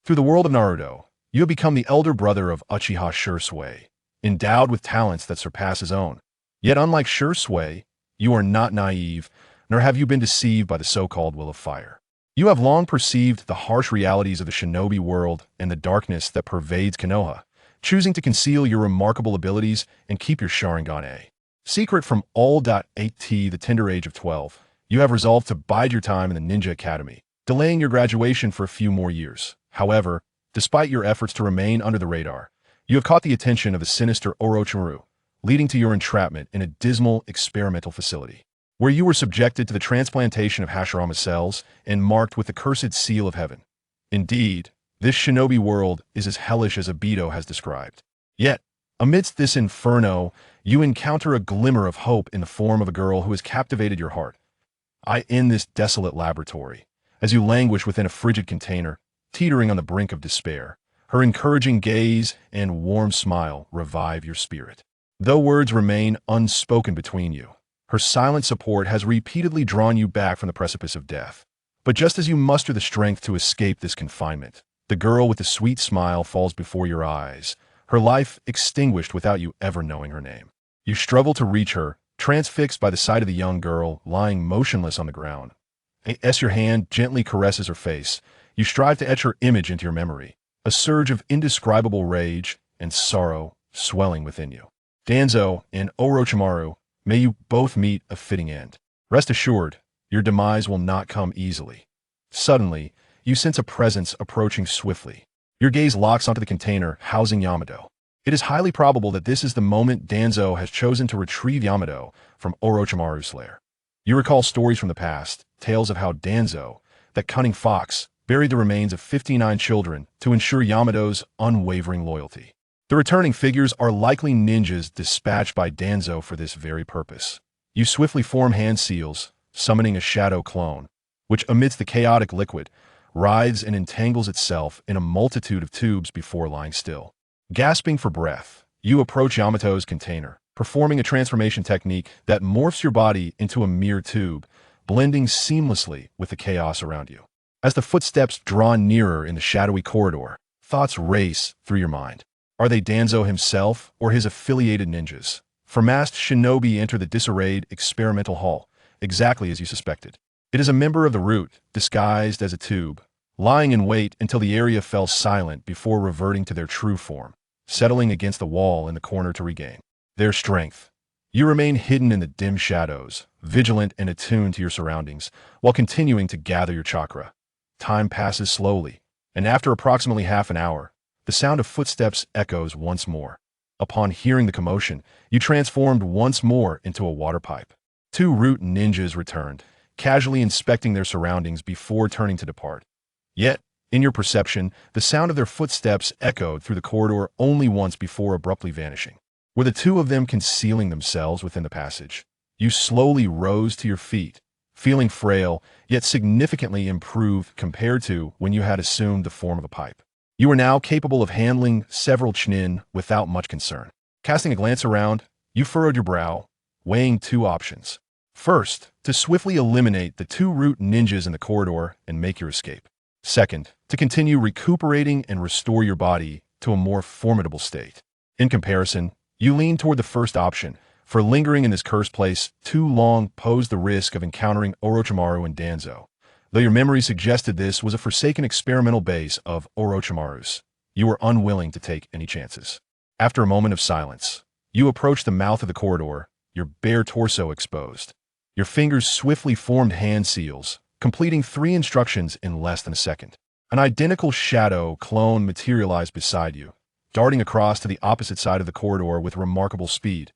Through the world of Naruto, you have become the elder brother of Uchiha Shisui, endowed with talents that surpass his own. Yet unlike Shisui, you are not naive, nor have you been deceived by the so-called will of fire. You have long perceived the harsh realities of the shinobi world and the darkness that pervades Konoha, choosing to conceal your remarkable abilities and keep your Sharingan A secret from all. At the tender age of 12, you have resolved to bide your time in the Ninja Academy, delaying your graduation for a few more years. However, despite your efforts to remain under the radar, you have caught the attention of the sinister Orochimaru, leading to your entrapment in a dismal experimental facility, where you were subjected to the transplantation of Hashirama cells and marked with the cursed seal of heaven. Indeed, this shinobi world is as hellish as Obito has described. Yet, amidst this inferno, you encounter a glimmer of hope in the form of a girl who has captivated your heart. In this desolate laboratory, as you languish within a frigid container, teetering on the brink of despair, her encouraging gaze and warm smile revive your spirit. Though words remain unspoken between you, her silent support has repeatedly drawn you back from the precipice of death. But just as you muster the strength to escape this confinement, the girl with the sweet smile falls before your eyes, her life extinguished without you ever knowing her name. You struggle to reach her, transfixed by the sight of the young girl lying motionless on the ground. As your hand gently caresses her face, you strive to etch her image into your memory, a surge of indescribable rage and sorrow swelling within you. Danzo and Orochimaru, may you both meet a fitting end. Rest assured, your demise will not come easily. Suddenly, you sense a presence approaching swiftly. Your gaze locks onto the container housing Yamato. It is highly probable that this is the moment Danzo has chosen to retrieve Yamato from Orochimaru's lair. You recall stories from the past, tales of how Danzo, that cunning fox, buried the remains of 59 children to ensure Yamato's unwavering loyalty. The returning figures are likely ninjas dispatched by Danzo for this very purpose. You swiftly form hand seals, summoning a shadow clone, which amidst the chaotic liquid, writhes and entangles itself in a multitude of tubes before lying still. Gasping for breath, you approach Yamato's container, performing a transformation technique that morphs your body into a mere tube, blending seamlessly with the chaos around you. As the footsteps draw nearer in the shadowy corridor, thoughts race through your mind. Are they Danzo himself or his affiliated ninjas? For masked shinobi enter the disarrayed experimental hall, exactly as you suspected. It is a member of the Root, disguised as a tube, lying in wait until the area fell silent before reverting to their true form, settling against the wall in the corner to regain their strength. You remain hidden in the dim shadows, vigilant and attuned to your surroundings, while continuing to gather your chakra. Time passes slowly, and after approximately half an hour, the sound of footsteps echoes once more. Upon hearing the commotion, you transformed once more into a water pipe. Two Root ninjas returned, casually inspecting their surroundings before turning to depart. Yet, in your perception, the sound of their footsteps echoed through the corridor only once before abruptly vanishing. Were the two of them concealing themselves within the passage? You slowly rose to your feet, feeling frail, yet significantly improved compared to when you had assumed the form of a pipe. You are now capable of handling several chunin without much concern. Casting a glance around, you furrowed your brow, weighing two options. First, to swiftly eliminate the two Root ninjas in the corridor and make your escape. Second, to continue recuperating and restore your body to a more formidable state. In comparison, you lean toward the first option, for lingering in this cursed place too long posed the risk of encountering Orochimaru and Danzo. Though your memory suggested this was a forsaken experimental base of Orochimaru's, you were unwilling to take any chances. After a moment of silence, you approached the mouth of the corridor, your bare torso exposed. Your fingers swiftly formed hand seals, completing 3 instructions in less than a second. An identical shadow clone materialized beside you, darting across to the opposite side of the corridor with remarkable speed.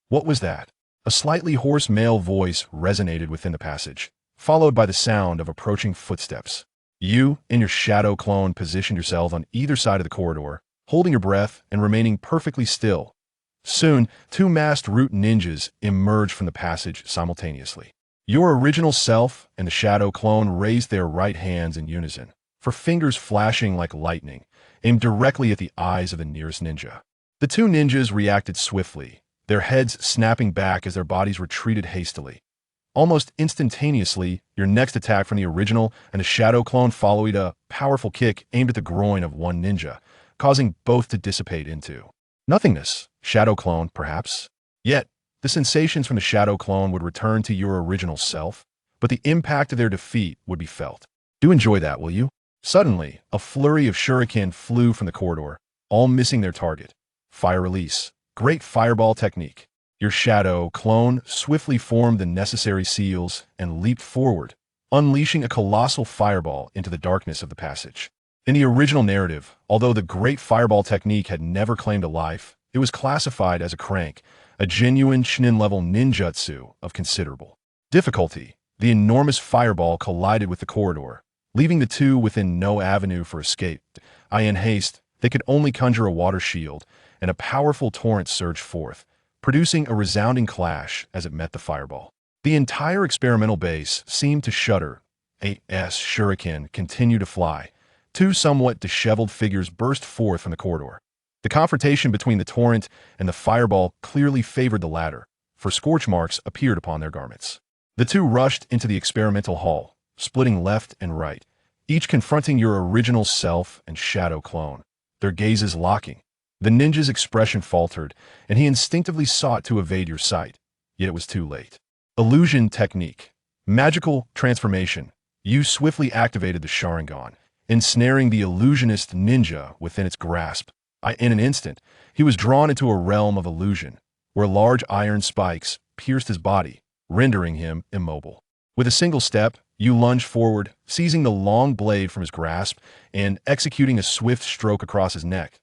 What was that? A slightly hoarse male voice resonated within the passage, followed by the sound of approaching footsteps. You and your shadow clone positioned yourselves on either side of the corridor, holding your breath and remaining perfectly still. Soon, 2 masked Root ninjas emerged from the passage simultaneously. Your original self and the shadow clone raised their right hands in unison, for fingers flashing like lightning, aimed directly at the eyes of the nearest ninja. The 2 ninjas reacted swiftly, their heads snapping back as their bodies retreated hastily. Almost instantaneously, your next attack from the original and the shadow clone followed a powerful kick aimed at the groin of one ninja, causing both to dissipate into nothingness. Shadow clone, perhaps? Yet, the sensations from the shadow clone would return to your original self, but the impact of their defeat would be felt. Do enjoy that, will you? Suddenly, a flurry of shuriken flew from the corridor, all missing their target. Fire release. Great fireball technique. Your shadow clone swiftly formed the necessary seals and leaped forward, unleashing a colossal fireball into the darkness of the passage. In the original narrative, although the great fireball technique had never claimed a life, it was classified as a crank, a genuine Chunin-level ninjutsu of considerable difficulty. The enormous fireball collided with the corridor, leaving the two within no avenue for escape. In haste, they could only conjure a water shield, and a powerful torrent surged forth, producing a resounding clash as it met the fireball. The entire experimental base seemed to shudder. As shuriken continued to fly, two somewhat disheveled figures burst forth from the corridor. The confrontation between the torrent and the fireball clearly favored the latter, for scorch marks appeared upon their garments. The two rushed into the experimental hall, splitting left and right, each confronting your original self and shadow clone, their gazes locking. The ninja's expression faltered, and he instinctively sought to evade your sight, yet it was too late. Illusion technique. Magical transformation. You swiftly activated the Sharingan, ensnaring the illusionist ninja within its grasp. In an instant, he was drawn into a realm of illusion, where large iron spikes pierced his body, rendering him immobile. With a single step, you lunged forward, seizing the long blade from his grasp and executing a swift stroke across his neck.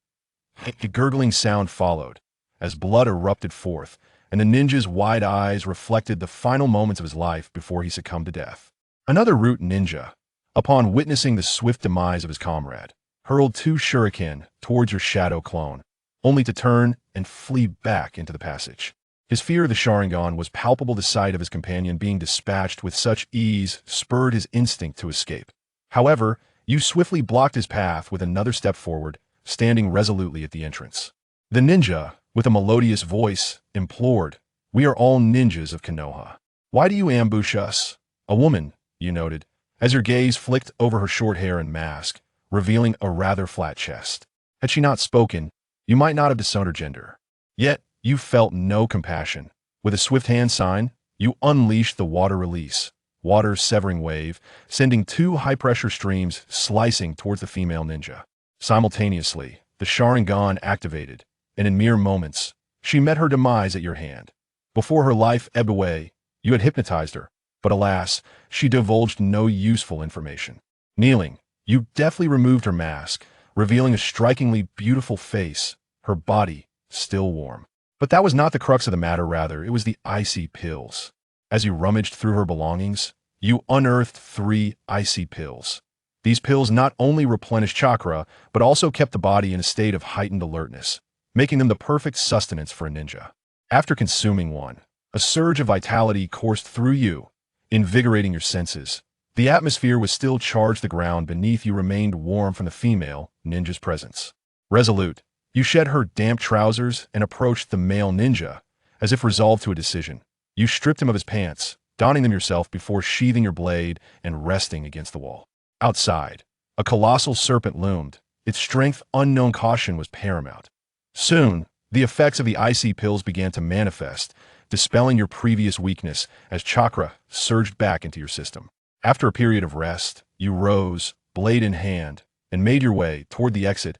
A gurgling sound followed, as blood erupted forth, and the ninja's wide eyes reflected the final moments of his life before he succumbed to death. Another root ninja, upon witnessing the swift demise of his comrade, hurled two shuriken towards your shadow clone, only to turn and flee back into the passage. His fear of the Sharingan was palpable. The sight of his companion being dispatched with such ease spurred his instinct to escape. However, you swiftly blocked his path with another step forward, standing resolutely at the entrance. The ninja, with a melodious voice, implored, "We are all ninjas of Konoha. Why do you ambush us?" A woman, you noted, as your gaze flicked over her short hair and mask, revealing a rather flat chest. Had she not spoken, you might not have disowned her gender. Yet, you felt no compassion. With a swift hand sign, you unleashed the water release, water severing wave, sending two high-pressure streams slicing towards the female ninja. Simultaneously, the Sharingan activated, and in mere moments, she met her demise at your hand. Before her life ebbed away, you had hypnotized her, but alas, she divulged no useful information. Kneeling, you deftly removed her mask, revealing a strikingly beautiful face, her body still warm. But that was not the crux of the matter. Rather, it was the icy pills. As you rummaged through her belongings, you unearthed 3 icy pills. These pills not only replenished chakra, but also kept the body in a state of heightened alertness, making them the perfect sustenance for a ninja. After consuming one, a surge of vitality coursed through you, invigorating your senses. The atmosphere was still charged. The ground beneath you remained warm from the female ninja's presence. Resolute, you shed her damp trousers and approached the male ninja, as if resolved to a decision. You stripped him of his pants, donning them yourself before sheathing your blade and resting against the wall. Outside, a colossal serpent loomed. Its strength unknown caution was paramount. Soon, the effects of the icy pills began to manifest, dispelling your previous weakness as chakra surged back into your system. After a period of rest, you rose, blade in hand, and made your way toward the exit.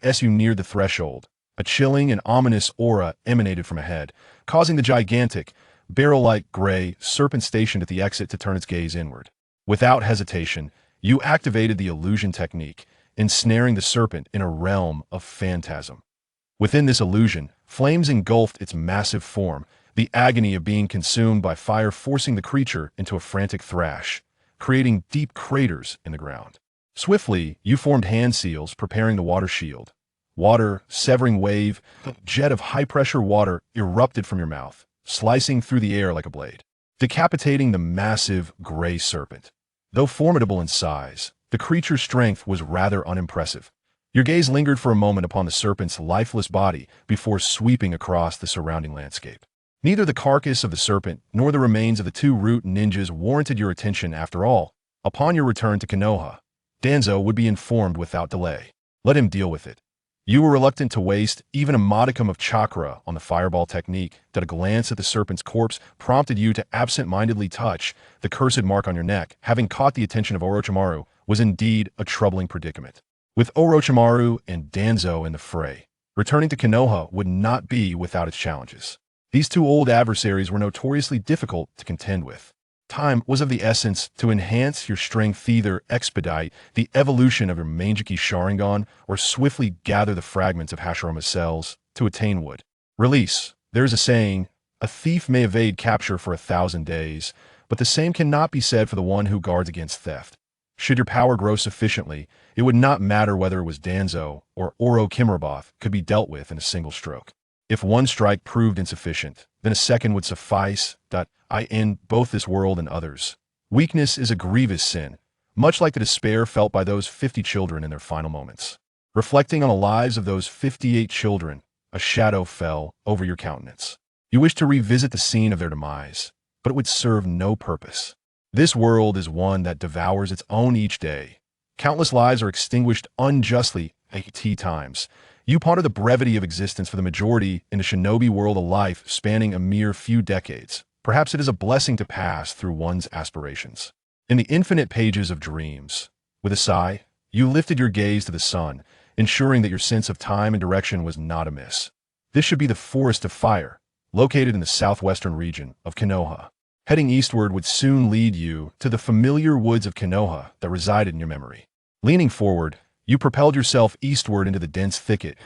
As you neared the threshold, a chilling and ominous aura emanated from ahead, causing the gigantic, barrel-like gray serpent stationed at the exit to turn its gaze inward. Without hesitation, you activated the illusion technique, ensnaring the serpent in a realm of phantasm. Within this illusion, flames engulfed its massive form, the agony of being consumed by fire forcing the creature into a frantic thrash, creating deep craters in the ground. Swiftly, you formed hand seals, preparing the water shield. Water, severing wave, a jet of high-pressure water erupted from your mouth, slicing through the air like a blade, decapitating the massive gray serpent. Though formidable in size, the creature's strength was rather unimpressive. Your gaze lingered for a moment upon the serpent's lifeless body before sweeping across the surrounding landscape. Neither the carcass of the serpent nor the remains of the two root ninjas warranted your attention after all. Upon your return to Konoha, Danzo would be informed without delay. Let him deal with it. You were reluctant to waste even a modicum of chakra on the fireball technique that a glance at the serpent's corpse prompted you to absent-mindedly touch. The cursed mark on your neck, having caught the attention of Orochimaru, was indeed a troubling predicament. With Orochimaru and Danzo in the fray, returning to Konoha would not be without its challenges. These two old adversaries were notoriously difficult to contend with. Time was of the essence to enhance your strength, either expedite the evolution of your Manjiki Sharingan or swiftly gather the fragments of Hashiroma's cells to attain wood. Release. There's a saying, a thief may evade capture for 1,000 days, but the same cannot be said for the one who guards against theft. Should your power grow sufficiently, it would not matter whether it was Danzo or Orochimaru could be dealt with in a single stroke. If one strike proved insufficient, then a second would suffice. I end both this world and others. Weakness is a grievous sin, much like the despair felt by those 50 children in their final moments. Reflecting on the lives of those 58 children, a shadow fell over your countenance. You wish to revisit the scene of their demise, but it would serve no purpose. This world is one that devours its own each day. Countless lives are extinguished unjustly 80 times. You ponder the brevity of existence for the majority in a shinobi world, a life spanning a mere few decades. Perhaps it is a blessing to pass through one's aspirations. In the infinite pages of dreams, with a sigh, you lifted your gaze to the sun, ensuring that your sense of time and direction was not amiss. This should be the Forest of Fire, located in the southwestern region of Konoha. Heading eastward would soon lead you to the familiar woods of Konoha that resided in your memory. Leaning forward, you propelled yourself eastward into the dense thicket.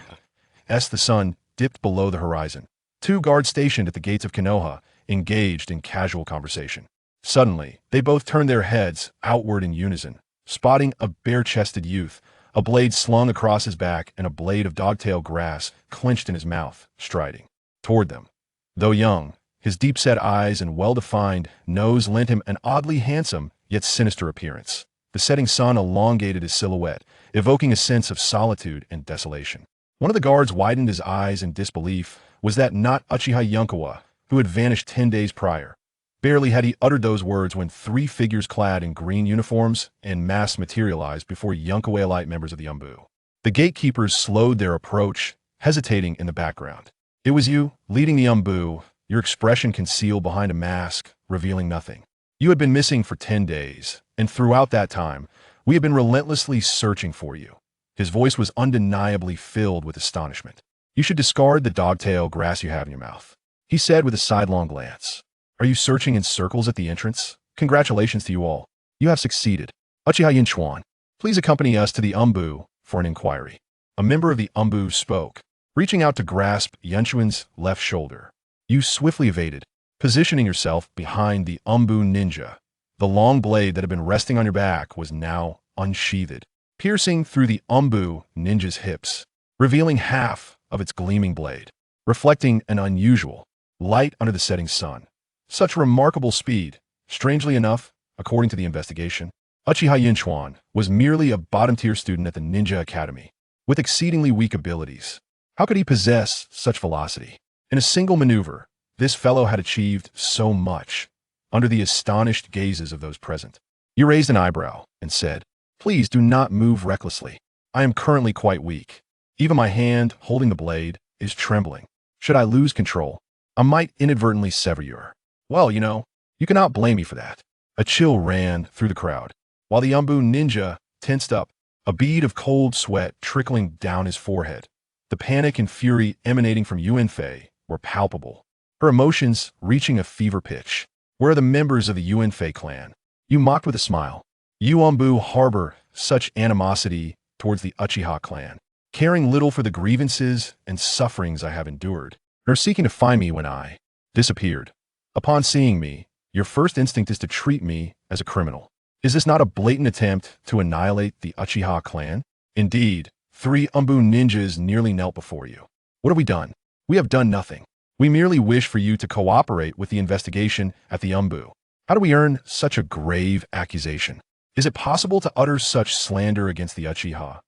As the sun dipped below the horizon, two guards stationed at the gates of Konoha engaged in casual conversation. Suddenly, they both turned their heads outward in unison, spotting a bare-chested youth, a blade slung across his back and a blade of dogtail grass clenched in his mouth, striding toward them. Though young, his deep-set eyes and well-defined nose lent him an oddly handsome yet sinister appearance. The setting sun elongated his silhouette, evoking a sense of solitude and desolation. One of the guards widened his eyes in disbelief. Was that not Uchiha Yunkawa, who had vanished 10 days prior? Barely had he uttered those words when three figures clad in green uniforms en masse materialized before Yunkawa-elite members of the Anbu. The gatekeepers slowed their approach, hesitating in the background. It was you, leading the Anbu, your expression concealed behind a mask, revealing nothing. You had been missing for 10 days, and throughout that time, we have been relentlessly searching for you. His voice was undeniably filled with astonishment. You should discard the dogtail grass you have in your mouth, he said with a sidelong glance. Are you searching in circles at the entrance? Congratulations to you all. You have succeeded. Uchiha Yun Chuan, please accompany us to the Anbu for an inquiry. A member of the Anbu spoke, reaching out to grasp Yun Chuan's left shoulder. You swiftly evaded, positioning yourself behind the Anbu ninja. The long blade that had been resting on your back was now unsheathed, piercing through the Anbu ninja's hips, revealing half of its gleaming blade, reflecting an unusual light under the setting sun. Such remarkable speed. Strangely enough, according to the investigation, Uchiha Yun Chuan was merely a bottom-tier student at the Ninja Academy, with exceedingly weak abilities. How could he possess such velocity? In a single maneuver, this fellow had achieved so much. Under the astonished gazes of those present, you raised an eyebrow and said, "Please do not move recklessly. I am currently quite weak. Even my hand holding the blade is trembling. Should I lose control, I might inadvertently sever your..." Well, you cannot blame me for that. A chill ran through the crowd, while the Anbu ninja tensed up, a bead of cold sweat trickling down his forehead. The panic and fury emanating from Yuanfei were palpable, her emotions reaching a fever pitch. Where are the members of the Yuanfei clan? You mocked with a smile. You Anbu harbor such animosity towards the Uchiha clan, caring little for the grievances and sufferings I have endured, nor seeking to find me when I disappeared. Upon seeing me, your first instinct is to treat me as a criminal. Is this not a blatant attempt to annihilate the Uchiha clan? Indeed, 3 Anbu ninjas nearly knelt before you. What have we done? We have done nothing. We merely wish for you to cooperate with the investigation at the Anbu. How do we earn such a grave accusation? Is it possible to utter such slander against the Uchiha?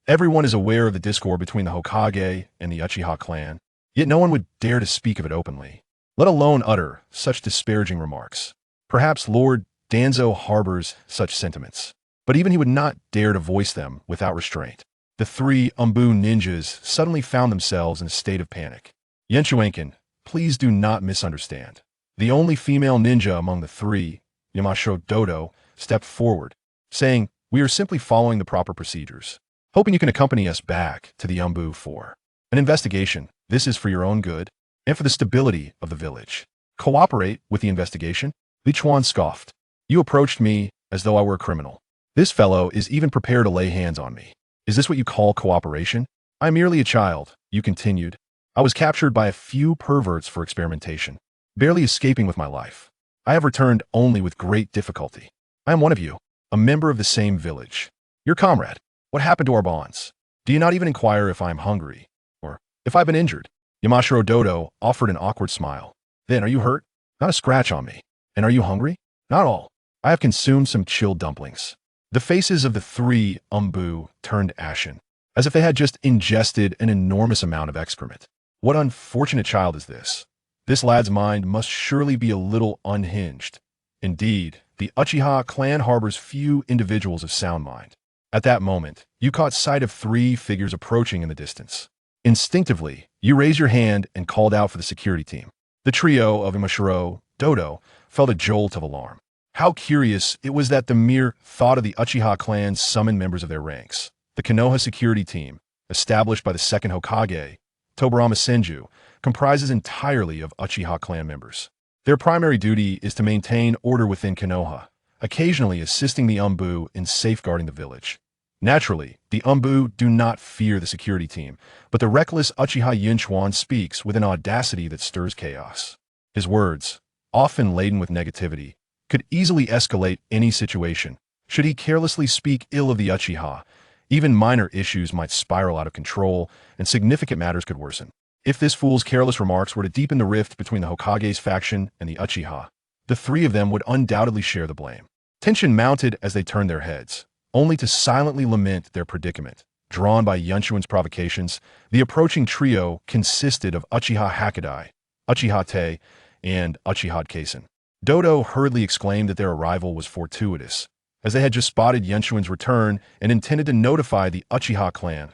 Everyone is aware of the discord between the Hokage and the Uchiha clan, yet no one would dare to speak of it openly. let alone utter such disparaging remarks. Perhaps Lord Danzo harbors such sentiments, but even he would not dare to voice them without restraint. The three Anbu ninjas suddenly found themselves in a state of panic. Yun Chuan, please do not misunderstand. The only female ninja among the three, Yamashiro Dodo, stepped forward, saying, "We are simply following the proper procedures, hoping you can accompany us back to the Anbu for an investigation. This is for your own good and for the stability of the village. Cooperate with the investigation?" Yun Chuan scoffed. "You approached me as though I were a criminal. This fellow is even prepared to lay hands on me. Is this what you call cooperation?" "I am merely a child," you continued. "I was captured by a few perverts for experimentation, barely escaping with my life. I have returned only with great difficulty. I am one of you, a member of the same village. Your comrade. What happened to our bonds? Do you not even inquire if I am hungry, or if I've been injured?" Yamashiro Dodo offered an awkward smile. "Then, are you hurt? Not a scratch on me. And are you hungry?" "Not all. I have consumed some chilled dumplings." The faces of the three Anbu turned ashen, as if they had just ingested an enormous amount of excrement. What unfortunate child is this? This lad's mind must surely be a little unhinged. Indeed, the Uchiha clan harbors few individuals of sound mind. At that moment, you caught sight of three figures approaching in the distance. Instinctively, you raised your hand and called out for the security team. The trio of Yamashiro Dodo felt a jolt of alarm. How curious it was that the mere thought of the Uchiha clan summoned members of their ranks. The Konoha security team, established by the second Hokage, Tobirama Senju, comprises entirely of Uchiha clan members. Their primary duty is to maintain order within Konoha, occasionally assisting the Anbu in safeguarding the village. Naturally, the Anbu do not fear the security team, but the reckless Uchiha Yun Chuan speaks with an audacity that stirs chaos. His words, often laden with negativity, could easily escalate any situation. Should he carelessly speak ill of the Uchiha, even minor issues might spiral out of control, and significant matters could worsen. If this fool's careless remarks were to deepen the rift between the Hokage's faction and the Uchiha, the three of them would undoubtedly share the blame. Tension mounted as they turned their heads, only to silently lament their predicament. Drawn by Yun Chuan's provocations, the approaching trio consisted of Uchiha Hakadai, Uchiha Te, and Uchiha Kaisen. Dodo hurriedly exclaimed that their arrival was fortuitous, as they had just spotted Yun Chuan's return and intended to notify the Uchiha clan.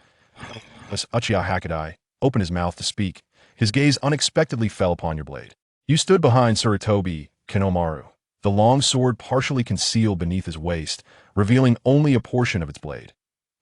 As Uchiha Hakadai opened his mouth to speak, his gaze unexpectedly fell upon your blade. You stood behind Tsurutobi Kenomaru, the long sword partially concealed beneath his waist, revealing only a portion of its blade.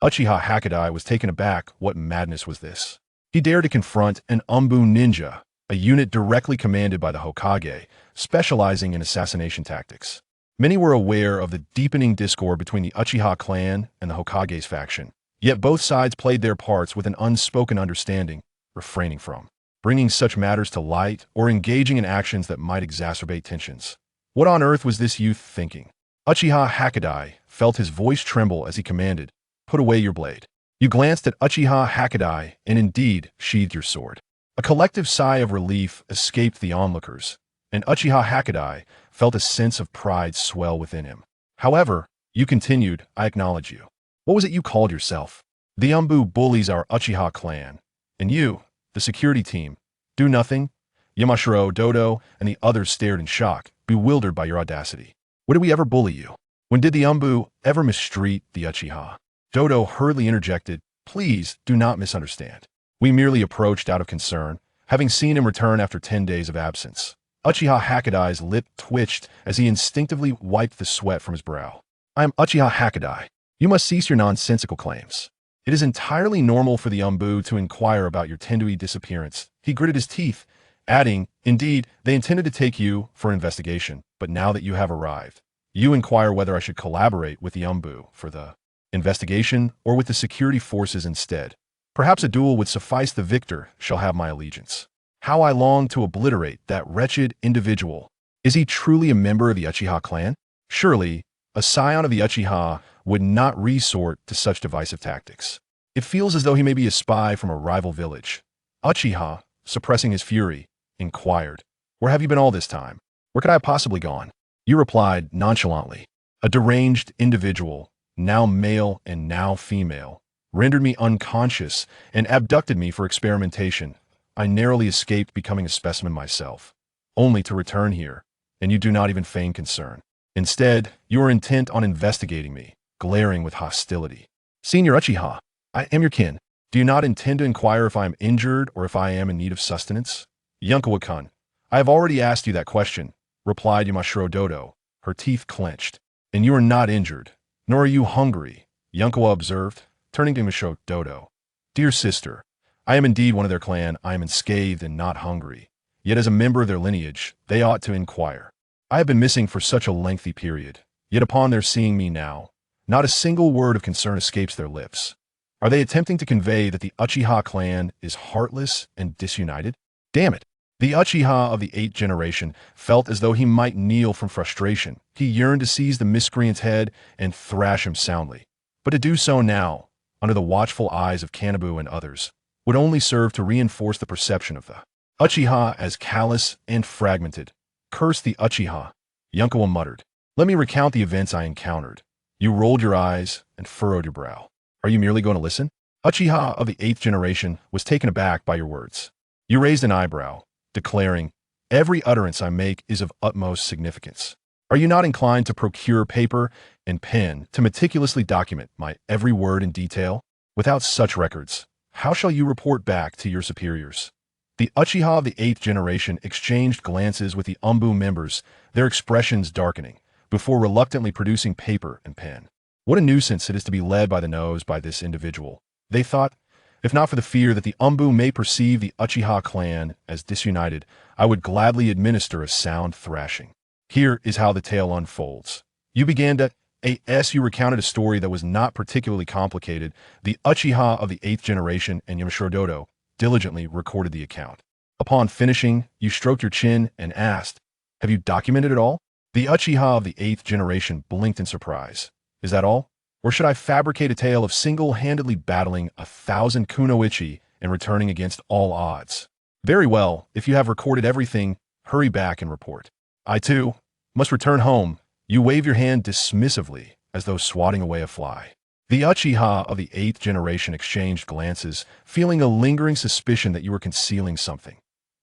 Uchiha Hakadai was taken aback. What madness was this? He dared to confront an Anbu ninja, a unit directly commanded by the Hokage, specializing in assassination tactics. Many were aware of the deepening discord between the Uchiha clan and the Hokage's faction, yet both sides played their parts with an unspoken understanding, refraining from bringing such matters to light or engaging in actions that might exacerbate tensions. What on earth was this youth thinking? Uchiha Hakadai felt his voice tremble as he commanded, "Put away your blade." You glanced at Uchiha Hakadai and indeed sheathed your sword. A collective sigh of relief escaped the onlookers, and Uchiha Hakadai felt a sense of pride swell within him. However, you continued, "I acknowledge you. What was it you called yourself? The Anbu bullies our Uchiha clan. And you, the security team, do nothing?" Yamashiro Dodo and the others stared in shock, bewildered by your audacity. "When did we ever bully you? When did the Anbu ever mistreat the Uchiha?" Dodo hurriedly interjected, "Please do not misunderstand. We merely approached out of concern, having seen him return after 10 days of absence." Uchiha Hakadai's lip twitched as he instinctively wiped the sweat from his brow. "I am Uchiha Hakadai. You must cease your nonsensical claims. It is entirely normal for the Anbu to inquire about your Tendui disappearance." He gritted his teeth, adding, "Indeed, they intended to take you for an investigation, but now that you have arrived, you inquire whether I should collaborate with the Anbu for the investigation or with the security forces instead. Perhaps a duel would suffice. The victor shall have my allegiance. How I long to obliterate that wretched individual. Is he truly a member of the Uchiha clan? Surely, a scion of the Uchiha would not resort to such divisive tactics. It feels as though he may be a spy from a rival village." Uchiha, suppressing his fury, inquired, "Where have you been all this time? Where could I have possibly gone?" You replied nonchalantly, "A deranged individual, now male and now female, rendered me unconscious and abducted me for experimentation. I narrowly escaped becoming a specimen myself." only to return here, and you do not even feign concern. Instead, you are intent on investigating me, glaring with hostility. Senior Uchiha, I am your kin. Do you not intend to inquire if I am injured or if I am in need of sustenance? Yunkawa-kun, I have already asked you that question, replied Yamashiro Dodo, her teeth clenched. And you are not injured, nor are you hungry, Yunkawa observed, turning to Yamashiro Dodo. Dear sister, I am indeed one of their clan. I am unscathed and not hungry. Yet as a member of their lineage, they ought to inquire. I have been missing for such a lengthy period, yet upon their seeing me now, not a single word of concern escapes their lips. Are they attempting to convey that the Uchiha clan is heartless and disunited? Damn it! The Uchiha of the 8th generation felt as though he might kneel from frustration. He yearned to seize the miscreant's head and thrash him soundly. But to do so now, under the watchful eyes of Kanabu and others, would only serve to reinforce the perception of the Uchiha as callous and fragmented. Curse the Uchiha, Yunkawa muttered. Let me recount the events I encountered. You rolled your eyes and furrowed your brow. Are you merely going to listen? Uchiha of the 8th generation was taken aback by your words. You raised an eyebrow, declaring, every utterance I make is of utmost significance. Are you not inclined to procure paper and pen to meticulously document my every word in detail? Without such records, how shall you report back to your superiors? The Uchiha of the 8th generation exchanged glances with the Anbu members, their expressions darkening, before reluctantly producing paper and pen. What a nuisance it is to be led by the nose by this individual, they thought. If not for the fear that the Anbu may perceive the Uchiha clan as disunited, I would gladly administer a sound thrashing. Here is how the tale unfolds. You began to you recounted a story that was not particularly complicated. The Uchiha of the 8th generation and Yamashiro Dodo diligently recorded the account. Upon finishing, you stroked your chin and asked, have you documented it all? The Uchiha of the 8th generation blinked in surprise. Is that all? Or should I fabricate a tale of single-handedly battling 1,000 kunoichi and returning against all odds? Very well, if you have recorded everything, hurry back and report. I, too, must return home. You wave your hand dismissively, as though swatting away a fly. The Uchiha of the 8th generation exchanged glances, feeling a lingering suspicion that you were concealing something.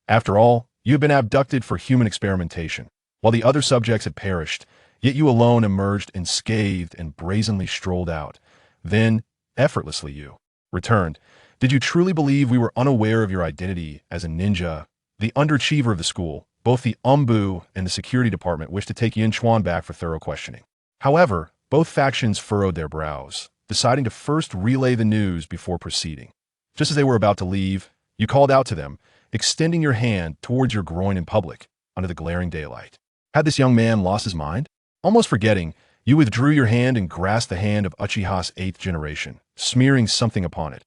After all, you had been abducted for human experimentation, while the other subjects had perished, yet you alone emerged unscathed and brazenly strolled out. Then, effortlessly you returned. Did you truly believe we were unaware of your identity as a ninja? The underachiever of the school, both the Anbu and the security department wished to take Yun Chuan back for thorough questioning. However, both factions furrowed their brows, deciding to first relay the news before proceeding. Just as they were about to leave, you called out to them, extending your hand towards your groin in public, under the glaring daylight. Had this young man lost his mind? Almost forgetting, you withdrew your hand and grasped the hand of Uchiha's 8th generation, smearing something upon it.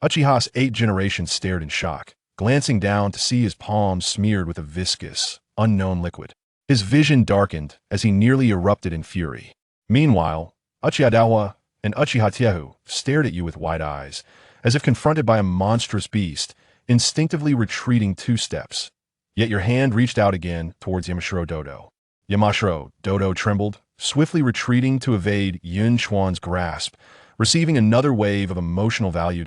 Uchiha's 8th generation stared in shock, glancing down to see his palm smeared with a viscous, unknown liquid. His vision darkened as he nearly erupted in fury. Meanwhile, Uchiha Dawa and Uchiha Tiehu stared at you with wide eyes, as if confronted by a monstrous beast, instinctively retreating 2 steps. Yet your hand reached out again towards Yamashiro Dodo. Yamashiro Dodo trembled, swiftly retreating to evade Yun Chuan's grasp, receiving another wave of emotional value.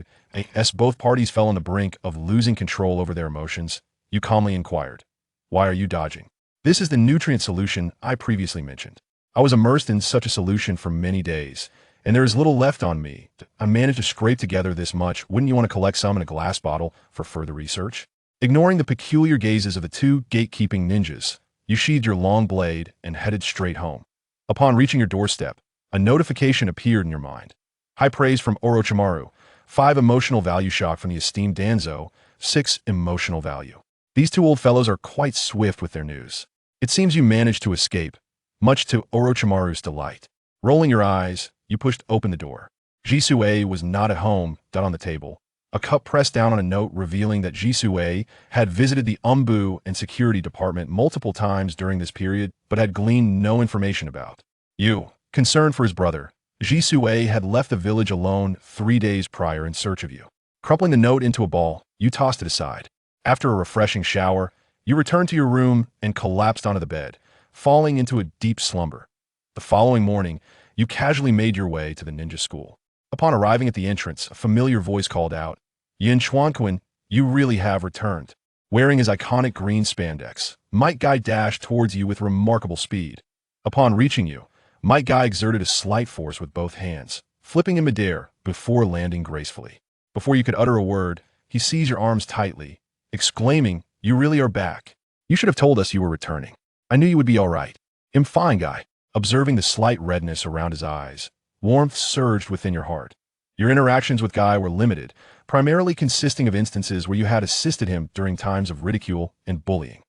As both parties fell on the brink of losing control over their emotions, you calmly inquired, why are you dodging? This is the nutrient solution I previously mentioned. I was immersed in such a solution for many days, and there is little left on me. I managed to scrape together this much. Wouldn't you want to collect some in a glass bottle for further research? Ignoring the peculiar gazes of the 2 gatekeeping ninjas, you sheathed your long blade and headed straight home. Upon reaching your doorstep, a notification appeared in your mind. High praise from Orochimaru, 5 emotional value shock from the esteemed Danzo, 6 emotional value. These 2 old fellows are quite swift with their news. It seems you managed to escape, much to Orochimaru's delight. Rolling your eyes, you pushed open the door. Shisui was not at home, done on the table. A cup pressed down on a note revealing that Shisui had visited the Anbu and security department multiple times during this period, but had gleaned no information about you. Concerned for his brother, Shisui had left the village alone 3 days prior in search of you. Crumpling the note into a ball, you tossed it aside. After a refreshing shower, you returned to your room and collapsed onto the bed, falling into a deep slumber. The following morning, you casually made your way to the ninja school. Upon arriving at the entrance, a familiar voice called out, Yun Chuan, you really have returned. Wearing his iconic green spandex, Might Guy dashed towards you with remarkable speed. Upon reaching you, Might Guy exerted a slight force with both hands, flipping in midair before landing gracefully. Before you could utter a word, he seized your arms tightly, exclaiming, "You really are back. You should have told us you were returning. I knew you would be all right." "I'm fine, Guy." Observing the slight redness around his eyes, warmth surged within your heart. Your interactions with Guy were limited, primarily consisting of instances where you had assisted him during times of ridicule and bullying.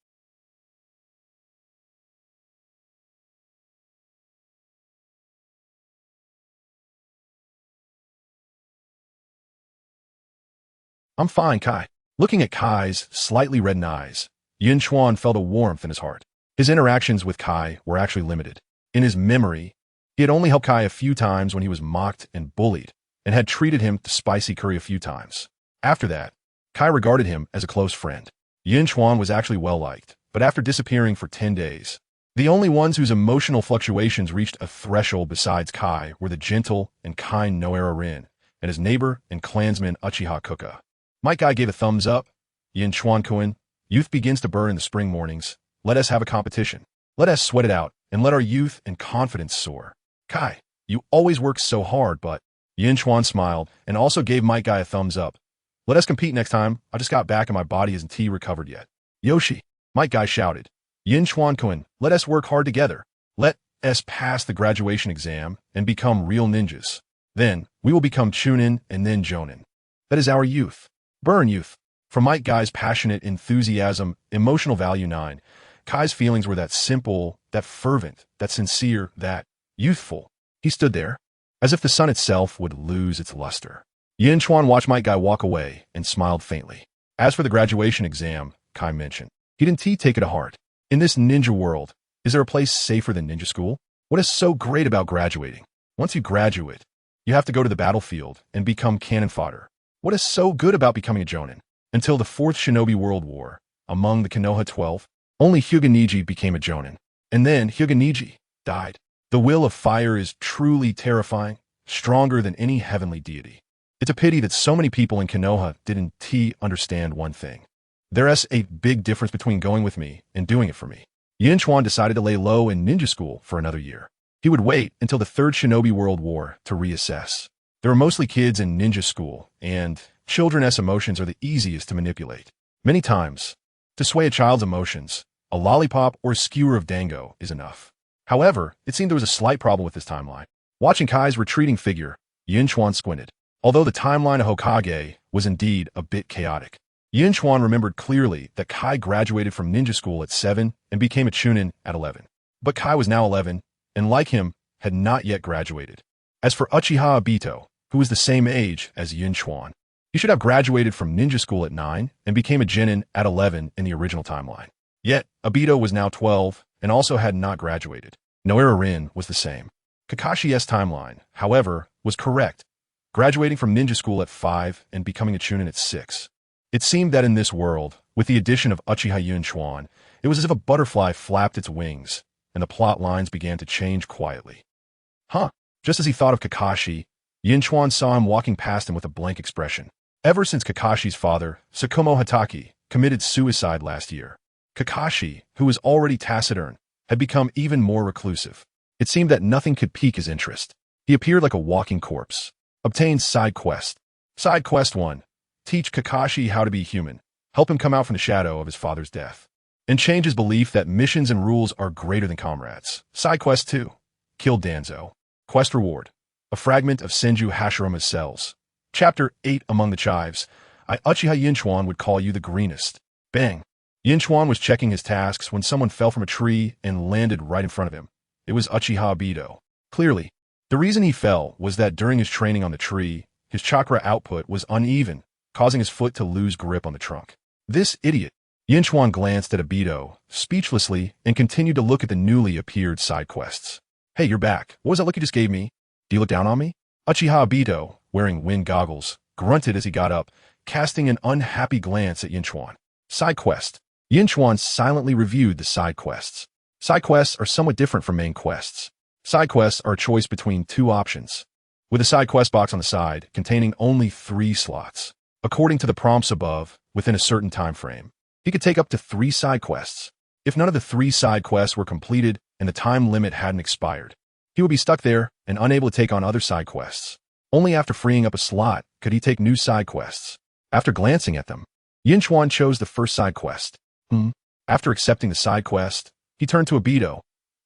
"I'm fine, Kai." Looking at Kai's slightly reddened eyes, Yun Chuan felt a warmth in his heart. His interactions with Kai were actually limited. In his memory, he had only helped Kai a few times when he was mocked and bullied, and had treated him to spicy curry a few times. After that, Kai regarded him as a close friend. Yun Chuan was actually well-liked, but after disappearing for 10 days, the only ones whose emotional fluctuations reached a threshold besides Kai were the gentle and kind Noera Rin and his neighbor and clansman Uchiha Kuka. Might Guy gave a thumbs up. "Yun Chuan-kun, youth begins to burn in the spring mornings. Let us have a competition. Let us sweat it out, and let our youth and confidence soar." "Kai, you always work so hard, but..." Yun Chuan smiled and also gave Might Guy a thumbs up. "Let us compete next time. I just got back and my body isn't recovered yet." "Yoshi," Might Guy shouted. "Yun Chuan-kun, let us work hard together. Let us pass the graduation exam and become real ninjas. Then, we will become Chunin and then Jonin. That is our youth. Burn, youth." From Might Guy's passionate enthusiasm, emotional value 9, Kai's feelings were that simple, that fervent, that sincere, that youthful. He stood there, as if the sun itself would lose its luster. Yun Chuan watched Might Guy walk away and smiled faintly. As for the graduation exam, Kai mentioned, he didn't take it to heart. In this ninja world, is there a place safer than ninja school? What is so great about graduating? Once you graduate, you have to go to the battlefield and become cannon fodder. What is so good about becoming a Jonin? Until the Fourth Shinobi World War, among the Konoha 12, only Hyuga Neji became a Jonin. And then Hyuga Neji died. The will of fire is truly terrifying, stronger than any heavenly deity. It's a pity that so many people in Konoha didn't understand one thing. There's a big difference between going with me and doing it for me. Yun Chuan decided to lay low in ninja school for another year. He would wait until the Third Shinobi World War to reassess. There were mostly kids in ninja school, and children's emotions are the easiest to manipulate. Many times, to sway a child's emotions, a lollipop or a skewer of dango is enough. However, it seemed there was a slight problem with this timeline. Watching Kai's retreating figure, Yun Chuan squinted. Although the timeline of Hokage was indeed a bit chaotic, Yun Chuan remembered clearly that Kai graduated from ninja school at 7 and became a Chunin at 11. But Kai was now 11, and like him, had not yet graduated. As for Uchiha Obito, who was the same age as Yun Chuan, he should have graduated from ninja school at 9 and became a genin at 11 in the original timeline. Yet, Obito was now 12 and also had not graduated. Noera Rin was the same. Kakashi's timeline, however, was correct, graduating from ninja school at 5 and becoming a Chunin at 6. It seemed that in this world, with the addition of Uchiha Yun Chuan, it was as if a butterfly flapped its wings, and the plot lines began to change quietly. Just as he thought of Kakashi, Yun Chuan saw him walking past him with a blank expression. Ever since Kakashi's father, Tsukumo Hatake, committed suicide last year, Kakashi, who was already taciturn, had become even more reclusive. It seemed that nothing could pique his interest. He appeared like a walking corpse. Obtain side quest. Side quest 1. Teach Kakashi how to be human. Help him come out from the shadow of his father's death. And change his belief that missions and rules are greater than comrades. Side quest 2. Kill Danzo. Quest reward. A fragment of Senju Hashirama's cells. Chapter 8 Among the Chives. I Uchiha Yun Chuan would call you the greenest. Bang. Yun Chuan was checking his tasks when someone fell from a tree and landed right in front of him. It was Uchiha Obito. Clearly, the reason he fell was that during his training on the tree, his chakra output was uneven, causing his foot to lose grip on the trunk. This idiot. Yun Chuan glanced at Obito, speechlessly, and continued to look at the newly appeared side quests. Hey, you're back. What was that look you just gave me? Do you look down on me? Uchiha Obito, wearing wind goggles, grunted as he got up, casting an unhappy glance at Yun Chuan. Side quest. Yun Chuan silently reviewed the side quests. Side quests are somewhat different from main quests. Side quests are a choice between 2 options, with a side quest box on the side containing only 3 slots. According to the prompts above, within a certain time frame, He could take up to 3 side quests. If none of the 3 side quests were completed and the time limit hadn't expired, he would be stuck there and unable to take on other side quests. Only after freeing up a slot could he take new side quests. After glancing at them, Yun Chuan chose the first side quest. After accepting the side quest, he turned to Obito.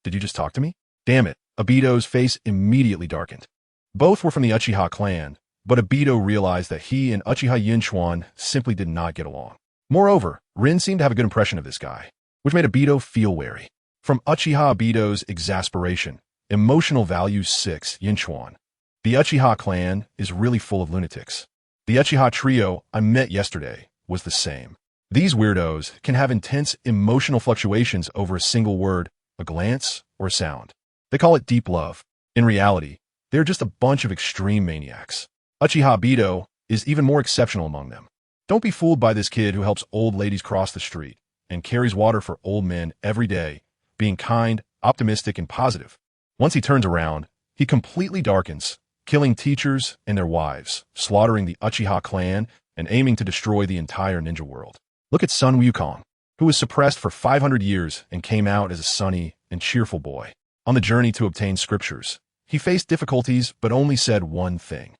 Did you just talk to me? Damn it, Obito's face immediately darkened. Both were from the Uchiha clan, but Obito realized that he and Uchiha Yun Chuan simply did not get along. Moreover, Rin seemed to have a good impression of this guy, which made Obito feel wary. From Uchiha Obito's exasperation, emotional value 6, Yun Chuan. The Uchiha clan is really full of lunatics. The Uchiha trio I met yesterday was the same. These weirdos can have intense emotional fluctuations over a single word, a glance, or a sound. They call it deep love. In reality, they're just a bunch of extreme maniacs. Uchiha Obito is even more exceptional among them. Don't be fooled by this kid who helps old ladies cross the street and carries water for old men every day, being kind, optimistic, and positive. Once he turns around, he completely darkens, killing teachers and their wives, slaughtering the Uchiha clan, and aiming to destroy the entire ninja world. Look at Sun Wukong, who was suppressed for 500 years and came out as a sunny and cheerful boy. On the journey to obtain scriptures, he faced difficulties but only said one thing.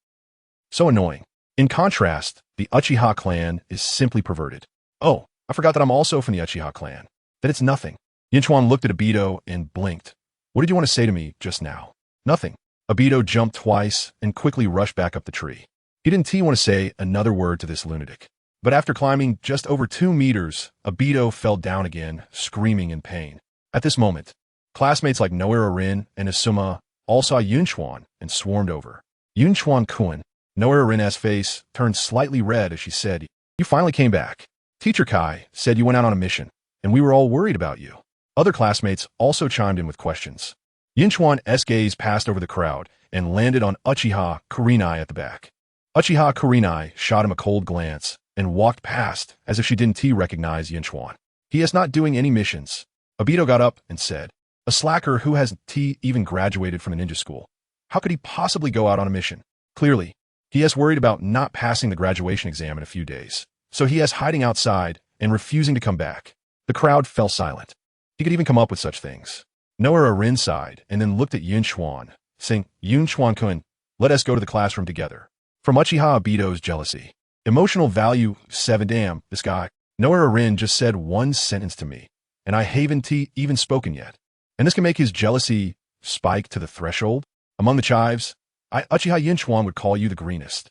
So annoying. In contrast, the Uchiha clan is simply perverted. Oh, I forgot that I'm also from the Uchiha clan. That it's nothing. Yun Chuan looked at Obito and blinked. What did you want to say to me just now? Nothing. Obito jumped twice and quickly rushed back up the tree. He didn't want to say another word to this lunatic. But after climbing just over 2 meters, Obito fell down again, screaming in pain. At this moment, classmates like Noera Rin and Asuma all saw Yun Chuan and swarmed over. Yun Chuan-kun. Noera Rin's face turned slightly red as she said, "You finally came back. Teacher Kai said you went out on a mission, and we were all worried about you." Other classmates also chimed in with questions. Yun Chuan's gaze passed over the crowd and landed on Uchiha Kurenai at the back. Uchiha Kurenai shot him a cold glance and walked past as if she didn't recognize Yun Chuan. He is not doing any missions. Obito got up and said, "A slacker who hasn't even graduated from a ninja school. How could he possibly go out on a mission? Clearly, he is worried about not passing the graduation exam in a few days. So he is hiding outside and refusing to come back." The crowd fell silent. He could even come up with such things. Noera Rin sighed and then looked at Yun Chuan, saying, "Yun Chuan-kun, let us go to the classroom together." From Uchiha Obito's jealousy. Emotional value 7. Damn, this guy. Noera Rin just said one sentence to me, and I haven't even spoken yet. And this can make his jealousy spike to the threshold. Among the chives, Uchiha Yun Chuan would call you the greenest.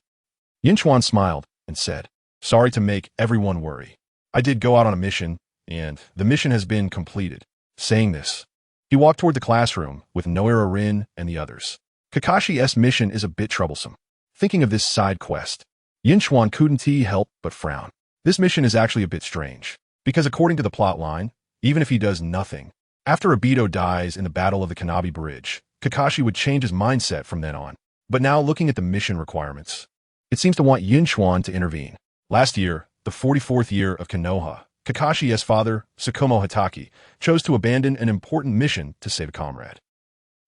Yun Chuan smiled and said, "Sorry to make everyone worry. I did go out on a mission, and the mission has been completed." Saying this, he walked toward the classroom with Noera Rin and the others. Kakashi's mission is a bit troublesome. Thinking of this side quest, Yun Chuan couldn't help but frown. This mission is actually a bit strange, because according to the plot line, even if he does nothing, after Obito dies in the Battle of the Kanabi Bridge, Kakashi would change his mindset from then on. But now looking at the mission requirements, it seems to want Yun Chuan to intervene. Last year, the 44th year of Konoha, Kakashi's father, Tsukumo Hatake, chose to abandon an important mission to save a comrade.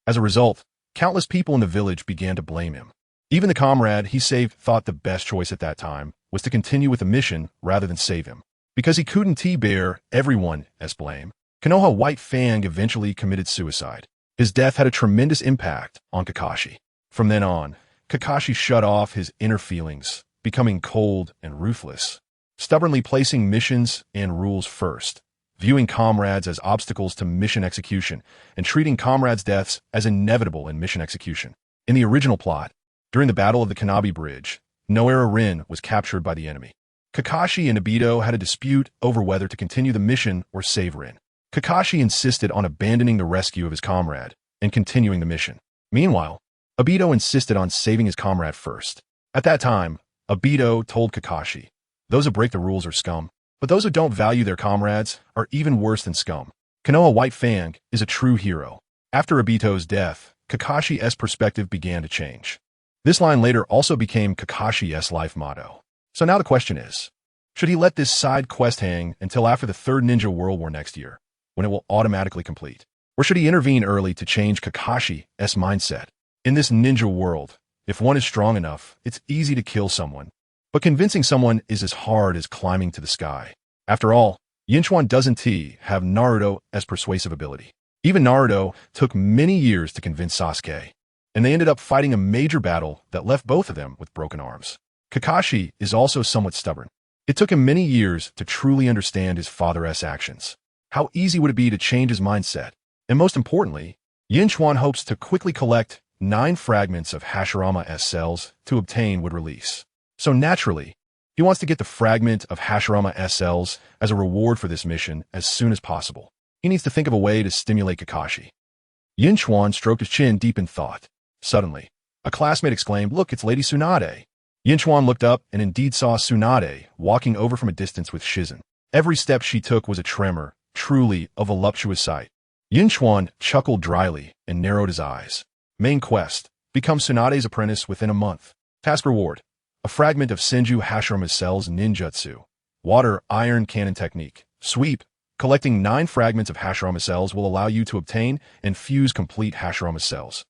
As a result, countless people in the village began to blame him. Even the comrade he saved thought the best choice at that time was to continue with the mission rather than save him. Because he couldn't bear everyone's blame, Konoha White Fang eventually committed suicide. His death had a tremendous impact on Kakashi. From then on, Kakashi shut off his inner feelings, becoming cold and ruthless, stubbornly placing missions and rules first, viewing comrades as obstacles to mission execution, and treating comrades' deaths as inevitable in mission execution. In the original plot, during the Battle of the Kanabi Bridge, Noera Rin was captured by the enemy. Kakashi and Obito had a dispute over whether to continue the mission or save Rin. Kakashi insisted on abandoning the rescue of his comrade and continuing the mission. Meanwhile, Obito insisted on saving his comrade first. At that time, Obito told Kakashi, "Those who break the rules are scum, but those who don't value their comrades are even worse than scum." Konoha White Fang is a true hero. After Obito's death, Kakashi's perspective began to change. This line later also became Kakashi's life motto. So now the question is, should he let this side quest hang until after the Third Ninja World War next year, when it will automatically complete? Or should he intervene early to change Kakashi's mindset? In this ninja world, if one is strong enough, it's easy to kill someone. But convincing someone is as hard as climbing to the sky. After all, Yun Chuan doesn't have Naruto as persuasive ability. Even Naruto took many years to convince Sasuke, and they ended up fighting a major battle that left both of them with broken arms. Kakashi is also somewhat stubborn. It took him many years to truly understand his father's actions. How easy would it be to change his mindset? And most importantly, Yun Chuan hopes to quickly collect 9 fragments of Hashirama's cells to obtain would release. So naturally, he wants to get the fragment of Hashirama's cells as a reward for this mission as soon as possible. He needs to think of a way to stimulate Kakashi. Yun Chuan stroked his chin deep in thought. Suddenly, a classmate exclaimed, "Look, it's Lady Tsunade." Yun Chuan looked up and indeed saw Tsunade walking over from a distance with Shizen. Every step she took was a tremor, truly a voluptuous sight. Yun Chuan chuckled dryly and narrowed his eyes. Main quest: become Tsunade's apprentice within a month. Task reward: a fragment of Senju Hashirama's cells ninjutsu. Water iron cannon technique. Sweep: collecting 9 fragments of Hashirama cells will allow you to obtain and fuse complete Hashirama cells.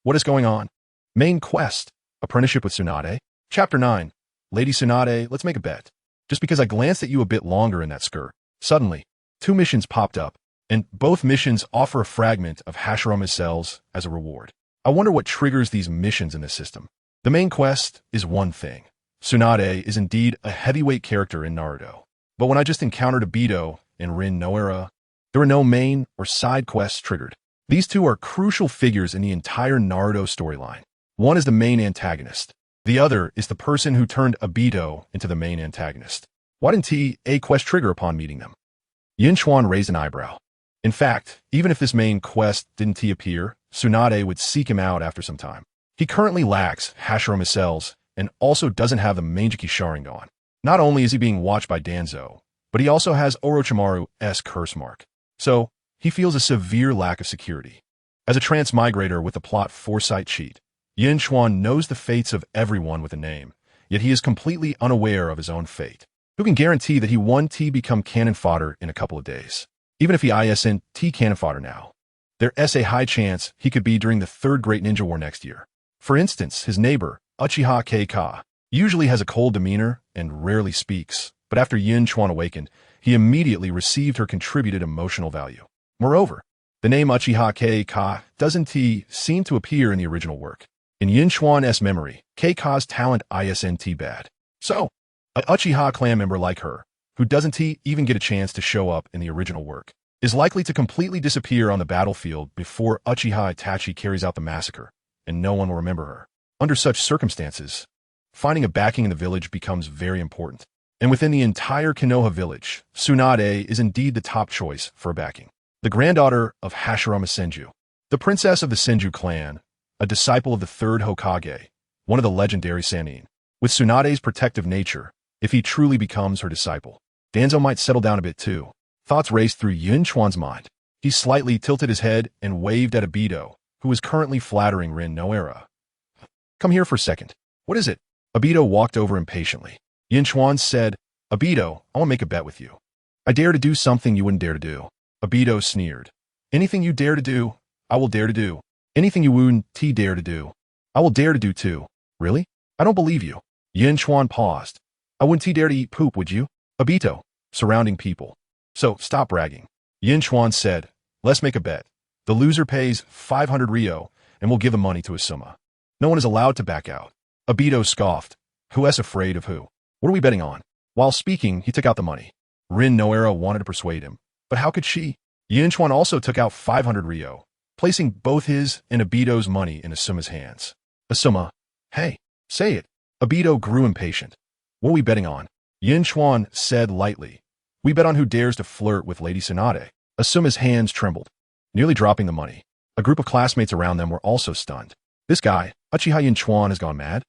What is going on? Main quest: apprenticeship with Tsunade. Chapter 9. Lady Tsunade, let's make a bet. Just because I glanced at you a bit longer in that skirt. Suddenly, 2 missions popped up, and both missions offer a fragment of Hashirama's cells as a reward. I wonder what triggers these missions in this system. The main quest is one thing. Tsunade is indeed a heavyweight character in Naruto. But when I just encountered Obito and Rin Noera, there were no main or side quests triggered. These 2 are crucial figures in the entire Naruto storyline. One is the main antagonist. The other is the person who turned Obito into the main antagonist. Why didn't a quest trigger upon meeting them? Yun Chuan raised an eyebrow. In fact, even if this main quest didn't appear, Tsunade would seek him out after some time. He currently lacks Hashirama cells and also doesn't have the Manjiki Sharingan. Not only is he being watched by Danzo, but he also has Orochimaru's curse mark. So, he feels a severe lack of security. As a transmigrator with a plot foresight cheat, Yun Chuan knows the fates of everyone with a name, yet he is completely unaware of his own fate. Who can guarantee that he won't become cannon fodder in a couple of days? Even if he isn't cannon fodder now, there's a high chance he could be during the 3rd Great Ninja War next year. For instance, his neighbor, Uchiha Kakashi, usually has a cold demeanor and rarely speaks, but after Yun Chuan awakened, he immediately received her contributed emotional value. Moreover, the name Uchiha Kakashi doesn't seem to appear in the original work. In Yun Chuan's memory, Kakashi's talent isn't bad. So, an Uchiha clan member like her, who doesn't even get a chance to show up in the original work, is likely to completely disappear on the battlefield before Uchiha Itachi carries out the massacre, and no one will remember her. Under such circumstances, finding a backing in the village becomes very important. And within the entire Konoha village, Tsunade is indeed the top choice for a backing. The granddaughter of Hashirama Senju, the princess of the Senju clan, a disciple of the Third Hokage, one of the legendary Sannin. With Tsunade's protective nature, if he truly becomes her disciple, Danzo might settle down a bit too. Thoughts raced through Yun Chuan's mind. He slightly tilted his head and waved at Obito, who was currently flattering Rin Noera. "Come here for a second." "What is it?" Obito walked over impatiently. Yun Chuan said, "Obito, I want to make a bet with you. I dare to do something you wouldn't dare to do." Obito sneered. "Anything you dare to do, I will dare to do. Anything you wouldn't dare to do, I will dare to do too." "Really? I don't believe you." Yun Chuan paused. "I wouldn't dare to eat poop, would you?" Obito, surrounding people. "So, stop bragging." Yun Chuan said, "Let's make a bet. The loser pays 500 Ryo, and we'll give the money to Asuma. No one is allowed to back out." Obito scoffed. "Who's afraid of who? What are we betting on?" While speaking, he took out the money. Rin Noera wanted to persuade him, but how could she? Yun Chuan also took out 500 Ryo, placing both his and Obito's money in Asuma's hands. "Asuma, hey, say it." Obito grew impatient. "What are we betting on?" Yun Chuan said lightly. "We bet on who dares to flirt with Lady Tsunade." Asuma's hands trembled, nearly dropping the money. A group of classmates around them were also stunned. "This guy, Uchiha Yun Chuan, has gone mad?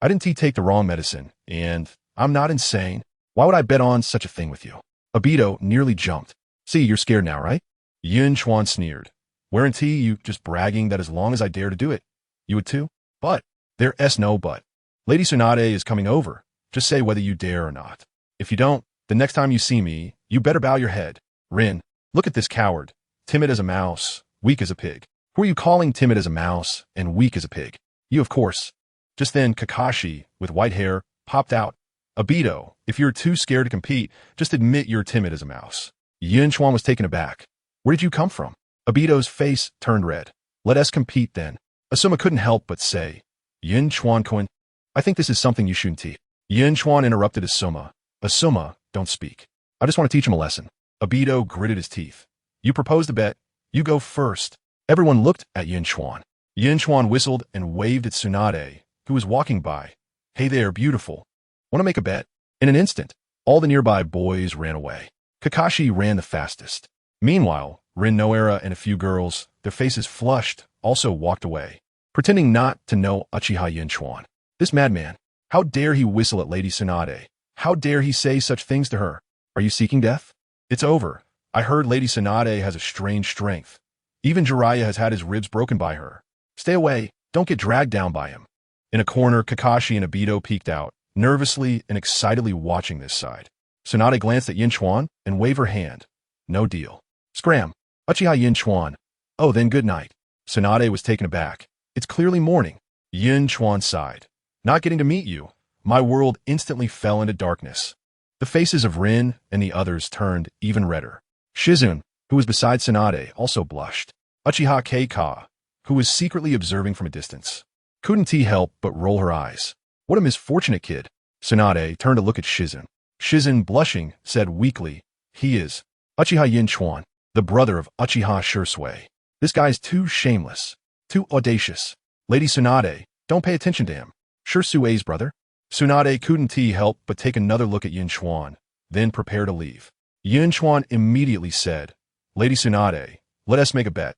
I didn't take the wrong medicine, and I'm not insane. Why would I bet on such a thing with you?" Obito nearly jumped. "See, you're scared now, right?" Yun Chuan sneered. "Weren't you just bragging that as long as I dare to do it, you would too?" "But, there's no but. Lady Tsunade is coming over. Just say whether you dare or not. If you don't, the next time you see me, you better bow your head." "Rin, look at this coward. Timid as a mouse, weak as a pig." "Who are you calling timid as a mouse and weak as a pig?" "You, of course." Just then, Kakashi, with white hair, popped out. Obito, if you're too scared to compete, just admit you're timid as a mouse. Yun Chuan was taken aback. Where did you come from? Obito's face turned red. Let us compete then. Asuma couldn't help but say, Yun Chuan, I think this is something you shouldn't teach. Yun Chuan interrupted Asuma. Asuma, don't speak. I just want to teach him a lesson. Obito gritted his teeth. You proposed a bet. You go first. Everyone looked at Yun Chuan. Yun Chuan whistled and waved at Tsunade, who was walking by. Hey there, beautiful. Want to make a bet? In an instant, all the nearby boys ran away. Kakashi ran the fastest. Meanwhile, Rin Noera and a few girls, their faces flushed, also walked away, pretending not to know Uchiha Yun Chuan. This madman. How dare he whistle at Lady Tsunade? How dare he say such things to her? Are you seeking death? It's over. I heard Lady Tsunade has a strange strength. Even Jiraiya has had his ribs broken by her. Stay away. Don't get dragged down by him. In a corner, Kakashi and Obito peeked out, nervously and excitedly watching this side. Tsunade glanced at Yun Chuan and waved her hand. No deal. Scram. Uchiha Yun Chuan. Oh, then good night. Tsunade was taken aback. It's clearly morning. Yun Chuan sighed. Not getting to meet you. My world instantly fell into darkness. The faces of Rin and the others turned even redder. Shizun, who was beside Tsunade, also blushed. Uchiha Keika, who was secretly observing from a distance, couldn't help but roll her eyes. What a misfortunate kid. Tsunade turned to look at Shizun. Shizun, blushing, said weakly, he is Uchiha Yun Chuan, the brother of Uchiha Shisui. This guy's too shameless, too audacious. Lady Tsunade, don't pay attention to him. Shisui's brother? Tsunade couldn't help but take another look at Yun Chuan, then prepare to leave. Yun Chuan immediately said, Lady Tsunade, let us make a bet.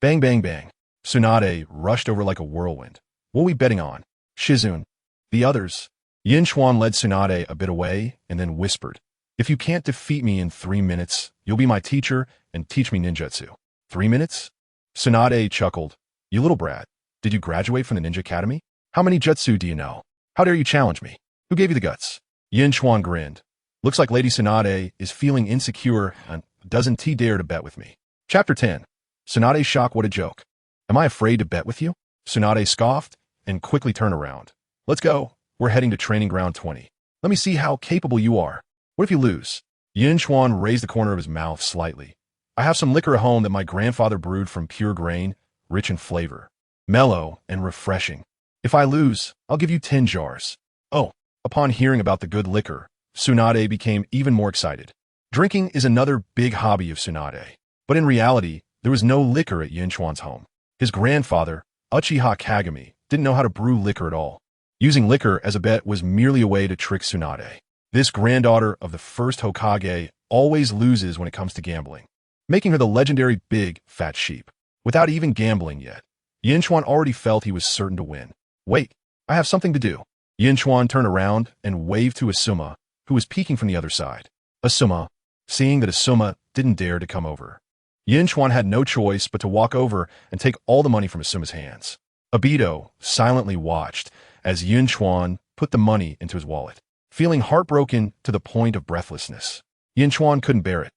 Bang, bang, bang. Tsunade rushed over like a whirlwind. What are we betting on? Shizun. The others. Yun Chuan led Tsunade a bit away and then whispered, if you can't defeat me in 3 minutes, you'll be my teacher and teach me ninjutsu. 3 minutes? Tsunade chuckled. You little brat. Did you graduate from the Ninja Academy? How many jutsu do you know? How dare you challenge me? Who gave you the guts? Yun Chuan grinned. Looks like Lady Tsunade is feeling insecure and doesn't dare to bet with me. Chapter 10. Tsunade's shock. What a joke. Am I afraid to bet with you? Tsunade scoffed and quickly turned around. Let's go. We're heading to training ground 20. Let me see how capable you are. What if you lose? Yun Chuan raised the corner of his mouth slightly. I have some liquor at home that my grandfather brewed from pure grain, rich in flavor, mellow and refreshing. If I lose, I'll give you 10 jars. Oh, upon hearing about the good liquor, Tsunade became even more excited. Drinking is another big hobby of Tsunade. But in reality, there was no liquor at Yun Chuan's home. His grandfather, Uchiha Kagami, didn't know how to brew liquor at all. Using liquor as a bet was merely a way to trick Tsunade. This granddaughter of the first Hokage always loses when it comes to gambling, making her the legendary big, fat sheep. Without even gambling yet, Yun Chuan already felt he was certain to win. Wait, I have something to do. Yun Chuan turned around and waved to Asuma, who was peeking from the other side. Asuma, seeing that Asuma didn't dare to come over, Yun Chuan had no choice but to walk over and take all the money from Asuma's hands. Obito silently watched as Yun Chuan put the money into his wallet, feeling heartbroken to the point of breathlessness. Yun Chuan couldn't bear it.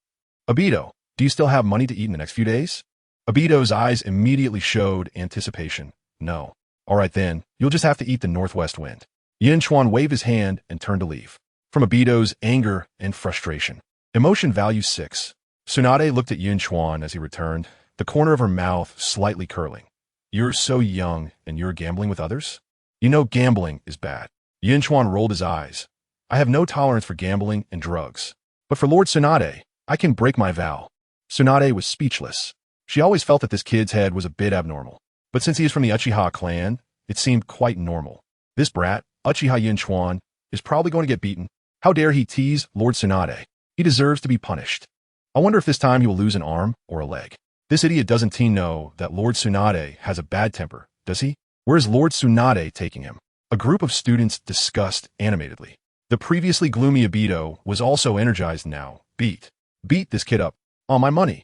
Obito, do you still have money to eat in the next few days? Obito's eyes immediately showed anticipation. No. All right then, you'll just have to eat the northwest wind. Yun Chuan waved his hand and turned to leave. From Obito's anger and frustration. Emotion value 6. Tsunade looked at Yun Chuan as he returned, the corner of her mouth slightly curling. You're so young and you're gambling with others? You know gambling is bad. Yun Chuan rolled his eyes. I have no tolerance for gambling and drugs. But for Lord Tsunade, I can break my vow. Tsunade was speechless. She always felt that this kid's head was a bit abnormal. But since he is from the Uchiha clan, it seemed quite normal. This brat, Uchiha Yun Chuan, is probably going to get beaten. How dare he tease Lord Tsunade? He deserves to be punished. I wonder if this time he will lose an arm or a leg. This idiot doesn't know that Lord Tsunade has a bad temper, does he? Where is Lord Tsunade taking him? A group of students discussed animatedly. The previously gloomy Obito was also energized now. Beat this kid up. On my money.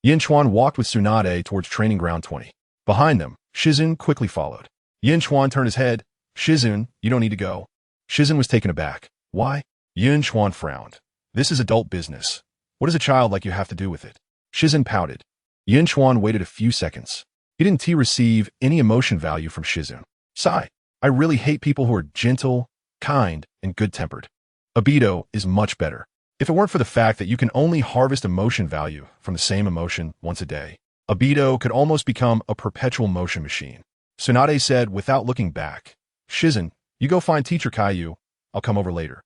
Yun Chuan walked with Tsunade towards training ground 20. Behind them, Shizun quickly followed. Yun Chuan turned his head. Shizun, you don't need to go. Shizun was taken aback. Why? Yun Chuan frowned. This is adult business. What does a child like you have to do with it? Shizun pouted. Yun Chuan waited a few seconds. He didn't receive any emotion value from Shizun. Sigh. I really hate people who are gentle, kind, and and good-tempered. Obito is much better. If it weren't for the fact that you can only harvest emotion value from the same emotion once a day, Obito could almost become a perpetual motion machine. Tsunade said without looking back, "Shizen, you go find Teacher Caillou. I'll come over later."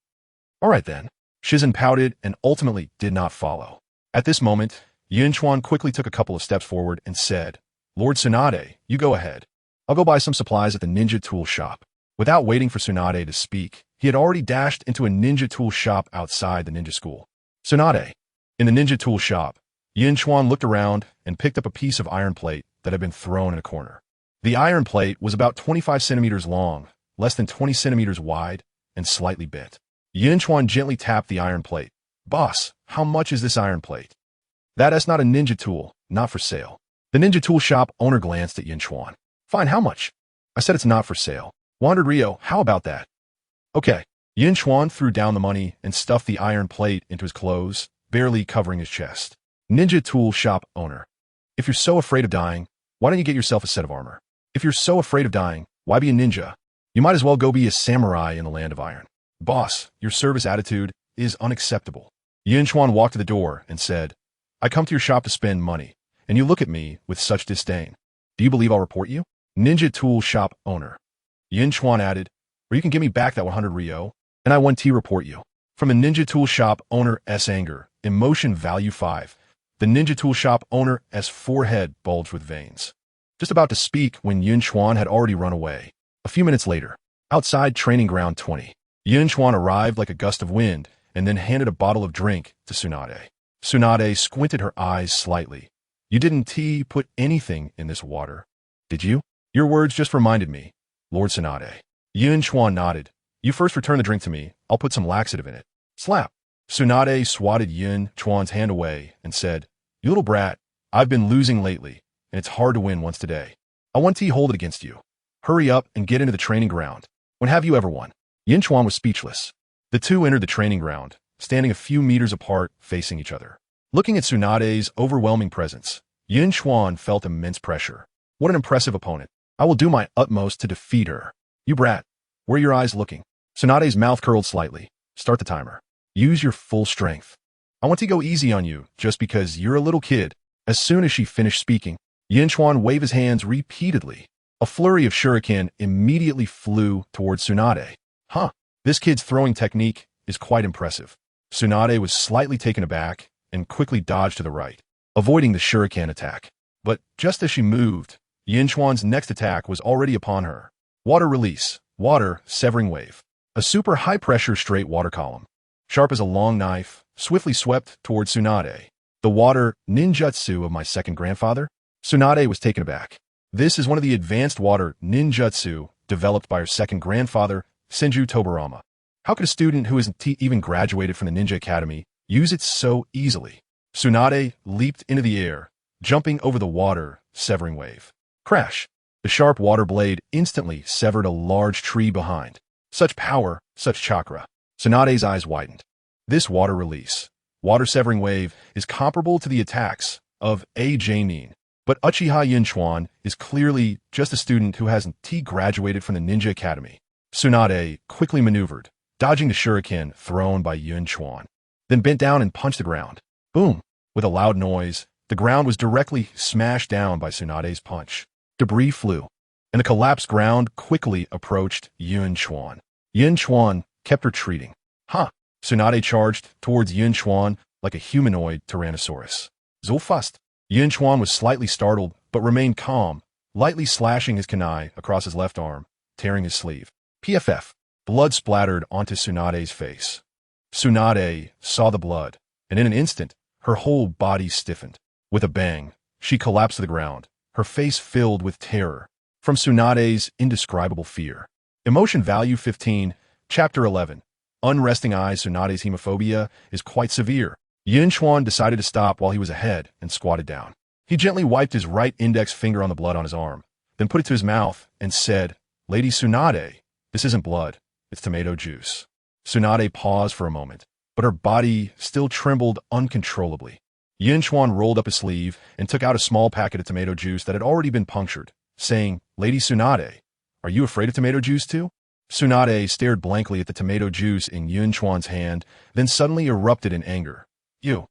All right then. Shizen pouted and ultimately did not follow. At this moment, Yun Chuan quickly took a couple of steps forward and said, "Lord Tsunade, you go ahead. I'll go buy some supplies at the ninja tool shop." Without waiting for Tsunade to speak, he had already dashed into a ninja tool shop outside the ninja school. Tsunade. In the ninja tool shop, Yun Chuan looked around and picked up a piece of iron plate that had been thrown in a corner. The iron plate was about 25 centimeters long, less than 20 centimeters wide, and slightly bent. Yun Chuan gently tapped the iron plate. "Boss, how much is this iron plate?" "That's not a ninja tool, not for sale." The ninja tool shop owner glanced at Yun Chuan. "Fine, how much?" "I said it's not for sale." "100 Rio, how about that?" "Okay." Yun Chuan threw down the money and stuffed the iron plate into his clothes, barely covering his chest. Ninja tool shop owner. "If you're so afraid of dying, why don't you get yourself a set of armor? If you're so afraid of dying, why be a ninja? You might as well go be a samurai in the land of iron." "Boss, your service attitude is unacceptable." Yun Chuan walked to the door and said, "I come to your shop to spend money, and you look at me with such disdain. Do you believe I'll report you?" Ninja tool shop owner. Yun Chuan added, "Or you can give me back that 100 Rio, and I 1T report you." From the ninja tool shop owner's anger, emotion value 5, the ninja tool shop owner's forehead bulged with veins. Just about to speak when Yun Chuan had already run away. A few minutes later, outside training ground 20, Yun Chuan arrived like a gust of wind and then handed a bottle of drink to Tsunade. Tsunade squinted her eyes slightly. "You didn't put anything in this water, did you?" "Your words just reminded me, Lord Tsunade." Yun Chuan nodded. "You first return the drink to me. I'll put some laxative in it." Slap. Tsunade swatted Yun Chuan's hand away and said, "You little brat, I've been losing lately, and it's hard to win once today. I 1T hold it against you. Hurry up and get into the training ground. When have you ever won?" Yun Chuan was speechless. The two entered the training ground, standing a few meters apart, facing each other. Looking at Tsunade's overwhelming presence, Yun Chuan felt immense pressure. What an impressive opponent. I will do my utmost to defeat her. "You brat, where are your eyes looking?" Tsunade's mouth curled slightly. "Start the timer. Use your full strength. I want to go easy on you just because you're a little kid." As soon as she finished speaking, Yun Chuan waved his hands repeatedly. A flurry of shuriken immediately flew towards Tsunade. "Huh, this kid's throwing technique is quite impressive." Tsunade was slightly taken aback and quickly dodged to the right, avoiding the shuriken attack. But just as she moved, Yun Chuan's next attack was already upon her. Water release, water severing wave. A super high-pressure straight water column, sharp as a long knife, swiftly swept towards Tsunade. "The water ninjutsu of my second grandfather?" Tsunade was taken aback. This is one of the advanced water ninjutsu developed by her second grandfather, Senju Tobarama. How could a student who isn't even graduated from the Ninja Academy use it so easily? Tsunade leaped into the air, jumping over the water severing wave. Crash! The sharp water blade instantly severed a large tree behind. Such power, such chakra. Tsunade's eyes widened. This water release, water severing wave, is comparable to the attacks of a Jainin. But Uchiha Yun Chuan is clearly just a student who hasn't graduated from the Ninja Academy. Tsunade quickly maneuvered, dodging the shuriken thrown by Yun Chuan, then bent down and punched the ground. Boom! With a loud noise, the ground was directly smashed down by Tsunade's punch. Debris flew, and the collapsed ground quickly approached Yun Chuan. Yun Chuan kept retreating. "Huh!" Tsunade charged towards Yun Chuan like a humanoid tyrannosaurus. So fast. Yun Chuan was slightly startled, but remained calm, lightly slashing his kunai across his left arm, tearing his sleeve. PFF. Blood splattered onto Tsunade's face. Tsunade saw the blood, and in an instant, her whole body stiffened. With a bang, she collapsed to the ground, her face filled with terror from Tsunade's indescribable fear. Emotion value 15, Chapter 11. Unresting eyes. Tsunade's hemophobia is quite severe. Yun Chuan decided to stop while he was ahead and squatted down. He gently wiped his right index finger on the blood on his arm, then put it to his mouth and said, "Lady Tsunade, this isn't blood, it's tomato juice." Tsunade paused for a moment, but her body still trembled uncontrollably. Yun Chuan rolled up his sleeve and took out a small packet of tomato juice that had already been punctured, saying, "Lady Tsunade, are you afraid of tomato juice too?" Tsunade stared blankly at the tomato juice in Yun Chuan's hand, then suddenly erupted in anger. You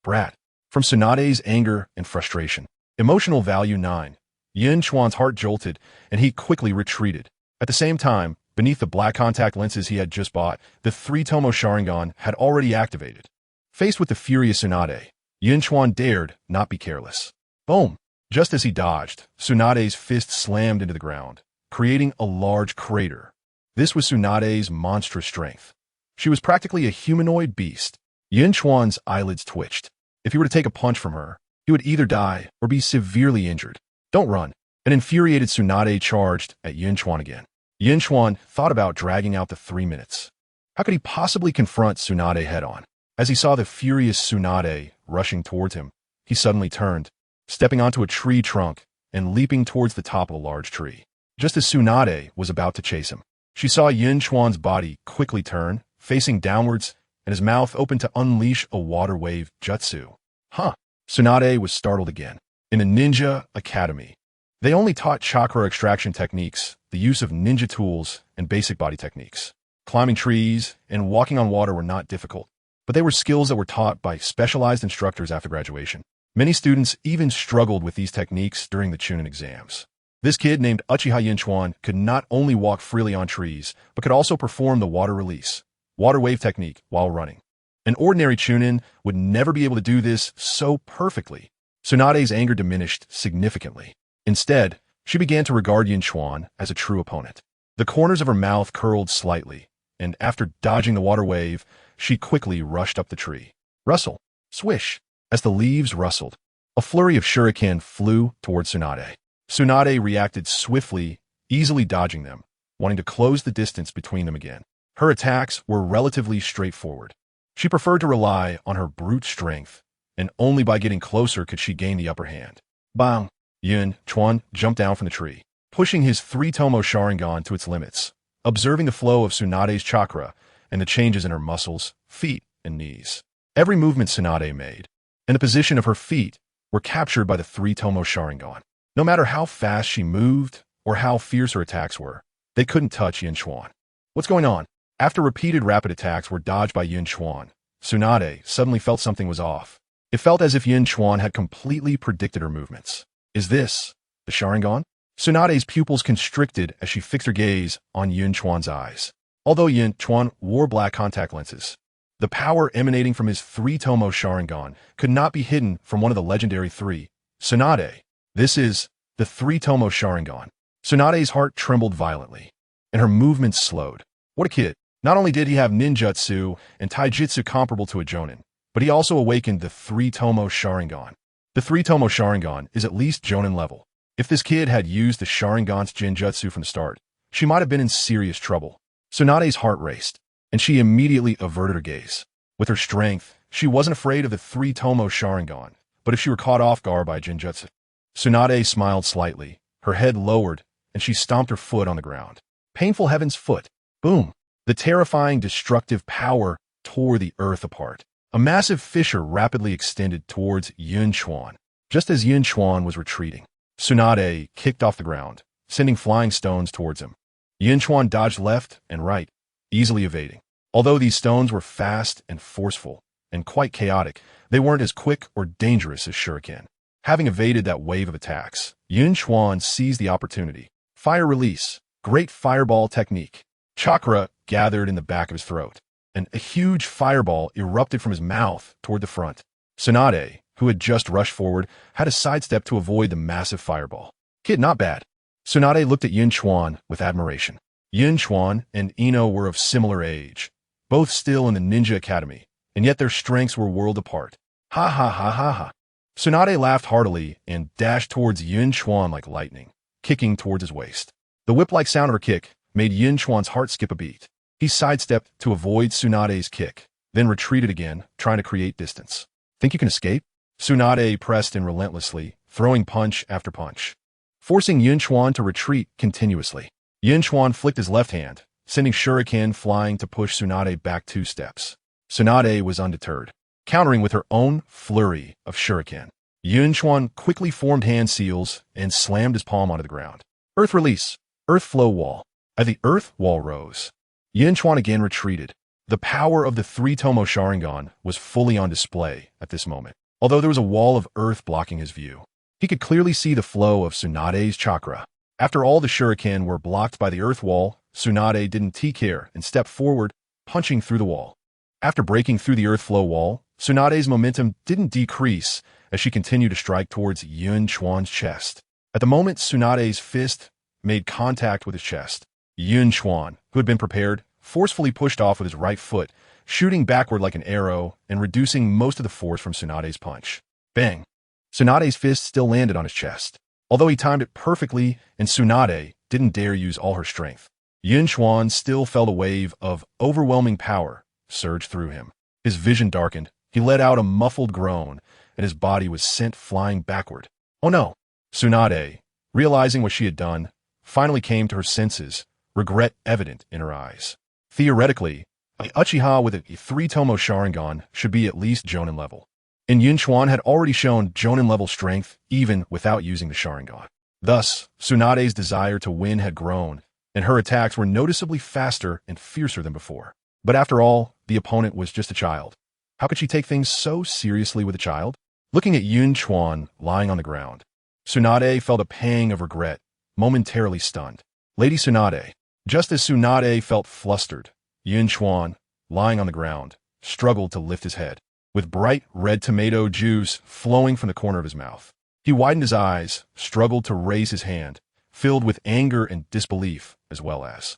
brat. From Tsunade's anger and frustration. Emotional value 9. Yun Chuan's heart jolted, and he quickly retreated. At the same time, beneath the black contact lenses he had just bought, the three-tomo Sharingan had already activated. Faced with the furious Tsunade, Yun Chuan dared not be careless. Boom! Just as he dodged, Tsunade's fist slammed into the ground, creating a large crater. This was Tsunade's monstrous strength. She was practically a humanoid beast. Yun Chuan's eyelids twitched. If he were to take a punch from her, he would either die or be severely injured. Don't run. An infuriated Tsunade charged at Yun Chuan again. Yun Chuan thought about dragging out the 3 minutes. How could he possibly confront Tsunade head-on? As he saw the furious Tsunade rushing towards him, he suddenly turned, stepping onto a tree trunk and leaping towards the top of a large tree. Just as Tsunade was about to chase him, she saw Yun Chuan's body quickly turn, facing downwards, and his mouth opened to unleash a water wave jutsu. Huh. Tsunade was startled again. In the Ninja Academy, they only taught chakra extraction techniques, the use of ninja tools, and basic body techniques. Climbing trees and walking on water were not difficult, but they were skills that were taught by specialized instructors after graduation. Many students even struggled with these techniques during the Chunin exams. This kid named Uchiha Yun Chuan could not only walk freely on trees, but could also perform the water release, water wave technique while running. An ordinary Chunin would never be able to do this so perfectly. Tsunade's anger diminished significantly. Instead, she began to regard Yun Chuan as a true opponent. The corners of her mouth curled slightly, and after dodging the water wave, she quickly rushed up the tree. Rustle, swish. As the leaves rustled, a flurry of shuriken flew toward Tsunade. Tsunade reacted swiftly, easily dodging them, wanting to close the distance between them again. Her attacks were relatively straightforward. She preferred to rely on her brute strength, and only by getting closer could she gain the upper hand. Bang! Yun Chuan jumped down from the tree, pushing his three-tomo Sharingan to its limits, observing the flow of Tsunade's chakra and the changes in her muscles, feet, and knees. Every movement Tsunade made, and the position of her feet, were captured by the three-tomo Sharingan. No matter how fast she moved or how fierce her attacks were, they couldn't touch Yun Chuan. What's going on? After repeated rapid attacks were dodged by Yun Chuan, Tsunade suddenly felt something was off. It felt as if Yun Chuan had completely predicted her movements. Is this the Sharingan? Tsunade's pupils constricted as she fixed her gaze on Yun Chuan's eyes. Although Yun Chuan wore black contact lenses, the power emanating from his three-tomo Sharingan could not be hidden from one of the legendary three. Tsunade. This is the three-tomo Sharingan. Tsunade's heart trembled violently, and her movements slowed. What a kid. Not only did he have ninjutsu and taijutsu comparable to a jonin, but he also awakened the three-tomo Sharingan. The three-tomo Sharingan is at least jonin level. If this kid had used the Sharingan's Jinjutsu from the start, she might have been in serious trouble. Tsunade's heart raced, and she immediately averted her gaze. With her strength, she wasn't afraid of the three-tomo Sharingan, but if she were caught off guard by Jinjutsu. Tsunade smiled slightly, her head lowered, and she stomped her foot on the ground. Painful heaven's foot. Boom! The terrifying, destructive power tore the earth apart. A massive fissure rapidly extended towards Yun Chuan. Just as Yun Chuan was retreating, Tsunade kicked off the ground, sending flying stones towards him. Yun Chuan dodged left and right, easily evading. Although these stones were fast and forceful, and quite chaotic, they weren't as quick or dangerous as shuriken. Having evaded that wave of attacks, Yun Chuan seized the opportunity. Fire release, great fireball technique. Chakra gathered in the back of his throat, and a huge fireball erupted from his mouth toward the front. Tsunade, who had just rushed forward, had to sidestep to avoid the massive fireball. Kid, not bad. Tsunade looked at Yun Chuan with admiration. Yun Chuan and Ino were of similar age, both still in the Ninja Academy, and yet their strengths were worlds apart. Ha ha ha ha ha. Tsunade laughed heartily and dashed towards Yun Chuan like lightning, kicking towards his waist. The whip-like sound of her kick made Yun Chuan's heart skip a beat. He sidestepped to avoid Tsunade's kick, then retreated again, trying to create distance. Think you can escape? Tsunade pressed in relentlessly, throwing punch after punch, forcing Yun Chuan to retreat continuously. Yun Chuan flicked his left hand, sending shuriken flying to push Tsunade back 2 steps. Tsunade was undeterred, countering with her own flurry of shuriken. Yun Chuan quickly formed hand seals and slammed his palm onto the ground. Earth release, earth flow wall. As the earth wall rose, Yun Chuan again retreated. The power of the three-tomo Sharingan was fully on display at this moment. Although there was a wall of earth blocking his view, he could clearly see the flow of Tsunade's chakra. After all the shuriken were blocked by the earth wall, Tsunade didn't take care and stepped forward, punching through the wall. After breaking through the earth flow wall, Tsunade's momentum didn't decrease as she continued to strike towards Yun Chuan's chest. At the moment Tsunade's fist made contact with his chest, Yun Chuan, who had been prepared, forcefully pushed off with his right foot, shooting backward like an arrow and reducing most of the force from Tsunade's punch. Bang! Tsunade's fist still landed on his chest. Although he timed it perfectly and Tsunade didn't dare use all her strength, Yun Chuan still felt a wave of overwhelming power surge through him. His vision darkened, he let out a muffled groan, and his body was sent flying backward. Oh no! Tsunade, realizing what she had done, finally came to her senses, regret evident in her eyes. Theoretically, an Uchiha with a three-tomo Sharingan should be at least Jonin level. And Yun Chuan had already shown Jonin level strength even without using the Sharingan. Thus, Tsunade's desire to win had grown, and her attacks were noticeably faster and fiercer than before. But after all, the opponent was just a child. How could she take things so seriously with a child? Looking at Yun Chuan lying on the ground, Tsunade felt a pang of regret, momentarily stunned. Lady Tsunade. Just as Tsunade felt flustered, Yun Chuan, lying on the ground, struggled to lift his head, with bright red tomato juice flowing from the corner of his mouth. He widened his eyes, struggled to raise his hand, filled with anger and disbelief, as well as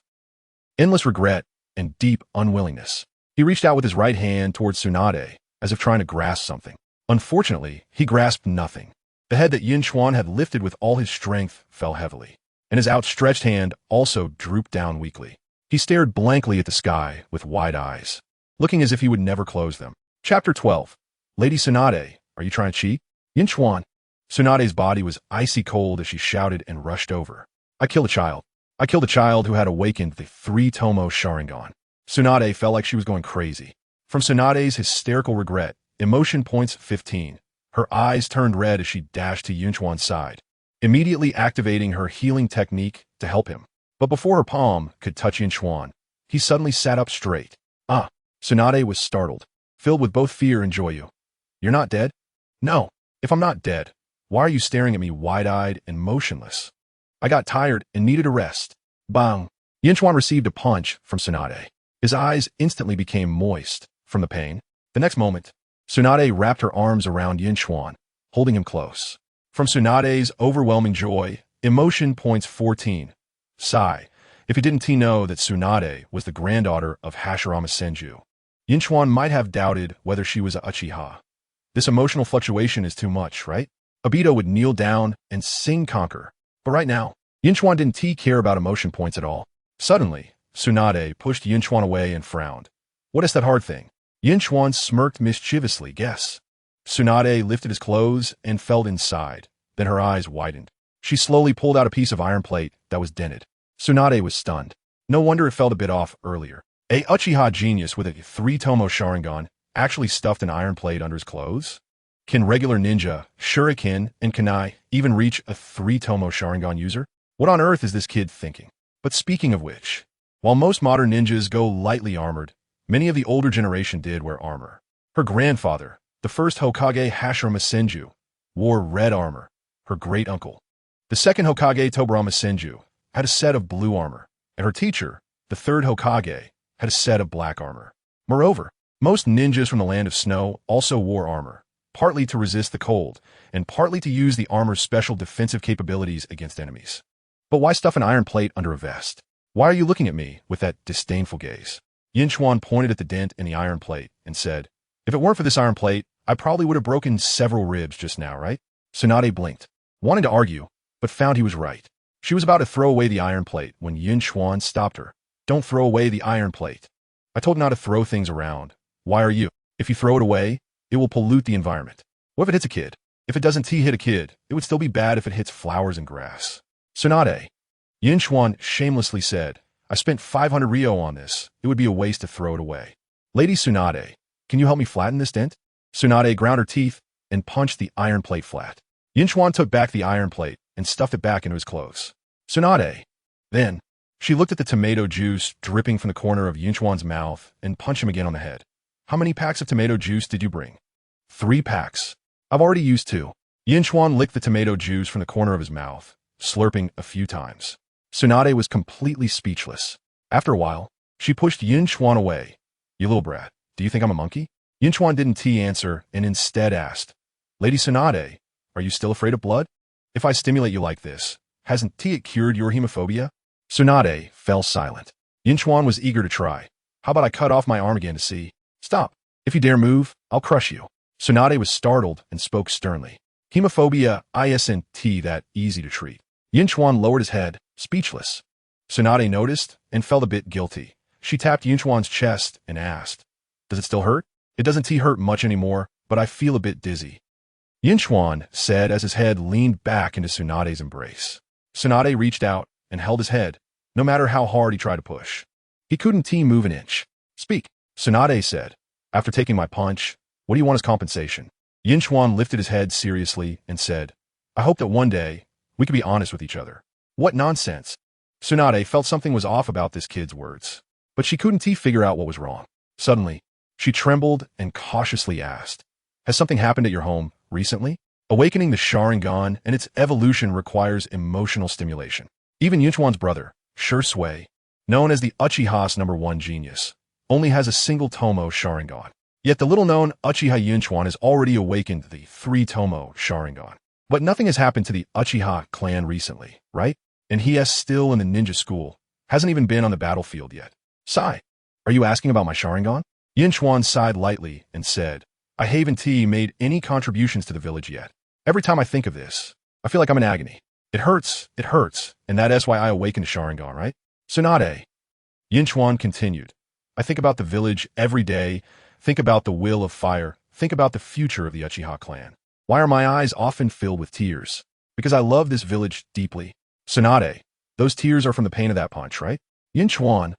endless regret and deep unwillingness. He reached out with his right hand towards Tsunade, as if trying to grasp something. Unfortunately, he grasped nothing. The head that Yun Chuan had lifted with all his strength fell heavily, and his outstretched hand also drooped down weakly. He stared blankly at the sky with wide eyes, looking as if he would never close them. Chapter 12. Lady Tsunade, are you trying to cheat? Yun Chuan. Tsunade's body was icy cold as she shouted and rushed over. I killed a child. I killed a child who had awakened the three-tomo Sharingan. Tsunade felt like she was going crazy. From Tsunade's hysterical regret, emotion points 15. Her eyes turned red as she dashed to Yun Chuan's side, immediately activating her healing technique to help him. But before her palm could touch Yun Chuan, he suddenly sat up straight. Ah! Tsunade was startled, filled with both fear and joy. You're not dead? No. If I'm not dead, why are you staring at me wide-eyed and motionless? I got tired and needed a rest. Bang! Yun Chuan received a punch from Tsunade. His eyes instantly became moist from the pain. The next moment, Tsunade wrapped her arms around Yun Chuan, holding him close. From Tsunade's overwhelming joy, emotion points 14. Sigh. If he didn't know that Tsunade was the granddaughter of Hashirama Senju, Yun Chuan might have doubted whether she was a Uchiha. This emotional fluctuation is too much, right? Obito would kneel down and sing conquer. But right now, Yun Chuan didn't care about emotion points at all. Suddenly, Tsunade pushed Yun Chuan away and frowned. What is that hard thing? Yun Chuan smirked mischievously, guess. Tsunade lifted his clothes and felt inside. Then her eyes widened. She slowly pulled out a piece of iron plate that was dented. Tsunade was stunned. No wonder it felt a bit off earlier. A Uchiha genius with a three-tomo Sharingan actually stuffed an iron plate under his clothes? Can regular ninja, shuriken, and kunai even reach a three-tomo Sharingan user? What on earth is this kid thinking? But speaking of which, while most modern ninjas go lightly armored, many of the older generation did wear armor. Her grandfather, the first Hokage Hashirama Senju, wore red armor. Her great-uncle, the second Hokage Tobirama Senju, had a set of blue armor, and her teacher, the third Hokage, had a set of black armor. Moreover, most ninjas from the land of snow also wore armor, partly to resist the cold, and partly to use the armor's special defensive capabilities against enemies. But why stuff an iron plate under a vest? Why are you looking at me with that disdainful gaze? Yun Chuan pointed at the dent in the iron plate and said, If it weren't for this iron plate, I probably would have broken several ribs just now, right? Tsunade blinked, wanting to argue, but found he was right. She was about to throw away the iron plate when Yun Chuan stopped her. Don't throw away the iron plate. I told you not to throw things around. Why are you? If you throw it away, it will pollute the environment. What if it hits a kid? If it doesn't hit a kid, it would still be bad if it hits flowers and grass. Tsunade. Yun Chuan shamelessly said, I spent 500 Ryo on this. It would be a waste to throw it away. Lady Tsunade, can you help me flatten this dent? Tsunade ground her teeth and punched the iron plate flat. Yun Chuan took back the iron plate and stuffed it back into his clothes. Tsunade. Then, She looked at the tomato juice dripping from the corner of Yun Chuan's mouth and punched him again on the head. How many packs of tomato juice did you bring? 3 packs. I've already used 2. Yun Chuan licked the tomato juice from the corner of his mouth, slurping a few times. Tsunade was completely speechless. After a while, she pushed Yun Chuan away. You little brat, do you think I'm a monkey? Yun Chuan didn't answer and instead asked, Lady Tsunade, are you still afraid of blood? If I stimulate you like this, hasn't it cured your hemophobia? Tsunade fell silent. Yun Chuan was eager to try. How about I cut off my arm again to see? Stop. If you dare move, I'll crush you. Tsunade was startled and spoke sternly. Hemophobia isn't that easy to treat. Yun Chuan lowered his head, speechless. Tsunade noticed and felt a bit guilty. She tapped Yun Chuan's chest and asked, Does it still hurt? It doesn't hurt much anymore, but I feel a bit dizzy. Yun Chuan said as his head leaned back into Tsunade's embrace. Tsunade reached out and held his head, no matter how hard he tried to push. He couldn't move an inch. Speak, Tsunade said. After taking my punch, what do you want as compensation? Yun Chuan lifted his head seriously and said, I hope that one day we could be honest with each other. What nonsense. Tsunade felt something was off about this kid's words, but she couldn't figure out what was wrong. Suddenly, she trembled and cautiously asked, Has something happened at your home recently? Awakening the Sharingan and its evolution requires emotional stimulation. Even Yun Chuan's brother, Shisui, known as the Uchiha's #1 genius, only has a single Tomo Sharingan. Yet the little-known Uchiha Yun Chuan has already awakened the 3 Tomo Sharingan. But nothing has happened to the Uchiha clan recently, right? And he is still in the ninja school, hasn't even been on the battlefield yet. Sigh, are you asking about my Sharingan? Yun Chuan sighed lightly and said, I haven't made any contributions to the village yet. Every time I think of this, I feel like I'm in agony. It hurts, and that is why I awakened Sharingan, right? Tsunade. Yun Chuan continued, I think about the village every day, think about the will of fire, think about the future of the Uchiha clan. Why are my eyes often filled with tears? Because I love this village deeply. Tsunade, those tears are from the pain of that punch, right? Yun Chuan,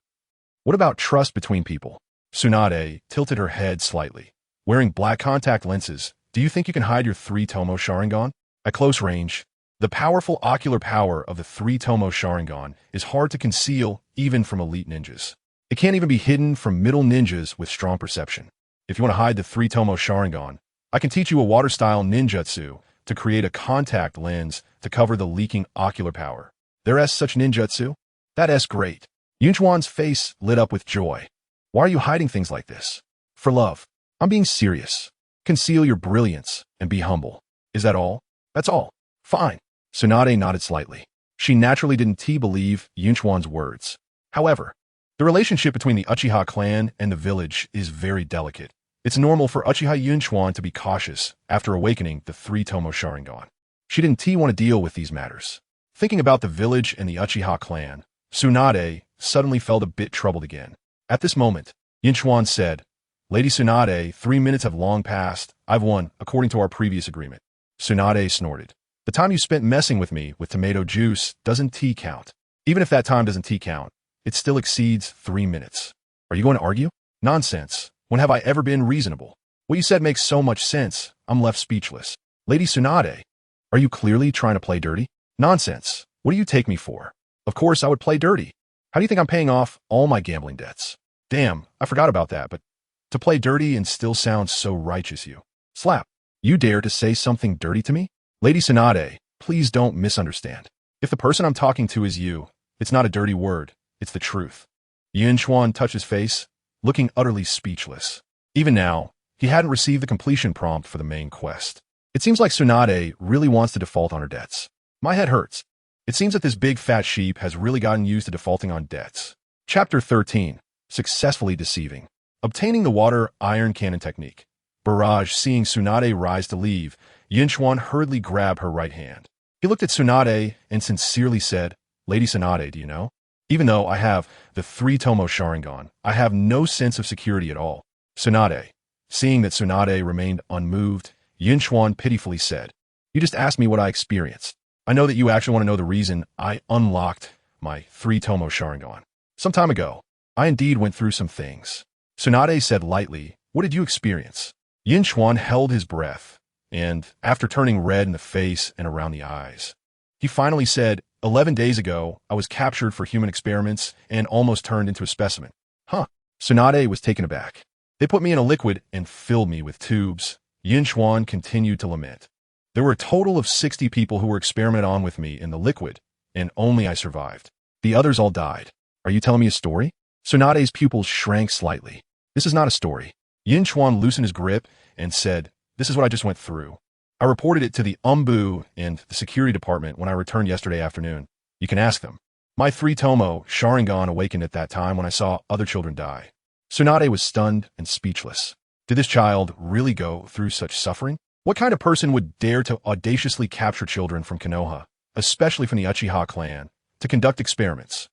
what about trust between people? Tsunade tilted her head slightly. Wearing black contact lenses, do you think you can hide your 3 Tomo Sharingan? At close range, the powerful ocular power of the 3 Tomo Sharingan is hard to conceal even from elite ninjas. It can't even be hidden from middle ninjas with strong perception. If you want to hide the 3 Tomo Sharingan, I can teach you a water-style ninjutsu to create a contact lens to cover the leaking ocular power. There is such ninjutsu? That is great. Yun Chuan's face lit up with joy. Why are you hiding things like this? For love. I'm being serious. Conceal your brilliance and be humble. Is that all? That's all. Fine. Tsunade nodded slightly. She naturally didn't believe Yun Chuan's words. However, the relationship between the Uchiha clan and the village is very delicate. It's normal for Uchiha Yun Chuan to be cautious after awakening the 3 Tomo Sharingan. She didn't want to deal with these matters. Thinking about the village and the Uchiha clan, Tsunade suddenly felt a bit troubled again. At this moment, Yun Chuan said, Lady Tsunade, 3 minutes have long passed. I've won, according to our previous agreement. Tsunade snorted. The time you spent messing with me with tomato juice doesn't count. Even if that time doesn't count, it still exceeds 3 minutes. Are you going to argue? Nonsense. When have I ever been reasonable? What you said makes so much sense, I'm left speechless. Lady Tsunade, are you clearly trying to play dirty? Nonsense. What do you take me for? Of course I would play dirty. How do you think I'm paying off all my gambling debts? Damn, I forgot about that, but to play dirty and still sound so righteous you. Slap. You dare to say something dirty to me? Lady Tsunade, please don't misunderstand. If the person I'm talking to is you, it's not a dirty word, it's the truth. Yun Chuan touched his face, looking utterly speechless. Even now, he hadn't received the completion prompt for the main quest. It seems like Tsunade really wants to default on her debts. My head hurts. It seems that this big fat sheep has really gotten used to defaulting on debts. Chapter 13. Successfully Deceiving. Obtaining the water iron cannon technique. Barrage seeing Tsunade rise to leave, Yun Chuan hurriedly grabbed her right hand. He looked at Tsunade and sincerely said, Lady Tsunade, do you know? Even though I have the 3 Tomo Sharingan, I have no sense of security at all. Tsunade. Seeing that Tsunade remained unmoved, Yun Chuan pitifully said, You just asked me what I experienced. I know that you actually want to know the reason I unlocked my 3 Tomo Sharingan. Some time ago, I indeed went through some things. Tsunade said lightly, What did you experience? Yun Chuan held his breath, and, after turning red in the face and around the eyes, he finally said, 11 days ago, I was captured for human experiments and almost turned into a specimen. Huh. Tsunade was taken aback. They put me in a liquid and filled me with tubes. Yun Chuan continued to lament. There were a total of 60 people who were experimented on with me in the liquid, and only I survived. The others all died. Are you telling me a story? Tsunade's pupils shrank slightly. This is not a story. Yun Chuan loosened his grip and said, this is what I just went through. I reported it to the Anbu and the security department when I returned yesterday afternoon. You can ask them. My 3-tomo Sharingan awakened at that time when I saw other children die. Tsunade was stunned and speechless. Did this child really go through such suffering? What kind of person would dare to audaciously capture children from Konoha, especially from the Uchiha clan, to conduct experiments?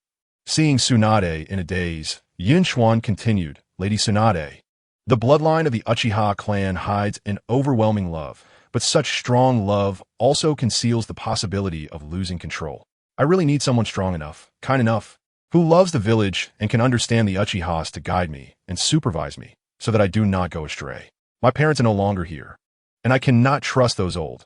Seeing Tsunade in a daze, Yun Chuan continued, Lady Tsunade, the bloodline of the Uchiha clan hides an overwhelming love, but such strong love also conceals the possibility of losing control. I really need someone strong enough, kind enough, who loves the village and can understand the Uchihas to guide me and supervise me so that I do not go astray. My parents are no longer here, and I cannot trust those old,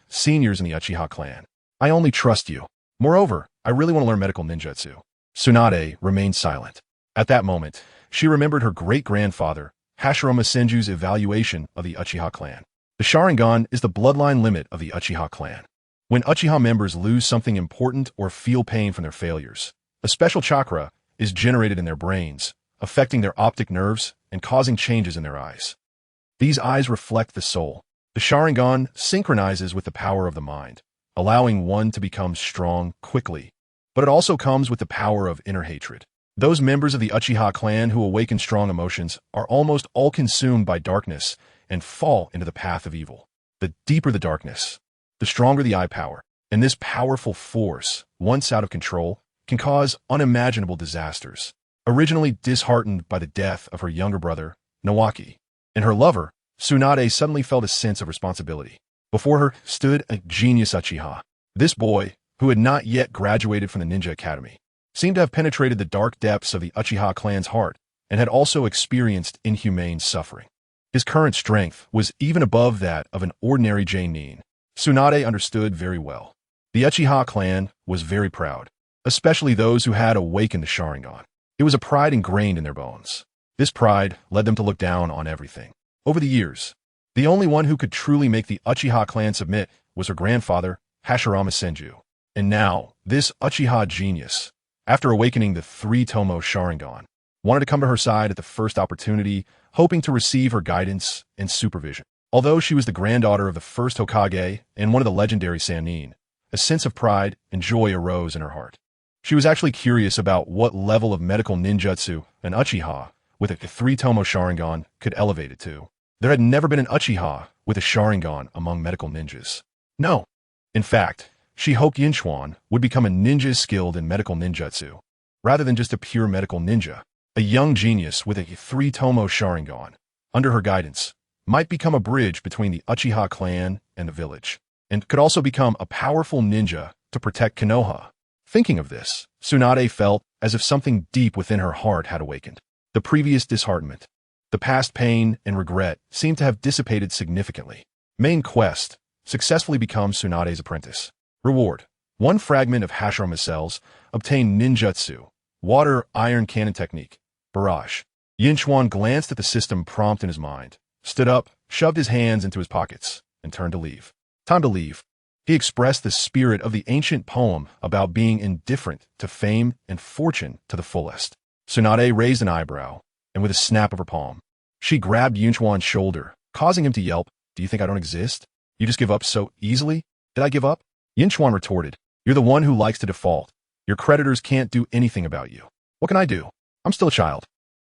seniors in the Uchiha clan. I only trust you. Moreover, I really want to learn medical ninjutsu. Tsunade remained silent. At that moment, she remembered her great-grandfather, Hashirama Senju's evaluation of the Uchiha clan. The Sharingan is the bloodline limit of the Uchiha clan. When Uchiha members lose something important or feel pain from their failures, a special chakra is generated in their brains, affecting their optic nerves and causing changes in their eyes. These eyes reflect the soul. The Sharingan synchronizes with the power of the mind, allowing one to become strong quickly. But it also comes with the power of inner hatred. Those members of the Uchiha clan who awaken strong emotions are almost all consumed by darkness and fall into the path of evil. The deeper the darkness, the stronger the eye power. And this powerful force, once out of control, can cause unimaginable disasters. Originally disheartened by the death of her younger brother, Nawaki, and her lover, Tsunade suddenly felt a sense of responsibility. Before her stood a genius Uchiha. This boy, who had not yet graduated from the Ninja Academy, seemed to have penetrated the dark depths of the Uchiha clan's heart and had also experienced inhumane suffering. His current strength was even above that of an ordinary Genin. Tsunade understood very well. The Uchiha clan was very proud, especially those who had awakened the Sharingan. It was a pride ingrained in their bones. This pride led them to look down on everything. Over the years, the only one who could truly make the Uchiha clan submit was her grandfather, Hashirama Senju. And now, this Uchiha genius, after awakening the 3-tomo Sharingan, wanted to come to her side at the first opportunity, hoping to receive her guidance and supervision. Although she was the granddaughter of the first Hokage and one of the legendary Sannin, a sense of pride and joy arose in her heart. She was actually curious about what level of medical ninjutsu an Uchiha with a 3-tomo Sharingan could elevate it to. There had never been an Uchiha with a Sharingan among medical ninjas. No. In fact, she hoped Yun Chuan would become a ninja skilled in medical ninjutsu, rather than just a pure medical ninja. A young genius with a 3-tomo Sharingan, under her guidance, might become a bridge between the Uchiha clan and the village, and could also become a powerful ninja to protect Konoha. Thinking of this, Tsunade felt as if something deep within her heart had awakened. The previous disheartenment, the past pain and regret seemed to have dissipated significantly. Main quest, successfully become Tsunade's apprentice. Reward, 1 fragment of Hashirama cells, obtain ninjutsu, water iron cannon technique, barrage. Yun Chuan glanced at the system prompt in his mind, stood up, shoved his hands into his pockets, and turned to leave. Time to leave. He expressed the spirit of the ancient poem about being indifferent to fame and fortune to the fullest. Tsunade raised an eyebrow, and with a snap of her palm, she grabbed Yun Chuan's shoulder, causing him to yelp, "Do you think I don't exist? You just give up so easily? Did I give up?" Yun Chuan retorted, "You're the one who likes to default. Your creditors can't do anything about you. What can I do? I'm still a child."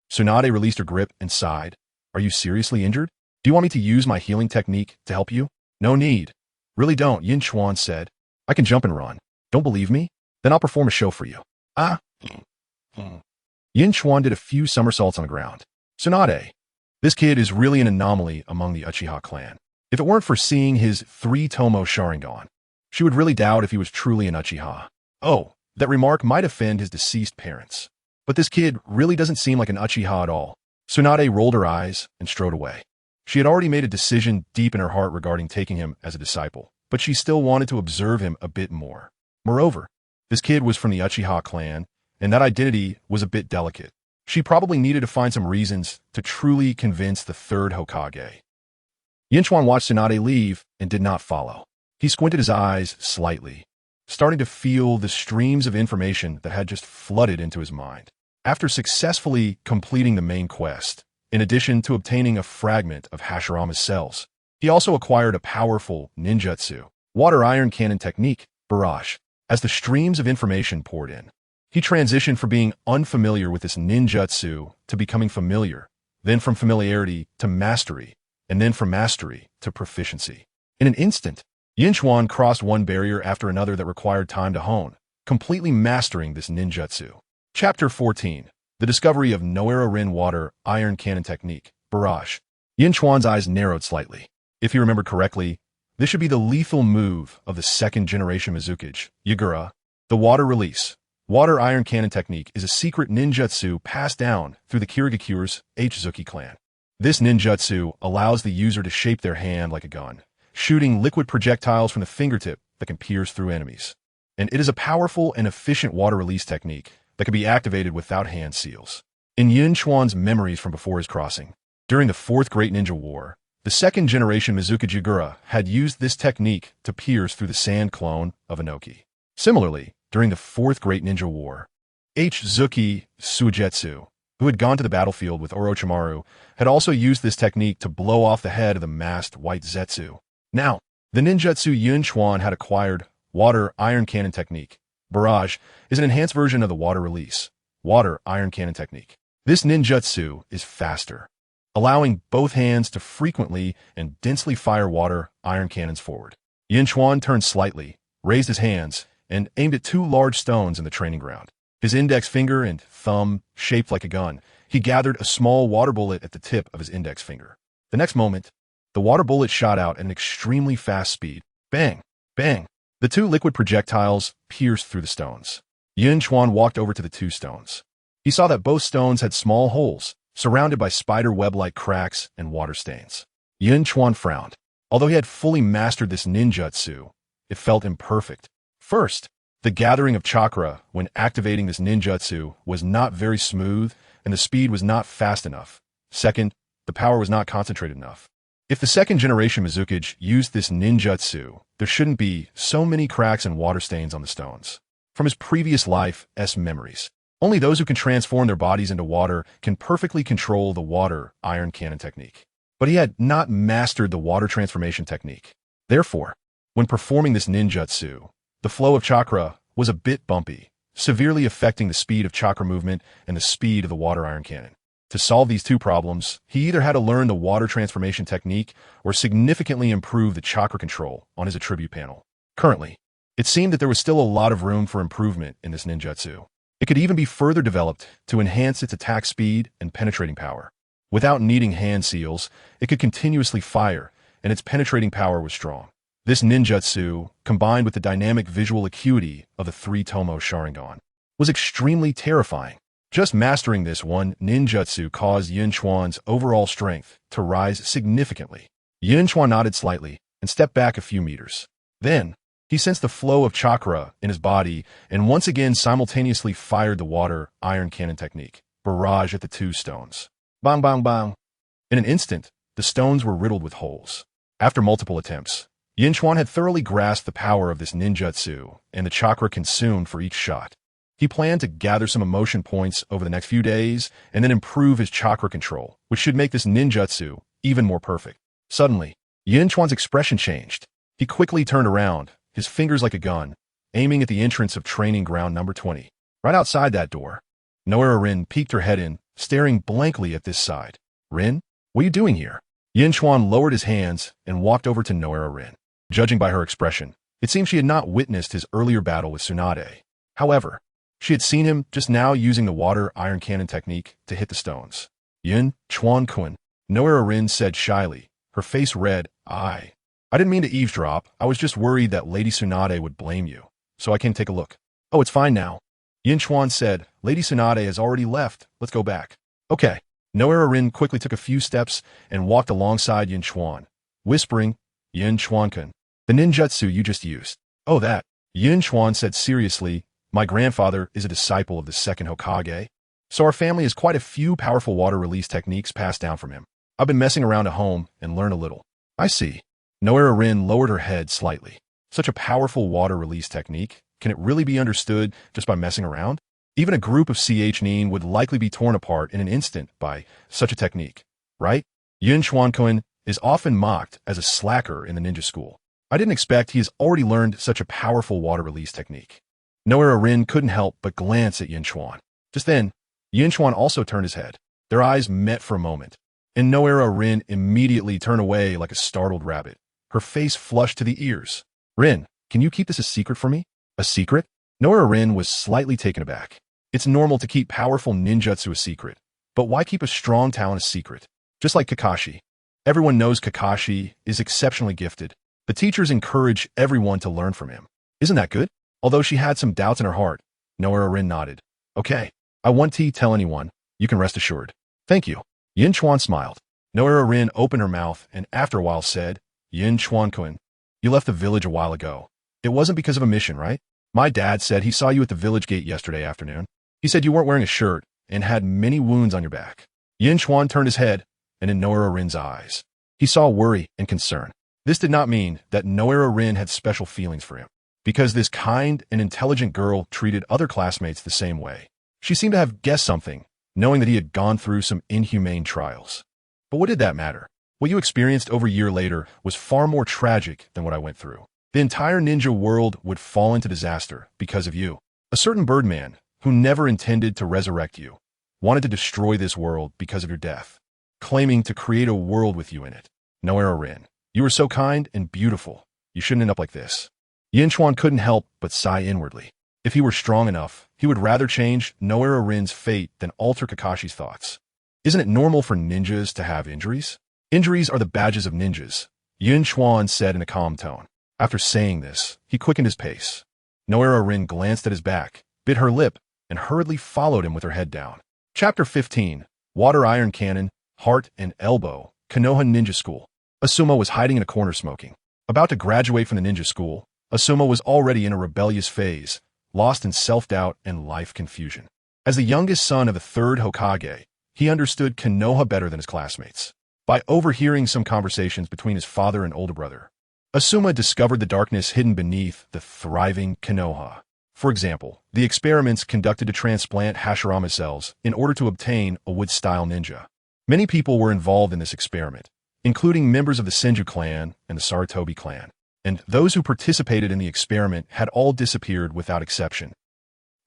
Tsunade released her grip and sighed. "Are you seriously injured? Do you want me to use my healing technique to help you?" "No need. Really don't," Yun Chuan said. "I can jump and run. Don't believe me? Then I'll perform a show for you." Ah. Yun Chuan did a few somersaults on the ground. "Tsunade, this kid is really an anomaly among the Uchiha clan. If it weren't for seeing his 3-tomo Sharingan, she would really doubt if he was truly an Uchiha." Oh, that remark might offend his deceased parents. But this kid really doesn't seem like an Uchiha at all. Tsunade rolled her eyes and strode away. She had already made a decision deep in her heart regarding taking him as a disciple, but she still wanted to observe him a bit more. Moreover, This kid was from the Uchiha clan, and that identity was a bit delicate. She probably needed to find some reasons to truly convince the Third Hokage. Yun Chuan watched Tsunade leave and did not follow. He squinted his eyes slightly, starting to feel the streams of information that had just flooded into his mind. After successfully completing the main quest, in addition to obtaining a fragment of Hashirama's cells, he also acquired a powerful ninjutsu, water iron cannon technique, barrage. As the streams of information poured in, he transitioned from being unfamiliar with this ninjutsu to becoming familiar, then from familiarity to mastery, and then from mastery to proficiency. In an instant, Yun Chuan crossed one barrier after another that required time to hone, completely mastering this ninjutsu. Chapter 14. The Discovery of Noera-Rin Water Iron Cannon Technique, Barrage. Yun Chuan's eyes narrowed slightly. If he remembered correctly, this should be the lethal move of the second-generation Mizukage, Yagura. The Water Release. Water Iron Cannon Technique is a secret ninjutsu passed down through the Kirigakure's H-Zuki clan. This ninjutsu allows the user to shape their hand like a gun, shooting liquid projectiles from the fingertip that can pierce through enemies. And it is a powerful and efficient water release technique that can be activated without hand seals. In Yun Chuan's memories from before his crossing, during the Fourth Great Ninja War, the second-generation Mizukage Yagura had used this technique to pierce through the sand clone of Inoki. Similarly, during the Fourth Great Ninja War, H-Zuki Suigetsu, who had gone to the battlefield with Orochimaru, had also used this technique to blow off the head of the masked White Zetsu. Now, the ninjutsu Yun Chuan had acquired, Water Iron Cannon Technique, Barrage, is an enhanced version of the Water Release, Water Iron Cannon Technique. This ninjutsu is faster, allowing both hands to frequently and densely fire water iron cannons forward. Yun Chuan turned slightly, raised his hands, and aimed at two large stones in the training ground. His index finger and thumb shaped like a gun. He gathered a small water bullet at the tip of his index finger. The next moment, the water bullet shot out at an extremely fast speed. Bang! Bang! The two liquid projectiles pierced through the stones. Yun Chuan walked over to the two stones. He saw that both stones had small holes, surrounded by spider web-like cracks and water stains. Yun Chuan frowned. Although he had fully mastered this ninjutsu, it felt imperfect. First, the gathering of chakra when activating this ninjutsu was not very smooth and the speed was not fast enough. Second, the power was not concentrated enough. If the second-generation Mizukage used this ninjutsu, there shouldn't be so many cracks and water stains on the stones. From his previous life's memories, only those who can transform their bodies into water can perfectly control the water iron cannon technique. But he had not mastered the water transformation technique. Therefore, when performing this ninjutsu, the flow of chakra was a bit bumpy, severely affecting the speed of chakra movement and the speed of the water iron cannon. To solve these two problems, he either had to learn the water transformation technique or significantly improve the chakra control on his attribute panel. Currently, it seemed that there was still a lot of room for improvement in this ninjutsu. It could even be further developed to enhance its attack speed and penetrating power. Without needing hand seals, it could continuously fire, and its penetrating power was strong. This ninjutsu, combined with the dynamic visual acuity of the three-tomo Sharingan, was extremely terrifying. Just mastering this one ninjutsu caused Yun Chuan's overall strength to rise significantly. Yun Chuan nodded slightly and stepped back a few meters. Then, he sensed the flow of chakra in his body and once again simultaneously fired the water iron cannon technique, barrage at the two stones. Bang, bang, bang. In an instant, the stones were riddled with holes. After multiple attempts, Yun Chuan had thoroughly grasped the power of this ninjutsu and the chakra consumed for each shot. He planned to gather some emotion points over the next few days and then improve his chakra control, which should make this ninjutsu even more perfect. Suddenly, Yun Chuan's expression changed. He quickly turned around, his fingers like a gun, aiming at the entrance of training ground number 20. Right outside that door, Noera-Rin peeked her head in, staring blankly at this side. "Rin, what are you doing here?" Yun Chuan lowered his hands and walked over to Noera-Rin. Judging by her expression, it seemed she had not witnessed his earlier battle with Tsunade. However, she had seen him just now using the water iron cannon technique to hit the stones. "Yun Chuan-kun," Noera-Rin said shyly, her face red. I didn't mean to eavesdrop. I was just worried that Lady Tsunade would blame you, so I came to take a look." "Oh, it's fine now," Yun Chuan said. "Lady Tsunade has already left. Let's go back." "Okay." Noera-Rin quickly took a few steps and walked alongside Yun Chuan, whispering, "Yun Chuan-kun, the ninjutsu you just used." "Oh, that," Yun Chuan said seriously. My grandfather is a disciple of the second Hokage, so our family has quite a few powerful water release techniques passed down from him. I've been messing around at home and learned a little. I see. Noera Rin lowered her head slightly. Such a powerful water release technique, can it really be understood just by messing around? Even a group of CH Nin would likely be torn apart in an instant by such a technique, right? Yun Chuan is often mocked as a slacker in the ninja school. I didn't expect he has already learned such a powerful water release technique. Noera Rin couldn't help but glance at Yun Chuan. Just then, Yun Chuan also turned his head. Their eyes met for a moment, and Noera Rin immediately turned away like a startled rabbit. Her face flushed to the ears. Rin, can you keep this a secret for me? A secret? Noera Rin was slightly taken aback. It's normal to keep powerful ninjutsu a secret, but why keep a strong talent a secret? Just like Kakashi. Everyone knows Kakashi is exceptionally gifted. The teachers encourage everyone to learn from him. Isn't that good? Although she had some doubts in her heart, Noera Rin nodded. Okay, I won't tell anyone. You can rest assured. Thank you. Yun Chuan smiled. Noera Rin opened her mouth and after a while said, Yun Chuan-kun, you left the village a while ago. It wasn't because of a mission, right? My dad said he saw you at the village gate yesterday afternoon. He said you weren't wearing a shirt and had many wounds on your back. Yun Chuan turned his head, and in Noera Rin's eyes, he saw worry and concern. This did not mean that Noera Rin had special feelings for him, because this kind and intelligent girl treated other classmates the same way. She seemed to have guessed something, knowing that he had gone through some inhumane trials. But what did that matter? What you experienced over a year later was far more tragic than what I went through. The entire ninja world would fall into disaster because of you. A certain birdman, who never intended to resurrect you, wanted to destroy this world because of your death, claiming to create a world with you in it. Noera Rin, you were so kind and beautiful. You shouldn't end up like this. Yun Chuan couldn't help but sigh inwardly. If he were strong enough, he would rather change Noera Rin's fate than alter Kakashi's thoughts. Isn't it normal for ninjas to have injuries? Injuries are the badges of ninjas, Yun Chuan said in a calm tone. After saying this, he quickened his pace. Noera Rin glanced at his back, bit her lip, and hurriedly followed him with her head down. Chapter 15, Water Iron Cannon, Heart and Elbow, Konoha Ninja School. Asuma was hiding in a corner smoking. About to graduate from the ninja school, Asuma was already in a rebellious phase, lost in self-doubt and life confusion. As the youngest son of the third Hokage, he understood Konoha better than his classmates. By overhearing some conversations between his father and older brother, Asuma discovered the darkness hidden beneath the thriving Konoha. For example, the experiments conducted to transplant Hashirama cells in order to obtain a wood-style ninja. Many people were involved in this experiment, including members of the Senju clan and the Sarutobi clan, and those who participated in the experiment had all disappeared without exception.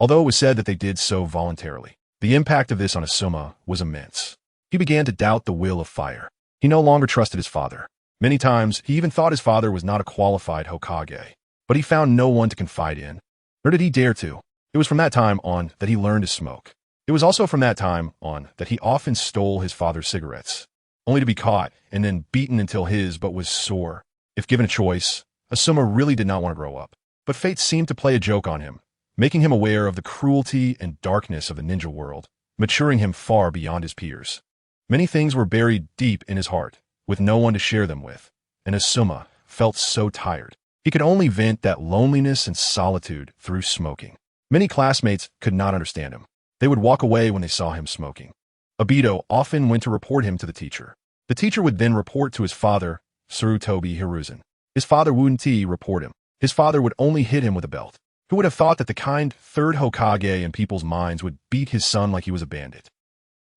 Although it was said that they did so voluntarily, the impact of this on Asuma was immense. He began to doubt the will of fire. He no longer trusted his father. Many times, he even thought his father was not a qualified Hokage, but he found no one to confide in, nor did he dare to. It was from that time on that he learned to smoke. It was also from that time on that he often stole his father's cigarettes, only to be caught and then beaten until his butt was sore. If given a choice, Asuma really did not want to grow up, but fate seemed to play a joke on him, making him aware of the cruelty and darkness of the ninja world, maturing him far beyond his peers. Many things were buried deep in his heart, with no one to share them with, and Asuma felt so tired. He could only vent that loneliness and solitude through smoking. Many classmates could not understand him. They would walk away when they saw him smoking. Obito often went to report him to the teacher. The teacher would then report to his father, Sarutobi Hiruzen. His father wouldn't report him. His father would only hit him with a belt. Who would have thought that the kind third Hokage in people's minds would beat his son like he was a bandit?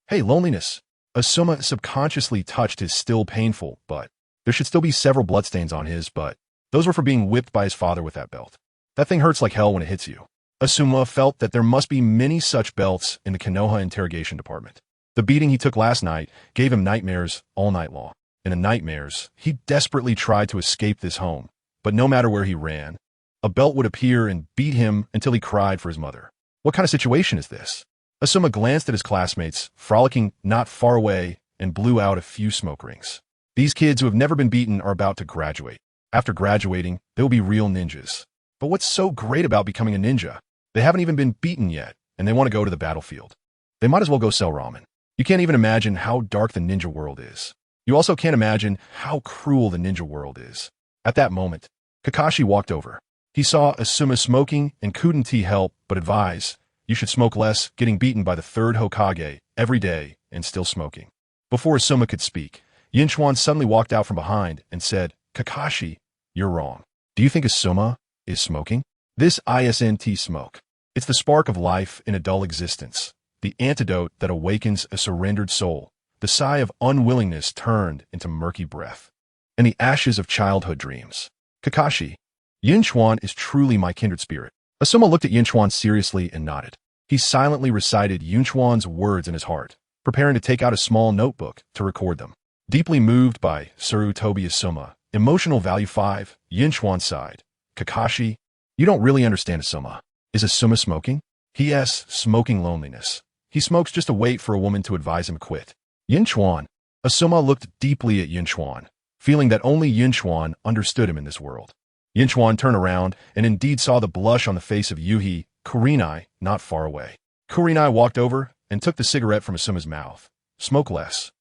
Hey, loneliness. Asuma subconsciously touched his still painful butt. There should still be several bloodstains on his butt. Those were for being whipped by his father with that belt. That thing hurts like hell when it hits you. Asuma felt that there must be many such belts in the Konoha interrogation department. The beating he took last night gave him nightmares all night long. In the nightmares, he desperately tried to escape this home, but no matter where he ran, a belt would appear and beat him until he cried for his mother. What kind of situation is this? Asuma glanced at his classmates, frolicking not far away, and blew out a few smoke rings. These kids who have never been beaten are about to graduate. After graduating, they will be real ninjas. But what's so great about becoming a ninja? They haven't even been beaten yet, and they want to go to the battlefield. They might as well go sell ramen. You can't even imagine how dark the ninja world is. You also can't imagine how cruel the ninja world is. At that moment, Kakashi walked over. He saw Asuma smoking and couldn't help but advise, you should smoke less, getting beaten by the third Hokage every day and still smoking. Before Asuma could speak, Yun Chuan suddenly walked out from behind and said, Kakashi, you're wrong. Do you think Asuma is smoking? This isn't smoke. It's the spark of life in a dull existence, the antidote that awakens a surrendered soul, the sigh of unwillingness turned into murky breath, and the ashes of childhood dreams. Kakashi, Yun Chuan is truly my kindred spirit. Asuma looked at Yun Chuan seriously and nodded. He silently recited Yun Chuan's words in his heart, preparing to take out a small notebook to record them. Deeply moved by Sarutobi Asuma, emotional value 5, Yun Chuan sighed. Kakashi, you don't really understand Asuma. Is Asuma smoking? He.s. smoking loneliness. He smokes just to wait for a woman to advise him to quit. Yun Chuan. Asuma looked deeply at Yun Chuan, feeling that only Yun Chuan understood him in this world. Yun Chuan turned around and indeed saw the blush on the face of Yuhi Kurenai not far away. Kurenai walked over and took the cigarette from Asuma's mouth. Smoke less.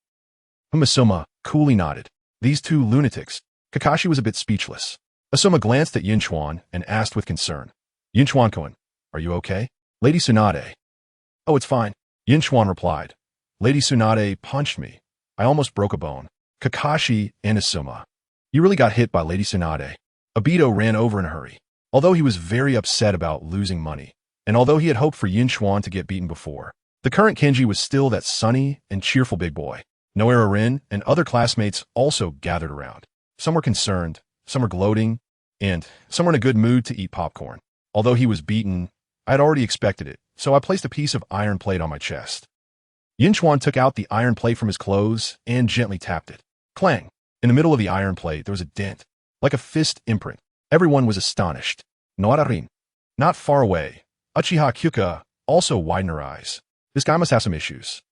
Asuma coolly nodded. These two lunatics. Kakashi was a bit speechless. Asuma glanced at Yun Chuan and asked with concern. Yun Chuan-kun, are you okay? Lady Tsunade. Oh, it's fine. Yun Chuan replied. Lady Tsunade punched me. I almost broke a bone. Kakashi and Asuma. You really got hit by Lady Tsunade. Obito ran over in a hurry. Although he was very upset about losing money, and although he had hoped for Yun Chuan to get beaten before, the current Kenji was still that sunny and cheerful big boy. Noera Rin and other classmates also gathered around. Some were concerned, some were gloating, and some were in a good mood to eat popcorn. Although he was beaten, I had already expected it, so I placed a piece of iron plate on my chest. Yun Chuan took out the iron plate from his clothes and gently tapped it. Clang! In the middle of the iron plate, there was a dent, like a fist imprint. Everyone was astonished. Noera Rin. Not far away, Uchiha Kyuka also widened her eyes. This guy must have some issues.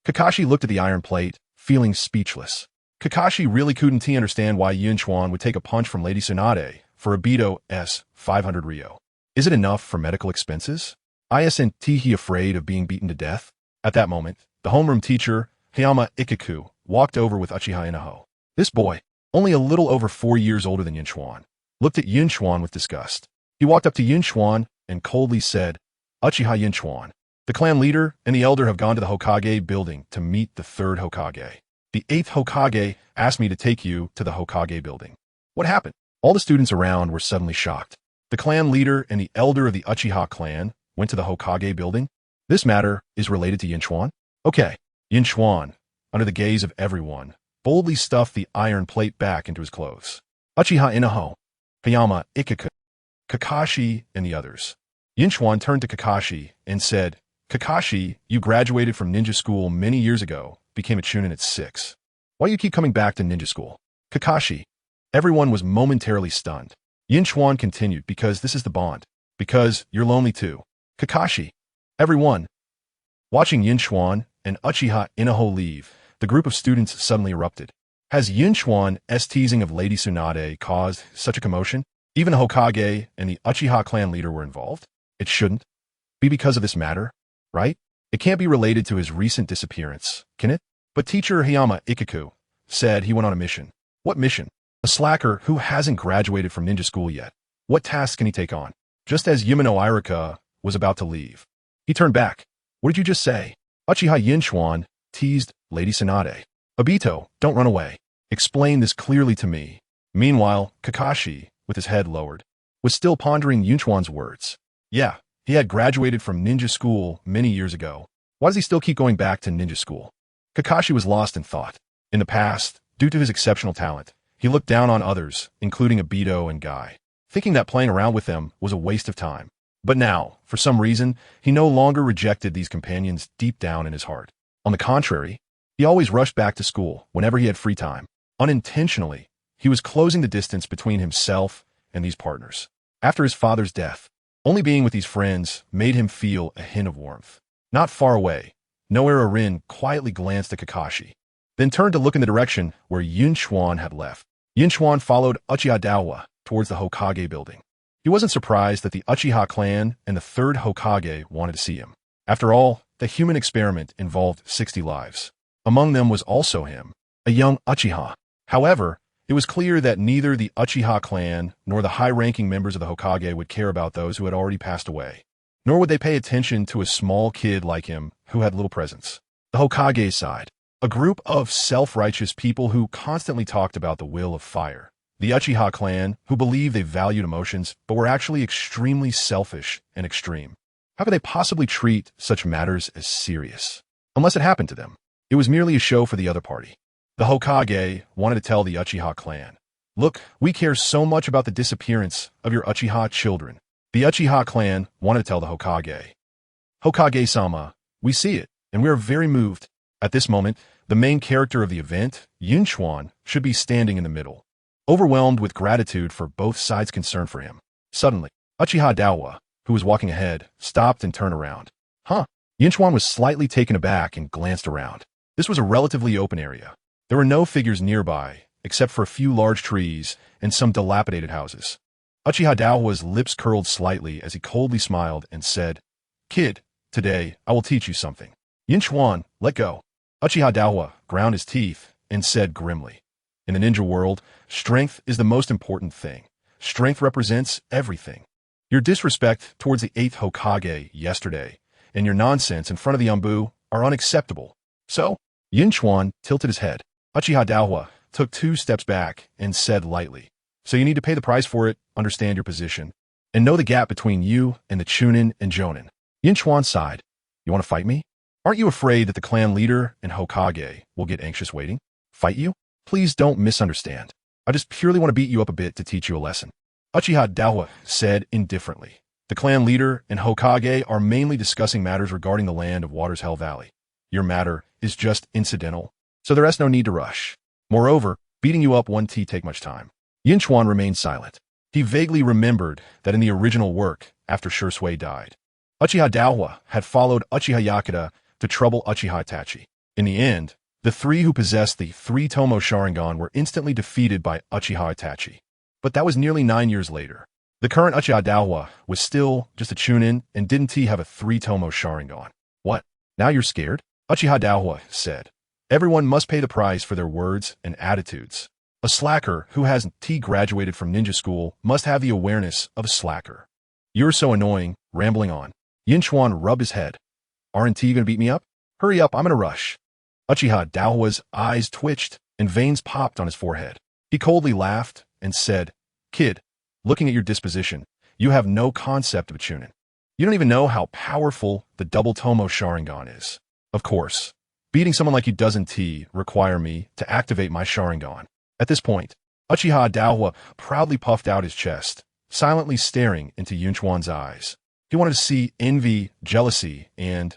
Kakashi looked at the iron plate, feeling speechless. Kakashi really couldn't understand why Yun Chuan would take a punch from Lady Tsunade for Obito's 500 Ryo. Is it enough for medical expenses? Isn't he afraid of being beaten to death? At that moment, the homeroom teacher, Hayama Ikaku, walked over with Uchiha Inaho. This boy, only a little over 4 years older than Yun Chuan, looked at Yun Chuan with disgust. He walked up to Yun Chuan and coldly said, Uchiha Yun Chuan, the clan leader and the elder have gone to the Hokage building to meet the third Hokage. The 8th Hokage asked me to take you to the Hokage building. What happened? All the students around were suddenly shocked. The clan leader and the elder of the Uchiha clan went to the Hokage building? This matter is related to Yun Chuan? Okay. Yun Chuan, under the gaze of everyone, boldly stuffed the iron plate back into his clothes. Uchiha Inaho, Hayama Ikaku, Kakashi, and the others. Yun Chuan turned to Kakashi and said, Kakashi, you graduated from ninja school many years ago, became a chunin at 6. Why do you keep coming back to ninja school? Kakashi. Everyone was momentarily stunned. Yun Chuan continued, because this is the bond. Because you're lonely too. Kakashi. Everyone. Watching Yun Chuan and Uchiha Inaho leave, the group of students suddenly erupted. Has Yun Chuan's teasing of Lady Tsunade caused such a commotion? Even the Hokage and the Uchiha clan leader were involved? It shouldn't be because of this matter, right? It can't be related to his recent disappearance, can it? But teacher Hayama Ikaku said he went on a mission. What mission? A slacker who hasn't graduated from ninja school yet. What tasks can he take on? Just as Yumino Irika was about to leave, he turned back. What did you just say? Uchiha Yun Chuan teased Lady Tsunade. Obito, don't run away. Explain this clearly to me. Meanwhile, Kakashi, with his head lowered, was still pondering Yun Chuan's words. Yeah, he had graduated from ninja school many years ago. Why does he still keep going back to ninja school? Kakashi was lost in thought. In the past, due to his exceptional talent, he looked down on others, including Obito and Guy, thinking that playing around with them was a waste of time. But now, for some reason, he no longer rejected these companions deep down in his heart. On the contrary, he always rushed back to school whenever he had free time. Unintentionally, he was closing the distance between himself and these partners. After his father's death, only being with these friends made him feel a hint of warmth. Not far away, Noera Rin quietly glanced at Kakashi, then turned to look in the direction where Yun Chuan had left. Yun Chuan followed Uchiha Dawa towards the Hokage building. He wasn't surprised that the Uchiha clan and the third Hokage wanted to see him. After all, the human experiment involved 60 lives. Among them was also him, a young Uchiha. However, It was clear that neither the Uchiha clan nor the high-ranking members of the Hokage would care about those who had already passed away, nor would they pay attention to a small kid like him who had little presence. The Hokage side, a group of self-righteous people who constantly talked about the will of fire. The Uchiha clan, who believed they valued emotions but were actually extremely selfish and extreme. How could they possibly treat such matters as serious? Unless it happened to them. It was merely a show for the other party. The Hokage wanted to tell the Uchiha clan, "Look, we care so much about the disappearance of your Uchiha children." The Uchiha clan wanted to tell the Hokage, "Hokage-sama, we see it, and we are very moved." At this moment, the main character of the event, Yun Chuan, should be standing in the middle, overwhelmed with gratitude for both sides' concern for him. Suddenly, Uchiha Dawa, who was walking ahead, stopped and turned around. Huh? Yun Chuan was slightly taken aback and glanced around. This was a relatively open area. There were no figures nearby, except for a few large trees and some dilapidated houses. Uchiha Dawa's lips curled slightly as he coldly smiled and said, "Kid, today I will teach you something." Yun Chuan, let go. Uchiha Dawa ground his teeth and said grimly, "In the ninja world, strength is the most important thing. Strength represents everything. Your disrespect towards the 8th Hokage yesterday and your nonsense in front of the Anbu are unacceptable." So, Yun Chuan tilted his head. Uchiha Dawa took 2 steps back and said lightly, "So you need to pay the price for it, understand your position, and know the gap between you and the Chunin and Jonin." Yun Chuan sighed. "You want to fight me? Aren't you afraid that the clan leader and Hokage will get anxious waiting? Fight you? Please don't misunderstand. I just purely want to beat you up a bit to teach you a lesson." Uchiha Dawa said indifferently, "The clan leader and Hokage are mainly discussing matters regarding the land of Water's Hell Valley. Your matter is just incidental, so there is no need to rush. Moreover, beating you up won't take much time." Yun Chuan remained silent. He vaguely remembered that in the original work, after Shisui died, Uchiha Dawa had followed Uchiha Yakuda to trouble Uchiha Itachi. In the end, the 3 who possessed the 3-tomo Sharingan were instantly defeated by Uchiha Itachi. But that was nearly 9 years later. The current Uchiha Dawa was still just a Chunin and didn't have a 3-tomo Sharingan. "What? Now you're scared?" Uchiha Dawa said. "Everyone must pay the price for their words and attitudes. A slacker who hasn't graduated from ninja school must have the awareness of a slacker." "You're so annoying," rambling on. Yun Chuan rubbed his head. "Aren't you going to beat me up? Hurry up, I'm in a rush." Uchiha Dawa's eyes twitched and veins popped on his forehead. He coldly laughed and said, "Kid, looking at your disposition, you have no concept of a Chunin. You don't even know how powerful the double Tomo Sharingan is. Of course, beating someone like you doesn't require me to activate my Sharingan." At this point, Uchiha Dawa proudly puffed out his chest, silently staring into Yun Chuan's eyes. He wanted to see envy, jealousy, and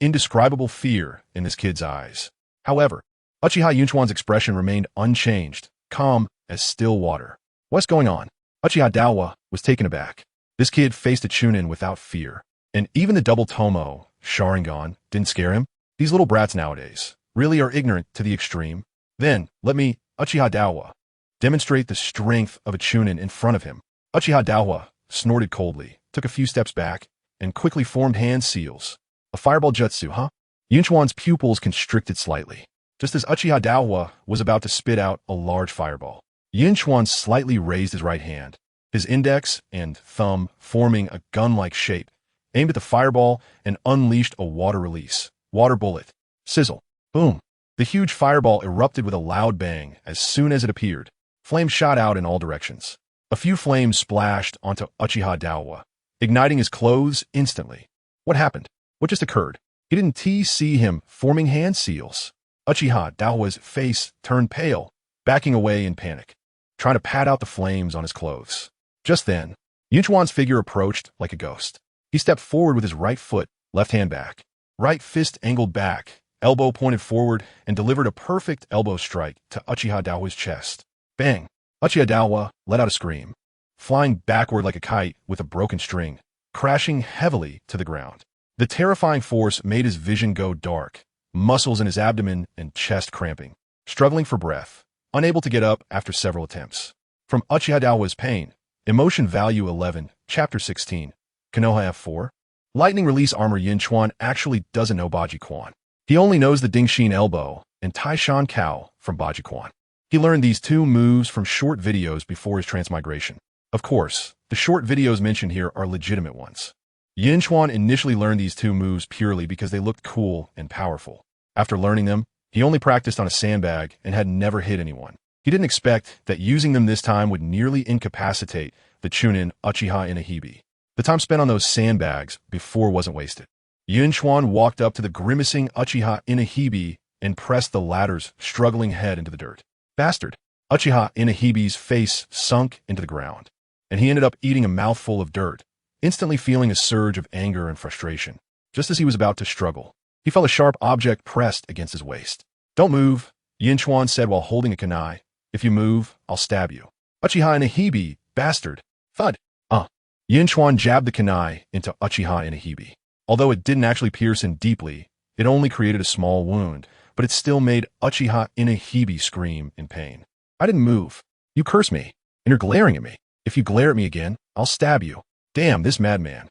indescribable fear in this kid's eyes. However, Uchiha Yun Chuan's expression remained unchanged, calm as still water. "What's going on?" Uchiha Dawa was taken aback. This kid faced a Chunin without fear, and even the double Tomo Sharingan didn't scare him. These little brats nowadays really are ignorant to the extreme. "Then, let me, Uchiha Dawa, demonstrate the strength of a Chunin in front of him." Uchiha Dawa snorted coldly, took a few steps back, and quickly formed hand seals. "A fireball jutsu, huh?" Yun Chuan's pupils constricted slightly, just as Uchiha Dawa was about to spit out a large fireball. Yun Chuan slightly raised his right hand, his index and thumb forming a gun-like shape, aimed at the fireball and unleashed a water release. Water bullet. Sizzle. Boom. The huge fireball erupted with a loud bang as soon as it appeared. Flames shot out in all directions. A few flames splashed onto Uchiha Dawa, igniting his clothes instantly. What happened? What just occurred? He didn't see him forming hand seals. Uchiha Dawa's face turned pale, backing away in panic, trying to pat out the flames on his clothes. Just then, Yun Chuan's figure approached like a ghost. He stepped forward with his right foot, left hand back. Right fist angled back, elbow pointed forward, and delivered a perfect elbow strike to Uchiha Dawa's chest. Bang! Uchiha Dawa let out a scream, flying backward like a kite with a broken string, crashing heavily to the ground. The terrifying force made his vision go dark, muscles in his abdomen and chest cramping, struggling for breath, unable to get up after several attempts. From Uchiha Dawa's pain, Emotion Value 11, Chapter 16, Konoha F4. Lightning Release Armor. Yun Chuan actually doesn't know Baji Quan. He only knows the Dingshin Elbow and Tai Shan Kao from Baji Quan. He learned these two moves from short videos before his transmigration. Of course, the short videos mentioned here are legitimate ones. Yun Chuan initially learned these two moves purely because they looked cool and powerful. After learning them, he only practiced on a sandbag and had never hit anyone. He didn't expect that using them this time would nearly incapacitate the Chunin Uchiha Inahibi. The time spent on those sandbags before wasn't wasted. Yun Chuan walked up to the grimacing Uchiha Inahibi and pressed the latter's struggling head into the dirt. Bastard! Uchiha Inahibi's face sunk into the ground, and he ended up eating a mouthful of dirt, instantly feeling a surge of anger and frustration. Just as he was about to struggle, he felt a sharp object pressed against his waist. Don't move, Yun Chuan said while holding a kunai. If you move, I'll stab you. Uchiha Inahibi, bastard. Thud. Yun Chuan jabbed the kunai into Uchiha Inahibi. Although it didn't actually pierce him deeply, it only created a small wound, but it still made Uchiha Inahibi scream in pain. I didn't move. You curse me, and you're glaring at me. If you glare at me again, I'll stab you. Damn, this madman.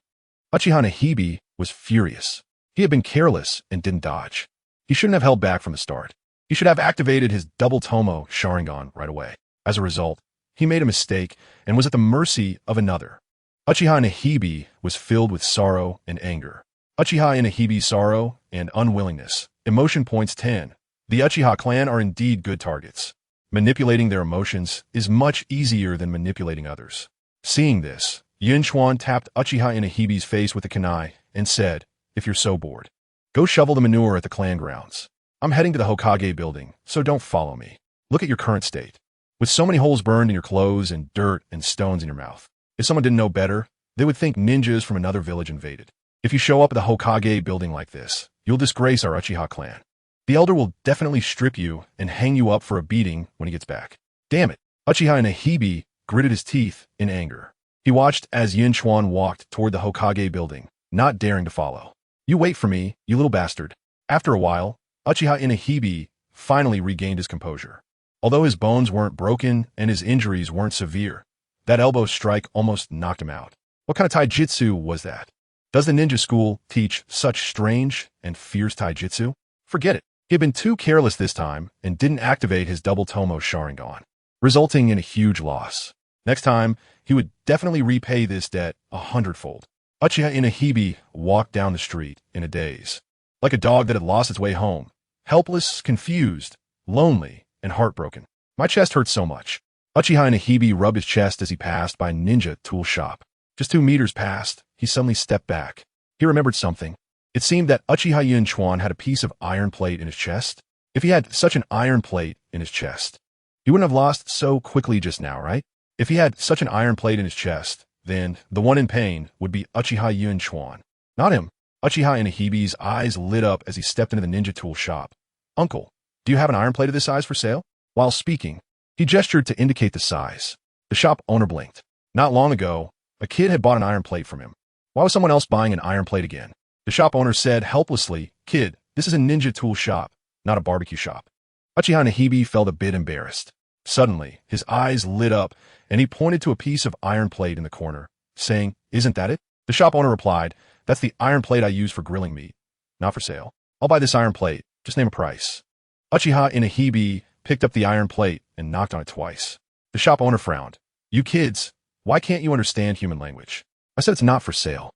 Uchiha Inahibi was furious. He had been careless and didn't dodge. He shouldn't have held back from the start. He should have activated his double Tomo Sharingan right away. As a result, he made a mistake and was at the mercy of another. Uchiha Inahibi was filled with sorrow and anger. Uchiha Inahibi's sorrow and unwillingness. Emotion points 10. The Uchiha clan are indeed good targets. Manipulating their emotions is much easier than manipulating others. Seeing this, Yun Chuan tapped Uchiha Inahibi's face with a kunai and said, if you're so bored, go shovel the manure at the clan grounds. I'm heading to the Hokage building, so don't follow me. Look at your current state. With so many holes burned in your clothes and dirt and stones in your mouth. If someone didn't know better, they would think ninjas from another village invaded. If you show up at the Hokage building like this, you'll disgrace our Uchiha clan. The elder will definitely strip you and hang you up for a beating when he gets back. Damn it. Uchiha Inahibi gritted his teeth in anger. He watched as Yun Chuan walked toward the Hokage building, not daring to follow. You wait for me, you little bastard. After a while, Uchiha Inahibi finally regained his composure. Although his bones weren't broken and his injuries weren't severe, that elbow strike almost knocked him out. What kind of taijutsu was that? Does the ninja school teach such strange and fierce taijutsu? Forget it. He had been too careless this time and didn't activate his double Tomo Sharingan, resulting in a huge loss. Next time, he would definitely repay this debt 100-fold. Uchiha Inahibi walked down the street in a daze, like a dog that had lost its way home, helpless, confused, lonely, and heartbroken. My chest hurts so much. Uchiha Inahibi rubbed his chest as he passed by a ninja tool shop. Just 2 meters past, he suddenly stepped back. He remembered something. It seemed that Uchiha Yun Chuan had a piece of iron plate in his chest. If he had such an iron plate in his chest, he wouldn't have lost so quickly just now, right? If he had such an iron plate in his chest, then the one in pain would be Uchiha Yun Chuan, not him. Uchiha Inahibi's eyes lit up as he stepped into the ninja tool shop. Uncle, do you have an iron plate of this size for sale? While speaking, he gestured to indicate the size. The shop owner blinked. Not long ago, a kid had bought an iron plate from him. Why was someone else buying an iron plate again? The shop owner said helplessly, Kid, this is a ninja tool shop, not a barbecue shop. Uchiha Inahibi felt a bit embarrassed. Suddenly, his eyes lit up, and he pointed to a piece of iron plate in the corner, saying, Isn't that it? The shop owner replied, That's the iron plate I use for grilling meat. Not for sale. I'll buy this iron plate. Just name a price. Uchiha Inahibi picked up the iron plate and knocked on it twice. The shop owner frowned. You kids, why can't you understand human language? I said it's not for sale.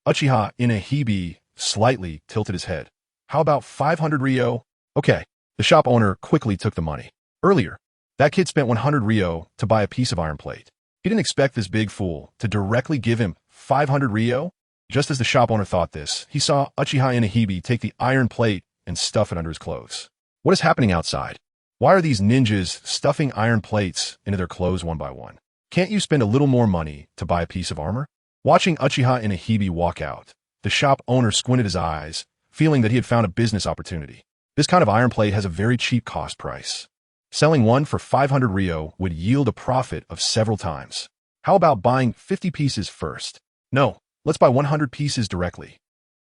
Uchiha Inahibi slightly tilted his head. How about 500 Ryo? Okay. The shop owner quickly took the money. Earlier, that kid spent 100 Ryo to buy a piece of iron plate. He didn't expect this big fool to directly give him 500 Ryo. Just as the shop owner thought this, he saw Uchiha Inahibi take the iron plate and stuff it under his clothes. What is happening outside? Why are these ninjas stuffing iron plates into their clothes one by one? Can't you spend a little more money to buy a piece of armor? Watching Uchiha Inahibi walk out, the shop owner squinted his eyes, feeling that he had found a business opportunity. This kind of iron plate has a very cheap cost price. Selling one for 500 Ryo would yield a profit of several times. How about buying 50 pieces first? No, let's buy 100 pieces directly.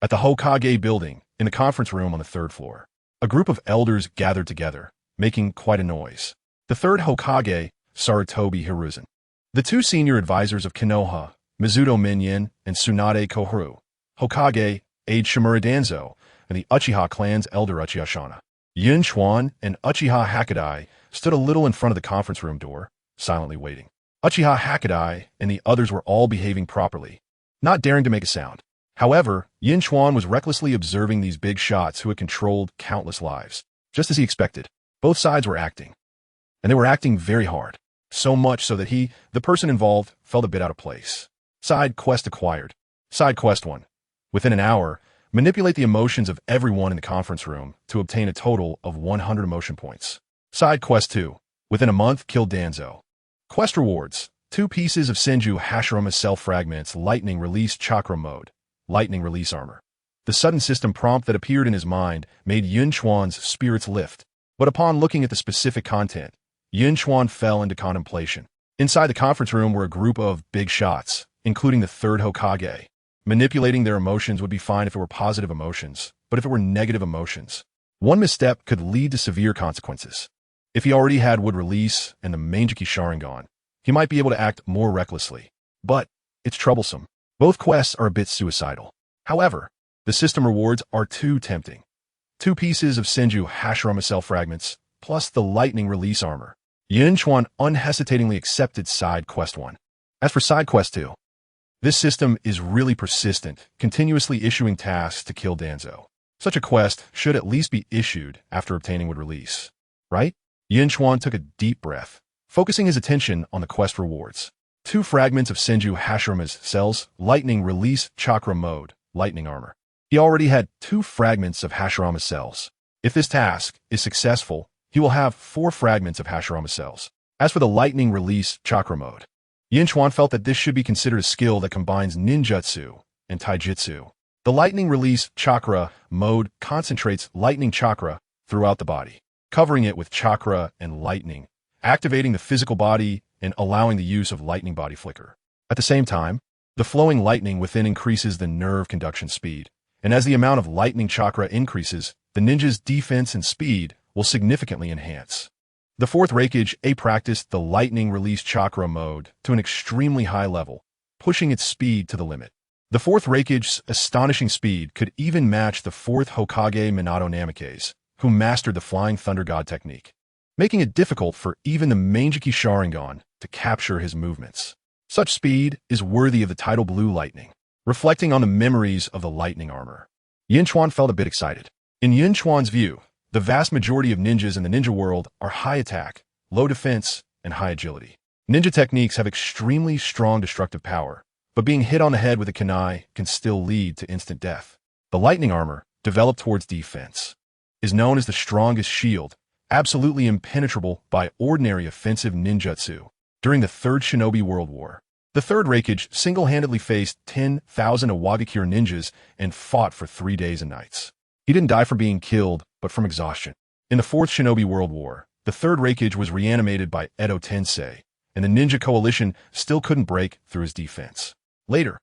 At the Hokage building, in the conference room on the 3rd floor, a group of elders gathered together, making quite a noise. The 3rd Hokage, Sarutobi Hiruzen. The 2 senior advisors of Konoha, Mizuto Minyin and Tsunade Koharu, Hokage, Aide Shimura Danzo, and the Uchiha clan's elder Uchiha Shana. Yun Chuan and Uchiha Hakadai stood a little in front of the conference room door, silently waiting. Uchiha Hakadai and the others were all behaving properly, not daring to make a sound. However, Yun Chuan was recklessly observing these big shots who had controlled countless lives. Just as he expected, both sides were acting. And they were acting very hard. So much so that he, the person involved, felt a bit out of place. Side quest acquired. Side quest 1. Within an hour, manipulate the emotions of everyone in the conference room to obtain a total of 100 emotion points. Side quest 2. Within a month, kill Danzo. Quest rewards. 2 pieces of Senju Hashirama cell fragments, lightning release chakra mode, lightning release armor. The sudden system prompt that appeared in his mind made Yun Chuan's spirits lift. But upon looking at the specific content, Yun Chuan fell into contemplation. Inside the conference room were a group of big shots, including the Third Hokage. Manipulating their emotions would be fine if it were positive emotions, but if it were negative emotions, one misstep could lead to severe consequences. If he already had Wood Release and the Manjiki Sharingan, he might be able to act more recklessly. But it's troublesome. Both quests are a bit suicidal. However, the system rewards are too tempting. 2 pieces of Senju Hashirama cell fragments, plus the lightning release armor. Yun Chuan unhesitatingly accepted side quest 1. As for side quest 2, this system is really persistent, continuously issuing tasks to kill Danzo. Such a quest should at least be issued after obtaining Wood Release, right? Yun Chuan took a deep breath, focusing his attention on the quest rewards. 2 fragments of Senju Hashirama's cells, lightning release chakra mode, lightning armor. He already had 2 fragments of Hashirama cells. If this task is successful, he will have 4 fragments of Hashirama cells. As for the lightning release chakra mode, Yun Chuan felt that this should be considered a skill that combines ninjutsu and taijutsu. The lightning release chakra mode concentrates lightning chakra throughout the body, covering it with chakra and lightning, activating the physical body and allowing the use of lightning body flicker. At the same time, the flowing lightning within increases the nerve conduction speed, and as the amount of lightning chakra increases, the ninja's defense and speed will significantly enhance. The 4th Raikage A practiced the lightning release chakra mode to an extremely high level, pushing its speed to the limit. The 4th Raikage's astonishing speed could even match the 4th Hokage Minato Namikaze, who mastered the Flying Thunder God technique, making it difficult for even the Manjiki Sharingan to capture his movements. Such speed is worthy of the title Blue Lightning. Reflecting on the memories of the lightning armor, Yun Chuan felt a bit excited. In Yun Chuan's view, the vast majority of ninjas in the ninja world are high attack, low defense, and high agility. Ninja techniques have extremely strong destructive power, but being hit on the head with a kunai can still lead to instant death. The lightning armor, developed towards defense, is known as the strongest shield, absolutely impenetrable by ordinary offensive ninjutsu. During the Third Shinobi World War, the 3rd Raikage single-handedly faced 10,000 Awagakure ninjas and fought for 3 days and nights. He didn't die from being killed, but from exhaustion. In the 4th Shinobi World War, the 3rd Raikage was reanimated by Edo Tensei, and the ninja coalition still couldn't break through his defense. Later,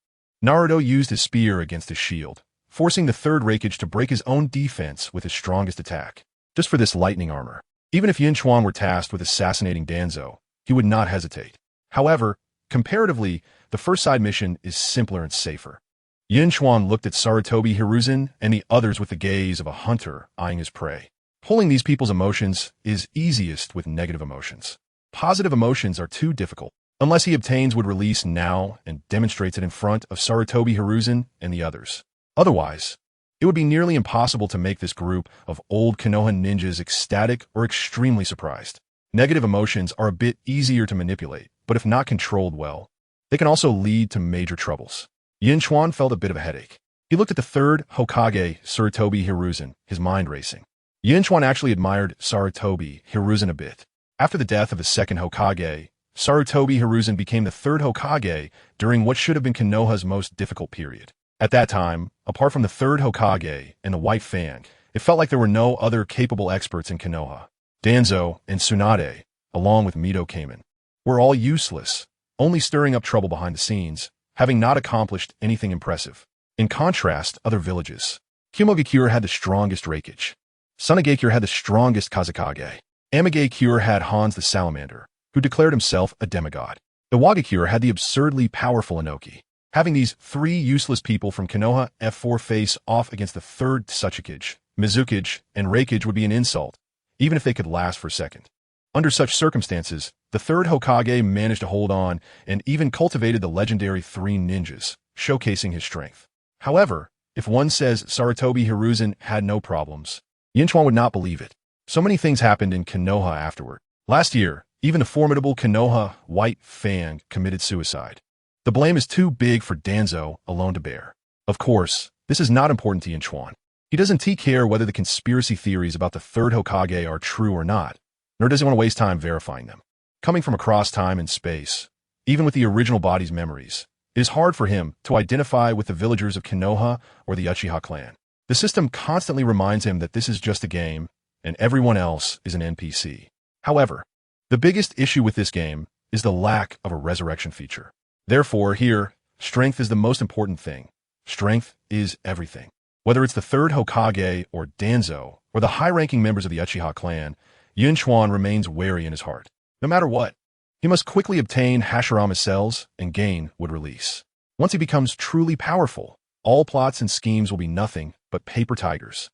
Naruto used his spear against his shield, forcing the 3rd Raikage to break his own defense with his strongest attack. Just for this lightning armor. Even if Yun Chuan were tasked with assassinating Danzo, he would not hesitate. However, comparatively, the first side mission is simpler and safer. Yun Chuan looked at Sarutobi Hiruzen and the others with the gaze of a hunter eyeing his prey. Pulling these people's emotions is easiest with negative emotions. Positive emotions are too difficult, unless he obtains Wood Release now and demonstrates it in front of Sarutobi Hiruzen and the others. Otherwise, it would be nearly impossible to make this group of old Konoha ninjas ecstatic or extremely surprised. Negative emotions are a bit easier to manipulate, but if not controlled well, they can also lead to major troubles. Yun Chuan felt a bit of a headache. He looked at the 3rd Hokage, Sarutobi Hiruzen, his mind racing. Yun Chuan actually admired Sarutobi Hiruzen a bit. After the death of the 2nd Hokage, Sarutobi Hiruzen became the 3rd Hokage during what should have been Konoha's most difficult period. At that time, apart from the 3rd Hokage and the White Fang, it felt like there were no other capable experts in Konoha. Danzo and Tsunade, along with Mito Kamen, were all useless, only stirring up trouble behind the scenes, having not accomplished anything impressive. In contrast, other villages. Kumogakure had the strongest Raikage. Sunagakure had the strongest Kazekage. Amigakure had Hans the Salamander, who declared himself a demigod. Iwagakure had the absurdly powerful Inoki. Having these 3 useless people from Konoha F4 face off against the 3rd Tsuchikage Mizukage, and Reikage would be an insult, even if they could last for a second. Under such circumstances, the third Hokage managed to hold on and even cultivated the legendary 3 ninjas, showcasing his strength. However, if one says Sarutobi Hiruzen had no problems, Yun Chuan would not believe it. So many things happened in Konoha afterward. Last year, even the formidable Konoha White Fang committed suicide. The blame is too big for Danzo alone to bear. Of course, this is not important to Yun Chuan. He doesn't care whether the conspiracy theories about the third Hokage are true or not, nor does he want to waste time verifying them. Coming from across time and space, even with the original body's memories, it is hard for him to identify with the villagers of Konoha or the Uchiha clan. The system constantly reminds him that this is just a game, and everyone else is an NPC. However, the biggest issue with this game is the lack of a resurrection feature. Therefore, here, strength is the most important thing. Strength is everything. Whether it's the third Hokage or Danzo, or the high-ranking members of the Uchiha clan, Yun Chuan remains wary in his heart. No matter what, he must quickly obtain Hashirama's cells and gain would release. Once he becomes truly powerful, all plots and schemes will be nothing but paper tigers.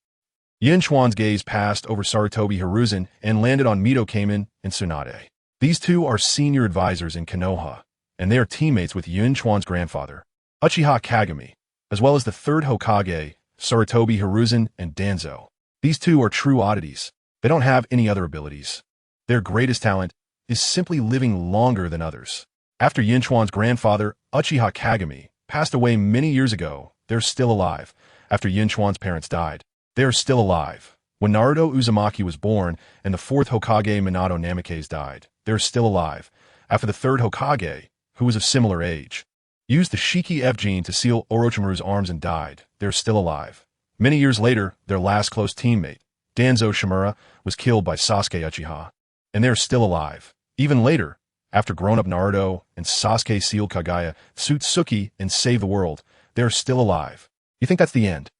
Yun Chuan's gaze passed over Sarutobi Hiruzen and landed on Mito Kamen and Tsunade. These two are senior advisors in Konoha, and they are teammates with Yun Chuan's grandfather, Uchiha Kagami, as well as the third Hokage, Sarutobi Hiruzen and Danzo. These two are true oddities. They don't have any other abilities. Their greatest talent is simply living longer than others. After Yun Chuan's grandfather, Uchiha Kagami, passed away many years ago, they're still alive. After Yun Chuan's parents died, they are still alive. When Naruto Uzumaki was born and the fourth Hokage Minato Namikaze died, they're still alive. After the third Hokage, who was of similar age, used the Shiki F gene to seal Orochimaru's arms and died, they're still alive. Many years later, their last close teammate, Danzo Shimura, was killed by Sasuke Uchiha, and they're still alive. Even later, after grown-up Naruto and Sasuke sealed Kaguya, Tsutsuki, and saved the world, they're still alive. You think that's the end?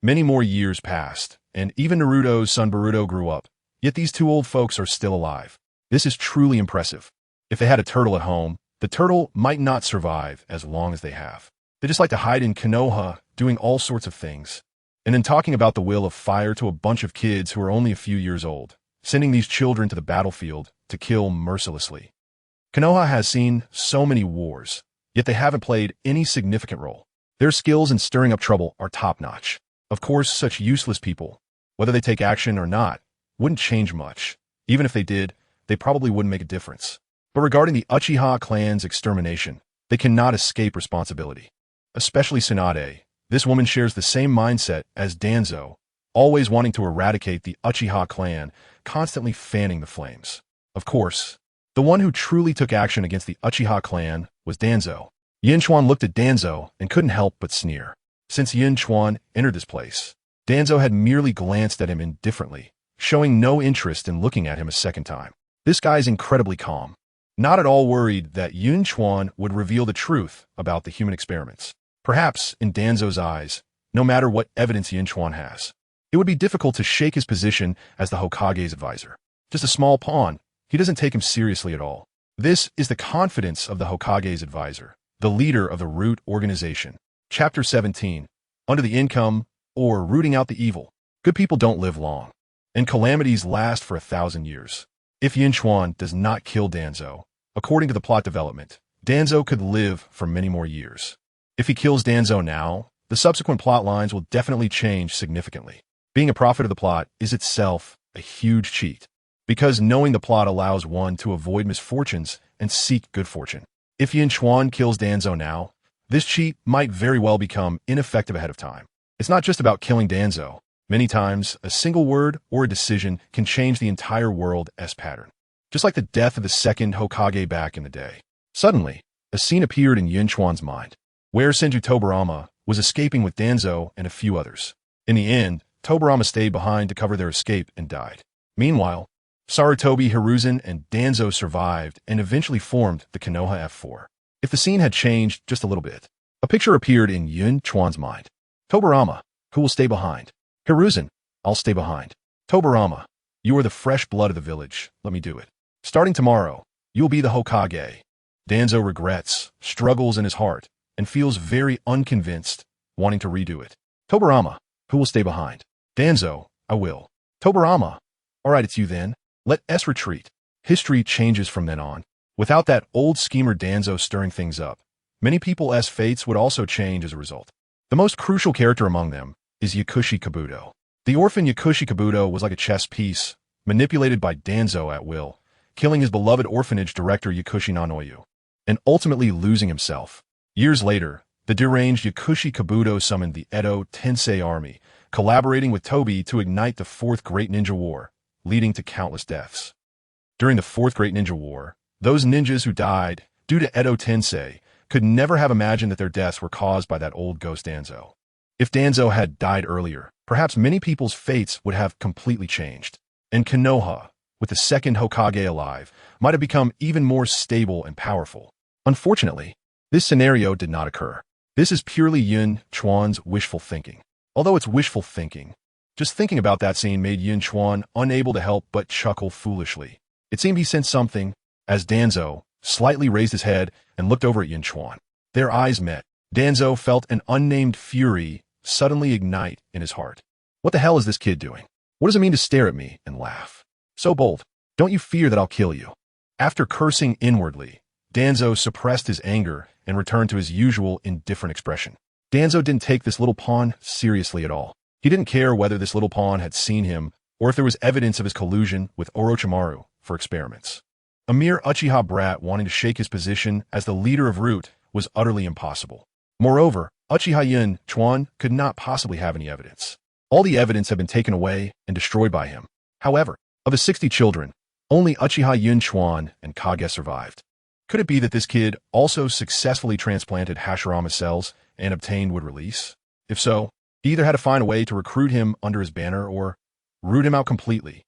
Many more years passed, and even Naruto's son Boruto grew up, yet these two old folks are still alive. This is truly impressive. If they had a turtle at home, the turtle might not survive as long as they have. They just like to hide in Konoha, doing all sorts of things. And then talking about the will of fire to a bunch of kids who are only a few years old, sending these children to the battlefield to kill mercilessly. Konoha has seen so many wars, yet they haven't played any significant role. Their skills in stirring up trouble are top-notch. Of course, such useless people, whether they take action or not, wouldn't change much. Even if they did, they probably wouldn't make a difference. But regarding the Uchiha clan's extermination, they cannot escape responsibility. Especially Tsunade. This woman shares the same mindset as Danzo, always wanting to eradicate the Uchiha clan, constantly fanning the flames. Of course, the one who truly took action against the Uchiha clan was Danzo. Yun Chuan looked at Danzo and couldn't help but sneer. Since Yun Chuan entered this place, Danzo had merely glanced at him indifferently, showing no interest in looking at him a second time. This guy's incredibly calm, not at all worried that Yun Chuan would reveal the truth about the human experiments. Perhaps, in Danzo's eyes, no matter what evidence Yun Chuan has, it would be difficult to shake his position as the Hokage's advisor. Just a small pawn, he doesn't take him seriously at all. This is the confidence of the Hokage's advisor, the leader of the Root Organization. Chapter 17, Under the Income, or Rooting Out the Evil. Good people don't live long, and calamities last for 1,000 years. If Yun Chuan does not kill Danzo, according to the plot development, Danzo could live for many more years. If he kills Danzo now, the subsequent plot lines will definitely change significantly. Being a prophet of the plot is itself a huge cheat, because knowing the plot allows one to avoid misfortunes and seek good fortune. If Yun Chuan kills Danzo now, this cheat might very well become ineffective ahead of time. It's not just about killing Danzo. Many times, a single word or a decision can change the entire world's pattern. Just like the death of the second Hokage back in the day. Suddenly, a scene appeared in Yun Chuan's mind, where Senju Tobirama was escaping with Danzo and a few others. In the end, Tobirama stayed behind to cover their escape and died. Meanwhile, Sarutobi Hiruzen and Danzo survived and eventually formed the Konoha F4. If the scene had changed just a little bit, a picture appeared in Yun Chuan's mind. Tobirama, who will stay behind? Hiruzen, I'll stay behind. Tobirama, you are the fresh blood of the village. Let me do it. Starting tomorrow, you'll be the Hokage. Danzo regrets, struggles in his heart, and feels very unconvinced, wanting to redo it. Tobirama, who will stay behind? Danzo, I will. Tobarama. Alright, it's you then. Let S retreat. History changes from then on. Without that old schemer Danzo stirring things up, many people's fates would also change as a result. The most crucial character among them is Yakushi Kabuto. The orphan Yakushi Kabuto was like a chess piece, manipulated by Danzo at will, killing his beloved orphanage director Yakushi Nanoyu, and ultimately losing himself. Years later, the deranged Yakushi Kabuto summoned the Edo Tensei army, collaborating with Tobi to ignite the Fourth Great Ninja War, leading to countless deaths. During the Fourth Great Ninja War, those ninjas who died due to Edo Tensei could never have imagined that their deaths were caused by that old ghost Danzo. If Danzo had died earlier, perhaps many people's fates would have completely changed, and Konoha, with the second Hokage alive, might have become even more stable and powerful. Unfortunately, this scenario did not occur. This is purely Yun Chuan's wishful thinking. Although it's wishful thinking, just thinking about that scene made Yun Chuan unable to help but chuckle foolishly. It seemed he sensed something, as Danzo slightly raised his head and looked over at Yun Chuan. Their eyes met. Danzo felt an unnamed fury suddenly ignite in his heart. What the hell is this kid doing? What does it mean to stare at me and laugh? So bold. Don't you fear that I'll kill you? After cursing inwardly, Danzo suppressed his anger and returned to his usual indifferent expression. Danzo didn't take this little pawn seriously at all. He didn't care whether this little pawn had seen him or if there was evidence of his collusion with Orochimaru for experiments. A mere Uchiha brat wanting to shake his position as the leader of Root was utterly impossible. Moreover, Uchiha Yun Chuan could not possibly have any evidence. All the evidence had been taken away and destroyed by him. However, of his 60 children, only Uchiha Yun Chuan and Kage survived. Could it be that this kid also successfully transplanted Hashirama cells and obtained wood release? If so, he either had to find a way to recruit him under his banner or root him out completely.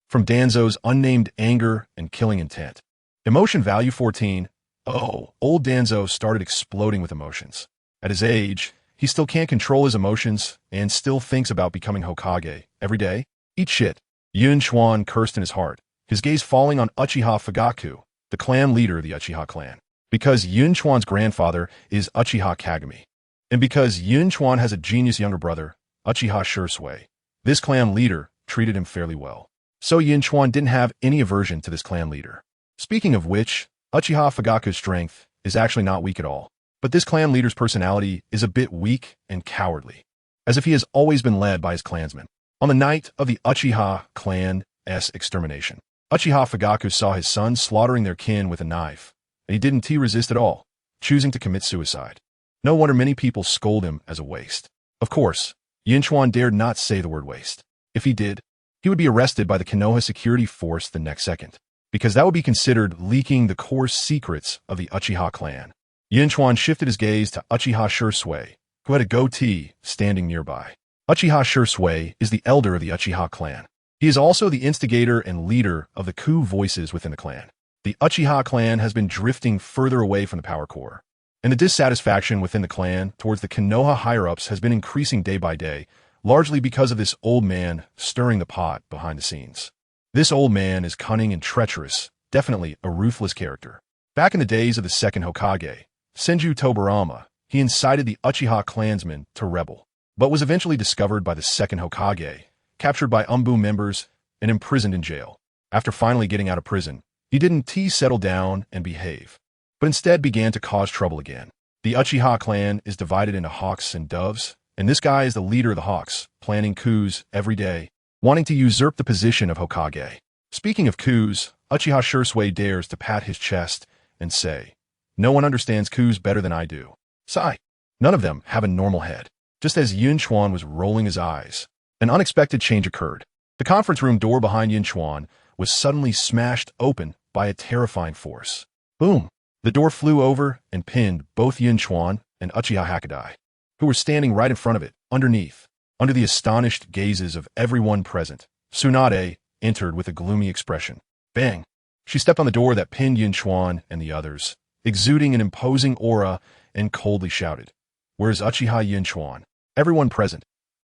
From Danzo's unnamed anger and killing intent. Emotion value 14. Oh, old Danzo started exploding with emotions. At his age, he still can't control his emotions and still thinks about becoming Hokage every day. Eat shit. Yun Chuan cursed in his heart, his gaze falling on Uchiha Fugaku, the clan leader of the Uchiha clan. Because Yun Chuan's grandfather is Uchiha Kagami, and because Yun Chuan has a genius younger brother, Uchiha Shisui, this clan leader treated him fairly well. So Yun Chuan didn't have any aversion to this clan leader. Speaking of which, Uchiha Fugaku's strength is actually not weak at all, but this clan leader's personality is a bit weak and cowardly, as if he has always been led by his clansmen. On the night of the Uchiha clan's extermination, Uchiha Fugaku saw his sons slaughtering their kin with a knife, and he didn't resist at all, choosing to commit suicide. No wonder many people scold him as a waste. Of course, Yun Chuan dared not say the word waste. If he did, he would be arrested by the Konoha security force the next second, because that would be considered leaking the core secrets of the Uchiha clan. Yun Chuan shifted his gaze to Uchiha Shisui, who had a goatee standing nearby. Uchiha Shisui is the elder of the Uchiha clan. He is also the instigator and leader of the coup voices within the clan. The Uchiha clan has been drifting further away from the power core, and the dissatisfaction within the clan towards the Konoha higher-ups has been increasing day by day, largely because of this old man stirring the pot behind the scenes. This old man is cunning and treacherous, definitely a ruthless character. Back in the days of the second Hokage, Senju Tobarama, he incited the Uchiha clansmen to rebel, but was eventually discovered by the second Hokage, captured by Anbu members, and imprisoned in jail. After finally getting out of prison, he didn't settle down and behave, but instead began to cause trouble again. The Uchiha clan is divided into hawks and doves, and this guy is the leader of the hawks, planning coups every day, wanting to usurp the position of Hokage. Speaking of coups, Uchiha Shisui dares to pat his chest and say, "No one understands coups better than I do." Sigh. None of them have a normal head. Just as Yun Chuan was rolling his eyes, an unexpected change occurred. The conference room door behind Yun Chuan was suddenly smashed open by a terrifying force. Boom! The door flew over and pinned both Yun Chuan and Uchiha Hakadai, who were standing right in front of it, underneath. Under the astonished gazes of everyone present, Tsunade entered with a gloomy expression. Bang! She stepped on the door that pinned Yun Chuan and the others, exuding an imposing aura, and coldly shouted, "Where's Uchiha Yun Chuan? Everyone present.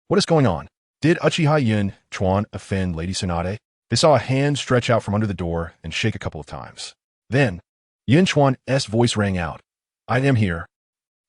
What is going on?" Did Uchiha Yun Chuan offend Lady Tsunade? They saw a hand stretch out from under the door and shake a couple of times. Then, Yun Chuan's voice rang out. "I am here."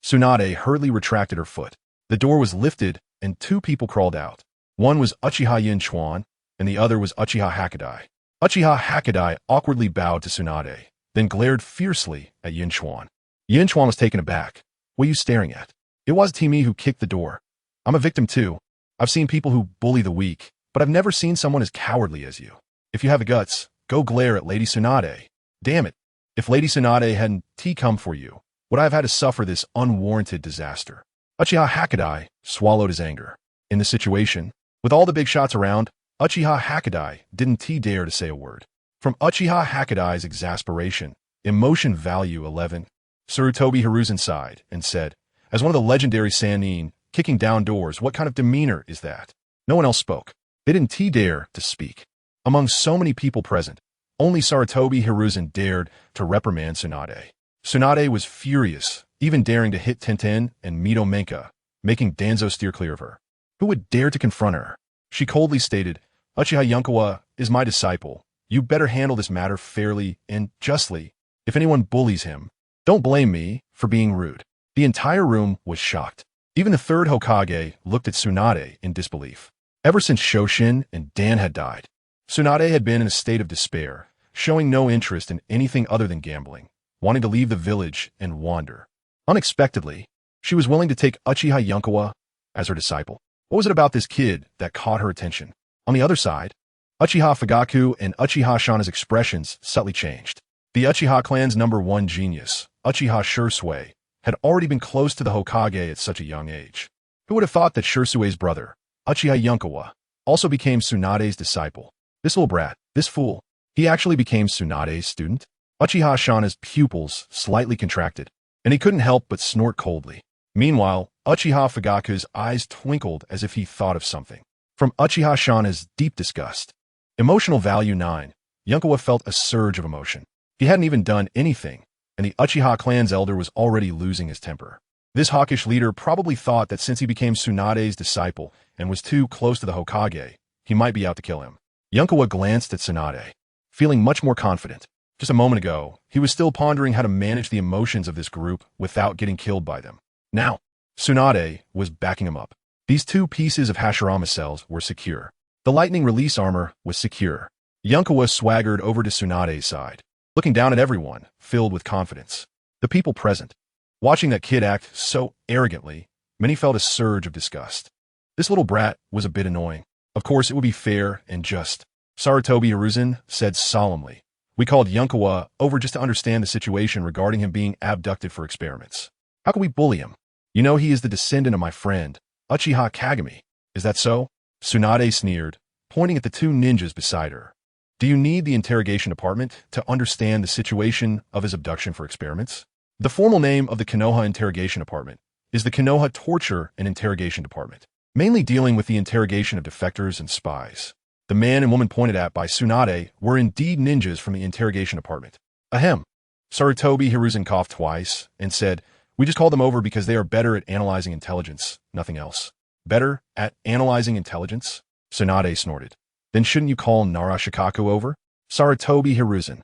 Tsunade hurriedly retracted her foot. The door was lifted and two people crawled out. One was Uchiha Yun Chuan, and the other was Uchiha Hakadai. Uchiha Hakadai awkwardly bowed to Tsunade, then glared fiercely at Yun Chuan. Yun Chuan was taken aback. What are you staring at? It was me who kicked the door. I'm a victim too. I've seen people who bully the weak, but I've never seen someone as cowardly as you. If you have the guts, go glare at Lady Tsunade. Damn it. If Lady Tsunade hadn't come for you, would I have had to suffer this unwarranted disaster? Uchiha Hakadai swallowed his anger. In this situation, with all the big shots around, Uchiha Hakadai didn't dare to say a word. From Uchiha Hakadai's exasperation, emotion value 11, Sarutobi Hiruzen sighed and said, as one of the legendary Sannin, kicking down doors, what kind of demeanor is that? No one else spoke. They didn't dare to speak. Among so many people present, only Sarutobi Hiruzen dared to reprimand Tsunade. Tsunade was furious, even daring to hit Tenten and Mito Menka, making Danzo steer clear of her. Who would dare to confront her? She coldly stated, Uchiha Yunkawa is my disciple. You better handle this matter fairly and justly. If anyone bullies him, don't blame me for being rude. The entire room was shocked. Even the third Hokage looked at Tsunade in disbelief. Ever since Shoshin and Dan had died, Tsunade had been in a state of despair, showing no interest in anything other than gambling, wanting to leave the village and wander. Unexpectedly, she was willing to take Uchiha Yunkawa as her disciple. What was it about this kid that caught her attention? On the other side, Uchiha Fugaku and Uchiha Shana's expressions subtly changed. The Uchiha clan's #1 genius, Uchiha Shisui, had already been close to the Hokage at such a young age. Who would have thought that Shisui's brother, Uchiha Yunkawa, also became Tsunade's disciple? This little brat, this fool, he actually became Tsunade's student? Uchiha Shana's pupils slightly contracted, and he couldn't help but snort coldly. Meanwhile, Uchiha Fugaku's eyes twinkled as if he thought of something. From Uchiha Shana's deep disgust, emotional value 9, Yunkawa felt a surge of emotion. He hadn't even done anything, and the Uchiha clan's elder was already losing his temper. This hawkish leader probably thought that since he became Tsunade's disciple and was too close to the Hokage, he might be out to kill him. Yunkawa glanced at Tsunade, feeling much more confident. Just a moment ago, he was still pondering how to manage the emotions of this group without getting killed by them. Now, Tsunade was backing him up. These 2 pieces of Hashirama cells were secure. The lightning release armor was secure. Yunkawa swaggered over to Tsunade's side, looking down at everyone, filled with confidence. The people present, watching that kid act so arrogantly, many felt a surge of disgust. This little brat was a bit annoying. Of course, it would be fair and just. Sarutobi Hiruzen said solemnly, we called Yunkawa over just to understand the situation regarding him being abducted for experiments. How can we bully him? You know he is the descendant of my friend, Uchiha Kagami. Is that so? Tsunade sneered, pointing at the 2 ninjas beside her. Do you need the interrogation department to understand the situation of his abduction for experiments? The formal name of the Konoha interrogation department is the Konoha Torture and Interrogation Department, mainly dealing with the interrogation of defectors and spies. The man and woman pointed at by Tsunade were indeed ninjas from the interrogation department. Ahem. Sarutobi Hiruzen coughed twice and said, we just called them over because they are better at analyzing intelligence, nothing else. Better at analyzing intelligence? Tsunade snorted. Then shouldn't you call Narashikaku over? Sarutobi Hiruzen.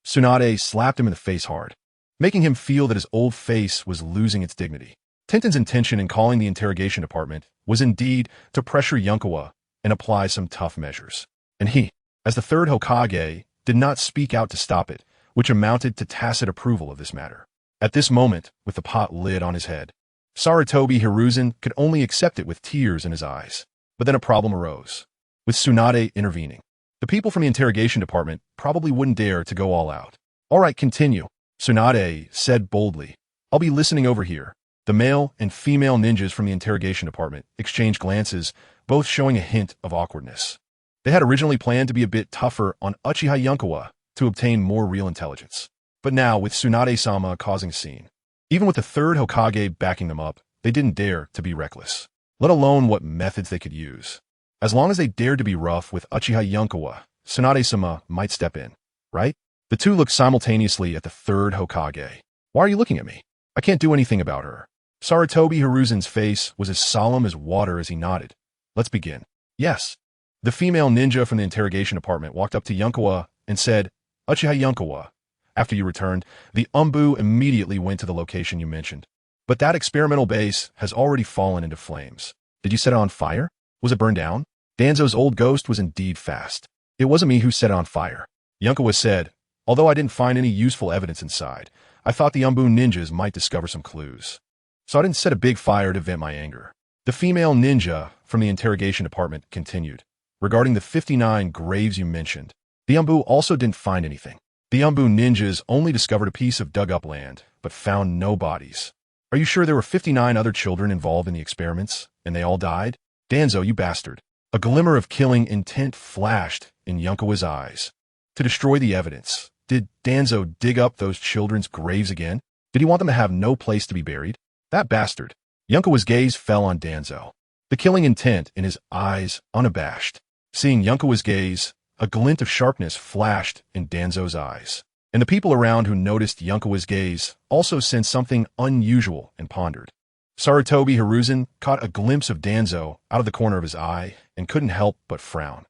Tsunade slapped him in the face hard, making him feel that his old face was losing its dignity. Tenten's intention in calling the interrogation department was indeed to pressure Yunkawa and apply some tough measures. And he, as the third Hokage, did not speak out to stop it, which amounted to tacit approval of this matter. At this moment, with the pot lid on his head, Sarutobi Hiruzen could only accept it with tears in his eyes. But then a problem arose, with Tsunade intervening. The people from the interrogation department probably wouldn't dare to go all out. All right, continue, Tsunade said boldly. I'll be listening over here. The male and female ninjas from the interrogation department exchanged glances, both showing a hint of awkwardness. They had originally planned to be a bit tougher on Uchiha Yunkawa to obtain more real intelligence. But now, with Tsunade-sama causing a scene, even with the third Hokage backing them up, they didn't dare to be reckless, let alone what methods they could use. As long as they dared to be rough with Uchiha Yunkawa, Tsunade-sama might step in, right? The 2 looked simultaneously at the third Hokage. Why are you looking at me? I can't do anything about her. Sarutobi Hiruzen's face was as solemn as water as he nodded. Let's begin. Yes. The female ninja from the interrogation department walked up to Yunkawa and said, Uchiha Yunkawa, after you returned, the Anbu immediately went to the location you mentioned. But that experimental base has already fallen into flames. Did you set it on fire? Was it burned down? Danzo's old ghost was indeed fast. It wasn't me who set it on fire. Yunkawa said, although I didn't find any useful evidence inside, I thought the Anbu ninjas might discover some clues. So I didn't set a big fire to vent my anger. The female ninja from the interrogation department continued. Regarding the 59 graves you mentioned, the Anbu also didn't find anything. The Anbu ninjas only discovered a piece of dug-up land, but found no bodies. Are you sure there were 59 other children involved in the experiments, and they all died? Danzo, you bastard. A glimmer of killing intent flashed in Yunkawa's eyes. To destroy the evidence, did Danzo dig up those children's graves again? Did he want them to have no place to be buried? That bastard. Yunkawa's gaze fell on Danzo. The killing intent in his eyes unabashed. Seeing Yunkawa's gaze, a glint of sharpness flashed in Danzo's eyes. And the people around who noticed Yunkawa's gaze also sensed something unusual and pondered. Sarutobi Hiruzen caught a glimpse of Danzo out of the corner of his eye and couldn't help but frown.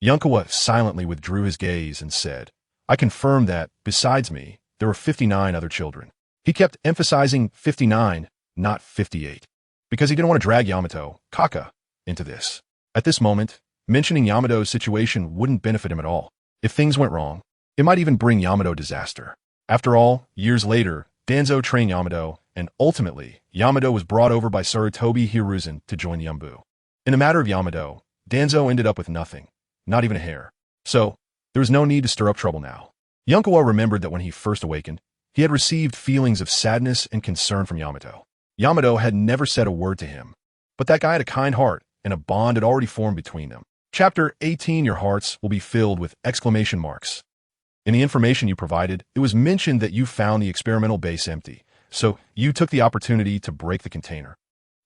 Yunkawa silently withdrew his gaze and said, I confirm that, besides me, there were 59 other children. He kept emphasizing 59, not 58, because he didn't want to drag Yamato, Kaka, into this. At this moment, mentioning Yamato's situation wouldn't benefit him at all. If things went wrong, it might even bring Yamato disaster. After all, years later, Danzo trained Yamato, and ultimately, Yamato was brought over by Sarutobi Hiruzen to join the Anbu. In the matter of Yamato, Danzo ended up with nothing, not even a hair. So, there was no need to stir up trouble now. Yunkawa remembered that when he first awakened, he had received feelings of sadness and concern from Yamato. Yamato had never said a word to him, but that guy had a kind heart, and a bond had already formed between them. Chapter 18 Your hearts will be filled with exclamation marks. In the information you provided, it was mentioned that you found the experimental base empty, so you took the opportunity to break the container.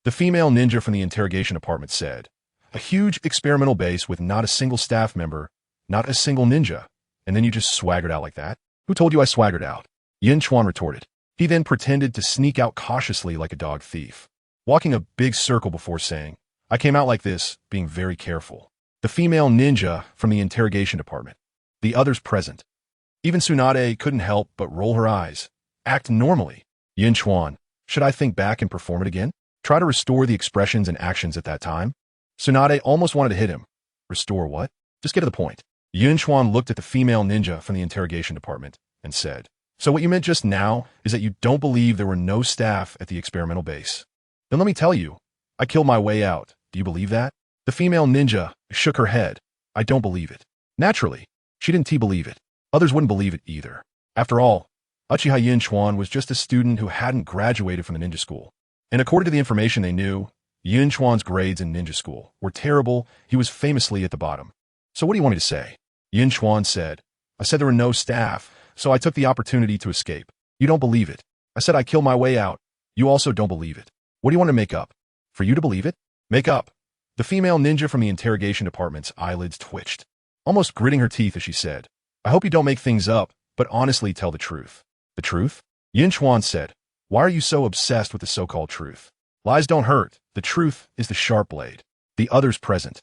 The female ninja from the interrogation department said, a huge experimental base with not a single staff member, not a single ninja, and then you just swaggered out like that? Who told you I swaggered out? Yun Chuan retorted. He then pretended to sneak out cautiously like a dog thief, walking a big circle before saying, I came out like this, being very careful. The female ninja from the interrogation department. The others present. Even Tsunade couldn't help but roll her eyes. Act normally. Yun Chuan, should I think back and perform it again? Try to restore the expressions and actions at that time? Tsunade almost wanted to hit him. Restore what? Just get to the point. Yun Chuan looked at the female ninja from the interrogation department and said, so what you meant just now is that you don't believe there were no staff at the experimental base. Then let me tell you, I killed my way out. Do you believe that? The female ninja shook her head. I don't believe it. Naturally, she didn't believe it. Others wouldn't believe it either. After all, Uchiha Yun Chuan was just a student who hadn't graduated from the ninja school. And according to the information they knew, Yun Chuan's grades in ninja school were terrible. He was famously at the bottom. So what do you want me to say? Yun Chuan said, I said there were no staff, so I took the opportunity to escape. You don't believe it. I said I killed my way out. You also don't believe it. What do you want to make up? For you to believe it? Make up. The female ninja from the interrogation department's eyelids twitched, almost gritting her teeth as she said, I hope you don't make things up, but honestly tell the truth. The truth? Yun Chuan said, why are you so obsessed with the so-called truth? Lies don't hurt. The truth is the sharp blade. The others present.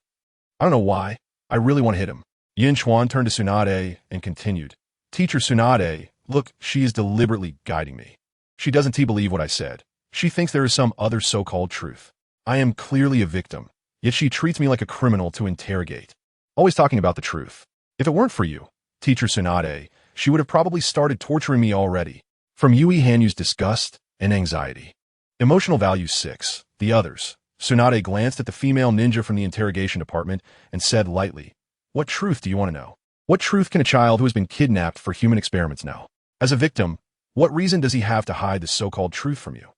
I don't know why. I really want to hit him. Yun Chuan turned to Tsunade and continued. Teacher Tsunade, look, she is deliberately guiding me. She doesn't believe what I said. She thinks there is some other so-called truth. I am clearly a victim, yet she treats me like a criminal to interrogate. Always talking about the truth. If it weren't for you, Teacher Tsunade, she would have probably started torturing me already. From Yui Hanyu's disgust and anxiety. Emotional value 6. The others. Tsunade glanced at the female ninja from the interrogation department and said lightly, what truth do you want to know? What truth can a child who has been kidnapped for human experiments know? As a victim, what reason does he have to hide the so-called truth from you?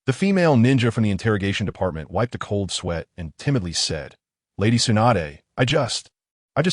The female ninja from the interrogation department wiped a cold sweat and timidly said, Lady Tsunade, I just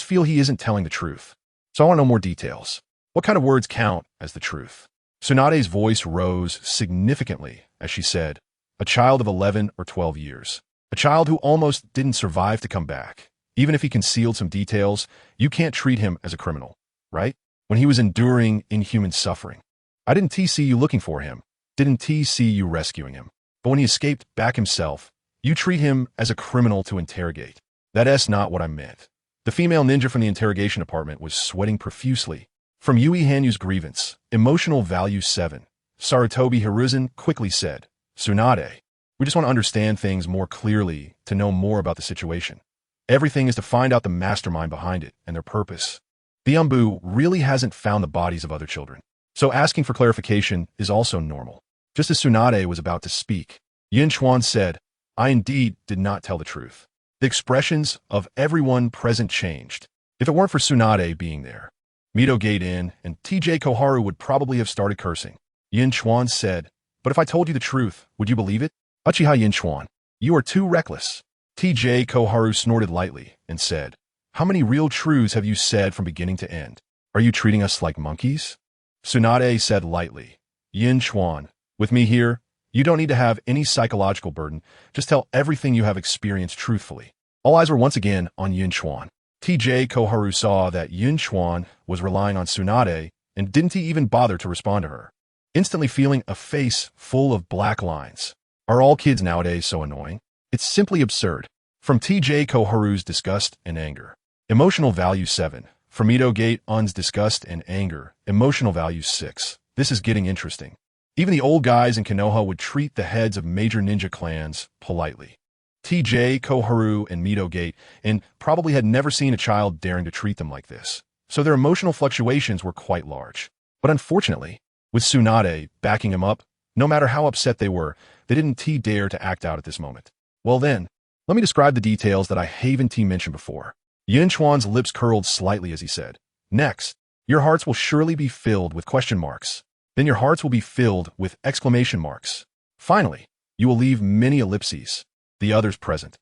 feel he isn't telling the truth. So I want to know more details. What kind of words count as the truth? Tsunade's voice rose significantly as she said, a child of 11 or 12 years. A child who almost didn't survive to come back. Even if he concealed some details, you can't treat him as a criminal, right? When he was enduring inhuman suffering. I didn't see you looking for him. Didn't see you rescuing him. But when he escaped back himself, you treat him as a criminal to interrogate. That's not what I meant. The female ninja from the interrogation department was sweating profusely. From Yui Hanyu's grievance, emotional value 7. Sarutobi Hiruzen quickly said, Tsunade, we just want to understand things more clearly to know more about the situation. Everything is to find out the mastermind behind it and their purpose. The Anbu really hasn't found the bodies of other children. So asking for clarification is also normal. Just as Tsunade was about to speak, Yun Chuan said, I indeed did not tell the truth. The expressions of everyone present changed. If it weren't for Tsunade being there, Mito Gate in and TJ Koharu would probably have started cursing. Yun Chuan said, but if I told you the truth, would you believe it? Uchiha Yun Chuan, you are too reckless. TJ Koharu snorted lightly and said, how many real truths have you said from beginning to end? Are you treating us like monkeys? Tsunade said lightly, Yun Chuan, with me here, you don't need to have any psychological burden. Just tell everything you have experienced truthfully. All eyes were once again on Yun Chuan. TJ Koharu saw that Yun Chuan was relying on Tsunade and didn't even bother to respond to her, instantly feeling a face full of black lines. Are all kids nowadays so annoying? It's simply absurd. From TJ Koharu's disgust and anger. Emotional value 7. From Mito Gate Un's disgust and anger. Emotional value 6. This is getting interesting. Even the old guys in Konoha would treat the heads of major ninja clans politely. TJ, Koharu, and Mito Gate and probably had never seen a child daring to treat them like this, so their emotional fluctuations were quite large. But unfortunately, with Tsunade backing him up, no matter how upset they were, they didn't dare to act out at this moment. Well then, let me describe the details that I haven't mentioned before. Yun Chuan's lips curled slightly as he said, next, your hearts will surely be filled with question marks. Then your hearts will be filled with exclamation marks. Finally, you will leave many ellipses. The others present.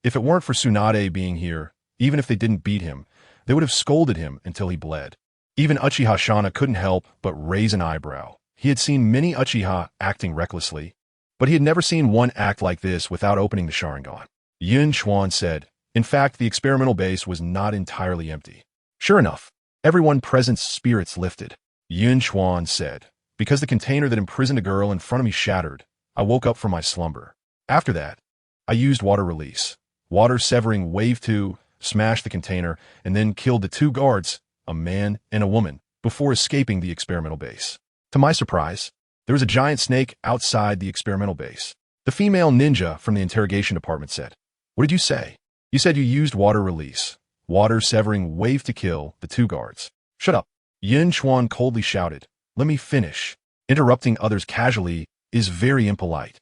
If it weren't for Tsunade being here, even if they didn't beat him, they would have scolded him until he bled. Even Uchiha Shana couldn't help but raise an eyebrow. He had seen many Uchiha acting recklessly, but he had never seen one act like this without opening the Sharingan. Yun Chuan said, in fact, the experimental base was not entirely empty. Sure enough, everyone present's spirits lifted. Yun Chuan said, because the container that imprisoned a girl in front of me shattered, I woke up from my slumber. After that, I used water release. Water severing wave 2, smashed the container, and then killed the 2 guards, a man and a woman, before escaping the experimental base. To my surprise, there was a giant snake outside the experimental base. The female ninja from the interrogation department said, what did you say? You said you used water release. Water severing wave to kill the 2 guards. Shut up. Yun Chuan coldly shouted, let me finish. Interrupting others casually is very impolite.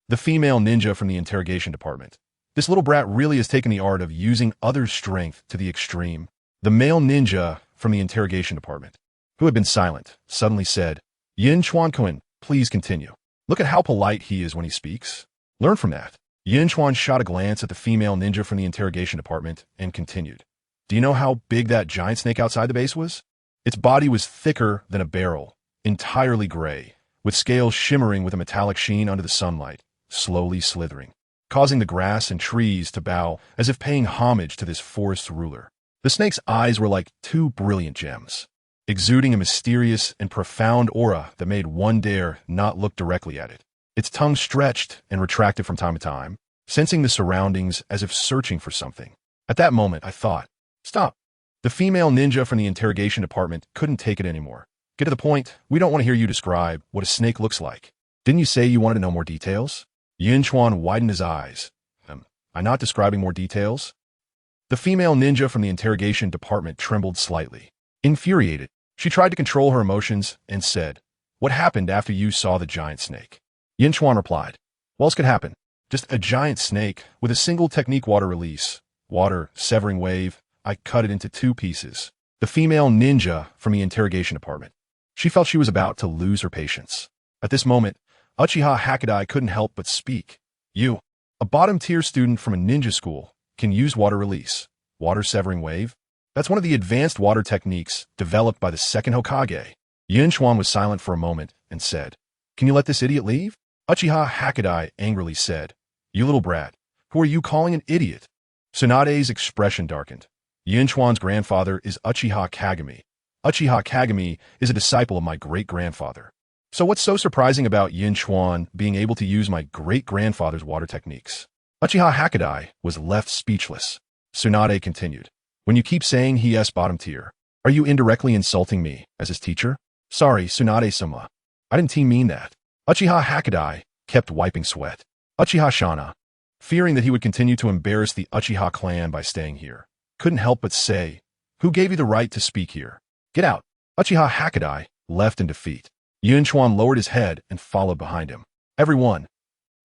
The female ninja from the interrogation department. This little brat really has taken the art of using others' strength to the extreme. The male ninja from the interrogation department, who had been silent, suddenly said, Yun Chuan-kun, please continue. Look at how polite he is when he speaks. Learn from that. Yun Chuan shot a glance at the female ninja from the interrogation department and continued. Do you know how big that giant snake outside the base was? Its body was thicker than a barrel, entirely gray, with scales shimmering with a metallic sheen under the sunlight, slowly slithering, causing the grass and trees to bow as if paying homage to this forest's ruler. The snake's eyes were like 2 brilliant gems, exuding a mysterious and profound aura that made one dare not look directly at it. Its tongue stretched and retracted from time to time, sensing the surroundings as if searching for something. At that moment, I thought, stop. The female ninja from the interrogation department couldn't take it anymore. Get to the point. We don't want to hear you describe what a snake looks like. Didn't you say you wanted to know more details? Yun Chuan widened his eyes. I'm not describing more details. The female ninja from the interrogation department trembled slightly. Infuriated, she tried to control her emotions and said, what happened after you saw the giant snake? Yun Chuan replied, what else could happen? Just a giant snake with a single technique water release. Water, severing wave. I cut it into 2 pieces. The female ninja from the interrogation department. She felt she was about to lose her patience. At this moment, Uchiha Hakadai couldn't help but speak. You, a bottom-tier student from a ninja school, can use water release, water severing wave. That's one of the advanced water techniques developed by the second Hokage. Yun Chuan was silent for a moment and said, can you let this idiot leave? Uchiha Hakadai angrily said, you little brat, who are you calling an idiot? Tsunade's expression darkened. Yun Chuan's grandfather is Uchiha Kagami. Uchiha Kagami is a disciple of my great-grandfather. So what's so surprising about Yun Chuan being able to use my great-grandfather's water techniques? Uchiha Hakadai was left speechless. Tsunade continued. When you keep saying he is bottom tier, are you indirectly insulting me as his teacher? Sorry, Tsunade-sama. I didn't mean that. Uchiha Hakadai kept wiping sweat. Uchiha Shana. fearing that he would continue to embarrass the Uchiha clan by staying here. Couldn't help but say, "Who gave you the right to speak here? Get out." Uchiha Hokage left in defeat. Yun Chuan lowered his head and followed behind him. Everyone.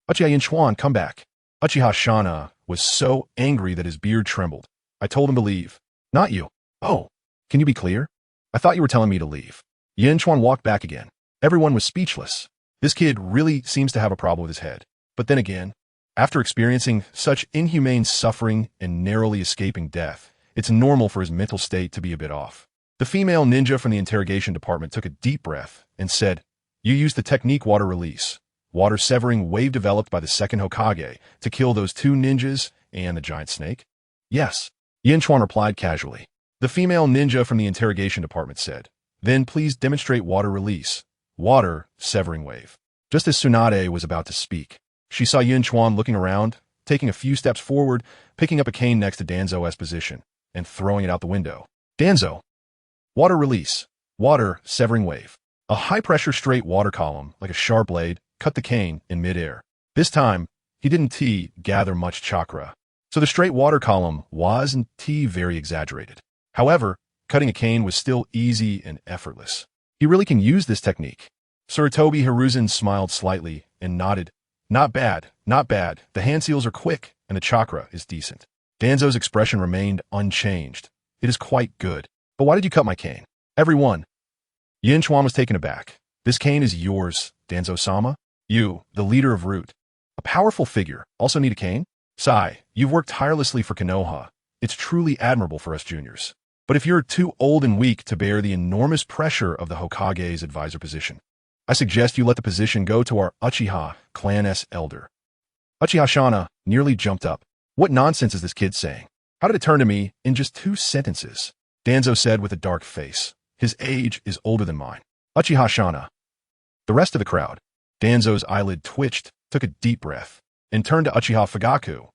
Uchiha Yun Chuan, come back. Uchiha Shana was so angry that his beard trembled. I told him to leave. Not you. Oh, can you be clear? I thought you were telling me to leave. Yun Chuan walked back again. Everyone was speechless. This kid really seems to have a problem with his head. But then again, after experiencing such inhumane suffering and narrowly escaping death, it's normal for his mental state to be a bit off. The female ninja from the interrogation department took a deep breath and said, "You used the technique water release, water severing wave developed by the second Hokage to kill those two ninjas and the giant snake?" "Yes," Yun Chuan replied casually. The female ninja from the interrogation department said, "Then please demonstrate water release, water severing wave." Just as Tsunade was about to speak, she saw Yun Chuan looking around, taking a few steps forward, picking up a cane next to Danzo's position, and throwing it out the window. "Danzo! Water release, water severing wave." A high-pressure straight water column, like a sharp blade, cut the cane in midair. This time, he didn't gather much chakra, so the straight water column was very exaggerated. However, cutting a cane was still easy and effortless. He really can use this technique. Sarutobi Hiruzen smiled slightly and nodded. Not bad, not bad. The hand seals are quick, and the chakra is decent. Danzo's expression remained unchanged. It is quite good. But why did you cut my cane? Everyone. Yun Chuan was taken aback. This cane is yours, Danzo-sama? You, the leader of Root. A powerful figure, also need a cane? Sai, you've worked tirelessly for Konoha. It's truly admirable for us juniors. But if you're too old and weak to bear the enormous pressure of the Hokage's advisor position, I suggest you let the position go to our Uchiha clan's elder. Uchiha Shana nearly jumped up. What nonsense is this kid saying? How did it turn to me in just 2 sentences? Danzo said with a dark face. His age is older than mine. Uchiha Shana. The rest of the crowd. Danzo's eyelid twitched, took a deep breath, and turned to Uchiha Fugaku.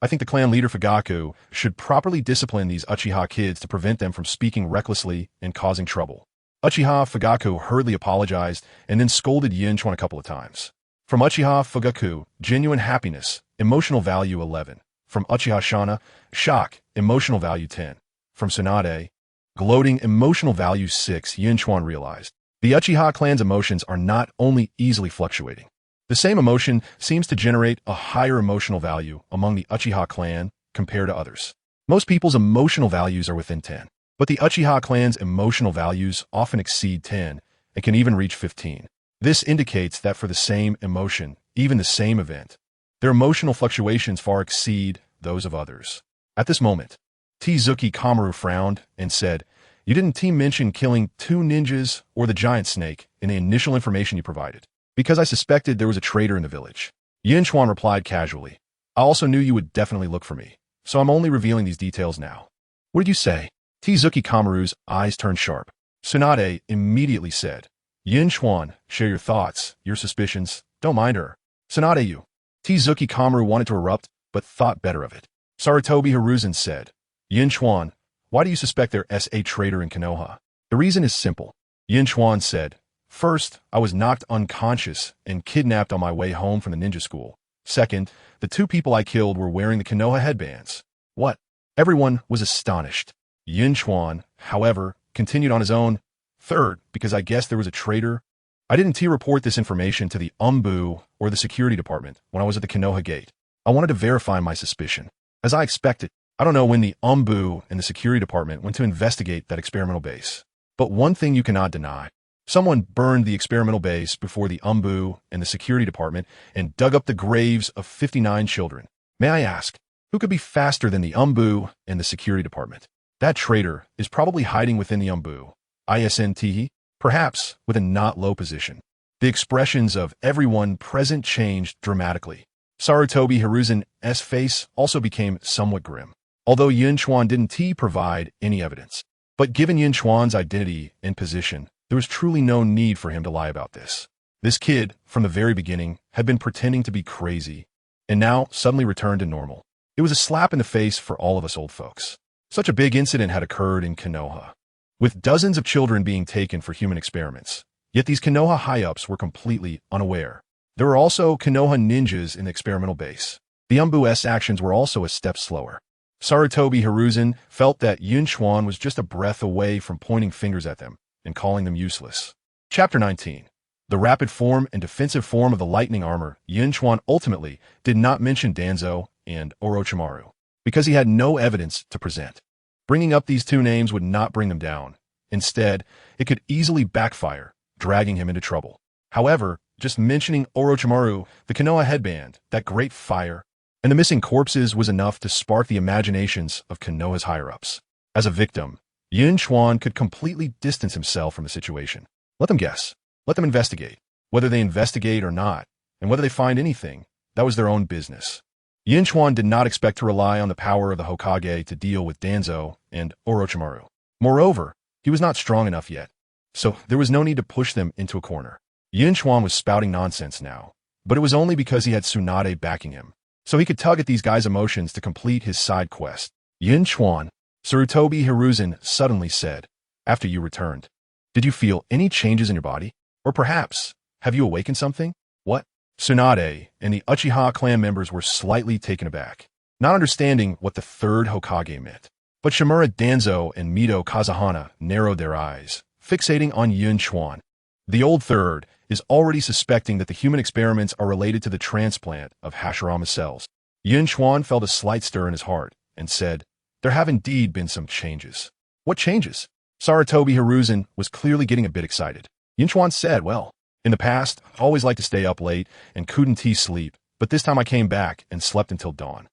I think the clan leader Fugaku should properly discipline these Uchiha kids to prevent them from speaking recklessly and causing trouble. Uchiha Fugaku hurriedly apologized and then scolded Yun Chuan a couple of times. From Uchiha Fugaku, genuine happiness, emotional value 11. From Uchiha Shana, shock, emotional value 10. From Tsunade, gloating, emotional value 6. Yun Chuan realized the Uchiha clan's emotions are not only easily fluctuating. The same emotion seems to generate a higher emotional value among the Uchiha clan compared to others. Most people's emotional values are within 10, but the Uchiha clan's emotional values often exceed 10 and can even reach 15. This indicates that for the same emotion, even the same event, their emotional fluctuations far exceed those of others. At this moment, Tsuki Kamaru frowned and said, "You didn't mention killing 2 ninjas or the giant snake in the initial information you provided, because I suspected there was a traitor in the village." Yun Chuan replied casually, "I also knew you would definitely look for me, so I'm only revealing these details now." "What did you say?" Tsuki Kamaru's eyes turned sharp. Tsunade immediately said, "Yun Chuan, share your thoughts, your suspicions, don't mind her." "Tsunade, you." Tsuki Kamaru wanted to erupt, but thought better of it. Sarutobi Hiruzen said, "Yun Chuan, why do you suspect there's a traitor in Konoha?" "The reason is simple," Yun Chuan said. "First, I was knocked unconscious and kidnapped on my way home from the ninja school. Second, the 2 people I killed were wearing the Konoha headbands." "What?" Everyone was astonished. Yun Chuan, however, continued on his own. "Third, because I guess there was a traitor. I didn't report this information to the Anbu or the security department when I was at the Konoha gate. I wanted to verify my suspicion. As I expected, I don't know when the Anbu and the security department went to investigate that experimental base. But one thing you cannot deny. Someone burned the experimental base before the Anbu and the security department and dug up the graves of 59 children. May I ask, who could be faster than the Anbu and the security department? That traitor is probably hiding within the Anbu. ISNT, perhaps with a not low position." The expressions of everyone present changed dramatically. Sarutobi Hiruzen's face also became somewhat grim, although Yun Chuan didn't provide any evidence. But given Yun Chuan's identity and position, there was truly no need for him to lie about this. This kid, from the very beginning, had been pretending to be crazy, and now suddenly returned to normal. It was a slap in the face for all of us old folks. Such a big incident had occurred in Konoha, with dozens of children being taken for human experiments. Yet these Konoha high-ups were completely unaware. There were also Konoha ninjas in the experimental base. The Anbu's actions were also a step slower. Sarutobi Hiruzen felt that Yun Chuan was just a breath away from pointing fingers at them and calling them useless. Chapter 19. The rapid form and defensive form of the lightning armor. Yun Chuan ultimately did not mention Danzo and Orochimaru because he had no evidence to present. Bringing up these two names would not bring them down. Instead, it could easily backfire, dragging him into trouble. However, just mentioning Orochimaru, the Konoha headband, that great fire, and the missing corpses was enough to spark the imaginations of Konoha's higher-ups. As a victim, Yun Chuan could completely distance himself from the situation. Let them guess. Let them investigate. Whether they investigate or not, and whether they find anything, that was their own business. Yun Chuan did not expect to rely on the power of the Hokage to deal with Danzo and Orochimaru. Moreover, he was not strong enough yet, so there was no need to push them into a corner. Yun Chuan was spouting nonsense now, but it was only because he had Tsunade backing him, so he could tug at these guys' emotions to complete his side quest. Yun Chuan, Sarutobi Hiruzen suddenly said, after you returned, did you feel any changes in your body? Or perhaps, have you awakened something? What? Tsunade and the Uchiha clan members were slightly taken aback, not understanding what the Third Hokage meant. But Shimura Danzo and Mito Kazahana narrowed their eyes, fixating on Yun Chuan. The old Third is already suspecting that the human experiments are related to the transplant of Hashirama cells. Yun Chuan felt a slight stir in his heart and said, there have indeed been some changes. What changes? Sarutobi Hiruzen was clearly getting a bit excited. Yun Chuan said, well, in the past, I always liked to stay up late and couldn't sleep, but this time I came back and slept until dawn.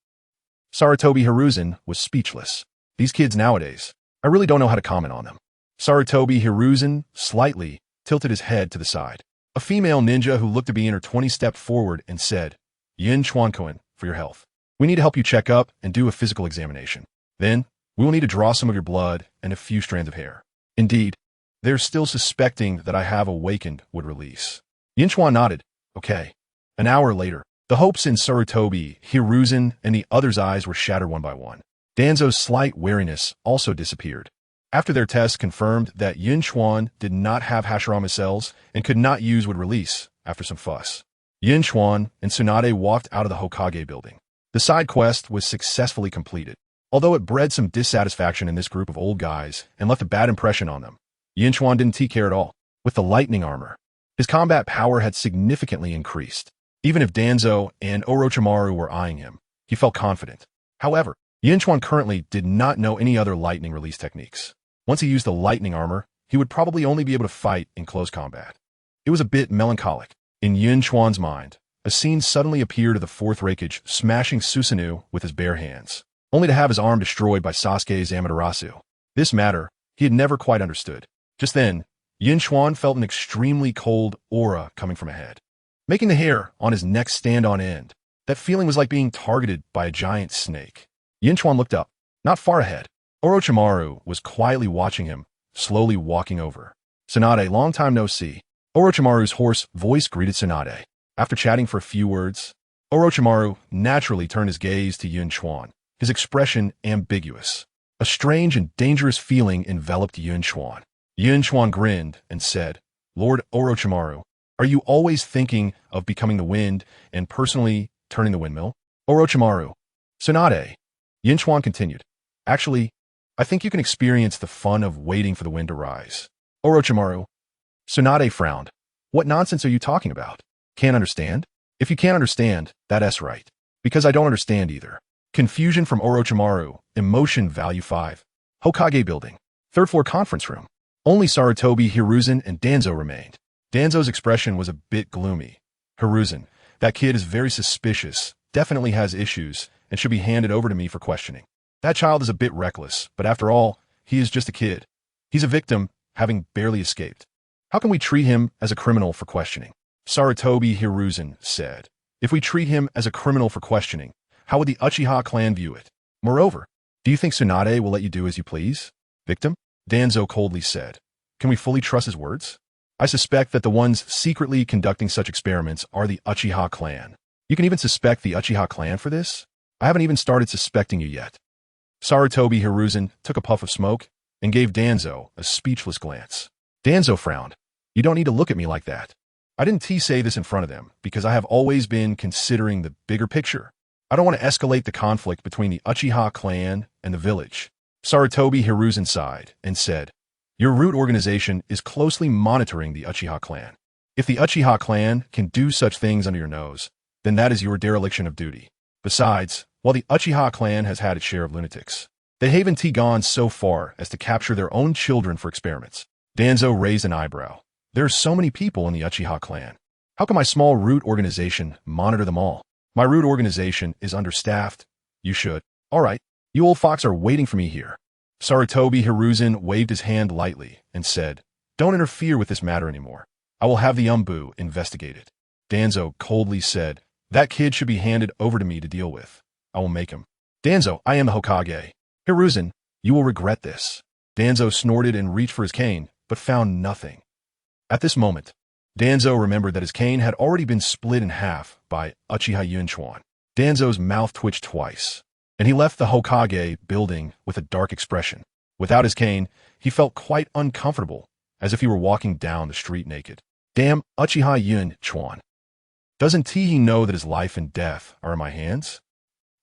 Sarutobi Hiruzen was speechless. These kids nowadays, I really don't know how to comment on them. Sarutobi Hiruzen slightly tilted his head to the side. A female ninja who looked to be in her 20s stepped forward and said, Yun Chuan-kun, for your health. We need to help you check up and do a physical examination. Then, we will need to draw some of your blood and a few strands of hair. Indeed, they're still suspecting that I have awakened would release. Yun Chuan nodded. Okay. An hour later, the hopes in Sarutobi, Hiruzen, and the others' eyes were shattered one by one. Danzo's slight wariness also disappeared. After their tests confirmed that Yun Chuan did not have Hashirama cells and could not use would release after some fuss. Yun Chuan and Tsunade walked out of the Hokage building. The side quest was successfully completed, although it bred some dissatisfaction in this group of old guys and left a bad impression on them. Yun Chuan didn't care at all. With the lightning armor, his combat power had significantly increased. Even if Danzo and Orochimaru were eyeing him, he felt confident. However, Yun Chuan currently did not know any other lightning release techniques. Once he used the lightning armor, he would probably only be able to fight in close combat. It was a bit melancholic. In Yun Chuan's mind, a scene suddenly appeared of the Fourth Hokage smashing Susanoo with his bare hands, only to have his arm destroyed by Sasuke's Amaterasu. This matter, he had never quite understood. Just then, Yun Chuan felt an extremely cold aura coming from ahead, making the hair on his neck stand on end. That feeling was like being targeted by a giant snake. Yun Chuan looked up. Not far ahead, Orochimaru was quietly watching him, slowly walking over. Tsunade, long time no see. Orochimaru's hoarse voice greeted Tsunade. After chatting for a few words, Orochimaru naturally turned his gaze to Yun Chuan, his expression ambiguous. A strange and dangerous feeling enveloped Yun Chuan. Yun Chuan grinned and said, Lord Orochimaru, are you always thinking of becoming the wind and personally turning the windmill? Orochimaru. Tsunade. Yun Chuan continued. Actually, I think you can experience the fun of waiting for the wind to rise. Orochimaru. Tsunade frowned. What nonsense are you talking about? Can't understand? If you can't understand, that's right. Because I don't understand either. Confusion from Orochimaru. Emotion value 5. Hokage building. Third floor conference room. Only Sarutobi, Hiruzen, and Danzo remained. Danzo's expression was a bit gloomy. Hiruzen, that kid is very suspicious, definitely has issues, and should be handed over to me for questioning. That child is a bit reckless, but after all, he is just a kid. He's a victim, having barely escaped. How can we treat him as a criminal for questioning? Sarutobi Hiruzen said. If we treat him as a criminal for questioning, how would the Uchiha clan view it? Moreover, do you think Tsunade will let you do as you please? Victim? Danzo coldly said. Can we fully trust his words? I suspect that the ones secretly conducting such experiments are the Uchiha clan. You can even suspect the Uchiha clan for this? I haven't even started suspecting you yet. Sarutobi Hiruzen took a puff of smoke and gave Danzo a speechless glance. Danzo frowned. You don't need to look at me like that. I didn't say this in front of them because I have always been considering the bigger picture. I don't want to escalate the conflict between the Uchiha clan and the village. Sarutobi Hiruzen sighed and said, your root organization is closely monitoring the Uchiha clan. If the Uchiha clan can do such things under your nose, then that is your dereliction of duty. Besides, while the Uchiha clan has had its share of lunatics, they haven't gone so far as to capture their own children for experiments. Danzo raised an eyebrow. There are so many people in the Uchiha clan. How can my small root organization monitor them all? My root organization is understaffed. You should. All right, you old fox are waiting for me here. Sarutobi Hiruzen waved his hand lightly and said, don't interfere with this matter anymore. I will have the Anbu investigated. Danzo coldly said, that kid should be handed over to me to deal with. I will make him. Danzo, I am the Hokage. Hiruzen, you will regret this. Danzo snorted and reached for his cane, but found nothing. At this moment, Danzo remembered that his cane had already been split in half by Uchiha Yun Chuan. Danzo's mouth twitched twice, and he left the Hokage building with a dark expression. Without his cane, he felt quite uncomfortable, as if he were walking down the street naked. Damn Uchiha Yun Chuan. Doesn't he know that his life and death are in my hands?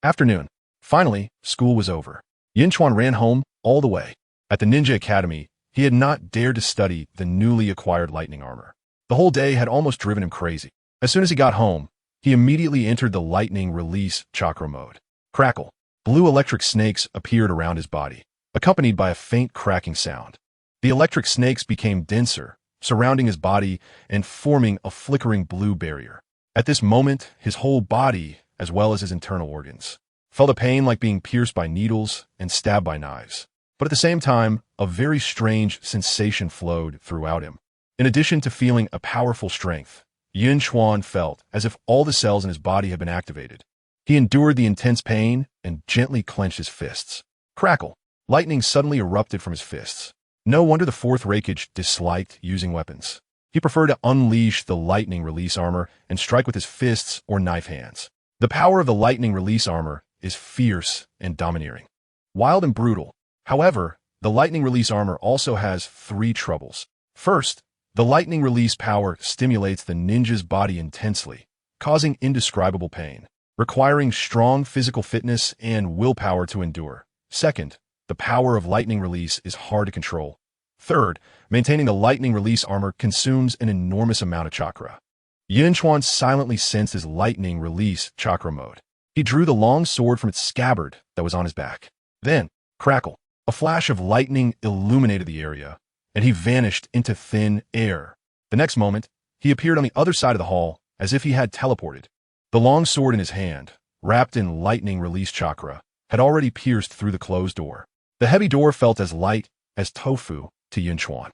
Afternoon. Finally, school was over. Yun Chuan ran home all the way. At the Ninja Academy, he had not dared to study the newly acquired lightning armor. The whole day had almost driven him crazy. As soon as he got home, he immediately entered the lightning release chakra mode. Crackle. Blue electric snakes appeared around his body, accompanied by a faint cracking sound. The electric snakes became denser, surrounding his body and forming a flickering blue barrier. At this moment, his whole body, as well as his internal organs, felt a pain like being pierced by needles and stabbed by knives. But at the same time, a very strange sensation flowed throughout him. In addition to feeling a powerful strength, Yun Chuan felt as if all the cells in his body had been activated. He endured the intense pain and gently clenched his fists. Crackle! Lightning suddenly erupted from his fists. No wonder the fourth Hokage disliked using weapons. He preferred to unleash the lightning release armor and strike with his fists or knife hands. The power of the lightning release armor is fierce and domineering. Wild and brutal. However, the lightning release armor also has 3 troubles. First, the lightning release power stimulates the ninja's body intensely, causing indescribable pain, requiring strong physical fitness and willpower to endure. Second, the power of lightning release is hard to control. Third, maintaining the lightning release armor consumes an enormous amount of chakra. Yun Chuan silently sensed his lightning release chakra mode. He drew the long sword from its scabbard that was on his back. Then, crackle, a flash of lightning illuminated the area, and he vanished into thin air. The next moment, he appeared on the other side of the hall as if he had teleported. The long sword in his hand, wrapped in lightning release chakra, had already pierced through the closed door. The heavy door felt as light as tofu to Yun Chuan.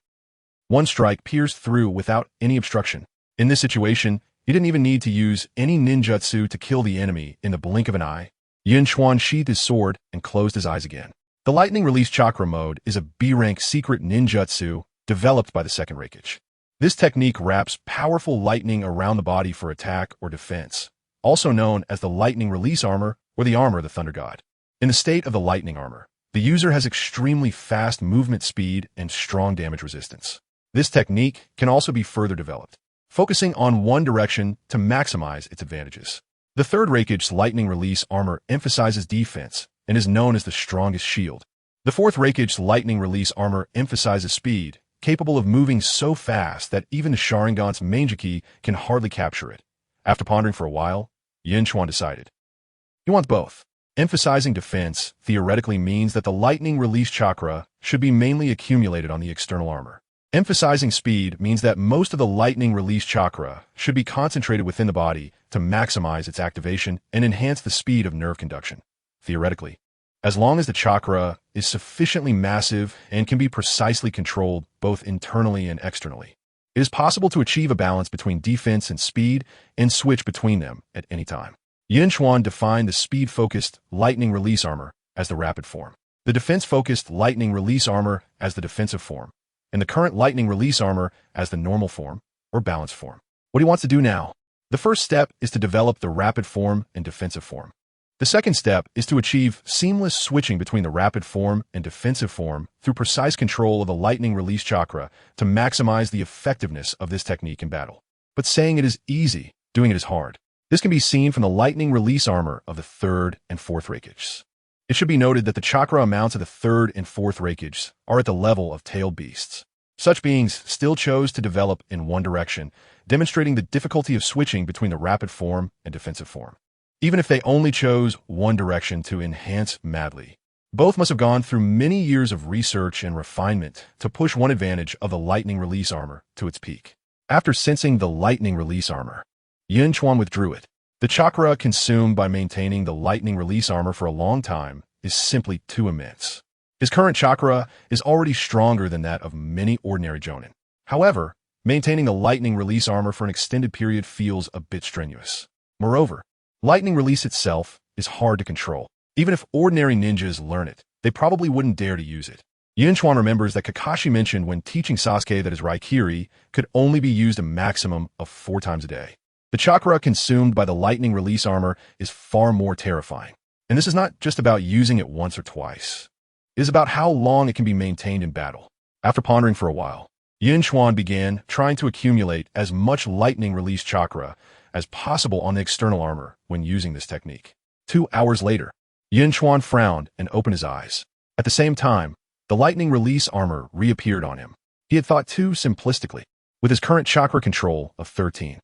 One strike pierced through without any obstruction. In this situation, he didn't even need to use any ninjutsu to kill the enemy in the blink of an eye. Yun Chuan sheathed his sword and closed his eyes again. The lightning release chakra mode is a B-rank secret ninjutsu developed by the second Hokage. This technique wraps powerful lightning around the body for attack or defense, also known as the lightning release armor or the armor of the Thunder God. In the state of the lightning armor, the user has extremely fast movement speed and strong damage resistance. This technique can also be further developed, focusing on one direction to maximize its advantages. The third Hokage's lightning release armor emphasizes defense and is known as the strongest shield. The fourth Hokage's lightning release armor emphasizes speed, capable of moving so fast that even the Sharingan's Manjiki can hardly capture it. After pondering for a while, Yun Chuan decided. He wants both. Emphasizing defense theoretically means that the lightning release chakra should be mainly accumulated on the external armor. Emphasizing speed means that most of the lightning release chakra should be concentrated within the body to maximize its activation and enhance the speed of nerve conduction. Theoretically, as long as the chakra is sufficiently massive and can be precisely controlled both internally and externally, it is possible to achieve a balance between defense and speed and switch between them at any time. Yun Chuan defined the speed-focused lightning release armor as the rapid form, the defense-focused lightning release armor as the defensive form, and the current lightning release armor as the normal form or balanced form. What he wants to do now? The first step is to develop the rapid form and defensive form. The second step is to achieve seamless switching between the rapid form and defensive form through precise control of the lightning release chakra to maximize the effectiveness of this technique in battle. But saying it is easy, doing it is hard. This can be seen from the lightning release armor of the third and fourth Hokages. It should be noted that the chakra amounts of the third and fourth Hokages are at the level of tailed beasts. Such beings still chose to develop in one direction, demonstrating the difficulty of switching between the rapid form and defensive form. Even if they only chose one direction to enhance madly, both must have gone through many years of research and refinement to push one advantage of the lightning release armor to its peak. After sensing the lightning release armor, Yun Chuan withdrew it. The chakra consumed by maintaining the lightning release armor for a long time is simply too immense. His current chakra is already stronger than that of many ordinary jonin. However, maintaining the lightning release armor for an extended period feels a bit strenuous. Moreover, lightning release itself is hard to control. Even if ordinary ninjas learn it, they probably wouldn't dare to use it. Yun Chuan remembers that Kakashi mentioned when teaching Sasuke that his Reappearing could only be used a maximum of 4 times a day. The chakra consumed by the lightning release armor is far more terrifying. And this is not just about using it once or twice. It is about how long it can be maintained in battle. After pondering for a while, Yun Chuan began trying to accumulate as much lightning release chakra as possible on the external armor when using this technique. 2 hours later, Yun Chuan frowned and opened his eyes. At the same time, the lightning release armor reappeared on him. He had thought too simplistically. With his current chakra control of 13,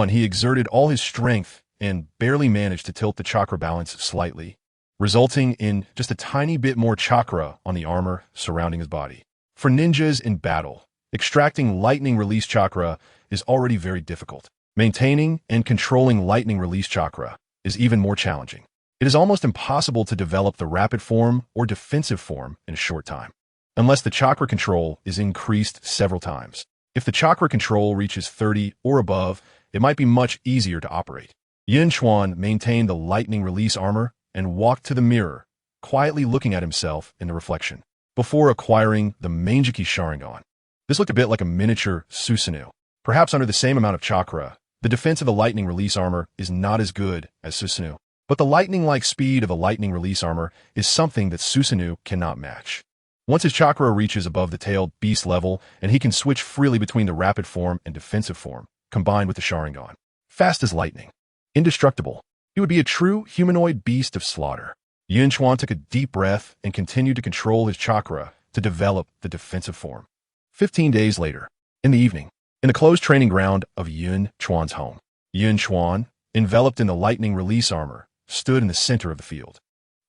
he exerted all his strength and barely managed to tilt the chakra balance slightly, resulting in just a tiny bit more chakra on the armor surrounding his body. For ninjas in battle, extracting lightning release chakra is already very difficult. Maintaining and controlling lightning release chakra is even more challenging. It is almost impossible to develop the rapid form or defensive form in a short time, unless the chakra control is increased several times. If the chakra control reaches 30 or above, it might be much easier to operate. Yun Chuan maintained the lightning release armor and walked to the mirror, quietly looking at himself in the reflection, before acquiring the Manjiki Sharingan. This looked a bit like a miniature Susanoo. Perhaps under the same amount of chakra, the defense of the lightning release armor is not as good as Susanoo. But the lightning-like speed of the lightning release armor is something that Susanoo cannot match. Once his chakra reaches above the tailed beast level, and he can switch freely between the rapid form and defensive form, combined with the Sharingan. Fast as lightning. Indestructible. He would be a true humanoid beast of slaughter. Yun Chuan took a deep breath and continued to control his chakra to develop the defensive form. 15 days later, in the evening, in the closed training ground of Yun Chuan's home, Yun Chuan, enveloped in the lightning release armor, stood in the center of the field.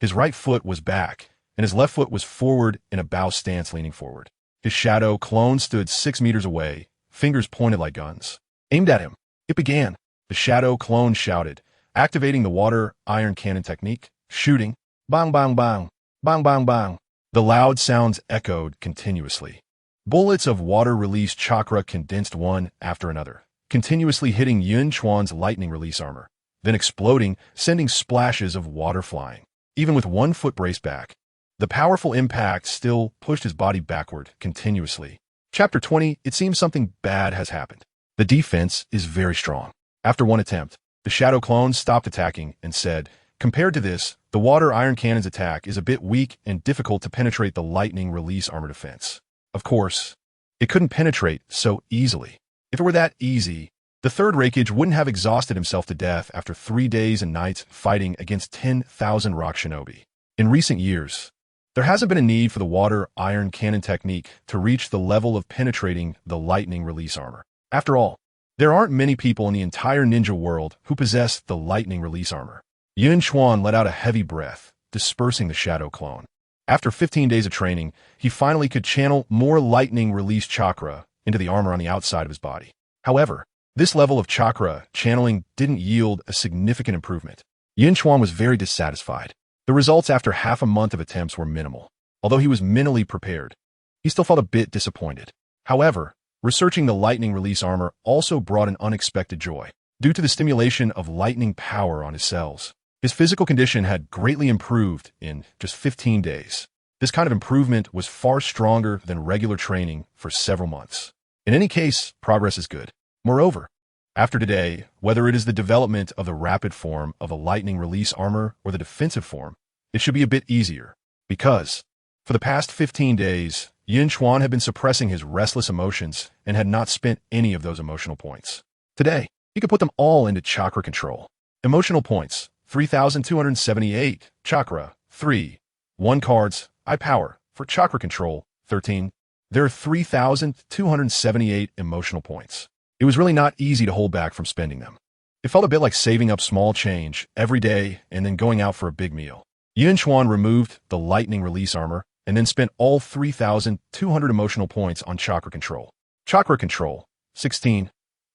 His right foot was back, and his left foot was forward in a bow stance leaning forward. His shadow clone stood 6 meters away, fingers pointed like guns. Aimed at him. It began. The shadow clone shouted, activating the water iron cannon technique, shooting. Bang, bang, bang. Bang, bang, bang. The loud sounds echoed continuously. Bullets of water release chakra condensed one after another, continuously hitting Yun Chuan's lightning release armor, then exploding, sending splashes of water flying. Even with one foot braced back, the powerful impact still pushed his body backward continuously. Chapter 20, it seems something bad has happened. The defense is very strong. After one attempt, the shadow clone stopped attacking and said, compared to this, the water iron cannon's attack is a bit weak and difficult to penetrate the lightning release armor defense. Of course, it couldn't penetrate so easily. If it were that easy, the third Hokage wouldn't have exhausted himself to death after 3 days and nights fighting against 10,000 rock shinobi. In recent years, there hasn't been a need for the water iron cannon technique to reach the level of penetrating the lightning release armor. After all, there aren't many people in the entire ninja world who possess the lightning release armor. Yun Chuan let out a heavy breath, dispersing the shadow clone. After 15 days of training, he finally could channel more lightning release chakra into the armor on the outside of his body. However, this level of chakra channeling didn't yield a significant improvement. Yun Chuan was very dissatisfied. The results after half a month of attempts were minimal. Although he was mentally prepared, he still felt a bit disappointed. However, researching the lightning release armor also brought an unexpected joy. Due to the stimulation of lightning power on his cells, his physical condition had greatly improved in just 15 days. This kind of improvement was far stronger than regular training for several months. In any case, progress is good. Moreover, after today, whether it is the development of the rapid form of a lightning release armor or the defensive form, it should be a bit easier, because for the past 15 days, Yun Chuan had been suppressing his restless emotions and had not spent any of those emotional points. Today, he could put them all into chakra control. Emotional points, 3,278. Chakra, 3. 1 cards, eye power, for chakra control, 13. There are 3,278 emotional points. It was really not easy to hold back from spending them. It felt a bit like saving up small change every day and then going out for a big meal. Yun Chuan removed the lightning release armor and then spent all 3,200 emotional points on chakra control. Chakra control, 16.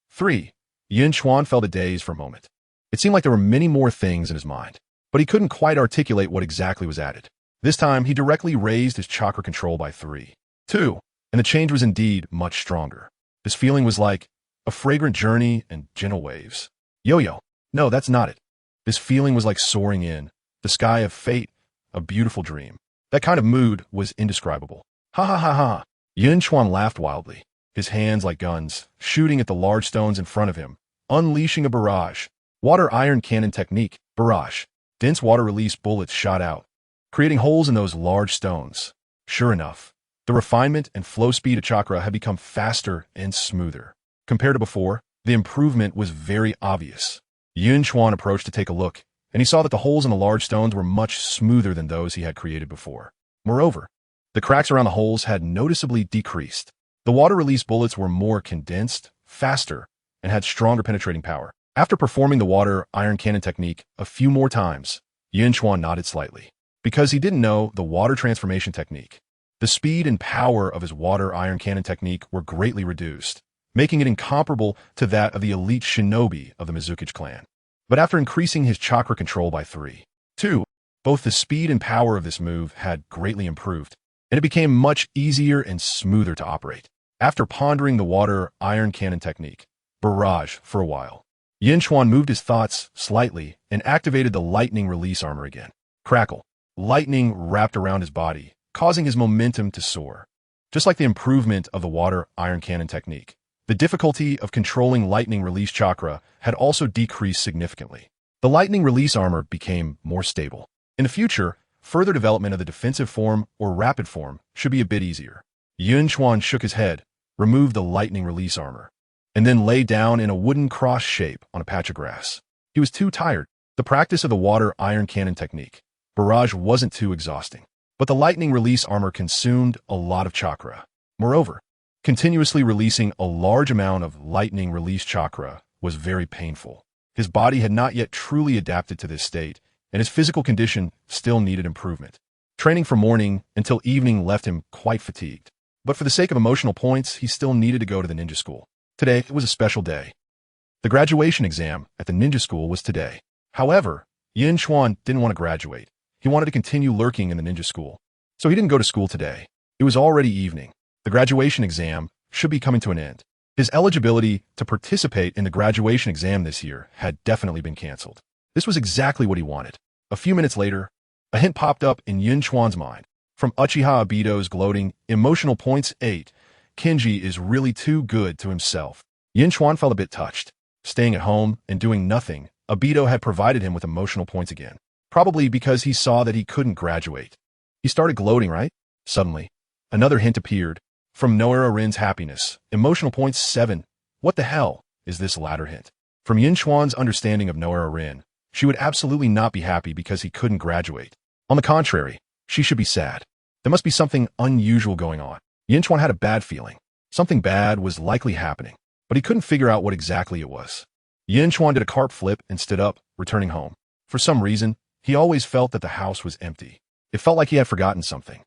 3. Yun Chuan felt a daze for a moment. It seemed like there were many more things in his mind, but he couldn't quite articulate what exactly was added. This time, he directly raised his chakra control by 3. 2. And the change was indeed much stronger. This feeling was like a fragrant journey and gentle waves. Yo-yo. No, that's not it. This feeling was like soaring in the sky of fate, a beautiful dream. That kind of mood was indescribable. Ha ha ha ha. Yun Chuan laughed wildly, his hands like guns, shooting at the large stones in front of him, unleashing a barrage. Water iron cannon technique, barrage. Dense water release bullets shot out, creating holes in those large stones. Sure enough, the refinement and flow speed of chakra had become faster and smoother. Compared to before, the improvement was very obvious. Yun Chuan approached to take a look, and he saw that the holes in the large stones were much smoother than those he had created before. Moreover, the cracks around the holes had noticeably decreased. The water release bullets were more condensed, faster, and had stronger penetrating power. After performing the water iron cannon technique a few more times, Yun Chuan nodded slightly, because he didn't know the water transformation technique. The speed and power of his water iron cannon technique were greatly reduced, making it incomparable to that of the elite shinobi of the Mizukage clan. But after increasing his chakra control by 3. 2. Both the speed and power of this move had greatly improved, and it became much easier and smoother to operate. After pondering the water iron cannon technique, barrage, for a while, Yun Chuan moved his thoughts slightly and activated the lightning release armor again. Crackle. Lightning wrapped around his body, causing his momentum to soar. Just like the improvement of the water iron cannon technique, the difficulty of controlling lightning release chakra had also decreased significantly. The lightning release armor became more stable. In the future, further development of the defensive form or rapid form should be a bit easier. Yun Chuan shook his head, removed the lightning release armor, and then lay down in a wooden cross shape on a patch of grass. He was too tired. The practice of the water iron cannon technique, barrage, wasn't too exhausting, but the lightning release armor consumed a lot of chakra. Moreover, continuously releasing a large amount of lightning release chakra was very painful. His body had not yet truly adapted to this state, and his physical condition still needed improvement. Training from morning until evening left him quite fatigued. But for the sake of emotional points, he still needed to go to the ninja school. Today was a special day. The graduation exam at the ninja school was today. However, Yun Chuan didn't want to graduate. He wanted to continue lurking in the ninja school. So he didn't go to school today. It was already evening. The graduation exam should be coming to an end. His eligibility to participate in the graduation exam this year had definitely been canceled. This was exactly what he wanted. A few minutes later, a hint popped up in Yun Chuan's mind. From Uchiha Obito's gloating, emotional points 8, Kenji is really too good to himself. Yun Chuan felt a bit touched. Staying at home and doing nothing, Obito had provided him with emotional points again. Probably because he saw that he couldn't graduate. He started gloating, right? Suddenly, another hint appeared. From Noera-rin's happiness, emotional points 7. What the hell is this latter hint? From Yun Chuan's understanding of Noera-rin, she would absolutely not be happy because he couldn't graduate. On the contrary, she should be sad. There must be something unusual going on. Yun Chuan had a bad feeling. Something bad was likely happening, but he couldn't figure out what exactly it was. Yun Chuan did a carp flip and stood up, returning home. For some reason, he always felt that the house was empty. It felt like he had forgotten something.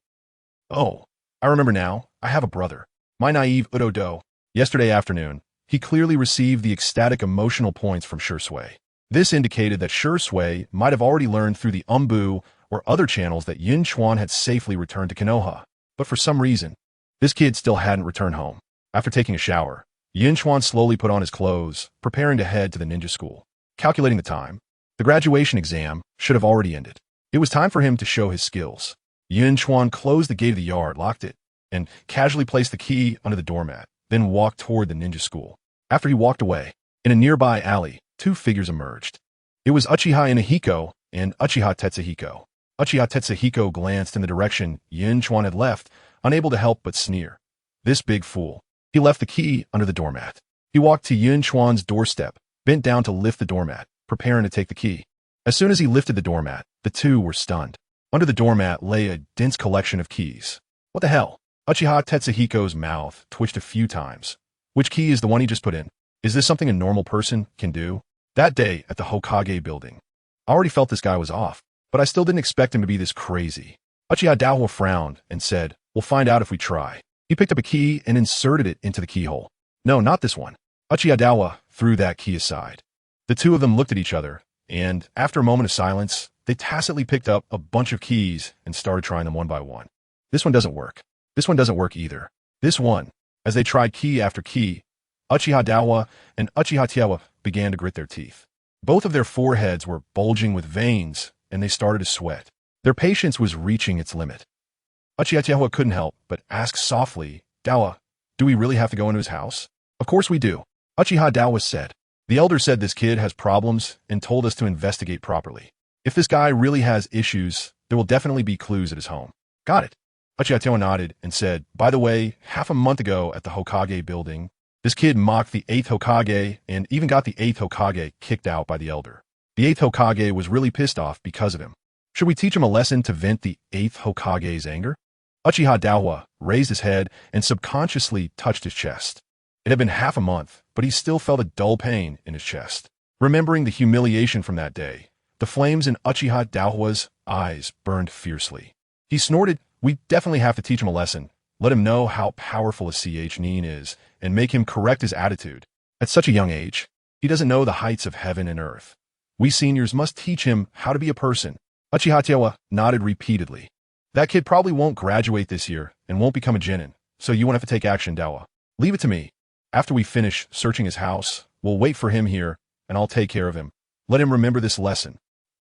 Oh, I remember now. I have a brother. My naive Udo-do. Yesterday afternoon, he clearly received the ecstatic emotional points from Shisui. This indicated that Shisui might have already learned through the Anbu or other channels that Yun Chuan had safely returned to Konoha. But for some reason, this kid still hadn't returned home. After taking a shower, Yun Chuan slowly put on his clothes, preparing to head to the ninja school. Calculating the time, the graduation exam should have already ended. It was time for him to show his skills. Yun Chuan closed the gate of the yard, locked it, and casually placed the key under the doormat, then walked toward the ninja school. After he walked away, in a nearby alley, two figures emerged. It was Uchiha Inahiko and Uchiha Tetsuhiko. Uchiha Tetsuhiko glanced in the direction Yun Chuan had left, unable to help but sneer. This big fool. He left the key under the doormat. He walked to Yun Chuan's doorstep, bent down to lift the doormat, preparing to take the key. As soon as he lifted the doormat, the two were stunned. Under the doormat lay a dense collection of keys. What the hell? Uchiha Tetsuhiko's mouth twitched a few times. Which key is the one he just put in? Is this something a normal person can do? That day at the Hokage building, I already felt this guy was off, but I still didn't expect him to be this crazy. Uchiha Dahua frowned and said, "We'll find out if we try." He picked up a key and inserted it into the keyhole. No, not this one. Uchiha Dahua threw that key aside. The two of them looked at each other, and after a moment of silence, they tacitly picked up a bunch of keys and started trying them one by one. This one doesn't work. This one doesn't work either. This one. As they tried key after key, Uchiha Dahua and Uchiha Tiewa began to grit their teeth. Both of their foreheads were bulging with veins, and they started to sweat. Their patience was reaching its limit. Uchiha Tiewa couldn't help but ask softly, "Dahua, do we really have to go into his house?" "Of course we do," Uchiha Dahua said. "The elder said this kid has problems and told us to investigate properly. If this guy really has issues, there will definitely be clues at his home." "Got it." Uchiha Tiewa nodded and said, "By the way, half a month ago at the Hokage building, this kid mocked the 8th Hokage and even got the 8th Hokage kicked out by the elder. The 8th Hokage was really pissed off because of him. Should we teach him a lesson to vent the 8th Hokage's anger?" Uchiha Dahua raised his head and subconsciously touched his chest. It had been half a month, but he still felt a dull pain in his chest. Remembering the humiliation from that day, the flames in Uchiha Dahua's eyes burned fiercely. He snorted, "We definitely have to teach him a lesson. Let him know how powerful a CH Nin is, and make him correct his attitude. At such a young age, he doesn't know the heights of heaven and earth. We seniors must teach him how to be a person." Uchiha Tiewa nodded repeatedly. "That kid probably won't graduate this year and won't become a genin, so you won't have to take action, Dahua. Leave it to me. After we finish searching his house, we'll wait for him here, and I'll take care of him. Let him remember this lesson.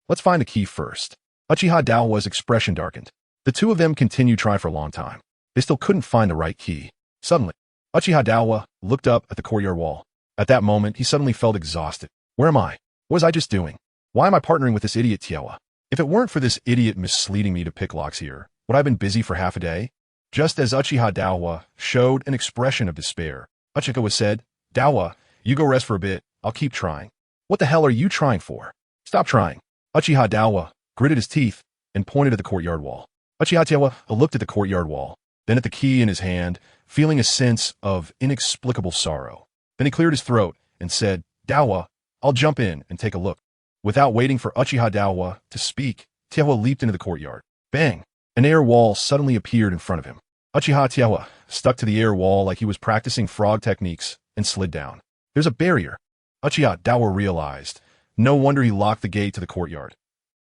Let's find the key first." Uchiha Dahua's expression darkened. The two of them continued trying for a long time. They still couldn't find the right key. Suddenly, Uchiha Dahua looked up at the courtyard wall. At that moment, he suddenly felt exhausted. Where am I? What was I just doing? Why am I partnering with this idiot Tiewa? If it weren't for this idiot misleading me to pick locks here, would I have been busy for half a day? Just as Uchiha Dahua showed an expression of despair, Uchiha said, "Dahua, you go rest for a bit. I'll keep trying." "What the hell are you trying for? Stop trying." Uchiha Dahua gritted his teeth and pointed at the courtyard wall. Uchiha Tiewa looked at the courtyard wall, then at the key in his hand, feeling a sense of inexplicable sorrow. Then he cleared his throat and said, "Dahua, I'll jump in and take a look." Without waiting for Uchiha Dahua to speak, Tiewa leaped into the courtyard. Bang! An air wall suddenly appeared in front of him. Uchiha Tiewa stuck to the air wall like he was practicing frog techniques and slid down. "There's a barrier." Uchiha Dahua realized. No wonder he locked the gate to the courtyard.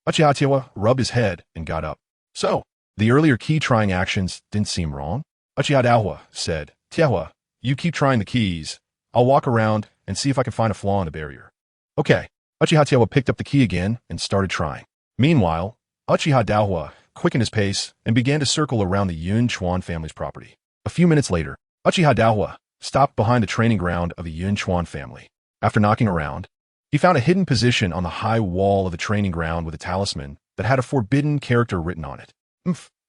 Uchiha Tiewa rubbed his head and got up. "So, the earlier key-trying actions didn't seem wrong?" Uchiha Dahua said, "Tiewa, you keep trying the keys. I'll walk around and see if I can find a flaw in the barrier." "Okay." Uchiha Tiewa picked up the key again and started trying. Meanwhile, Uchiha Dahua quickened his pace and began to circle around the Yun Chuan family's property. A few minutes later, Uchiha Dahua stopped behind the training ground of the Yun Chuan family. After knocking around, he found a hidden position on the high wall of the training ground with a talisman that had a forbidden character written on it.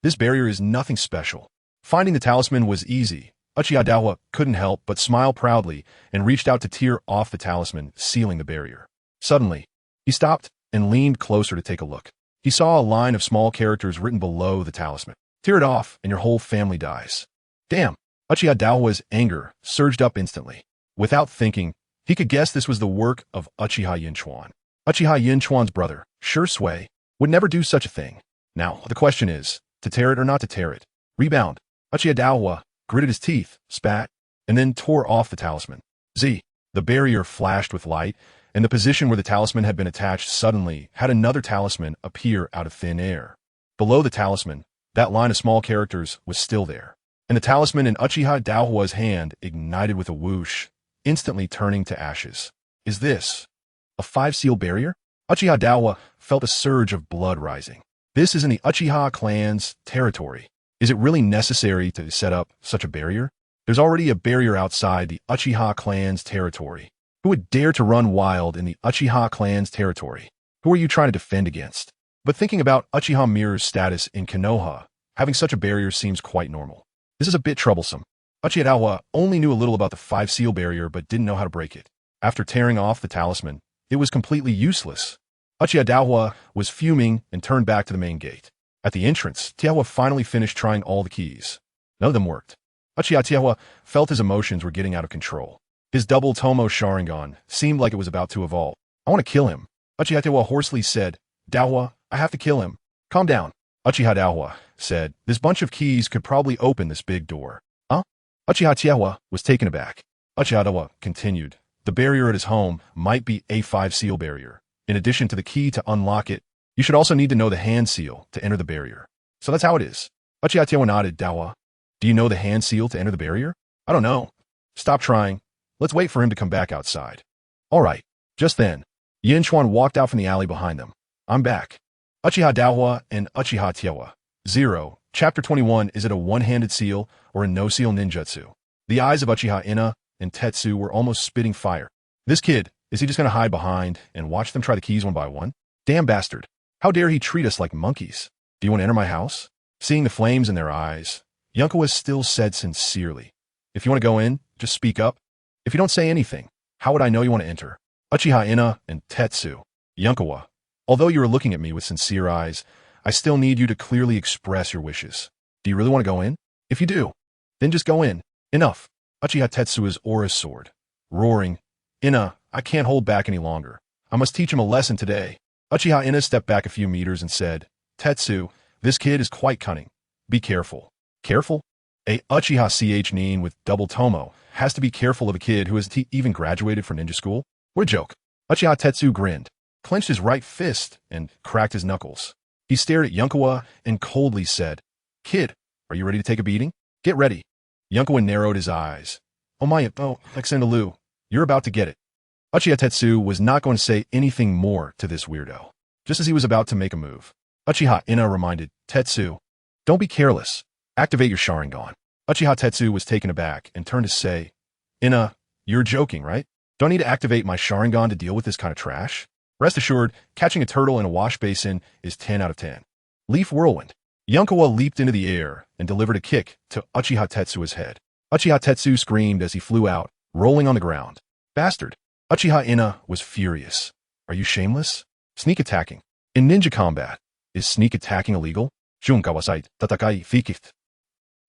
This barrier is nothing special. Finding the talisman was easy. Uchiha Dahua couldn't help but smile proudly and reached out to tear off the talisman, sealing the barrier. Suddenly, he stopped and leaned closer to take a look. He saw a line of small characters written below the talisman. "Tear it off and your whole family dies." Damn! Uchiha Dahua's anger surged up instantly. Without thinking, he could guess this was the work of Uchiha Yun Chuan. Uchiha Yun Chuan's brother, Shisui, would never do such a thing. Now, the question is, to tear it or not to tear it? Rebound. Uchiha Dahua gritted his teeth, spat, and then tore off the talisman. The barrier flashed with light, and the position where the talisman had been attached suddenly had another talisman appear out of thin air. Below the talisman, that line of small characters was still there, and the talisman in Uchiha Dahua's hand ignited with a whoosh, instantly turning to ashes. Is this a 5-seal barrier? Uchiha Dahua felt a surge of blood rising. This is in the Uchiha clan's territory. Is it really necessary to set up such a barrier? There's already a barrier outside the Uchiha clan's territory. Who would dare to run wild in the Uchiha clan's territory? Who are you trying to defend against? But thinking about Uchiha Mirror's status in Konoha, having such a barrier seems quite normal. This is a bit troublesome. Uchiha Dahua only knew a little about the 5-seal barrier but didn't know how to break it. After tearing off the talisman, It was completely useless. Uchiha Daihua was fuming and turned back to the main gate. At the entrance, Daihua finally finished trying all the keys. None of them worked. Uchiha Daihua felt his emotions were getting out of control. His double Tomo Sharingan seemed like it was about to evolve. I want to kill him. Uchiha Daihua hoarsely said, Daihua, I have to kill him. Calm down. Uchiha Daihua said, this bunch of keys could probably open this big door. Huh? Uchiha Daihua was taken aback. Uchiha Daihua continued, the barrier at his home might be a 5 seal barrier. In addition to the key to unlock it, you should also need to know the hand seal to enter the barrier. So that's how it is. Uchiha Daihua nodded. Daihua, do you know the hand seal to enter the barrier? I don't know. Stop trying. Let's wait for him to come back outside. All right. Just then, Yun Chuan walked out from the alley behind them. I'm back. Uchiha Daihua and Uchiha Daihua. 0. Chapter 21. Is it a one-handed seal or a no-seal ninjutsu? The eyes of Uchiha Ina and Tetsu were almost spitting fire. This kid, is he just going to hide behind and watch them try the keys one by one? Damn bastard. How dare he treat us like monkeys? Do you want to enter my house? Seeing the flames in their eyes, Yunkawa still said sincerely, if you want to go in, just speak up. If you don't say anything, how would I know you want to enter? Uchiha Ina and Tetsu. Yunkawa, although you are looking at me with sincere eyes, I still need you to clearly express your wishes. Do you really want to go in? If you do, then just go in. Enough. Uchiha Tetsu's aura soared, roaring, Ina, I can't hold back any longer. I must teach him a lesson today. Uchiha Ina stepped back a few meters and said, Tetsu, this kid is quite cunning. Be careful. Careful? A Uchiha Ch Nin with double Tomo has to be careful of a kid who hasn't even graduated from ninja school? What a joke. Uchiha Tetsu grinned, clenched his right fist, and cracked his knuckles. He stared at Yunkawa and coldly said, Kid, are you ready to take a beating? Get ready. Yunkawa narrowed his eyes. Oh my, Alexandalu, you're about to get it. Uchiha Tetsu was not going to say anything more to this weirdo. Just as he was about to make a move, Uchiha Ina reminded, Tetsu, don't be careless. Activate your Sharingan. Uchiha Tetsu was taken aback and turned to say, Ina, you're joking, right? Do I need to activate my Sharingan to deal with this kind of trash? Rest assured, catching a turtle in a wash basin is 10 out of 10. Leaf Whirlwind. Yunkawa leaped into the air and delivered a kick to Uchiha Tetsu's head. Uchiha Tetsu screamed as he flew out, rolling on the ground. Bastard. Uchiha Ina was furious. Are you shameless? Sneak attacking. In ninja combat, is sneak attacking illegal? Junkawasai tatakai fikit.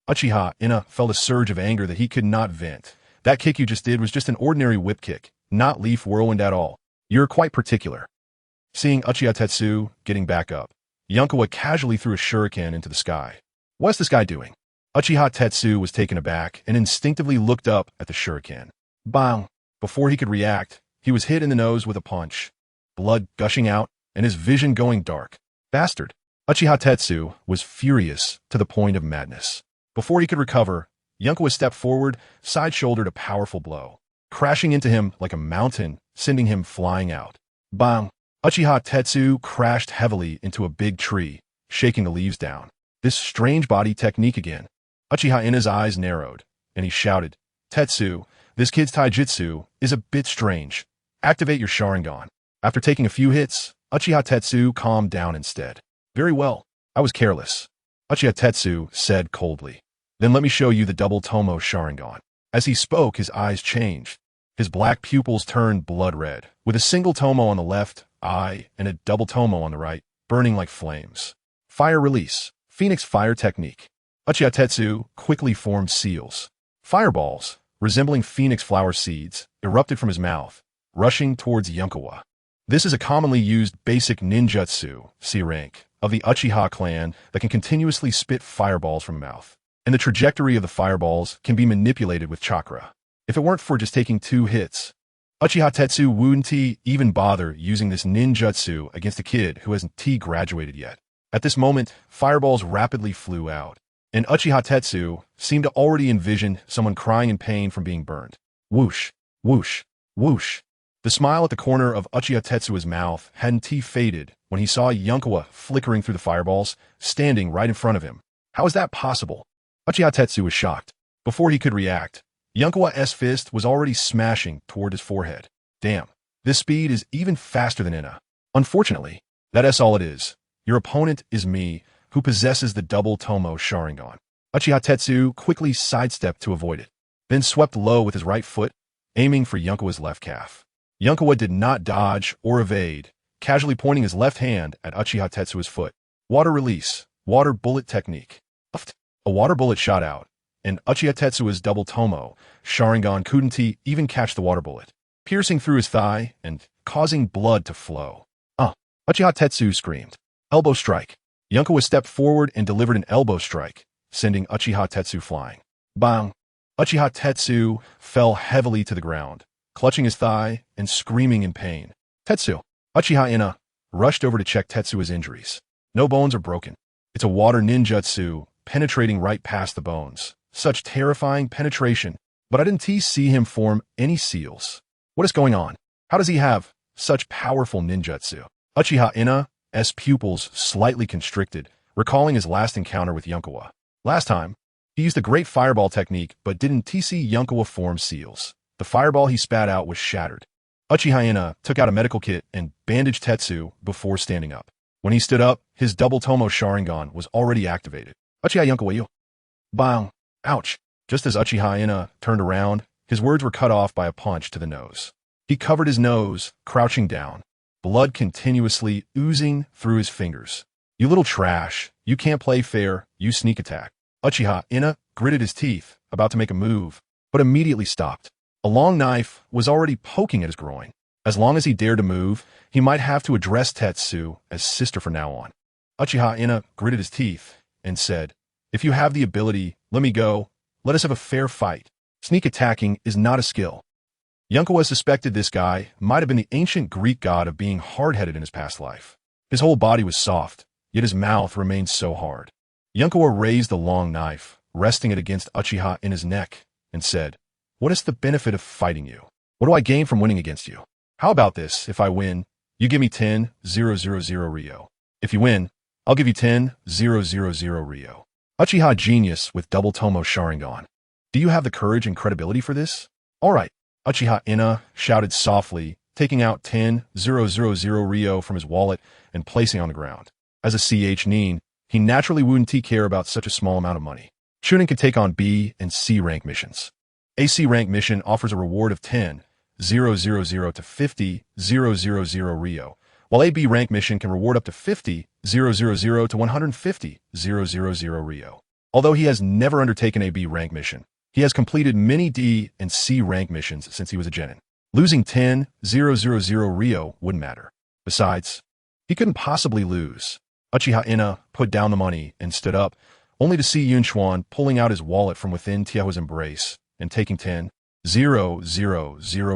Uchiha Ina felt a surge of anger that he could not vent. That kick you just did was just an ordinary whip kick, not Leaf Whirlwind at all. You're quite particular. Seeing Uchiha Tetsu getting back up, Yunkawa casually threw a shuriken into the sky. What's this guy doing? Uchiha Tetsu was taken aback and instinctively looked up at the shuriken. Bang! Before he could react, he was hit in the nose with a punch. Blood gushing out and his vision going dark. Bastard! Uchiha Tetsu was furious to the point of madness. Before he could recover, Yunkawa stepped forward, side-shouldered a powerful blow, crashing into him like a mountain, sending him flying out. Bang! Uchiha Tetsu crashed heavily into a big tree, shaking the leaves down. This strange body technique again. Uchiha Ina's eyes narrowed, and he shouted, Tetsu, this kid's taijutsu is a bit strange. Activate your Sharingan. After taking a few hits, Uchiha Tetsu calmed down instead. Very well, I was careless. Uchiha Tetsu said coldly. Then let me show you the double Tomo Sharingan. As he spoke, his eyes changed. His black pupils turned blood red, with a single Tomo on the left eye and a double Tomo on the right, burning like flames. Fire release. Phoenix fire technique. Uchiha Tetsu quickly formed seals. Fireballs, resembling phoenix flower seeds, erupted from his mouth, rushing towards Yunkawa. This is a commonly used basic ninjutsu, C rank, of the Uchiha clan that can continuously spit fireballs from a mouth. And the trajectory of the fireballs can be manipulated with chakra. If it weren't for just taking 2 hits, Uchiha Tetsu wouldn't even bother using this ninjutsu against a kid who hasn't graduated yet. At this moment, fireballs rapidly flew out, and Uchiha Tetsu seemed to already envision someone crying in pain from being burned. Whoosh, whoosh, whoosh. The smile at the corner of Uchiha Tetsu's mouth hadn't faded when he saw Yunkawa flickering through the fireballs, standing right in front of him. How is that possible? Uchiha Tetsu was shocked. Before he could react, Yunkawa's fist was already smashing toward his forehead. Damn, this speed is even faster than Ina. Unfortunately, that's all it is. Your opponent is me, who possesses the double Tomo Sharingan. Uchiha Tetsu quickly sidestepped to avoid it, then swept low with his right foot, aiming for Yunkawa's left calf. Yunkawa did not dodge or evade, casually pointing his left hand at Uchiha Tetsuo's foot. Water release, water bullet technique. A water bullet shot out, and Uchiha Tetsuo's double tomo, Sharingan couldn't even catch the water bullet, piercing through his thigh and causing blood to flow. Uchiha Tetsuo screamed. Elbow strike. Yunkawa stepped forward and delivered an elbow strike, sending Uchiha Tetsuo flying. Bang! Uchiha Tetsuo fell heavily to the ground, clutching his thigh and screaming in pain. Tetsuo. Uchiha Ina rushed over to check Tetsuo's injuries. No bones are broken. It's a water ninjutsu, penetrating right past the bones. Such terrifying penetration, but I didn't see him form any seals. What is going on? How does he have such powerful ninjutsu? Uchiha Ina's pupils slightly constricted, recalling his last encounter with Yunkawa. Last time, he used the great fireball technique but didn't see Yunkawa form seals. The fireball he spat out was shattered. Uchiha Ina took out a medical kit and bandaged Tetsuo before standing up. When he stood up, his double tomo Sharingan was already activated. Uchiha Yunkawa yo. Bang! Ouch! Just as Uchiha Ina turned around, his words were cut off by a punch to the nose. He covered his nose, crouching down, blood continuously oozing through his fingers. You little trash, you can't play fair, you sneak attack. Uchiha Ina gritted his teeth, about to make a move, but immediately stopped. A long knife was already poking at his groin. As long as he dared to move, he might have to address Tetsuo as sister from now on. Uchiha Ina gritted his teeth and said, "If you have the ability, let me go. Let us have a fair fight. Sneak attacking is not a skill." Yunkawa suspected this guy might have been the ancient Greek god of being hard-headed in his past life. His whole body was soft, yet his mouth remained so hard. Yunkawa raised the long knife, resting it against Uchiha Ina's neck, and said, "What is the benefit of fighting you? What do I gain from winning against you? How about this, if I win, you give me 10,000 Ryo. If you win, I'll give you 10,000 Ryo." Uchiha genius with double tomo Sharingan. Do you have the courage and credibility for this? All right. Uchiha Ina shouted softly, taking out 10,000 Ryo from his wallet and placing on the ground. As a CH Nin, he naturally wouldn't care about such a small amount of money. Chunin could take on B and C rank missions. A C rank mission offers a reward of 10,000 to 50,000 Ryo, while a B rank mission can reward up to 50,000 to 150,000 Ryo. Although he has never undertaken a B rank mission, he has completed many D and C rank missions since he was a genin. Losing 10,000 Ryo wouldn't matter. Besides, he couldn't possibly lose. Uchiha Ina put down the money and stood up, only to see Yun Chuan pulling out his wallet from within Tieho's embrace and taking 10,000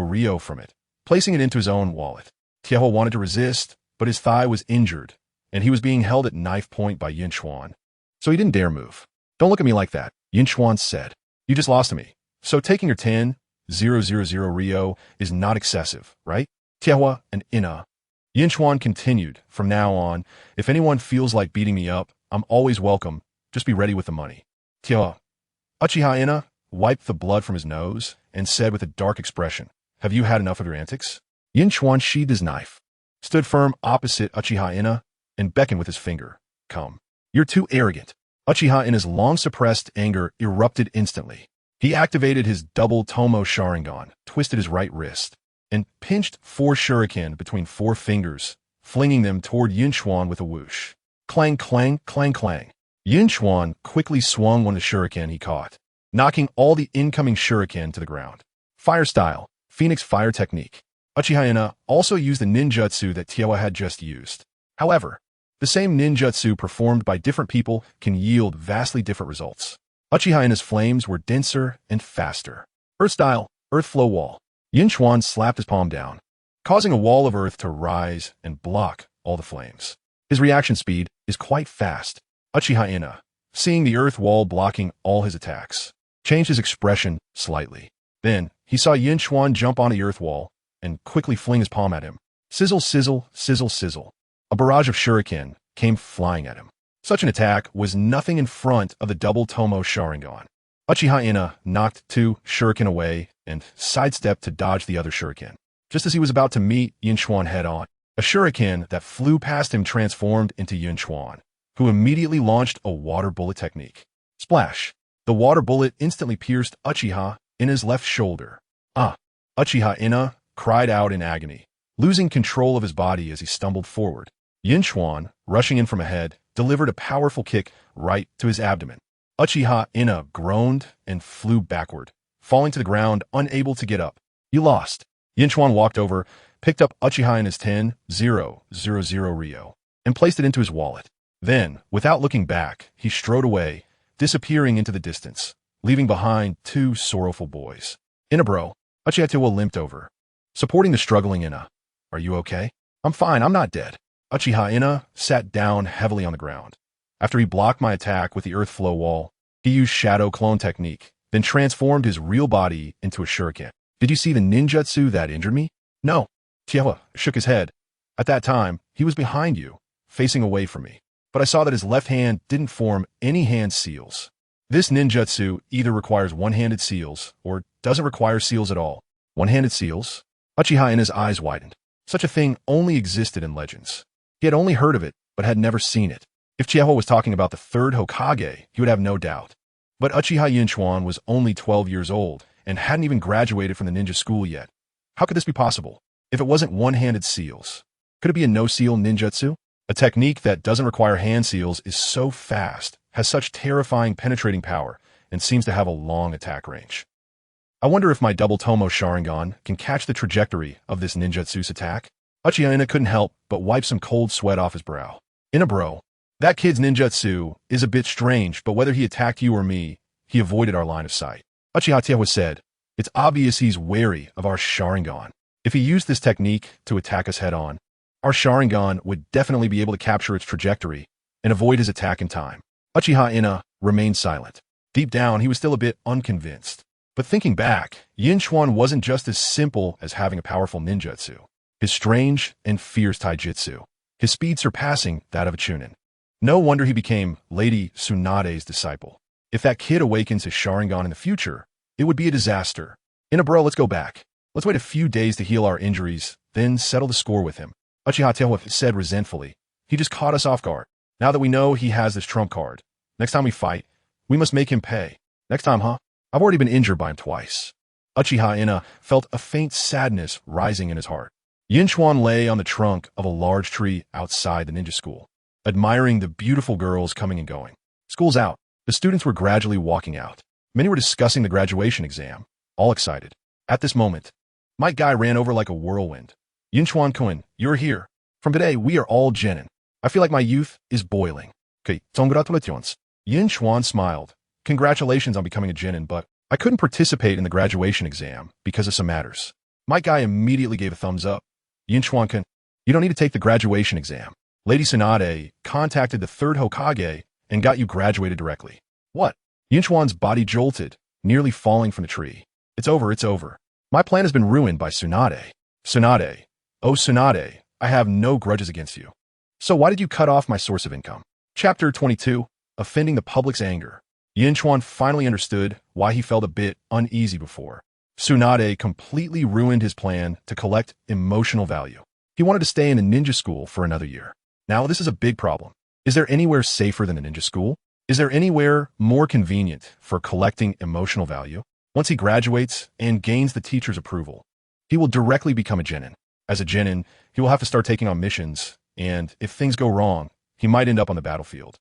Ryo from it, placing it into his own wallet. Tieho wanted to resist, but his thigh was injured, and he was being held at knife point by Yun Chuan, so he didn't dare move. "Don't look at me like that," Yun Chuan said. "You just lost to me, so taking your 10,000 Ryo is not excessive, right?" Tieho and Ina. Yun Chuan continued, "From now on, if anyone feels like beating me up, I'm always welcome. Just be ready with the money." Tieho. Uchiha Ina wiped the blood from his nose and said with a dark expression, "Have you had enough of your antics?" Yun Chuan sheathed his knife, stood firm opposite Uchiha Ina, and beckoned with his finger. "Come. You're too arrogant." Uchiha Ina's long-suppressed anger erupted instantly. He activated his double tomo Sharingan, twisted his right wrist, and pinched 4 shuriken between 4 fingers, flinging them toward Yun Chuan with a whoosh. Clang, clang, clang, clang. Yun Chuan quickly swung one of the shuriken he caught, knocking all the incoming shuriken to the ground. Fire style, Phoenix fire technique. Uchiha Ina also used the ninjutsu that Tieho had just used. However, the same ninjutsu performed by different people can yield vastly different results. Uchiha Ina's flames were denser and faster. Earth style, earth flow wall. Yun Chuan slapped his palm down, causing a wall of earth to rise and block all the flames. His reaction speed is quite fast. Uchiha Ina, seeing the earth wall blocking all his attacks, changed his expression slightly. Then, he saw Yun Chuan jump on the earth wall and quickly fling his palm at him. Sizzle, sizzle, sizzle, sizzle. A barrage of shuriken came flying at him. Such an attack was nothing in front of the double tomo Sharingan. Uchiha Ina knocked 2 shuriken away and sidestepped to dodge the other shuriken. Just as he was about to meet Yun Chuan head-on, a shuriken that flew past him transformed into Yun Chuan, who immediately launched a water bullet technique. Splash! The water bullet instantly pierced Uchiha Ina's left shoulder. Uchiha Ina cried out in agony, losing control of his body as he stumbled forward. Yun Chuan, rushing in from ahead, delivered a powerful kick right to his abdomen. Uchiha Ina groaned and flew backward, falling to the ground, unable to get up. You lost. Yun Chuan walked over, picked up Uchiha Ina's 10,000 Rio, and placed it into his wallet. Then, without looking back, he strode away, disappearing into the distance, leaving behind two sorrowful boys. Ina bro, Uchiha Tewa limped over, supporting the struggling Ina. Are you okay? I'm fine, I'm not dead. Uchiha Ina sat down heavily on the ground. After he blocked my attack with the earth flow wall, he used shadow clone technique, then transformed his real body into a shuriken. Did you see the ninjutsu that injured me? No. Tiewa shook his head. At that time, he was behind you, facing away from me. But I saw that his left hand didn't form any hand seals. This ninjutsu either requires one-handed seals or doesn't require seals at all. One-handed seals? Uchiha Ina's eyes widened. Such a thing only existed in legends. He had only heard of it, but had never seen it. If Chiewa was talking about the Third Hokage, he would have no doubt. But Uchiha Yun Chuan was only 12 years old and hadn't even graduated from the ninja school yet. How could this be possible? If it wasn't one-handed seals, could it be a no-seal ninjutsu? A technique that doesn't require hand seals is so fast, has such terrifying penetrating power, and seems to have a long attack range. I wonder if my double Tomo Sharingan can catch the trajectory of this ninjutsu's attack. Uchiha Ina couldn't help but wipe some cold sweat off his brow. Ina bro, that kid's ninjutsu is a bit strange, but whether he attacked you or me, he avoided our line of sight. Uchiha Tewa said, it's obvious he's wary of our Sharingan. If he used this technique to attack us head-on, our Sharingan would definitely be able to capture its trajectory and avoid his attack in time. Uchiha Ina remained silent. Deep down, he was still a bit unconvinced. But thinking back, Yun Chuan wasn't just as simple as having a powerful ninjutsu. His strange and fierce taijutsu, his speed surpassing that of a chunin. No wonder he became Lady Tsunade's disciple. If that kid awakens his Sharingan in the future, it would be a disaster. Ina bro, let's go back. Let's wait a few days to heal our injuries, then settle the score with him. Uchiha Tewa said resentfully. He just caught us off guard. Now that we know he has this trump card, next time we fight, we must make him pay. Next time, huh? I've already been injured by him twice. Uchiha Ina felt a faint sadness rising in his heart. Yun Chuan lay on the trunk of a large tree outside the ninja school, admiring the beautiful girls coming and going. School's out. The students were gradually walking out. Many were discussing the graduation exam, all excited. At this moment, Might Guy ran over like a whirlwind. Yun Chuan-kun, you're here. From today, we are all genin. I feel like my youth is boiling. Okay, congratulations. Yun Chuan smiled. Congratulations on becoming a genin, but I couldn't participate in the graduation exam because of some matters. Might Guy immediately gave a thumbs up. Yun Chuan-kun, you don't need to take the graduation exam. Lady Tsunade contacted the Third Hokage and got you graduated directly. What? Yun Chuan's body jolted, nearly falling from the tree. It's over, it's over. My plan has been ruined by Tsunade. Tsunade. Oh, Tsunade, I have no grudges against you. So why did you cut off my source of income? Chapter 22, Offending the Public's Anger. Yun Chuan finally understood why he felt a bit uneasy before. Tsunade completely ruined his plan to collect emotional value. He wanted to stay in a ninja school for another year. Now this is a big problem. Is there anywhere safer than a ninja school? Is there anywhere more convenient for collecting emotional value? Once he graduates and gains the teacher's approval, he will directly become a genin. As a genin, he will have to start taking on missions, and if things go wrong, he might end up on the battlefield.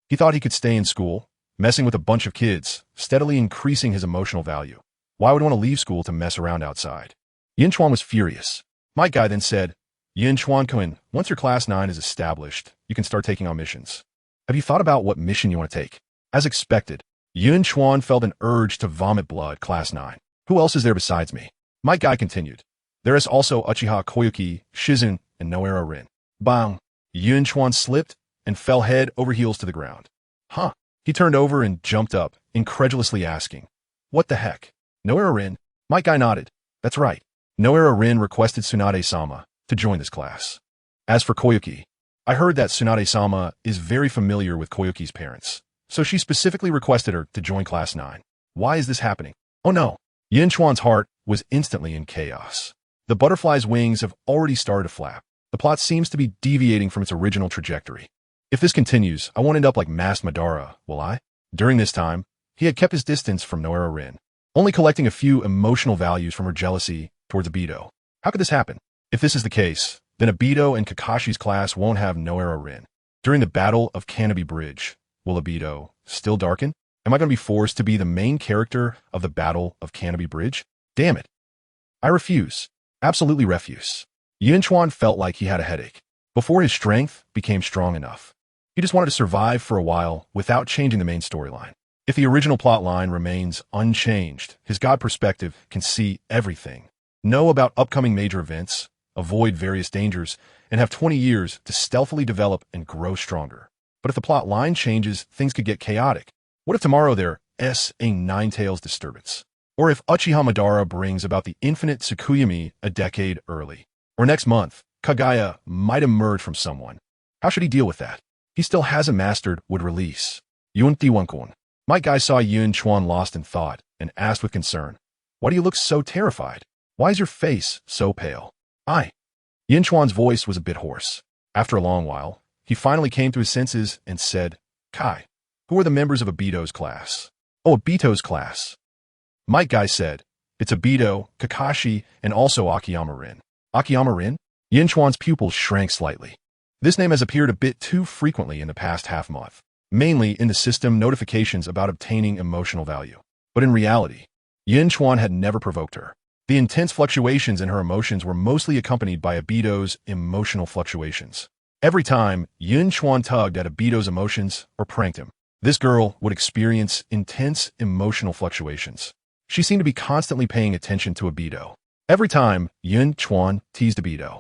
He thought he could stay in school, messing with a bunch of kids, steadily increasing his emotional value. Why would he want to leave school to mess around outside? Yun Chuan was furious. Might Guy then said, Yun Chuan-kun, once your Class 9 is established, you can start taking on missions. Have you thought about what mission you want to take? As expected, Yun Chuan felt an urge to vomit blood, Class 9. Who else is there besides me? Might Guy continued. There is also Uchiha Koyuki, Shizun, and Noera Rin. Bang! Yun Chuan slipped and fell head over heels to the ground. Huh? He turned over and jumped up, incredulously asking, what the heck? Noera Rin? Might Guy nodded. That's right. Noera Rin requested Tsunade-sama to join this class. As for Koyuki, I heard that Tsunade-sama is very familiar with Koyuki's parents, so she specifically requested her to join Class 9. Why is this happening? Oh no! Yun Chuan's heart was instantly in chaos. The butterfly's wings have already started to flap. The plot seems to be deviating from its original trajectory. If this continues, I won't end up like Masked Madara, will I? During this time, he had kept his distance from Noera Rin, only collecting a few emotional values from her jealousy towards Obito. How could this happen? If this is the case, then Obito and Kakashi's class won't have no era Rin. During the Battle of Canopy Bridge, will Obito still darken? Am I going to be forced to be the main character of the Battle of Canopy Bridge? Damn it. I refuse. Absolutely refuse. Yun Chuan felt like he had a headache. Before his strength became strong enough. He just wanted to survive for a while without changing the main storyline. If the original plot line remains unchanged, his God perspective can see everything, know about upcoming major events, avoid various dangers, and have 20 years to stealthily develop and grow stronger. But if the plot line changes, things could get chaotic. What if tomorrow there's a Nine-Tails disturbance? Or if Uchiha Madara brings about the infinite Tsukuyami a decade early? Or next month, Kagaya might emerge from someone. How should he deal with that? He still hasn't mastered would release. Yun Chuan. Might Guy saw Yun Chuan lost in thought and asked with concern, "Why do you look so terrified? Why is your face so pale?" Yun Chuan's voice was a bit hoarse. After a long while, he finally came to his senses and said, "Kai, who are the members of Obito's class?" "Oh, Obito's class." Might Guy said, "It's Obito, Kakashi, and also Akiyama Rin." Akiyama Rin? Yun Chuan's pupils shrank slightly. This name has appeared a bit too frequently in the past half-month, mainly in the system notifications about obtaining emotional value. But in reality, Yun Chuan had never provoked her. The intense fluctuations in her emotions were mostly accompanied by Obito's emotional fluctuations. Every time Yun Chuan tugged at Obito's emotions or pranked him, this girl would experience intense emotional fluctuations. She seemed to be constantly paying attention to Obito. Every time Yun Chuan teased Obito,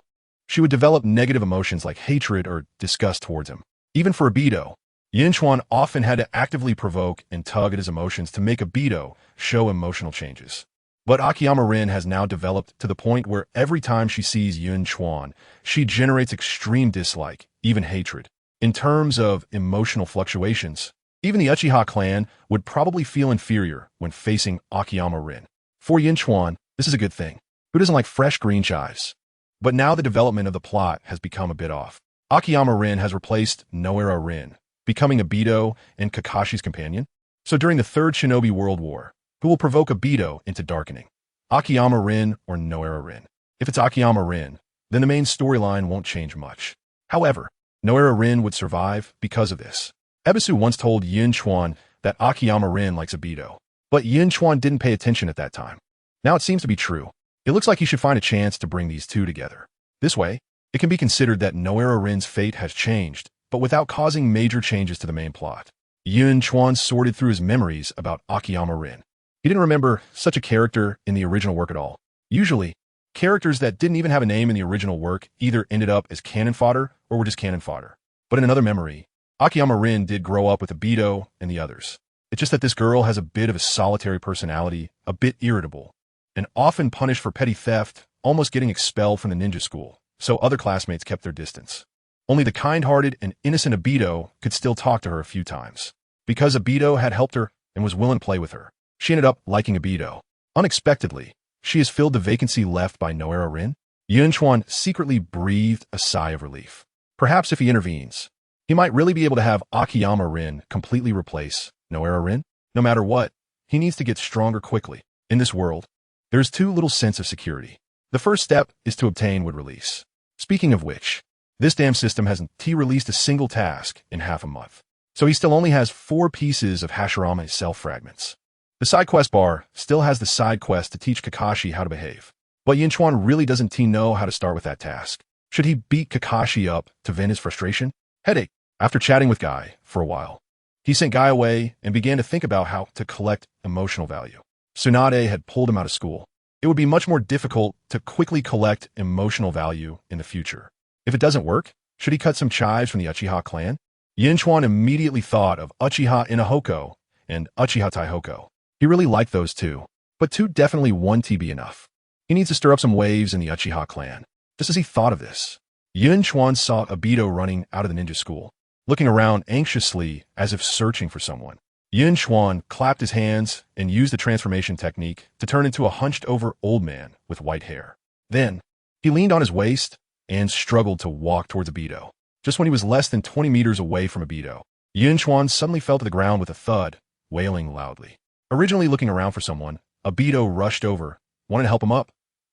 she would develop negative emotions like hatred or disgust towards him. Even for Obito, Yun Chuan often had to actively provoke and tug at his emotions to make Obito show emotional changes. But Akiyama Rin has now developed to the point where every time she sees Yun Chuan, she generates extreme dislike, even hatred. In terms of emotional fluctuations, even the Uchiha clan would probably feel inferior when facing Akiyama Rin. For Yun Chuan, this is a good thing. Who doesn't like fresh green chives? But now the development of the plot has become a bit off. Akiyama Rin has replaced Noera Rin, becoming Obito and Kakashi's companion. So during the Third Shinobi World War, who will provoke Obito into darkening? Akiyama Rin or Noera Rin? If it's Akiyama Rin, then the main storyline won't change much. However, Noera Rin would survive because of this. Ebisu once told Yun Chuan that Akiyama Rin likes Obito, but Yun Chuan didn't pay attention at that time. Now it seems to be true. It looks like he should find a chance to bring these two together. This way, it can be considered that Noera Rin's fate has changed, but without causing major changes to the main plot. Yun Chuan sorted through his memories about Akiyama Rin. He didn't remember such a character in the original work at all. Usually, characters that didn't even have a name in the original work either ended up as cannon fodder or were just cannon fodder. But in another memory, Akiyama Rin did grow up with Obito and the others. It's just that this girl has a bit of a solitary personality, a bit irritable, and often punished for petty theft, almost getting expelled from the ninja school, so other classmates kept their distance. Only the kind-hearted and innocent Obito could still talk to her a few times. Because Obito had helped her and was willing to play with her, she ended up liking Obito. Unexpectedly, she has filled the vacancy left by Noera Rin. Yun Chuan secretly breathed a sigh of relief. Perhaps if he intervenes, he might really be able to have Akiyama Rin completely replace Noera Rin. No matter what, he needs to get stronger quickly. In this world, there's too little sense of security. The first step is to obtain would release. Speaking of which, this damn system hasn't released a single task in half a month. So he still only has 4 pieces of Hashirama self fragments. The side quest bar still has the side quest to teach Kakashi how to behave. But Yun Chuan really doesn't know how to start with that task. Should he beat Kakashi up to vent his frustration? Headache. After chatting with Guy for a while, he sent Guy away and began to think about how to collect emotional value. Tsunade had pulled him out of school. It would be much more difficult to quickly collect emotional value in the future. If it doesn't work, should he cut some chives from the Uchiha clan? Yun Chuan immediately thought of Uchiha Inahoko and Uchiha Taihoko. He really liked those two, but 2 definitely won't be enough. He needs to stir up some waves in the Uchiha clan. Just as he thought of this, Yun Chuan saw Obito running out of the ninja school, looking around anxiously as if searching for someone. Yun Chuan clapped his hands and used the transformation technique to turn into a hunched-over old man with white hair. Then, he leaned on his waist and struggled to walk towards Obito. Just when he was less than 20 meters away from Obito, Yun Chuan suddenly fell to the ground with a thud, wailing loudly. Originally looking around for someone, Obito rushed over. "Want to help him up?"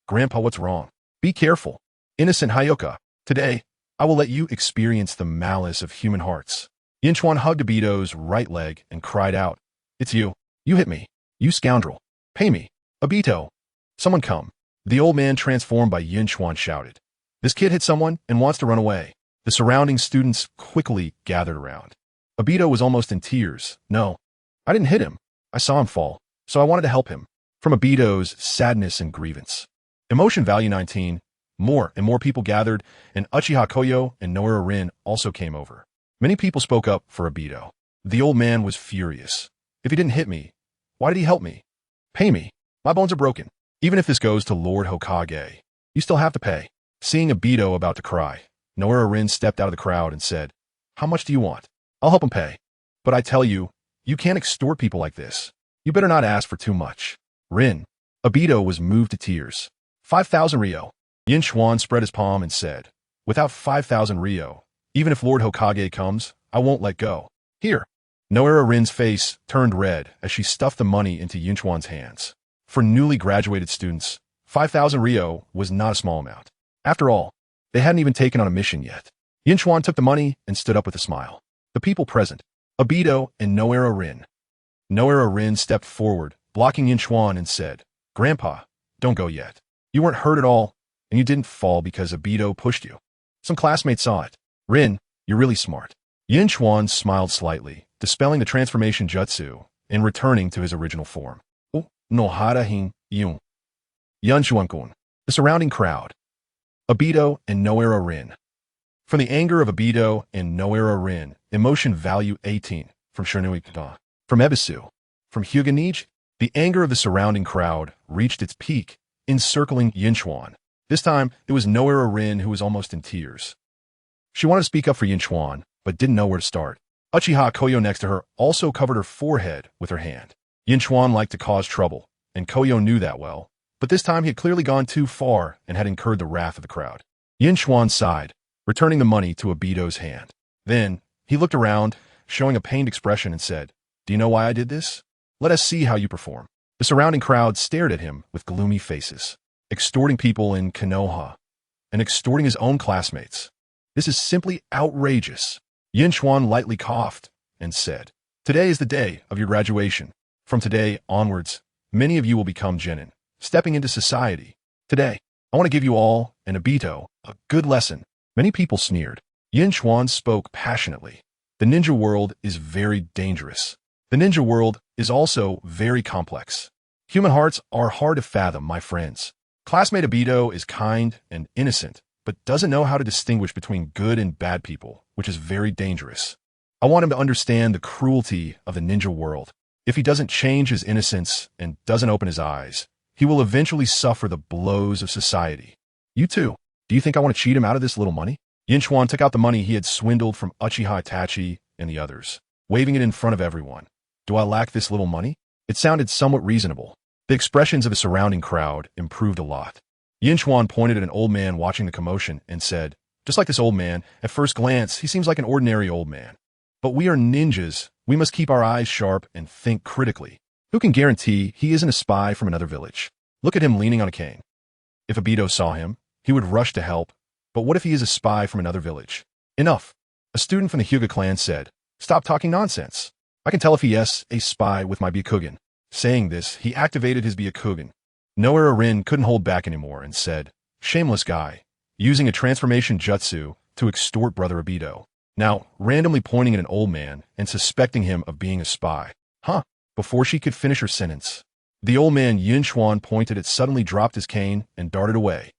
"Grandpa, what's wrong?" Be careful. Innocent Hyoka. Today, I will let you experience the malice of human hearts. Yun Chuan hugged Obito's right leg and cried out, It's you. You hit me. You scoundrel. Pay me. Obito. Someone come. The old man transformed by Yun Chuan shouted. This kid hit someone and wants to run away. The surrounding students quickly gathered around. Obito was almost in tears. No, I didn't hit him. I saw him fall, so I wanted to help him. From Obito's sadness and grievance. Emotion value 19. More and more people gathered, and Uchiha Koyo and Noura Rin also came over. Many people spoke up for Obito. The old man was furious. If he didn't hit me, why did he help me? Pay me. My bones are broken. Even if this goes to Lord Hokage, you still have to pay. Seeing Obito about to cry, Noura Rin stepped out of the crowd and said, How much do you want? I'll help him pay. But I tell you, you can't extort people like this. You better not ask for too much. Rin. Obito was moved to tears. 5,000 Ryo. Yun Chuan spread his palm and said, Without 5,000 Ryo, even if Lord Hokage comes, I won't let go. Here. Noura Rin's face turned red as she stuffed the money into Yun Chuan's hands. For newly graduated students, 5,000 Ryo was not a small amount. After all, they hadn't even taken on a mission yet. Yun Chuan took the money and stood up with a smile. The people present, Obito and Noura Rin. Noura Rin stepped forward, blocking Yun Chuan and said, Grandpa, don't go yet. You weren't hurt at all, and you didn't fall because Obito pushed you. Some classmates saw it. Rin, you're really smart. Yun Chuan smiled slightly, dispelling the transformation jutsu and returning to his original form. Oh, no hara hin yun. Yun Chuan-kun. The surrounding crowd. Obito and Noura Rin. From the anger of Obito and Noura Rin, emotion value 18, from Shisui. From Ebisu. From Hyuga, the anger of the surrounding crowd reached its peak, encircling Yun Chuan. This time, it was Noura Rin who was almost in tears. She wanted to speak up for Yun Chuan, but didn't know where to start. Uchiha Koyo next to her also covered her forehead with her hand. Yun Chuan liked to cause trouble, and Koyo knew that well, but this time he had clearly gone too far and had incurred the wrath of the crowd. Yun Chuan sighed, returning the money to Obito's hand. Then, he looked around, showing a pained expression and said, Do you know why I did this? Let us see how you perform. The surrounding crowd stared at him with gloomy faces. Extorting people in Konoha, and extorting his own classmates. This is simply outrageous. Yun Chuan lightly coughed and said, Today is the day of your graduation. From today onwards, many of you will become genin, stepping into society. Today, I want to give you all, and Obito, a good lesson. Many people sneered. Yun Chuan spoke passionately. The ninja world is very dangerous. The ninja world is also very complex. Human hearts are hard to fathom, my friends. Classmate Obito is kind and innocent, but doesn't know how to distinguish between good and bad people, which is very dangerous. I want him to understand the cruelty of the ninja world. If he doesn't change his innocence and doesn't open his eyes, he will eventually suffer the blows of society. You too. Do you think I want to cheat him out of this little money? Yun Chuan took out the money he had swindled from Uchiha Itachi and the others, waving it in front of everyone. Do I lack this little money? It sounded somewhat reasonable. The expressions of the surrounding crowd improved a lot. Yun Chuan pointed at an old man watching the commotion and said, Just like this old man, at first glance, he seems like an ordinary old man. But we are ninjas. We must keep our eyes sharp and think critically. Who can guarantee he isn't a spy from another village? Look at him leaning on a cane. If Obito saw him, he would rush to help. But what if he is a spy from another village? Enough. A student from the Hyuga clan said, Stop talking nonsense. I can tell if he is a spy with my Byakugan. Saying this, he activated his Byakugan. Noura Rin couldn't hold back anymore and said, Shameless guy, using a transformation jutsu to extort brother Obito. Now, randomly pointing at an old man and suspecting him of being a spy. Huh? Before she could finish her sentence, the old man Yun Chuan pointed at suddenly dropped his cane and darted away.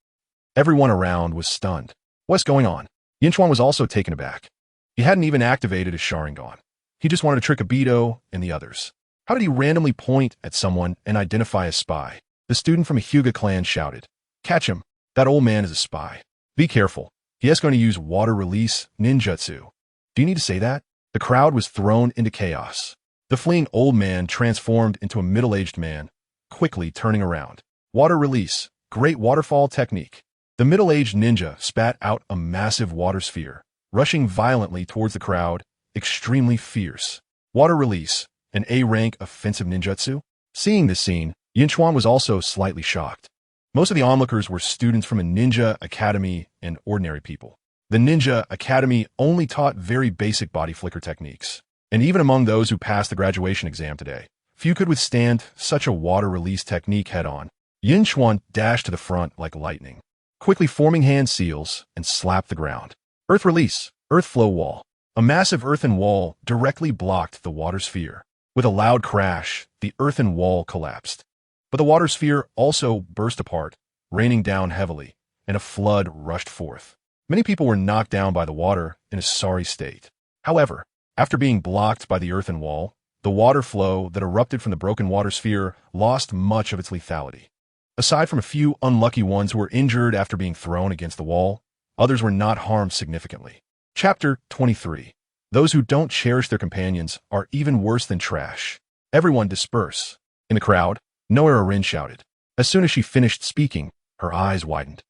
Everyone around was stunned. What's going on? Yun Chuan was also taken aback. He hadn't even activated his Sharingan. He just wanted to trick Obito and the others. How did he randomly point at someone and identify a spy? The student from a Hyuga clan shouted, Catch him. That old man is a spy. Be careful. He is going to use water release ninjutsu. Do you need to say that? The crowd was thrown into chaos. The fleeing old man transformed into a middle-aged man, quickly turning around. Water release. Great waterfall technique. The middle-aged ninja spat out a massive water sphere, rushing violently towards the crowd, extremely fierce. Water release. An A-rank offensive ninjutsu? Seeing this scene, Yun Chuan was also slightly shocked. Most of the onlookers were students from a ninja academy and ordinary people. The ninja academy only taught very basic body flicker techniques. And even among those who passed the graduation exam today, few could withstand such a water release technique head-on. Yun Chuan dashed to the front like lightning, quickly forming hand seals and slapped the ground. Earth release, earth flow wall. A massive earthen wall directly blocked the water sphere. With a loud crash, the earthen wall collapsed. But the water sphere also burst apart, raining down heavily, and a flood rushed forth. Many people were knocked down by the water in a sorry state. However, after being blocked by the earthen wall, the water flow that erupted from the broken water sphere lost much of its lethality. Aside from a few unlucky ones who were injured after being thrown against the wall, others were not harmed significantly. Chapter 23. Those who don't cherish their companions are even worse than trash. Everyone disperse. In the crowd, Noira shouted. As soon as she finished speaking, her eyes widened.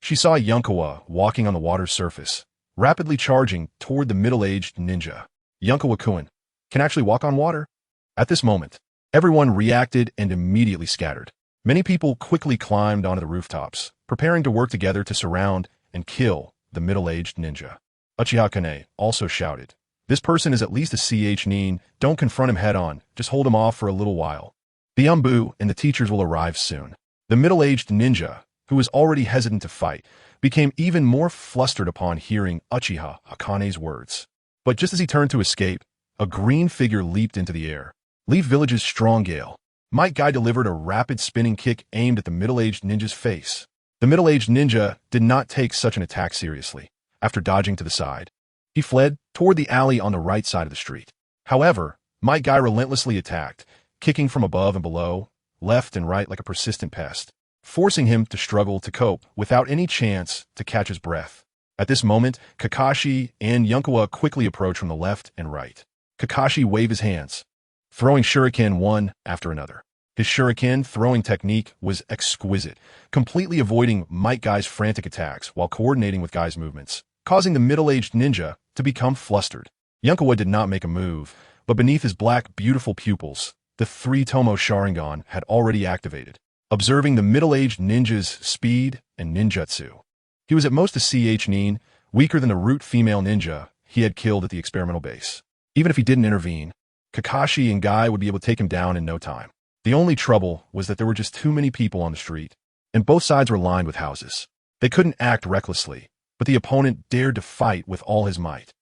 She saw Yunkawa walking on the water's surface, rapidly charging toward the middle-aged ninja. Yunkawa-kun can actually walk on water? At this moment, everyone reacted and immediately scattered. Many people quickly climbed onto the rooftops, preparing to work together to surround and kill the middle-aged ninja. Uchiha Kane also shouted, "This person is at least a CH Nin, don't confront him head-on, just hold him off for a little while. The Anbu and the teachers will arrive soon." The middle-aged ninja, who was already hesitant to fight, became even more flustered upon hearing Uchiha Akane's words. But just as he turned to escape, a green figure leaped into the air. Leaf Village's strong gale. Might Guy delivered a rapid spinning kick aimed at the middle-aged ninja's face. The middle-aged ninja did not take such an attack seriously. After dodging to the side, he fled toward the alley on the right side of the street. However, Might Guy relentlessly attacked, kicking from above and below, left and right like a persistent pest, forcing him to struggle to cope without any chance to catch his breath. At this moment, Kakashi and Yunkawa quickly approached from the left and right. Kakashi waved his hands, throwing shuriken one after another. His shuriken throwing technique was exquisite, completely avoiding Might Guy's frantic attacks while coordinating with Guy's movements, causing the middle-aged ninja to become flustered. Yunkawa did not make a move, but beneath his black, beautiful pupils, the 3-tomo Sharingan had already activated, observing the middle-aged ninja's speed and ninjutsu. He was at most a CH Nin, weaker than the root female ninja he had killed at the experimental base. Even if he didn't intervene, Kakashi and Guy would be able to take him down in no time. The only trouble was that there were just too many people on the street, and both sides were lined with houses. They couldn't act recklessly, but the opponent dared to fight with all his might.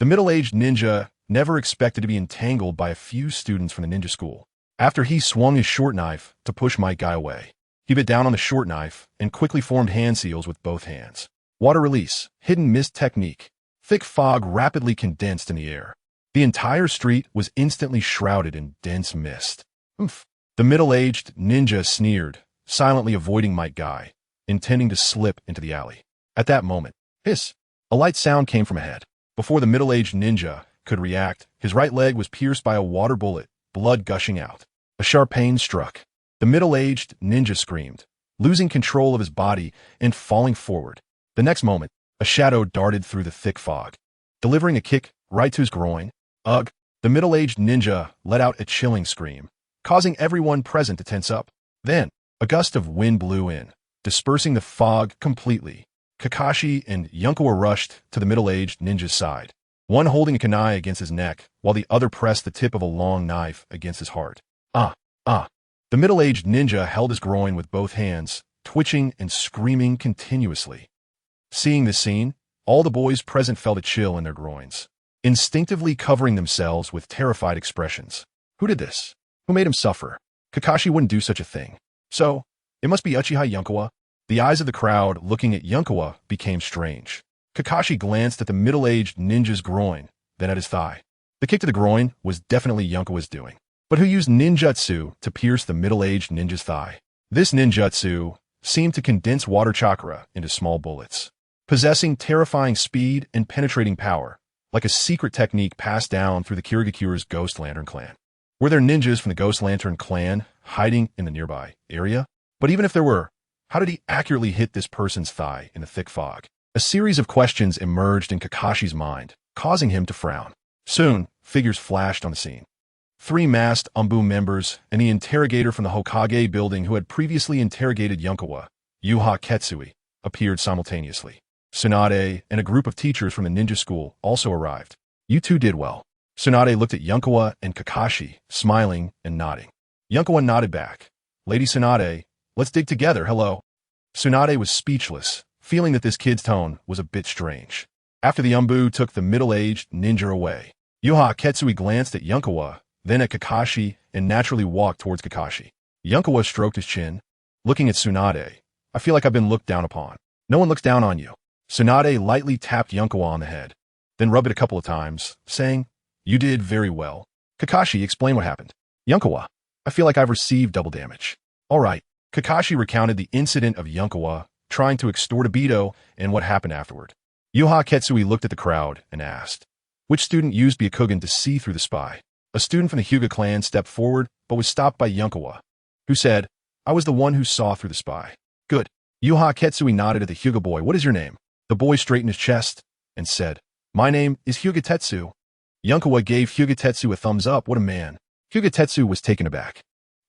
The middle-aged ninja never expected to be entangled by a few students from the ninja school. After he swung his short knife to push Might Guy away, he bit down on the short knife and quickly formed hand seals with both hands. Water release, hidden mist technique. Thick fog rapidly condensed in the air. The entire street was instantly shrouded in dense mist. Oomph. The middle-aged ninja sneered, silently avoiding Might Guy, intending to slip into the alley. At that moment, hiss! A light sound came from ahead. Before the middle-aged ninja could react, his right leg was pierced by a water bullet, blood gushing out. A sharp pain struck. The middle-aged ninja screamed, losing control of his body and falling forward. The next moment, a shadow darted through the thick fog, delivering a kick right to his groin. Ugh! The middle-aged ninja let out a chilling scream, causing everyone present to tense up. Then, a gust of wind blew in, dispersing the fog completely. Kakashi and Yunkawa rushed to the middle-aged ninja's side, one holding a kunai against his neck, while the other pressed the tip of a long knife against his heart. The middle-aged ninja held his groin with both hands, twitching and screaming continuously. Seeing this scene, all the boys present felt a chill in their groins, instinctively covering themselves with terrified expressions. Who did this? Who made him suffer? Kakashi wouldn't do such a thing. So, it must be Uchiha Yunkawa. The eyes of the crowd looking at Yunkawa became strange. Kakashi glanced at the middle-aged ninja's groin, then at his thigh. The kick to the groin was definitely Yunkawa's doing. But who used ninjutsu to pierce the middle-aged ninja's thigh? This ninjutsu seemed to condense water chakra into small bullets, possessing terrifying speed and penetrating power, like a secret technique passed down through the Kirigakura's Ghost Lantern clan. Were there ninjas from the Ghost Lantern clan hiding in the nearby area? But even if there were, how did he accurately hit this person's thigh in the thick fog? A series of questions emerged in Kakashi's mind, causing him to frown. Soon, figures flashed on the scene. 3 masked Anbu members and the interrogator from the Hokage building who had previously interrogated Yunkawa, Yuha Ketsui, appeared simultaneously. Tsunade and a group of teachers from the ninja school also arrived. You two did well. Tsunade looked at Yunkawa and Kakashi, smiling and nodding. Yunkawa nodded back. Lady Tsunade, let's dig together, hello. Tsunade was speechless, feeling that this kid's tone was a bit strange. After the Anbu took the middle-aged ninja away, Yuha Ketsui glanced at Yunkawa, then at Kakashi, and naturally walked towards Kakashi. Yunkawa stroked his chin. Looking at Tsunade, I feel like I've been looked down upon. No one looks down on you. Tsunade lightly tapped Yunkawa on the head, then rubbed it a couple of times, saying, You did very well. Kakashi, explain what happened. Yunkawa, I feel like I've received double damage. All right. Kakashi recounted the incident of Yunkawa trying to extort Obito and what happened afterward. Yuha Ketsui looked at the crowd and asked, Which student used Byakugan to see through the spy? A student from the Hyuga clan stepped forward but was stopped by Yunkawa, who said, I was the one who saw through the spy. Good. Yuha Ketsui nodded at the Hyuga boy. What is your name? The boy straightened his chest and said, My name is Hyuga Tetsu. Yunkawa gave Hyuga Tetsu a thumbs up. What a man. Hyuga Tetsu was taken aback.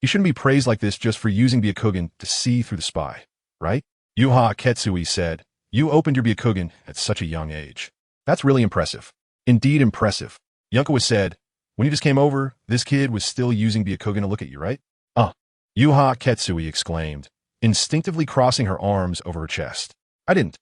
You shouldn't be praised like this just for using Byakugan to see through the spy, right? Yuha Ketsui said, You opened your Byakugan at such a young age. That's really impressive. Indeed impressive. Yunkawa said, When you just came over, this kid was still using Byakugan to look at you, right? Yuha Ketsui exclaimed, instinctively crossing her arms over her chest. I didn't.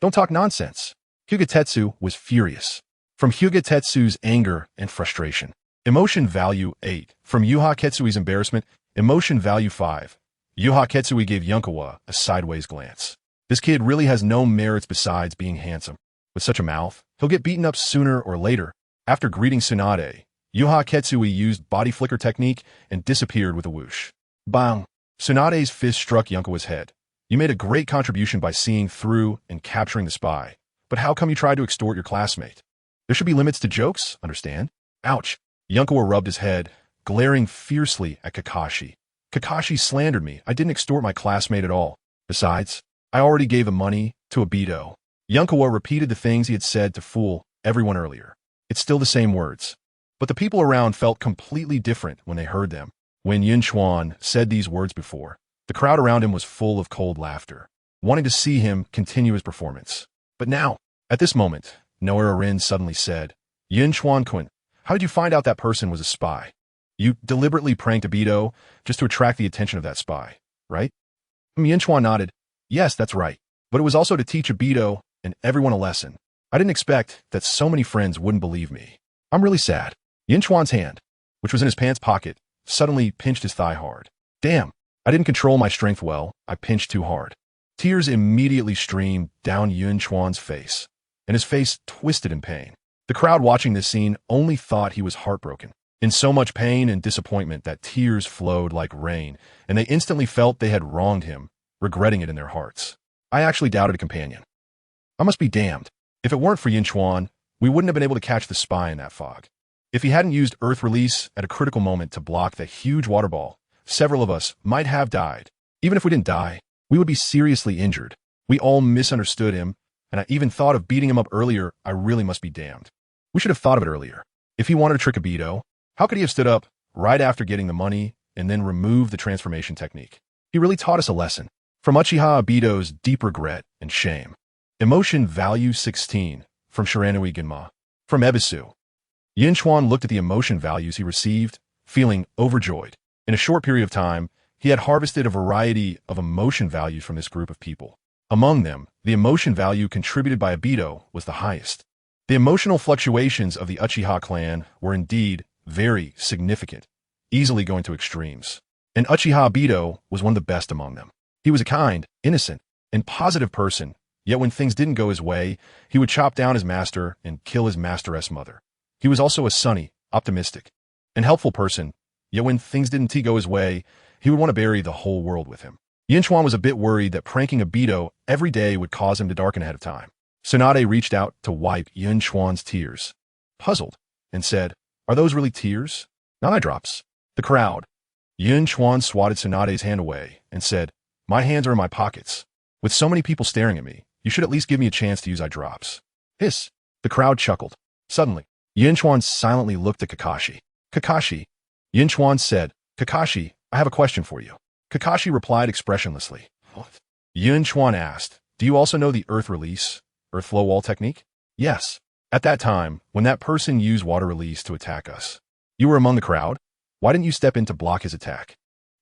Don't talk nonsense. Hyuga Tetsu was furious. From Hyuga Tetsu's anger and frustration. Emotion value 8. From Yuha Ketsui's embarrassment, emotion value 5. Yuha Ketsui gave Yunkawa a sideways glance. This kid really has no merits besides being handsome. With such a mouth, he'll get beaten up sooner or later. After greeting Tsunade, Yuha Ketsui used body flicker technique and disappeared with a whoosh. Bang! Tsunade's fist struck Yunkawa's head. You made a great contribution by seeing through and capturing the spy. But how come you tried to extort your classmate? There should be limits to jokes, understand? Ouch! Yunkawa rubbed his head, glaring fiercely at Kakashi. Kakashi slandered me. I didn't extort my classmate at all. Besides, I already gave the money to Obito. Yunkawa repeated the things he had said to fool everyone earlier. It's still the same words. But the people around felt completely different when they heard them. When Yun Chuan said these words before, the crowd around him was full of cold laughter, wanting to see him continue his performance. But now, at this moment, Noa-Rin suddenly said, Yun Chuan-kun, how did you find out that person was a spy? You deliberately pranked Obito just to attract the attention of that spy, right? Yun Chuan nodded. Yes, that's right. But it was also to teach Obito and everyone a lesson. I didn't expect that so many friends wouldn't believe me. I'm really sad. Yun Chuan's hand, which was in his pants pocket, suddenly pinched his thigh hard. Damn, I didn't control my strength well. I pinched too hard. Tears immediately streamed down Yun Chuan's face, and his face twisted in pain. The crowd watching this scene only thought he was heartbroken, in so much pain and disappointment that tears flowed like rain, and they instantly felt they had wronged him, regretting it in their hearts. I actually doubted a companion. I must be damned. If it weren't for Yun Chuan, we wouldn't have been able to catch the spy in that fog. If he hadn't used Earth Release at a critical moment to block the huge water ball, several of us might have died. Even if we didn't die, we would be seriously injured. We all misunderstood him, and I even thought of beating him up earlier. I really must be damned. We should have thought of it earlier. If he wanted to trick Obito, how could he have stood up right after getting the money and then removed the transformation technique? He really taught us a lesson. From Uchiha Obito's deep regret and shame. Emotion value 16. From Shiranui Ginma. From Ebisu. Yun Chuan looked at the emotion values he received, feeling overjoyed. In a short period of time, he had harvested a variety of emotion values from this group of people. Among them, the emotion value contributed by Obito was the highest. The emotional fluctuations of the Uchiha clan were indeed very significant, easily going to extremes. And Uchiha Obito was one of the best among them. He was a kind, innocent, and positive person, yet when things didn't go his way, he would chop down his master and kill his masteress mother. He was also a sunny, optimistic, and helpful person, yet when things didn't go his way, he would want to bury the whole world with him. Yun Chuan was a bit worried that pranking Obito every day would cause him to darken ahead of time. Tsunade reached out to wipe Yun Chuan's tears, puzzled, and said, Are those really tears? Not eye drops. The crowd. Yun Chuan swatted Tsunade's hand away and said, My hands are in my pockets. With so many people staring at me, you should at least give me a chance to use eye drops. Hiss. The crowd chuckled. Suddenly, Yun Chuan silently looked at Kakashi. Kakashi. Yun Chuan said, Kakashi, I have a question for you. Kakashi replied expressionlessly. What? Yun Chuan asked, do you also know the earth release, earth flow wall technique? Yes. At that time, when that person used water release to attack us. You were among the crowd? Why didn't you step in to block his attack?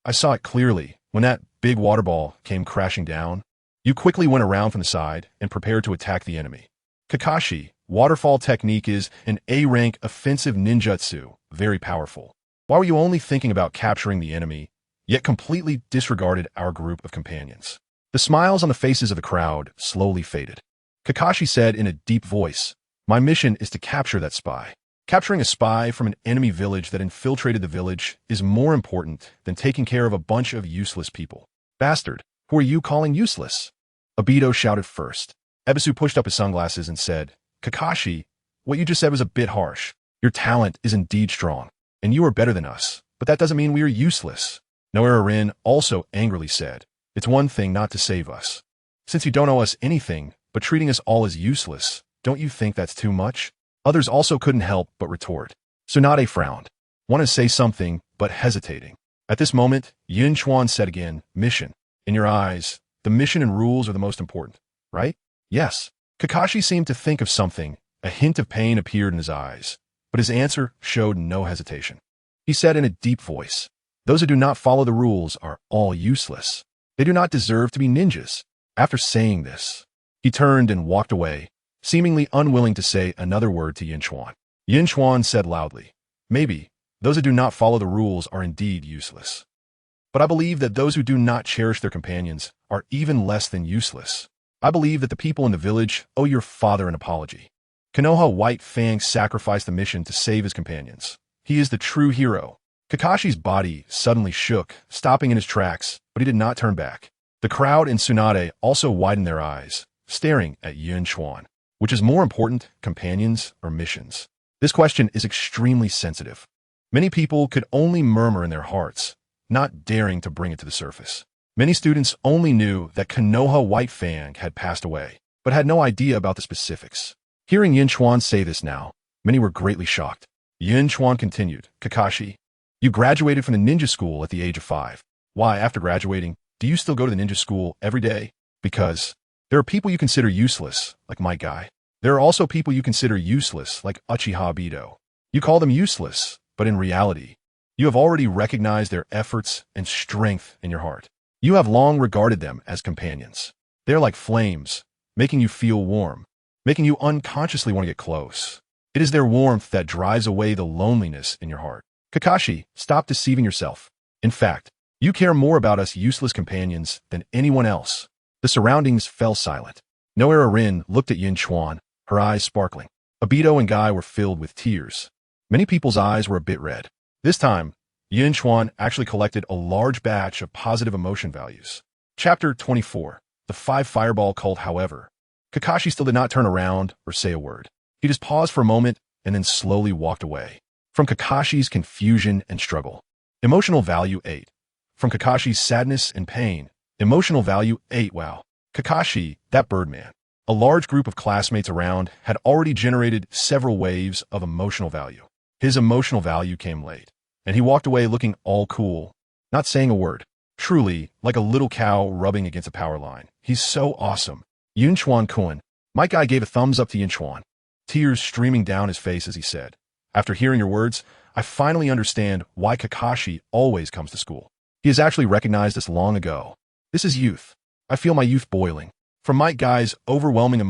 I saw it clearly when that big water ball came crashing down. You quickly went around from the side and prepared to attack the enemy. Kakashi, waterfall technique is an A-rank offensive ninjutsu, very powerful. Why were you only thinking about capturing the enemy, yet completely disregarded our group of companions? The smiles on the faces of the crowd slowly faded. Kakashi said in a deep voice, my mission is to capture that spy. Capturing a spy from an enemy village that infiltrated the village is more important than taking care of a bunch of useless people. Bastard, who are you calling useless? Obito shouted first. Ebisu pushed up his sunglasses and said, Kakashi, what you just said was a bit harsh. Your talent is indeed strong, and you are better than us, but that doesn't mean we are useless. Noera also angrily said, it's one thing not to save us. Since you don't owe us anything, but treating us all as useless, don't you think that's too much? Others also couldn't help but retort. Tsunade frowned, wanted to say something, but hesitating. At this moment, Yun Chuan said again, mission. In your eyes, the mission and rules are the most important, right? Yes. Kakashi seemed to think of something. A hint of pain appeared in his eyes, but his answer showed no hesitation. He said in a deep voice, those who do not follow the rules are all useless. They do not deserve to be ninjas. After saying this, he turned and walked away, seemingly unwilling to say another word to Yun Chuan. Yun Chuan said loudly, maybe those who do not follow the rules are indeed useless. But I believe that those who do not cherish their companions are even less than useless. I believe that the people in the village owe your father an apology. Konoha White Fang sacrificed the mission to save his companions. He is the true hero. Kakashi's body suddenly shook, stopping in his tracks, but he did not turn back. The crowd and Tsunade also widened their eyes, staring at Yun Chuan. Which is more important, companions or missions? This question is extremely sensitive. Many people could only murmur in their hearts, not daring to bring it to the surface. Many students only knew that Konoha White Fang had passed away, but had no idea about the specifics. Hearing Yun Chuan say this now, many were greatly shocked. Yun Chuan continued, Kakashi, you graduated from the ninja school at the age of 5. Why, after graduating, do you still go to the ninja school every day? Because there are people you consider useless, like Might Guy. There are also people you consider useless, like Uchiha Obito. You call them useless, but in reality, you have already recognized their efforts and strength in your heart. You have long regarded them as companions. They are like flames, making you feel warm, making you unconsciously want to get close. It is their warmth that drives away the loneliness in your heart. Kakashi, stop deceiving yourself. In fact, you care more about us useless companions than anyone else. The surroundings fell silent. Noera looked at Yun Chuan, her eyes sparkling. Obito and Guy were filled with tears. Many people's eyes were a bit red. This time, Yun Chuan actually collected a large batch of positive emotion values. Chapter 24. The 5 Fireball Cult. However, Kakashi still did not turn around or say a word. He just paused for a moment and then slowly walked away. From Kakashi's confusion and struggle. Emotional value 8. From Kakashi's sadness and pain. Emotional value 8. Wow. Kakashi, that Birdman. A large group of classmates around had already generated several waves of emotional value. His emotional value came late, and he walked away looking all cool, not saying a word. Truly, like a little cow rubbing against a power line. He's so awesome. Yun Chuan-kun. Might Guy gave a thumbs up to Yun Chuan, tears streaming down his face as he said, after hearing your words, I finally understand why Kakashi always comes to school. He has actually recognized us long ago. This is youth. I feel my youth boiling. From Might Guy's overwhelming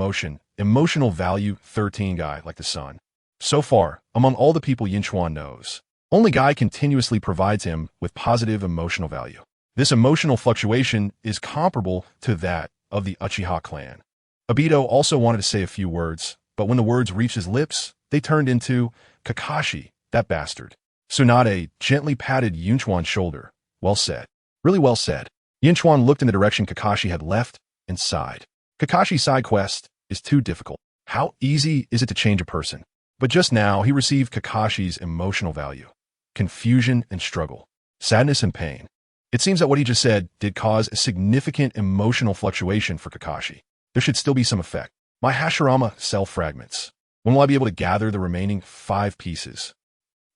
emotional value 13 Guy like the sun. So far, among all the people Yun Chuan knows, only Guy continuously provides him with positive emotional value. This emotional fluctuation is comparable to that of the Uchiha clan. Obito also wanted to say a few words, but when the words reached his lips, they turned into, Kakashi, that bastard. Tsunade gently patted Yun Chuan's shoulder. Well said. Really well said. Yun Chuan looked in the direction Kakashi had left and sighed. Kakashi's side quest is too difficult. How easy is it to change a person? But just now, he received Kakashi's emotional value. Confusion and struggle. Sadness and pain. It seems that what he just said did cause a significant emotional fluctuation for Kakashi. There should still be some effect. My Hashirama cell fragments. When will I be able to gather the remaining 5 pieces?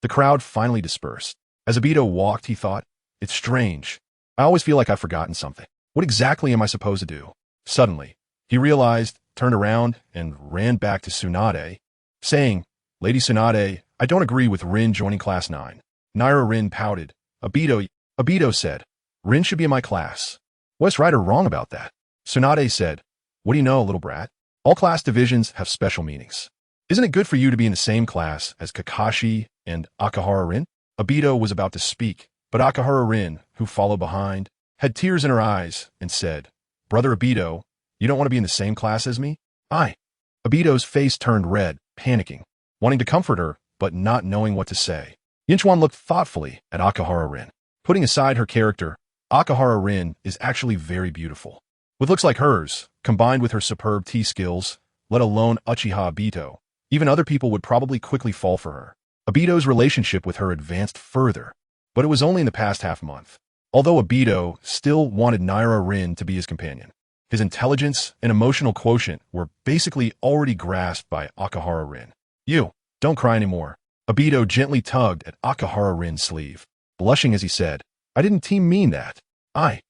The crowd finally dispersed. As Obito walked, he thought, it's strange. I always feel like I've forgotten something. What exactly am I supposed to do? Suddenly, he realized, turned around, and ran back to Tsunade, saying, Lady Tsunade, I don't agree with Rin joining Class 9. Naira Rin pouted. Obito said, Rin should be in my class. What's right or wrong about that? Tsunade said, what do you know, little brat? All class divisions have special meanings. Isn't it good for you to be in the same class as Kakashi and Akahara Rin? Obito was about to speak, but Akahara Rin, who followed behind, had tears in her eyes and said, Brother Obito, you don't want to be in the same class as me? Obito's face turned red, panicking, wanting to comfort her, but not knowing what to say. Yun Chuan looked thoughtfully at Akahara Rin. Putting aside her character, Akahara Rin is actually very beautiful. With looks like hers, combined with her superb tea skills, let alone Uchiha Obito, even other people would probably quickly fall for her. Obito's relationship with her advanced further, but it was only in the past half-month. Although Obito still wanted Naira Rin to be his companion, his intelligence and emotional quotient were basically already grasped by Akahara Rin. You, don't cry anymore. Obito gently tugged at Akahara Rin's sleeve, blushing as he said, I didn't mean that. I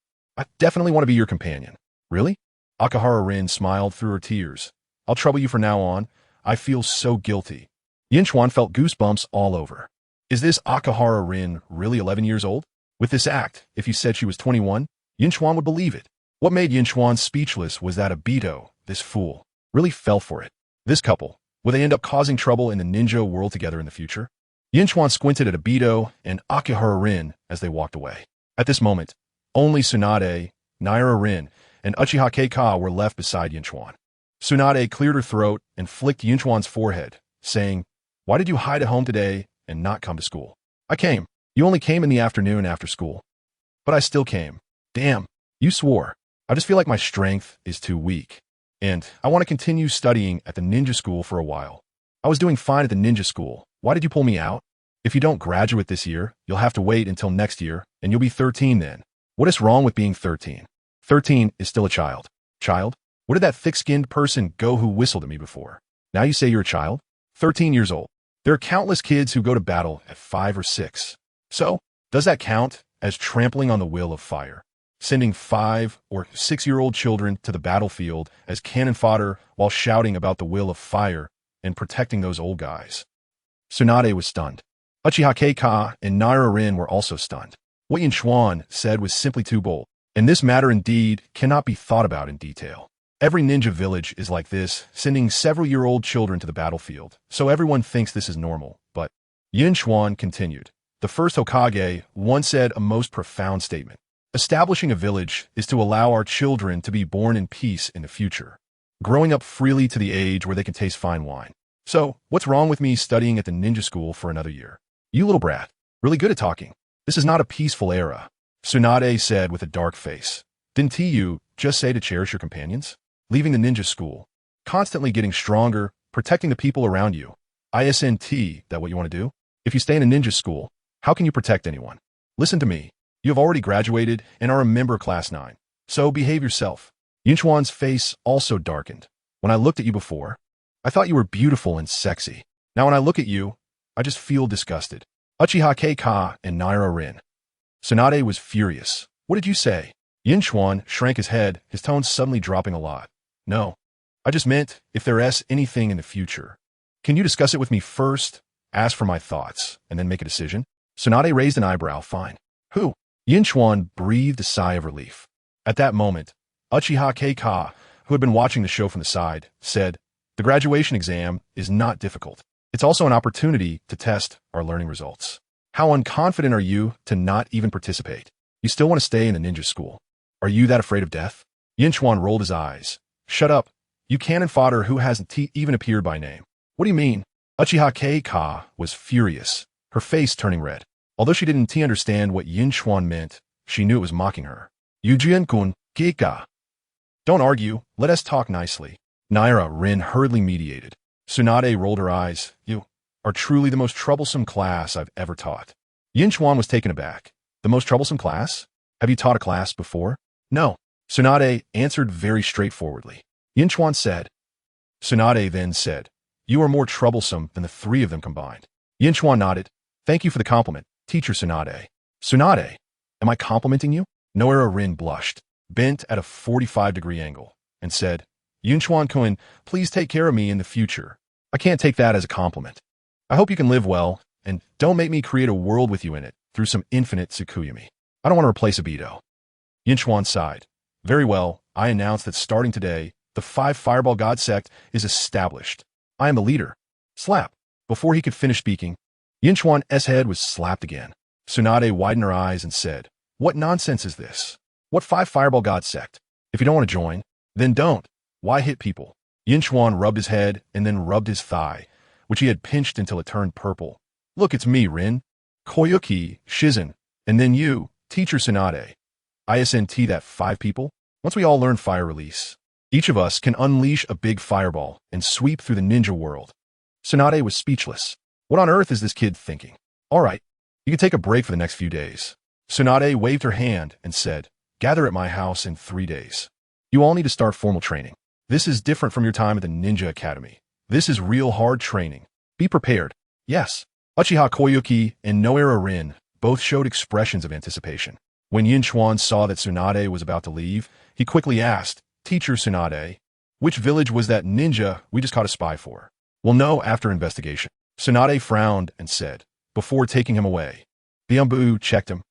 definitely want to be your companion. Really? Akahara Rin smiled through her tears. I'll trouble you from now on. I feel so guilty. Yun Chuan felt goosebumps all over. Is this Akahara Rin really 11 years old? With this act, if you said she was 21, Yun Chuan would believe it. What made Yun Chuan speechless was that Obito, this fool, really fell for it. This couple, will they end up causing trouble in the ninja world together in the future? Yun Chuan squinted at Obito and Akahara Rin as they walked away. At this moment, only Tsunade, Naira Rin, and Uchiha Keika were left beside Yun Chuan. Tsunade cleared her throat and flicked Yun Chuan's forehead, saying, Why did you hide at home today and not come to school? I came. You only came in the afternoon after school. But I still came. Damn, you swore. I just feel like my strength is too weak. And I want to continue studying at the ninja school for a while. I was doing fine at the ninja school. Why did you pull me out? If you don't graduate this year, you'll have to wait until next year, and you'll be 13 then. What is wrong with being 13? 13 is still a child. Child? Where did that thick-skinned person go who whistled at me before? Now you say you're a child? 13 years old. There are countless kids who go to battle at 5 or 6. So, does that count as trampling on the will of fire? Sending 5 or 6-year-old children to the battlefield as cannon fodder while shouting about the will of fire and protecting those old guys. Tsunade was stunned. Uchiha Keika and Naira Rin were also stunned. What Yun Chuan said was simply too bold, and this matter indeed cannot be thought about in detail. Every ninja village is like this, sending several-year-old children to the battlefield, so everyone thinks this is normal. But Yun Chuan continued. The First Hokage once said a most profound statement. Establishing a village is to allow our children to be born in peace in the future, growing up freely to the age where they can taste fine wine. So, what's wrong with me studying at the ninja school for another year? You little brat, really good at talking. This is not a peaceful era, Tsunade said with a dark face. Didn't you just say to cherish your companions? Leaving the ninja school, constantly getting stronger, protecting the people around you. Isn't that what you want to do? If you stay in a ninja school, how can you protect anyone? Listen to me. You have already graduated and are a member of Class 9. So behave yourself. Yun Chuan's face also darkened. When I looked at you before, I thought you were beautiful and sexy. Now when I look at you, I just feel disgusted. Uchiha Keika and Naira Rin. Tsunade was furious. What did you say? Yun Chuan shrank his head, his tone suddenly dropping a lot. No, I just meant if there's anything in the future. Can you discuss it with me first, ask for my thoughts, and then make a decision? Tsunade raised an eyebrow. Fine. Who? Yun Chuan breathed a sigh of relief. At that moment, Uchiha Keika, who had been watching the show from the side, said, The graduation exam is not difficult. It's also an opportunity to test our learning results. How unconfident are you to not even participate? You still want to stay in the ninja school. Are you that afraid of death? Yun Chuan rolled his eyes. Shut up. You cannon fodder who hasn't even appeared by name. What do you mean? Uchiha Keika was furious, her face turning red. Although she didn't understand what Yun Chuan meant, she knew it was mocking her. Ujian-kun, Keika. Don't argue, let us talk nicely. Naira Rin hurriedly mediated. Tsunade rolled her eyes. You are truly the most troublesome class I've ever taught. Yun Chuan was taken aback. The most troublesome class? Have you taught a class before? No. Tsunade answered very straightforwardly. Yun Chuan said. Tsunade then said, You are more troublesome than the 3 of them combined. Yun Chuan nodded. Thank you for the compliment, Teacher Tsunade. Tsunade, am I complimenting you? Noera Rin blushed, bent at a 45-degree angle, and said, Yun Chuan-kun, please take care of me in the future. I can't take that as a compliment. I hope you can live well, and don't make me create a world with you in it through some infinite Tsukuyami. I don't want to replace Obito. Yun Chuan sighed. Very well, I announce that starting today, the 5 Fireball God sect is established. I am the leader. Slap. Before he could finish speaking, Yun Chuan's head was slapped again. Tsunade widened her eyes and said, What nonsense is this? What 5 Fireball God sect? If you don't want to join, then don't. Why hit people? Yun Chuan rubbed his head and then rubbed his thigh, which he had pinched until it turned purple. Look, it's me, Rin. Koyuki, Shizen, and then you, Teacher Tsunade. ISNT that 5 people? Once we all learn fire release, each of us can unleash a big fireball and sweep through the ninja world. Tsunade was speechless. What on earth is this kid thinking? All right, you can take a break for the next few days. Tsunade waved her hand and said, Gather at my house in 3 days. You all need to start formal training. This is different from your time at the Ninja Academy. This is real hard training. Be prepared. Yes. Uchiha Koyuki and Noera Rin both showed expressions of anticipation. When Yun Chuan saw that Tsunade was about to leave, he quickly asked, Teacher Tsunade, which village was that ninja we just caught a spy for? We'll know after investigation. Tsunade frowned and said, before taking him away. The Anbu checked him.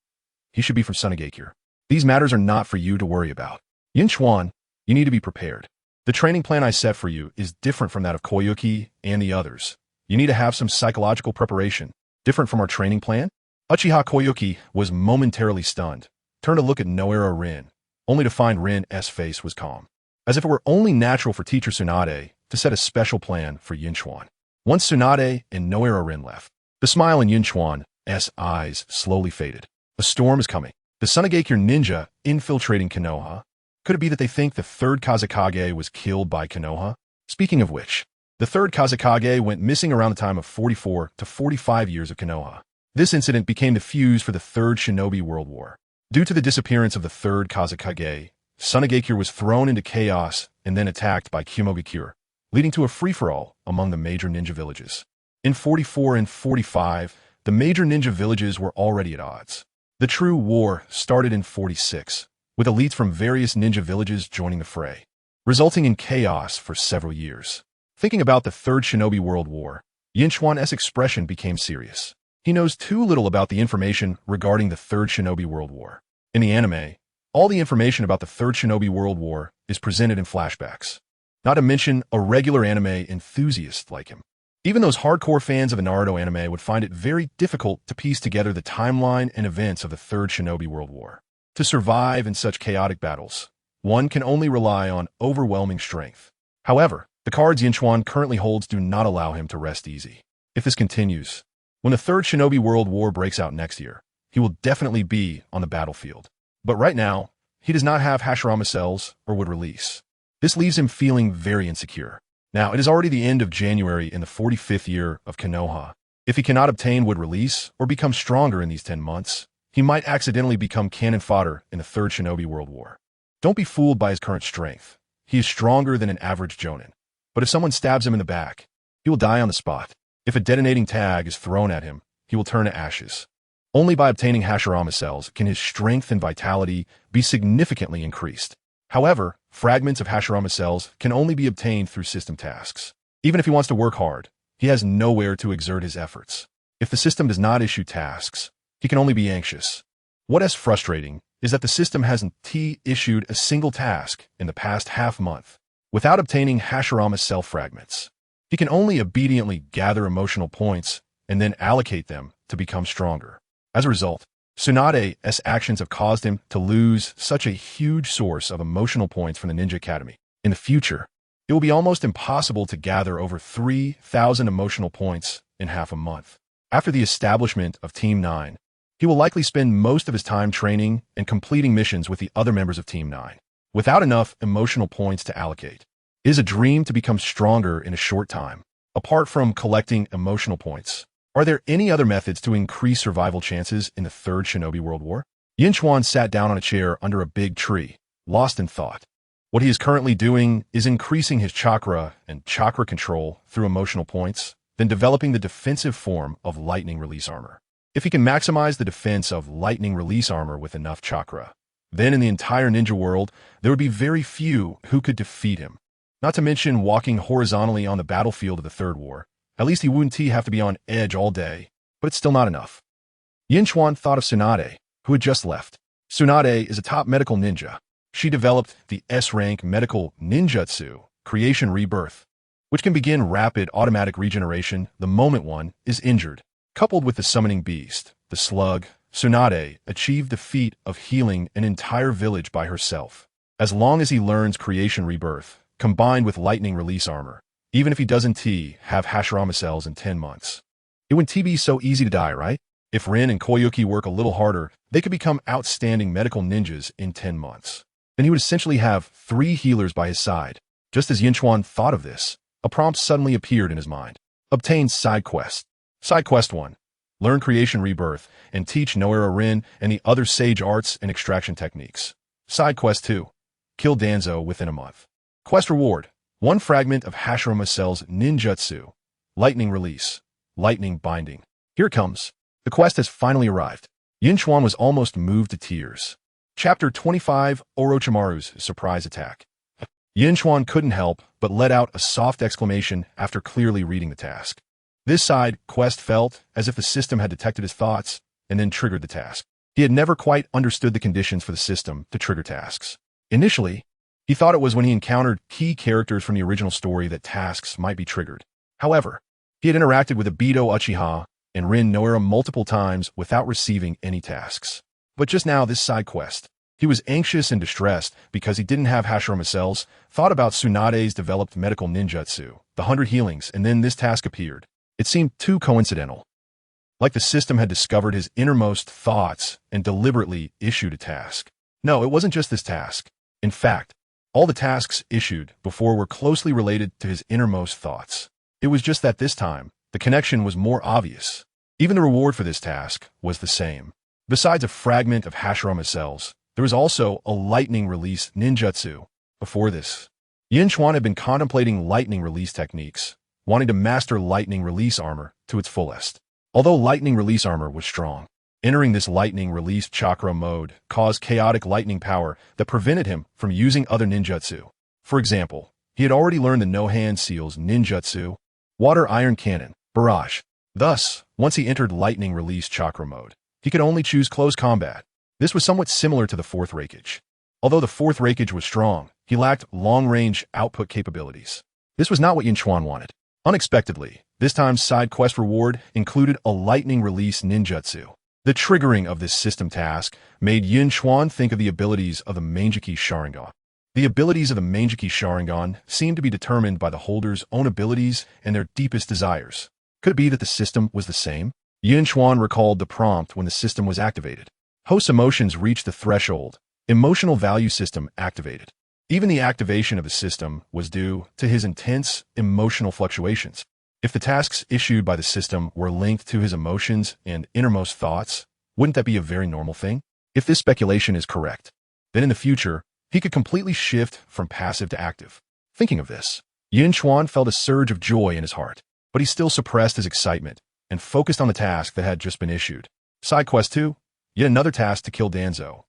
He should be from Tsunade. These matters are not for you to worry about. Yun Chuan, you need to be prepared. The training plan I set for you is different from that of Koyuki and the others. You need to have some psychological preparation. Different from our training plan? Uchiha Koyuki was momentarily stunned, turned to look at Noera Rin, only to find Rin's face was calm. As if it were only natural for Teacher Tsunade to set a special plan for Yun Chuan. Once Tsunade and Noera Rin left, the smile in Yun Chuan's eyes slowly faded. A storm is coming. The Tsunade ninja infiltrating Konoha. Could it be that they think the third Hokage was killed by Konoha? Speaking of which, the third Hokage went missing around the time of 44 to 45 years of Konoha. This incident became the fuse for the Third Shinobi World War. Due to the disappearance of the third Hokage, Tsunade was thrown into chaos and then attacked by Kumogakure, leading to a free-for-all among the major ninja villages. In 44 and 45, the major ninja villages were already at odds. The true war started in 46, with elites from various ninja villages joining the fray, resulting in chaos for several years. Thinking about the Third Shinobi World War, Yun Chuan's expression became serious. He knows too little about the information regarding the Third Shinobi World War. In the anime, all the information about the Third Shinobi World War is presented in flashbacks. Not to mention a regular anime enthusiast like him. Even those hardcore fans of the Naruto anime would find it very difficult to piece together the timeline and events of the Third Shinobi World War. To survive in such chaotic battles, one can only rely on overwhelming strength. However, the cards Yun Chuan currently holds do not allow him to rest easy. If this continues, when the Third Shinobi World War breaks out next year, he will definitely be on the battlefield. But right now, he does not have Hashirama cells or would release. This leaves him feeling very insecure. Now, it is already the end of January in the 45th year of Konoha. If he cannot obtain would release or become stronger in these 10 months, he might accidentally become cannon fodder in the Third Shinobi World War. Don't be fooled by his current strength. He is stronger than an average jonin. But if someone stabs him in the back, he will die on the spot. If a detonating tag is thrown at him, he will turn to ashes. Only by obtaining Hashirama cells can his strength and vitality be significantly increased. However, fragments of Hashirama cells can only be obtained through system tasks. Even if he wants to work hard, he has nowhere to exert his efforts. If the system does not issue tasks, he can only be anxious. What is frustrating is that the system hasn't issued a single task in the past half-month without obtaining Hashirama cell fragments. He can only obediently gather emotional points and then allocate them to become stronger. As a result, Tsunade's actions have caused him to lose such a huge source of emotional points from the Ninja Academy. In the future, it will be almost impossible to gather over 3,000 emotional points in half a month. After the establishment of Team 9, he will likely spend most of his time training and completing missions with the other members of Team 9, without enough emotional points to allocate. It is a dream to become stronger in a short time. Apart from collecting emotional points, are there any other methods to increase survival chances in the Third Shinobi World War? Yun Chuan sat down on a chair under a big tree, lost in thought. What he is currently doing is increasing his chakra and chakra control through emotional points, then developing the defensive form of lightning release armor. If he can maximize the defense of lightning release armor with enough chakra, then in the entire ninja world, there would be very few who could defeat him. Not to mention walking horizontally on the battlefield of the Third War. At least he wouldn't have to be on edge all day, but it's still not enough. Yun Chuan thought of Tsunade, who had just left. Tsunade is a top medical ninja. She developed the S-rank medical ninjutsu, Creation Rebirth, which can begin rapid automatic regeneration the moment one is injured. Coupled with the summoning beast, the slug, Tsunade achieved the feat of healing an entire village by herself. As long as he learns Creation Rebirth, combined with lightning release armor, even if he doesn't have Hashirama cells in 10 months. It wouldn't be so easy to die, right? If Rin and Koyuki work a little harder, they could become outstanding medical ninjas in 10 months. Then he would essentially have 3 healers by his side. Just as Yun Chuan thought of this, a prompt suddenly appeared in his mind. Obtain side quest. Side quest 1. Learn Creation Rebirth and teach Noera Rin and the other sage arts and extraction techniques. Side quest 2. Kill Danzo within a month. Quest reward. 1 fragment of Hashirama Cell's ninjutsu. Lightning release. Lightning binding. Here it comes. The quest has finally arrived. Yun Chuan was almost moved to tears. Chapter 25, Orochimaru's Surprise Attack. Yun Chuan couldn't help but let out a soft exclamation after clearly reading the task. This side quest felt as if the system had detected his thoughts and then triggered the task. He had never quite understood the conditions for the system to trigger tasks. Initially, he thought it was when he encountered key characters from the original story that tasks might be triggered. However, he had interacted with Obito Uchiha and Rin Noera multiple times without receiving any tasks. But just now, this side quest. He was anxious and distressed because he didn't have Hashirama cells, thought about Tsunade's developed medical ninjutsu, the 100 healings, and then this task appeared. It seemed too coincidental. Like the system had discovered his innermost thoughts and deliberately issued a task. No, it wasn't just this task. In fact, all the tasks issued before were closely related to his innermost thoughts. It was just that this time, the connection was more obvious. Even the reward for this task was the same. Besides a fragment of Hashirama cells, there was also a lightning release ninjutsu. Before this, Yun Chuan had been contemplating lightning release techniques, wanting to master lightning release armor to its fullest. Although lightning release armor was strong, entering this lightning release chakra mode caused chaotic lightning power that prevented him from using other ninjutsu. For example, he had already learned the no-hand seals ninjutsu, water iron cannon, barrage. Thus, once he entered lightning release chakra mode, he could only choose close combat. This was somewhat similar to the Fourth Hokage. Although the Fourth Hokage was strong, he lacked long-range output capabilities. This was not what Yun Chuan wanted. Unexpectedly, this time's side quest reward included a lightning release ninjutsu. The triggering of this system task made Yun Chuan think of the abilities of the Mangekyou Sharingan. The abilities of the Mangekyou Sharingan seemed to be determined by the holder's own abilities and their deepest desires. Could it be that the system was the same? Yun Chuan recalled the prompt when the system was activated. Host's emotions reached the threshold. Emotional value system activated. Even the activation of the system was due to his intense emotional fluctuations. If the tasks issued by the system were linked to his emotions and innermost thoughts, wouldn't that be a very normal thing? If this speculation is correct, then in the future, he could completely shift from passive to active. Thinking of this, Yun Chuan felt a surge of joy in his heart, but he still suppressed his excitement and focused on the task that had just been issued. Side quest 2, yet another task to kill Danzo.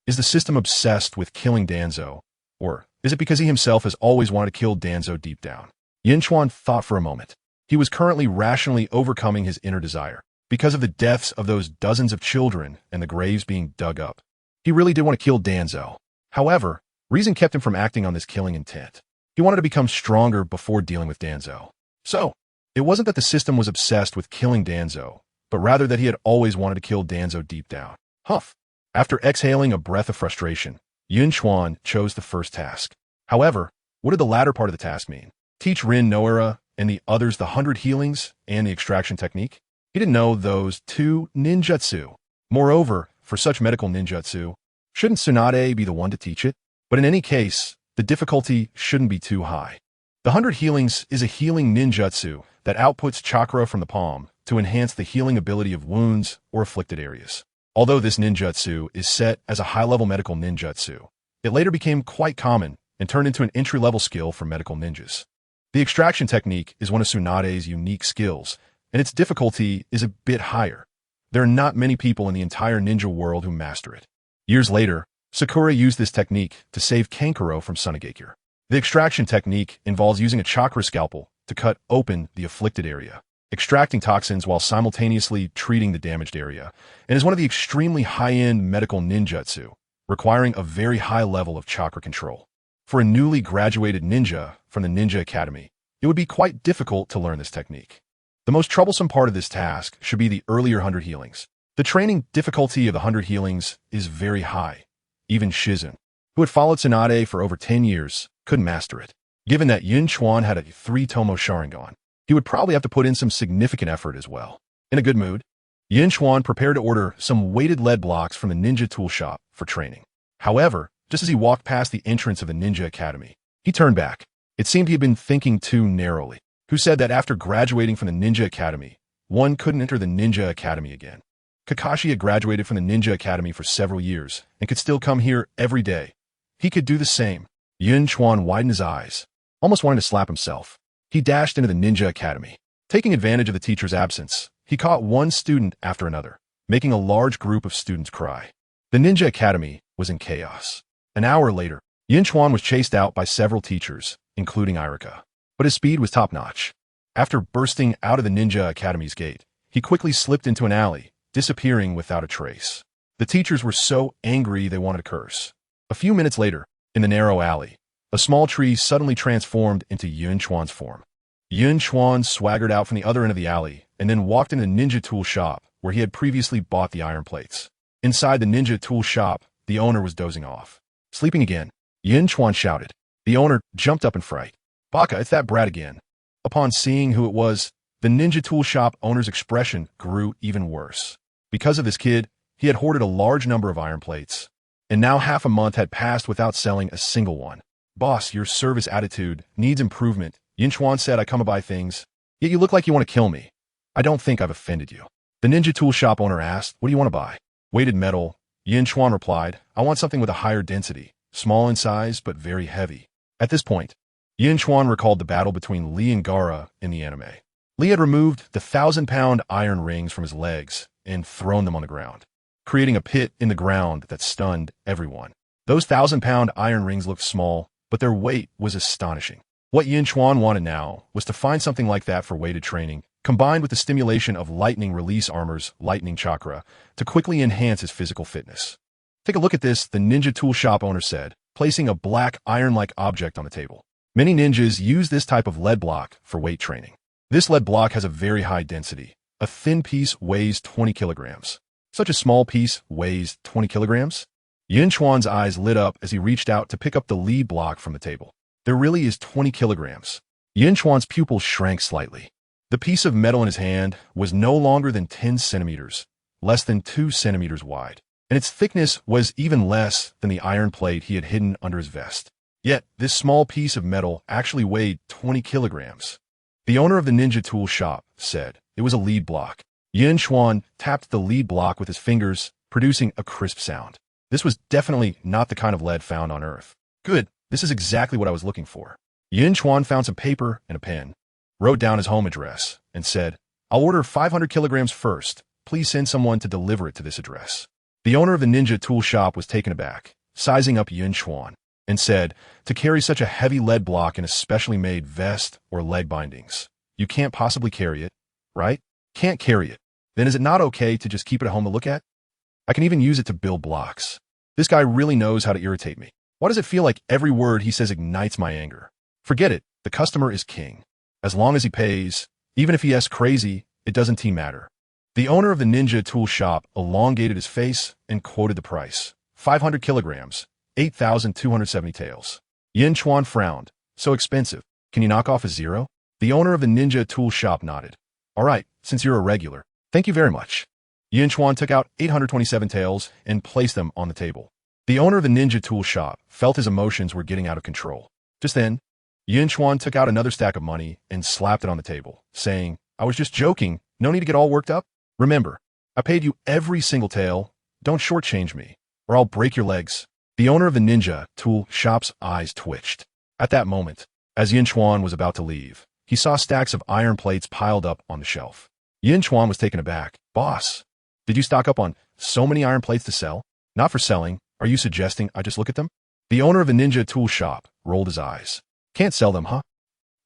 Is the system obsessed with killing Danzo, or is it because he himself has always wanted to kill Danzo deep down? Yun Chuan thought for a moment. He was currently rationally overcoming his inner desire because of the deaths of those dozens of children and the graves being dug up. He really did want to kill Danzo. However, reason kept him from acting on this killing intent. He wanted to become stronger before dealing with Danzo. So, it wasn't that the system was obsessed with killing Danzo, but rather that he had always wanted to kill Danzo deep down. Huff. After exhaling a breath of frustration, Yun Chuan chose the first task. However, what did the latter part of the task mean? Teach Rin Noera and the others the 100 healings and the extraction technique? He didn't know those 2 ninjutsu. Moreover, for such medical ninjutsu, shouldn't Tsunade be the one to teach it? But in any case, the difficulty shouldn't be too high. The 100 healings is a healing ninjutsu that outputs chakra from the palm to enhance the healing ability of wounds or afflicted areas. Although this ninjutsu is set as a high-level medical ninjutsu, it later became quite common and turned into an entry-level skill for medical ninjas. The extraction technique is one of Tsunade's unique skills, and its difficulty is a bit higher. There are not many people in the entire ninja world who master it. Years later, Sakura used this technique to save Kankuro from Tsunade. The extraction technique involves using a chakra scalpel to cut open the afflicted area, extracting toxins while simultaneously treating the damaged area, and is one of the extremely high-end medical ninjutsu, requiring a very high level of chakra control. For a newly graduated ninja from the Ninja Academy, it would be quite difficult to learn this technique. The most troublesome part of this task should be the earlier 100 healings. The training difficulty of the 100 healings is very high. Even Shizun, who had followed Tsunade for over 10 years, couldn't master it. Given that Yun Chuan had a 3-tomo Sharingan, he would probably have to put in some significant effort as well. In a good mood, Yun Chuan prepared to order some weighted lead blocks from the ninja tool shop for training. However, just as he walked past the entrance of the Ninja Academy, he turned back. It seemed he had been thinking too narrowly. Who said that after graduating from the Ninja Academy, one couldn't enter the Ninja Academy again? Kakashi had graduated from the Ninja Academy for several years and could still come here every day. He could do the same. Yun Chuan widened his eyes, almost wanting to slap himself. He dashed into the Ninja Academy. Taking advantage of the teacher's absence, he caught one student after another, making a large group of students cry. The Ninja Academy was in chaos. An hour later, Yun Chuan was chased out by several teachers, including Irika. But his speed was top-notch. After bursting out of the Ninja Academy's gate, he quickly slipped into an alley, disappearing without a trace. The teachers were so angry they wanted to curse. A few minutes later, in the narrow alley, a small tree suddenly transformed into Yun Chuan's form. Yun Chuan swaggered out from the other end of the alley and then walked into the ninja tool shop where he had previously bought the iron plates. Inside the ninja tool shop, the owner was dozing off. Sleeping again, Yun Chuan shouted. The owner jumped up in fright. Baka, it's that brat again. Upon seeing who it was, the ninja tool shop owner's expression grew even worse. Because of this kid, he had hoarded a large number of iron plates, and now half a month had passed without selling a single one. Boss, your service attitude needs improvement. Yun Chuan said, I come to buy things, yet you look like you want to kill me. I don't think I've offended you. The ninja tool shop owner asked, what do you want to buy? Weighted metal. Yun Chuan replied, I want something with a higher density, small in size but very heavy. At this point, Yun Chuan recalled the battle between Lee and Gaara in the anime. Lee had removed the 1,000-pound iron rings from his legs and thrown them on the ground, creating a pit in the ground that stunned everyone. Those 1,000-pound iron rings looked small, but their weight was astonishing. What Yun Chuan wanted now was to find something like that for weighted training, combined with the stimulation of lightning release armor's lightning chakra to quickly enhance his physical fitness. Take a look at this, the ninja tool shop owner said, placing a black iron-like object on the table. Many ninjas use this type of lead block for weight training. This lead block has a very high density. A thin piece weighs 20 kilograms. Such a small piece weighs 20 kilograms? Yun Chuan's eyes lit up as he reached out to pick up the lead block from the table. There really is 20 kilograms. Yun Chuan's pupils shrank slightly. The piece of metal in his hand was no longer than 10 centimeters, less than 2 centimeters wide, and its thickness was even less than the iron plate he had hidden under his vest. Yet, this small piece of metal actually weighed 20 kilograms. The owner of the ninja tool shop said it was a lead block. Yun Chuan tapped the lead block with his fingers, producing a crisp sound. This was definitely not the kind of lead found on Earth. Good, this is exactly what I was looking for. Yun Chuan found some paper and a pen, wrote down his home address, and said, I'll order 500 kilograms first. Please send someone to deliver it to this address. The owner of the ninja tool shop was taken aback, sizing up Yun Chuan, and said, to carry such a heavy lead block in a specially made vest or leg bindings, you can't possibly carry it, right? Can't carry it. Then is it not okay to just keep it at home to look at? I can even use it to build blocks. This guy really knows how to irritate me. Why does it feel like every word he says ignites my anger? Forget it, the customer is king. As long as he pays, even if he asks crazy, it doesn't matter. The owner of the ninja tool shop elongated his face and quoted the price. 500 kilograms, 8,270 taels. Yun Chuan frowned. So expensive. Can you knock off a zero? The owner of the ninja tool shop nodded. All right, since you're a regular. Thank you very much. Yun Chuan took out 827 taels and placed them on the table. The owner of the ninja tool shop felt his emotions were getting out of control. Just then, Yun Chuan took out another stack of money and slapped it on the table, saying, I was just joking. No need to get all worked up. Remember, I paid you every single tael. Don't shortchange me, or I'll break your legs. The owner of the ninja tool shop's eyes twitched. At that moment, as Yun Chuan was about to leave, he saw stacks of iron plates piled up on the shelf. Yun Chuan was taken aback. Boss, Did you stock up on so many iron plates to sell? Not for selling. Are you suggesting I just look at them? The owner of a ninja tool shop rolled his eyes. Can't sell them, huh?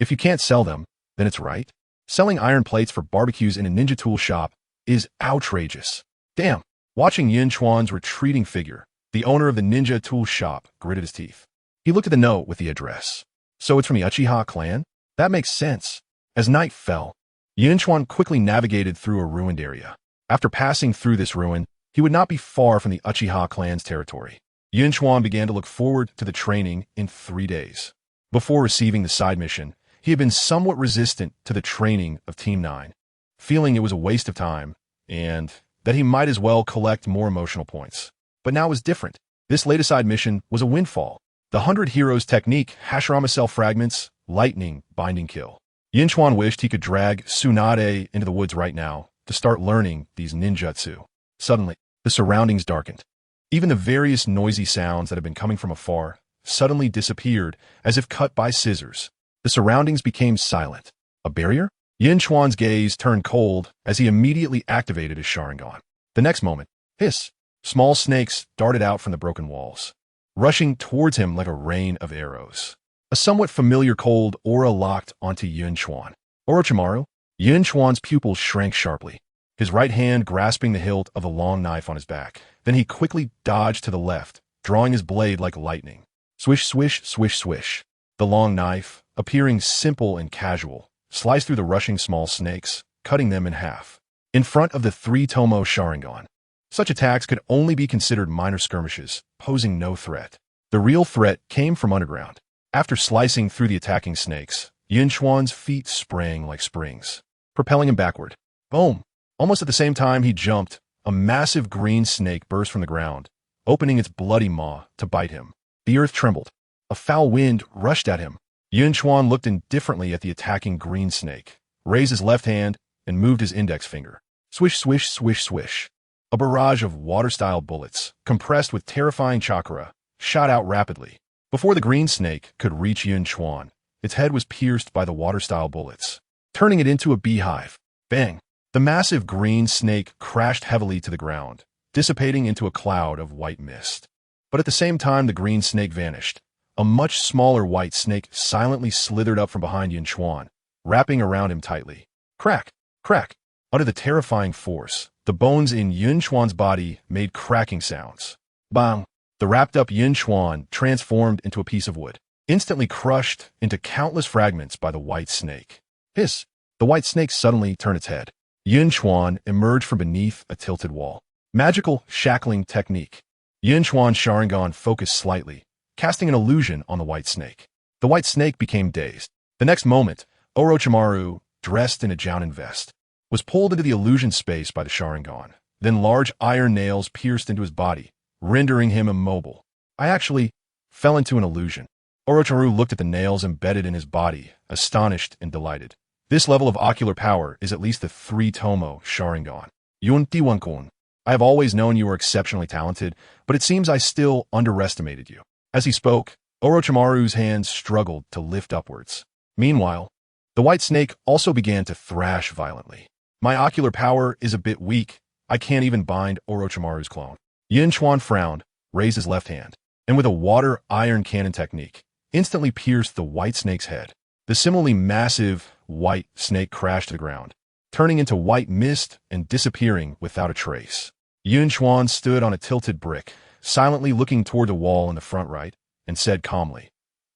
If you can't sell them, then it's right. Selling iron plates for barbecues in a ninja tool shop is outrageous. Damn. Watching Yun Chuan's retreating figure, the owner of the ninja tool shop gritted his teeth. He looked at the note with the address. So it's from the Uchiha clan? That makes sense. As night fell, Yun Chuan quickly navigated through a ruined area. After passing through this ruin, he would not be far from the Uchiha clan's territory. Yun Chuan began to look forward to the training in 3 days. Before receiving the side mission, he had been somewhat resistant to the training of Team 9, feeling it was a waste of time and that he might as well collect more emotional points. But now it was different. This latest side mission was a windfall. The 100 Heroes technique, Hashirama Cell Fragments, Lightning, Binding Kill. Yun Chuan wished he could drag Tsunade into the woods right now to start learning these ninjutsu. Suddenly, the surroundings darkened. Even the various noisy sounds that had been coming from afar suddenly disappeared as if cut by scissors. The surroundings became silent. A barrier? Yun Chuan's gaze turned cold as he immediately activated his Sharingan. The next moment, hiss! Small snakes darted out from the broken walls, rushing towards him like a rain of arrows. A somewhat familiar cold aura locked onto Yun Chuan. Orochimaru? Yun Chuan's pupils shrank sharply, his right hand grasping the hilt of the long knife on his back. Then he quickly dodged to the left, drawing his blade like lightning. Swish, swish, swish, swish. The long knife, appearing simple and casual, sliced through the rushing small snakes, cutting them in half. In front of the 3-tomo Sharingan, such attacks could only be considered minor skirmishes, posing no threat. The real threat came from underground. After slicing through the attacking snakes, Yun Chuan's feet sprang like springs, propelling him backward. Boom! Almost at the same time he jumped, a massive green snake burst from the ground, opening its bloody maw to bite him. The earth trembled. A foul wind rushed at him. Yun Chuan looked indifferently at the attacking green snake, raised his left hand, and moved his index finger. Swish, swish, swish, swish. A barrage of water-style bullets, compressed with terrifying chakra, shot out rapidly. Before the green snake could reach Yun Chuan, its head was pierced by the water-style bullets, turning it into a beehive. Bang! The massive green snake crashed heavily to the ground, dissipating into a cloud of white mist. But at the same time the green snake vanished, a much smaller white snake silently slithered up from behind Yun Chuan, wrapping around him tightly. Crack! Crack! Under the terrifying force, the bones in Yun Chuan's body made cracking sounds. Bang! The wrapped-up Yun Chuan transformed into a piece of wood, instantly crushed into countless fragments by the white snake. Hiss! The white snake suddenly turned its head. Yun Chuan emerged from beneath a tilted wall. Magical shackling technique. Yun Chuan's Sharingan focused slightly, casting an illusion on the white snake. The white snake became dazed. The next moment, Orochimaru, dressed in a Jounin vest, was pulled into the illusion space by the Sharingan. Then large iron nails pierced into his body, rendering him immobile. I actually fell into an illusion. Orochimaru looked at the nails embedded in his body, astonished and delighted. This level of ocular power is at least the 3-tomo Sharingan. Yun Chuan, I have always known you were exceptionally talented, but it seems I still underestimated you. As he spoke, Orochimaru's hands struggled to lift upwards. Meanwhile, the white snake also began to thrash violently. My ocular power is a bit weak. I can't even bind Orochimaru's clone. Yun Chuan frowned, raised his left hand, and with a water iron cannon technique, instantly pierced the white snake's head. The similarly massive white snake crashed to the ground, turning into white mist and disappearing without a trace. Yun Chuan stood on a tilted brick, silently looking toward the wall in the front right, and said calmly,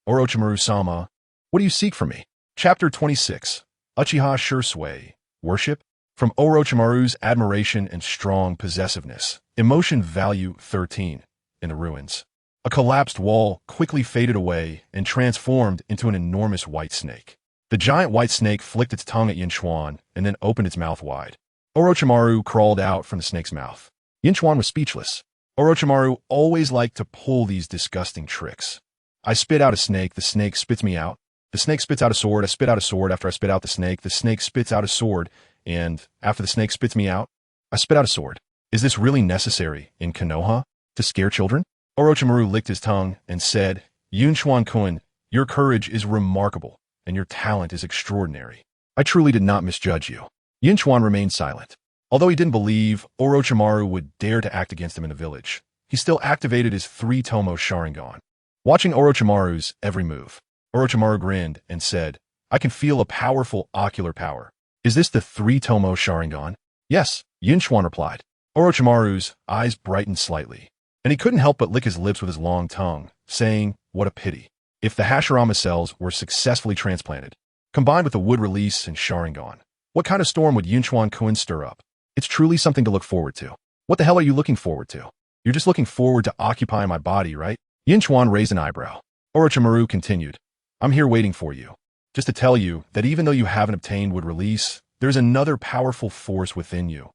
Orochimaru-sama, what do you seek from me? Chapter 26, Uchiha Shisui, Worship? From Orochimaru's admiration and strong possessiveness, emotion value 13, in the ruins. A collapsed wall quickly faded away and transformed into an enormous white snake. The giant white snake flicked its tongue at Yun Chuan and then opened its mouth wide. Orochimaru crawled out from the snake's mouth. Yun Chuan was speechless. Orochimaru always liked to pull these disgusting tricks. I spit out a snake, the snake spits me out. The snake spits out a sword, I spit out a sword after I spit out the snake spits out a sword, and after the snake spits me out, I spit out a sword. Is this really necessary in Konoha? To scare children? Orochimaru licked his tongue and said, Yun Chuan-kun, your courage is remarkable, and your talent is extraordinary. I truly did not misjudge you. Yun Chuan remained silent. Although he didn't believe Orochimaru would dare to act against him in the village, he still activated his 3-tomo Sharingan. Watching Orochimaru's every move, Orochimaru grinned and said, "I can feel a powerful ocular power. Is this the 3-tomo Sharingan?" "Yes," Yun Chuan replied. Orochimaru's eyes brightened slightly, and he couldn't help but lick his lips with his long tongue, saying, "What a pity. If the Hashirama cells were successfully transplanted, combined with the wood release and Sharingan, what kind of storm would Yun Chuan-kun stir up? It's truly something to look forward to." "What the hell are you looking forward to? You're just looking forward to occupying my body, right?" Yun Chuan raised an eyebrow. Orochimaru continued, "I'm here waiting for you. Just to tell you that even though you haven't obtained wood release, there's another powerful force within you.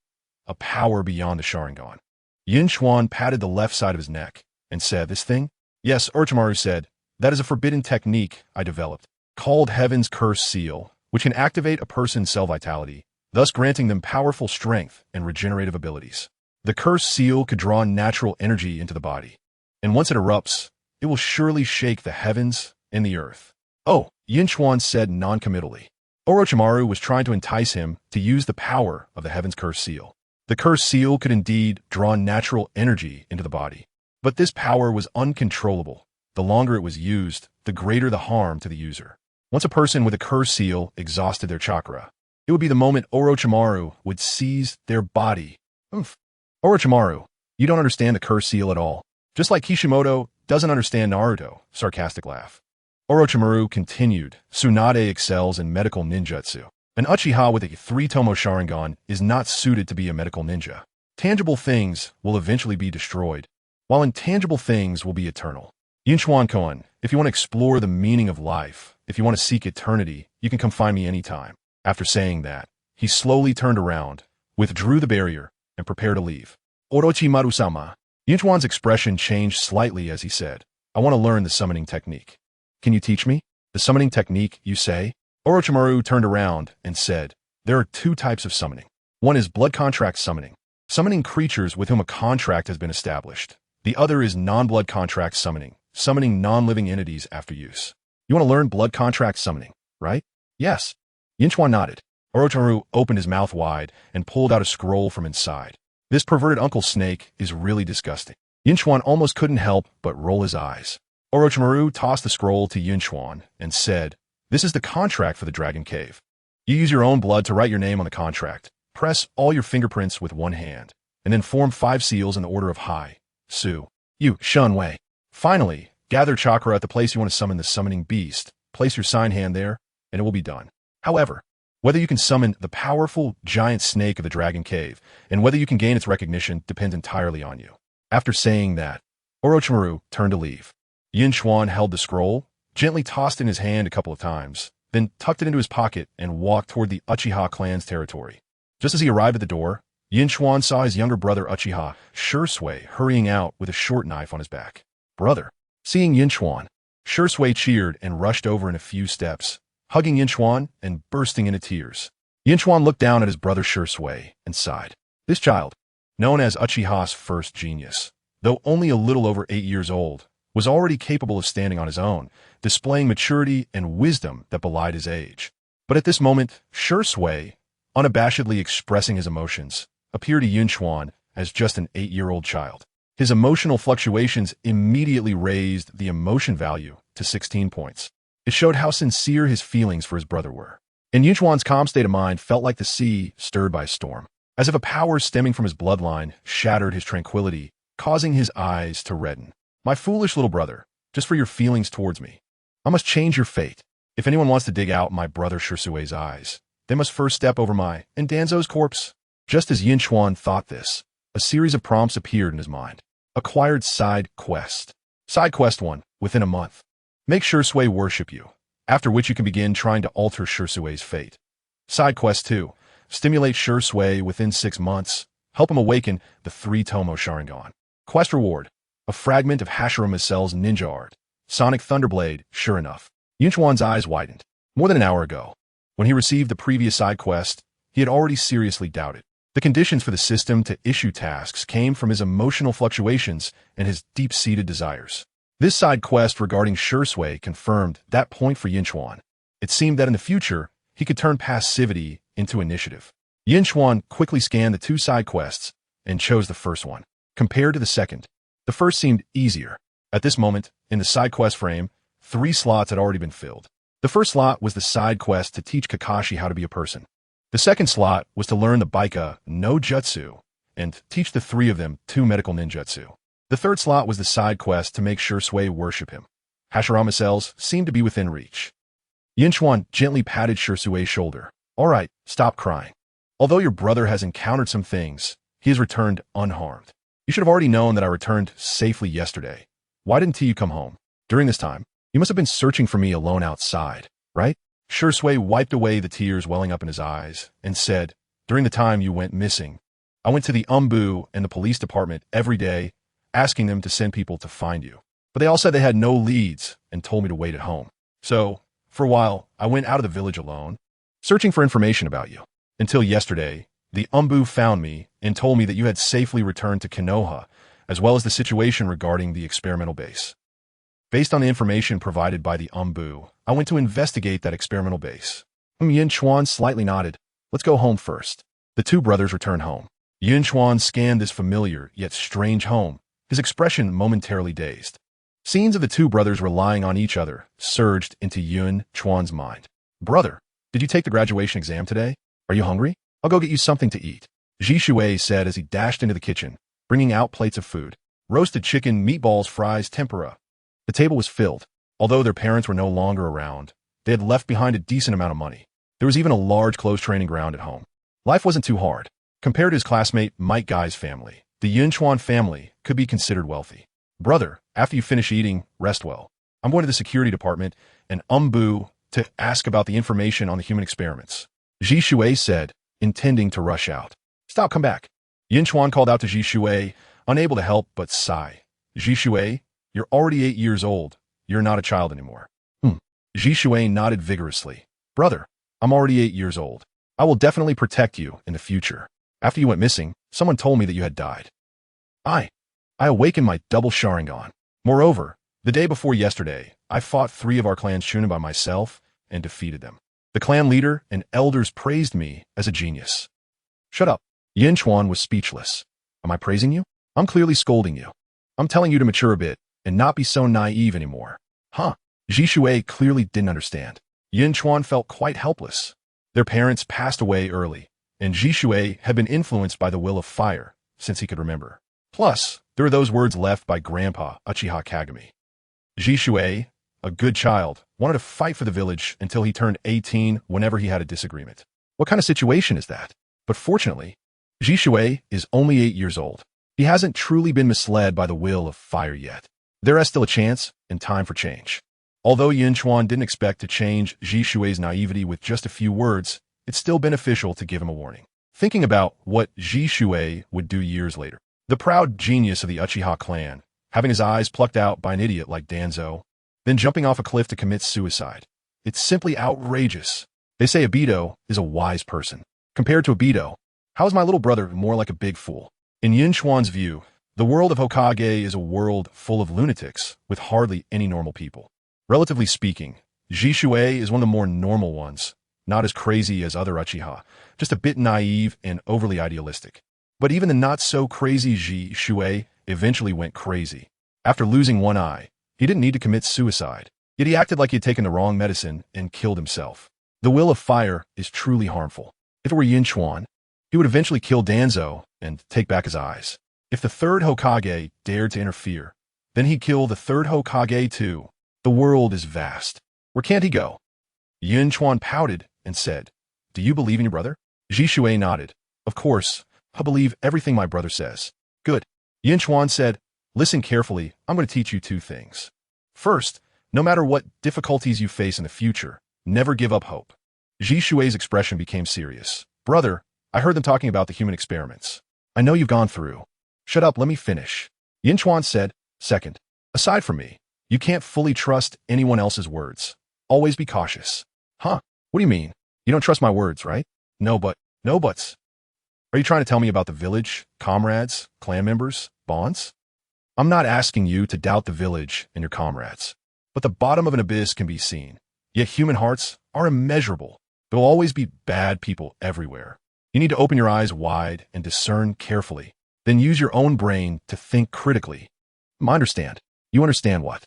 A power beyond the Sharingan." Yun Chuan patted the left side of his neck and said, "This thing?" "Yes," Orochimaru said. "That is a forbidden technique I developed, called Heaven's Curse Seal, which can activate a person's cell vitality, thus granting them powerful strength and regenerative abilities. The Curse Seal could draw natural energy into the body, and once it erupts, it will surely shake the heavens and the earth." "Oh," Yun Chuan said non-committally. Orochimaru was trying to entice him to use the power of the Heaven's Curse Seal. The Curse Seal could indeed draw natural energy into the body, but this power was uncontrollable. The longer it was used, the greater the harm to the user. Once a person with a Curse Seal exhausted their chakra, it would be the moment Orochimaru would seize their body. Oof. "Orochimaru, you don't understand the Curse Seal at all. Just like Kishimoto doesn't understand Naruto," sarcastic laugh. Orochimaru continued, "Tsunade excels in medical ninjutsu. An Uchiha with a 3-tomo Sharingan is not suited to be a medical ninja. Tangible things will eventually be destroyed, while intangible things will be eternal. Yun Chuan-kun, if you want to explore the meaning of life, if you want to seek eternity, you can come find me anytime." After saying that, he slowly turned around, withdrew the barrier, and prepared to leave. "Orochimaru-sama." Yun Chuan's expression changed slightly as he said, "I want to learn the summoning technique. Can you teach me?" "The summoning technique, you say?" Orochimaru turned around and said, "There are 2 types of summoning. One is blood contract summoning, summoning creatures with whom a contract has been established. The other is non-blood contract summoning, summoning non-living entities after use. You want to learn blood contract summoning, right?" "Yes." Yun Chuan nodded. Orochimaru opened his mouth wide and pulled out a scroll from inside. "This perverted Uncle Snake is really disgusting." Yun Chuan almost couldn't help but roll his eyes. Orochimaru tossed the scroll to Yun Chuan and said, "This is the contract for the Dragon Cave. You use your own blood to write your name on the contract. Press all your fingerprints with one hand, and then form 5 seals in the order of Hai, Su, Yu, Shun, Wei. Finally, gather chakra at the place you want to summon the summoning beast. Place your sign hand there, and it will be done. However, whether you can summon the powerful giant snake of the Dragon Cave, and whether you can gain its recognition depends entirely on you." After saying that, Orochimaru turned to leave. Yun Chuan held the scroll, gently tossed it in his hand a couple of times, then tucked it into his pocket and walked toward the Uchiha clan's territory. Just as he arrived at the door, Yun Chuan saw his younger brother Uchiha Shisui hurrying out with a short knife on his back. "Brother." Seeing Yun Chuan, Shisui cheered and rushed over in a few steps, hugging Yun Chuan and bursting into tears. Yun Chuan looked down at his brother Shisui and sighed. This child, known as Uchiha's first genius, though only a little over 8 years old, was already capable of standing on his own, displaying maturity and wisdom that belied his age. But at this moment, Shisui, unabashedly expressing his emotions, appeared to Yun Chuan as just an 8-year-old child. His emotional fluctuations immediately raised the emotion value to 16 points. It showed how sincere his feelings for his brother were. And Yun Chuan's calm state of mind felt like the sea stirred by a storm, as if a power stemming from his bloodline shattered his tranquility, causing his eyes to redden. "My foolish little brother, just for your feelings towards me, I must change your fate. If anyone wants to dig out my brother Shisui's eyes, they must first step over my and Danzo's corpse." Just as Yun Chuan thought this, a series of prompts appeared in his mind. Acquired side quest. Side quest 1, within a month. Make Shisui worship you, after which you can begin trying to alter Shisui's fate. Side quest 2, stimulate Shisui within 6 months, help him awaken the 3-tomo Sharingan. Quest reward, a fragment of Hashirama Cell's ninja art. Sonic Thunderblade, sure enough. Yun Chuan's eyes widened. More than an hour ago, when he received the previous side quest, he had already seriously doubted. The conditions for the system to issue tasks came from his emotional fluctuations and his deep-seated desires. This side quest regarding Shisui confirmed that point for Yun Chuan. It seemed that in the future, he could turn passivity into initiative. Yun Chuan quickly scanned the two side quests and chose the first one. Compared to the second, the first seemed easier. At this moment, in the side quest frame, 3 slots had already been filled. The first slot was the side quest to teach Kakashi how to be a person. The second slot was to learn the Baika no Jutsu and teach the 3 of them 2 medical ninjutsu. The third slot was the side quest to make Shisui worship him. Hashirama cells seemed to be within reach. Yun Chuan gently patted Shisui's shoulder. All right, stop crying. Although your brother has encountered some things, he has returned unharmed. You should have already known that I returned safely yesterday. Why didn't you come home? During this time, you must have been searching for me alone outside, right? Shisui wiped away the tears welling up in his eyes and said, during the time you went missing, I went to the Anbu and the police department every day, asking them to send people to find you. But they all said they had no leads and told me to wait at home. So, for a while, I went out of the village alone, searching for information about you. Until yesterday, the Anbu found me and told me that you had safely returned to Konoha, as well as the situation regarding the experimental base. Based on the information provided by the Anbu, I went to investigate that experimental base. Yun Chuan slightly nodded. Let's go home first. The 2 brothers returned home. Yun Chuan scanned this familiar yet strange home, his expression momentarily dazed. Scenes of the 2 brothers relying on each other surged into Yun Chuan's mind. Brother, did you take the graduation exam today? Are you hungry? I'll go get you something to eat. Shisui said as he dashed into the kitchen, bringing out plates of food. Roasted chicken, meatballs, fries, tempura. The table was filled. Although their parents were no longer around, they had left behind a decent amount of money. There was even a large clothes training ground at home. Life wasn't too hard. Compared to his classmate Might Guy's family, the Yun Chuan family could be considered wealthy. Brother, after you finish eating, rest well. I'm going to the security department and Anbu to ask about the information on the human experiments. Shisui said, intending to rush out. Stop, come back. Yun Chuan called out to Shisui, unable to help but sigh. Shisui, you're already 8 years old. You're not a child anymore. Shisui nodded vigorously. Brother, I'm already 8 years old. I will definitely protect you in the future. After you went missing, someone told me that you had died. I awakened my double Sharingan. Moreover, the day before yesterday, I fought 3 of our clan's Chunin by myself and defeated them. The clan leader and elders praised me as a genius. Shut up. Yun Chuan was speechless. Am I praising you? I'm clearly scolding you. I'm telling you to mature a bit and not be so naive anymore. Huh? Shisui clearly didn't understand. Yun Chuan felt quite helpless. Their parents passed away early, and Shisui had been influenced by the will of fire since he could remember. Plus, there were those words left by Grandpa Uchiha Kagami. Shisui, a good child, wanted to fight for the village until he turned 18 whenever he had a disagreement. What kind of situation is that? But fortunately, Shisui is only 8 years old. He hasn't truly been misled by the will of fire yet. There is still a chance and time for change. Although Yun Chuan didn't expect to change Jisui's naivety with just a few words, it's still beneficial to give him a warning. Thinking about what Shisui would do years later, the proud genius of the Uchiha clan, having his eyes plucked out by an idiot like Danzo, then jumping off a cliff to commit suicide. It's simply outrageous. They say Obito is a wise person. Compared to Obito, how is my little brother more like a big fool? In Yun Chuan's view, the world of Hokage is a world full of lunatics with hardly any normal people. Relatively speaking, Shisui is one of the more normal ones, not as crazy as other Uchiha, just a bit naive and overly idealistic. But even the not-so-crazy Shisui eventually went crazy. After losing one eye, he didn't need to commit suicide, yet he acted like he had taken the wrong medicine and killed himself. The will of fire is truly harmful. If it were Yun Chuan, he would eventually kill Danzo and take back his eyes. If the Third Hokage dared to interfere, then he'd kill the Third Hokage too. The world is vast. Where can't he go? Yun Chuan pouted and said, Do you believe in your brother? Shisui nodded. Of course, I believe everything my brother says. Good. Yun Chuan said, Listen carefully, I'm going to teach you 2 things. First, no matter what difficulties you face in the future, never give up hope. Jisui's expression became serious. Brother, I heard them talking about the human experiments. I know you've gone through. Shut up, let me finish. Yun Chuan said, Second, aside from me, you can't fully trust anyone else's words. Always be cautious. Huh? What do you mean? You don't trust my words, right? No buts. Are you trying to tell me about the village, comrades, clan members, bonds? I'm not asking you to doubt the village and your comrades. But the bottom of an abyss can be seen. Yet human hearts are immeasurable. There will always be bad people everywhere. You need to open your eyes wide and discern carefully. Then use your own brain to think critically. I understand. You understand what?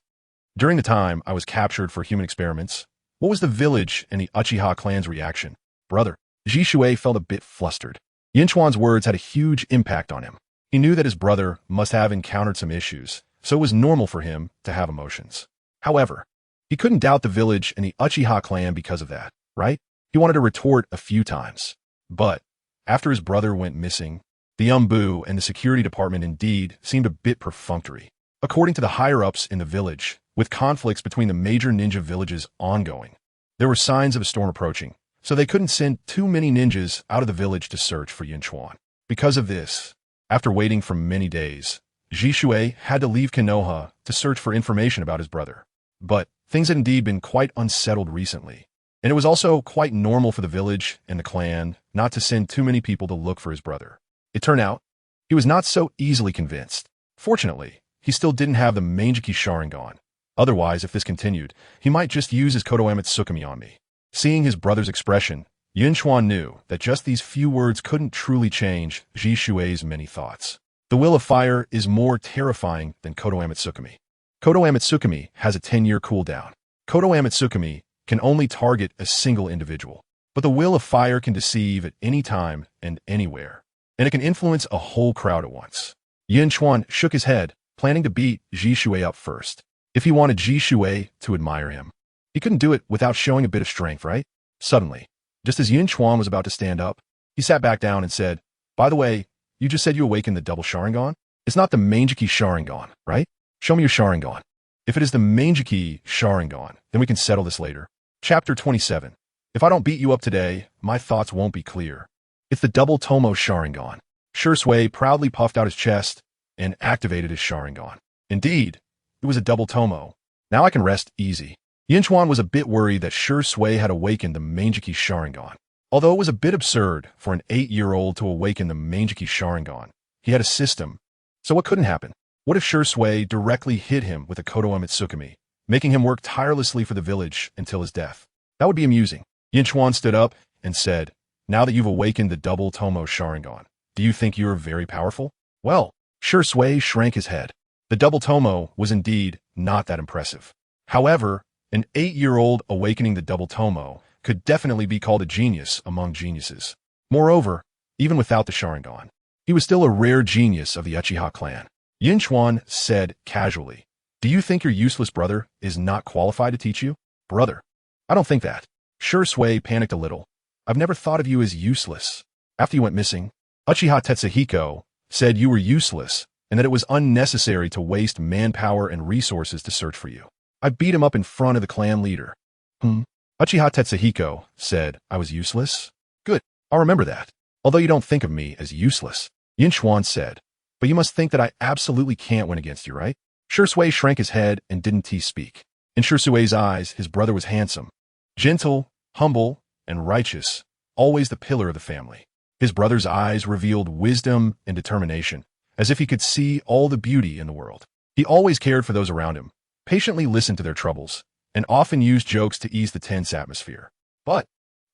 During the time I was captured for human experiments, what was the village and the Uchiha clan's reaction? Brother, Shisui felt a bit flustered. Yun Chuan's words had a huge impact on him. He knew that his brother must have encountered some issues, so it was normal for him to have emotions. However, he couldn't doubt the village and the Uchiha clan because of that, right? He wanted to retort a few times. But after his brother went missing, the Anbu and the security department indeed seemed a bit perfunctory. According to the higher-ups in the village, with conflicts between the major ninja villages ongoing, there were signs of a storm approaching, so they couldn't send too many ninjas out of the village to search for Yun Chuan. Because of this, after waiting for many days, Shisui had to leave Konoha to search for information about his brother. But things had indeed been quite unsettled recently, and it was also quite normal for the village and the clan not to send too many people to look for his brother. It turned out, he was not so easily convinced. Fortunately, he still didn't have the Manjiki Sharingan. Otherwise, if this continued, he might just use his Konoha Tsukumi on me. Seeing his brother's expression, Yun Chuan knew that just these few words couldn't truly change Jisui's many thoughts. The will of fire is more terrifying than Konoha Tsukumi. Konoha Tsukumi has a 10-year cooldown. Konoha Tsukumi can only target a single individual, but the will of fire can deceive at any time and anywhere, and it can influence a whole crowd at once. Yun Chuan shook his head, planning to beat Shisui up first. If he wanted Shisui to admire him, he couldn't do it without showing a bit of strength, right? Suddenly, just as Yun Chuan was about to stand up, he sat back down and said, "By the way, you just said you awakened the double Sharingan? It's not the Manjiki Sharingan, right? Show me your Sharingan. If it is the Manjiki Sharingan, then we can settle this later." Chapter 27. If I don't beat you up today, my thoughts won't be clear. It's the double Tomo Sharingan. Shisui proudly puffed out his chest and activated his Sharingan. Indeed, it was a double Tomo. Now I can rest easy. Yun Chuan was a bit worried that Shisui had awakened the Manjiki Sharingan. Although it was a bit absurd for an 8-year-old to awaken the Manjiki Sharingan, he had a system. So what couldn't happen? What if Shisui directly hit him with a Konoha Tsukumi, making him work tirelessly for the village until his death? That would be amusing. Yun Chuan stood up and said, "Now that you've awakened the double Tomo Sharingan, do you think you are very powerful?" Well, Shisui shrank his head. The double Tomo was indeed not that impressive. However, an 8-year-old awakening the double Tomo could definitely be called a genius among geniuses. Moreover, even without the Sharingan, he was still a rare genius of the Uchiha clan. Yun Chuan said casually, "Do you think your useless brother is not qualified to teach you?" "Brother, I don't think that." Shisui panicked a little. "I've never thought of you as useless. After you went missing, Uchiha Tetsuhiko said you were useless and that it was unnecessary to waste manpower and resources to search for you. I beat him up in front of the clan leader." Uchiha Tetsuhiko said I was useless? Good, I'll remember that. Although you don't think of me as useless, Yun Chuan said. But you must think that I absolutely can't win against you, right? Shisui shrank his head and didn't speak. In Shisui's eyes, his brother was handsome, gentle, humble, and righteous, always the pillar of the family. His brother's eyes revealed wisdom and determination, as if he could see all the beauty in the world. He always cared for those around him, patiently listened to their troubles, and often used jokes to ease the tense atmosphere. But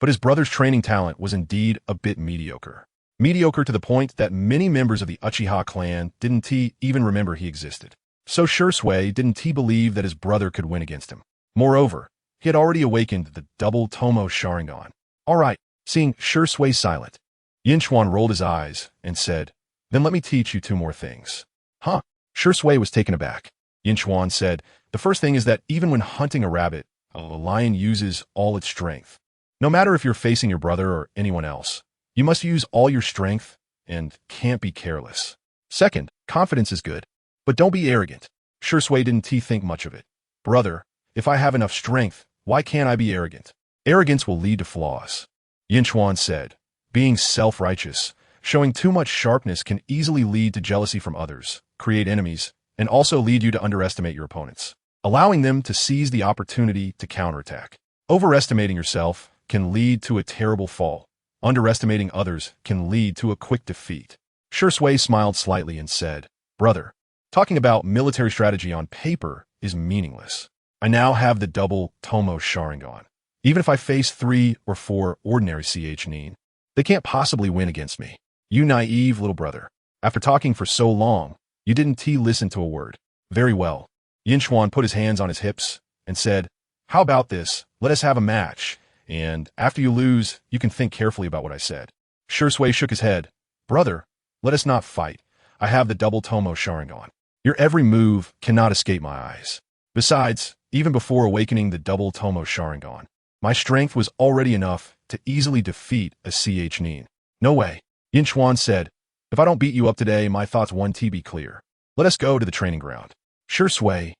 his brother's training talent was indeed a bit mediocre. Mediocre to the point that many members of the Uchiha clan didn't even remember he existed. So Shisui didn't believe that his brother could win against him. Moreover, he had already awakened the double Tomo Sharingan. All right, seeing Shisui silent, Yun Chuan rolled his eyes and said, "Then let me teach you 2 more things." Huh? Shisui was taken aback. Yun Chuan said, "The first thing is that even when hunting a rabbit, a lion uses all its strength. No matter if you're facing your brother or anyone else, you must use all your strength and can't be careless. Second, confidence is good, but don't be arrogant." Shisui didn't think much of it. "Brother, if I have enough strength, why can't I be arrogant? Arrogance will lead to flaws." Yun Chuan said, "Being self-righteous, showing too much sharpness can easily lead to jealousy from others, create enemies, and also lead you to underestimate your opponents, allowing them to seize the opportunity to counterattack. Overestimating yourself can lead to a terrible fall. Underestimating others can lead to a quick defeat." Shisui smiled slightly and said, "Brother, talking about military strategy on paper is meaningless. I now have the double Tomo Sharingan. Even if I face 3 or 4 ordinary nin, They can't possibly win against me. You naive little brother. After talking for so long, you didn't listen to a word. Very well. Yun Chuan put his hands on his hips and said, how about this? Let us have a match. And after you lose, you can think carefully about what I said. Shisui shook his head. Brother, let us not fight. I have the double Tomo Sharingan. Your every move cannot escape my eyes. Besides, even before awakening the double Tomo Sharingan, my strength was already enough to easily defeat a Nin. No way. Yun Chuan said, if I don't beat you up today, my thoughts won't be clear. Let us go to the training ground. Shisui,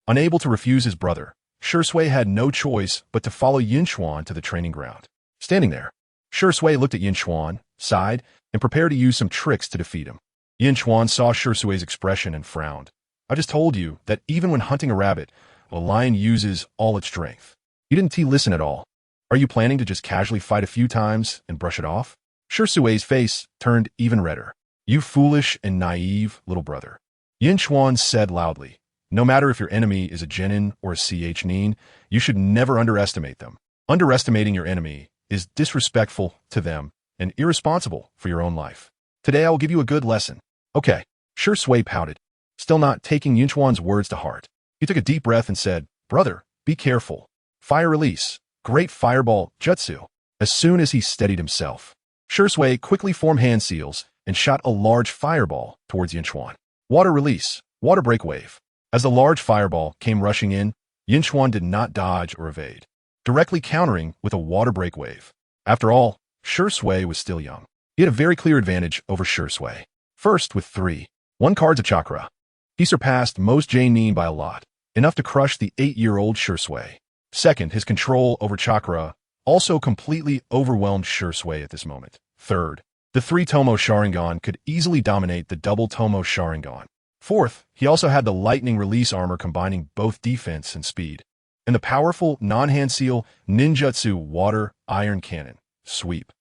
unable to refuse his brother, Shisui had no choice but to follow Yun Chuan to the training ground. Standing there, Shisui looked at Yun Chuan, sighed, and prepared to use some tricks to defeat him. Yun Chuan saw Shisui's expression and frowned. I just told you that even when hunting a rabbit, a lion uses all its strength. You didn't listen at all. Are you planning to just casually fight a few times and brush it off? Shisui's face turned even redder. You foolish and naive little brother. Yun Chuan said loudly, no matter if your enemy is a genin or a Nin, you should never underestimate them. Underestimating your enemy is disrespectful to them and irresponsible for your own life. Today I will give you a good lesson. Okay. Shisui pouted, still not taking Yun Chuan's words to heart. He took a deep breath and said, brother, be careful. Fire release. Great fireball jutsu. As soon as he steadied himself, Shisui quickly formed hand seals and shot a large fireball towards Yun Chuan. Water release. Water break wave. As the large fireball came rushing in, Yun Chuan did not dodge or evade, directly countering with a water break wave. After all, Shisui was still young. He had a very clear advantage over Shisui. First, with 3-1 cards of chakra, he surpassed most Nin by a lot, enough to crush the 8-year-old Shisui. Second, his control over chakra also completely overwhelmed Shisui at this moment. Third, the 3 Tomo Sharingan could easily dominate the double Tomo Sharingan. Fourth, he also had the lightning release armor combining both defense and speed, and the powerful non-hand seal ninjutsu water iron cannon, sweep.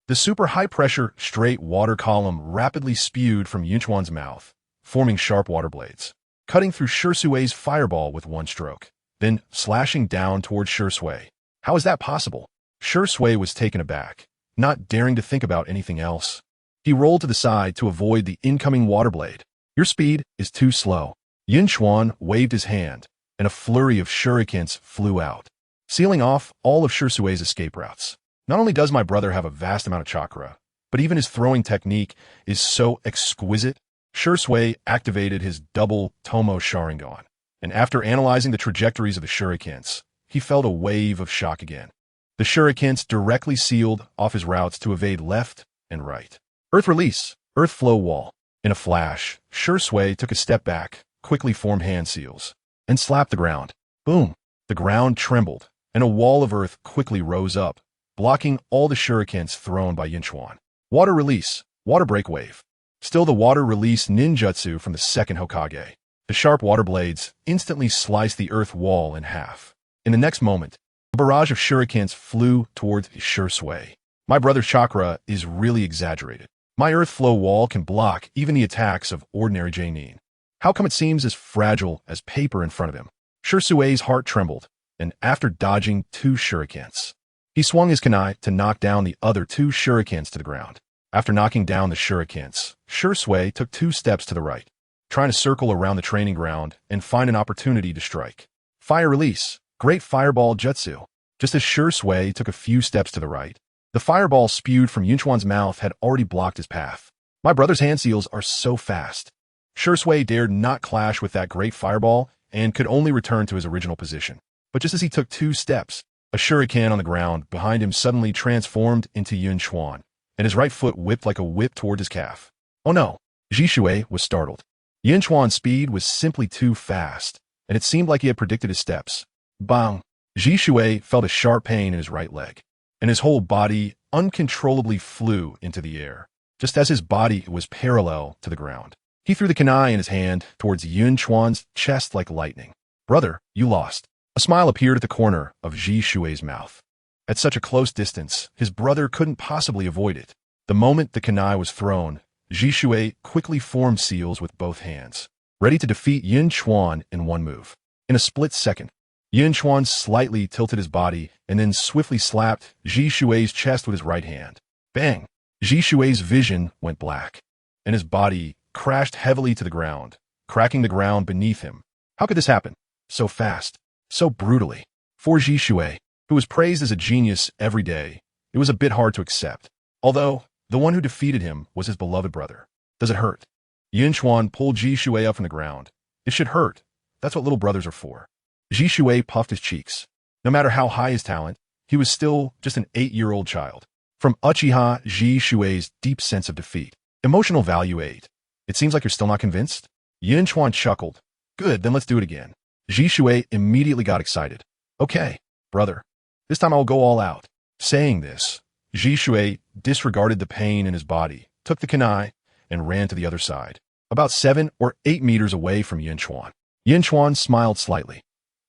The super high-pressure straight water column rapidly spewed from Yun Chuan's mouth, forming sharp water blades, cutting through Shisui's fireball with one stroke, then slashing down towards Shisui. How is that possible? Shisui was taken aback, not daring to think about anything else. He rolled to the side to avoid the incoming water blade. Your speed is too slow. Yun Chuan waved his hand, and a flurry of shurikens flew out, sealing off all of Shisui's escape routes. Not only does my brother have a vast amount of chakra, but even his throwing technique is so exquisite. Shisui activated his double Tomo Sharingan, and after analyzing the trajectories of the shurikens, he felt a wave of shock again. The shurikens directly sealed off his routes to evade left and right. Earth release, earth flow wall. In a flash, Shisui took a step back, quickly formed hand seals, and slapped the ground. Boom! The ground trembled, and a wall of earth quickly rose up, blocking all the shurikens thrown by Yun Chuan. Water release, water break wave. Still the water release ninjutsu from the second Hokage. The sharp water blades instantly sliced the earth wall in half. In the next moment, a barrage of shurikens flew towards Shisui. My brother's chakra is really exaggerated. My earth flow wall can block even the attacks of ordinary Nin. How come it seems as fragile as paper in front of him? Shisui's heart trembled, and after dodging 2 shurikens, he swung his kunai to knock down the other 2 shurikens to the ground. After knocking down the shurikens, Shisui took 2 steps to the right, trying to circle around the training ground and find an opportunity to strike. Fire release, great fireball jutsu. Just as Shisui took a few steps to the right, the fireball spewed from Yun Chuan's mouth had already blocked his path. My brother's hand seals are so fast. Shisui dared not clash with that great fireball and could only return to his original position. But just as he took 2 steps, a shuriken on the ground behind him suddenly transformed into Yun Chuan, and his right foot whipped like a whip toward his calf. Oh no! Shisui was startled. Yun Chuan's speed was simply too fast, and it seemed like he had predicted his steps. Bang! Shisui felt a sharp pain in his right leg, and his whole body uncontrollably flew into the air, just as his body was parallel to the ground. He threw the kunai in his hand towards Yun Chuan's chest like lightning. Brother, you lost. A smile appeared at the corner of Shishui's mouth. At such a close distance, his brother couldn't possibly avoid it. The moment the kunai was thrown, Shisui quickly formed seals with both hands, ready to defeat Yun Chuan in one move. In a split second, Yun Chuan slightly tilted his body and then swiftly slapped Shishui's chest with his right hand. Bang! Jishui's vision went black, and his body crashed heavily to the ground, cracking the ground beneath him. How could this happen? So fast, so brutally. For Jishui, who was praised as a genius every day, it was a bit hard to accept. Although, the one who defeated him was his beloved brother. Does it hurt? Yun Chuan pulled Jishui up from the ground. It should hurt. That's what little brothers are for. Jishui puffed his cheeks. No matter how high his talent, he was still just an 8-year-old child. From Uchiha Jishui's deep sense of defeat. Emotional value 8. It seems like you're still not convinced? Yun Chuan chuckled. Good, then let's do it again. Jishui immediately got excited. Okay, brother. This time I'll go all out. Saying this, Jishui disregarded the pain in his body, took the kunai, and ran to the other side, about 7 or 8 meters away from Yun Chuan. Yun Chuan smiled slightly.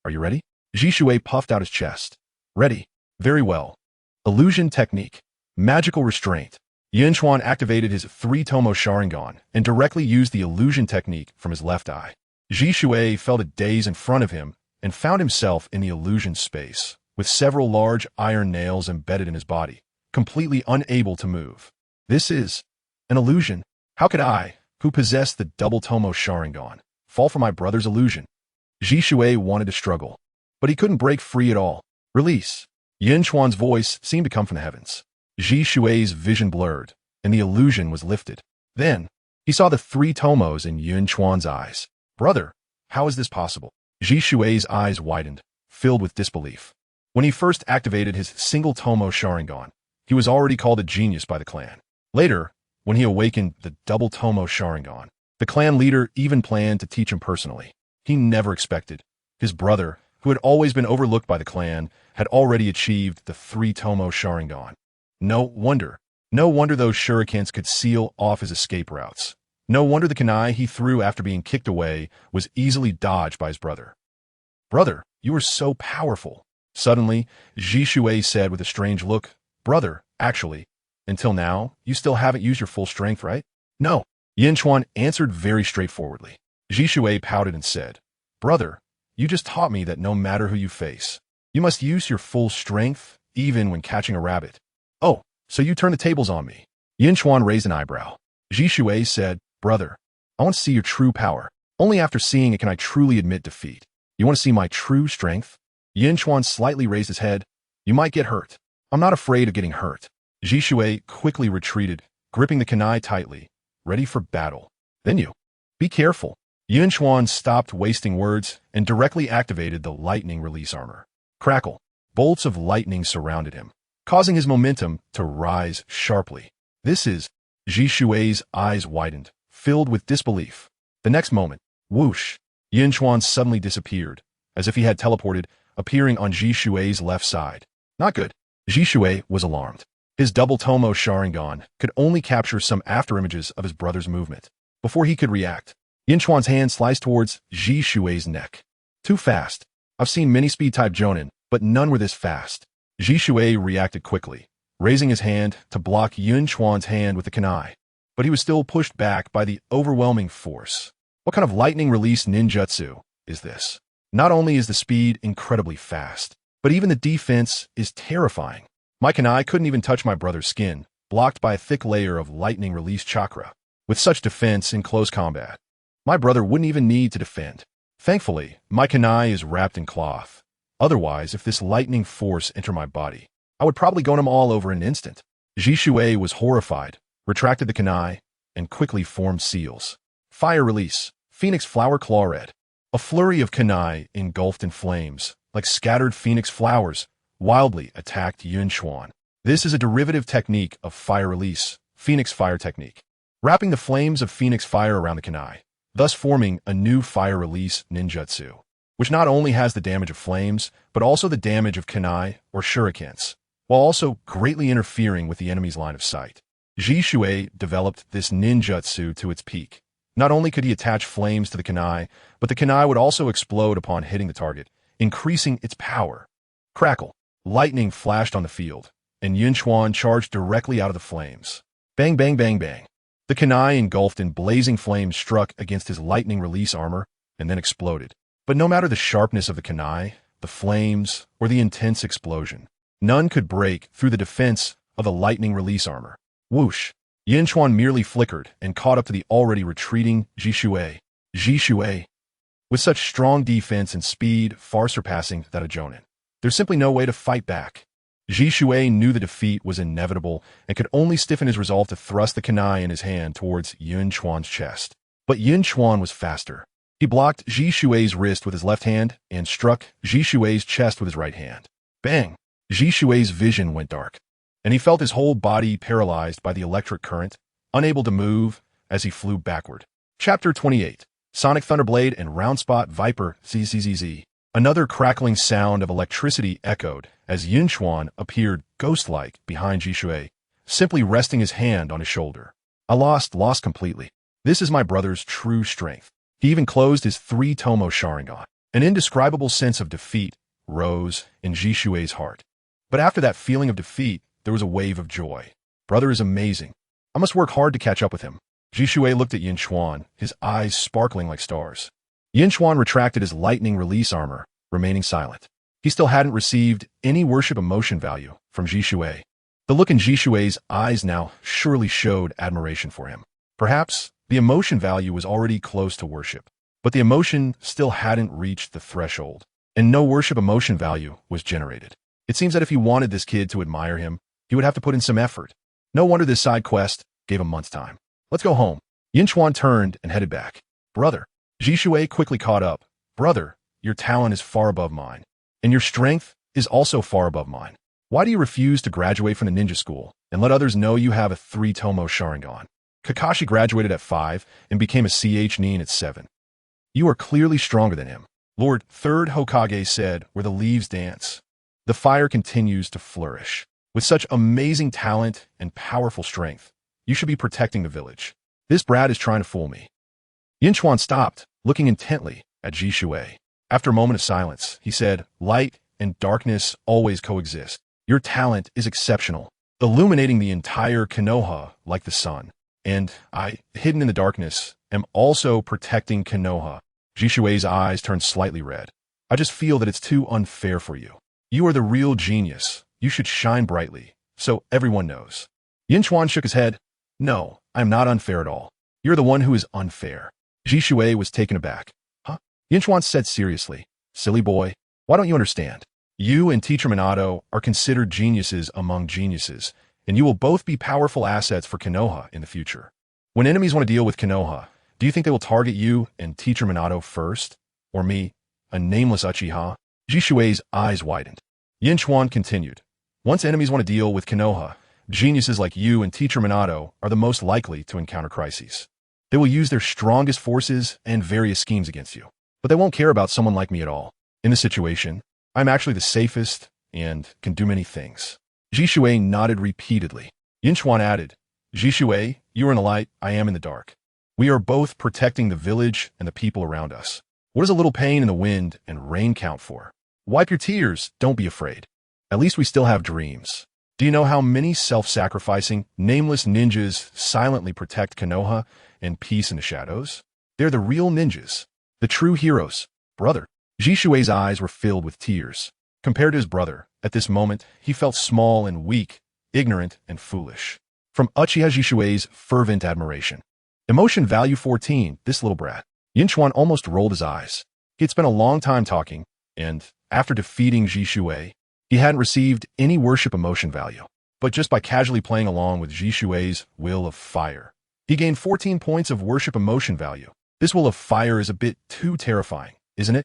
Are you ready? Jishui puffed out his chest. Ready. Very well. Illusion technique. Magical restraint. Yun Chuan activated his 3-tomo Sharingan and directly used the illusion technique from his left eye. Jishui felt a daze in front of him and found himself in the illusion space, with several large iron nails embedded in his body, completely unable to move. This is an illusion. How could I, who possessed the double-tomo Sharingan, fall for my brother's illusion? Jishui wanted to struggle, but he couldn't break free at all. Release. Yun Chuan's voice seemed to come from the heavens. Jishui's vision blurred, and the illusion was lifted. Then, he saw the 3 tomos in Yun Chuan's eyes. Brother, how is this possible? Jishui's eyes widened, filled with disbelief. When he first activated his single-tomo Sharingan, he was already called a genius by the clan. Later, when he awakened the double-tomo Sharingan, the clan leader even planned to teach him personally. He never expected. His brother, who had always been overlooked by the clan, had already achieved the 3-tomo Sharingan. No wonder those shurikens could seal off his escape routes. No wonder the kunai he threw after being kicked away was easily dodged by his brother. Brother, you are so powerful. Suddenly, Jishui said with a strange look, Brother, actually, until now, you still haven't used your full strength, right? No. Yun Chuan answered very straightforwardly. Jishui pouted and said, Brother, you just taught me that no matter who you face, you must use your full strength, even when catching a rabbit. Oh, so you turn the tables on me. Yun Chuan raised an eyebrow. Jishui said, Brother, I want to see your true power. Only after seeing it can I truly admit defeat. You want to see my true strength? Yun Chuan slightly raised his head. You might get hurt. I'm not afraid of getting hurt. Jishui quickly retreated, gripping the kunai tightly, ready for battle. Then you. Be careful. Yun Chuan stopped wasting words and directly activated the lightning release armor. Crackle. Bolts of lightning surrounded him, causing his momentum to rise sharply. This is... Jishui's eyes widened, filled with disbelief. The next moment, whoosh, Yun Chuan suddenly disappeared, as if he had teleported, appearing on Jishui's left side. Not good. Jishui was alarmed. His double-tomo Sharingan could only capture some afterimages of his brother's movement. Before he could react, Yun Chuan's hand sliced towards Jishui's neck. Too fast. I've seen many speed-type jonin, but none were this fast. Jishui reacted quickly, raising his hand to block Yun Chuan's hand with the kunai, but he was still pushed back by the overwhelming force. What kind of lightning release ninjutsu is this? Not only is the speed incredibly fast, but even the defense is terrifying. My kunai couldn't even touch my brother's skin, blocked by a thick layer of lightning release chakra. With such defense in close combat, my brother wouldn't even need to defend. Thankfully, my kunai is wrapped in cloth. Otherwise, if this lightning force entered my body, I would probably gon him all over in an instant. Jishui was horrified, retracted the kunai, and quickly formed seals. Fire release, Phoenix Flower Claw Red. A flurry of kunai engulfed in flames, like scattered phoenix flowers, wildly attacked Yun Chuan. This is a derivative technique of fire release, Phoenix Fire technique, wrapping the flames of Phoenix Fire around the kunai, thus forming a new fire release ninjutsu, which not only has the damage of flames, but also the damage of kunai or shurikens, while also greatly interfering with the enemy's line of sight. Jishui developed this ninjutsu to its peak. Not only could he attach flames to the kunai, but the kunai would also explode upon hitting the target, increasing its power. Crackle. Lightning flashed on the field, and Yun Chuan charged directly out of the flames. Bang, bang, bang, bang. The kunai engulfed in blazing flames struck against his lightning release armor and then exploded. But no matter the sharpness of the kunai, the flames, or the intense explosion, none could break through the defense of the lightning release armor. Whoosh! Yun Chuan merely flickered and caught up to the already retreating Shisui. Shisui, with such strong defense and speed far surpassing that of Jonin. There's simply no way to fight back. Shisui knew the defeat was inevitable and could only stiffen his resolve to thrust the kunai in his hand towards Yun Chuan's chest. But Yun Chuan was faster. He blocked Shishui's wrist with his left hand and struck Shishui's chest with his right hand. Bang! Shishui's vision went dark, and he felt his whole body paralyzed by the electric current, unable to move as he flew backward. Chapter 28. Sonic Thunderblade and Roundspot Viper ZZZZ. Another crackling sound of electricity echoed as Yun Chuan appeared ghost-like behind Shisui, simply resting his hand on his shoulder. I lost completely. This is my brother's true strength. He even closed his 3-tomo Sharingan. An indescribable sense of defeat rose in Jishui's heart. But after that feeling of defeat, there was a wave of joy. Brother is amazing. I must work hard to catch up with him. Shisui looked at Yun Chuan, his eyes sparkling like stars. Yun Chuan retracted his lightning release armor, remaining silent. He still hadn't received any worship emotion value from Shisui. The look in Jishui's eyes now surely showed admiration for him. Perhaps the emotion value was already close to worship, but the emotion still hadn't reached the threshold, and no worship emotion value was generated. It seems that if he wanted this kid to admire him, he would have to put in some effort. No wonder this side quest gave him months' time. Let's go home. Yun Chuan turned and headed back. Brother. Shisui quickly caught up. Brother, your talent is far above mine, and your strength is also far above mine. Why do you refuse to graduate from the ninja school and let others know you have a 3-tomo Sharingan? Kakashi graduated at 5 and became a CH Nin at 7. You are clearly stronger than him. Lord Third Hokage said, where the leaves dance. The fire continues to flourish. With such amazing talent and powerful strength, you should be protecting the village. This brat is trying to fool me. Yun Chuan stopped, looking intently at Shisui. After a moment of silence, he said, light and darkness always coexist. Your talent is exceptional, illuminating the entire Konoha like the sun. And I, hidden in the darkness, am also protecting Konoha. Jishui's eyes turned slightly red. I just feel that it's too unfair for you. You are the real genius. You should shine brightly, so everyone knows. Yun Chuan shook his head. No, I am not unfair at all. You're the one who is unfair. Shisui was taken aback. Huh? Yun Chuan said seriously. Silly boy, why don't you understand? You and Teacher Minato are considered geniuses among geniuses, and you will both be powerful assets for Konoha in the future. When enemies want to deal with Konoha, do you think they will target you and Teacher Minato first? Or me, a nameless Uchiha? Jishui's eyes widened. Yun Chuan continued. Once enemies want to deal with Konoha, geniuses like you and Teacher Minato are the most likely to encounter crises. They will use their strongest forces and various schemes against you, but they won't care about someone like me at all. In this situation, I'm actually the safest and can do many things. Jishui nodded repeatedly. Yun Chuan added, Jishui, you are in the light, I am in the dark. We are both protecting the village and the people around us. What does a little pain in the wind and rain count for? Wipe your tears, don't be afraid. At least we still have dreams. Do you know how many self-sacrificing, nameless ninjas silently protect Konoha and peace in the shadows? They're the real ninjas, the true heroes. Brother. Jishui's eyes were filled with tears. Compared to his brother, at this moment, he felt small and weak, ignorant and foolish. From Uchiha Jishui's fervent admiration. Emotion value 14, this little brat. Yun Chuan almost rolled his eyes. He had spent a long time talking, and after defeating Shisui, he hadn't received any worship emotion value. But just by casually playing along with Jishui's will of fire, he gained 14 points of worship emotion value. This will of fire is a bit too terrifying, isn't it?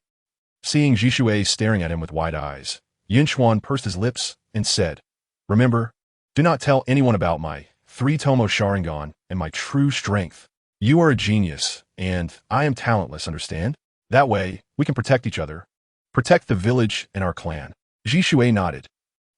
Seeing Jishui staring at him with wide eyes, Yun Chuan pursed his lips and said, Remember, do not tell anyone about my 3-tomo Sharingan and my true strength. You are a genius, and I am talentless, understand? That way, we can protect each other. Protect the village and our clan. Jishui nodded.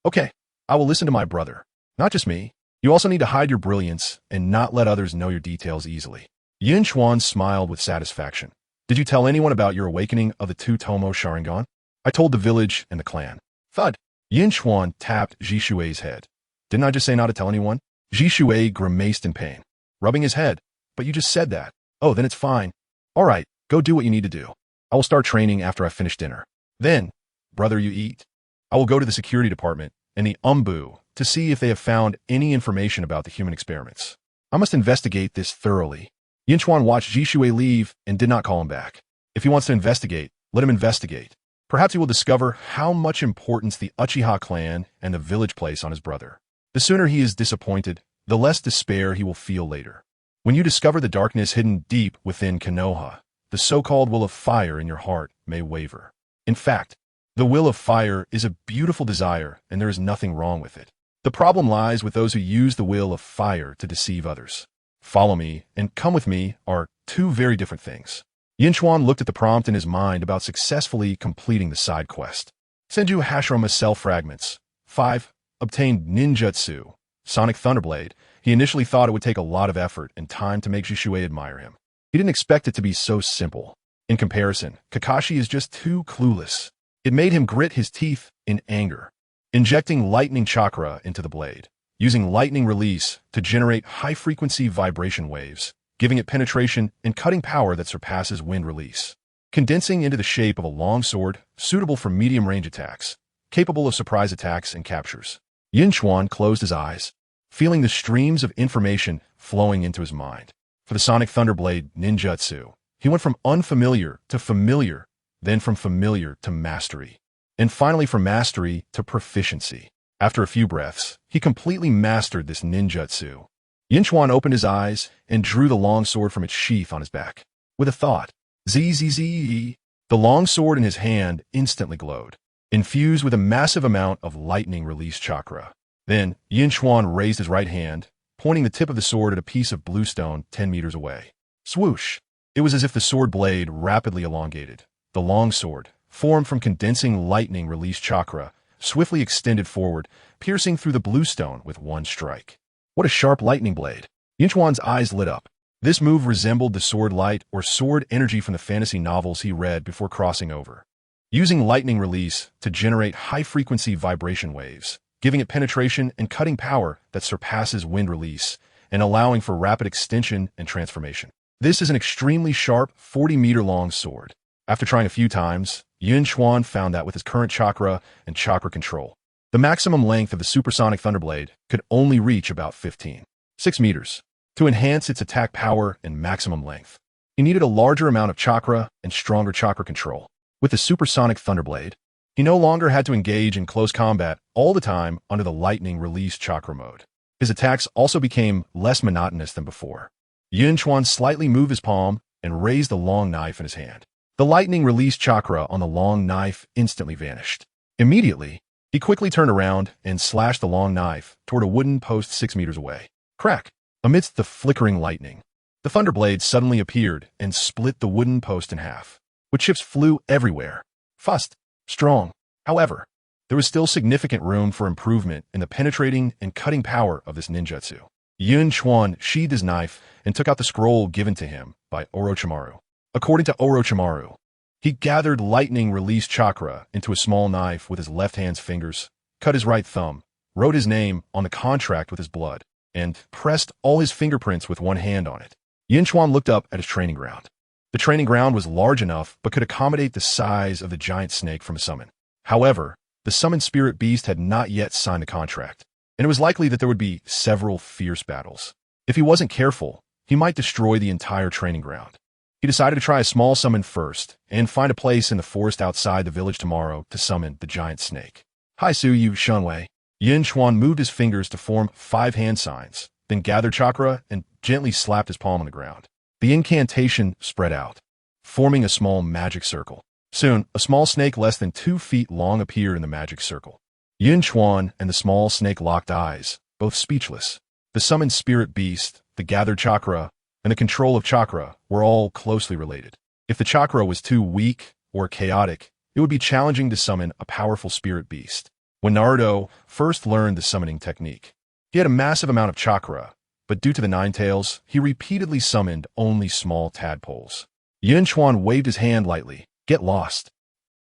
Okay, I will listen to my brother. Not just me. You also need to hide your brilliance and not let others know your details easily. Yun Chuan smiled with satisfaction. Did you tell anyone about your awakening of the 2-tomo Sharingan? I told the village and the clan. Thud. Yun Chuan tapped Jishui's head. Didn't I just say not to tell anyone? Jishui grimaced in pain, rubbing his head. But you just said that. Oh, then it's fine. All right, go do what you need to do. I will start training after I finish dinner. Then, brother, you eat. I will go to the security department and the Anbu to see if they have found any information about the human experiments. I must investigate this thoroughly. Yun Chuan watched Shisui leave and did not call him back. If he wants to investigate, let him investigate. Perhaps he will discover how much importance the Uchiha clan and the village place on his brother. The sooner he is disappointed, the less despair he will feel later. When you discover the darkness hidden deep within Konoha, the so-called will of fire in your heart may waver. In fact, the will of fire is a beautiful desire, and there is nothing wrong with it. The problem lies with those who use the will of fire to deceive others. Follow me and come with me are two very different things. Yun Chuan looked at the prompt in his mind about successfully completing the side quest. Senju Hashirama Cell Fragments. 5. Obtained Ninjutsu. Sonic Thunderblade. He initially thought it would take a lot of effort and time to make Shisui admire him. He didn't expect it to be so simple. In comparison, Kakashi is just too clueless. It made him grit his teeth in anger. Injecting lightning chakra into the blade, using lightning release to generate high-frequency vibration waves, giving it penetration and cutting power that surpasses wind release. Condensing into the shape of a long sword, suitable for medium-range attacks, capable of surprise attacks and captures. Yun Chuan closed his eyes, feeling the streams of information flowing into his mind. For the Sonic Thunderblade ninjutsu, he went from unfamiliar to familiar, then from familiar to mastery, and finally from mastery to proficiency. After a few breaths, he completely mastered this ninjutsu. Yun Chuan opened his eyes and drew the long sword from its sheath on his back. With a thought, zzz, the long sword in his hand instantly glowed, infused with a massive amount of lightning release chakra. Then, Yun Chuan raised his right hand, pointing the tip of the sword at a piece of bluestone 10 meters away. Swoosh! It was as if the sword blade rapidly elongated. The long sword, formed from condensing lightning release chakra, swiftly extended forward, piercing through the bluestone with one strike. What a sharp lightning blade! Yun Chuan's eyes lit up. This move resembled the sword light or sword energy from the fantasy novels he read before crossing over. Using lightning release to generate high-frequency vibration waves, giving it penetration and cutting power that surpasses wind release, and allowing for rapid extension and transformation. This is an extremely sharp, 40-meter-long sword. After trying a few times, Yun Chuan found that with his current chakra and chakra control, the maximum length of the supersonic Thunderblade could only reach about 6 meters. To enhance its attack power and maximum length, he needed a larger amount of chakra and stronger chakra control. With the supersonic Thunderblade, he no longer had to engage in close combat all the time under the lightning release chakra mode. His attacks also became less monotonous than before. Yun Chuan slightly moved his palm and raised the long knife in his hand. The lightning release chakra on the long knife instantly vanished. Immediately, he quickly turned around and slashed the long knife toward a wooden post 6 meters away. Crack! Amidst the flickering lightning, the Thunderblade suddenly appeared and split the wooden post in half. Wood chips flew everywhere. Fast, strong. However, there was still significant room for improvement in the penetrating and cutting power of this ninjutsu. Yun Chuan sheathed his knife and took out the scroll given to him by Orochimaru. According to Orochimaru, he gathered lightning release chakra into a small knife with his left hand's fingers, cut his right thumb, wrote his name on the contract with his blood, and pressed all his fingerprints with one hand on it. Yun Chuan looked up at his training ground. The training ground was large enough but could accommodate the size of the giant snake from a summon. However, the summoned spirit beast had not yet signed the contract, and it was likely that there would be several fierce battles. If he wasn't careful, he might destroy the entire training ground. He decided to try a small summon first and find a place in the forest outside the village tomorrow to summon the giant snake. Hai Su Yu Shunwei. Yun Chuan moved his fingers to form 5 hand signs, then gathered chakra and gently slapped his palm on the ground. The incantation spread out, forming a small magic circle. Soon, a small snake less than 2 feet long appeared in the magic circle. Yun Chuan and the small snake locked eyes, both speechless. The summoned spirit beast, the gathered chakra, and the control of chakra were all closely related. If the chakra was too weak or chaotic, it would be challenging to summon a powerful spirit beast. When Naruto first learned the summoning technique, he had a massive amount of chakra, but due to the Nine Tails, he repeatedly summoned only small tadpoles. Yun Chuan waved his hand lightly. Get lost.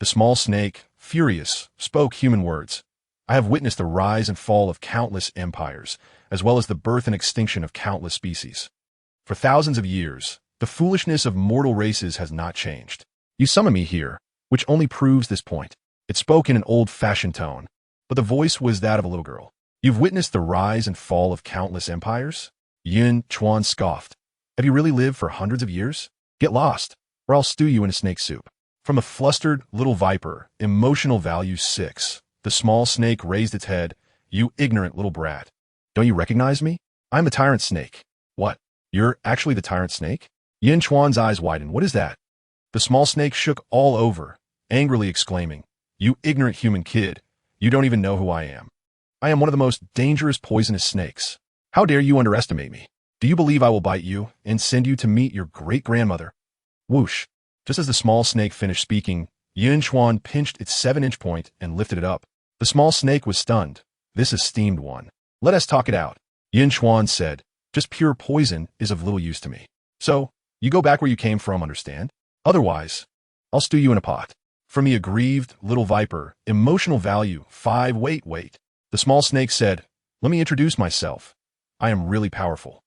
The small snake, furious, spoke human words. I have witnessed the rise and fall of countless empires, as well as the birth and extinction of countless species. For thousands of years, the foolishness of mortal races has not changed. You summon me here, which only proves this point. It spoke in an old-fashioned tone, but the voice was that of a little girl. You've witnessed the rise and fall of countless empires? Yun Chuan scoffed. Have you really lived for hundreds of years? Get lost, or I'll stew you in a snake soup. From a flustered little viper, emotional value 6, the small snake raised its head. You ignorant little brat. Don't you recognize me? I'm the tyrant snake. What? You're actually the tyrant snake? Yun Chuan's eyes widened. What is that? The small snake shook all over, angrily exclaiming, You ignorant human kid, you don't even know who I am. I am one of the most dangerous poisonous snakes. How dare you underestimate me? Do you believe I will bite you and send you to meet your great-grandmother? Whoosh. Just as the small snake finished speaking, Yun Chuan pinched its 7-inch point and lifted it up. The small snake was stunned. This esteemed one. Let us talk it out. Yun Chuan said, Just pure poison is of little use to me. So, you go back where you came from, understand? Otherwise, I'll stew you in a pot. From the aggrieved little viper, emotional value 5. Wait. The small snake said, Let me introduce myself. I am really powerful.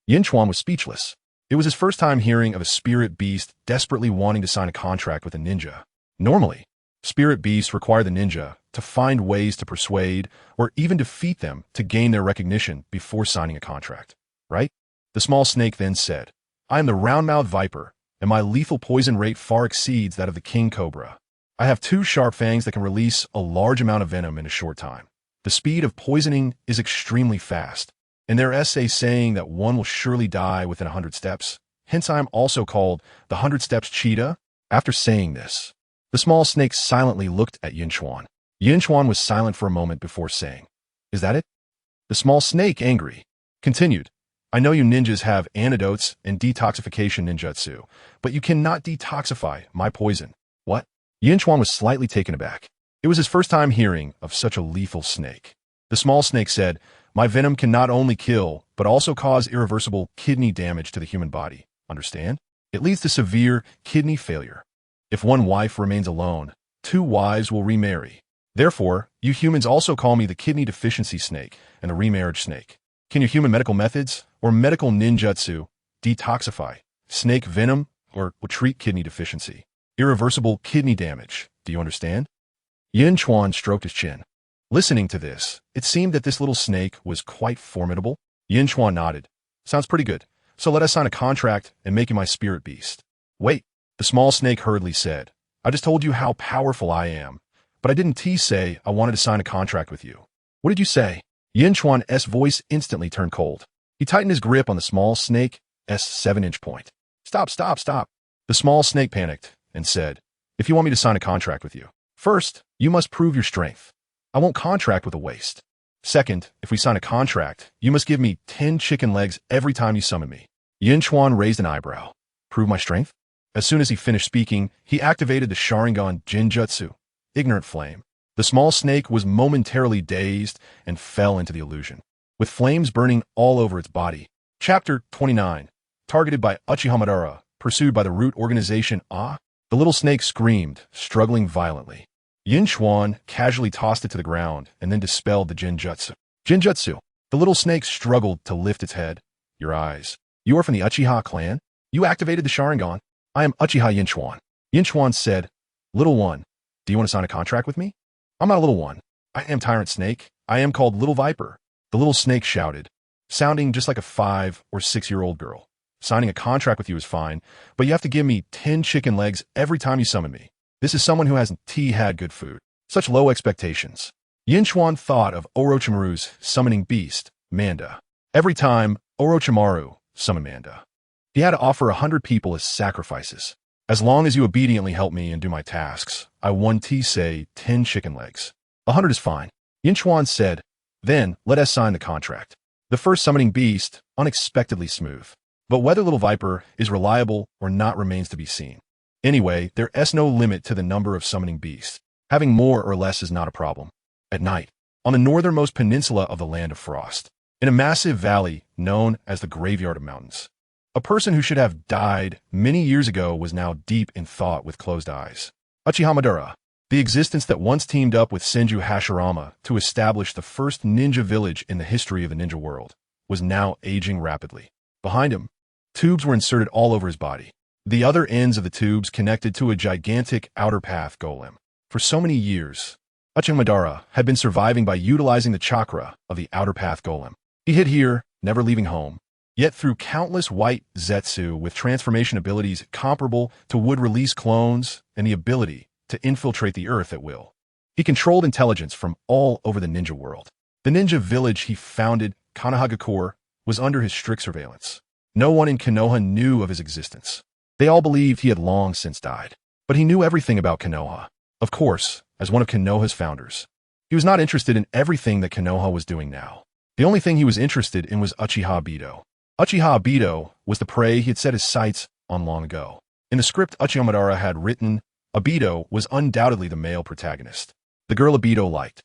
Yun Chuan was speechless. It was his first time hearing of a spirit beast desperately wanting to sign a contract with a ninja. Normally, spirit beasts require the ninja to find ways to persuade or even defeat them to gain their recognition before signing a contract, right? The small snake then said, I am the round-mouthed viper, and my lethal poison rate far exceeds that of the king cobra. I have 2 sharp fangs that can release a large amount of venom in a short time. The speed of poisoning is extremely fast. In their essay saying that one will surely die within 100 steps, hence I am also called the 100 Steps Cheetah. After saying this, the small snake silently looked at Yun Chuan. Yun Chuan was silent for a moment before saying, Is that it? The small snake, angry, continued, I know you ninjas have antidotes and detoxification ninjutsu, but you cannot detoxify my poison. What? Yun Chuan was slightly taken aback. It was his first time hearing of such a lethal snake. The small snake said, My venom can not only kill, but also cause irreversible kidney damage to the human body. Understand? It leads to severe kidney failure. If one wife remains alone, 2 wives will remarry. Therefore, you humans also call me the kidney deficiency snake and the remarriage snake. Can your human medical methods or medical ninjutsu detoxify snake venom or treat kidney deficiency? Irreversible kidney damage. Do you understand? Yun Chuan stroked his chin. Listening to this, it seemed that this little snake was quite formidable. Yun Chuan nodded. Sounds pretty good. So let us sign a contract and make you my spirit beast. Wait, the small snake hurriedly said. I just told you how powerful I am, but I didn't say I wanted to sign a contract with you. What did you say? Yun Chuan's voice instantly turned cold. He tightened his grip on the small snake's 7-inch point. Stop. The small snake panicked and said, If you want me to sign a contract with you, first, you must prove your strength. I won't contract with a waste. Second, if we sign a contract, you must give me 10 chicken legs every time you summon me. Yun Chuan raised an eyebrow. Prove my strength? As soon as he finished speaking, he activated the Sharingan Jinjutsu, Ignorant Flame. The small snake was momentarily dazed and fell into the illusion, with flames burning all over its body. Chapter 29. Targeted by Uchiha Madara, pursued by the root organization Ah. The little snake screamed, struggling violently. Yun Chuan casually tossed it to the ground and then dispelled the Jinjutsu. Jinjutsu! The little snake struggled to lift its head. Your eyes. You are from the Uchiha clan? You activated the Sharingan. I am Uchiha Yun Chuan. Yun Chuan said, Little one, do you want to sign a contract with me? I'm not a little one. I am Tyrant Snake. I am called Little Viper. The little snake shouted, sounding just like a 5 or 6-year-old girl. Signing a contract with you is fine, but you have to give me 10 chicken legs every time you summon me. This is someone who hasn't had good food. Such low expectations. Yun Chuan thought of Orochimaru's summoning beast, Manda. Every time Orochimaru summoned Manda, he had to offer 100 people as sacrifices. As long as you obediently help me and do my tasks, I won say 10 chicken legs. 100 is fine. Yun Chuan said, Then let us sign the contract. The first summoning beast, unexpectedly smooth. But whether Little Viper is reliable or not remains to be seen. Anyway, there is no limit to the number of summoning beasts. Having more or less is not a problem. At night, on the northernmost peninsula of the Land of Frost, in a massive valley known as the Graveyard of Mountains, a person who should have died many years ago was now deep in thought with closed eyes. Uchiha Madara, the existence that once teamed up with Senju Hashirama to establish the first ninja village in the history of the ninja world, was now aging rapidly. Behind him, tubes were inserted all over his body. The other ends of the tubes connected to a gigantic outer path golem. For so many years, Uchiha Madara had been surviving by utilizing the chakra of the outer path golem. He hid here, never leaving home. Yet through countless white zetsu with transformation abilities comparable to would-release clones and the ability to infiltrate the earth at will, he controlled intelligence from all over the ninja world. The ninja village he founded, Konoha, was under his strict surveillance. No one in Konoha knew of his existence. They all believed he had long since died. But he knew everything about Konoha. Of course, as one of Konoha's founders. He was not interested in everything that Konoha was doing now. The only thing he was interested in was Uchiha Obito. Uchiha Obito was the prey he had set his sights on long ago. In the script Uchiha Madara had written, Obito was undoubtedly the male protagonist. The girl Obito liked,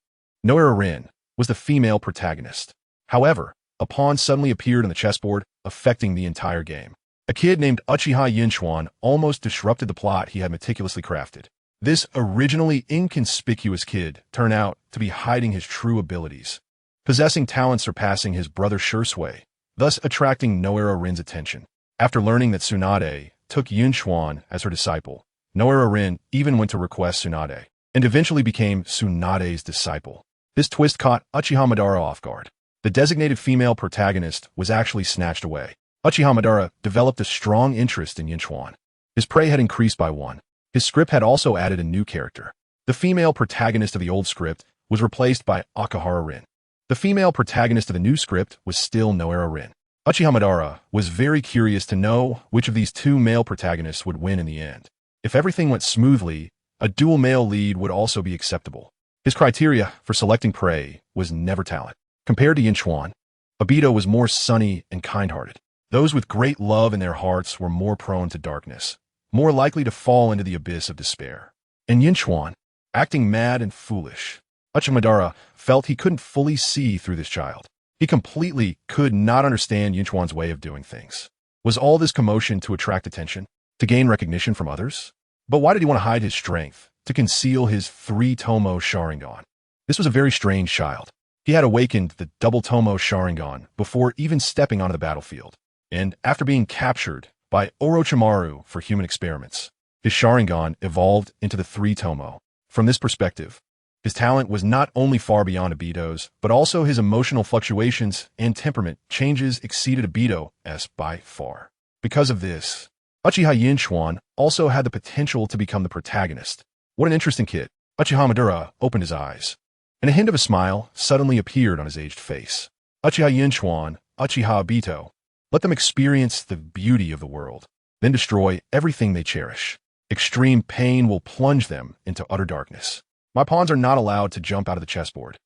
Noera Rin, was the female protagonist. However, a pawn suddenly appeared on the chessboard, affecting the entire game. A kid named Uchiha Yun Chuan almost disrupted the plot he had meticulously crafted. This originally inconspicuous kid turned out to be hiding his true abilities, possessing talents surpassing his brother Shisui, thus attracting Noera Rin's attention. After learning that Tsunade took Yun Chuan as her disciple, Noera Rin even went to request Tsunade, and eventually became Tsunade's disciple. This twist caught Uchiha Madara off guard. The designated female protagonist was actually snatched away. Uchiha Madara developed a strong interest in Yun Chuan. His prey had increased by one. His script had also added a new character. The female protagonist of the old script was replaced by Akahara Rin. The female protagonist of the new script was still Noera Rin. Uchiha Madara was very curious to know which of these two male protagonists would win in the end. If everything went smoothly, a dual male lead would also be acceptable. His criteria for selecting prey was never talent. Compared to Yun Chuan, Obito was more sunny and kind-hearted. Those with great love in their hearts were more prone to darkness, more likely to fall into the abyss of despair. And Yun Chuan, acting mad and foolish, Uchiha Madara felt he couldn't fully see through this child. He completely could not understand Yun Chuan's way of doing things. Was all this commotion to attract attention? To gain recognition from others? But why did he want to hide his strength? To conceal his 3-tomo Sharingan? This was a very strange child. He had awakened the double tomo Sharingan before even stepping onto the battlefield. And after being captured by Orochimaru for human experiments, his Sharingan evolved into the 3-tomo. From this perspective, his talent was not only far beyond Obito's, but also his emotional fluctuations and temperament changes exceeded Obito's by far. Because of this, Uchiha Yun Chuan also had the potential to become the protagonist. What an interesting kid. Uchiha Madara opened his eyes, and a hint of a smile suddenly appeared on his aged face. Uchiha Yun Chuan, Uchiha Obito, let them experience the beauty of the world, then destroy everything they cherish. Extreme pain will plunge them into utter darkness. My pawns are not allowed to jump out of the chessboard.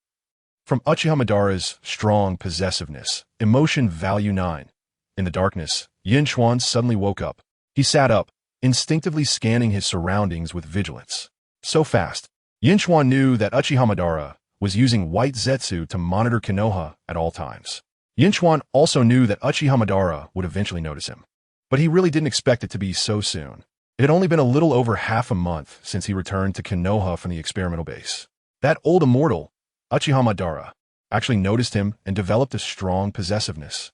From Uchiha Madara's strong possessiveness, emotion value 9. In the darkness, Yun Chuan suddenly woke up. He sat up, instinctively scanning his surroundings with vigilance. So fast, Yun Chuan knew that Uchiha Madara was using white zetsu to monitor Konoha at all times. Yun Chuan also knew that Uchiha Madara would eventually notice him. But he really didn't expect it to be so soon. It had only been a little over half a month since he returned to Konoha from the experimental base. That old immortal, Uchiha Madara, actually noticed him and developed a strong possessiveness.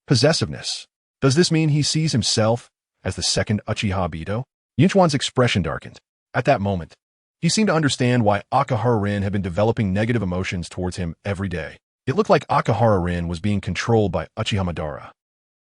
Possessiveness. Does this mean he sees himself as the second Uchiha Obito? Yun Chuan's expression darkened. At that moment, he seemed to understand why Akahara Rin had been developing negative emotions towards him every day. It looked like Akahara Rin was being controlled by Uchiha Madara.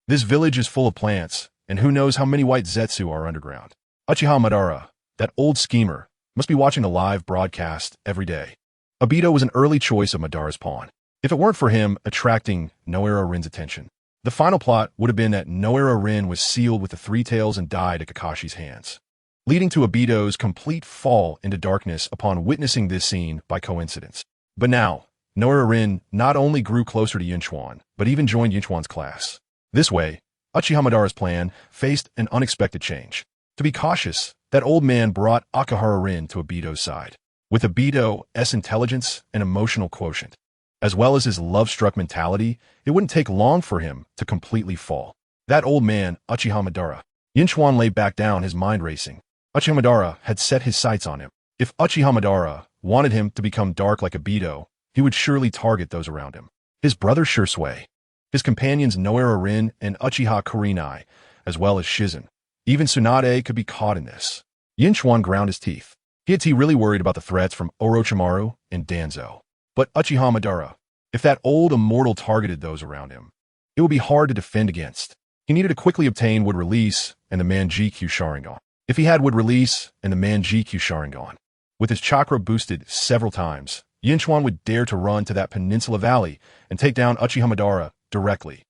This village is full of plants, and who knows how many white zetsu are underground. Uchiha Madara, that old schemer, must be watching the live broadcast every day. Obito was an early choice of Madara's pawn. If it weren't for him attracting Noera Rin's attention, the final plot would have been that Noera Rin was sealed with the 3 tails and died at Kakashi's hands, leading to Obito's complete fall into darkness upon witnessing this scene by coincidence. But now, Noera Rin not only grew closer to Yun Chuan, but even joined Yun Chuan's class. This way, Uchiha Madara's plan faced an unexpected change. To be cautious, that old man brought Akahara Rin to Obito's side. With Obito's intelligence and emotional quotient, as well as his love-struck mentality, it wouldn't take long for him to completely fall. That old man, Uchiha Madara. Yun Chuan lay back down, his mind racing. Uchiha Madara had set his sights on him. If Uchiha Madara wanted him to become dark like Obito, he would surely target those around him. His brother Shisui, his companions Noera Rin and Uchiha Kurenai, as well as Shizen. Even Tsunade could be caught in this. Yun Chuan ground his teeth. He really worried about the threats from Orochimaru and Danzo. But Uchiha Madara, if that old immortal targeted those around him, it would be hard to defend against. He needed to quickly obtain Wood Release and the Manjikyu Sharingan. If he had Wood Release and the Manjikyu Sharingan, with his chakra boosted several times, Yun Chuan would dare to run to that peninsula valley and take down Uchiha Madara directly.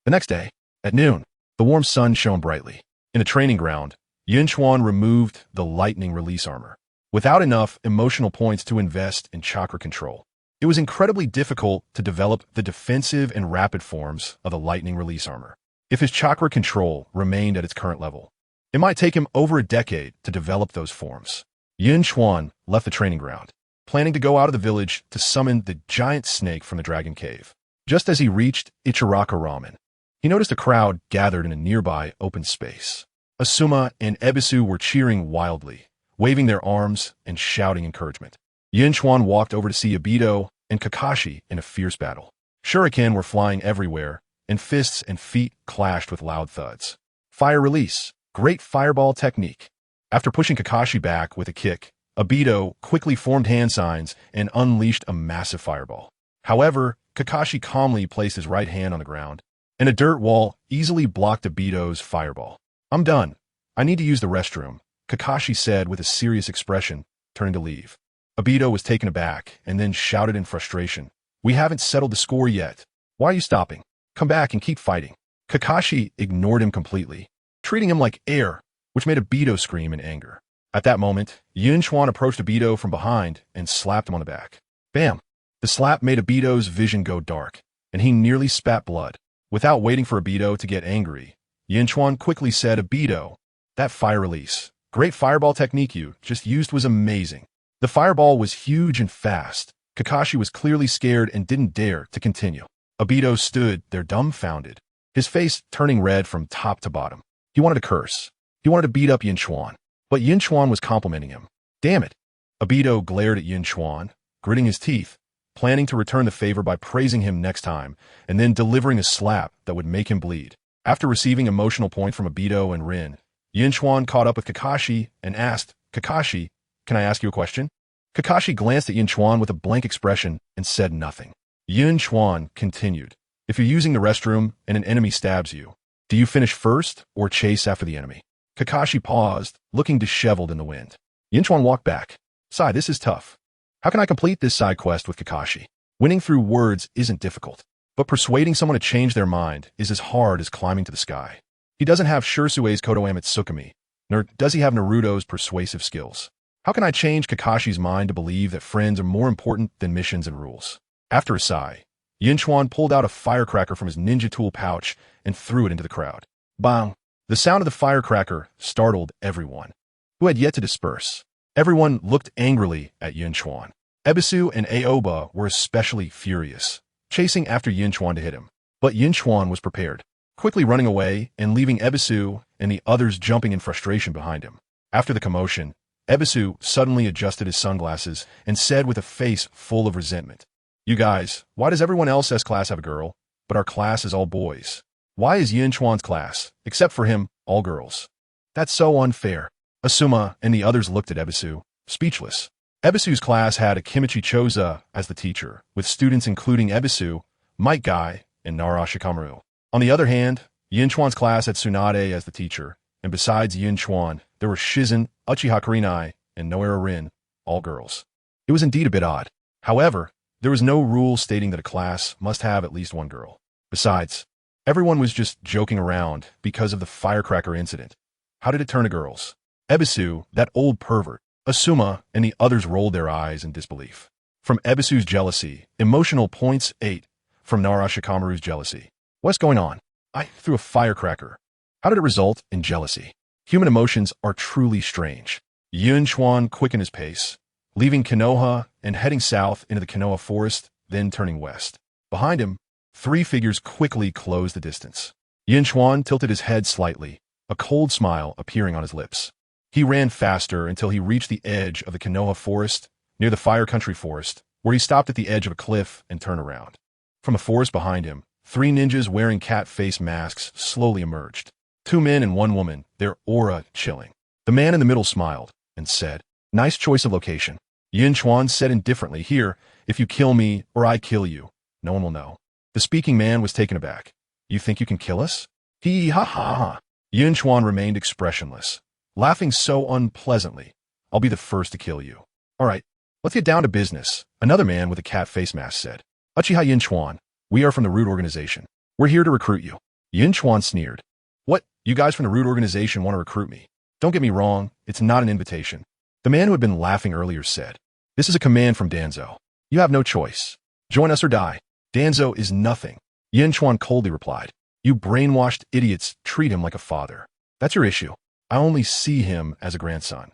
The next day, at noon, the warm sun shone brightly. In the training ground, Yun Chuan removed the lightning release armor. Without enough emotional points to invest in chakra control, it was incredibly difficult to develop the defensive and rapid forms of the lightning release armor. If his chakra control remained at its current level, it might take him over a decade to develop those forms. Yun Chuan left the training ground, planning to go out of the village to summon the giant snake from the dragon cave. Just as he reached Ichiraka Ramen, he noticed a crowd gathered in a nearby open space. Asuma and Ebisu were cheering wildly, waving their arms and shouting encouragement. Yun Chuan walked over to see Obito and Kakashi in a fierce battle. Shuriken were flying everywhere, and fists and feet clashed with loud thuds. Fire release. Great fireball technique. After pushing Kakashi back with a kick, Obito quickly formed hand signs and unleashed a massive fireball. However, Kakashi calmly placed his right hand on the ground, and a dirt wall easily blocked Obito's fireball. "I'm done. I need to use the restroom," Kakashi said with a serious expression, turning to leave. Obito was taken aback and then shouted in frustration, "We haven't settled the score yet. Why are you stopping? Come back and keep fighting." Kakashi ignored him completely, treating him like air, which made Obito scream in anger. At that moment, Yun Chuan approached Obito from behind and slapped him on the back. Bam! The slap made Obito's vision go dark, and he nearly spat blood. Without waiting for Obito to get angry, Yun Chuan quickly said, "Obito, that fire release, great fireball technique you just used was amazing." The fireball was huge and fast. Kakashi was clearly scared and didn't dare to continue. Obito stood there dumbfounded, his face turning red from top to bottom. He wanted to curse. He wanted to beat up Yun Chuan, but Yun Chuan was complimenting him. Damn it! Obito glared at Yun Chuan, gritting his teeth, planning to return the favor by praising him next time, and then delivering a slap that would make him bleed. After receiving emotional point from Obito and Rin, Yun Chuan caught up with Kakashi and asked, "Kakashi, can I ask you a question?" Kakashi glanced at Yun Chuan with a blank expression and said nothing. Yun Chuan continued, "If you're using the restroom and an enemy stabs you, do you finish first or chase after the enemy?" Kakashi paused, looking disheveled in the wind. Yun Chuan walked back. "Sai, this is tough. How can I complete this side quest with Kakashi? Winning through words isn't difficult, but persuading someone to change their mind is as hard as climbing to the sky. He doesn't have Shisui's Kodoame Tsukumi, nor does he have Naruto's persuasive skills. How can I change Kakashi's mind to believe that friends are more important than missions and rules?" After a sigh, Yun Chuan pulled out a firecracker from his ninja tool pouch and threw it into the crowd. Bang! The sound of the firecracker startled everyone, who had yet to disperse. Everyone looked angrily at Yun Chuan. Ebisu and Aoba were especially furious, chasing after Yun Chuan to hit him. But Yun Chuan was prepared, quickly running away and leaving Ebisu and the others jumping in frustration behind him. After the commotion, Ebisu suddenly adjusted his sunglasses and said with a face full of resentment, "You guys, why does everyone else's class have a girl, but our class is all boys? Why is Yun Chuan's class, except for him, all girls? That's so unfair." Asuma and the others looked at Ebisu, speechless. Ebisu's class had Akimichi Choza as the teacher, with students including Ebisu, Might Guy, and Narashikamaru. On the other hand, Yun Chuan's class had Tsunade as the teacher, and besides Yun Chuan, there were Shizen, Uchiha Kurenai, and Noera Rin, all girls. It was indeed a bit odd. However, there was no rule stating that a class must have at least one girl. Besides, everyone was just joking around because of the firecracker incident. How did it turn to girls? Ebisu, that old pervert, Asuma, and the others rolled their eyes in disbelief. From Ebisu's jealousy, emotional points 8. From Narashikamaru's jealousy. What's going on? I threw a firecracker. How did it result in jealousy? Human emotions are truly strange. Yun Chuan quickened his pace, leaving Konoha and heading south into the Konoha forest, then turning west. Behind him, three figures quickly closed the distance. Yun Chuan tilted his head slightly, a cold smile appearing on his lips. He ran faster until he reached the edge of the Konoha forest, near the Fire Country forest, where he stopped at the edge of a cliff and turned around. From the forest behind him, three ninjas wearing cat face masks slowly emerged. Two men and one woman, their aura chilling. The man in the middle smiled and said, Nice choice of location. Yun Chuan said indifferently, here, if you kill me or I kill you, no one will know. The speaking man was taken aback. You think you can kill us? Hee ha ha ha. Yun Chuan remained expressionless, laughing so unpleasantly. I'll be the first to kill you. All right, let's get down to business, another man with a cat face mask said. Uchiha Yun Chuan, we are from the Root Organization. We're here to recruit you. Yun Chuan sneered. What, you guys from the Root Organization want to recruit me? Don't get me wrong, it's not an invitation. The man who had been laughing earlier said. This is a command from Danzo. You have no choice. Join us or die. Danzo is nothing. Yun Chuan coldly replied. You brainwashed idiots treat him like a father. That's your issue. I only see him as a grandson.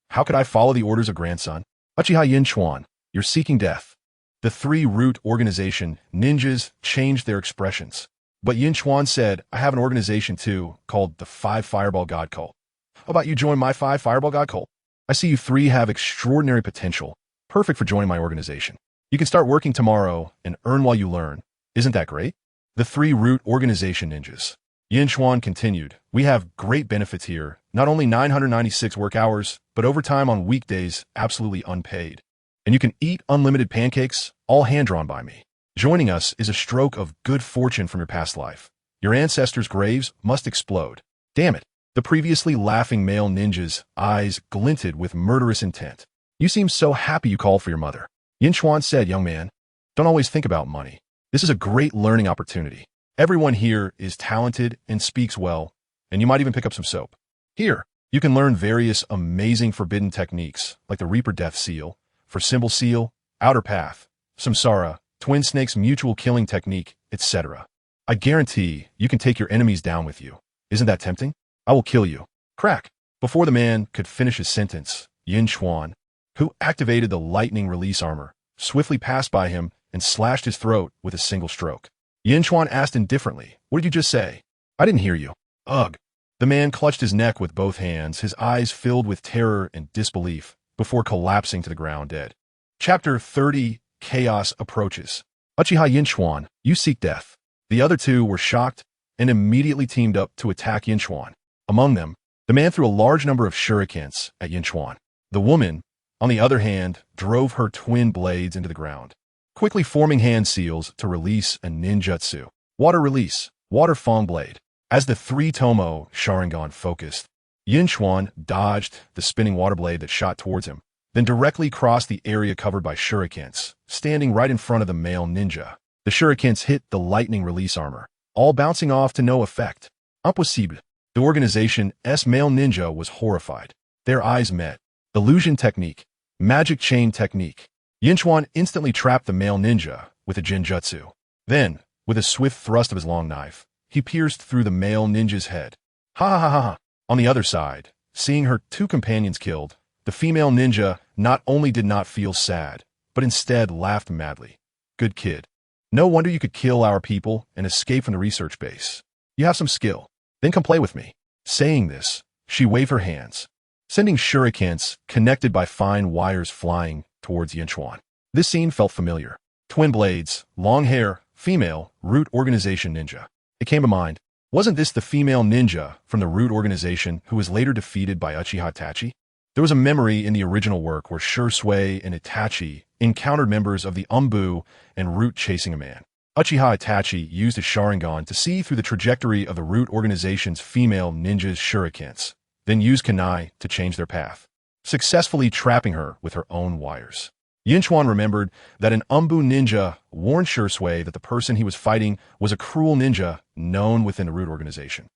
How could I follow the orders of grandson? Uchiha Yun Chuan, you're seeking death. The three Root Organization ninjas changed their expressions. But Yun Chuan said, I have an organization too, called the 5 Fireball God Cult. How about you join my 5 Fireball God Cult? I see you three have extraordinary potential, perfect for joining my organization. You can start working tomorrow and earn while you learn. Isn't that great? The 3 Root Organization ninjas. Yun Chuan continued, we have great benefits here, not only 996 work hours, but overtime on weekdays absolutely unpaid. And you can eat unlimited pancakes, all hand-drawn by me. Joining us is a stroke of good fortune from your past life. Your ancestors' graves must explode. Damn it. The previously laughing male ninja's eyes glinted with murderous intent. You seem so happy you called for your mother. Yun Chuan said, young man, don't always think about money. This is a great learning opportunity. Everyone here is talented and speaks well, and you might even pick up some soap. Here, you can learn various amazing forbidden techniques, like the Reaper Death Seal, for Symbol Seal, Outer Path, Samsara, Twin Snake's Mutual Killing Technique, etc. I guarantee you can take your enemies down with you. Isn't that tempting? I will kill you. Crack. Before the man could finish his sentence, Yun Chuan, who activated the lightning release armor, swiftly passed by him and slashed his throat with a single stroke. Yun Chuan asked indifferently, what did you just say? I didn't hear you. Ugh. The man clutched his neck with both hands, his eyes filled with terror and disbelief, before collapsing to the ground dead. Chapter 30, Chaos Approaches. Uchiha Yun Chuan, you seek death. The other two were shocked and immediately teamed up to attack Yun Chuan. Among them, the man threw a large number of shurikens at Yun Chuan. The woman, on the other hand, drove her twin blades into the ground, quickly forming hand seals to release a ninjutsu. Water release, water fong blade. As the 3 Tomo Sharingan focused, Yun Chuan dodged the spinning water blade that shot towards him, then directly crossed the area covered by shurikens, standing right in front of the male ninja. The shurikens hit the lightning release armor, all bouncing off to no effect. Impossible. The organization's male ninja was horrified. Their eyes met. Illusion technique. Magic chain technique. Yun Chuan instantly trapped the male ninja with a genjutsu. Then, with a swift thrust of his long knife, he pierced through the male ninja's head. Ha ha ha ha ha. On the other side, seeing her 2 companions killed, the female ninja not only did not feel sad, but instead laughed madly. Good kid. No wonder you could kill our people and escape from the research base. You have some skill. Then come play with me. Saying this, she waved her hands, sending shurikens connected by fine wires flying towards Yun Chuan. This scene felt familiar. Twin blades, long hair, female, Root Organization ninja. It came to mind. Wasn't this the female ninja from the Root Organization who was later defeated by Uchiha Itachi? There was a memory in the original work where Shisui and Itachi encountered members of the Anbu and Root chasing a man. Uchiha Itachi used a Sharingan to see through the trajectory of the Root Organization's female ninja's shurikens, then used kunai to change their path, successfully trapping her with her own wires. Yun Chuan remembered that an Anbu ninja warned Shisui that the person he was fighting was a cruel ninja known within the Root Organization.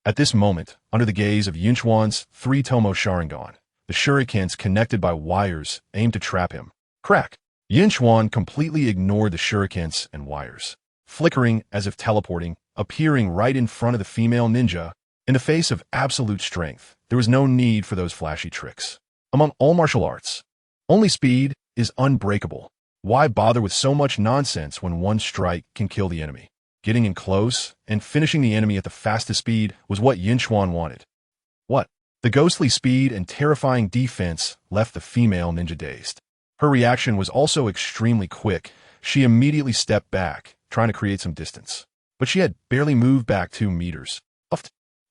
At this moment, under the gaze of Yun Chuan's 3 Tomo Sharingan, the shurikens connected by wires aimed to trap him. Crack! Yun Chuan completely ignored the shurikens and wires, flickering as if teleporting, appearing right in front of the female ninja. In the face of absolute strength, there was no need for those flashy tricks. Among all martial arts, only speed is unbreakable. Why bother with so much nonsense when one strike can kill the enemy? Getting in close and finishing the enemy at the fastest speed was what Yun Chuan wanted. What? The ghostly speed and terrifying defense left the female ninja dazed. Her reaction was also extremely quick. She immediately stepped back, trying to create some distance. But she had barely moved back 2 meters.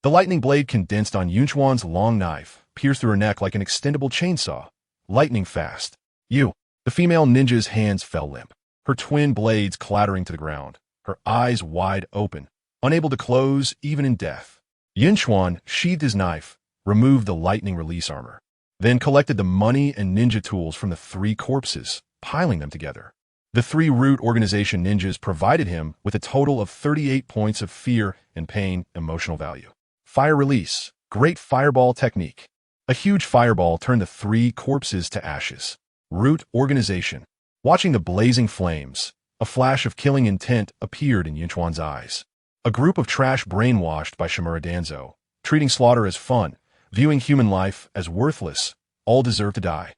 The lightning blade condensed on Yun Chuan's long knife, pierced through her neck like an extendable chainsaw, lightning fast. You. The female ninja's hands fell limp, her twin blades clattering to the ground, her eyes wide open, unable to close even in death. Yun Chuan sheathed his knife, removed the lightning release armor, then collected the money and ninja tools from the 3 corpses, piling them together. The 3 root organization ninjas provided him with a total of 38 points of fear and pain emotional value. Fire release. Great fireball technique. A huge fireball turned the 3 corpses to ashes. Root organization. Watching the blazing flames, a flash of killing intent appeared in Yun Chuan's eyes. A group of trash brainwashed by Shimura Danzo, treating slaughter as fun, viewing human life as worthless, all deserve to die.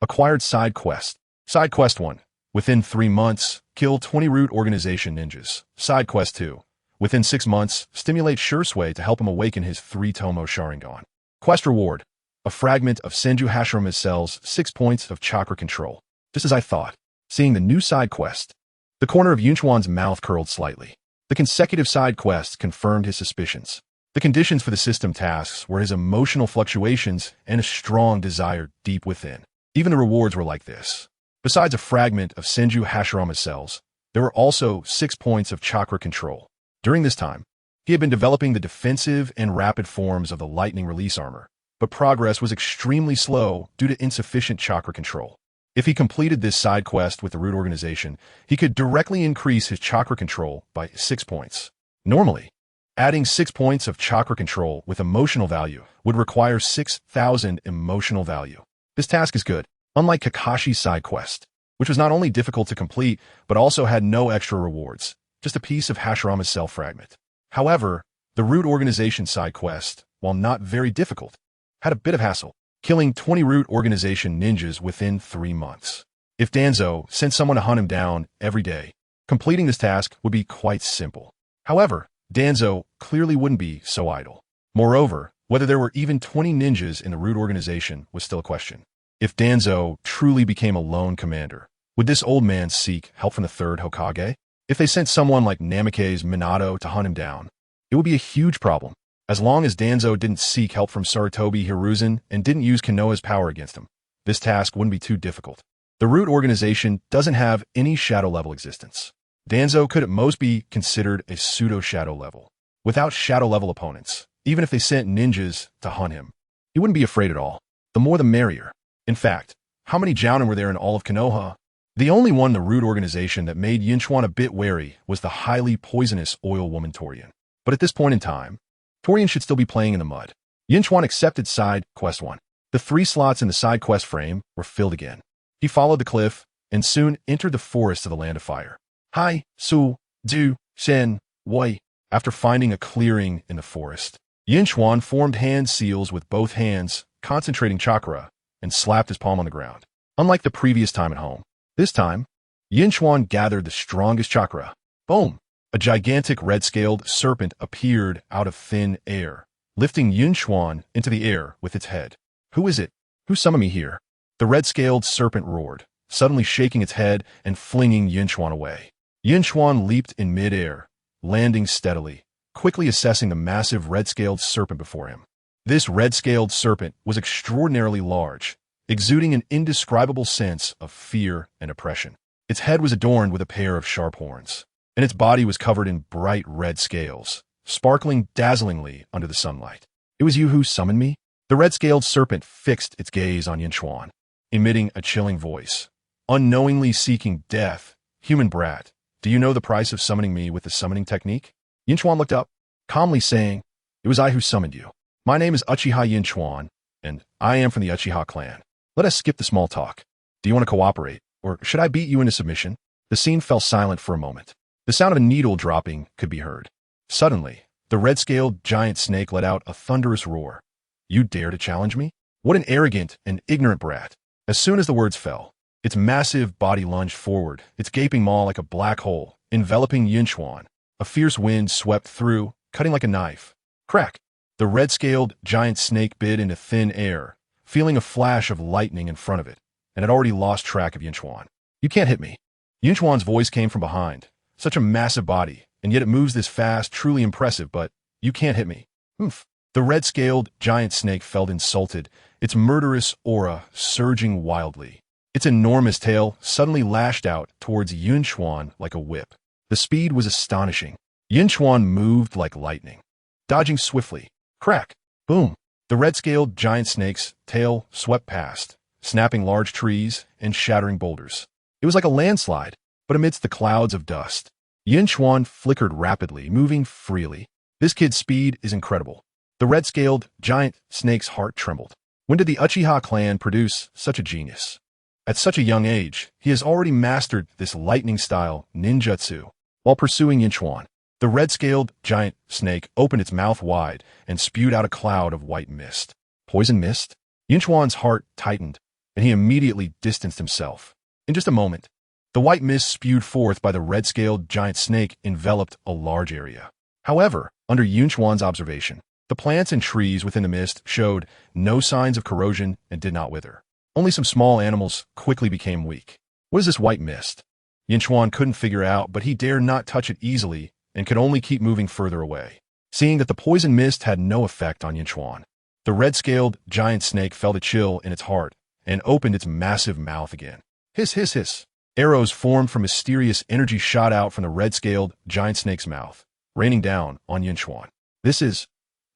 Acquired side quest. Side quest 1. Within 3 months, kill 20 root organization ninjas. Side quest 2. Within 6 months, stimulate Shisui to help him awaken his 3-tomo Sharingan. Quest reward. A fragment of Senju Hashirama's cells, 6 points of chakra control. Just as I thought. Seeing the new side quest. The corner of Yun Chuan's mouth curled slightly. The consecutive side quests confirmed his suspicions. The conditions for the system tasks were his emotional fluctuations and a strong desire deep within. Even the rewards were like this. Besides a fragment of Senju Hashirama's cells, there were also 6 points of chakra control. During this time, he had been developing the defensive and rapid forms of the lightning release armor, but progress was extremely slow due to insufficient chakra control. If he completed this side quest with the root organization, he could directly increase his chakra control by 6 points. Normally, adding 6 points of chakra control with emotional value would require 6,000 emotional value. This task is good, unlike Kakashi's side quest, which was not only difficult to complete, but also had no extra rewards, just a piece of Hashirama's cell fragment. However, the root organization side quest, while not very difficult, had a bit of hassle, killing 20 root organization ninjas within 3 months. If Danzo sent someone to hunt him down every day, completing this task would be quite simple. However, Danzo clearly wouldn't be so idle. Moreover, whether there were even 20 ninjas in the root organization was still a question. If Danzo truly became a lone commander, would this old man seek help from the Third Hokage? If they sent someone like Namake's Minato to hunt him down, it would be a huge problem. As long as Danzo didn't seek help from Sarutobi Hiruzen and didn't use Konoha's power against him, this task wouldn't be too difficult. The root organization doesn't have any shadow level existence. Danzo could at most be considered a pseudo-shadow level. Without shadow level opponents, even if they sent ninjas to hunt him, he wouldn't be afraid at all. The more the merrier. In fact, how many Jounin were there in all of Konoha? The only one in the root organization that made Yun Chuan a bit wary was the highly poisonous oil woman Torian. But at this point in time, Torian should still be playing in the mud. Yun Chuan accepted side quest 1. The 3 slots in the side quest frame were filled again. He followed the cliff and soon entered the forest of the Land of Fire. Hai, Su, Du, Shen, Wei. After finding a clearing in the forest, Yun Chuan formed hand seals with both hands, concentrating chakra, and slapped his palm on the ground. Unlike the previous time at home, this time, Yun Chuan gathered the strongest chakra. Boom! A gigantic red-scaled serpent appeared out of thin air, lifting Yun Chuan into the air with its head. Who is it? Who summoned me here? The red-scaled serpent roared, suddenly shaking its head and flinging Yun Chuan away. Yun Chuan leaped in mid-air, landing steadily, quickly assessing the massive red-scaled serpent before him. This red-scaled serpent was extraordinarily large, exuding an indescribable sense of fear and oppression. Its head was adorned with a pair of sharp horns, and its body was covered in bright red scales, sparkling dazzlingly under the sunlight. It was you who summoned me? The red-scaled serpent fixed its gaze on Yun Chuan, emitting a chilling voice. Unknowingly seeking death, human brat, do you know the price of summoning me with the summoning technique? Yun Chuan looked up, calmly saying, it was I who summoned you. My name is Uchiha Yun Chuan, and I am from the Uchiha clan. Let us skip the small talk. Do you want to cooperate, or should I beat you into submission? The scene fell silent for a moment. The sound of a needle dropping could be heard. Suddenly, the red-scaled giant snake let out a thunderous roar. You dare to challenge me? What an arrogant and ignorant brat. As soon as the words fell, its massive body lunged forward, its gaping maw like a black hole, enveloping Yun Chuan. A fierce wind swept through, cutting like a knife. Crack! The red-scaled giant snake bit into thin air, feeling a flash of lightning in front of it, and had already lost track of Yun Chuan. You can't hit me. Yun Chuan's voice came from behind. Such a massive body, and yet it moves this fast, truly impressive, but you can't hit me. Oomph. The red-scaled giant snake felt insulted, its murderous aura surging wildly. Its enormous tail suddenly lashed out towards Yun Chuan like a whip. The speed was astonishing. Yun Chuan moved like lightning, dodging swiftly. Crack! Boom! The red-scaled giant snake's tail swept past, snapping large trees and shattering boulders. It was like a landslide, but amidst the clouds of dust. Yun Chuan flickered rapidly, moving freely. This kid's speed is incredible. The red-scaled giant snake's heart trembled. When did the Uchiha clan produce such a genius? At such a young age, he has already mastered this lightning-style ninjutsu. While pursuing Yun Chuan, the red-scaled giant snake opened its mouth wide and spewed out a cloud of white mist. Poison mist? Yun Chuan's heart tightened, and he immediately distanced himself. In just a moment, the white mist spewed forth by the red-scaled giant snake enveloped a large area. However, under Yun Chuan's observation, the plants and trees within the mist showed no signs of corrosion and did not wither. Only some small animals quickly became weak. What is this white mist? Yun Chuan couldn't figure out, but he dared not touch it easily and could only keep moving further away. Seeing that the poison mist had no effect on Yun Chuan, the red-scaled giant snake felt a chill in its heart and opened its massive mouth again. Hiss, hiss, hiss. Arrows formed from mysterious energy shot out from the red-scaled giant snake's mouth, raining down on Yun Chuan. This is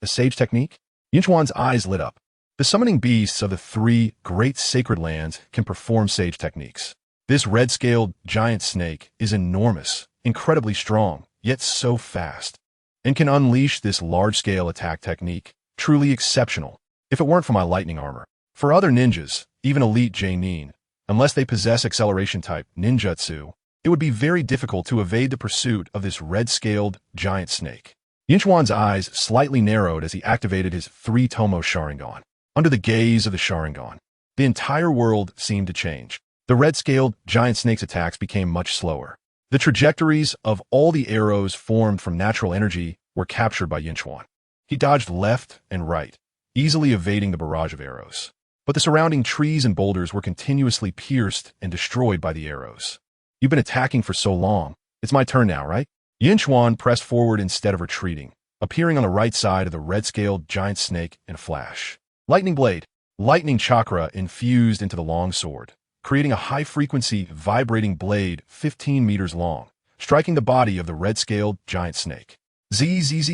a sage technique? Yun Chuan's eyes lit up. The summoning beasts of the three great sacred lands can perform sage techniques. This red-scaled giant snake is enormous, incredibly strong, yet so fast, and can unleash this large-scale attack technique, truly exceptional, if it weren't for my lightning armor. For other ninjas, even elite Jonin, unless they possess acceleration-type ninjutsu, it would be very difficult to evade the pursuit of this red-scaled giant snake. Yun Chuan's eyes slightly narrowed as he activated his three-tomo Sharingan. Under the gaze of the Sharingan, the entire world seemed to change. The red-scaled giant snake's attacks became much slower. The trajectories of all the arrows formed from natural energy were captured by Yun Chuan. He dodged left and right, easily evading the barrage of arrows. But the surrounding trees and boulders were continuously pierced and destroyed by the arrows. You've been attacking for so long. It's my turn now, right? Yun Chuan pressed forward instead of retreating, appearing on the right side of the red-scaled giant snake in a flash. Lightning blade, lightning chakra infused into the long sword, creating a high-frequency, vibrating blade 15 meters long, striking the body of the red-scaled giant snake. Zzz,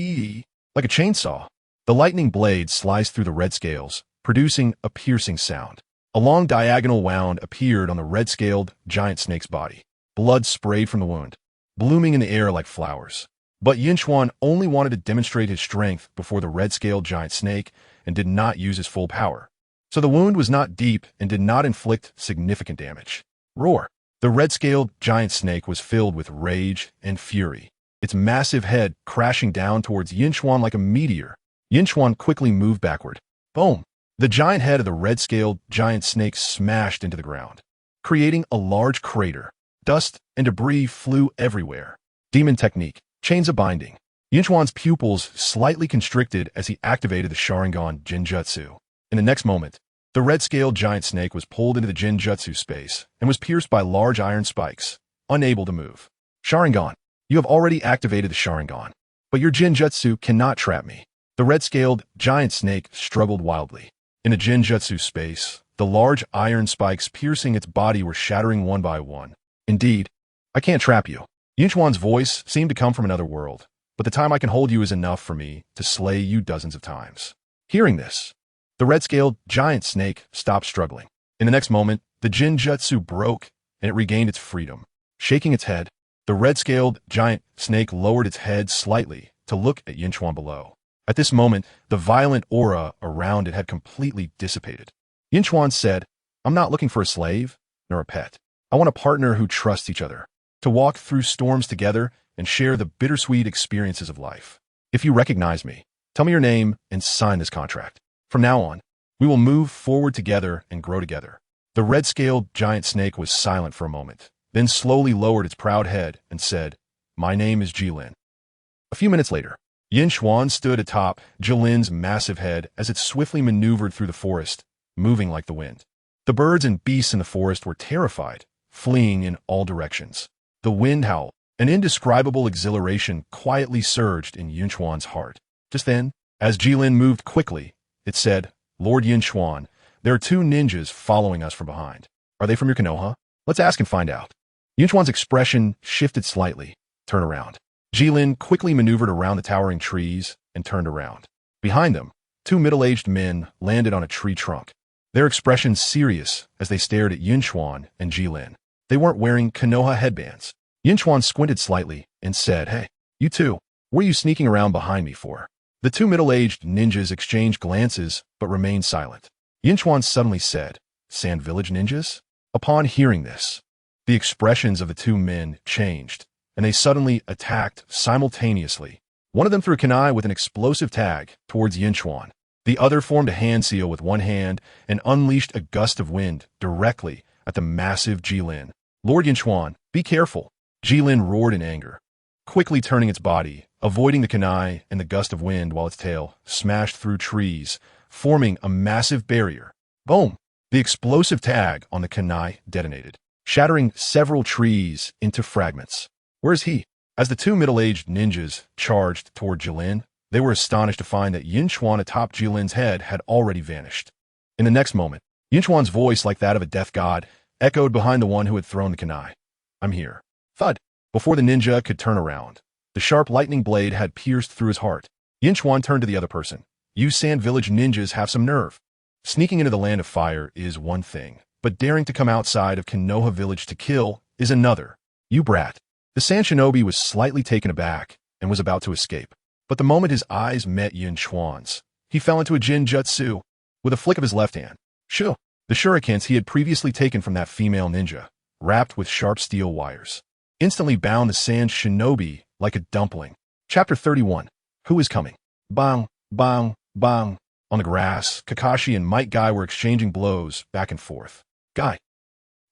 like a chainsaw. The lightning blade sliced through the red scales, producing a piercing sound. A long diagonal wound appeared on the red-scaled giant snake's body. Blood sprayed from the wound, blooming in the air like flowers. But Yun Chuan only wanted to demonstrate his strength before the red-scaled giant snake and did not use his full power. So the wound was not deep and did not inflict significant damage. Roar! The red-scaled giant snake was filled with rage and fury, its massive head crashing down towards Yun Chuan like a meteor. Yun Chuan quickly moved backward. Boom! The giant head of the red-scaled giant snake smashed into the ground, creating a large crater. Dust and debris flew everywhere. Demon technique, chains of binding. Yun Chuan's pupils slightly constricted as he activated the Sharingan Jinjutsu. In the next moment, the red-scaled giant snake was pulled into the Jinjutsu space and was pierced by large iron spikes, unable to move. Sharingan, you have already activated the Sharingan, but your Jinjutsu cannot trap me. The red-scaled giant snake struggled wildly. In the Jinjutsu space, the large iron spikes piercing its body were shattering one by one. Indeed, I can't trap you. Yun Chuan's voice seemed to come from another world, but the time I can hold you is enough for me to slay you dozens of times. Hearing this, the red-scaled giant snake stopped struggling. In the next moment, the Jinjutsu broke and it regained its freedom. Shaking its head, the red-scaled giant snake lowered its head slightly to look at Yun Chuan below. At this moment, the violent aura around it had completely dissipated. Yun Chuan said, I'm not looking for a slave, nor a pet. I want a partner who trusts each other, to walk through storms together and share the bittersweet experiences of life. If you recognize me, tell me your name and sign this contract. From now on, we will move forward together and grow together. The red-scaled giant snake was silent for a moment, then slowly lowered its proud head and said, My name is Jilin. A few minutes later, Yun Chuan stood atop Jilin's massive head as it swiftly maneuvered through the forest, moving like the wind. The birds and beasts in the forest were terrified, fleeing in all directions. The wind howled. An indescribable exhilaration quietly surged in Yun Chuan's heart. Just then, As Jilin moved quickly, it said, Lord Yun Chuan, there are two ninjas following us from behind. Are they from your Konoha? Let's ask and find out. Yun Chuan's expression shifted slightly. Turn around. Jilin quickly maneuvered around the towering trees and turned around. Behind them, two middle-aged men landed on a tree trunk. Their expressions serious as they stared at Yun Chuan and Jilin. They weren't wearing Konoha headbands. Yun Chuan squinted slightly and said, Hey, you two, what are you sneaking around behind me for? The two middle-aged ninjas exchanged glances but remained silent. Yun Chuan suddenly said, Sand Village ninjas? Upon hearing this, the expressions of the two men changed, and they suddenly attacked simultaneously. One of them threw a kunai with an explosive tag towards Yun Chuan. The other formed a hand seal with one hand and unleashed a gust of wind directly at the massive Jilin. Lord Yun Chuan, be careful. Jilin roared in anger, quickly turning its body, avoiding the kunai and the gust of wind while its tail smashed through trees, forming a massive barrier. Boom! The explosive tag on the kunai detonated, shattering several trees into fragments. Where is he? As the two middle-aged ninjas charged toward Jilin, they were astonished to find that Yun Chuan atop Jilin's head had already vanished. In the next moment, Yun Chuan's voice, like that of a death god, echoed behind the one who had thrown the kunai. I'm here. Thud! Before the ninja could turn around, the sharp lightning blade had pierced through his heart. Yun Chuan turned to the other person. You Sand Village ninjas have some nerve. Sneaking into the land of fire is one thing, but daring to come outside of Konoha village to kill is another. You brat. The Sand Shinobi was slightly taken aback and was about to escape. But the moment his eyes met Yun Chuan's, he fell into a Jinjutsu with a flick of his left hand. Shoo! The shurikens he had previously taken from that female ninja, wrapped with sharp steel wires, instantly bound the Sand Shinobi like a dumpling. Chapter 31. Who is coming? Bang, bang, bang. On the grass, Kakashi and Might Guy were exchanging blows back and forth. Guy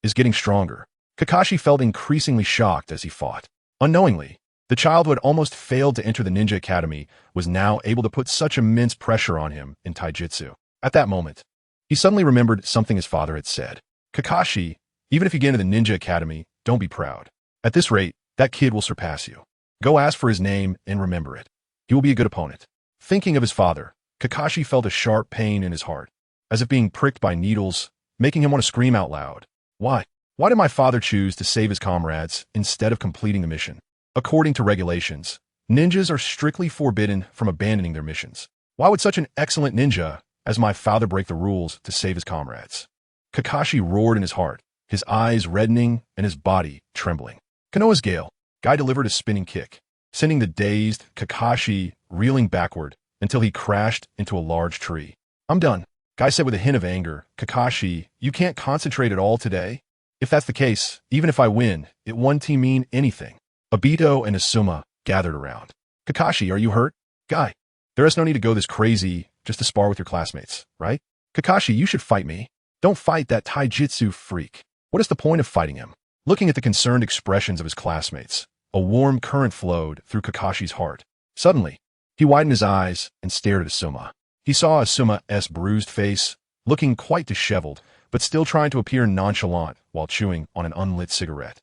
is getting stronger. Kakashi felt increasingly shocked as he fought. Unknowingly, the child who had almost failed to enter the ninja academy was now able to put such immense pressure on him in taijutsu. At that moment, he suddenly remembered something his father had said. Kakashi, even if you get into the ninja academy, don't be proud. At this rate, that kid will surpass you. Go ask for his name and remember it. He will be a good opponent. Thinking of his father, Kakashi felt a sharp pain in his heart, as if being pricked by needles, making him want to scream out loud. Why? Why did my father choose to save his comrades instead of completing the mission? According to regulations, ninjas are strictly forbidden from abandoning their missions. Why would such an excellent ninja as my father break the rules to save his comrades? Kakashi roared in his heart, his eyes reddening and his body trembling. Konoha's gale. Guy delivered a spinning kick, sending the dazed Kakashi reeling backward until he crashed into a large tree. I'm done, Guy said with a hint of anger. Kakashi, you can't concentrate at all today? If that's the case, even if I win, it won't mean anything. Obito and Asuma gathered around. Kakashi, are you hurt? Guy, there is no need to go this crazy just to spar with your classmates, right? Kakashi, you should fight me. Don't fight that taijutsu freak. What is the point of fighting him? Looking at the concerned expressions of his classmates, a warm current flowed through Kakashi's heart. Suddenly, he widened his eyes and stared at Asuma. He saw Asuma's bruised face, looking quite disheveled, but still trying to appear nonchalant while chewing on an unlit cigarette.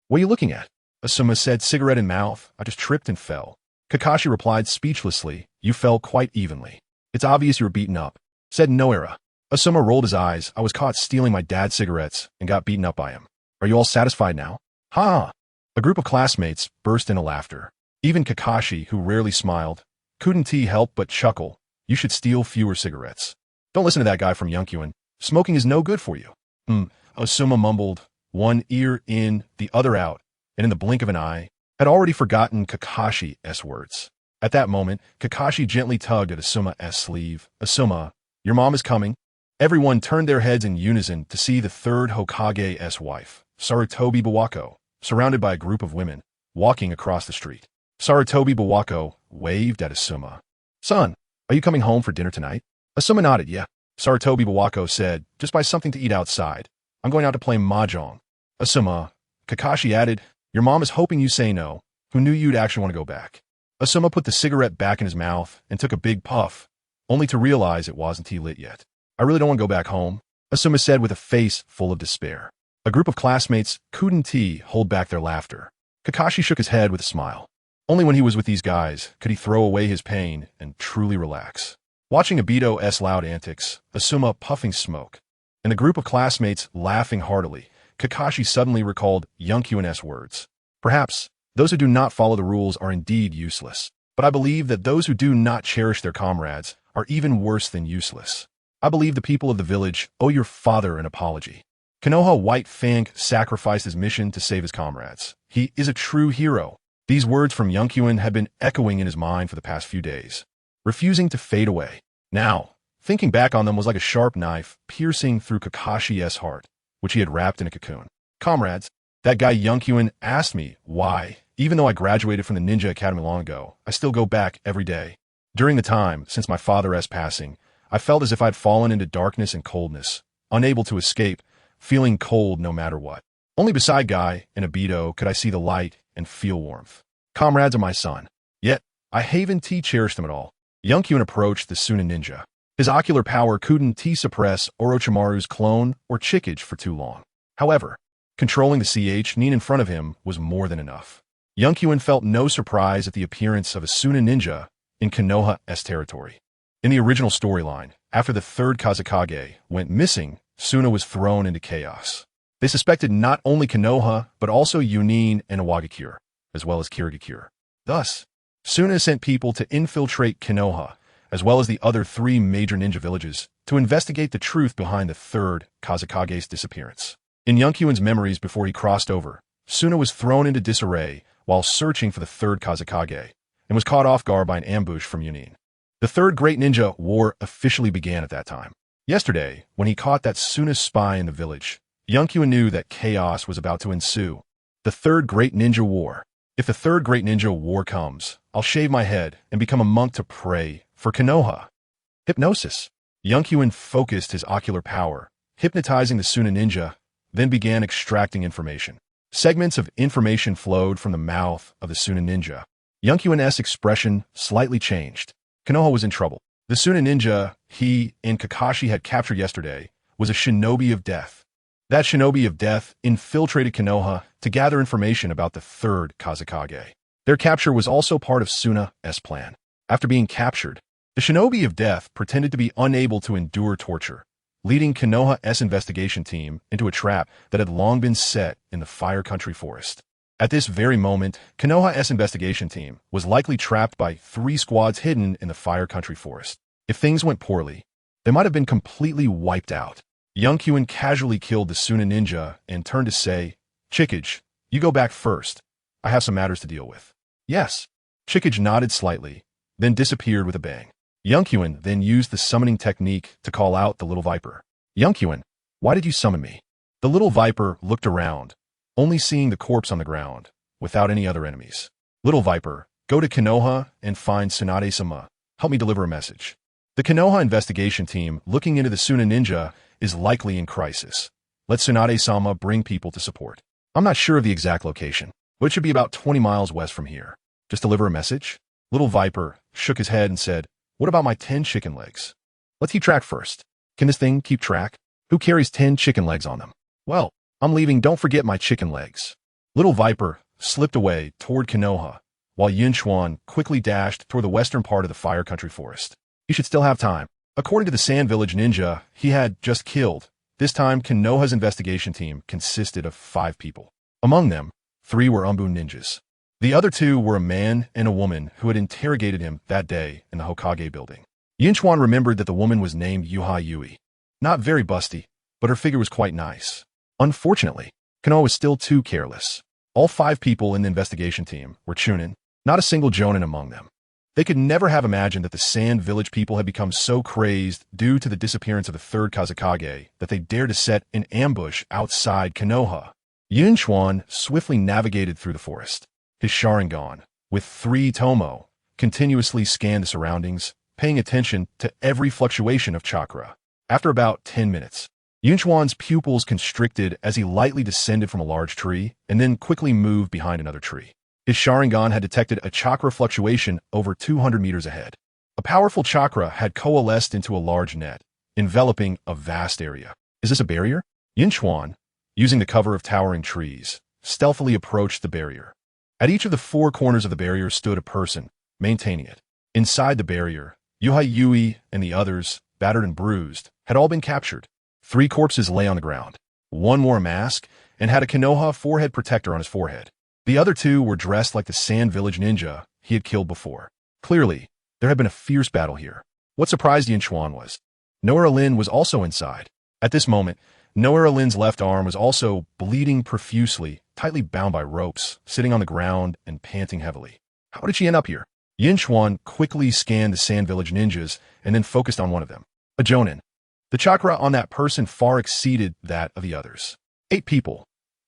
What are you looking at? Asuma said, cigarette in mouth. I just tripped and fell. Kakashi replied speechlessly, you fell quite evenly. It's obvious you were beaten up. Said Noera. Asuma rolled his eyes. I was caught stealing my dad's cigarettes and got beaten up by him. Are you all satisfied now? Ha! A group of classmates burst into laughter. Even Kakashi, who rarely smiled, couldn't help but chuckle. You should steal fewer cigarettes. Don't listen to that guy from Yunkyuan. Smoking is no good for you. Asuma mumbled, one ear in, the other out, and in the blink of an eye, had already forgotten Kakashi's words. At that moment, Kakashi gently tugged at Asuma's sleeve. Asuma, your mom is coming. Everyone turned their heads in unison to see the third Hokage's wife, Sarutobi Bawako, surrounded by a group of women, walking across the street. Sarutobi Bawako waved at Asuma. Son, are you coming home for dinner tonight? Asuma nodded, yeah. Sarutobi Bawako said, just buy something to eat outside. I'm going out to play mahjong. Asuma, Kakashi added, your mom is hoping you say no. Who knew you'd actually want to go back? Asuma put the cigarette back in his mouth and took a big puff, only to realize it wasn't lit yet. I really don't want to go back home, Asuma said with a face full of despair. A group of classmates couldn't hold back their laughter. Kakashi shook his head with a smile. Only when he was with these guys could he throw away his pain and truly relax. Watching Obito's loud antics, Asuma puffing smoke, and the group of classmates laughing heartily, Kakashi suddenly recalled Yun Chuan's words. Perhaps those who do not follow the rules are indeed useless, but I believe that those who do not cherish their comrades are even worse than useless. I believe the people of the village owe your father an apology. Konoha White Fang sacrificed his mission to save his comrades. He is a true hero. These words from Yun Chuan had been echoing in his mind for the past few days, refusing to fade away. Now, thinking back on them was like a sharp knife piercing through Kakashi's heart, which he had wrapped in a cocoon. Comrades, that guy Yun Chuan asked me why, even though I graduated from the Ninja Academy long ago, I still go back every day. During the time since my father's passing, I felt as if I'd fallen into darkness and coldness, unable to escape, feeling cold no matter what. Only beside Guy and Obito could I see the light and feel warmth. Comrades are my son. Yet, I haven't cherished them at all. Yun Chuan approached the Tsunade ninja. His ocular power couldn't suppress Orochimaru's clone or chickage for too long. However, controlling the CH-nin in front of him was more than enough. Yun Chuan felt no surprise at the appearance of a Tsunade ninja in Konoha's territory. In the original storyline, after the third Hokage went missing, Suna was thrown into chaos. They suspected not only Konoha, but also Yunin and Iwagakure, as well as Kirigakure. Thus, Suna sent people to infiltrate Konoha, as well as the other 3 major ninja villages, to investigate the truth behind the third Hokage's disappearance. In Yun Chuan's memories before he crossed over, Suna was thrown into disarray while searching for the third Hokage, and was caught off guard by an ambush from Yunin. The third Great Ninja War officially began at that time. Yesterday, when he caught that Suna spy in the village, Yun Chuan knew that chaos was about to ensue. The third Great Ninja War. If the third Great Ninja War comes, I'll shave my head and become a monk to pray for Konoha. Hypnosis. Yun Chuan focused his ocular power, hypnotizing the Tsunade ninja, then began extracting information. Segments of information flowed from the mouth of the Tsunade ninja. Yun Chuan's expression slightly changed. Konoha was in trouble. The Tsunade ninja he and Kakashi had captured yesterday was a shinobi of death. That shinobi of death infiltrated Konoha to gather information about the third Hokage. Their capture was also part of Tsunade's plan. After being captured, the shinobi of death pretended to be unable to endure torture, leading Konoha's investigation team into a trap that had long been set in the Fire Country forest. At this very moment, Konoha's investigation team was likely trapped by 3 squads hidden in the Fire Country forest. If things went poorly, they might have been completely wiped out. Yun Chuan casually killed the Tsunade ninja and turned to say, "Chickage, you go back first. I have some matters to deal with." "Yes." Chickage nodded slightly, then disappeared with a bang. Yun Chuan then used the summoning technique to call out the little viper. "Yun Chuan, why did you summon me?" The little viper looked around, only seeing the corpse on the ground, without any other enemies. "Little viper, go to Konoha and find Tsunade-sama. Help me deliver a message." The Konoha investigation team looking into the Tsunade ninja is likely in crisis. Let Tsunade-sama bring people to support. I'm not sure of the exact location, but it should be about 20 miles west from here. Just deliver a message? Little viper shook his head and said, "What about my 10 chicken legs? Let's keep track first. Can this thing keep track? Who carries 10 chicken legs on them?" "Well, I'm leaving, don't forget my chicken legs." Little viper slipped away toward Konoha, while Yun Chuan quickly dashed toward the western part of the Fire Country forest. He should still have time. According to the Sand Village ninja he had just killed, this time Konoha's investigation team consisted of 5 people. Among them, 3 were Anbu ninjas. The other 2 were a man and a woman who had interrogated him that day in the Hokage building. Yun Chuan remembered that the woman was named Yuha Yui. Not very busty, but her figure was quite nice. Unfortunately, Konoha was still too careless. All 5 people in the investigation team were Chunin, not a single Jonin among them. They could never have imagined that the Sand Village people had become so crazed due to the disappearance of the third Hokage that they dared to set an ambush outside Konoha. Yun Chuan swiftly navigated through the forest. His Sharingan, with 3 Tomo, continuously scanned the surroundings, paying attention to every fluctuation of chakra. After about 10 minutes, Yun Chuan's pupils constricted as he lightly descended from a large tree and then quickly moved behind another tree. His Sharingan had detected a chakra fluctuation over 200 meters ahead. A powerful chakra had coalesced into a large net, enveloping a vast area. Is this a barrier? Yun Chuan, using the cover of towering trees, stealthily approached the barrier. At each of the four corners of the barrier stood a person, maintaining it. Inside the barrier, Yui and the others, battered and bruised, had all been captured. 3 corpses lay on the ground. One wore a mask and had a Konoha forehead protector on his forehead. The other 2 were dressed like the Sand Village ninja he had killed before. Clearly, there had been a fierce battle here. What surprised Yun Chuan was Noera Lin was also inside. At this moment, Noera Lin's left arm was also bleeding profusely, tightly bound by ropes, sitting on the ground and panting heavily. How did she end up here? Yun Chuan quickly scanned the Sand Village ninjas and then focused on one of them. A Jonin. The chakra on that person far exceeded that of the others. 8 people,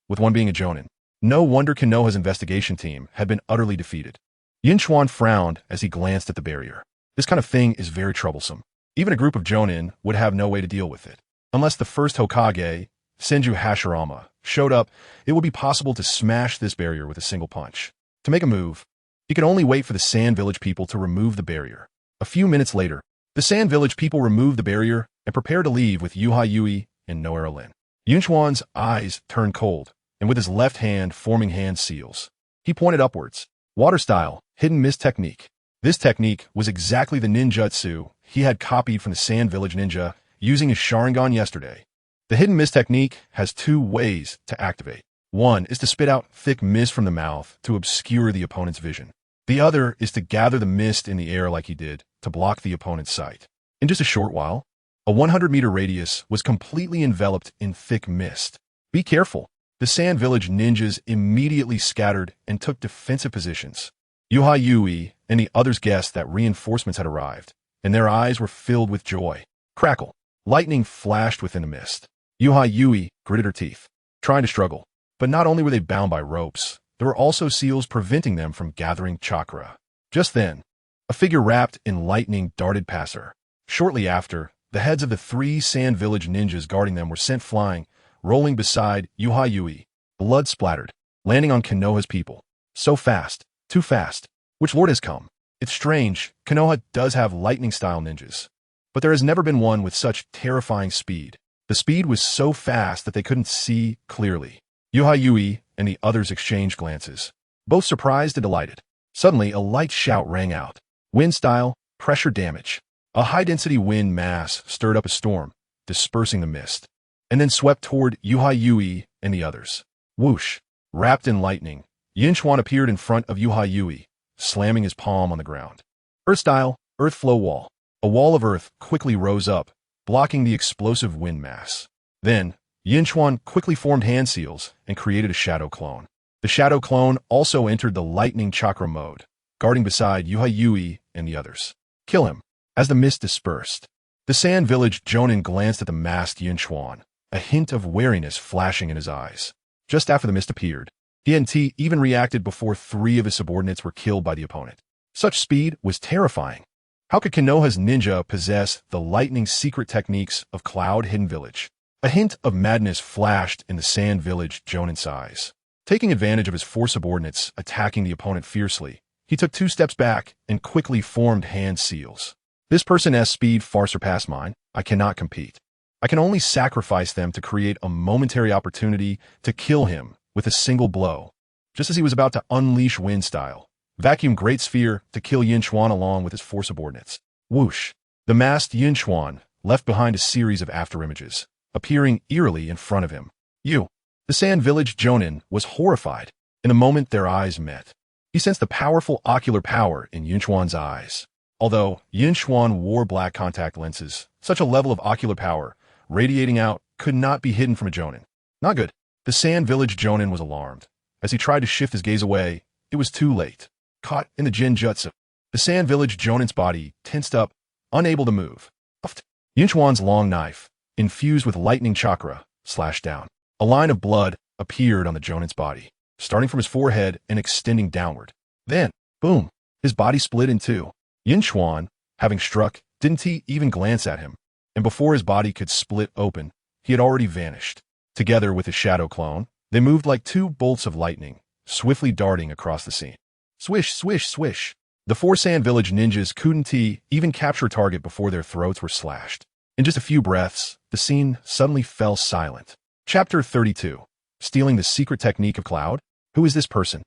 with one being a Jonin. No wonder Konoha's investigation team had been utterly defeated. Yun Chuan frowned as he glanced at the barrier. This kind of thing is very troublesome. Even a group of Jonin would have no way to deal with it. Unless the first Hokage, Senju Hashirama, showed up, it would be possible to smash this barrier with a single punch. To make a move, he could only wait for the Sand Village people to remove the barrier. A few minutes later, the Sand Village people removed the barrier and prepared to leave with Yui and Noera Lin. Yun Chuan's eyes turned cold, and with his left hand forming hand seals, he pointed upwards. Water style, hidden mist technique. This technique was exactly the ninjutsu he had copied from the Sand Village ninja using his Sharingan yesterday. The hidden mist technique has 2 ways to activate. One is to spit out thick mist from the mouth to obscure the opponent's vision. The other is to gather the mist in the air like he did to block the opponent's sight. In just a short while, a 100-meter radius was completely enveloped in thick mist. Be careful. The Sand Village ninjas immediately scattered and took defensive positions. Yui and the others guessed that reinforcements had arrived, and their eyes were filled with joy. Crackle. Lightning flashed within the mist. Yui gritted her teeth, trying to struggle. But not only were they bound by ropes, there were also seals preventing them from gathering chakra. Just then, a figure wrapped in lightning darted past her. Shortly after, the heads of the 3 Sand Village ninjas guarding them were sent flying, rolling beside Yui, blood splattered, landing on Konoha's people. So fast, too fast. Which lord has come? It's strange, Konoha does have lightning-style ninjas, but there has never been one with such terrifying speed. The speed was so fast that they couldn't see clearly. Yui and the others exchanged glances, both surprised and delighted. Suddenly, a light shout rang out. Wind style, pressure damage. A high-density wind mass stirred up a storm, dispersing the mist, and then swept toward Yui and the others. Whoosh! Wrapped in lightning, Yun Chuan appeared in front of Yui, slamming his palm on the ground. Earth style, earth flow wall. A wall of earth quickly rose up, blocking the explosive wind mass. Then, Yun Chuan quickly formed hand seals and created a shadow clone. The shadow clone also entered the lightning chakra mode, guarding beside Yui and the others. Kill him. As the mist dispersed, the Sand Village Jonin glanced at the masked Yun Chuan, a hint of wariness flashing in his eyes. Just after the mist appeared, he even reacted before 3 of his subordinates were killed by the opponent. Such speed was terrifying. How could Konoha's ninja possess the lightning secret techniques of Cloud Hidden Village? A hint of madness flashed in the Sand Village Jonin's eyes. Taking advantage of his 4 subordinates attacking the opponent fiercely, he took 2 steps back and quickly formed hand seals. This person's speed far surpassed mine. I cannot compete. I can only sacrifice them to create a momentary opportunity to kill him with a single blow. Just as he was about to unleash wind style, vacuum great sphere to kill Yun Chuan along with his 4 subordinates. Whoosh! The masked Yun Chuan left behind a series of afterimages, appearing eerily in front of him. The Sand Village Jonin was horrified. In a moment their eyes met. He sensed the powerful ocular power in Yun Chuan's eyes. Although Yun Chuan wore black contact lenses, such a level of ocular power radiating out could not be hidden from a Jonin. Not good. The Sand Village Jonin was alarmed. As he tried to shift his gaze away, it was too late. Caught in the Jinjutsu, the Sand Village Jonin's body tensed up, unable to move. Yun Chuan's long knife, infused with lightning chakra, slashed down. A line of blood appeared on the Jonin's body, starting from his forehead and extending downward. Then, boom, his body split in 2. Yun Chuan, having struck, didn't even glance at him, and before his body could split open, he had already vanished. Together with his shadow clone, they moved like 2 bolts of lightning, swiftly darting across the scene. Swish, swish, swish. The 4 Sand Village ninjas couldn't even capture a target before their throats were slashed. In just a few breaths, the scene suddenly fell silent. Chapter 32. Stealing the Secret Technique of Cloud? Who is this person?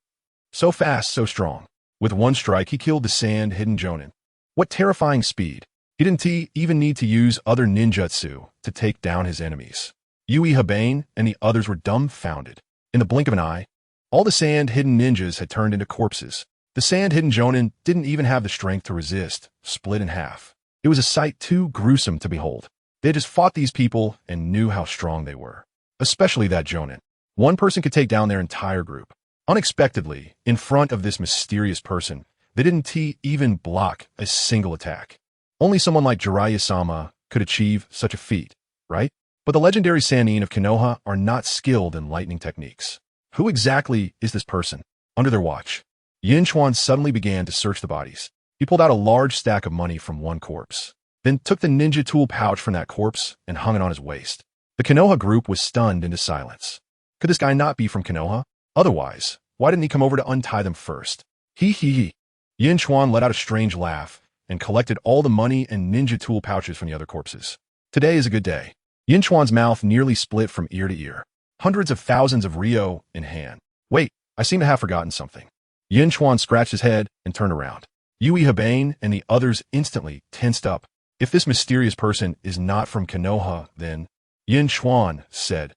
So fast, so strong. With one strike, he killed the sand-hidden Jonin. What terrifying speed. He didn't even need to use other ninjutsu to take down his enemies. Yui Habane and the others were dumbfounded. In the blink of an eye, all the sand-hidden ninjas had turned into corpses. The sand-hidden Jonin didn't even have the strength to resist, split in half. It was a sight too gruesome to behold. They had just fought these people and knew how strong they were. Especially that Jonin. One person could take down their entire group. Unexpectedly, in front of this mysterious person, they didn't even block a single attack. Only someone like Jiraiya-sama could achieve such a feat, right? But the legendary Sannin of Konoha are not skilled in lightning techniques. Who exactly is this person? Under their watch, Yun Chuan suddenly began to search the bodies. He pulled out a large stack of money from one corpse, then took the ninja tool pouch from that corpse and hung it on his waist. The Konoha group was stunned into silence. Could this guy not be from Konoha? Otherwise, why didn't he come over to untie them first? He. Yun Chuan let out a strange laugh and collected all the money and ninja tool pouches from the other corpses. Today is a good day. Yun Chuan's mouth nearly split from ear to ear. Hundreds of thousands of ryo in hand. Wait, I seem to have forgotten something. Yun Chuan scratched his head and turned around. Yui Habane and the others instantly tensed up. If this mysterious person is not from Konoha, then... Yun Chuan said,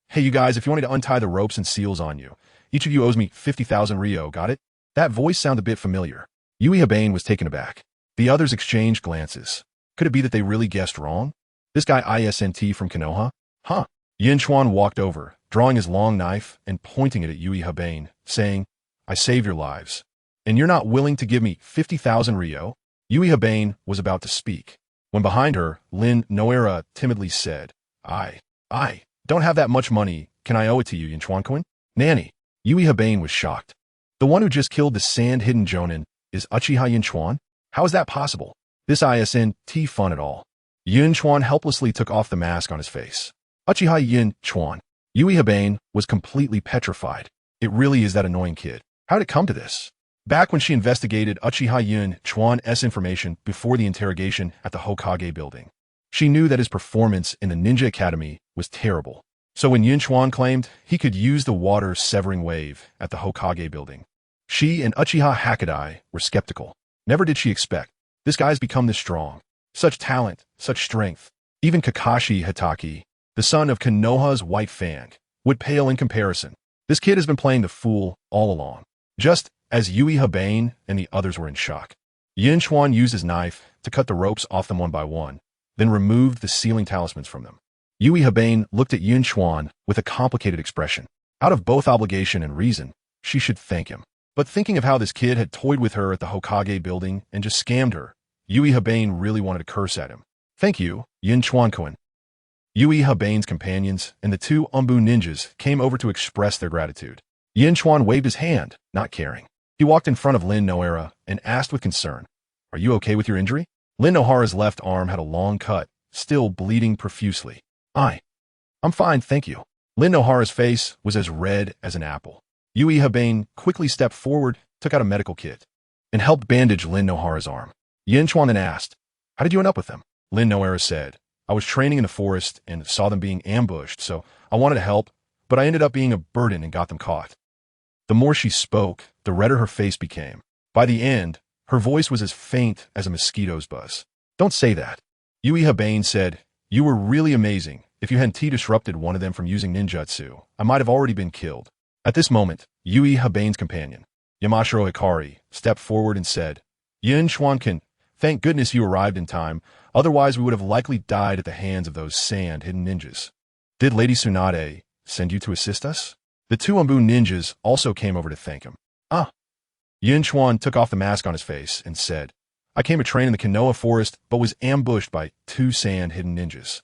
"Hey, you guys, if you want me to untie the ropes and seals on you, each of you owes me 50,000 ryo, got it?" That voice sounded a bit familiar. Yui Habane was taken aback. The others exchanged glances. Could it be that they really guessed wrong? This guy ISNT from Konoha? Huh. Yun Chuan walked over, drawing his long knife and pointing it at Yui Habane, saying, "I saved your lives. And you're not willing to give me 50,000 ryo?" Yui Habane was about to speak, when behind her, Lin Noera timidly said, I don't have that much money. Can I owe it to you, Yun Chuan-kun? Nanny. Yui Habane was shocked. The one who just killed the sand-hidden Jonin is Uchiha Yun Chuan? How is that possible? This isn't fun at all. Yun Chuan helplessly took off the mask on his face. Uchiha Yun Chuan. Yui Habane was completely petrified. It really is that annoying kid. How did it come to this? Back when she investigated Uchiha Yun Chuan's information before the interrogation at the Hokage building, she knew that his performance in the Ninja Academy was terrible. So when Yun Chuan claimed he could use the water-severing wave at the Hokage building, she and Uchiha Hakadai were skeptical. Never did she expect. This guy's become this strong. Such talent, such strength. Even Kakashi Hatake, the son of Konoha's White Fang, would pale in comparison. This kid has been playing the fool all along. Just as Yui Habane and the others were in shock, Yun Chuan used his knife to cut the ropes off them one by one, then removed the sealing talismans from them. Yui Habane looked at Yun Chuan with a complicated expression. Out of both obligation and reason, she should thank him. But thinking of how this kid had toyed with her at the Hokage building and just scammed her, Yui Habane really wanted to curse at him. "Thank you, Yun Chuan-kun." Yui Habane's companions and the two Anbu ninjas came over to express their gratitude. Yun Chuan waved his hand, not caring. He walked in front of Lin Nohara and asked with concern, "Are you okay with your injury?" Lin Nohara's left arm had a long cut, still bleeding profusely. I'm fine, thank you." Lin Nohara's face was as red as an apple. Yui Habane quickly stepped forward, took out a medical kit, and helped bandage Lin Nohara's arm. Yun Chuan then asked, "How did you end up with them?" Lin Nohara said, "I was training in the forest and saw them being ambushed, so I wanted to help, but I ended up being a burden and got them caught." The more she spoke, the redder her face became. By the end, her voice was as faint as a mosquito's buzz. "Don't say that." Yui Habane said, "You were really amazing. If you hadn't disrupted one of them from using ninjutsu, I might have already been killed." At this moment, Yui Habane's companion, Yamashiro Hikari, stepped forward and said, "Yun Chuan-kun, thank goodness you arrived in time, otherwise we would have likely died at the hands of those sand-hidden ninjas. Did Lady Tsunade send you to assist us?" The two Anbu ninjas also came over to thank him. Yun Chuan took off the mask on his face and said, "I came to train in the Konoha forest, but was ambushed by two sand-hidden ninjas.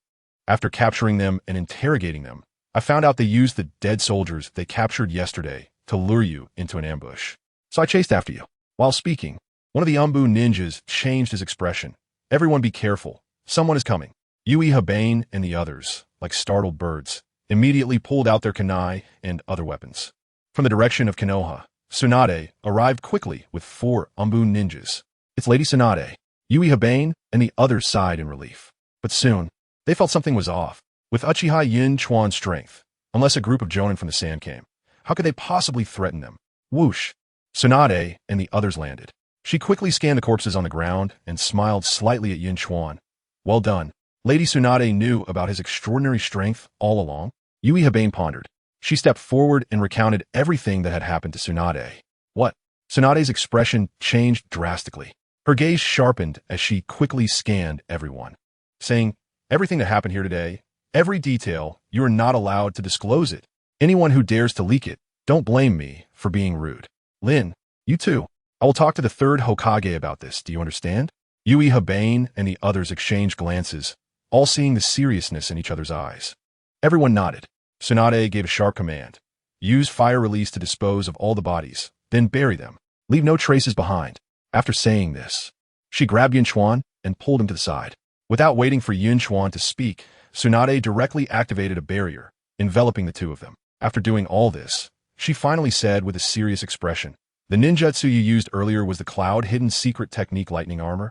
After capturing them and interrogating them, I found out they used the dead soldiers they captured yesterday to lure you into an ambush. So I chased after you." While speaking, one of the Anbu ninjas changed his expression. "Everyone be careful. Someone is coming." Yui Habane and the others, like startled birds, immediately pulled out their kunai and other weapons. From the direction of Konoha, Tsunade arrived quickly with 4 Anbu ninjas. "It's Lady Tsunade." Yui Habane and the others sighed in relief. But soon, they felt something was off. With Uchiha Yun Chuan's strength, unless a group of Jonin from the sand came, how could they possibly threaten them? Whoosh! Tsunade and the others landed. She quickly scanned the corpses on the ground and smiled slightly at Yun Chuan. Well done. Lady Tsunade knew about his extraordinary strength all along. Yui Habane pondered. She stepped forward and recounted everything that had happened to Tsunade. What? Tsunade's expression changed drastically. Her gaze sharpened as she quickly scanned everyone, saying, everything that happened here today, every detail, you are not allowed to disclose it. Anyone who dares to leak it, don't blame me for being rude. Lin, you too. I will talk to the third Hokage about this, do you understand? Yui Habane and the others exchanged glances, all seeing the seriousness in each other's eyes. Everyone nodded. Tsunade gave a sharp command. Use fire release to dispose of all the bodies, then bury them. Leave no traces behind. After saying this, she grabbed Yun Chuan and pulled him to the side. Without waiting for Yun Chuan to speak, Tsunade directly activated a barrier, enveloping the two of them. After doing all this, she finally said with a serious expression, the ninjutsu you used earlier was the cloud-hidden secret technique lightning armor?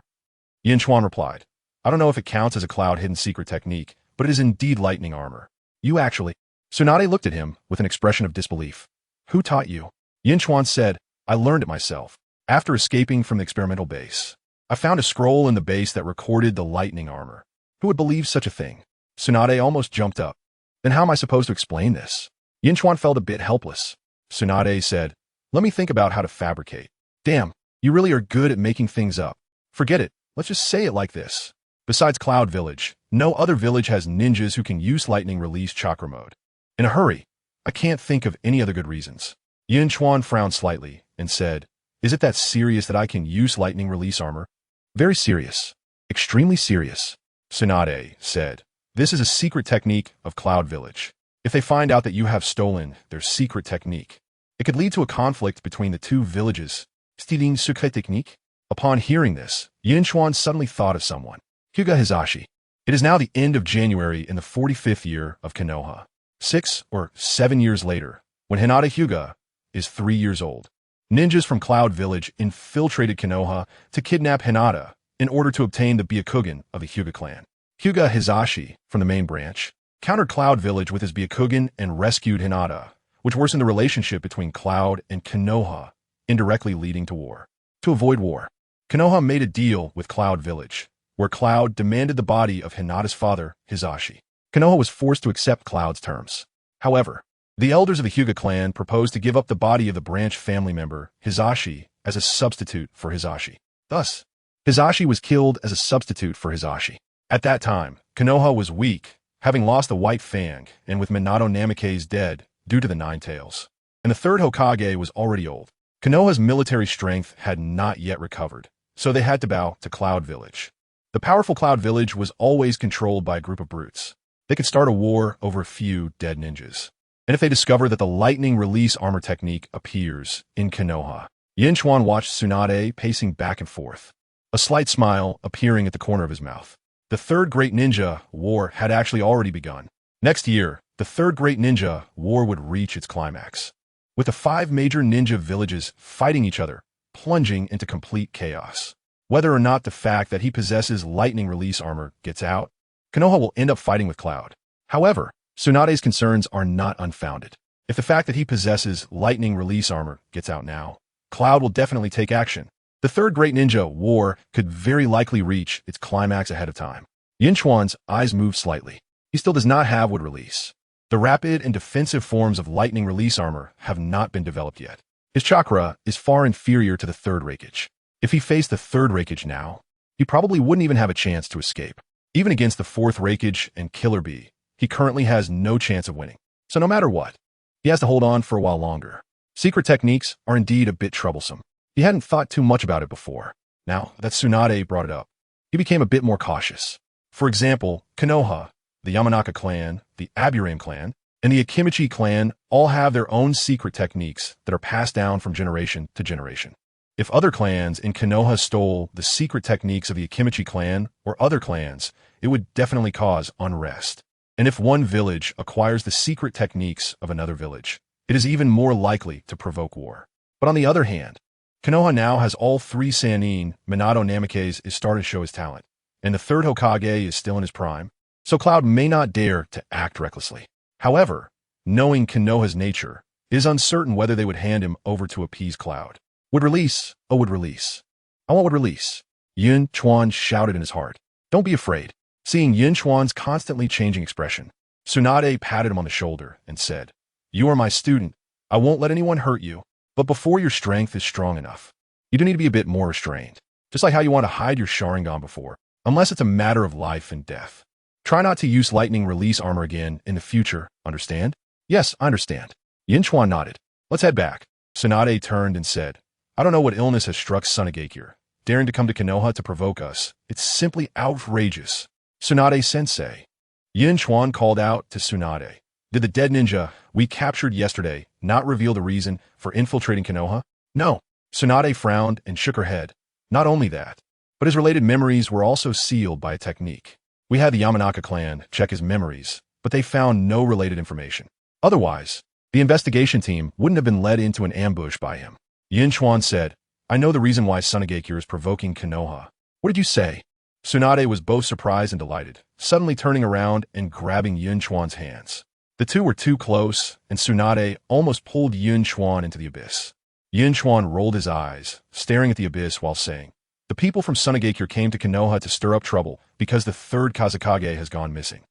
Yun Chuan replied, I don't know if it counts as a cloud-hidden secret technique, but it is indeed lightning armor. You actually... Tsunade looked at him with an expression of disbelief. Who taught you? Yun Chuan said, I learned it myself. After escaping from the experimental base, I found a scroll in the base that recorded the lightning armor. Who would believe such a thing? Tsunade almost jumped up. Then how am I supposed to explain this? Yun Chuan felt a bit helpless. Tsunade said, let me think about how to fabricate. Damn, you really are good at making things up. Forget it, let's just say it like this. Besides Cloud Village, no other village has ninjas who can use lightning release chakra mode. In a hurry, I can't think of any other good reasons. Yun Chuan frowned slightly and said, is it that serious that I can use lightning release armor? Very serious. Extremely serious. Tsunade said, this is a secret technique of Cloud Village. If they find out that you have stolen their secret technique, it could lead to a conflict between the two villages. Stealing secret technique? Upon hearing this, Yun Chuan suddenly thought of someone. Hyuga Hizashi. It is now the end of January in the 45th year of Konoha. 6 or 7 years later, when Hinata Hyuga is 3 years old. Ninjas from Cloud Village infiltrated Konoha to kidnap Hinata in order to obtain the Byakugan of the Hyuga clan. Hyuga Hizashi, from the main branch, countered Cloud Village with his Byakugan and rescued Hinata, which worsened the relationship between Cloud and Konoha, indirectly leading to war. To avoid war, Konoha made a deal with Cloud Village, where Cloud demanded the body of Hinata's father, Hizashi. Konoha was forced to accept Cloud's terms. However, the elders of the Hyuga clan proposed to give up the body of the branch family member, Hizashi, as a substitute for Hizashi. Thus, Hizashi was killed as a substitute for Hizashi. At that time, Konoha was weak, having lost the White Fang, and with Minato Namikaze dead due to the Nine Tails. And the third Hokage was already old. Konoha's military strength had not yet recovered, so they had to bow to Cloud Village. The powerful Cloud Village was always controlled by a group of brutes. They could start a war over a few dead ninjas. And if they discover that the lightning release armor technique appears in Konoha, Yun Chuan watched Tsunade pacing back and forth, a slight smile appearing at the corner of his mouth. The Third Great Ninja War had actually already begun. Next year, the Third Great Ninja War would reach its climax, with the 5 major ninja villages fighting each other, plunging into complete chaos. Whether or not the fact that he possesses lightning release armor gets out, Konoha will end up fighting with Cloud. However, Tsunade's concerns are not unfounded. If the fact that he possesses lightning release armor gets out now, Cloud will definitely take action. The Third Great Ninja War could very likely reach its climax ahead of time. Yun Chuan's eyes moved slightly. He still does not have wood release. The rapid and defensive forms of lightning release armor have not been developed yet. His chakra is far inferior to the Third Hokage. If he faced the Third Hokage now, he probably wouldn't even have a chance to escape. Even against the Fourth Hokage and Killer Bee, he currently has no chance of winning. So no matter what, he has to hold on for a while longer. Secret techniques are indeed a bit troublesome. He hadn't thought too much about it before. Now that Tsunade brought it up, he became a bit more cautious. For example, Konoha, the Yamanaka clan, the Reappearing clan, and the Akimichi clan all have their own secret techniques that are passed down from generation to generation. If other clans in Konoha stole the secret techniques of the Akimichi clan or other clans, it would definitely cause unrest. And if one village acquires the secret techniques of another village, it is even more likely to provoke war. But on the other hand, Konoha now has all 3 Sannin. Minato Namikaze is starting to show his talent, and the Third Hokage is still in his prime, so Cloud may not dare to act recklessly. However, knowing Konoha's nature, it is uncertain whether they would hand him over to appease Cloud. Would release, oh would release. I want would release. Yun Chuan shouted in his heart. Don't be afraid. Seeing Yun Chuan's constantly changing expression, Tsunade patted him on the shoulder and said, You are my student. I won't let anyone hurt you, but before your strength is strong enough, you do need to be a bit more restrained. Just like how you want to hide your Sharingan before, unless it's a matter of life and death. Try not to use lightning release armor again in the future, understand? Yes, I understand. Yun Chuan nodded. Let's head back. Tsunade turned and said, I don't know what illness has struck Tsunade, daring to come to Konoha to provoke us. It's simply outrageous. Tsunade-sensei. Yun Chuan called out to Tsunade. Did the dead ninja we captured yesterday not reveal the reason for infiltrating Konoha? No. Tsunade frowned and shook her head. Not only that, but his related memories were also sealed by a technique. We had the Yamanaka clan check his memories, but they found no related information. Otherwise, the investigation team wouldn't have been led into an ambush by him. Yun Chuan said, I know the reason why Tsunade is provoking Konoha. What did you say? Tsunade was both surprised and delighted, suddenly turning around and grabbing Yun Chuan's hands. The two were too close, and Tsunade almost pulled Yun Chuan into the abyss. Yun Chuan rolled his eyes, staring at the abyss while saying, The people from Tsunade came to Konoha to stir up trouble because the third Kazekage has gone missing.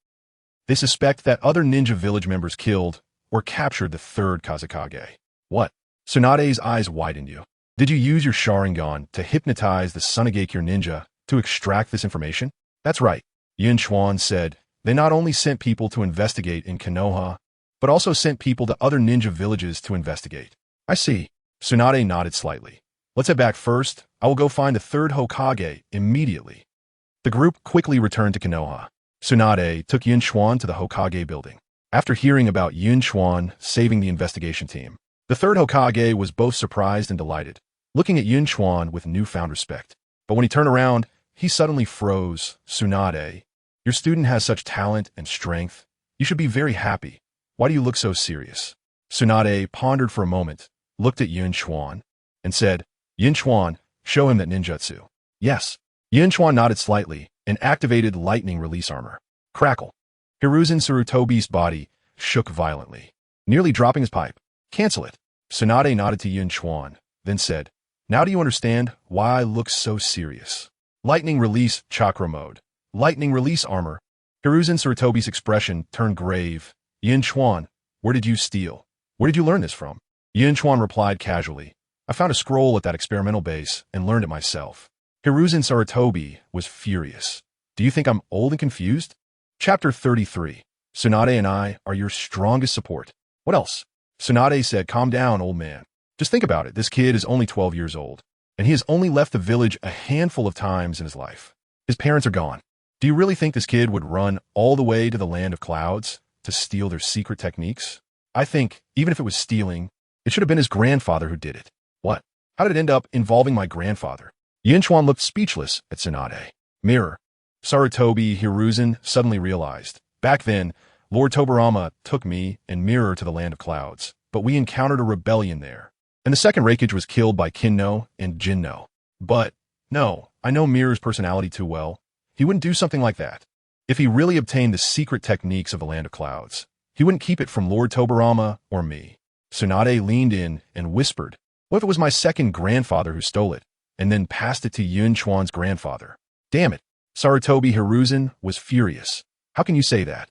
They suspect that other ninja village members killed or captured the third Kazekage. What? Tsunade's eyes widened. Did you use your Sharingan to hypnotize the Tsunade ninja to extract this information? That's right. Yun Chuan said, They not only sent people to investigate in Konoha, but also sent people to other ninja villages to investigate. I see. Tsunade nodded slightly. Let's head back first. I will go find the third Hokage immediately. The group quickly returned to Konoha. Tsunade took Yun Chuan to the Hokage building. After hearing about Yun Chuan saving the investigation team, the third Hokage was both surprised and delighted, looking at Yun Chuan with newfound respect. But when he turned around, he suddenly froze. Tsunade, your student has such talent and strength. You should be very happy. Why do you look so serious? Tsunade pondered for a moment, looked at Yun Chuan, and said, Yun Chuan, show him that ninjutsu. Yes. Yun Chuan nodded slightly and activated lightning release armor. Crackle. Hiruzen Sarutobi's body shook violently, nearly dropping his pipe. Cancel it. Tsunade nodded to Yun Chuan, then said, Now do you understand why I look so serious? Lightning release chakra mode. Lightning release armor. Hiruzen Sarutobi's expression turned grave. Yun Chuan, where did you steal? Where did you learn this from? Yun Chuan replied casually, I found a scroll at that experimental base and learned it myself. Hiruzen Sarutobi was furious. Do you think I'm old and confused? Chapter 33. Tsunade and I are your strongest support. What else? Tsunade said, Calm down, old man. Just think about it. This kid is only 12 years old, and he has only left the village a handful of times in his life. His parents are gone. Do you really think this kid would run all the way to the land of clouds to steal their secret techniques? I think, even if it was stealing, it should have been his grandfather who did it. What? How did it end up involving my grandfather? Yun Chuan looked speechless at Tsunade. Mirror. Sarutobi Hiruzen suddenly realized. Back then, Lord Tobirama took me and Mirror to the land of clouds, but we encountered a rebellion there. And the second Reikage was killed by Kinno and Jinno. But, no, I know Mirror's personality too well. He wouldn't do something like that. If he really obtained the secret techniques of the land of clouds, he wouldn't keep it from Lord Tobirama or me. Tsunade leaned in and whispered, What if it was my second grandfather who stole it, and then passed it to Yun Chuan's grandfather? Damn it. Sarutobi Hiruzen was furious. How can you say that?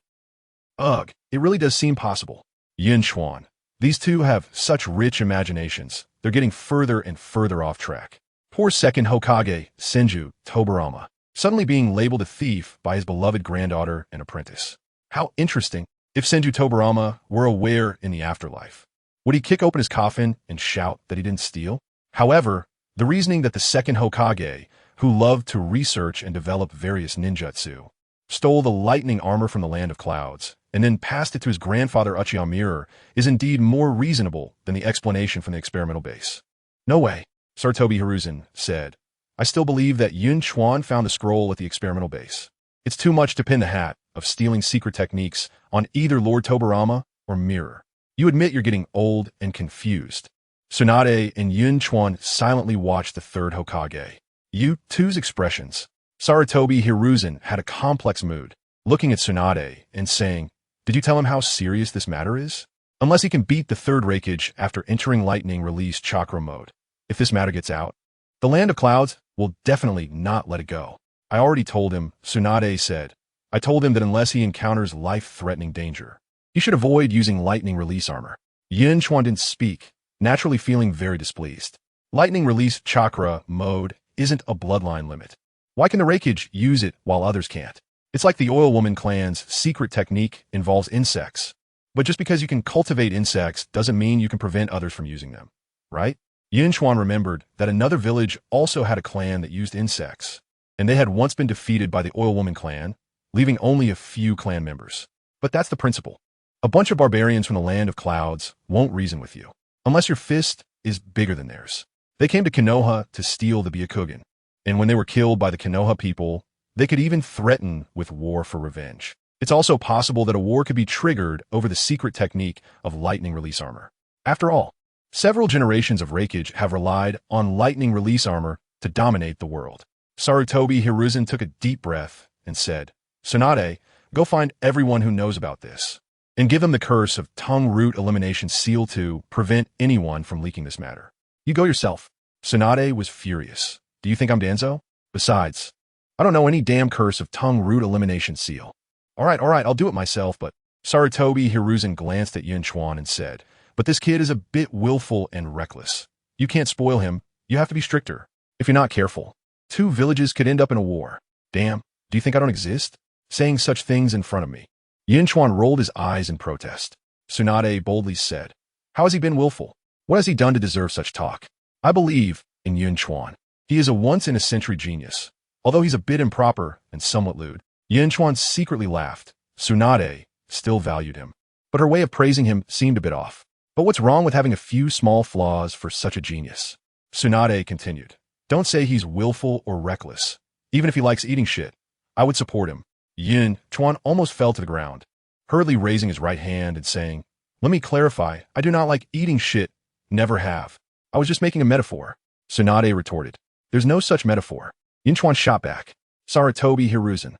Ugh, it really does seem possible. Yun Chuan. These two have such rich imaginations. They're getting further and further off track. Poor second Hokage, Senju Tobirama, suddenly being labeled a thief by his beloved granddaughter and apprentice. How interesting. If Senju Tobirama were aware in the afterlife, would he kick open his coffin and shout that he didn't steal? However, the reasoning that the second Hokage, who loved to research and develop various ninjutsu, stole the lightning armor from the land of clouds, and then passed it to his grandfather Uchiha Mirror is indeed more reasonable than the explanation from the experimental base. No way, Sarutobi Hiruzen said. I still believe that Yun Chuan found the scroll at the experimental base. It's too much to pin the hat of stealing secret techniques on either Lord Tobirama or Mirror. You admit you're getting old and confused. Tsunade and Yun Chuan silently watched the third Hokage. You two's expressions. Sarutobi Hiruzen had a complex mood, looking at Tsunade and saying, Did you tell him how serious this matter is? Unless he can beat the third Reikage after entering lightning release chakra mode, if this matter gets out. The Land of Clouds will definitely not let it go. I already told him, Tsunade said. I told him that unless he encounters life-threatening danger, he should avoid using lightning release armor. Yun Chuan didn't speak, naturally feeling very displeased. Lightning release chakra mode isn't a bloodline limit. Why can the Reappearing use it while others can't? It's like the Oil Woman clan's secret technique involves insects. But just because you can cultivate insects doesn't mean you can prevent others from using them, right? Yun Chuan remembered that another village also had a clan that used insects, and they had once been defeated by the Oil Woman clan, leaving only a few clan members. But that's the principle. A bunch of barbarians from the Land of Clouds won't reason with you, unless your fist is bigger than theirs. They came to Konoha to steal the Byakugan, and when they were killed by the Konoha people, they could even threaten with war for revenge. It's also possible that a war could be triggered over the secret technique of lightning release armor. After all, several generations of Reappearing have relied on lightning release armor to dominate the world. Sarutobi Hiruzen took a deep breath and said, Tsunade, go find everyone who knows about this, and give them the curse of tongue root elimination seal to prevent anyone from leaking this matter. You go yourself. Tsunade was furious. Do you think I'm Danzo? Besides, I don't know any damn curse of tongue root elimination seal. All right, I'll do it myself, but Sarutobi Hiruzen glanced at Yun Chuan and said, but this kid is a bit willful and reckless. You can't spoil him. You have to be stricter. If you're not careful, 2 villages could end up in a war. Damn, do you think I don't exist? Saying such things in front of me. Yun Chuan rolled his eyes in protest. Tsunade boldly said, how has he been willful? What has he done to deserve such talk? I believe in Yun Chuan. He is a once-in-a-century genius, although he's a bit improper and somewhat lewd. Yun Chuan secretly laughed. Tsunade still valued him, but her way of praising him seemed a bit off. But what's wrong with having a few small flaws for such a genius? Tsunade continued. Don't say he's willful or reckless. Even if he likes eating shit, I would support him. Yun Chuan almost fell to the ground, hurriedly raising his right hand and saying, let me clarify, I do not like eating shit, never have. I was just making a metaphor. Tsunade retorted. There's no such metaphor. Yun Chuan shot back. Sarutobi Hiruzen.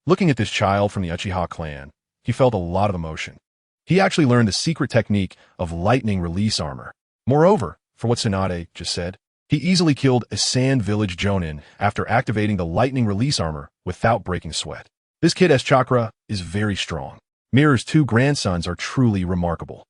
Looking at this child from the Uchiha clan, he felt a lot of emotion. He actually learned the secret technique of lightning release armor. Moreover, for what Tsunade just said, he easily killed a Sand Village Jonin after activating the lightning release armor without breaking sweat. This kid's chakra is very strong. Mirror's 2 grandsons are truly remarkable.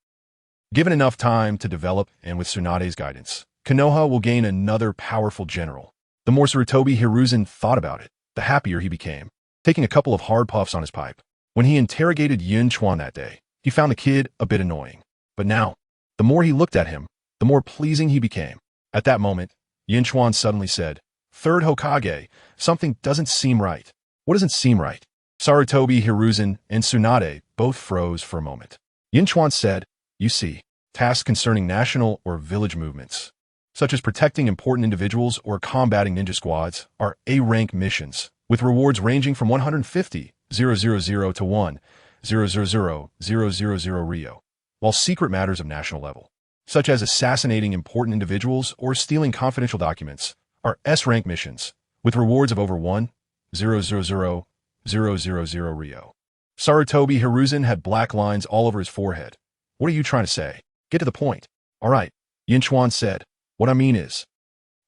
Given enough time to develop and with Tsunade's guidance, Konoha will gain another powerful general. The more Sarutobi Hiruzen thought about it, the happier he became, taking a couple of hard puffs on his pipe. When he interrogated Yun Chuan that day, he found the kid a bit annoying. But now, the more he looked at him, the more pleasing he became. At that moment, Yun Chuan suddenly said, Third Hokage, something doesn't seem right. What doesn't seem right? Sarutobi Hiruzen and Tsunade both froze for a moment. Yun Chuan said, you see, tasks concerning national or village movements, such as protecting important individuals or combating ninja squads, are A-rank missions, with rewards ranging from 150,000 to 1,000,000 Rio, while secret matters of national level, such as assassinating important individuals or stealing confidential documents, are S-rank missions, with rewards of over 1,000,000 Rio. Sarutobi Hiruzen had black lines all over his forehead. What are you trying to say? Get to the point. All right, Yun Chuan said. What I mean is,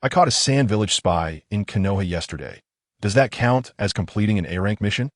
I caught a Sand Village spy in Konoha yesterday. Does that count as completing an A-rank mission?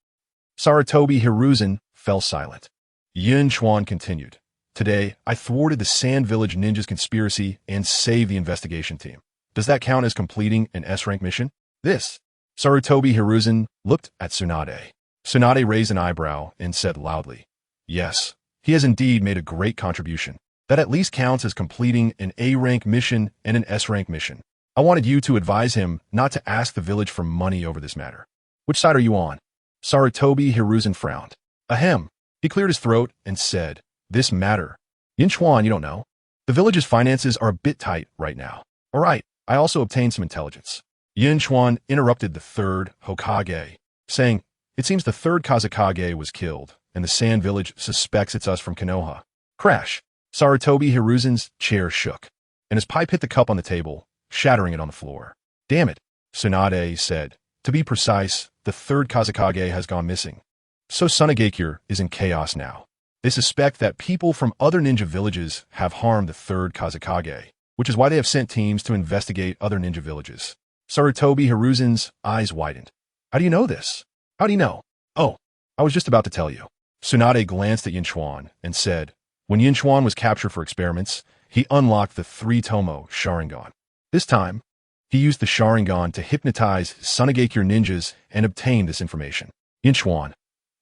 Sarutobi Hiruzen fell silent. Yun Chuan continued. Today, I thwarted the Sand Village ninjas conspiracy and saved the investigation team. Does that count as completing an S-rank mission? This. Sarutobi Hiruzen looked at Tsunade. Tsunade raised an eyebrow and said loudly, yes, he has indeed made a great contribution. That at least counts as completing an A-rank mission and an S-rank mission. I wanted you to advise him not to ask the village for money over this matter. Which side are you on? Sarutobi Hiruzen frowned. Ahem. He cleared his throat and said, this matter. Yun Chuan, you don't know. The village's finances are a bit tight right now. All right, I also obtained some intelligence. Yun Chuan interrupted the Third Hokage, saying, it seems the Third Kazekage was killed, and the Sand Village suspects it's us from Konoha. Crash. Sarutobi Hiruzen's chair shook, and his pipe hit the cup on the table, shattering it on the floor. Damn it, Tsunade said. To be precise, the Third Kazekage has gone missing. So Tsunade is in chaos now. They suspect that people from other ninja villages have harmed the Third Kazekage. which is why they have sent teams to investigate other ninja villages. Sarutobi Hiruzen's eyes widened. How do you know this? How do you know? Oh, I was just about to tell you. Tsunade glanced at Yun Chuan and said, when Yun Chuan was captured for experiments, he unlocked the 3-tomo Sharingan. This time, he used the Sharingan to hypnotize Tsunade ninjas and obtain this information. Yun Chuan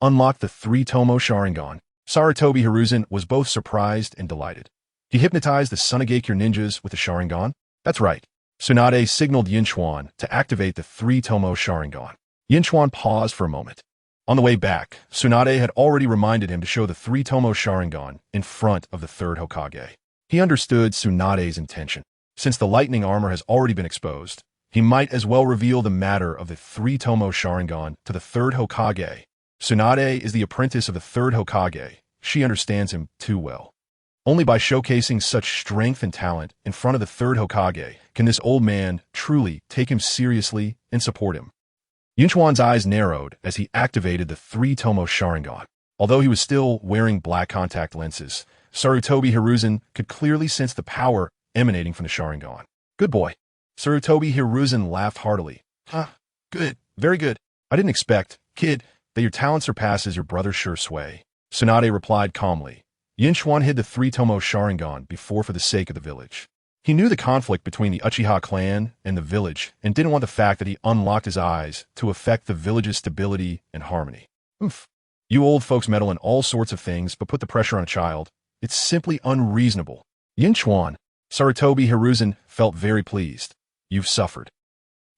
unlocked the 3-tomo Sharingan. Sarutobi Hiruzen was both surprised and delighted. He hypnotized the Tsunade ninjas with the Sharingan? That's right. Tsunade signaled Yun Chuan to activate the 3-tomo Sharingan. Yun Chuan paused for a moment. On the way back, Tsunade had already reminded him to show the 3-tomo Sharingan in front of the Third Hokage. He understood Tsunade's intention. Since the lightning armor has already been exposed, he might as well reveal the matter of the 3-tomo Sharingan to the Third Hokage. Tsunade is the apprentice of the Third Hokage. She understands him too well. Only by showcasing such strength and talent in front of the Third Hokage can this old man truly take him seriously and support him. Yun Chuan's eyes narrowed as he activated the 3-tomo Sharingan. Although he was still wearing black contact lenses, Sarutobi Hiruzen could clearly sense the power emanating from the Sharingan. Good boy. Sarutobi Hiruzen laughed heartily. Good. Very good. I didn't expect, kid, that your talent surpasses your brother Shisui. Tsunade replied calmly. Yun Chuan hid the 3-tomo Sharingan before for the sake of the village. He knew the conflict between the Uchiha clan and the village and didn't want the fact that he unlocked his eyes to affect the village's stability and harmony. Oof. You old folks meddle in all sorts of things but put the pressure on a child. It's simply unreasonable. Yun Chuan, Sarutobi Hiruzen felt very pleased. You've suffered.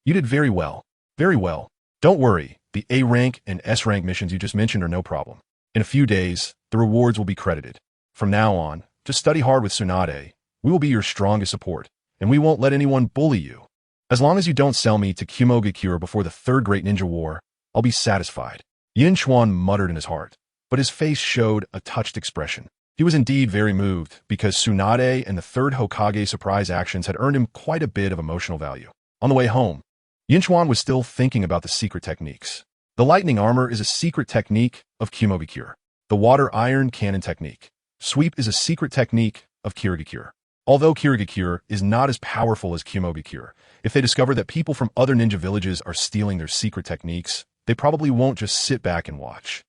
You did very well. Very well. Don't worry, the A rank and S rank missions you just mentioned are no problem. In a few days, the rewards will be credited. From now on, just study hard with Tsunade. We will be your strongest support, and we won't let anyone bully you. As long as you don't sell me to Kumogakure before the Third Great Ninja War, I'll be satisfied. Yun Chuan muttered in his heart, but his face showed a touched expression. He was indeed very moved because Tsunade and the Third Hokage surprise actions had earned him quite a bit of emotional value. On the way home, Yun Chuan was still thinking about the secret techniques. The lightning armor is a secret technique of Kumogakure. The water iron cannon technique. Sweep is a secret technique of Kirigakure. Although Kirigakure is not as powerful as Kumogakure, if they discover that people from other ninja villages are stealing their secret techniques, they probably won't just sit back and watch.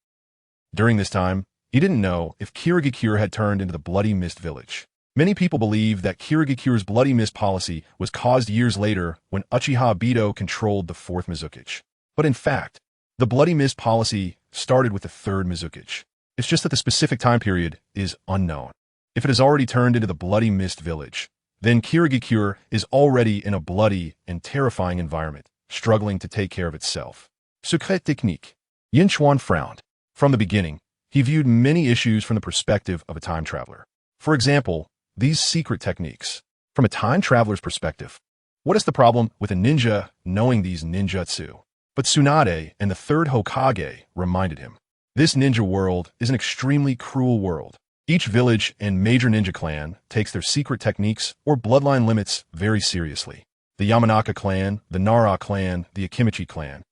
During this time, he didn't know if Kirigakure had turned into the Bloody Mist village. Many people believe that Kirigakure's Bloody Mist policy was caused years later when Uchiha Obito controlled the 4th Mizukage. But in fact, the Bloody Mist policy started with the 3rd Mizukage. It's just that the specific time period is unknown. If it has already turned into the Bloody Mist village, then Kirigakure is already in a bloody and terrifying environment, struggling to take care of itself. Secret technique. Yun Chuan frowned. From the beginning, he viewed many issues from the perspective of a time traveler. For example, these secret techniques. From a time traveler's perspective, what is the problem with a ninja knowing these ninjutsu? But Tsunade and the Third Hokage reminded him. This ninja world is an extremely cruel world. Each village and major ninja clan takes their secret techniques or bloodline limits very seriously. The Yamanaka clan, the Nara clan, the Akimichi clan.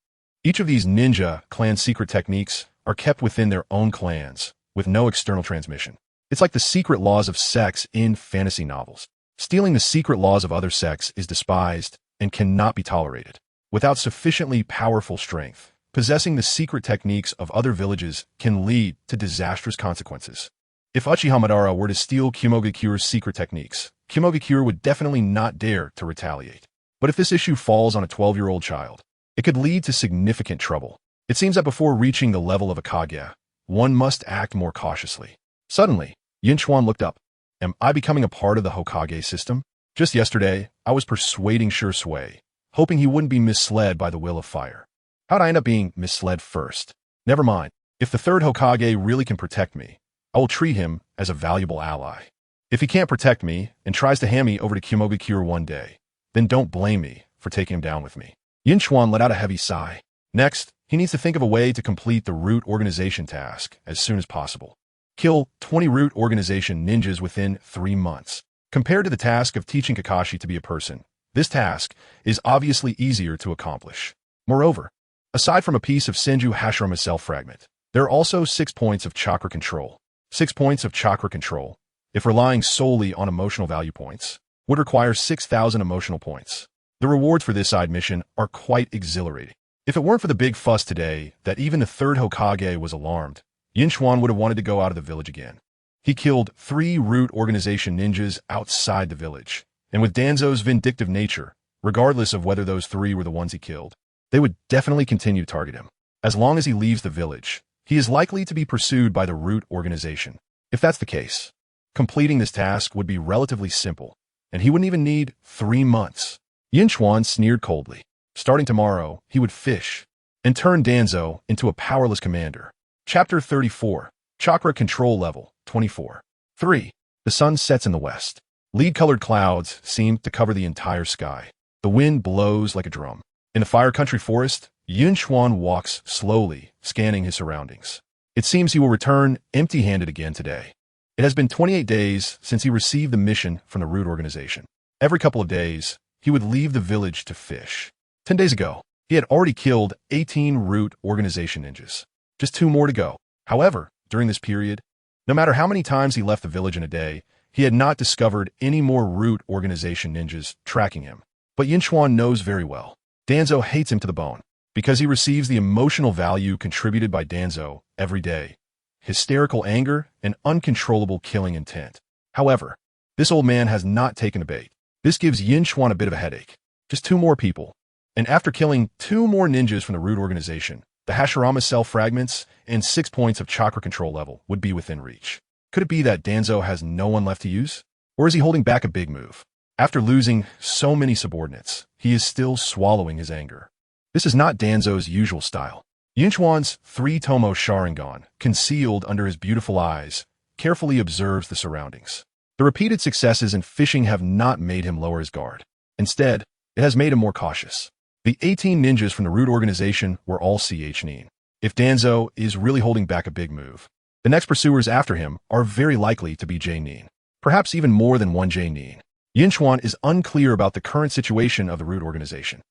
Each of these ninja clan secret techniques are kept within their own clans, with no external transmission. It's like the secret laws of sex in fantasy novels. Stealing the secret laws of other sex is despised and cannot be tolerated. Without sufficiently powerful strength, possessing the secret techniques of other villages can lead to disastrous consequences. If Uchiha Madara were to steal Kumogakure's secret techniques, Kumogakure would definitely not dare to retaliate. But if this issue falls on a 12-year-old child, it could lead to significant trouble. It seems that before reaching the level of a Kage, one must act more cautiously. Suddenly, Yun Chuan looked up. Am I becoming a part of the Hokage system? Just yesterday, I was persuading Shisui, hoping he wouldn't be misled by the will of fire. How'd I end up being misled first? Never mind. If the Third Hokage really can protect me, I will treat him as a valuable ally. If he can't protect me and tries to hand me over to Kumogakure one day, then don't blame me for taking him down with me. Yun Chuan let out a heavy sigh. Next, he needs to think of a way to complete the root organization task as soon as possible. Kill 20 root organization ninjas within 3 months. Compared to the task of teaching Kakashi to be a person, this task is obviously easier to accomplish. Moreover, aside from a piece of Senju Hashirama cell fragment, there are also 6 points of chakra control. 6 points of chakra control. If relying solely on emotional value points, would require 6,000 emotional points. The rewards for this side mission are quite exhilarating. If it weren't for the big fuss today that even the Third Hokage was alarmed, Yun Chuan would have wanted to go out of the village again. He killed 3 root organization ninjas outside the village, and with Danzo's vindictive nature, regardless of whether those 3 were the ones he killed, they would definitely continue to target him. As long as he leaves the village, he is likely to be pursued by the root organization. If that's the case, completing this task would be relatively simple, and he wouldn't even need 3 months. Yun Chuan sneered coldly. Starting tomorrow, he would fish and turn Danzo into a powerless commander. Chapter 34, Chakra Control Level 24. 3. The sun sets in the west. Lead-colored clouds seem to cover the entire sky. The wind blows like a drum. In the Fire Country forest, Yun Chuan walks slowly, scanning his surroundings. It seems he will return empty-handed again today. It has been 28 days since he received the mission from the root organization. Every couple of days, he would leave the village to fish. 10 days ago, he had already killed 18 root organization ninjas. Just 2 more to go. However, during this period, no matter how many times he left the village in a day, he had not discovered any more root organization ninjas tracking him. But Yun Chuan knows very well. Danzo hates him to the bone, because he receives the emotional value contributed by Danzo every day. Hysterical anger and uncontrollable killing intent. However, this old man has not taken the bait. This gives Yun Chuan a bit of a headache. Just 2 more people. And after killing 2 more ninjas from the root organization, the Hashirama cell fragments and 6 points of chakra control level would be within reach. Could it be that Danzo has no one left to use? Or is he holding back a big move? After losing so many subordinates, he is still swallowing his anger. This is not Danzo's usual style. Yun Chuan's 3-tomo Sharingan, concealed under his beautiful eyes, carefully observes the surroundings. The repeated successes in fishing have not made him lower his guard. Instead, it has made him more cautious. The 18 ninjas from the root organization were all ch-nin. If Danzo is really holding back a big move, the next pursuers after him are very likely to be j-nin. Perhaps even more than one j-nin. Yun Chuan is unclear about the current situation of the root organization.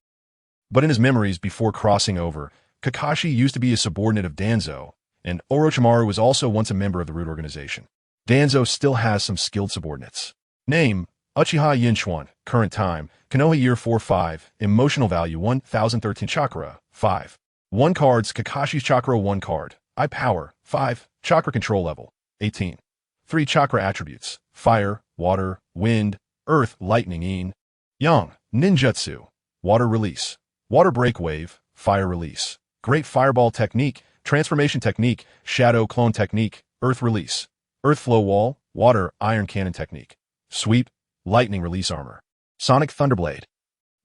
But in his memories before crossing over, Kakashi used to be a subordinate of Danzo, and Orochimaru was also once a member of the root organization. Danzo still has some skilled subordinates. Name, Uchiha Yun Chuan, current time, Konoha year 4-5, emotional value 1013 chakra, 5. 1 cards, Kakashi's chakra 1 card, eye power, 5, chakra control level, 18. 3 chakra attributes, fire, water, wind, earth, lightning, yin, yang, ninjutsu, water release, water break wave, fire release, great fireball technique, transformation technique, shadow clone technique, earth release, earth flow wall, water, iron cannon technique, sweep, lightning release armor, sonic thunderblade,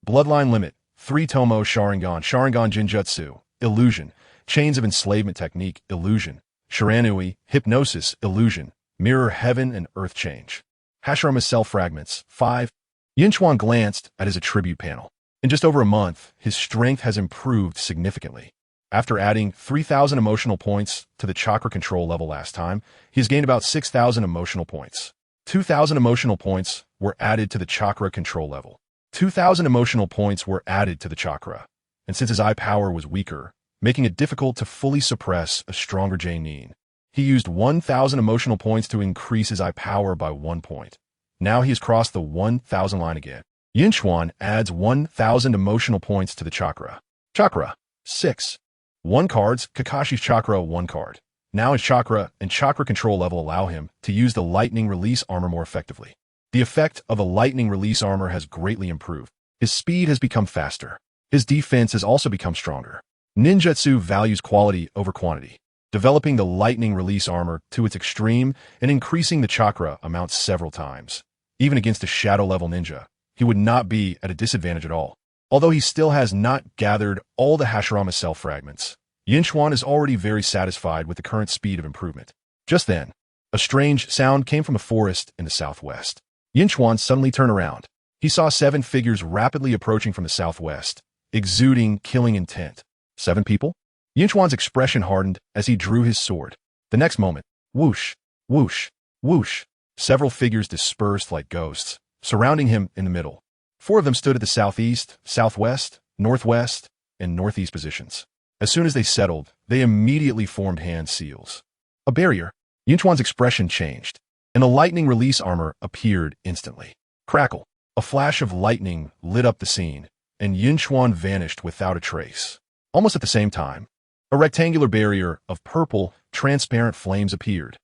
bloodline limit, 3-tomo Sharingan, Sharingan Jinjutsu, illusion, chains of enslavement technique, illusion, Shiranui, hypnosis, illusion, mirror heaven and earth change, Hashirama cell fragments, 5. Yun Chuan glanced at his attribute panel. In just over a month, his strength has improved significantly. After adding 3,000 emotional points to the chakra control level last time, he has gained about 6,000 emotional points. 2,000 emotional points were added to the chakra control level. 2,000 emotional points were added to the chakra, and since his eye power was weaker, making it difficult to fully suppress a stronger j-nin, he used 1,000 emotional points to increase his eye power by 1 point. Now he has crossed the 1,000 line again. Yun Chuan adds 1,000 emotional points to the chakra. Chakra, 6. 1 cards, Kakashi's chakra 1 card. Now his chakra and chakra control level allow him to use the lightning release armor more effectively. The effect of the lightning release armor has greatly improved. His speed has become faster. His defense has also become stronger. Ninjutsu values quality over quantity. Developing the lightning release armor to its extreme and increasing the chakra amount several times. Even against a shadow level ninja, he would not be at a disadvantage at all. Although he still has not gathered all the Hashirama cell fragments, Yun Chuan is already very satisfied with the current speed of improvement. Just then, a strange sound came from a forest in the southwest. Yun Chuan suddenly turned around. He saw 7 figures rapidly approaching from the southwest, exuding killing intent. 7 people? Yun Chuan's expression hardened as he drew his sword. The next moment, whoosh, whoosh, whoosh, several figures dispersed like ghosts, surrounding him in the middle. 4 of them stood at the southeast, southwest, northwest, and northeast positions. As soon as they settled, they immediately formed hand seals. A barrier. Yun Chuan's expression changed, and the lightning release armor appeared instantly. Crackle. A flash of lightning lit up the scene, and Yun Chuan vanished without a trace. Almost at the same time, a rectangular barrier of purple, transparent flames appeared.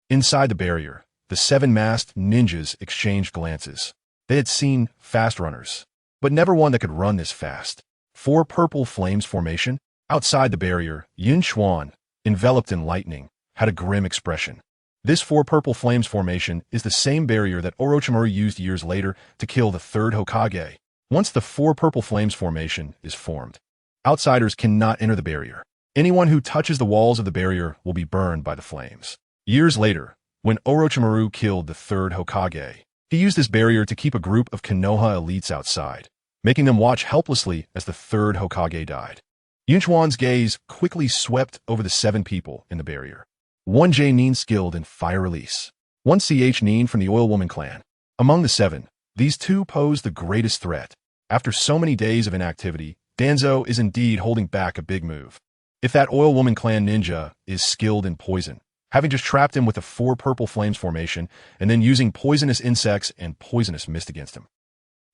Inside the barrier, the 7 masked ninjas exchanged glances. They had seen fast runners, but never one that could run this fast. 4 purple flames formation. Outside the barrier, Yun Chuan, enveloped in lightning, had a grim expression. This 4 purple flames formation is the same barrier that Orochimaru used years later to kill the Third Hokage. Once the 4 purple flames formation is formed, outsiders cannot enter the barrier. Anyone who touches the walls of the barrier will be burned by the flames. Years later, when Orochimaru killed the Third Hokage, he used this barrier to keep a group of Konoha elites outside, making them watch helplessly as the Third Hokage died. Yun Chuan's gaze quickly swept over the 7 people in the barrier. 1 J Nin skilled in fire release. 1 Ch Nin from the Oil Woman clan. Among the 7, these 2 pose the greatest threat. After so many days of inactivity, Danzo is indeed holding back a big move. If that Oil Woman clan ninja is skilled in poison, having just trapped him with a 4 purple flames formation and then using poisonous insects and poisonous mist against him.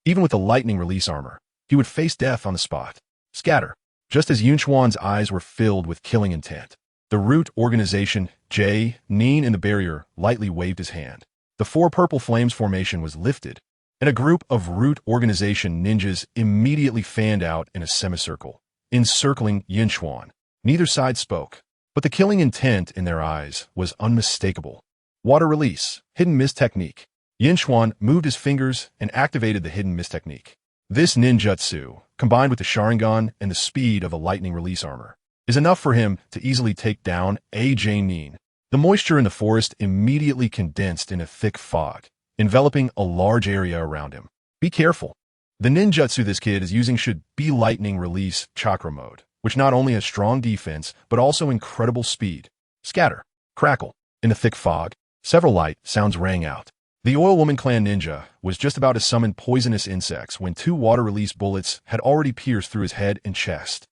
Even with the lightning release armor, he would face death on the spot. Scatter. Just as Yun Chuan's eyes were filled with killing intent, the root organization, J Nin in the barrier, lightly waved his hand. The 4 purple flames formation was lifted, and a group of root organization ninjas immediately fanned out in a semicircle, encircling Yun Chuan. Neither side spoke, but the killing intent in their eyes was unmistakable. Water release, hidden mist technique. Yun Chuan moved his fingers and activated the hidden mist technique. This ninjutsu, combined with the Sharingan and the speed of a lightning release armor, is enough for him to easily take down a J Nin. The moisture in the forest immediately condensed in a thick fog, enveloping a large area around him. Be careful. The ninjutsu this kid is using should be lightning release chakra mode, which not only has strong defense, but also incredible speed. Scatter. Crackle. In the thick fog, several light sounds rang out. The Oil Woman clan ninja was just about to summon poisonous insects when 2 water release bullets had already pierced through his head and chest.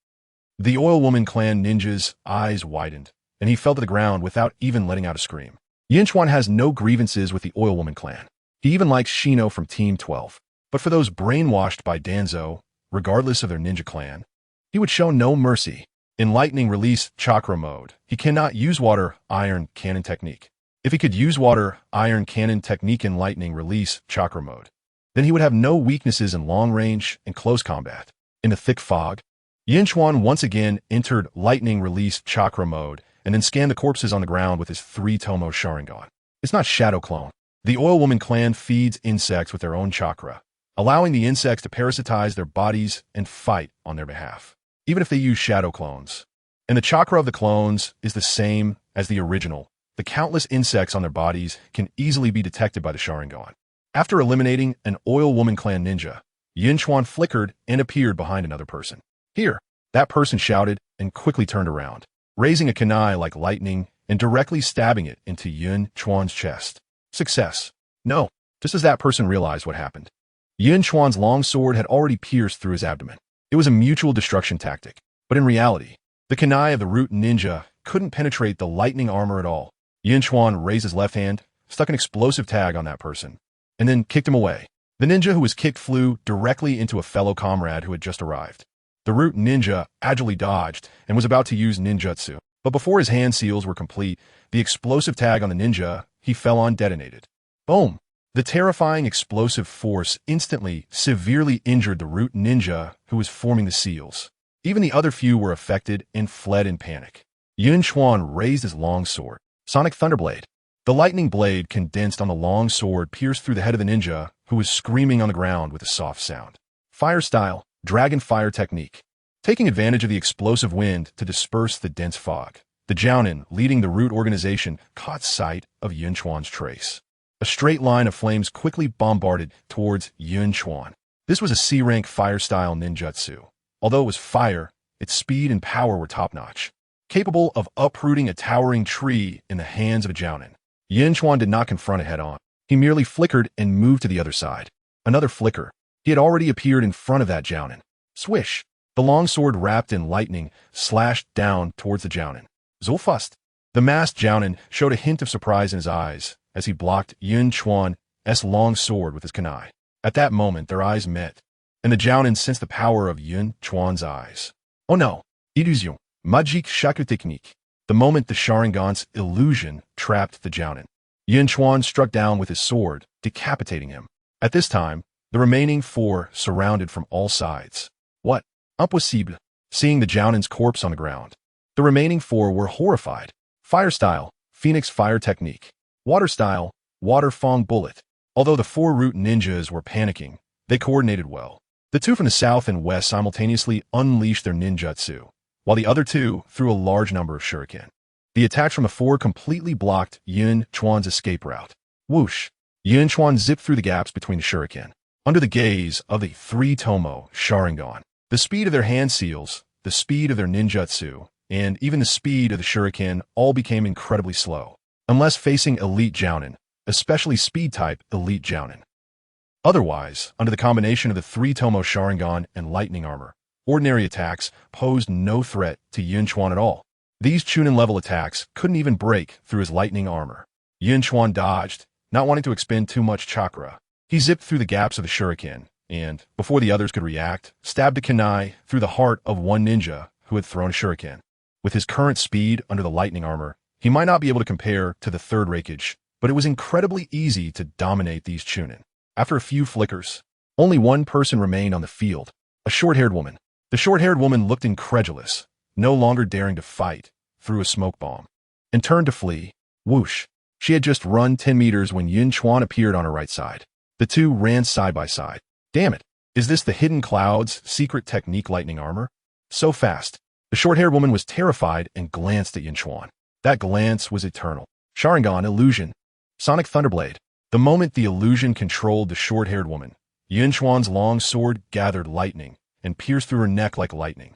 The Oil Woman clan ninja's eyes widened, and he fell to the ground without even letting out a scream. Yun Chuan has no grievances with the Oil Woman clan. He even likes Shino from Team 12. But for those brainwashed by Danzo, regardless of their ninja clan, he would show no mercy. In lightning release chakra mode, he cannot use water iron cannon technique. If he could use water iron cannon technique in lightning release chakra mode, then he would have no weaknesses in long range and close combat. In the thick fog, Yun Chuan once again entered lightning release chakra mode and then scanned the corpses on the ground with his 3 Tomo Sharingan. It's not shadow clone. The Oil Woman clan feeds insects with their own chakra, allowing the insects to parasitize their bodies and fight on their behalf, even if they use shadow clones. And the chakra of the clones is the same as the original. The countless insects on their bodies can easily be detected by the Sharingan. After eliminating an Oil Woman clan ninja, Yun Chuan flickered and appeared behind another person. Here, that person shouted and quickly turned around, raising a kunai like lightning and directly stabbing it into Yun Chuan's chest. Success. No, just as that person realized what happened. Yun Chuan's long sword had already pierced through his abdomen. It was a mutual destruction tactic, but in reality, the kunai of the root ninja couldn't penetrate the lightning armor at all. Yun Chuan raised his left hand, stuck an explosive tag on that person, and then kicked him away. The ninja who was kicked flew directly into a fellow comrade who had just arrived. The root ninja agilely dodged and was about to use ninjutsu, but before his hand seals were complete, the explosive tag on the ninja he fell on detonated. Boom! The terrifying explosive force instantly, severely injured the root ninja who was forming the seals. Even the other few were affected and fled in panic. Yun Chuan raised his long sword. Sonic Thunderblade. The lightning blade condensed on the long sword pierced through the head of the ninja, who was screaming on the ground with a soft sound. Fire style, dragon fire technique. Taking advantage of the explosive wind to disperse the dense fog, the Jounin, leading the root organization, caught sight of Yun Chuan's trace. A straight line of flames quickly bombarded towards Yun Chuan. This was a C-rank fire-style ninjutsu. Although it was fire, its speed and power were top-notch, capable of uprooting a towering tree in the hands of a Jounin. Yun Chuan did not confront it head-on. He merely flickered and moved to the other side. Another flicker. He had already appeared in front of that Jounin. Swish! The long sword wrapped in lightning slashed down towards the Jounin. Zulfust! The masked Jounin showed a hint of surprise in his eyes as he blocked Yun Chuan's long sword with his kunai. At that moment, their eyes met, and the Jounin sensed the power of Yun Chuan's eyes. Oh no! Illusion. Magique Shaku Technique. The moment the Sharingan's illusion trapped the Jounin, Yun Chuan struck down with his sword, decapitating him. At this time, the remaining four surrounded from all sides. What? Impossible. Seeing the Jounin's corpse on the ground, the remaining four were horrified. Fire style, Phoenix Fire Technique. Water style, Water Fong Bullet. Although the four root ninjas were panicking, they coordinated well. The two from the south and west simultaneously unleashed their ninjutsu, while the other two threw a large number of shuriken. The attacks from the four completely blocked Yun Chuan's escape route. Whoosh! Yun Chuan zipped through the gaps between the shuriken. Under the gaze of the three Tomo Sharingan, the speed of their hand seals, the speed of their ninjutsu, and even the speed of the shuriken all became incredibly slow, unless facing elite Jounin, especially speed-type elite Jounin. Otherwise, under the combination of the three Tomo Sharingan and lightning armor, ordinary attacks posed no threat to Yun Chuan at all. These Chunin-level attacks couldn't even break through his lightning armor. Yun Chuan dodged, not wanting to expend too much chakra. He zipped through the gaps of the shuriken, and, before the others could react, stabbed a kunai through the heart of one ninja who had thrown a shuriken. With his current speed under the lightning armor, he might not be able to compare to the Third Hokage, but it was incredibly easy to dominate these Chunin. After a few flickers, only one person remained on the field, a short-haired woman. The short-haired woman looked incredulous, no longer daring to fight, threw a smoke bomb, and turned to flee. Whoosh! She had just run 10 meters when Yun Chuan appeared on her right side. The two ran side by side. Damn it! Is this the Hidden Cloud's secret technique lightning armor? So fast. The short-haired woman was terrified and glanced at Yun Chuan. That glance was eternal. Sharingan illusion. Sonic Thunderblade. The moment the illusion controlled the short-haired woman, Yun Chuan's long sword gathered lightning and pierced through her neck like lightning.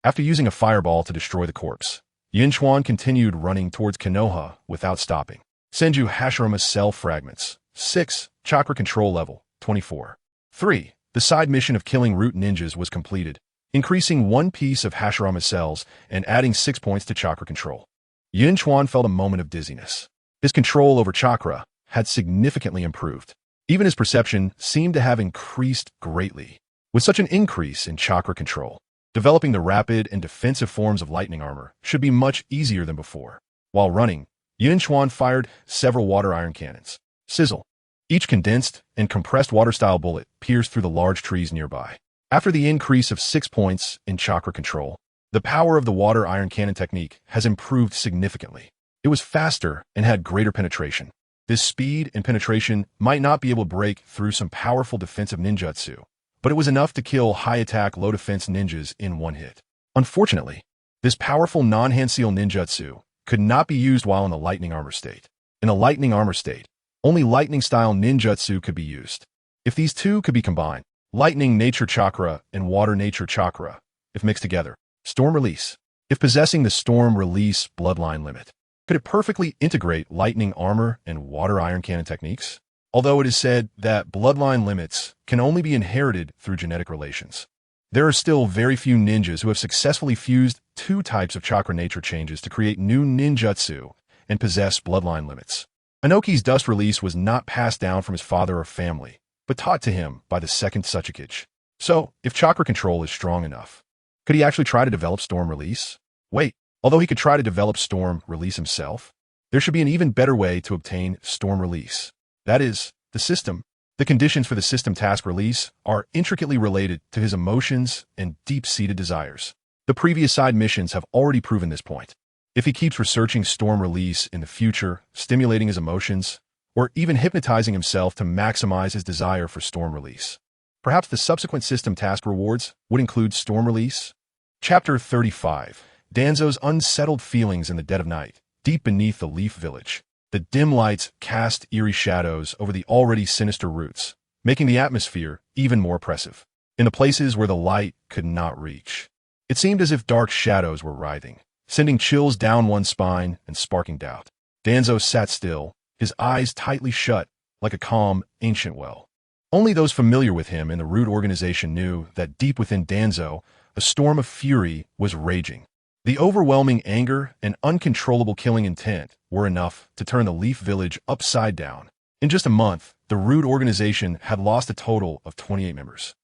After using a fireball to destroy the corpse, Yun Chuan continued running towards Konoha without stopping. Senju Hashirama's Cell Fragments. 6. Chakra Control Level. 24. 3. The side mission of killing root ninjas was completed, increasing one piece of Hashirama's cells and adding 6 points to chakra control. Yun Chuan felt a moment of dizziness. His control over chakra had significantly improved. Even his perception seemed to have increased greatly. With such an increase in chakra control, developing the rapid and defensive forms of lightning armor should be much easier than before. While running, Yun Chuan fired several water iron cannons. Sizzle. Each condensed and compressed water-style bullet pierced through the large trees nearby. After the increase of 6 points in chakra control, the power of the water iron cannon technique has improved significantly. It was faster and had greater penetration. This speed and penetration might not be able to break through some powerful defensive ninjutsu, but it was enough to kill high-attack, low-defense ninjas in one hit. Unfortunately, this powerful non-hand seal ninjutsu could not be used while in the lightning armor state. In a lightning armor state, only lightning-style ninjutsu could be used. If these two could be combined, lightning nature chakra and water nature chakra, if mixed together, storm release. If possessing the storm release bloodline limit, could it perfectly integrate lightning armor and water iron cannon techniques? Although it is said that bloodline limits can only be inherited through genetic relations, there are still very few ninjas who have successfully fused two types of chakra nature changes to create new ninjutsu and possess bloodline limits. Inoki's dust release was not passed down from his father or family, but taught to him by the second Tsuchikage. So, if chakra control is strong enough, could he actually try to develop storm release? Wait, although he could try to develop storm release himself, there should be an even better way to obtain storm release. That is, the system. The conditions for the system task release are intricately related to his emotions and deep-seated desires. The previous side missions have already proven this point. If he keeps researching storm release in the future, stimulating his emotions, or even hypnotizing himself to maximize his desire for storm release, perhaps the subsequent system task rewards would include storm release. Chapter 35. Danzo's unsettled feelings in the dead of night, deep beneath the Leaf Village. The dim lights cast eerie shadows over the already sinister roots, making the atmosphere even more oppressive. In the places where the light could not reach, it seemed as if dark shadows were writhing, sending chills down one's spine and sparking doubt. Danzo sat still, his eyes tightly shut, like a calm, ancient well. Only those familiar with him in the root organization knew that deep within Danzo, a storm of fury was raging. The overwhelming anger and uncontrollable killing intent were enough to turn the Leaf Village upside down. In just a month, the Root organization had lost a total of 28 members.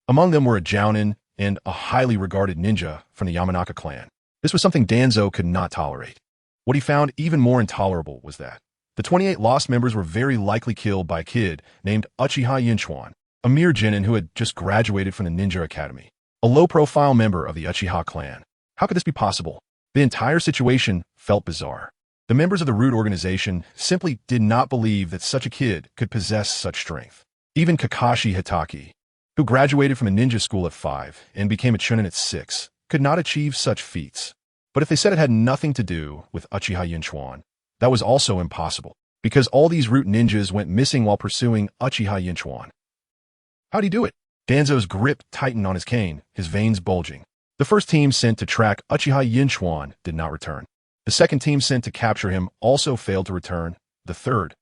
Among them were a Jounin and a highly regarded ninja from the Yamanaka clan. This was something Danzo could not tolerate. What he found even more intolerable was that the 28 lost members were very likely killed by a kid named Uchiha Yun Chuan, a mere genin who had just graduated from the Ninja Academy, a low-profile member of the Uchiha clan. How could this be possible? The entire situation felt bizarre. The members of the Root organization simply did not believe that such a kid could possess such strength. Even Kakashi Hitaki, who graduated from a ninja school at 5 and became a chunin at 6, could not achieve such feats. But if they said it had nothing to do with Uchiha Yun Chuan, that was also impossible, because all these Root ninjas went missing while pursuing Uchiha Yun Chuan. How'd he do it? Danzo's grip tightened on his cane, his veins bulging. The first team sent to track Uchiha Yun Chuan did not return. The second team sent to capture him also failed to return. The third,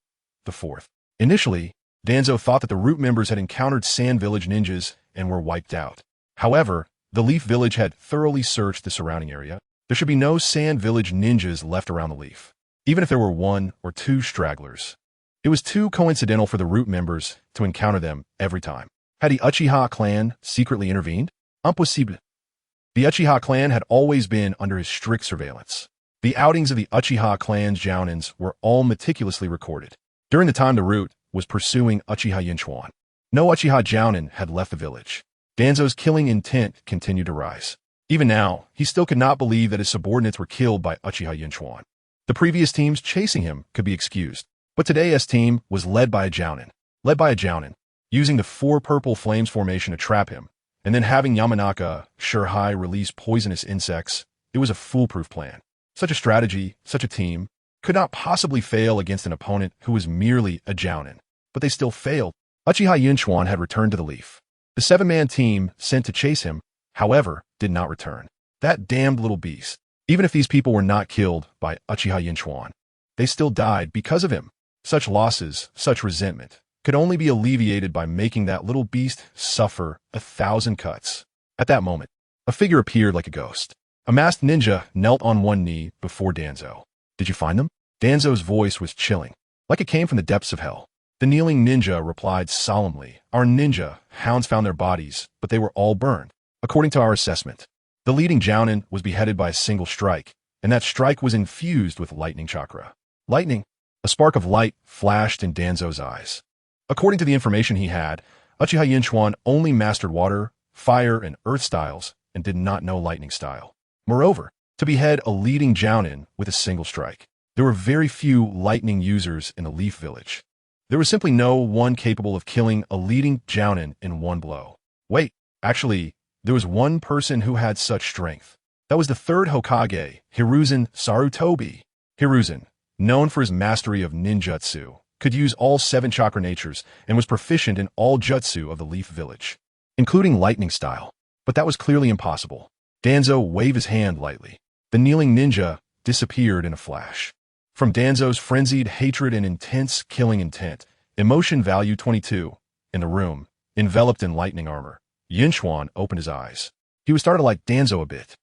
the fourth. Initially, Danzo thought that the Root members had encountered Sand Village ninjas and were wiped out. However, the Leaf Village had thoroughly searched the surrounding area. There should be no Sand Village ninjas left around the Leaf, even if there were 1 or 2 stragglers. It was too coincidental for the Root members to encounter them every time. Had the Uchiha clan secretly intervened? Impossible. The Uchiha clan had always been under his strict surveillance. The outings of the Uchiha clan's Jounins were all meticulously recorded. During the time the Root was pursuing Uchiha Yun Chuan, no Uchiha Jounin had left the village. Danzo's killing intent continued to rise. Even now, he still could not believe that his subordinates were killed by Uchiha Yun Chuan. The previous teams chasing him could be excused, but today's team was led by a Jounin. Using the 4 purple flames formation to trap him, and then having Yamanaka Shurihai release poisonous insects. It was a foolproof plan. Such a strategy, such a team, could not possibly fail against an opponent who was merely a Jounin. But they still failed. Uchiha Yun Chuan had returned to the Leaf. The 7-man team sent to chase him, however, did not return. That damned little beast. Even if these people were not killed by Uchiha Yun Chuan, they still died because of him. Such losses, such resentment, could only be alleviated by making that little beast suffer 1,000 cuts. At that moment, a figure appeared like a ghost. A masked ninja knelt on one knee before Danzo. Did you find them? Danzo's voice was chilling, like it came from the depths of hell. The kneeling ninja replied solemnly, Our ninja hounds found their bodies, but they were all burned. According to our assessment, the leading Jounin was beheaded by a single strike, and that strike was infused with lightning chakra. Lightning? A spark of light flashed in Danzo's eyes. According to the information he had, Uchiha Yun Chuan only mastered water, fire, and earth styles, and did not know lightning style. Moreover, to behead a leading Jounin with a single strike, there were very few lightning users in the Leaf Village. There was simply no one capable of killing a leading Jounin in one blow. Wait, actually, there was one person who had such strength. That was the third Hokage, Hiruzen Sarutobi. Hiruzen, known for his mastery of ninjutsu, could use all 7 chakra natures and was proficient in all jutsu of the Leaf Village, including lightning style. But that was clearly impossible. Danzo waved his hand lightly. The kneeling ninja disappeared in a flash. From Danzo's frenzied hatred and intense killing intent, emotion value 22, in the room, enveloped in lightning armor, Yun Chuan opened his eyes. He was starting to like Danzo a bit.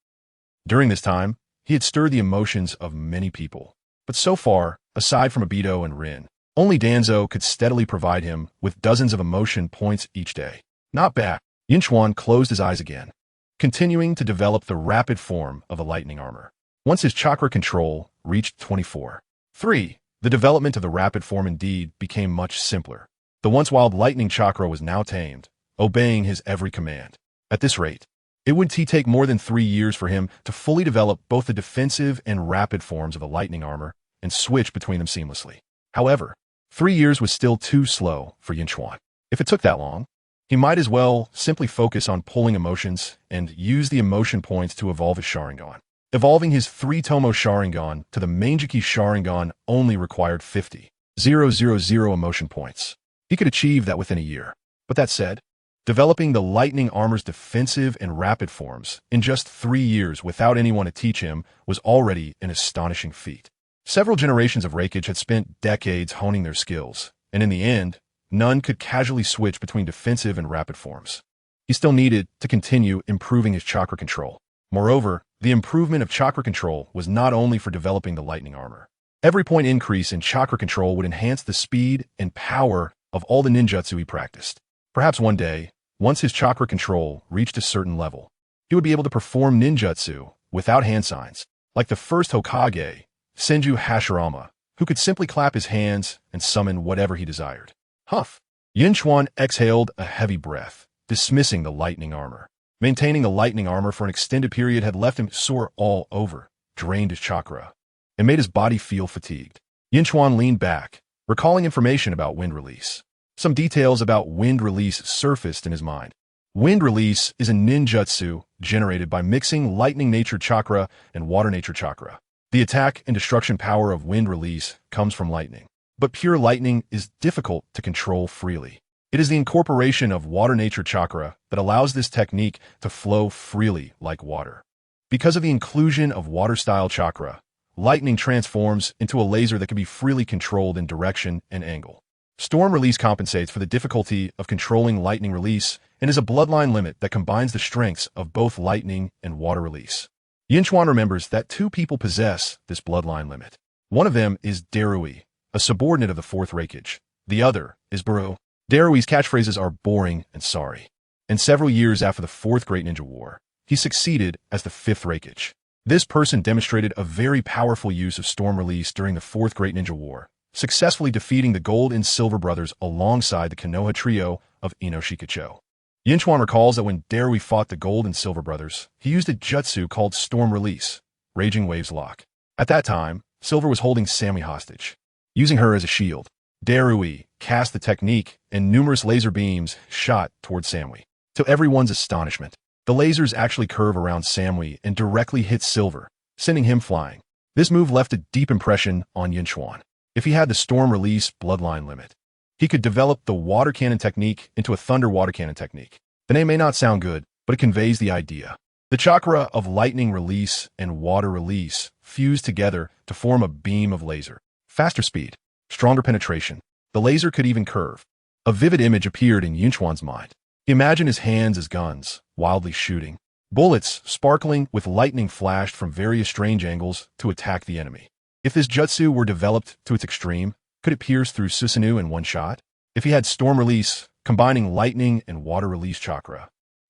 During this time, he had stirred the emotions of many people. But so far, aside from Obito and Rin, only Danzo could steadily provide him with dozens of emotion points each day. Not bad. Yun Chuan closed his eyes again, continuing to develop the rapid form of the lightning armor. Once his chakra control reached 24. 3. The development of the rapid form indeed became much simpler. The once wild lightning chakra was now tamed, obeying his every command. At this rate, it would take more than 3 years for him to fully develop both the defensive and rapid forms of the lightning armor and switch between them seamlessly. However, 3 years was still too slow for Yun Chuan. If it took that long, he might as well simply focus on pulling emotions and use the emotion points to evolve his Sharingan. Evolving his 3-Tomo Sharingan to the Manjiki Sharingan only required 50,000 emotion points. He could achieve that within a year. But that said, developing the lightning armor's defensive and rapid forms in just 3 years without anyone to teach him was already an astonishing feat. Several generations of Reikage had spent decades honing their skills, and in the end, none could casually switch between defensive and rapid forms. He still needed to continue improving his chakra control. Moreover, the improvement of chakra control was not only for developing the lightning armor. Every point increase in chakra control would enhance the speed and power of all the ninjutsu he practiced. Perhaps one day, once his chakra control reached a certain level, he would be able to perform ninjutsu without hand signs, like the first Hokage, Senju Hashirama, who could simply clap his hands and summon whatever he desired. Huff! Yun Chuan exhaled a heavy breath, dismissing the lightning armor. Maintaining the lightning armor for an extended period had left him sore all over, drained his chakra, and made his body feel fatigued. Yun Chuan leaned back, recalling information about wind release. Some details about wind release surfaced in his mind. Wind release is a ninjutsu generated by mixing lightning nature chakra and water nature chakra. The attack and destruction power of wind release comes from lightning, but pure lightning is difficult to control freely. It is the incorporation of water nature chakra that allows this technique to flow freely like water. Because of the inclusion of water-style chakra, lightning transforms into a laser that can be freely controlled in direction and angle. Storm release compensates for the difficulty of controlling lightning release and is a bloodline limit that combines the strengths of both lightning and water release. Yun Chuan remembers that two people possess this bloodline limit. One of them is Darui, a subordinate of the Fourth Hokage. The other is Buru. Darui's catchphrases are boring and sorry. And several years after the Fourth Great Ninja War, he succeeded as the Fifth Hokage. This person demonstrated a very powerful use of storm release during the Fourth Great Ninja War, successfully defeating the Gold and Silver Brothers alongside the Konoha trio of Inoshikacho. Yun Chuan recalls that when Darui fought the Gold and Silver Brothers, he used a jutsu called Storm Release, Raging Waves Lock. At that time, Silver was holding Sammy hostage. Using her as a shield, Darui cast the technique and numerous laser beams shot toward Sammy. To everyone's astonishment, the lasers actually curve around Sammy and directly hit Silver, sending him flying. This move left a deep impression on Yun Chuan. If he had the storm release bloodline limit, he could develop the water cannon technique into a thunder water cannon technique. The name may not sound good, but it conveys the idea. The chakra of lightning release and water release fuse together to form a beam of laser. Faster speed, stronger penetration. The laser could even curve. A vivid image appeared in Yun Chuan's mind. He imagined his hands as guns, wildly shooting. Bullets sparkling with lightning flashed from various strange angles to attack the enemy. If this jutsu were developed to its extreme, could it pierce through Susanoo in one shot? If he had storm release, combining lightning and water release chakra,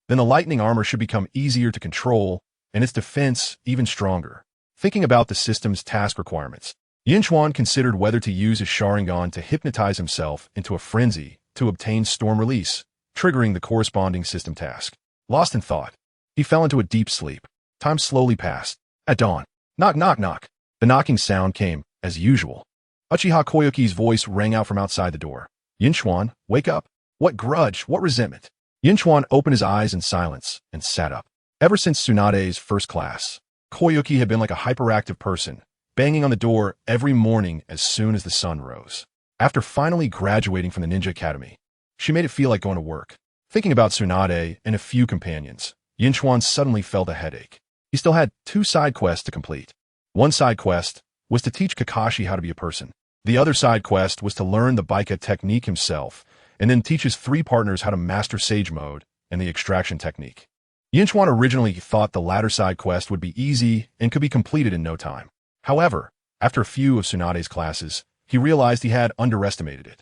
then the lightning armor should become easier to control and its defense even stronger. Thinking about the system's task requirements, Yun Chuan considered whether to use his Sharingan to hypnotize himself into a frenzy to obtain storm release, triggering the corresponding system task. Lost in thought, he fell into a deep sleep. Time slowly passed. At dawn, knock knock knock. The knocking sound came, as usual. Uchiha Koyuki's voice rang out from outside the door. Yun Chuan, wake up. What grudge, what resentment? Yun Chuan opened his eyes in silence and sat up. Ever since Tsunade's first class, Koyuki had been like a hyperactive person, banging on the door every morning as soon as the sun rose. After finally graduating from the Ninja Academy, she made it feel like going to work. Thinking about Tsunade and a few companions, Yun Chuan suddenly felt a headache. He still had 2 side quests to complete. One side quest was to teach Kakashi how to be a person. The other side quest was to learn the Baika technique himself, and then teach his 3 partners how to master Sage Mode and the extraction technique. Yun Chuan originally thought the latter side quest would be easy and could be completed in no time. However, after a few of Tsunade's classes, he realized he had underestimated it.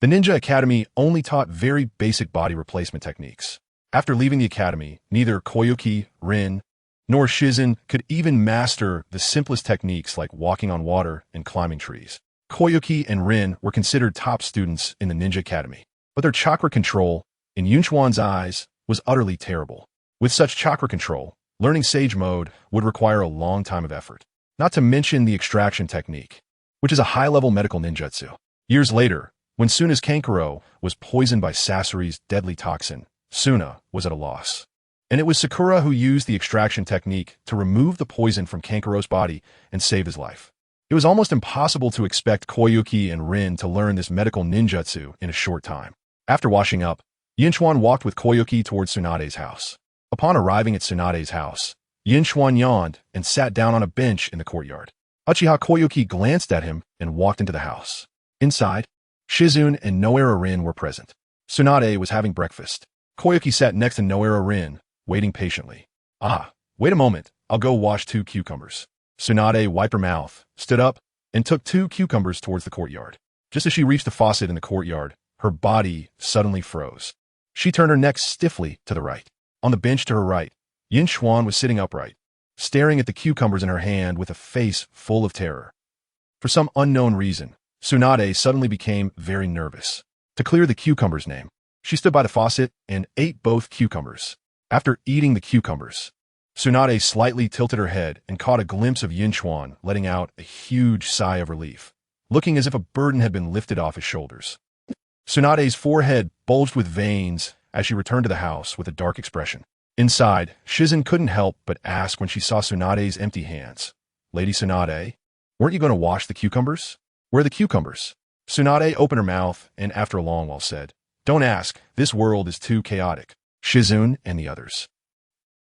The Ninja Academy only taught very basic body replacement techniques. After leaving the academy, neither Koyuki, Rin, nor Shizen could even master the simplest techniques like walking on water and climbing trees. Koyuki and Rin were considered top students in the Ninja Academy, but their chakra control, in Yun Chuan's eyes, was utterly terrible. With such chakra control, learning Sage Mode would require a long time of effort, not to mention the extraction technique, which is a high-level medical ninjutsu. Years later, when Suna's Kankuro was poisoned by Sasori's deadly toxin, Suna was at a loss. And it was Sakura who used the extraction technique to remove the poison from Kankuro's body and save his life. It was almost impossible to expect Koyuki and Rin to learn this medical ninjutsu in a short time. After washing up, Yun Chuan walked with Koyuki towards Tsunade's house. Upon arriving at Tsunade's house, Yun Chuan yawned and sat down on a bench in the courtyard. Uchiha Koyuki glanced at him and walked into the house. Inside, Shizun and Noera Rin were present. Tsunade was having breakfast. Koyuki sat next to Noera Rin, waiting patiently. Wait a moment, I'll go wash 2 cucumbers. Tsunade wiped her mouth, stood up, and took 2 cucumbers towards the courtyard. Just as she reached the faucet in the courtyard, her body suddenly froze. She turned her neck stiffly to the right. On the bench to her right, Yun Chuan was sitting upright, staring at the cucumbers in her hand with a face full of terror. For some unknown reason, Tsunade suddenly became very nervous. To clear the cucumber's name, she stood by the faucet and ate both cucumbers. After eating the cucumbers, Tsunade slightly tilted her head and caught a glimpse of Yun Chuan letting out a huge sigh of relief, looking as if a burden had been lifted off his shoulders. Tsunade's forehead bulged with veins as she returned to the house with a dark expression. Inside, Shizen couldn't help but ask when she saw Tsunade's empty hands, "Lady Tsunade, weren't you going to wash the cucumbers? Where are the cucumbers?" Tsunade opened her mouth and after a long while said, "Don't ask, this world is too chaotic." Shizun and the others.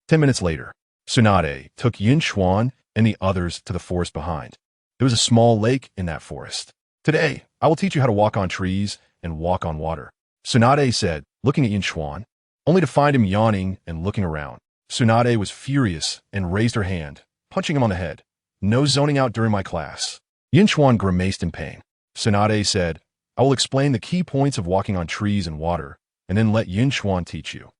10 minutes later, Tsunade took Yun Chuan and the others to the forest behind. There was a small lake in that forest. "Today, I will teach you how to walk on trees and walk on water," Tsunade said, looking at Yun Chuan, only to find him yawning and looking around. Tsunade was furious and raised her hand, punching him on the head. "No zoning out during my class." Yun Chuan grimaced in pain. Tsunade said, "I will explain the key points of walking on trees and water, and then let Yun Chuan teach you."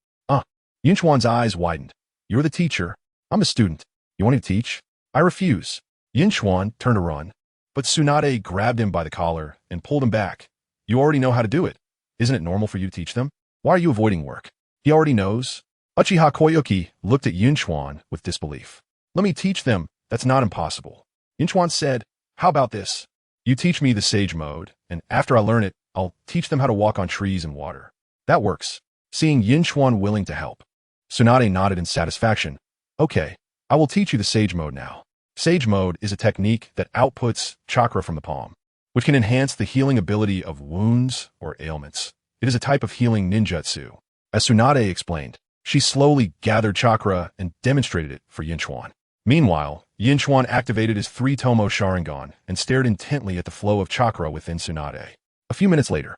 Yun Chuan's eyes widened. "You're the teacher. I'm a student. You want me to teach?" "I refuse." Yun Chuan turned to run, but Tsunade grabbed him by the collar and pulled him back. "You already know how to do it. Isn't it normal for you to teach them? Why are you avoiding work?" "He already knows." Uchiha Koyuki looked at Yun Chuan with disbelief. "Let me teach them. That's not impossible." Yun Chuan said, "How about this? You teach me the sage mode, and after I learn it, I'll teach them how to walk on trees and water." "That works." Seeing Yun Chuan willing to help, Tsunade nodded in satisfaction. "Okay, I will teach you the sage mode now." Sage mode is a technique that outputs chakra from the palm, which can enhance the healing ability of wounds or ailments. It is a type of healing ninjutsu. As Tsunade explained, she slowly gathered chakra and demonstrated it for Yun Chuan. Meanwhile, Yun Chuan activated his 3-tomo Sharingan and stared intently at the flow of chakra within Tsunade. A few minutes later,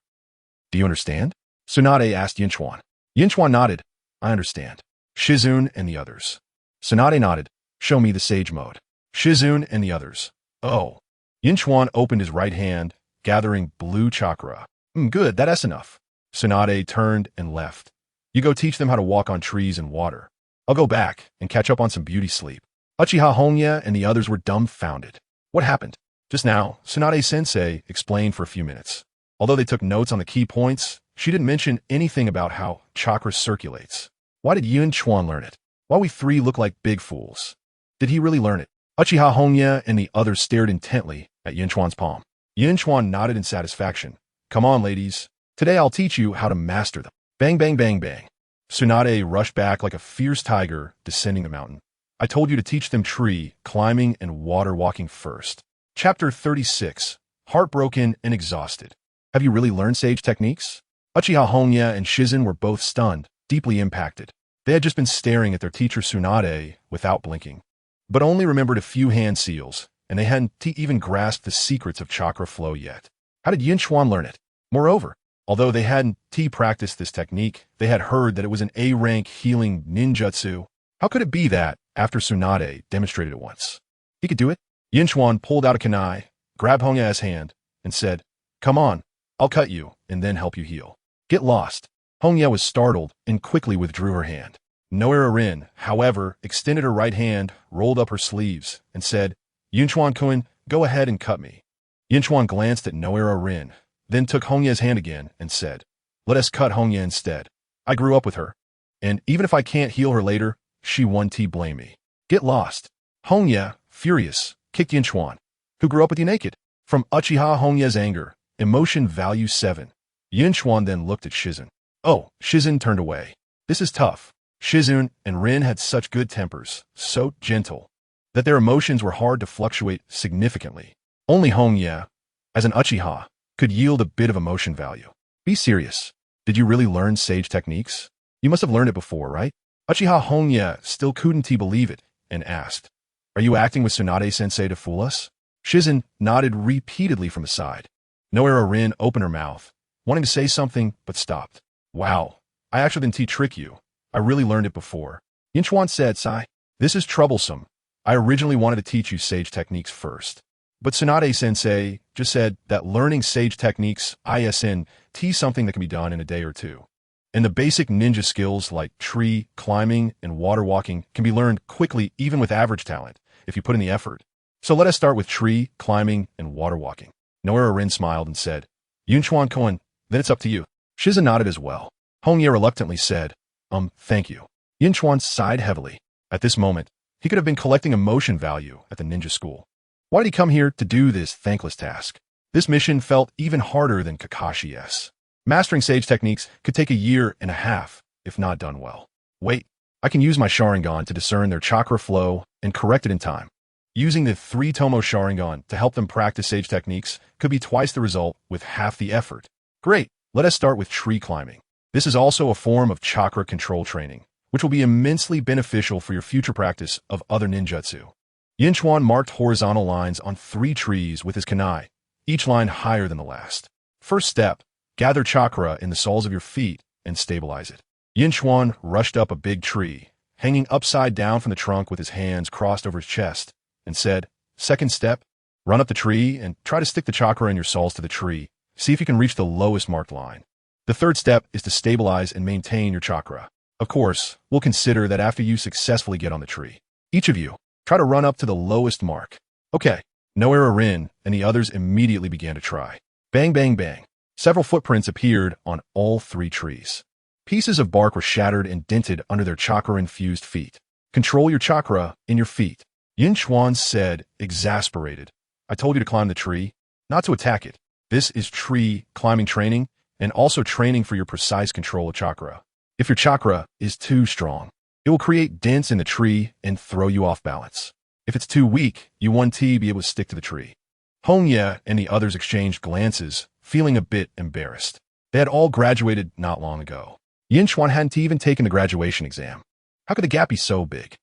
"Do you understand?" Tsunade asked Yun Chuan. Yun Chuan nodded. "I understand." Shizun and the others. Tsunade nodded. "Show me the sage mode." Shizun and the others. "Oh." Yun Chuan opened his right hand, gathering blue chakra. Good, that's enough." Tsunade turned and left. "You go teach them how to walk on trees and water. I'll go back and catch up on some beauty sleep." Uchiha Honya and the others were dumbfounded. What happened? Just now, Tsunade-sensei explained for a few minutes. Although they took notes on the key points, she didn't mention anything about how chakra circulates. Why did Yun Chuan learn it? Why we 3 look like big fools? Did he really learn it? Uchiha Honya and the others stared intently at Yun Chuan's palm. Yun Chuan nodded in satisfaction. "Come on, ladies. Today I'll teach you how to master them." Bang, bang, bang, bang. Tsunade rushed back like a fierce tiger descending the mountain. "I told you to teach them tree, climbing, and water walking first." Chapter 36. Heartbroken and exhausted. "Have you really learned sage techniques?" Uchiha Honya and Shizen were both stunned, deeply impacted. They had just been staring at their teacher Tsunade without blinking, but only remembered a few hand seals, and they hadn't even grasped the secrets of chakra flow yet. How did Yun Chuan learn it? Moreover, although they hadn't practiced this technique, they had heard that it was an A-rank healing ninjutsu. How could it be that, after Tsunade demonstrated it once, he could do it? Yun Chuan pulled out a kunai, grabbed Honya's hand, and said, "Come on, I'll cut you, and then help you heal." "Get lost." Honya was startled and quickly withdrew her hand. Noera-rin, however, extended her right hand, rolled up her sleeves, and said, "Yun Chuan-kun, go ahead and cut me." Yun Chuan glanced at Noera-rin, then took Honya's hand again and said, "Let us cut Honya instead. I grew up with her, and even if I can't heal her later, she won't blame me." "Get lost." Honya, furious, kicked Yun Chuan. "Who grew up with you naked?" From Uchiha Honya's anger, emotion value 7. Yun Chuan then looked at Shizen. Oh, Shizen turned away. This is tough. Shizun and Rin had such good tempers, so gentle, that their emotions were hard to fluctuate significantly. Only Honya, as an Uchiha, could yield a bit of emotion value. "Be serious. Did you really learn sage techniques? You must have learned it before, right?" Uchiha Honya still couldn't believe it and asked, "Are you acting with Tsunade-sensei to fool us?" Shizen nodded repeatedly from the side. Noera-rin opened her mouth, wanting to say something, but stopped. "Wow, I actually didn't trick you. I really learned it before." Yun Chuan said, "Sai, this is troublesome. I originally wanted to teach you sage techniques first. But Tsunade-sensei just said that learning sage techniques isn't something that can be done in a day or two. And the basic ninja skills like tree, climbing, and water walking can be learned quickly even with average talent, if you put in the effort. So let us start with tree, climbing, and water walking. Noera Rin smiled and said, Yun Chuan Koen, then it's up to you. Shiza nodded as well. Hongye reluctantly said, thank you. Yun Chuan sighed heavily. At this moment, he could have been collecting emotion value at the ninja school. Why did he come here to do this thankless task? This mission felt even harder than Kakashi's. Mastering sage techniques could take a year and a half, if not done well. Wait, I can use my Sharingan to discern their chakra flow and correct it in time. Using the 3-tomo Sharingan to help them practice sage techniques could be twice the result with half the effort. Great, let us start with tree climbing. This is also a form of chakra control training, which will be immensely beneficial for your future practice of other ninjutsu. Yun Chuan marked horizontal lines on 3 trees with his kunai, each line higher than the last. First step, gather chakra in the soles of your feet and stabilize it. Yun Chuan rushed up a big tree, hanging upside down from the trunk with his hands crossed over his chest, and said, second step, run up the tree and try to stick the chakra in your soles to the tree. See if you can reach the lowest marked line. The third step is to stabilize and maintain your chakra. Of course, we'll consider that after you successfully get on the tree. Each of you, try to run up to the lowest mark. Okay, Noera Rin and the others immediately began to try. Bang, bang, bang. Several footprints appeared on all 3 trees. Pieces of bark were shattered and dented under their chakra-infused feet. Control your chakra in your feet. Yun Chuan said, exasperated. I told you to climb the tree, not to attack it. This is tree climbing training and also training for your precise control of chakra. If your chakra is too strong, it will create dents in the tree and throw you off balance. If it's too weak, you won't be able to stick to the tree. Hongye and the others exchanged glances, feeling a bit embarrassed. They had all graduated not long ago. Yun Chuan hadn't even taken the graduation exam. How could the gap be so big?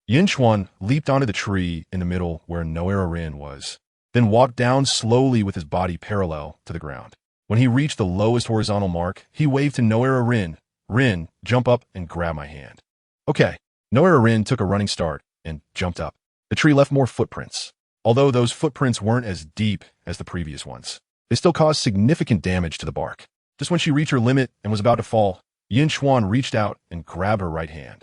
Yun Chuan leaped onto the tree in the middle where Noera Rin was, then walked down slowly with his body parallel to the ground. When he reached the lowest horizontal mark, he waved to Noera Rin. Rin, jump up and grab my hand. Okay. Noera Rin took a running start and jumped up. The tree left more footprints. Although those footprints weren't as deep as the previous ones, they still caused significant damage to the bark. Just when she reached her limit and was about to fall, Yun Chuan reached out and grabbed her right hand.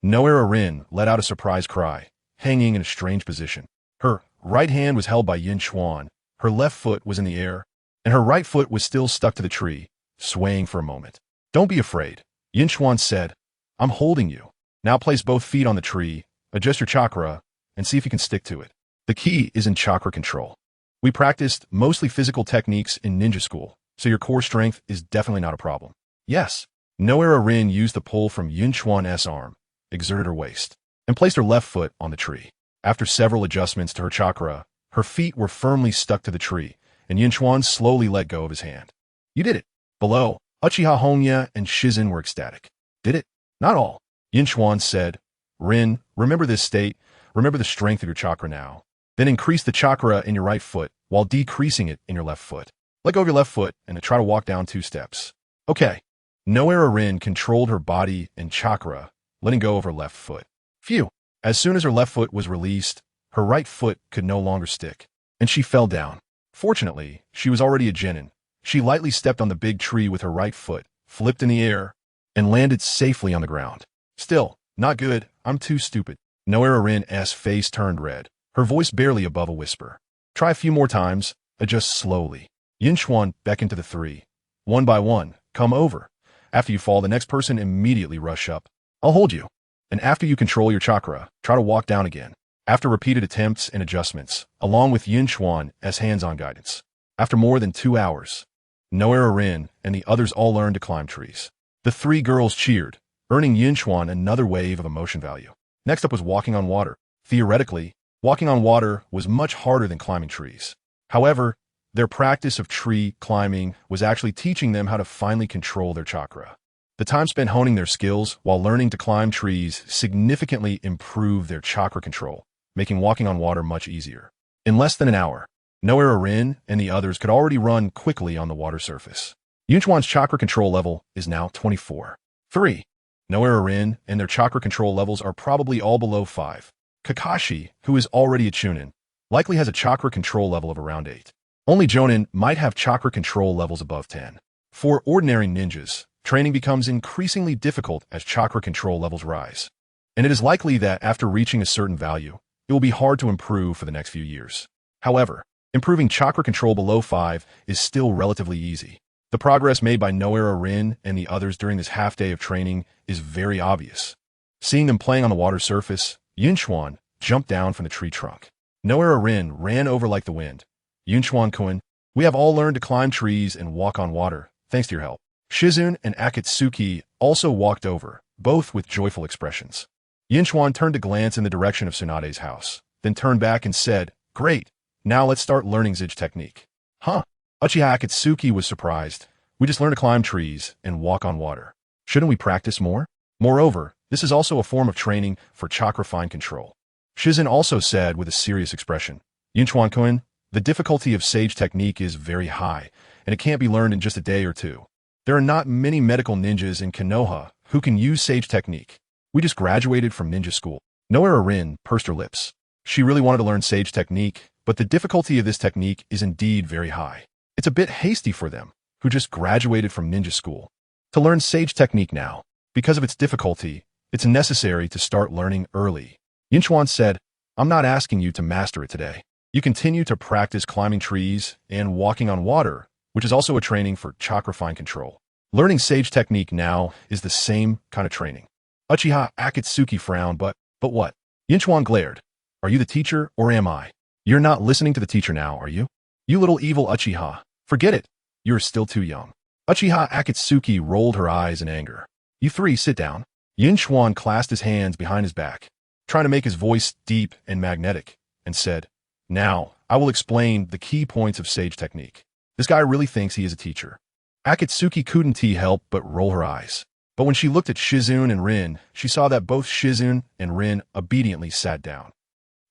Noera Rin let out a surprised cry, hanging in a strange position. Her right hand was held by Yun Chuan, her left foot was in the air, and her right foot was still stuck to the tree, swaying for a moment. Don't be afraid, Yun Chuan said. I'm holding you. Now place both feet on the tree, adjust your chakra, and see if you can stick to it. The key is in chakra control. We practiced mostly physical techniques in ninja school, so your core strength is definitely not a problem. Yes. Noera Rin used the pull from Yun Chuan's arm, exerted her waist, and placed her left foot on the tree. After several adjustments to her chakra, her feet were firmly stuck to the tree, and Yun Chuan slowly let go of his hand. You did it. Below, Uchiha Hongye and Shizun were ecstatic. Did it? Not all. Yun Chuan said, Rin, remember this state, remember the strength of your chakra now. Then increase the chakra in your right foot while decreasing it in your left foot. Let go of your left foot and try to walk down 2 steps. Okay. Noera Rin controlled her body and chakra, letting go of her left foot. Phew. As soon as her left foot was released, her right foot could no longer stick, and she fell down. Fortunately, she was already a genin. She lightly stepped on the big tree with her right foot, flipped in the air, and landed safely on the ground. Still, not good. I'm too stupid. Noera Rin's face turned red, her voice barely above a whisper. Try a few more times, adjust slowly. Yun Chuan beckoned to the 3. One by one, come over. After you fall, the next person immediately rush up. I'll hold you. And after you control your chakra, try to walk down again. After repeated attempts and adjustments, along with Yun Chuan as hands-on guidance. After more than 2 hours, Noera Rin and the others all learned to climb trees. The 3 girls cheered, earning Yun Chuan another wave of emotion value. Next up was walking on water. Theoretically, walking on water was much harder than climbing trees. However, their practice of tree climbing was actually teaching them how to finally control their chakra. The time spent honing their skills while learning to climb trees significantly improved their chakra control, making walking on water much easier. In less than an hour, Noera Rin and the others could already run quickly on the water surface. Yun Chuan's chakra control level is now 24. 3. Noera Rin and their chakra control levels are probably all below 5. Kakashi, who is already a chunin, likely has a chakra control level of around 8. Only Jonin might have chakra control levels above 10. For ordinary ninjas, training becomes increasingly difficult as chakra control levels rise. And it is likely that after reaching a certain value, it will be hard to improve for the next few years. However, improving chakra control below 5 is still relatively easy. The progress made by Noera Rin and the others during this half-day of training is very obvious. Seeing them playing on the water surface, Yun Chuan jumped down from the tree trunk. Noera Rin ran over like the wind. Yun Chuan-kun, we have all learned to climb trees and walk on water, thanks to your help. Shizun and Akatsuki also walked over, both with joyful expressions. Yun Chuan turned to glance in the direction of Tsunade's house, then turned back and said, "Great, now let's start learning Zij technique." Huh? Uchiha Akatsuki was surprised. We just learned to climb trees and walk on water. Shouldn't we practice more? Moreover, this is also a form of training for chakra fine control. Shizun also said with a serious expression, Yun Chuan-kun, the difficulty of sage technique is very high, and it can't be learned in just a day or two. There are not many medical ninjas in Konoha who can use sage technique. We just graduated from ninja school. Noera Rin pursed her lips. She really wanted to learn sage technique, but the difficulty of this technique is indeed very high. It's a bit hasty for them, who just graduated from ninja school. To learn sage technique now, because of its difficulty, it's necessary to start learning early. Yun Chuan said, I'm not asking you to master it today. You continue to practice climbing trees and walking on water, which is also a training for chakra fine control. Learning sage technique now is the same kind of training. Uchiha Akatsuki frowned, but what? Yun Chuan glared. Are you the teacher, or am I? You're not listening to the teacher now, are you? You little evil Uchiha. Forget it. You're still too young. Uchiha Akatsuki rolled her eyes in anger. You three, sit down. Yun Chuan clasped his hands behind his back, trying to make his voice deep and magnetic, and said, Now, I will explain the key points of sage technique. This guy really thinks he is a teacher. Akatsuki couldn't help but roll her eyes. But when she looked at Shizun and Rin, she saw that both Shizun and Rin obediently sat down.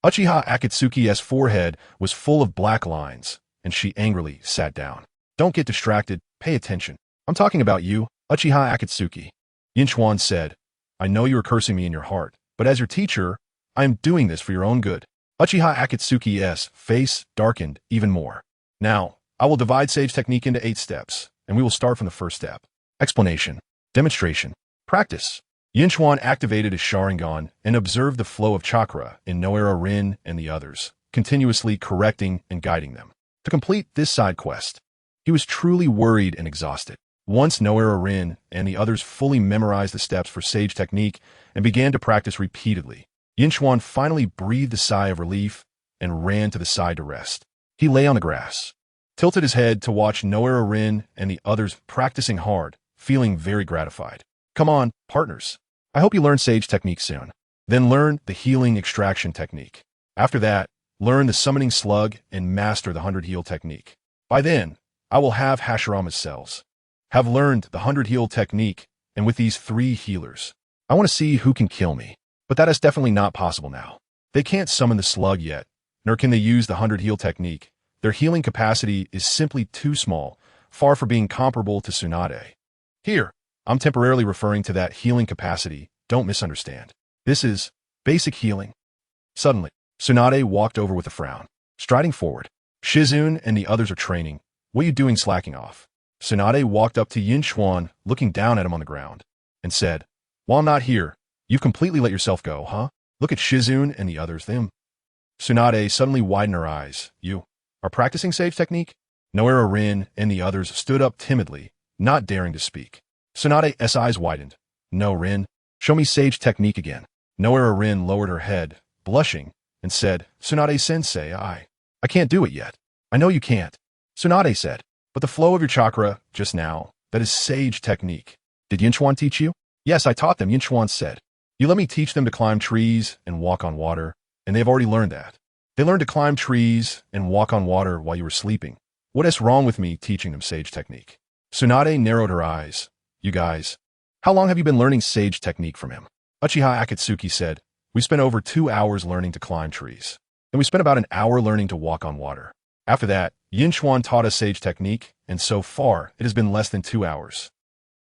Uchiha Akatsuki's forehead was full of black lines, and she angrily sat down. Don't get distracted, pay attention. I'm talking about you, Uchiha Akatsuki. Yun Chuan said, I know you are cursing me in your heart, but as your teacher, I am doing this for your own good. Uchiha Akatsuki's face darkened even more. Now, I will divide sage technique into 8 steps, and we will start from the first step. Explanation. Demonstration. Practice. Yun Chuan activated his Sharingan and observed the flow of chakra in Noera Rin and the others, continuously correcting and guiding them. To complete this side quest, he was truly worried and exhausted. Once Noera Rin and the others fully memorized the steps for sage technique and began to practice repeatedly, Yun Chuan finally breathed a sigh of relief and ran to the side to rest. He lay on the grass, tilted his head to watch Noera Rin and the others practicing hard, feeling very gratified. Come on, partners. I hope you learn sage technique soon. Then learn the healing extraction technique. After that, learn the summoning slug and master the 100 heal technique. By then, I will have Hashirama's cells. Have learned the 100 heal technique, and with these 3 healers, I want to see who can kill me. But that is definitely not possible now. They can't summon the slug yet, nor can they use the 100 heal technique. Their healing capacity is simply too small, far from being comparable to Tsunade. Here, I'm temporarily referring to that healing capacity, don't misunderstand. This is basic healing. Suddenly, Tsunade walked over with a frown, striding forward. Shizun and the others are training. What are you doing slacking off? Tsunade walked up to Yun Chuan, looking down at him on the ground, and said, While I'm not here, you've completely let yourself go, huh? Look at Shizun and the others, them. Tsunade suddenly widened her eyes. You are practicing sage technique? Noera Rin and the others stood up timidly, not daring to speak. Tsunade's eyes widened. No, Rin. Show me sage technique again. Noera Rin lowered her head, blushing, and said, Tsunade-sensei, I can't do it yet. I know you can't. Tsunade said, but the flow of your chakra, just now, that is sage technique. Did Yun Chuan teach you? Yes, I taught them, Yun Chuan said. You let me teach them to climb trees and walk on water, and they've already learned that. They learned to climb trees and walk on water while you were sleeping. What is wrong with me teaching them sage technique? Tsunade narrowed her eyes. You guys, how long have you been learning sage technique from him? Uchiha Akatsuki said, We spent over 2 hours learning to climb trees, and we spent about an hour learning to walk on water. After that, Yun Chuan taught us sage technique, and so far, it has been less than 2 hours.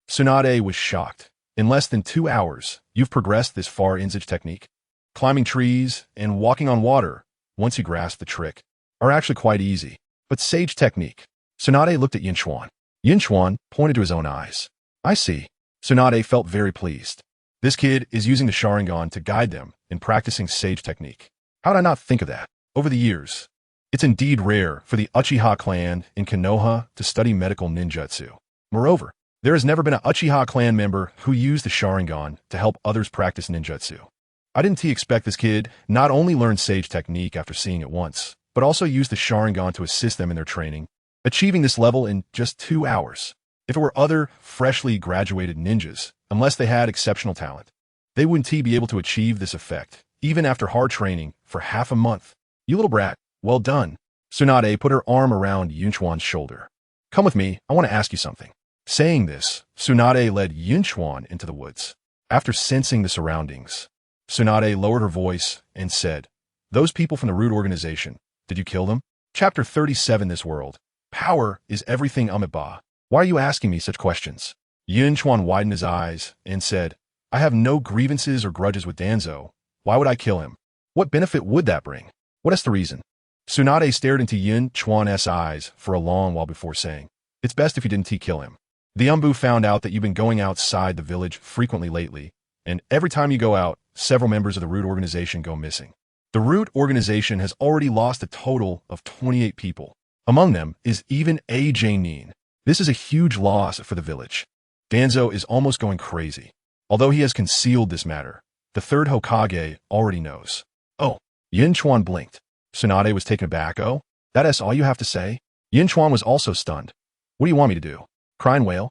Tsunade was shocked. In less than 2 hours, you've progressed this far in sage technique? Climbing trees and walking on water once you grasp the trick, are actually quite easy, but sage technique. Tsunade looked at Yun Chuan. Yun Chuan pointed to his own eyes. I see. Tsunade felt very pleased. This kid is using the Sharingan to guide them in practicing sage technique. How did I not think of that? Over the years, it's indeed rare for the Uchiha clan in Konoha to study medical ninjutsu. Moreover, there has never been an Uchiha clan member who used the Sharingan to help others practice ninjutsu. I didn't expect this kid not only learn sage technique after seeing it once, but also use the Sharingan to assist them in their training, achieving this level in just 2 hours. If it were other freshly graduated ninjas, unless they had exceptional talent, they wouldn't be able to achieve this effect, even after hard training for half a month. You little brat, well done. Tsunade put her arm around Yun Chuan's shoulder. Come with me, I want to ask you something. Saying this, Tsunade led Yun Chuan into the woods. After sensing the surroundings, Tsunade lowered her voice and said, those people from the Root organization, did you kill them? Chapter 37 This world. Power is everything Amiba. Why are you asking me such questions? Yun Chuan widened his eyes and said, I have no grievances or grudges with Danzo. Why would I kill him? What benefit would that bring? What is the reason? Tsunade stared into Yun Chuan's eyes for a long while before saying, it's best if you didn't kill him. The Anbu found out that you've been going outside the village frequently lately, and every time you go out, several members of the Root organization go missing. The Root organization has already lost a total of 28 people. Among them is even AJ Nin. This is a huge loss for the village. Danzo is almost going crazy. Although he has concealed this matter, the Third Hokage already knows. Oh, Yun Chuan blinked. Tsunade was taken aback. Oh, that is all you have to say? Yun Chuan was also stunned. What do you want me to do? Cry and wail?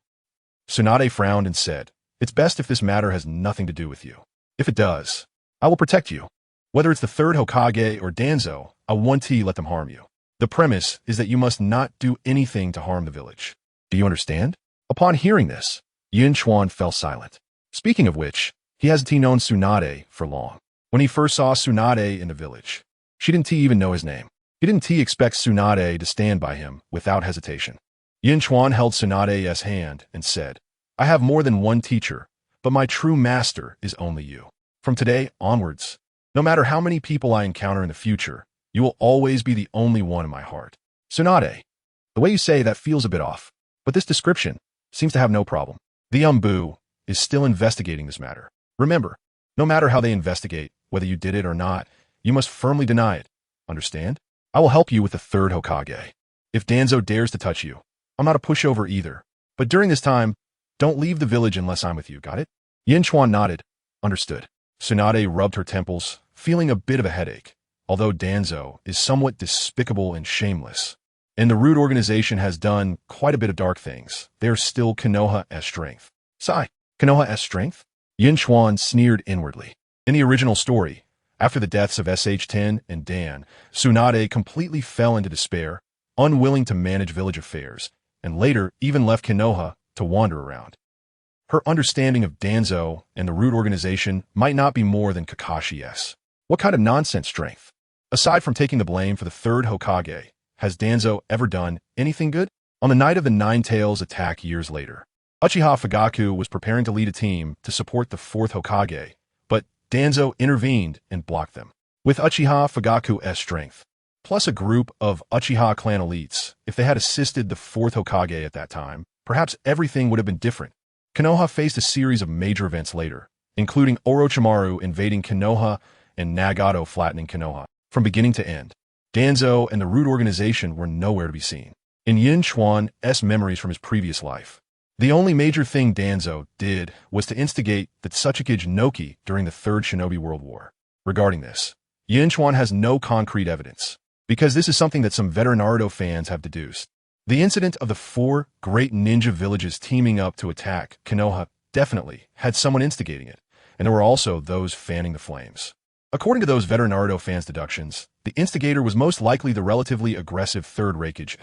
Tsunade frowned and said, it's best if this matter has nothing to do with you. If it does, I will protect you. Whether it's the Third Hokage or Danzo, I won't let them harm you. The premise is that you must not do anything to harm the village. Do you understand? Upon hearing this, Yun Chuan fell silent. Speaking of which, he hasn't known Tsunade for long. When he first saw Tsunade in the village, she didn't even know his name. He didn't expect Tsunade to stand by him without hesitation. Yun Chuan held Tsunade's hand and said, I have more than one teacher, but my true master is only you. From today onwards, no matter how many people I encounter in the future, you will always be the only one in my heart. Tsunade, the way you say that feels a bit off, but this description seems to have no problem. The Anbu is still investigating this matter. Remember, no matter how they investigate, whether you did it or not, you must firmly deny it. Understand? I will help you with the Third Hokage. If Danzo dares to touch you, I'm not a pushover either. But during this time, don't leave the village unless I'm with you, got it? Yun Chuan nodded. Understood. Tsunade rubbed her temples, feeling a bit of a headache. Although Danzo is somewhat despicable and shameless, and the Root organization has done quite a bit of dark things, they are still Konoha's strength. Sigh, Konoha's strength? Yun Chuan sneered inwardly. In the original story, after the deaths of SH-10 and Dan, Tsunade completely fell into despair, unwilling to manage village affairs, and later even left Konoha to wander around. Her understanding of Danzo and the Root organization might not be more than Kakashi's. What kind of nonsense strength? Aside from taking the blame for the Third Hokage, has Danzo ever done anything good? On the night of the Nine Tails attack years later, Uchiha Fugaku was preparing to lead a team to support the Fourth Hokage, but Danzo intervened and blocked them. With Uchiha Fugaku's strength, plus a group of Uchiha clan elites, if they had assisted the Fourth Hokage at that time, perhaps everything would have been different. Konoha faced a series of major events later, including Orochimaru invading Konoha and Nagato flattening Konoha. From beginning to end, Danzo and the Root organization were nowhere to be seen. In Yun Chuan's memories from his previous life, the only major thing Danzo did was to instigate the Tsuchikage Noki during the Third Shinobi World War. Regarding this, Yun Chuan has no concrete evidence, because this is something that some veteran Naruto fans have deduced. The incident of the 4 great ninja villages teaming up to attack Konoha definitely had someone instigating it, and there were also those fanning the flames. According to those veteran Naruto fans' deductions, the instigator was most likely the relatively aggressive Third Hokage.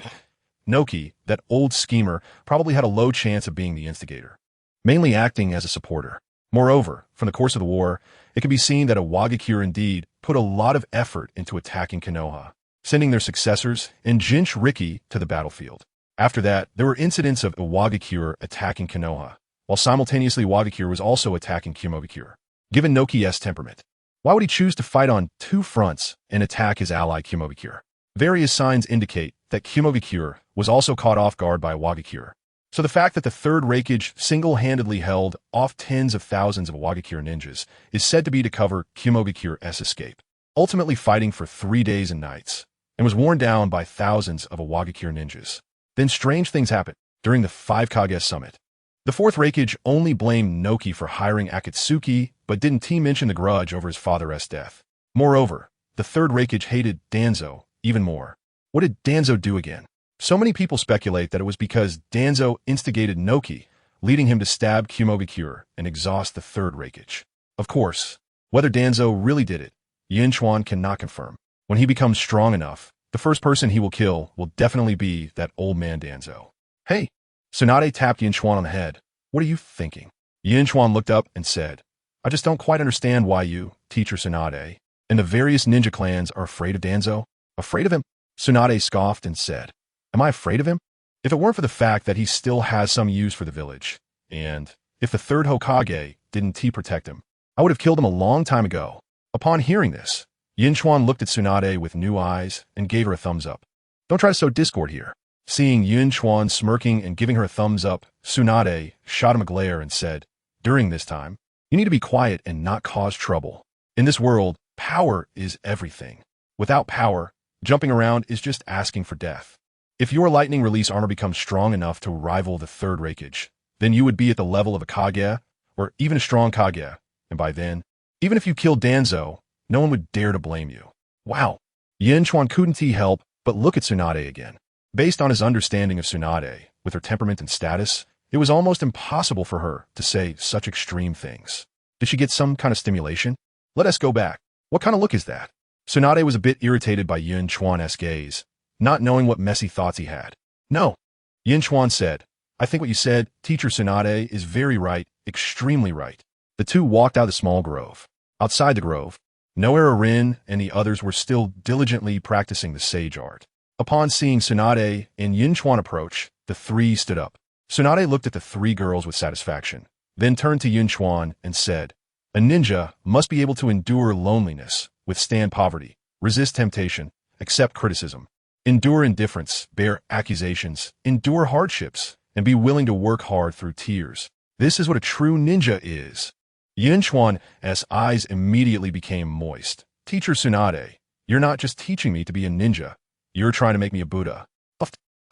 Noki, that old schemer, probably had a low chance of being the instigator, mainly acting as a supporter. Moreover, from the course of the war, it can be seen that a Wagakure indeed put a lot of effort into attacking Konoha, sending their successors and Jinchuriki to the battlefield. After that, there were incidents of Iwagakure attacking Konoha, while simultaneously Wagakure was also attacking Kimogakure. Given Noki's temperament, Why would he choose to fight on two fronts and attack his ally Kumogakure? Various signs indicate that Kumogakure was also caught off guard by Wagakure. So the fact that the Third Hokage single-handedly held off tens of thousands of Wagakure ninjas is said to be to cover Kumogakure's escape, ultimately fighting for 3 days and nights, and was worn down by thousands of Wagakure ninjas. Then strange things happened during the Five Kage Summit. The Fourth Hokage only blamed Noki for hiring Akatsuki, but didn't mention the grudge over his father's death. Moreover, the Third Hokage hated Danzo even more. What did Danzo do again? So many people speculate that it was because Danzo instigated Noki, leading him to stab Kumogakure and exhaust the Third Hokage. Of course, whether Danzo really did it, Yun Chuan cannot confirm. When he becomes strong enough, the first person he will kill will definitely be that old man Danzo. Hey! Tsunade tapped Yun Chuan on the head. What are you thinking? Yun Chuan looked up and said, I just don't quite understand why you, Teacher Tsunade, and the various ninja clans are afraid of Danzo. Afraid of him? Tsunade scoffed and said, Am I afraid of him? If it weren't for the fact that he still has some use for the village, and if the Third Hokage didn't protect him, I would have killed him a long time ago. Upon hearing this, Yun Chuan looked at Tsunade with new eyes and gave her a thumbs up. Don't try to sow discord here. Seeing Yun Chuan smirking and giving her a thumbs up, Tsunade shot him a glare and said, During this time, you need to be quiet and not cause trouble. In this world, power is everything. Without power, jumping around is just asking for death. If your lightning release armor becomes strong enough to rival the Third Hokage, then you would be at the level of a Kage, or even a strong Kage, and by then, even if you killed Danzo, no one would dare to blame you. Wow. Yun Chuan couldn't help but look at Tsunade again. Based on his understanding of Tsunade, with her temperament and status, it was almost impossible for her to say such extreme things. Did she get some kind of stimulation? Let us go back. What kind of look is that? Tsunade was a bit irritated by Yun Chuan's gaze, not knowing what messy thoughts he had. No. Yun Chuan said, I think what you said, Teacher Tsunade, is very right, extremely right. The two walked out of the small grove. Outside the grove, Noera and the others were still diligently practicing the sage art. Upon seeing Tsunade and Yun Chuan approach, the three stood up. Tsunade looked at the three girls with satisfaction, then turned to Yun Chuan and said, A ninja must be able to endure loneliness, withstand poverty, resist temptation, accept criticism, endure indifference, bear accusations, endure hardships, and be willing to work hard through tears. This is what a true ninja is. Yun Chuan's eyes immediately became moist. Teacher Tsunade, you're not just teaching me to be a ninja. You're trying to make me a Buddha.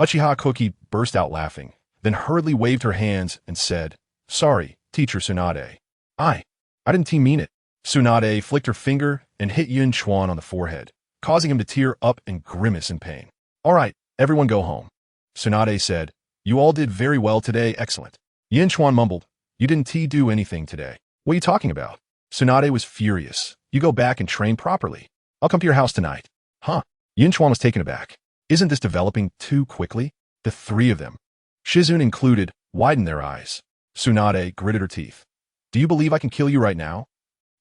Uchiha Cookie burst out laughing, then hurriedly waved her hands and said, Sorry, Teacher Tsunade. I didn't mean it. Tsunade flicked her finger and hit Yun Chuan on the forehead, causing him to tear up and grimace in pain. All right, everyone go home. Tsunade said, You all did very well today, excellent. Yun Chuan mumbled, You didn't do anything today. What are you talking about? Tsunade was furious. You go back and train properly. I'll come to your house tonight. Huh? Yun Chuan was taken aback. Isn't this developing too quickly? The three of them, Shizun included, widened their eyes. Tsunade gritted her teeth. Do you believe I can kill you right now?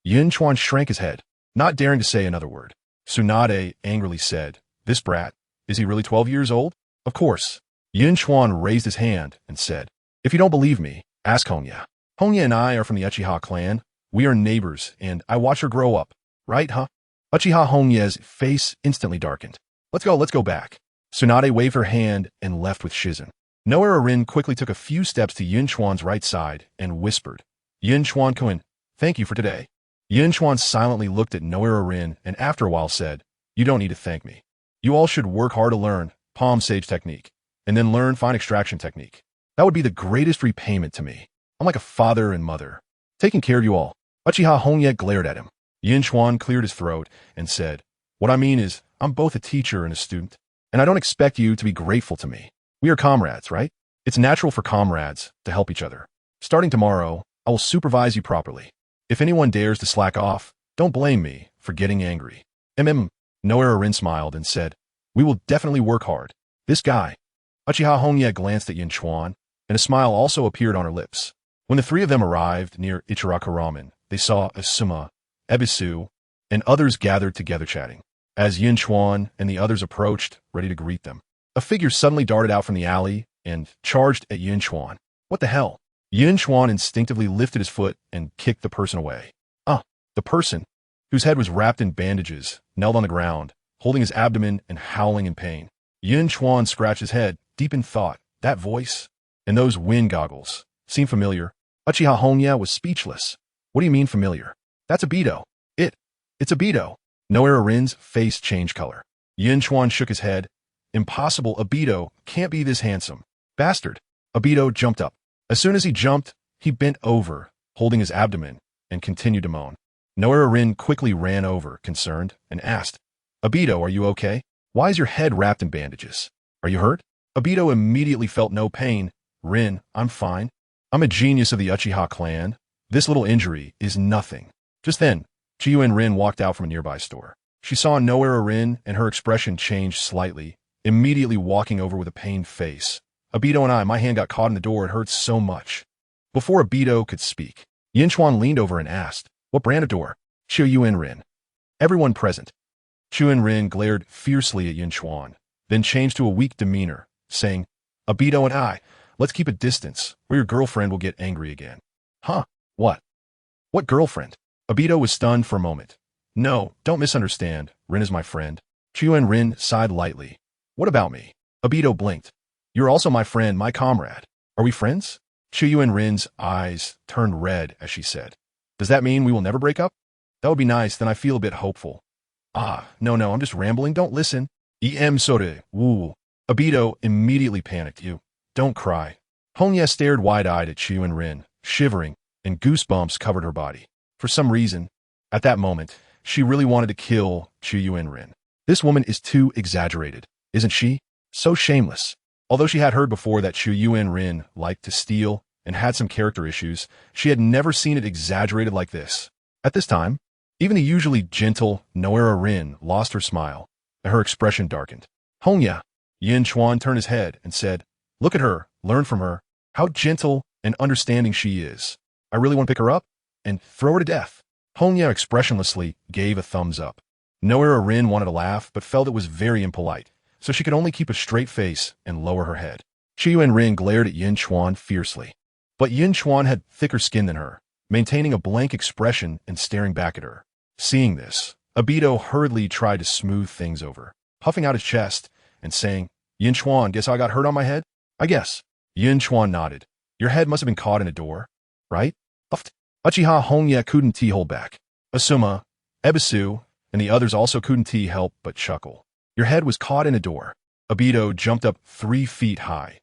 Yun Chuan shrank his head, not daring to say another word. Tsunade angrily said, This brat, is he really 12 years old? Of course. Yun Chuan raised his hand and said, If you don't believe me, ask Hongya. Hongya and I are from the Uchiha clan. We are neighbors, and I watch her grow up. Right, huh? Uchiha Hongya's face instantly darkened. Let's go back. Tsunade waved her hand and left with Shizun. Noera quickly took a few steps to Yun Chuan's right side and whispered, Yun Chuan-kun, thank you for today. Yun Chuan silently looked at Noera and after a while said, You don't need to thank me. You all should work hard to learn palm sage technique, and then learn fine extraction technique. That would be the greatest repayment to me. I'm like a father and mother, taking care of you all. Uchiha Hongya glared at him. Yun Chuan cleared his throat and said, What I mean is, I'm both a teacher and a student, and I don't expect you to be grateful to me. We are comrades, right? It's natural for comrades to help each other. Starting tomorrow, I will supervise you properly. If anyone dares to slack off, don't blame me for getting angry. Noera smiled and said, We will definitely work hard. This guy. Uchiha Hongya glanced at Yun Chuan, and a smile also appeared on her lips. When the three of them arrived near Ichiraku Ramen, they saw Asuma, Ebisu, and others gathered together chatting. As Yun Chuan and the others approached, ready to greet them, a figure suddenly darted out from the alley and charged at Yun Chuan. What the hell? Yun Chuan instinctively lifted his foot and kicked the person away. The person? whose head was wrapped in bandages, knelt on the ground, holding his abdomen and howling in pain. Yun Chuan scratched his head, deep in thought. That voice and those wind goggles seemed familiar. Uchiha Honya was speechless. What do you mean familiar? That's Obito. It's Obito. Rin's face changed color. Yun Chuan shook his head. Impossible, Obito can't be this handsome. Bastard. Obito jumped up. As soon as he jumped, he bent over, holding his abdomen, and continued to moan. Rin quickly ran over, concerned, and asked, Obito, are you okay? Why is your head wrapped in bandages? Are you hurt? Obito immediately felt no pain. Rin, I'm fine. I'm a genius of the Uchiha clan. This little injury is nothing. Just then, Rin walked out from a nearby store. She saw Rin, and her expression changed slightly, immediately walking over with a pained face. Obito and my hand got caught in the door. It hurts so much. Before Obito could speak, Yun Chuan leaned over and asked, what brand of door? Rin. Everyone present. Rin glared fiercely at Yun Chuan, then changed to a weak demeanor, saying, Obito and let's keep a distance, or your girlfriend will get angry again. Huh? What? What girlfriend? Obito was stunned for a moment. No, don't misunderstand. Rin is my friend. Rin sighed lightly. What about me? Obito blinked. You're also my friend, my comrade. Are we friends? Rin's eyes turned red as she said, does that mean we will never break up? That would be nice, then I feel a bit hopeful. No, I'm just rambling, don't listen. Woo. Obito immediately panicked. You, don't cry. Honya stared wide-eyed at Rin, shivering, and goosebumps covered her body. For some reason, at that moment, she really wanted to kill Rin. This woman is too exaggerated, isn't she? So shameless. Although she had heard before that Rin liked to steal and had some character issues, she had never seen it exaggerated like this. At this time, even the usually gentle Rin lost her smile, and her expression darkened. Honya. Yun Chuan turned his head and said, look at her, learn from her, how gentle and understanding she is. I really want to pick her up and throw her to death. Honya expressionlessly gave a thumbs up. Rin wanted to laugh, but felt it was very impolite, so she could only keep a straight face and lower her head. Rin glared at Yun Chuan fiercely. But Yun Chuan had thicker skin than her, maintaining a blank expression and staring back at her. Seeing this, Obito hurriedly tried to smooth things over, puffing out his chest and saying, Yun Chuan, guess I got hurt on my head? I guess. Yun Chuan nodded. Your head must have been caught in a door, right? Uchiha Honya couldn't hold back. Asuma, Ebisu, and the others also couldn't help but chuckle. Your head was caught in a door. Obito jumped up 3 feet high.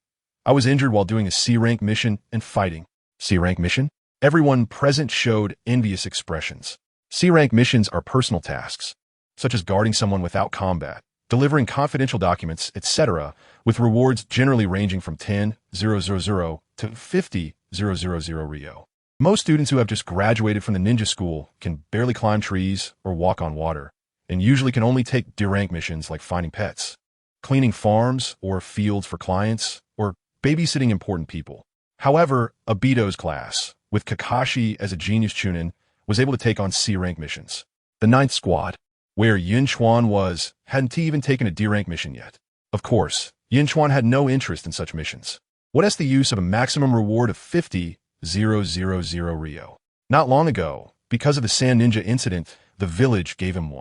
I was injured while doing a C-rank mission and fighting. C-rank mission? Everyone present showed envious expressions. C-rank missions are personal tasks, such as guarding someone without combat, delivering confidential documents, etc., with rewards generally ranging from 10,000 to 50,000 Rio. Most students who have just graduated from the ninja school can barely climb trees or walk on water, and usually can only take D-rank missions like finding pets, cleaning farms or fields for clients, or babysitting important people. However, Obito's class, with Kakashi as a genius chunin, was able to take on C-rank missions. The 9th squad, where Yun Chuan was, hadn't even taken a D-rank mission yet. Of course, Yun Chuan had no interest in such missions. What is the use of a maximum reward of 50,000 Rio? Not long ago, because of the Sand Ninja incident, the village gave him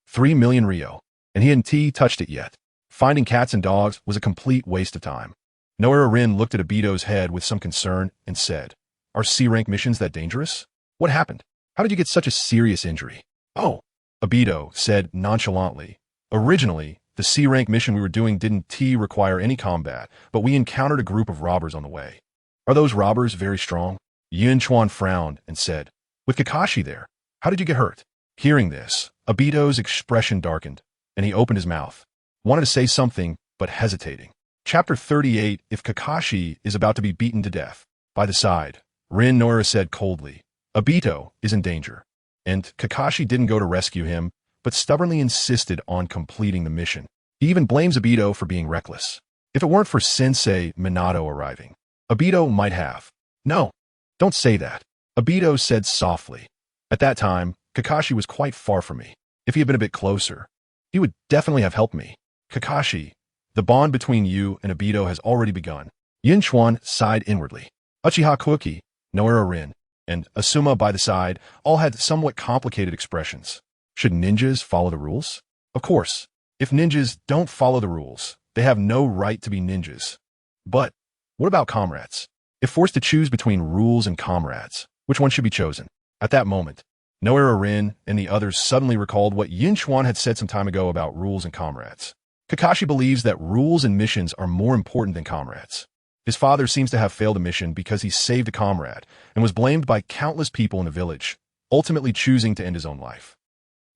3 million Rio, and he hadn't touched it yet. Finding cats and dogs was a complete waste of time. Rin looked at Obito's head with some concern and said, are C-rank missions that dangerous? What happened? How did you get such a serious injury? Oh, Obito said nonchalantly. Originally, the C-rank mission we were doing didn't require any combat, but we encountered a group of robbers on the way. Are those robbers very strong? Yun Chuan frowned and said, with Kakashi there, how did you get hurt? Hearing this, Obito's expression darkened, and he opened his mouth. Wanted to say something, but hesitating. Chapter 38, if Kakashi is about to be beaten to death. By the side, Rin said coldly, Obito is in danger, and Kakashi didn't go to rescue him, but stubbornly insisted on completing the mission. He even blames Obito for being reckless. If it weren't for Sensei Minato arriving, Obito might have. No, don't say that, Obito said softly. At that time, Kakashi was quite far from me. If he had been a bit closer, he would definitely have helped me. Kakashi, the bond between you and Obito has already begun. Yun Chuan sighed inwardly. Uchiha Kuki, Rin, and Asuma by the side all had somewhat complicated expressions. Should ninjas follow the rules? Of course. If ninjas don't follow the rules, they have no right to be ninjas. But what about comrades? If forced to choose between rules and comrades, which one should be chosen? At that moment, Rin and the others suddenly recalled what Yun Chuan had said some time ago about rules and comrades. Kakashi believes that rules and missions are more important than comrades. His father seems to have failed a mission because he saved a comrade and was blamed by countless people in the village, ultimately choosing to end his own life.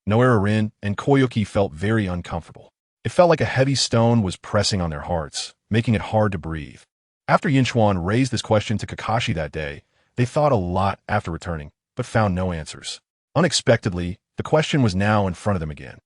Rin and Koyuki felt very uncomfortable. It felt like a heavy stone was pressing on their hearts, making it hard to breathe. After Yun Chuan raised this question to Kakashi that day, they thought a lot after returning, but found no answers. Unexpectedly, the question was now in front of them again.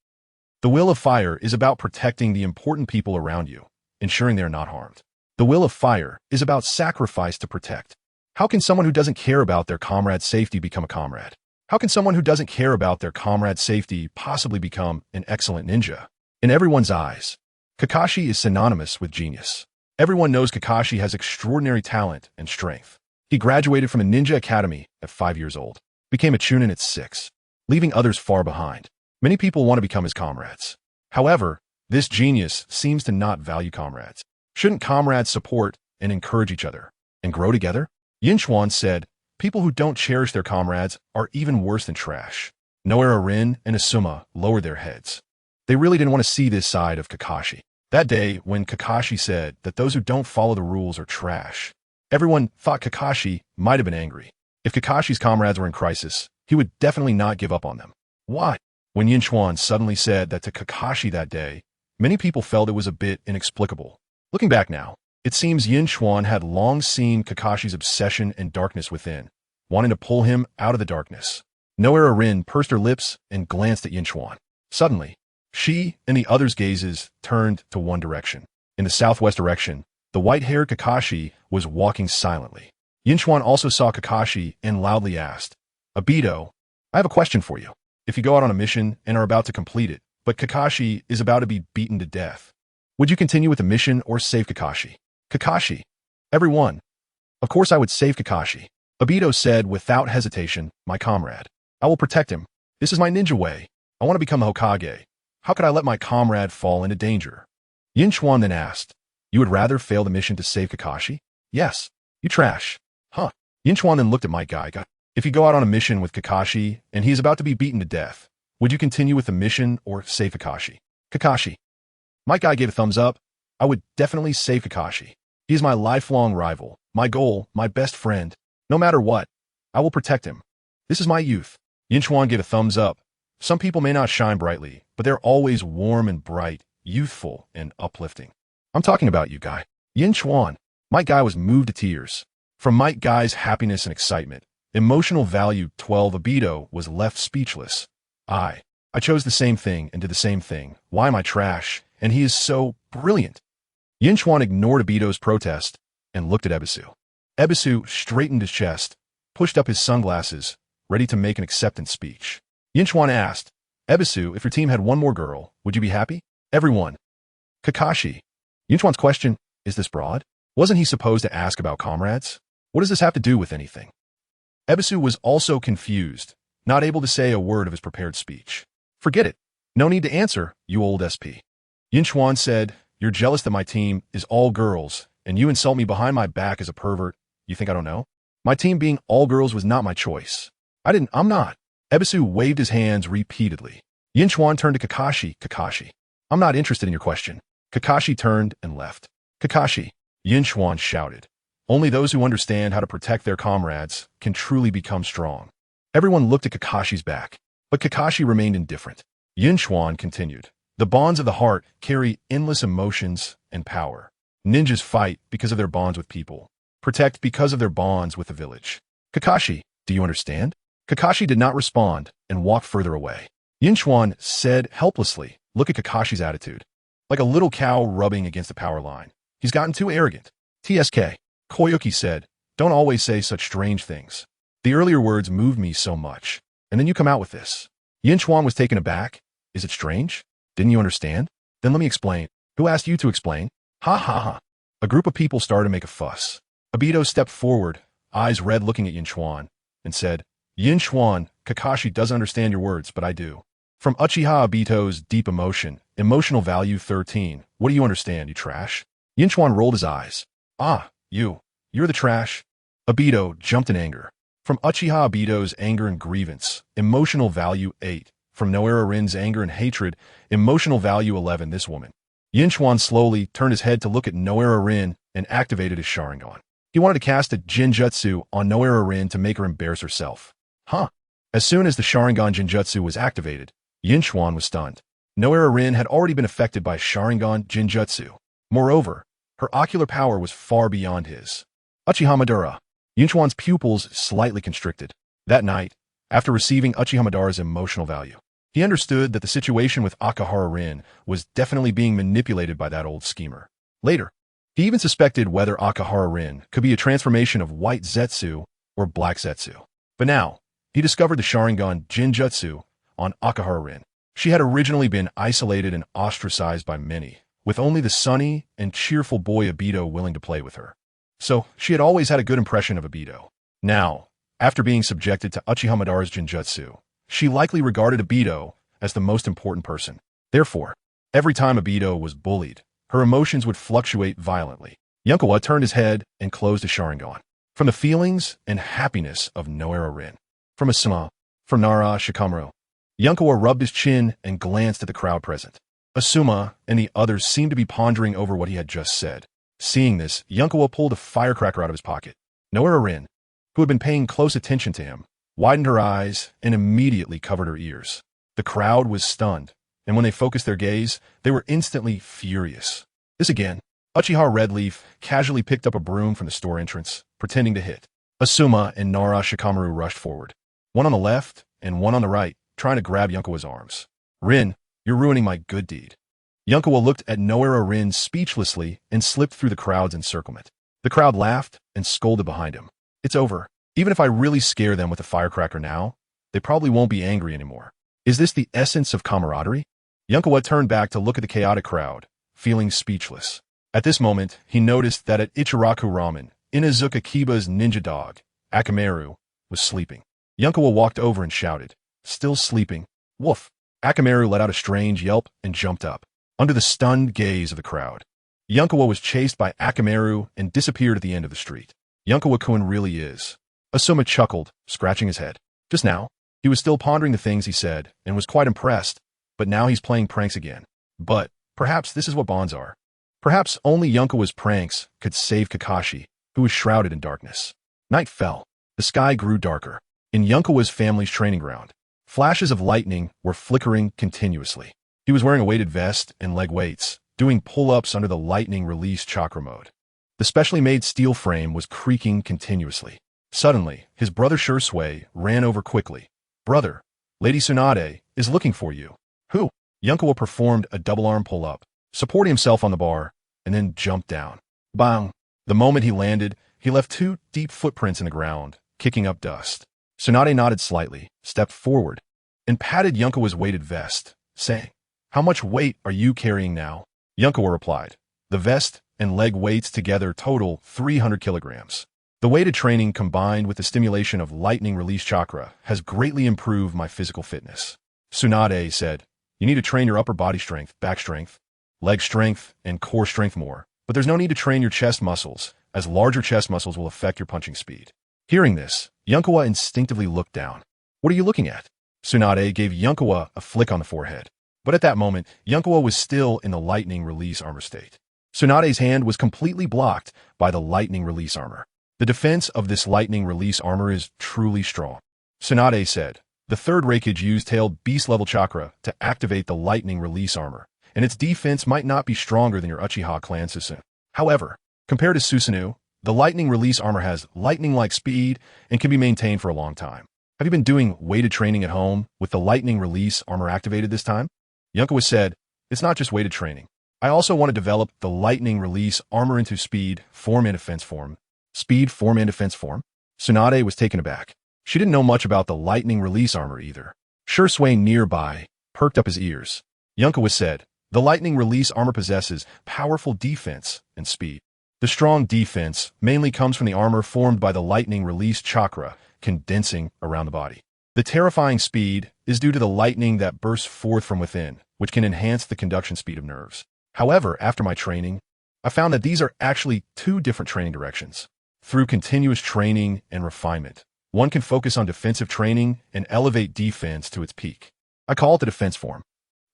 The will of fire is about protecting the important people around you, ensuring they are not harmed. The will of fire is about sacrifice to protect. How can someone who doesn't care about their comrade's safety become a comrade? How can someone who doesn't care about their comrade's safety possibly become an excellent ninja? In everyone's eyes, Kakashi is synonymous with genius. Everyone knows Kakashi has extraordinary talent and strength. He graduated from a ninja academy at 5 years old, became a chunin at 6, leaving others far behind. Many people want to become his comrades. However, this genius seems to not value comrades. Shouldn't comrades support and encourage each other and grow together? Yun Chuan said, people who don't cherish their comrades are even worse than trash. Rin and Asuma lowered their heads. They really didn't want to see this side of Kakashi. That day, when Kakashi said that those who don't follow the rules are trash, everyone thought Kakashi might have been angry. If Kakashi's comrades were in crisis, he would definitely not give up on them. Why? When Yun Chuan suddenly said that to Kakashi that day, many people felt it was a bit inexplicable. Looking back now, it seems Yun Chuan had long seen Kakashi's obsession and darkness within, wanting to pull him out of the darkness. Rin pursed her lips and glanced at Yun Chuan. Suddenly, she and the others' gazes turned to one direction. In the southwest direction, the white-haired Kakashi was walking silently. Yun Chuan also saw Kakashi and loudly asked, Obito, I have a question for you. If you go out on a mission and are about to complete it, but Kakashi is about to be beaten to death, would you continue with the mission or save Kakashi? Kakashi. Everyone. Of course I would save Kakashi. Obito said without hesitation, my comrade. I will protect him. This is my ninja way. I want to become a Hokage. How could I let my comrade fall into danger? Yun Chuan then asked, you would rather fail the mission to save Kakashi? Yes. You trash. Huh. Yun Chuan then looked at Might Guy. If you go out on a mission with Kakashi and he is about to be beaten to death, would you continue with the mission or save Kakashi? Kakashi. Might Guy gave a thumbs up. I would definitely save Kakashi. He is my lifelong rival, my goal, my best friend. No matter what, I will protect him. This is my youth. Yun Chuan gave a thumbs up. Some people may not shine brightly, but they're always warm and bright, youthful and uplifting. I'm talking about you, Guy. Yun Chuan. Might Guy was moved to tears. From Might Guy's happiness and excitement, emotional value 12 Obito was left speechless. I chose the same thing and did the same thing. Why am I trash? And he is so brilliant. Yun Chuan ignored Obito's protest and looked at Ebisu. Ebisu straightened his chest, pushed up his sunglasses, ready to make an acceptance speech. Yun Chuan asked, Ebisu, if your team had one more girl, would you be happy? Everyone. Kakashi. Yun Chuan's question, is this broad? Wasn't he supposed to ask about comrades? What does this have to do with anything? Ebisu was also confused, not able to say a word of his prepared speech. Forget it. No need to answer, you old SP. Yun Chuan said, you're jealous that my team is all girls, and you insult me behind my back as a pervert. You think I don't know? My team being all girls was not my choice. I'm not. Ebisu waved his hands repeatedly. Yun Chuan turned to Kakashi. Kakashi. I'm not interested in your question. Kakashi turned and left. Kakashi. Yun Chuan shouted. Only those who understand how to protect their comrades can truly become strong. Everyone looked at Kakashi's back, but Kakashi remained indifferent. Yun Chuan continued. The bonds of the heart carry endless emotions and power. Ninjas fight because of their bonds with people. Protect because of their bonds with the village. Kakashi, do you understand? Kakashi did not respond and walked further away. Yun Chuan said helplessly, look at Kakashi's attitude. Like a little cow rubbing against a power line. He's gotten too arrogant. TSK. Koyuki said, don't always say such strange things. The earlier words moved me so much. And then you come out with this. Yun Chuan was taken aback. Is it strange? Didn't you understand? Then let me explain. Who asked you to explain? Ha ha ha. A group of people started to make a fuss. Obito stepped forward, eyes red looking at Yun Chuan, and said, Yun Chuan, Kakashi doesn't understand your words, but I do. From Uchiha Obito's Deep Emotion, Emotional Value 13. What do you understand, you trash? Yun Chuan rolled his eyes. Ah, you're the trash? Obito jumped in anger. From Uchiha Obito's Anger and Grievance, Emotional Value 8. From Noera Rin's Anger and Hatred, Emotional Value 11. This woman. Yun Chuan slowly turned his head to look at Noera Rin and activated his Sharingan. He wanted to cast a Jinjutsu on Noera Rin to make her embarrass herself. Huh? As soon as the Sharingan Jinjutsu was activated, Yun Chuan was stunned. Noera Rin had already been affected by Sharingan Jinjutsu. Moreover, her ocular power was far beyond his. Uchiha Madara. Yun Chuan's pupils slightly constricted. That night, after receiving Uchiha Madara's emotional value, he understood that the situation with Akahara Rin was definitely being manipulated by that old schemer. Later, he even suspected whether Akahara Rin could be a transformation of White Zetsu or Black Zetsu. But now, he discovered the Sharingan Jinjutsu on Akahara Rin. She had originally been isolated and ostracized by many, with only the sunny and cheerful boy Obito willing to play with her. So, she had always had a good impression of Obito. Now, after being subjected to Uchiha Madara's Jinjutsu, she likely regarded Obito as the most important person. Therefore, every time Obito was bullied, her emotions would fluctuate violently. Yunkawa turned his head and closed his Sharingan. From the feelings and happiness of Noera Rin. From Asuma. From Nara Shikamaru. Yunkawa rubbed his chin and glanced at the crowd present. Asuma and the others seemed to be pondering over what he had just said. Seeing this, Yunkawa pulled a firecracker out of his pocket. Noera Rin, who had been paying close attention to him, widened her eyes and immediately covered her ears. The crowd was stunned, and when they focused their gaze, they were instantly furious. This again. Uchiha Redleaf casually picked up a broom from the store entrance, pretending to hit. Asuma and Nara Shikamaru rushed forward, one on the left and one on the right, trying to grab Yunkawa's arms. Rin, you're ruining my good deed. Yunkawa looked at Noera Rin speechlessly and slipped through the crowd's encirclement. The crowd laughed and scolded behind him. It's over. Even if I really scare them with a firecracker now, they probably won't be angry anymore. Is this the essence of camaraderie? Yunkawa turned back to look at the chaotic crowd, feeling speechless. At this moment, he noticed that at Ichiraku Ramen, Inazuka Kiba's ninja dog, Akamaru, was sleeping. Yunkawa walked over and shouted, "Still sleeping? Woof!" Akamaru let out a strange yelp and jumped up, under the stunned gaze of the crowd. Yunkawa was chased by Akamaru and disappeared at the end of the street. Yunkawa-kun really is. Asuma chuckled, scratching his head. Just now, he was still pondering the things he said and was quite impressed, but now he's playing pranks again. But perhaps this is what bonds are. Perhaps only Yunkawa's pranks could save Kakashi, who was shrouded in darkness. Night fell. The sky grew darker. In Yunkawa's family's training ground, flashes of lightning were flickering continuously. He was wearing a weighted vest and leg weights, doing pull-ups under the lightning release chakra mode. The specially made steel frame was creaking continuously. Suddenly, his brother Shisui ran over quickly. Brother, Lady Tsunade is looking for you. Who? Yunkawa performed a double-arm pull-up, supporting himself on the bar, and then jumped down. Bang! The moment he landed, he left 2 deep footprints in the ground, kicking up dust. Tsunade nodded slightly, stepped forward, and patted Yunkawa's weighted vest, saying, "How much weight are you carrying now?" Yunkawa replied, "The vest and leg weights together total 300 kilograms. The weighted training combined with the stimulation of lightning release chakra has greatly improved my physical fitness." Tsunade said, "You need to train your upper body strength, back strength, leg strength, and core strength more, but there's no need to train your chest muscles, as larger chest muscles will affect your punching speed." Hearing this, Yunkawa instinctively looked down. "What are you looking at?" Tsunade gave Yunkawa a flick on the forehead. But at that moment, Yunkawa was still in the lightning release armor state. Tsunade's hand was completely blocked by the lightning release armor. The defense of this lightning release armor is truly strong. Tsunade said, "The third Hokage used tailed beast-level chakra to activate the lightning release armor, and its defense might not be stronger than your Uchiha clan Susanoo. However, compared to Susanoo, the lightning release armor has lightning-like speed and can be maintained for a long time. Have you been doing weighted training at home with the lightning release armor activated this time?" Yunkawa said, "It's not just weighted training. I also want to develop the lightning release armor into speed, form, and defense form." Speed, form, and defense form? Tsunade was taken aback. She didn't know much about the lightning release armor either. Shisui nearby perked up his ears. Yunkawa said, "The lightning release armor possesses powerful defense and speed. The strong defense mainly comes from the armor formed by the lightning release chakra condensing around the body. The terrifying speed is due to the lightning that bursts forth from within, which can enhance the conduction speed of nerves. However, after my training, I found that these are actually two different training directions. Through continuous training and refinement, one can focus on defensive training and elevate defense to its peak. I call it the defense form.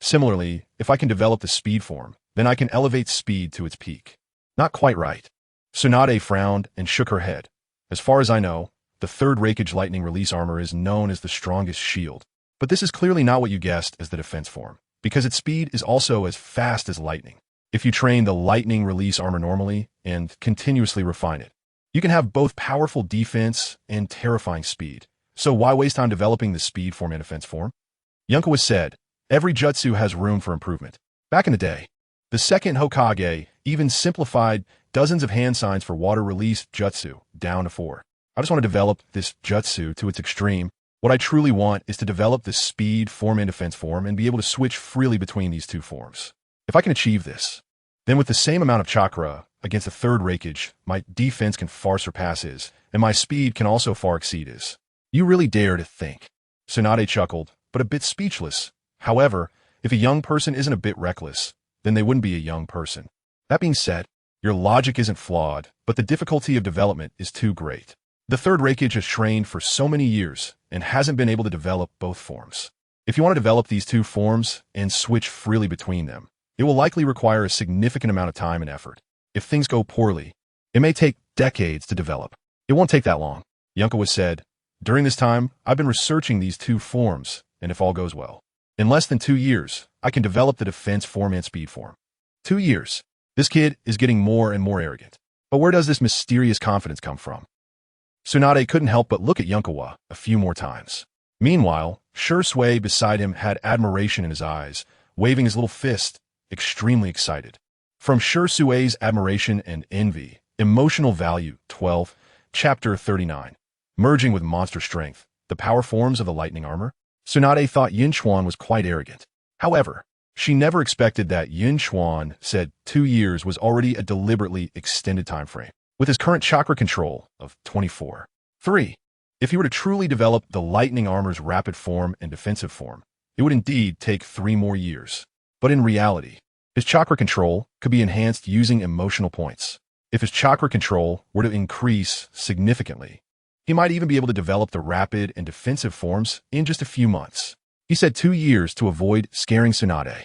Similarly, if I can develop the speed form, then I can elevate speed to its peak. Not quite right. Tsunade frowned and shook her head. As far as I know, the Third Hokage lightning release armor is known as the strongest shield. But this is clearly not what you guessed as the defense form, because its speed is also as fast as lightning. If you train the lightning release armor normally and continuously refine it, you can have both powerful defense and terrifying speed. So why waste time developing the speed form and defense form? Yunkawa said, every jutsu has room for improvement. Back in the day, the second Hokage even simplified dozens of hand signs for water release jutsu down to 4. I just want to develop this jutsu to its extreme. What I truly want is to develop the speed form and defense form and be able to switch freely between these two forms. If I can achieve this, then with the same amount of chakra against the Third Hokage, my defense can far surpass his, and my speed can also far exceed his. You really dare to think. Tsunade chuckled, but a bit speechless. However, if a young person isn't a bit reckless, then they wouldn't be a young person. That being said, your logic isn't flawed, but the difficulty of development is too great. The Third Hokage has trained for so many years and hasn't been able to develop both forms. If you want to develop these two forms and switch freely between them, it will likely require a significant amount of time and effort. If things go poorly, it may take decades to develop. It won't take that long. Yunkawa said, during this time, I've been researching these two forms, and if all goes well, in less than 2 years, I can develop the defense form and speed form. 2 years. This kid is getting more and more arrogant. But where does this mysterious confidence come from? Tsunade couldn't help but look at Yunkawa a few more times. Meanwhile, Shisui beside him had admiration in his eyes, waving his little fist, extremely excited. From Shisui's admiration and envy, emotional value, 12, chapter 39. Merging with monster strength, the power forms of the lightning armor, Tsunade thought Yun Chuan was quite arrogant. However, she never expected that Yun Chuan said 2 years was already a deliberately extended time frame. With his current chakra control of 24. 3. If he were to truly develop the lightning armor's rapid form and defensive form, it would indeed take 3 more years. But in reality, his chakra control could be enhanced using emotional points. If his chakra control were to increase significantly, he might even be able to develop the rapid and defensive forms in just a few months. He said 2 years to avoid scaring Tsunade.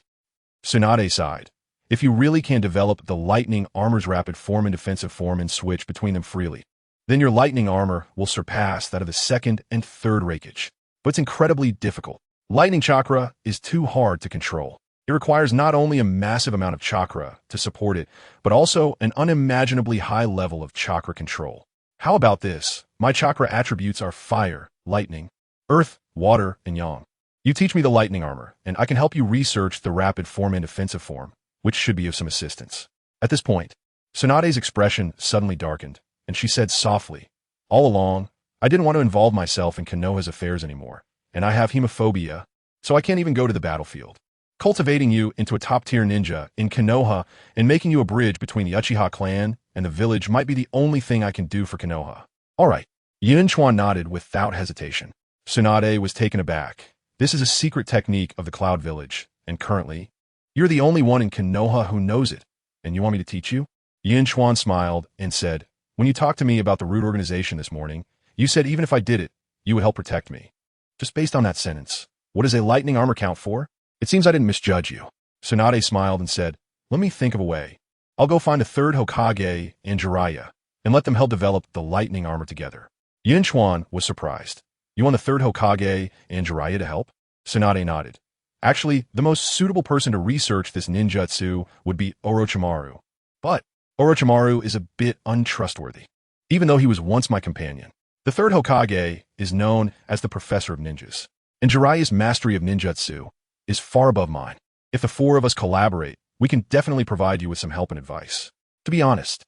Tsunade sighed. If you really can develop the lightning armor's rapid form and defensive form and switch between them freely, then your lightning armor will surpass that of the second and third Hokage. But it's incredibly difficult. Lightning chakra is too hard to control. It requires not only a massive amount of chakra to support it, but also an unimaginably high level of chakra control. How about this? My chakra attributes are fire, lightning, earth, water, and yang. You teach me the lightning armor, and I can help you research the rapid form and defensive form, which should be of some assistance. At this point, Tsunade's expression suddenly darkened, and she said softly, all along, I didn't want to involve myself in Konoha's affairs anymore, and I have hemophobia, so I can't even go to the battlefield. Cultivating you into a top-tier ninja in Konoha and making you a bridge between the Uchiha clan and the village might be the only thing I can do for Konoha. All right. Yun Chuan nodded without hesitation. Tsunade was taken aback. This is a secret technique of the Cloud Village, and currently, you're the only one in Konoha who knows it, and you want me to teach you? Yun Chuan smiled and said, when you talked to me about the root organization this morning, you said even if I did it, you would help protect me. Just based on that sentence, what does a lightning armor count for? It seems I didn't misjudge you. Tsunade smiled and said, let me think of a way. I'll go find a third Hokage and Jiraiya, and let them help develop the lightning armor together. Yun Chuan was surprised. You want the third Hokage and Jiraiya to help? Tsunade nodded. Actually, the most suitable person to research this ninjutsu would be Orochimaru. But Orochimaru is a bit untrustworthy, even though he was once my companion. The third Hokage is known as the Professor of Ninjas, and Jiraiya's mastery of ninjutsu is far above mine. If the 4 of us collaborate, we can definitely provide you with some help and advice. To be honest,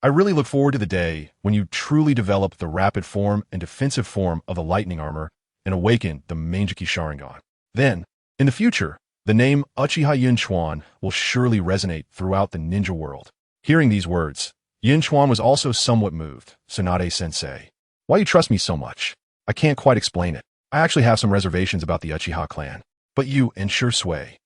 I really look forward to the day when you truly develop the rapid form and defensive form of the lightning armor and awaken the Mangekyou Sharingan. Then, in the future, the name Uchiha Yun Chuan will surely resonate throughout the ninja world. Hearing these words, Yun Chuan was also somewhat moved. Tsunade-sensei, why you trust me so much? I can't quite explain it. I actually have some reservations about the Uchiha clan. But you and Shisui,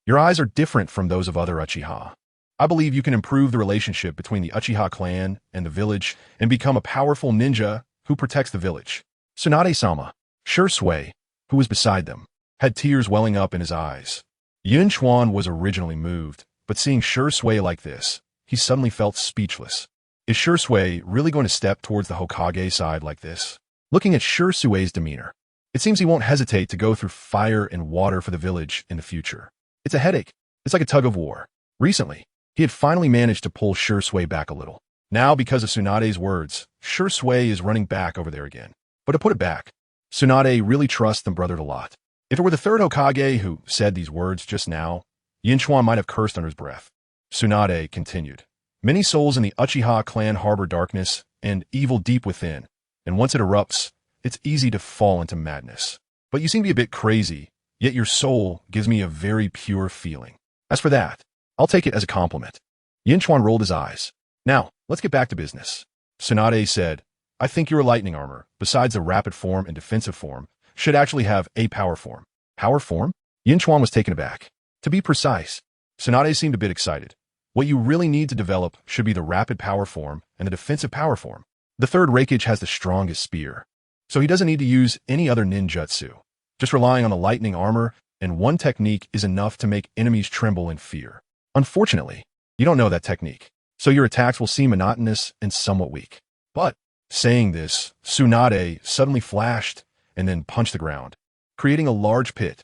your eyes are different from those of other Uchiha. I believe you can improve the relationship between the Uchiha clan and the village and become a powerful ninja who protects the village. Tsunade-sama, Shisui, who was beside them, had tears welling up in his eyes. Yun Chuan was originally moved, but seeing Shisui like this, he suddenly felt speechless. Is Shisui really going to step towards the Hokage side like this? Looking at Shisui's demeanor, it seems he won't hesitate to go through fire and water for the village in the future. It's a headache. It's like a tug of war. Recently, he had finally managed to pull Shisui back a little. Now, because of Tsunade's words, Shisui is running back over there again. But to put it back, Tsunade really trusts them brothered a lot. If it were the third Hokage who said these words just now, Yun Chuan might have cursed under his breath. Tsunade continued. Many souls in the Uchiha clan harbor darkness and evil deep within, and once it erupts, it's easy to fall into madness. But you seem to be a bit crazy, yet your soul gives me a very pure feeling. As for that, I'll take it as a compliment. Yun Chuan rolled his eyes. Now, let's get back to business. Tsunade said, I think your lightning armor, besides the rapid form and defensive form, should actually have a power form. Power form? Yun Chuan was taken aback. To be precise, Tsunade seemed a bit excited. What you really need to develop should be the rapid power form and the defensive power form. The third Hokage has the strongest spear, so he doesn't need to use any other ninjutsu. Just relying on the lightning armor and one technique is enough to make enemies tremble in fear. Unfortunately, you don't know that technique, so your attacks will seem monotonous and somewhat weak. But, saying this, Tsunade suddenly flashed and then punched the ground, creating a large pit.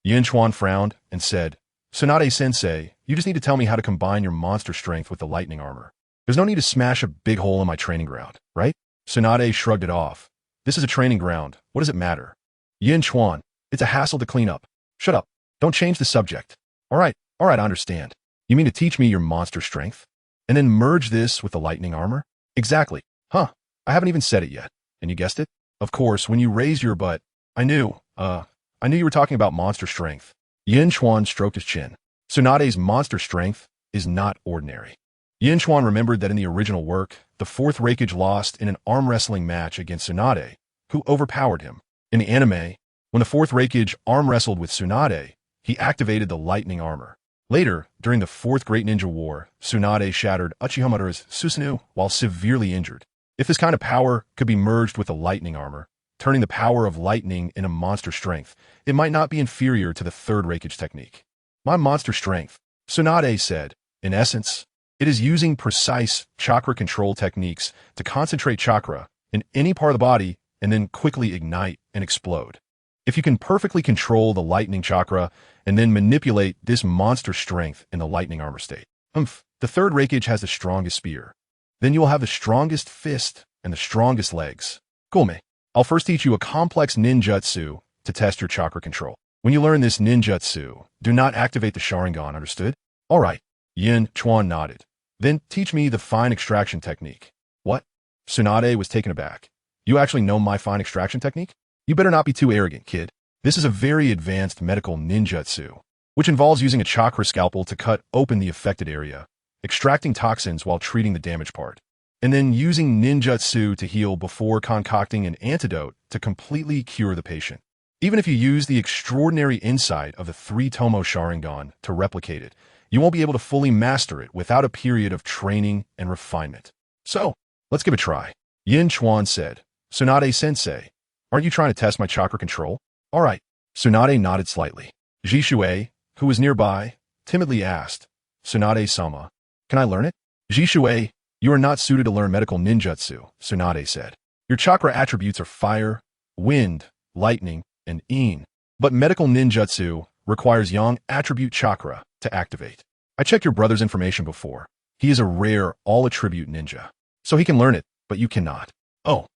Yun Chuan frowned and said, Tsunade-sensei, you just need to tell me how to combine your monster strength with the lightning armor. There's no need to smash a big hole in my training ground, right? Tsunade shrugged it off. This is a training ground. What does it matter? Yun Chuan, it's a hassle to clean up. Shut up. Don't change the subject. All right, I understand. You mean to teach me your monster strength? And then merge this with the lightning armor? Exactly. Huh. I haven't even said it yet. And you guessed it? Of course, when you raised your butt, I knew you were talking about monster strength. Yun Chuan stroked his chin. Tsunade's monster strength is not ordinary. Yun Chuan remembered that in the original work, the fourth Hokage lost in an arm wrestling match against Tsunade, who overpowered him. In the anime, when the fourth Hokage arm wrestled with Tsunade, he activated the lightning armor. Later, during the Fourth Great Ninja War, Tsunade shattered Uchiha Madara's Shisui while severely injured. If this kind of power could be merged with the lightning armor, turning the power of lightning into monster strength, it might not be inferior to the third Hokage technique. My monster strength, Tsunade said, in essence, it is using precise chakra control techniques to concentrate chakra in any part of the body and then quickly ignite and explode. If you can perfectly control the lightning chakra and then manipulate this monster strength in the lightning armor state, the third Hokage has the strongest spear. Then you will have the strongest fist and the strongest legs. Come, I'll first teach you a complex ninjutsu to test your chakra control. When you learn this ninjutsu, do not activate the Sharingan, understood? All right. Yun Chuan nodded. Then teach me the fine extraction technique. What? Tsunade was taken aback. You actually know my fine extraction technique? You better not be too arrogant, kid. This is a very advanced medical ninjutsu, which involves using a chakra scalpel to cut open the affected area, extracting toxins while treating the damaged part, and then using ninjutsu to heal before concocting an antidote to completely cure the patient. Even if you use the extraordinary insight of the three-tomo Sharingan to replicate it, you won't be able to fully master it without a period of training and refinement. So, let's give it a try. Yun Chuan said, Tsunade-sensei, aren't you trying to test my chakra control? All right. Tsunade nodded slightly. Shisui, who was nearby, timidly asked, Tsunade-sama, can I learn it? Shisui, you are not suited to learn medical ninjutsu, Tsunade said. Your chakra attributes are fire, wind, lightning, and in. But medical ninjutsu requires yang attribute chakra to activate. I checked your brother's information before. He is a rare all-attribute ninja. So he can learn it, but you cannot. Oh.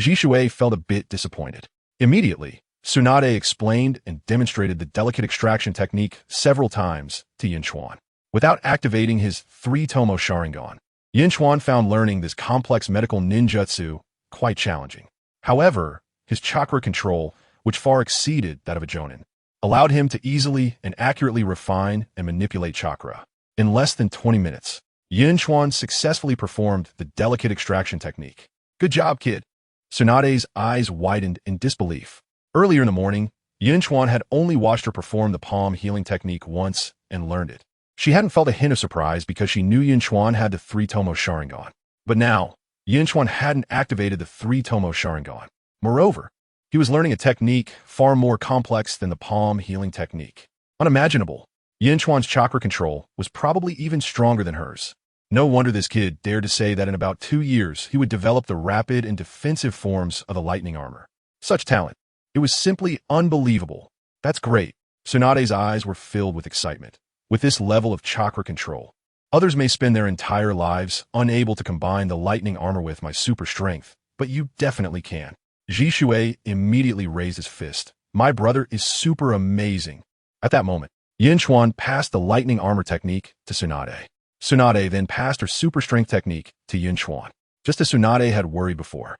Shisui felt a bit disappointed. Immediately, Tsunade explained and demonstrated the delicate extraction technique several times to Yun Chuan. Without activating his three-tomo Sharingan, Yun Chuan found learning this complex medical ninjutsu quite challenging. However, his chakra control, which far exceeded that of a jonin, allowed him to easily and accurately refine and manipulate chakra. In less than 20 minutes, Yun Chuan successfully performed the delicate extraction technique. Good job, kid. Tsunade's eyes widened in disbelief. Earlier in the morning, Yun Chuan had only watched her perform the palm healing technique once and learned it. She hadn't felt a hint of surprise because she knew Yun Chuan had the 3-Tomo Sharingan. But now, Yun Chuan hadn't activated the 3-Tomo Sharingan. Moreover, he was learning a technique far more complex than the palm healing technique. Unimaginable. Yun Chuan's chakra control was probably even stronger than hers. No wonder this kid dared to say that in about 2 years he would develop the rapid and defensive forms of the lightning armor. Such talent. It was simply unbelievable. That's great. Tsunade's eyes were filled with excitement. With this level of chakra control, others may spend their entire lives unable to combine the lightning armor with my super strength, but you definitely can. Shisui immediately raised his fist. My brother is super amazing. At that moment, Yun Chuan passed the lightning armor technique to Tsunade. Tsunade then passed her super strength technique to Yun Chuan, just as Tsunade had worried before.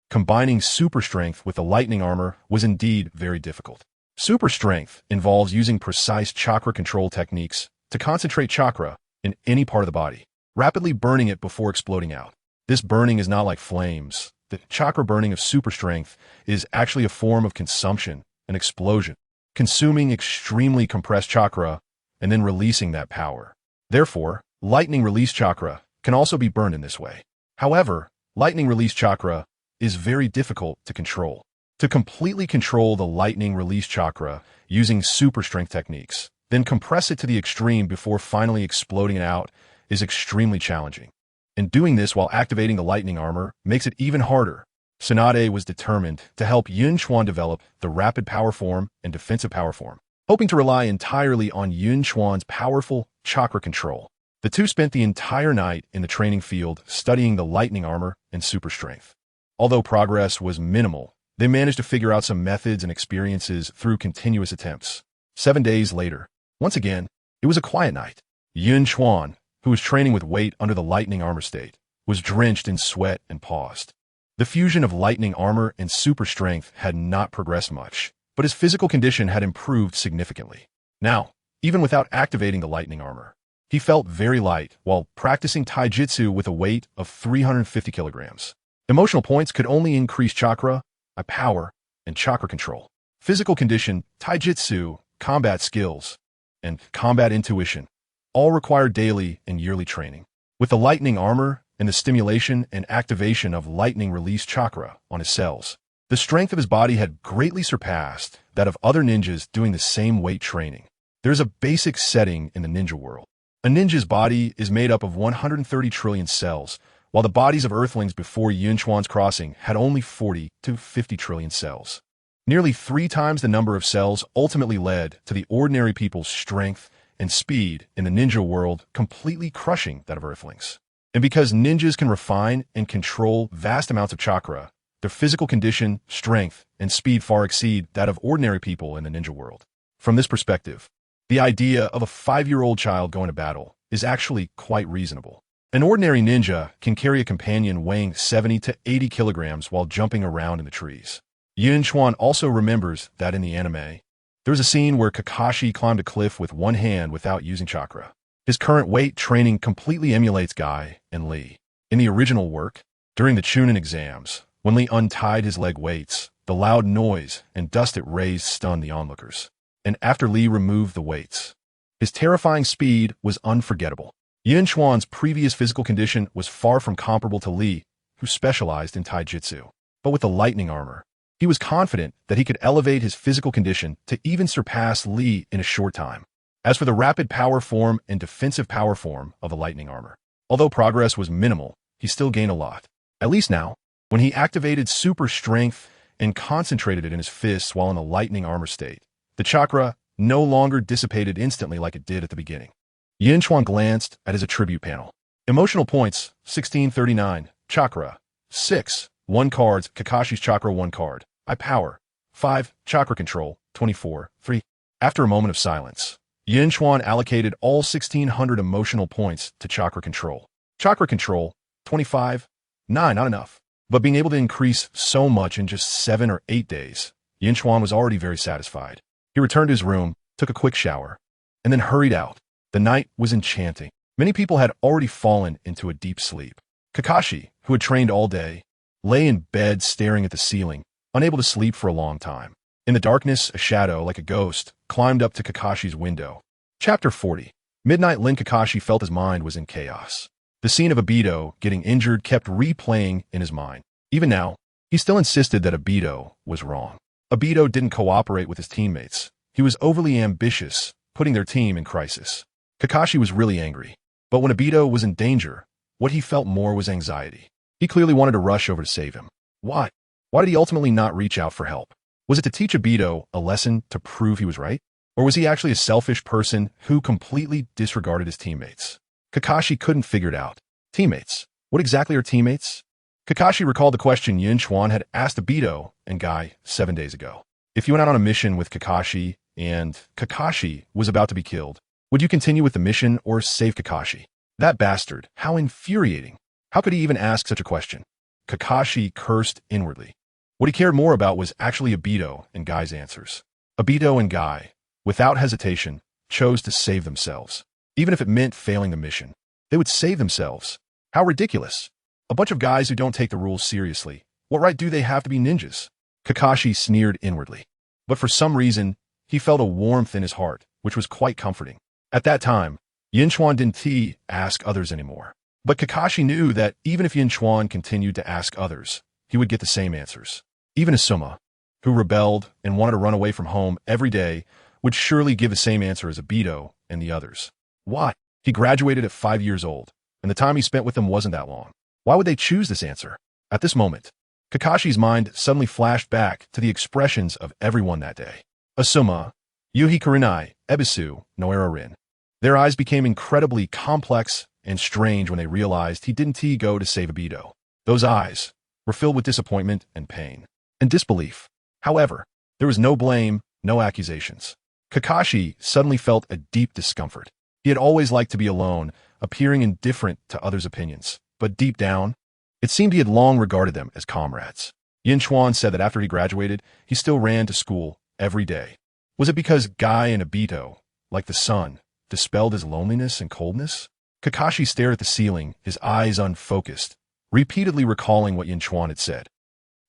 Combining super strength with the lightning armor was indeed very difficult. Super strength involves using precise chakra control techniques to concentrate chakra in any part of the body, rapidly burning it before exploding out. This burning is not like flames. The chakra burning of super strength is actually a form of consumption, an explosion, consuming extremely compressed chakra and then releasing that power. Therefore, lightning release chakra can also be burned in this way. However, lightning release chakra is very difficult to control. To completely control the lightning release chakra using super strength techniques, then compress it to the extreme before finally exploding it out is extremely challenging. And doing this while activating the lightning armor makes it even harder. Tsunade was determined to help Yun Chuan develop the rapid power form and defensive power form, hoping to rely entirely on Yun Chuan's powerful chakra control. The two spent the entire night in the training field studying the lightning armor and super strength. Although progress was minimal, they managed to figure out some methods and experiences through continuous attempts. 7 days later, once again, it was a quiet night. Yun Chuan, who was training with weight under the lightning armor state, was drenched in sweat and paused. The fusion of lightning armor and super strength had not progressed much, but his physical condition had improved significantly. Now, even without activating the lightning armor, he felt very light while practicing taijutsu with a weight of 350 kilograms. Emotional points could only increase chakra, power, and chakra control. Physical condition, taijutsu, combat skills, and combat intuition all require daily and yearly training. With the lightning armor and the stimulation and activation of lightning release chakra on his cells, the strength of his body had greatly surpassed that of other ninjas doing the same weight training. There's a basic setting in the ninja world. A ninja's body is made up of 130 trillion cells, while the bodies of earthlings before Yun Chuan's crossing had only 40 to 50 trillion cells. Nearly 3 times the number of cells ultimately led to the ordinary people's strength and speed in the ninja world completely crushing that of earthlings. And because ninjas can refine and control vast amounts of chakra, their physical condition, strength, and speed far exceed that of ordinary people in the ninja world. From this perspective, the idea of a 5-year-old child going to battle is actually quite reasonable. An ordinary ninja can carry a companion weighing 70 to 80 kilograms while jumping around in the trees. Yun Chuan also remembers that in the anime, there was a scene where Kakashi climbed a cliff with one hand without using chakra. His current weight training completely emulates Guy and Lee. In the original work, during the Chunin exams, when Lee untied his leg weights, the loud noise and dust it raised stunned the onlookers. And after Lee removed the weights, his terrifying speed was unforgettable. Yun Chuan's previous physical condition was far from comparable to Lee, who specialized in taijutsu. But with the lightning armor, he was confident that he could elevate his physical condition to even surpass Lee in a short time. As for the rapid power form and defensive power form of the lightning armor, although progress was minimal, he still gained a lot. At least now, when he activated super strength and concentrated it in his fists while in the lightning armor state, the chakra no longer dissipated instantly like it did at the beginning. Yun Chuan glanced at his attribute panel. Emotional points, 1639. Chakra, 6. 1 cards, Kakashi's chakra 1 card. Power, 5. Chakra control, 24. 3. After a moment of silence, Yun Chuan allocated all 1600 emotional points to chakra control. Chakra control, 25. 9, not enough. But being able to increase so much in just 7 or 8 days, Yun Chuan was already very satisfied. He returned to his room, took a quick shower, and then hurried out. The night was enchanting. Many people had already fallen into a deep sleep. Kakashi, who had trained all day, lay in bed staring at the ceiling, unable to sleep for a long time. In the darkness, a shadow, like a ghost, climbed up to Kakashi's window. Chapter 40. Midnight Lin. Kakashi felt his mind was in chaos. The scene of Obito getting injured kept replaying in his mind. Even now, he still insisted that Obito was wrong. Obito didn't cooperate with his teammates. He was overly ambitious, putting their team in crisis. Kakashi was really angry. But when Obito was in danger, what he felt more was anxiety. He clearly wanted to rush over to save him. Why? Why did he ultimately not reach out for help? Was it to teach Obito a lesson to prove he was right? Or was he actually a selfish person who completely disregarded his teammates? Kakashi couldn't figure it out. Teammates? What exactly are teammates? Kakashi recalled the question Yun Chuan had asked Obito and Guy 7 days ago. If you went out on a mission with Kakashi and Kakashi was about to be killed, would you continue with the mission or save Kakashi? That bastard, how infuriating. How could he even ask such a question? Kakashi cursed inwardly. What he cared more about was actually Obito and Guy's answers. Obito and Guy, without hesitation, chose to save themselves. Even if it meant failing the mission, they would save themselves. How ridiculous. A bunch of guys who don't take the rules seriously. What right do they have to be ninjas? Kakashi sneered inwardly. But for some reason, he felt a warmth in his heart, which was quite comforting. At that time, Yun Chuan didn't ask others anymore. But Kakashi knew that even if Yun Chuan continued to ask others, he would get the same answers. Even Asuma, who rebelled and wanted to run away from home every day, would surely give the same answer as Obito and the others. Why? He graduated at 5 years old, and the time he spent with them wasn't that long. Why would they choose this answer? At this moment, Kakashi's mind suddenly flashed back to the expressions of everyone that day. Asuma, Yuhi Kurenai, Ebisu, Noera Rin. Their eyes became incredibly complex and strange when they realized he didn't go to save Obito. Those eyes were filled with disappointment and pain. And disbelief. However, there was no blame, no accusations. Kakashi suddenly felt a deep discomfort. He had always liked to be alone, appearing indifferent to others' opinions. But deep down, it seemed he had long regarded them as comrades. Yun Chuan said that after he graduated, he still ran to school every day. Was it because Guy and Obito, like the sun, dispelled his loneliness and coldness? Kakashi stared at the ceiling, his eyes unfocused, repeatedly recalling what Yun Chuan had said.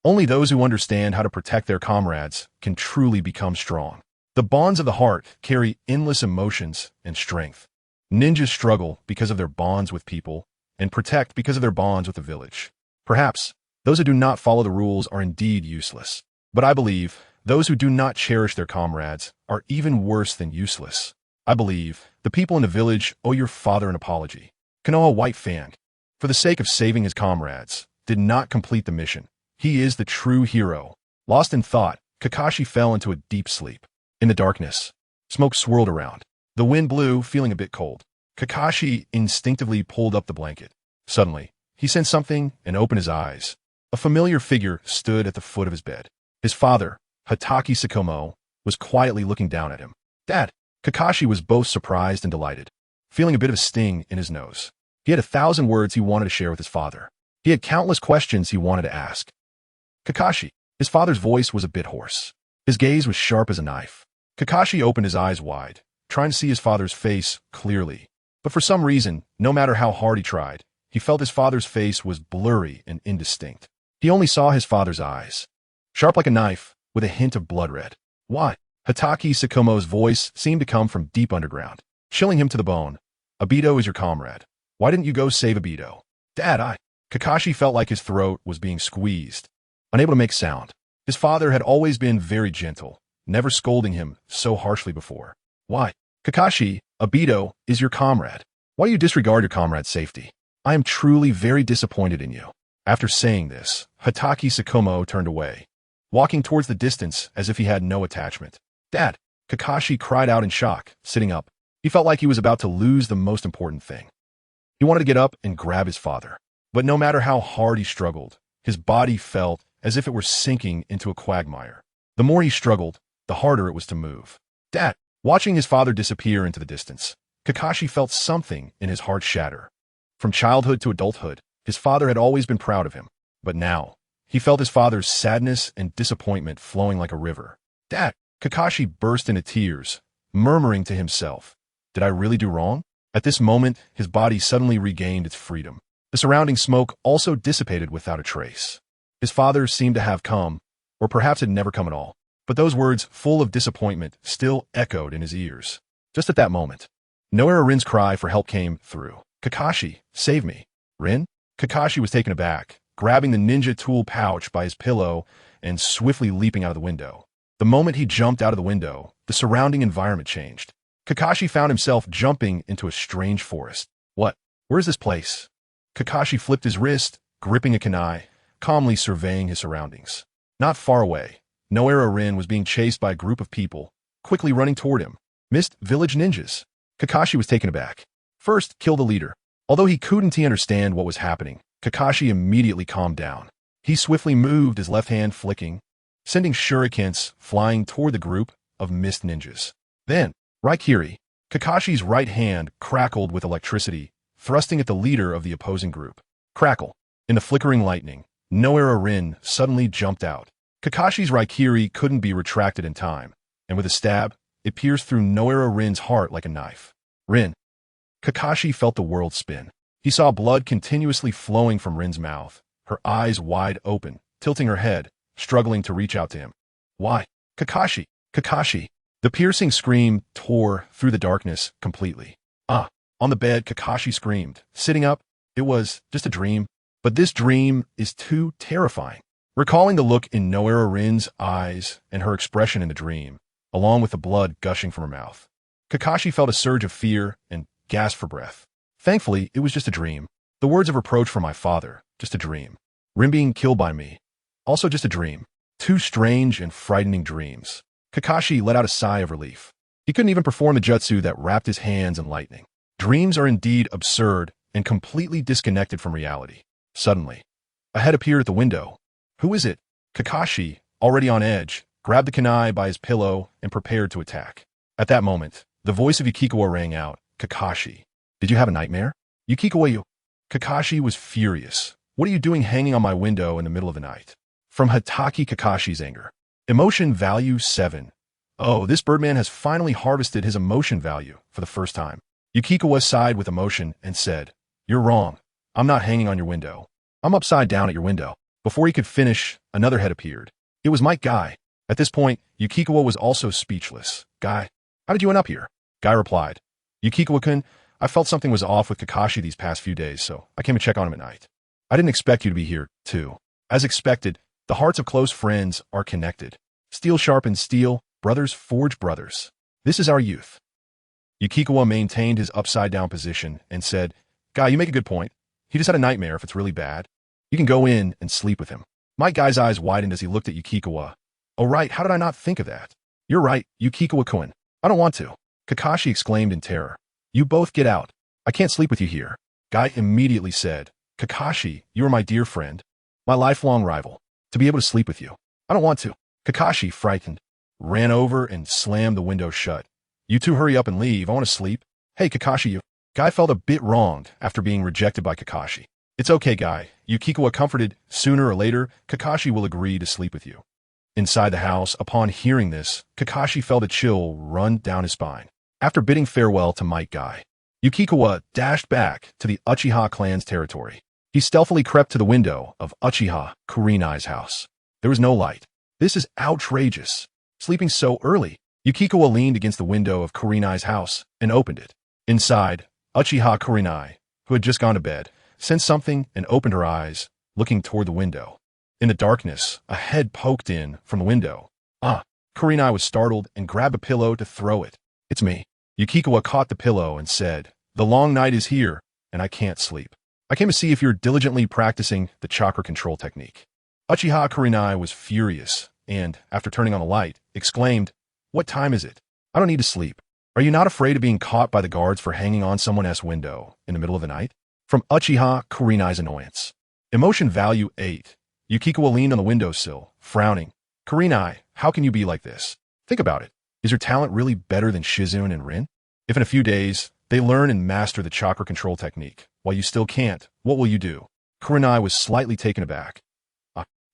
Only those who understand how to protect their comrades can truly become strong. The bonds of the heart carry endless emotions and strength. Ninjas struggle because of their bonds with people, and protect because of their bonds with the village. Perhaps, those who do not follow the rules are indeed useless. But I believe, those who do not cherish their comrades are even worse than useless. I believe, the people in the village owe your father an apology. Konoha White Fang, for the sake of saving his comrades, did not complete the mission. He is the true hero. Lost in thought, Kakashi fell into a deep sleep. In the darkness, smoke swirled around. The wind blew, feeling a bit cold. Kakashi instinctively pulled up the blanket. Suddenly, he sensed something and opened his eyes. A familiar figure stood at the foot of his bed. His father, Hatake Sakomo, was quietly looking down at him. Dad! Kakashi was both surprised and delighted, feeling a bit of a sting in his nose. He had 1,000 words he wanted to share with his father. He had countless questions he wanted to ask. Kakashi. His father's voice was a bit hoarse. His gaze was sharp as a knife. Kakashi opened his eyes wide, trying to see his father's face clearly. But for some reason, no matter how hard he tried, he felt his father's face was blurry and indistinct. He only saw his father's eyes, sharp like a knife, with a hint of blood red. Why? Hatake Sakomo's voice seemed to come from deep underground, chilling him to the bone. Obito is your comrade. Why didn't you go save Obito? Dad, Kakashi felt like his throat was being squeezed, unable to make sound. His father had always been very gentle, never scolding him so harshly before. Why? Kakashi, Obito is your comrade. Why do you disregard your comrade's safety? I am truly very disappointed in you. After saying this, Hatake Sakomo turned away, walking towards the distance as if he had no attachment. Dad! Kakashi cried out in shock, sitting up. He felt like he was about to lose the most important thing. He wanted to get up and grab his father. But no matter how hard he struggled, his body felt as if it were sinking into a quagmire. The more he struggled, the harder it was to move. Dad! Watching his father disappear into the distance, Kakashi felt something in his heart shatter. From childhood to adulthood, his father had always been proud of him. But now, he felt his father's sadness and disappointment flowing like a river. Dad! Kakashi burst into tears, murmuring to himself, did I really do wrong? At this moment, his body suddenly regained its freedom. The surrounding smoke also dissipated without a trace. His father seemed to have come, or perhaps had never come at all. But those words, full of disappointment, still echoed in his ears. Just at that moment, Noera Rin's cry for help came through. Kakashi, save me. Rin? Kakashi was taken aback, grabbing the ninja tool pouch by his pillow and swiftly leaping out of the window. The moment he jumped out of the window, the surrounding environment changed. Kakashi found himself jumping into a strange forest. What? Where is this place? Kakashi flipped his wrist, gripping a kunai, calmly surveying his surroundings. Not far away, Noera Rin was being chased by a group of people, quickly running toward him. Missed village ninjas. Kakashi was taken aback. First, kill the leader. Although he couldn't understand what was happening, Kakashi immediately calmed down. He swiftly moved his left hand flicking, sending shurikens flying toward the group of mist ninjas. Then, Raikiri, Kakashi's right hand crackled with electricity, thrusting at the leader of the opposing group. Crackle. In the flickering lightning, Noera Rin suddenly jumped out. Kakashi's Raikiri couldn't be retracted in time, and with a stab, it pierced through Noera Rin's heart like a knife. Rin. Kakashi felt the world spin. He saw blood continuously flowing from Rin's mouth, her eyes wide open, tilting her head, struggling to reach out to him. Why? Kakashi! Kakashi! The piercing scream tore through the darkness completely. Ah! On the bed, Kakashi screamed. Sitting up, it was just a dream. But this dream is too terrifying. Recalling the look in Noera Rin's eyes and her expression in the dream, along with the blood gushing from her mouth, Kakashi felt a surge of fear and gasped for breath. Thankfully, it was just a dream. The words of reproach from my father, just a dream. Rin being killed by me, also just a dream. Two strange and frightening dreams. Kakashi let out a sigh of relief. He couldn't even perform the jutsu that wrapped his hands in lightning. Dreams are indeed absurd and completely disconnected from reality. Suddenly, a head appeared at the window. Who is it? Kakashi, already on edge, grabbed the kunai by his pillow and prepared to attack. At that moment, the voice of Yukikawa rang out. Kakashi, did you have a nightmare? Yukikawa, you... Kakashi was furious. What are you doing hanging on my window in the middle of the night? From Hatake Kakashi's anger. Emotion value 7. Oh, this Birdman has finally harvested his emotion value for the first time. Yukikawa sighed with emotion and said, You're wrong. I'm not hanging on your window. I'm upside down at your window. Before he could finish, another head appeared. It was Might Guy. At this point, Yukikawa was also speechless. Guy, how did you end up here? Guy replied, Yukikawa-kun, I felt something was off with Kakashi these past few days, so I came to check on him at night. I didn't expect you to be here, too. As expected, the hearts of close friends are connected. Steel sharpens steel, brothers forge brothers. This is our youth. Yukikawa maintained his upside-down position and said, Guy, you make a good point. He just had a nightmare if it's really bad. You can go in and sleep with him. Might Guy's eyes widened as he looked at Yukikawa. Oh right, how did I not think of that? You're right, Yukikawa-kun. I don't want to. Kakashi exclaimed in terror. You both get out. I can't sleep with you here. Guy immediately said, Kakashi, you are my dear friend, my lifelong rival. To be able to sleep with you. I don't want to. Kakashi, frightened, ran over and slammed the window shut. You two hurry up and leave. I want to sleep. Hey, Kakashi, you... Guy felt a bit wronged after being rejected by Kakashi. It's okay, Guy. Yukikawa comforted. Sooner or later, Kakashi will agree to sleep with you. Inside the house, upon hearing this, Kakashi felt a chill run down his spine. After bidding farewell to Might Guy, Yukikawa dashed back to the Uchiha clan's territory. He stealthily crept to the window of Uchiha Kurenai's house. There was no light. This is outrageous. Sleeping so early. Yukikawa leaned against the window of Kurenai's house and opened it. Inside, Uchiha Kurenai, who had just gone to bed, sensed something and opened her eyes, looking toward the window. In the darkness, a head poked in from the window. Ah! Kurenai was startled and grabbed a pillow to throw it. It's me. Yukikawa caught the pillow and said, The long night is here, and I can't sleep. I came to see if you're diligently practicing the chakra control technique. Uchiha Kurenai was furious and, after turning on the light, exclaimed, What time is it? I don't need to sleep. Are you not afraid of being caught by the guards for hanging on someone's window in the middle of the night? From Uchiha Kurenai's annoyance. Emotion value 8. Yukikawa leaned on the windowsill, frowning. Kurenai, how can you be like this? Think about it. Is your talent really better than Shizune and Rin? If in a few days, they learn and master the chakra control technique, while you still can't, what will you do? Kurenai was slightly taken aback.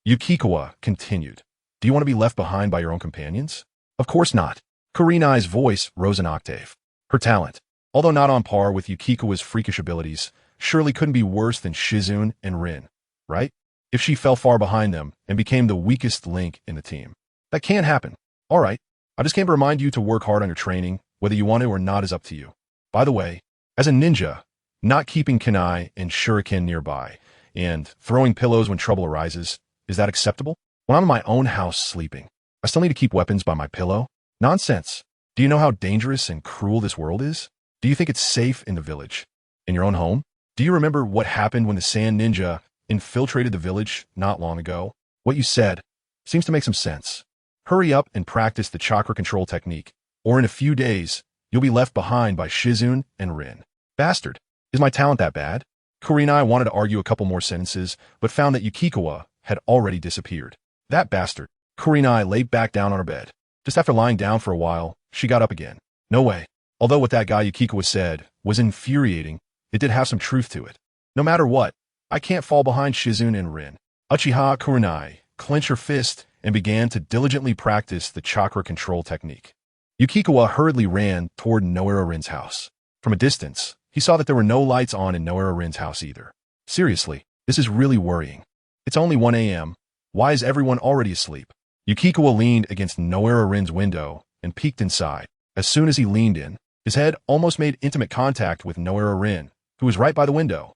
Yukikawa continued. Do you want to be left behind by your own companions? Of course not. Kurenai's voice rose an octave. Her talent, although not on par with Yukikawa's freakish abilities, surely couldn't be worse than Shizune and Rin, right? If she fell far behind them and became the weakest link in the team. That can't happen. All right. I just came to remind you to work hard on your training. Whether you want to or not is up to you. By the way, as a ninja, not keeping kunai and shuriken nearby, and throwing pillows when trouble arises, is that acceptable? When I'm in my own house sleeping, I still need to keep weapons by my pillow? Nonsense. Do you know how dangerous and cruel this world is? Do you think it's safe in the village? In your own home? Do you remember what happened when the Sand Ninja infiltrated the village not long ago? What you said seems to make some sense. Hurry up and practice the chakra control technique, or in a few days, you'll be left behind by Shizune and Rin. Bastard. Is my talent that bad? Kurenai wanted to argue a couple more sentences, but found that Yukikawa had already disappeared. That bastard. Kurenai lay back down on her bed. Just after lying down for a while, she got up again. No way. Although what that guy Yukikawa said was infuriating, it did have some truth to it. No matter what, I can't fall behind Shizune and Rin. Uchiha Kurenai clenched her fist and began to diligently practice the chakra control technique. Yukikawa hurriedly ran toward Noera Rin's house. From a distance, he saw that there were no lights on in Noera Rin's house either. Seriously, this is really worrying. It's only 1 a.m. Why is everyone already asleep? Yukikawa leaned against Noera Rin's window and peeked inside. As soon as he leaned in, his head almost made intimate contact with Noera Rin, who was right by the window.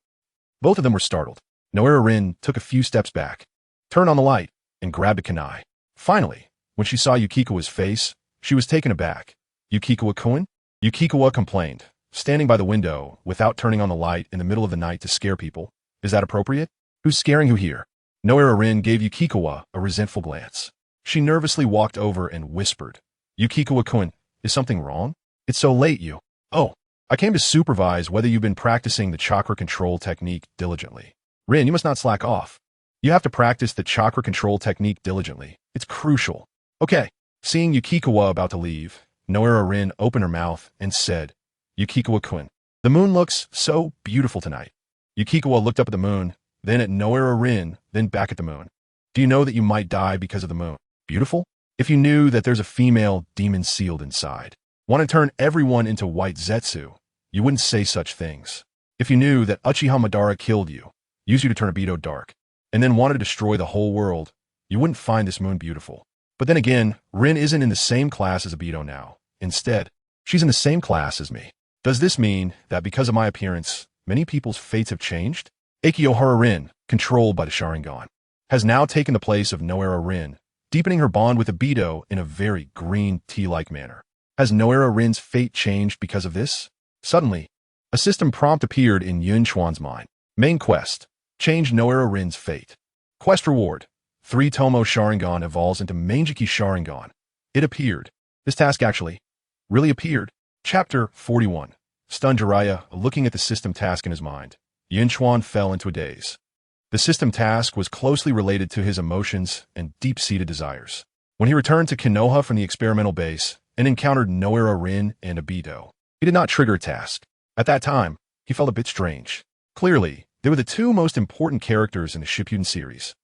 Both of them were startled. Noera Rin took a few steps back, turned on the light, and grabbed a kunai. Finally, when she saw Yukikawa's face, she was taken aback. Yukikawa-kun? Yukikawa complained, standing by the window without turning on the light in the middle of the night to scare people. Is that appropriate? Who's scaring who here? Noera Rin gave Yukikawa a resentful glance. She nervously walked over and whispered, Yukikawa-kun, is something wrong? It's so late, you. Oh, I came to supervise whether you've been practicing the chakra control technique diligently. Rin, you must not slack off. You have to practice the chakra control technique diligently. It's crucial. Okay. Seeing Yukikawa about to leave, Noera Rin opened her mouth and said, Yukikawa-kun, the moon looks so beautiful tonight. Yukikawa looked up at the moon, then at Noera Rin, then back at the moon. Do you know that you might die because of the moon? Beautiful? If you knew that there's a female demon sealed inside, want to turn everyone into white Zetsu, you wouldn't say such things. If you knew that Uchiha Madara killed you, used you to turn Obito dark, and then wanted to destroy the whole world, you wouldn't find this moon beautiful. But then again, Rin isn't in the same class as Obito now. Instead, she's in the same class as me. Does this mean that because of my appearance, many people's fates have changed? Akiohara Rin, controlled by the Sharingan, has now taken the place of Noera Rin, deepening her bond with Obito in a very green tea-like manner. Has Noera Rin's fate changed because of this? Suddenly, a system prompt appeared in Yun Chuan's mind. Main quest. Change Noera Rin's fate. Quest reward. 3 Tomo Sharingan evolves into Manjiki Sharingan. It appeared. This task actually really appeared. Chapter 41. Stunned Jiraiya, looking at the system task in his mind. Yun Chuan fell into a daze. The system task was closely related to his emotions and deep-seated desires. When he returned to Konoha from the experimental base and encountered Noera Rin and Obito, he did not trigger a task. At that time, he felt a bit strange. Clearly, they were the 2 most important characters in the Shippuden series.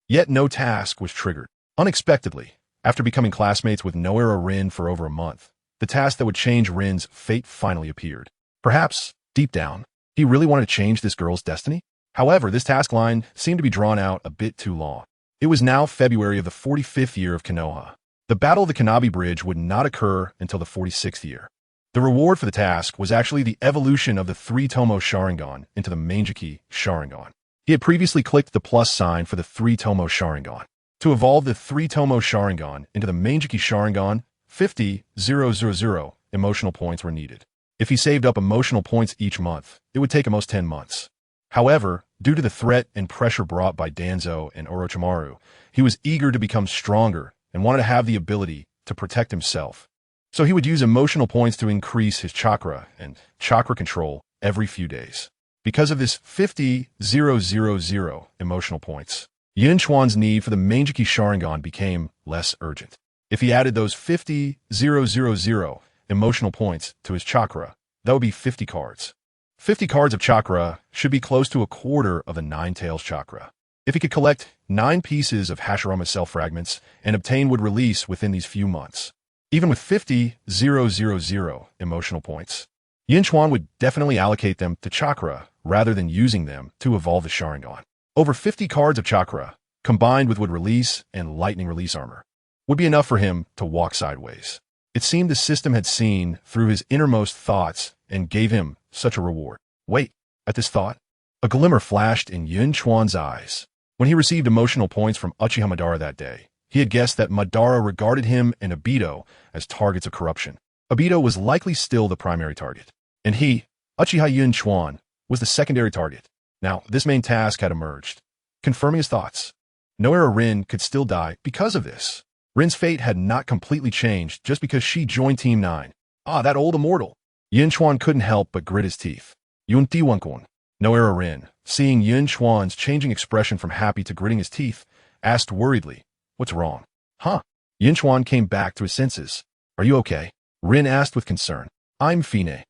Yet no task was triggered. Unexpectedly, after becoming classmates with Noera Rin for over a month, the task that would change Rin's fate finally appeared. Perhaps, deep down, he really wanted to change this girl's destiny? However, this task line seemed to be drawn out a bit too long. It was now February of the 45th year of Konoha. The Battle of the Kanabi Bridge would not occur until the 46th year. The reward for the task was actually the evolution of the 3 Tomo Sharingan into the Manjiki Sharingan. He had previously clicked the plus sign for the 3 Tomo Sharingan. To evolve the 3 Tomo Sharingan into the Manjiki Sharingan, 50,000 emotional points were needed. If he saved up emotional points each month, it would take almost 10 months. However, due to the threat and pressure brought by Danzo and Orochimaru, he was eager to become stronger and wanted to have the ability to protect himself. So he would use emotional points to increase his chakra and chakra control every few days. Because of this 50,000 emotional points, Yun Chuan's need for the Manjiki Sharingan became less urgent. If he added those 50,000 emotional points to his chakra, that would be 50 cards. 50 cards of chakra should be close to a quarter of the Nine Tails chakra. If he could collect 9 pieces of Hashirama cell fragments and obtain would release within these few months, even with 50,000 emotional points, Yun Chuan would definitely allocate them to chakra rather than using them to evolve the Sharingan. Over 50 cards of chakra, combined with would release and lightning release armor. would be enough for him to walk sideways. It seemed the system had seen through his innermost thoughts and gave him such a reward. Wait, at this thought, a glimmer flashed in Yun Chuan's eyes. When he received emotional points from Uchiha Madara that day, he had guessed that Madara regarded him and Obito as targets of corruption. Obito was likely still the primary target, and he, Uchiha Yun Chuan, was the secondary target. Now, this main task had emerged, confirming his thoughts. Noera Rin could still die because of this. Rin's fate had not completely changed just because she joined Team 9. Ah, that old immortal. Yun Chuan couldn't help but grit his teeth. Yun Tiwankun. Noera Rin, seeing Yun Chuan's changing expression from happy to gritting his teeth, asked worriedly, "What's wrong?" "Huh?" Yun Chuan came back to his senses. "Are you okay?" Rin asked with concern. "I'm fine."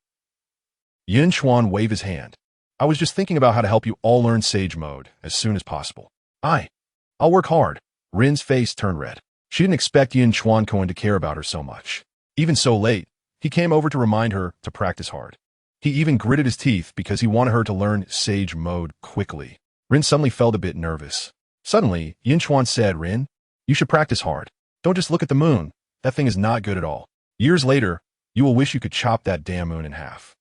Yun Chuan waved his hand. "I was just thinking about how to help you all learn Sage Mode as soon as possible." I'll work hard." Rin's face turned red. She didn't expect Yun Chuan to care about her so much. Even so late, he came over to remind her to practice hard. He even gritted his teeth because he wanted her to learn Sage Mode quickly. Rin suddenly felt a bit nervous. Suddenly, Yun Chuan said, "Rin, you should practice hard. Don't just look at the moon. That thing is not good at all. Years later, you will wish you could chop that damn moon in half."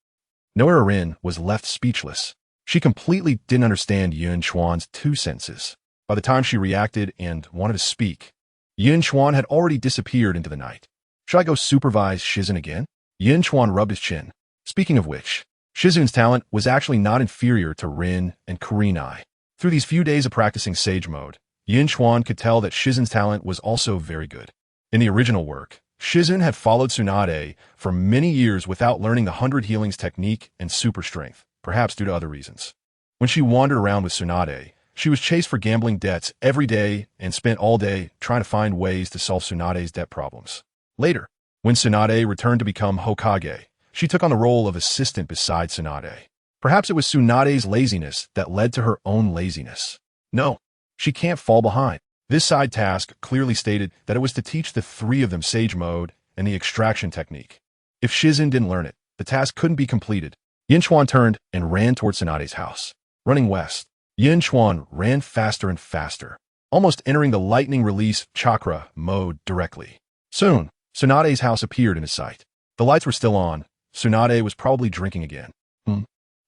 Noera Rin was left speechless. She completely didn't understand Yun Chuan's 2 senses. By the time she reacted and wanted to speak, Yun Chuan had already disappeared into the night. "Should I go supervise Shizun again?" Yun Chuan rubbed his chin. Speaking of which, Shizun's talent was actually not inferior to Rin and Kurenai. Through these few days of practicing Sage Mode, Yun Chuan could tell that Shizun's talent was also very good. In the original work, Shizun had followed Tsunade for many years without learning the 100 Healings technique and super strength, perhaps due to other reasons. When she wandered around with Tsunade, she was chased for gambling debts every day and spent all day trying to find ways to solve Tsunade's debt problems. Later, when Tsunade returned to become Hokage, she took on the role of assistant beside Tsunade. Perhaps it was Tsunade's laziness that led to her own laziness. No, she can't fall behind. This side task clearly stated that it was to teach the 3 of them Sage Mode and the extraction technique. If Shizun didn't learn it, the task couldn't be completed. Yun Chuan turned and ran toward Tsunade's house. Running west, Yun Chuan ran faster and faster, almost entering the lightning release chakra mode directly. Soon, Tsunade's house appeared in his sight. The lights were still on. Tsunade was probably drinking again.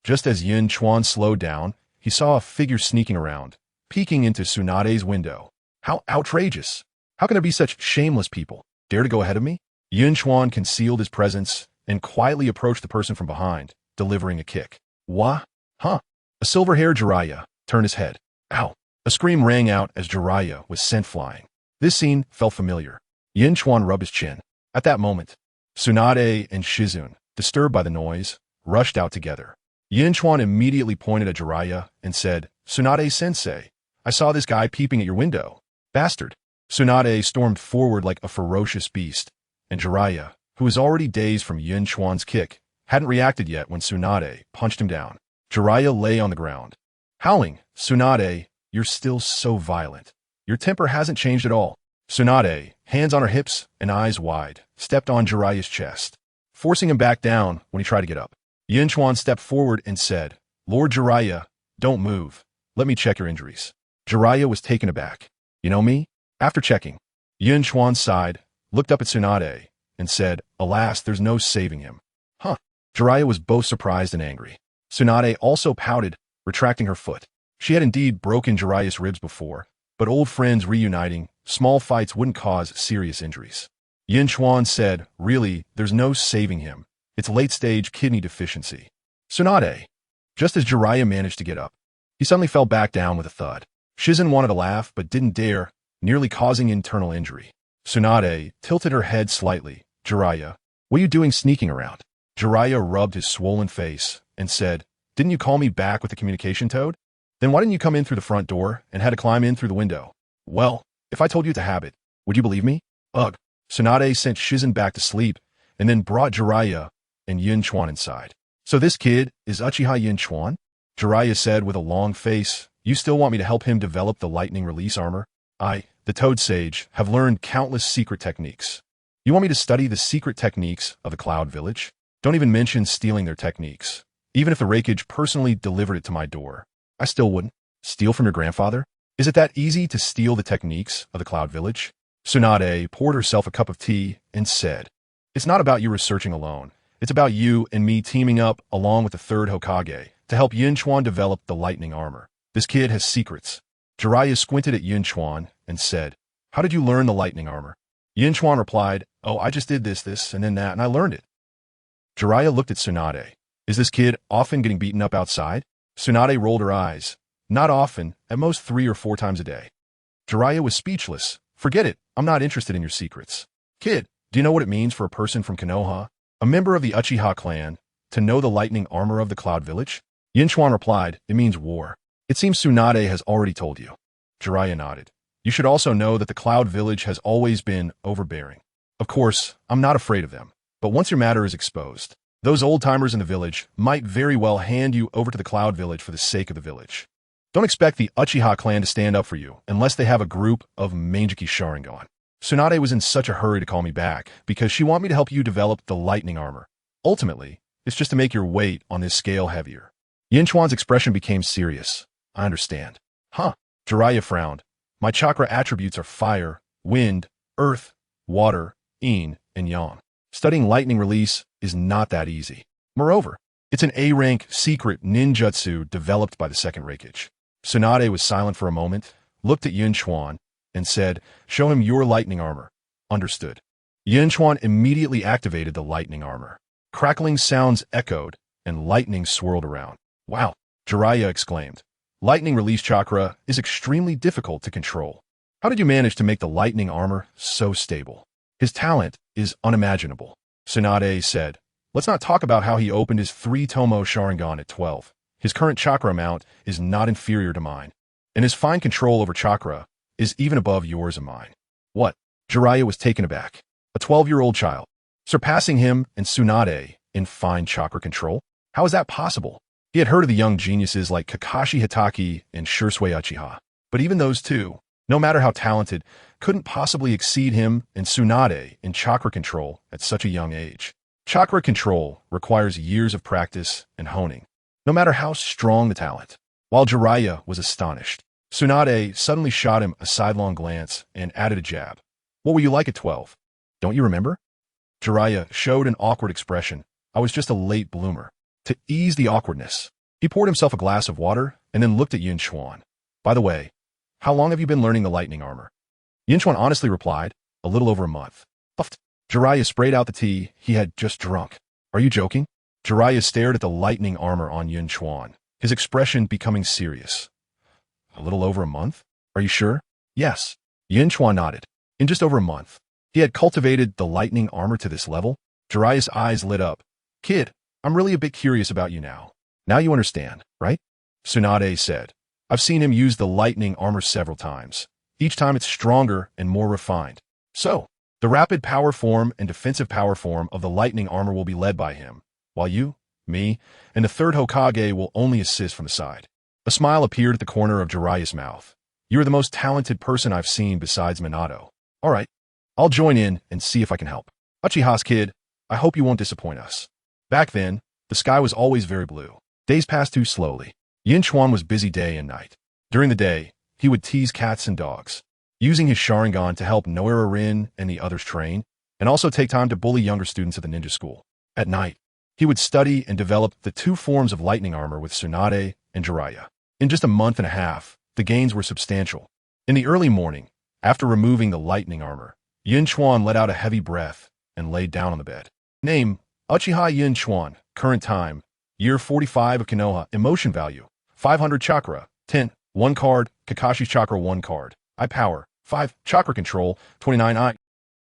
Just as Yun Chuan slowed down, he saw a figure sneaking around, peeking into Tsunade's window. How outrageous! How can there be such shameless people? Dare to go ahead of me? Yun Chuan concealed his presence and quietly approached the person from behind, delivering a kick. Wah? Huh? A silver-haired Jiraiya turned his head. Ow! A scream rang out as Jiraiya was sent flying. This scene felt familiar. Yun Chuan rubbed his chin. At that moment, Tsunade and Shizun, disturbed by the noise, rushed out together. Yun Chuan immediately pointed at Jiraiya and said, "Tsunade-sensei, I saw this guy peeping at your window." "Bastard." Tsunade stormed forward like a ferocious beast, and Jiraiya, who was already dazed from Yun Chuan's kick, hadn't reacted yet when Tsunade punched him down. Jiraiya lay on the ground, howling, "Tsunade, you're still so violent. Your temper hasn't changed at all." Tsunade, hands on her hips and eyes wide, stepped on Jiraiya's chest, forcing him back down when he tried to get up. Yun Chuan stepped forward and said, "Lord Jiraiya, don't move. Let me check your injuries." Jiraiya was taken aback. "You know me?" After checking, Yun Chuan sighed, looked up at Tsunade, and said, "Alas, there's no saving him." Huh. Jiraiya was both surprised and angry. Tsunade also pouted, retracting her foot. She had indeed broken Jiraiya's ribs before, but old friends reuniting, small fights wouldn't cause serious injuries. Yun Chuan said, "Really, there's no saving him. It's late-stage kidney deficiency." Tsunade. Just as Jiraiya managed to get up, he suddenly fell back down with a thud. Shizun wanted to laugh, but didn't dare, nearly causing internal injury. Tsunade tilted her head slightly. "Jiraiya, what are you doing sneaking around?" Jiraiya rubbed his swollen face and said, "Didn't you call me back with the communication toad? Then why didn't you come in through the front door and had to climb in through the window?" "Well, if I told you it's a habit, would you believe me?" Ugh. Tsunade sent Shizun back to sleep and then brought Jiraiya and Yun Chuan inside. "So this kid is Uchiha Yun Chuan?" Jiraiya said with a long face. "You still want me to help him develop the lightning release armor? I, the Toad Sage, have learned countless secret techniques. You want me to study the secret techniques of the Cloud Village? Don't even mention stealing their techniques. Even if the Reikage personally delivered it to my door, I still wouldn't. Steal from your grandfather? Is it that easy to steal the techniques of the Cloud Village?" Tsunade poured herself a cup of tea and said, "It's not about you researching alone. It's about you and me teaming up along with the Third Hokage to help Yun Chuan develop the lightning armor. This kid has secrets." Jiraiya squinted at Yun Chuan and said, "How did you learn the lightning armor?" Yun Chuan replied, "Oh, I just did this, and then that, and I learned it." Jiraiya looked at Tsunade. "Is this kid often getting beaten up outside?" Tsunade rolled her eyes. "Not often, at most 3 or 4 times a day." Jiraiya was speechless. "Forget it, I'm not interested in your secrets. Kid, do you know what it means for a person from Konoha, a member of the Uchiha clan, to know the lightning armor of the Cloud Village?" Yun Chuan replied, "It means war. It seems Tsunade has already told you." Jiraiya nodded. "You should also know that the Cloud Village has always been overbearing. Of course, I'm not afraid of them, but once your matter is exposed, those old-timers in the village might very well hand you over to the Cloud Village for the sake of the village. Don't expect the Uchiha clan to stand up for you unless they have a group of Manjiki Sharingan. Tsunade was in such a hurry to call me back because she want me to help you develop the lightning armor. Ultimately, it's just to make your weight on this scale heavier." Yun Chuan's expression became serious. "I understand." "Huh?" Jiraiya frowned. "My chakra attributes are fire, wind, earth, water, yin, and yang. Studying lightning release is not that easy. Moreover, it's an A-rank secret ninjutsu developed by the Second Hokage." Tsunade was silent for a moment, looked at Yun Chuan, and said, "Show him your lightning armor." "Understood." Yun Chuan immediately activated the lightning armor. Crackling sounds echoed, and lightning swirled around. "Wow!" Jiraiya exclaimed. "Lightning release chakra is extremely difficult to control. How did you manage to make the lightning armor so stable?" "His talent is unimaginable." Tsunade said, "Let's not talk about how he opened his 3-tomo Sharingan at 12. His current chakra amount is not inferior to mine, and his fine control over chakra is even above yours and mine." "What?" Jiraiya was taken aback. "A 12-year-old child, surpassing him and Tsunade in fine chakra control? How is that possible?" He had heard of the young geniuses like Kakashi Hitaki and Shisui Uchiha, but even those two, no matter how talented, couldn't possibly exceed him and Tsunade in chakra control at such a young age. Chakra control requires years of practice and honing, no matter how strong the talent. While Jiraiya was astonished, Tsunade suddenly shot him a sidelong glance and added a jab. "What were you like at 12? Don't you remember?" Jiraiya showed an awkward expression. "I was just a late bloomer." To ease the awkwardness, he poured himself a glass of water and then looked at Yun Chuan. "By the way, how long have you been learning the lightning armor?" Yun Chuan honestly replied, "A little over a month." Puffed. Jiraiya sprayed out the tea he had just drunk. "Are you joking?" Jiraiya stared at the lightning armor on Yun Chuan, his expression becoming serious. "A little over a month? Are you sure?" "Yes." Yun Chuan nodded. "In just over a month, he had cultivated the lightning armor to this level?" Jiraiya's eyes lit up. "Kid, I'm really a bit curious about you now. Now you understand, right?" Tsunade said, "I've seen him use the lightning armor several times. Each time it's stronger and more refined. So, the rapid power form and defensive power form of the lightning armor will be led by him, while you, me, and the Third Hokage will only assist from the side." A smile appeared at the corner of Jiraiya's mouth. "You are the most talented person I've seen besides Minato. All right, I'll join in and see if I can help. Uchiha's kid, I hope you won't disappoint us." Back then, the sky was always very blue. Days passed too slowly. Yun Chuan was busy day and night. During the day, he would tease cats and dogs, using his Sharingan to help Noira-Rin and the others train, and also take time to bully younger students at the ninja school. At night, he would study and develop the 2 forms of lightning armor with Tsunade and Jiraiya. In just a month and a half, the gains were substantial. In the early morning, after removing the lightning armor, Yun Chuan let out a heavy breath and laid down on the bed. Name: Uchiha Yun Chuan. Current time: year 45 of Konoha. Emotion value: 500 chakra. 10. 1 card. Kakashi's chakra 1 card. Eye power: 5. Chakra control: 29 eye.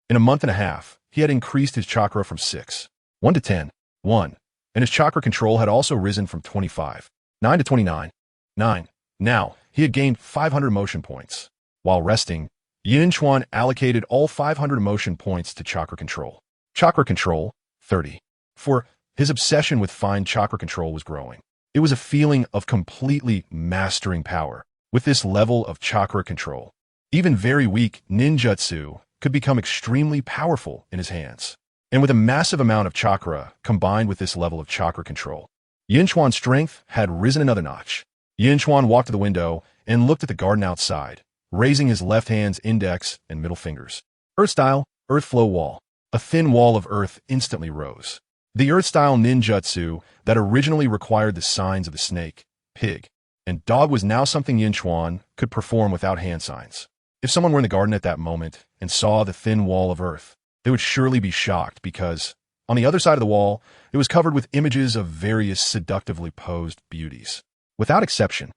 In a month and a half, he had increased his chakra from 6. 1 to 10. 1. And his chakra control had also risen from 25. 9 to 29. 9. Now, he had gained 500 emotion points. While resting, Yun Chuan allocated all 500 emotion points to chakra control. Chakra control: 30. For his obsession with fine chakra control was growing. It was a feeling of completely mastering power with this level of chakra control. Even very weak ninjutsu could become extremely powerful in his hands. And with a massive amount of chakra combined with this level of chakra control, Yun Chuan's strength had risen another notch. Yun Chuan walked to the window and looked at the garden outside, raising his left hand's index and middle fingers. Earth-style, earth flow wall. A thin wall of earth instantly rose. The earth-style ninjutsu that originally required the signs of the snake, pig, and dog was now something Yun Chuan could perform without hand signs. If someone were in the garden at that moment and saw the thin wall of earth, they would surely be shocked because, on the other side of the wall, it was covered with images of various seductively posed beauties. Without exception,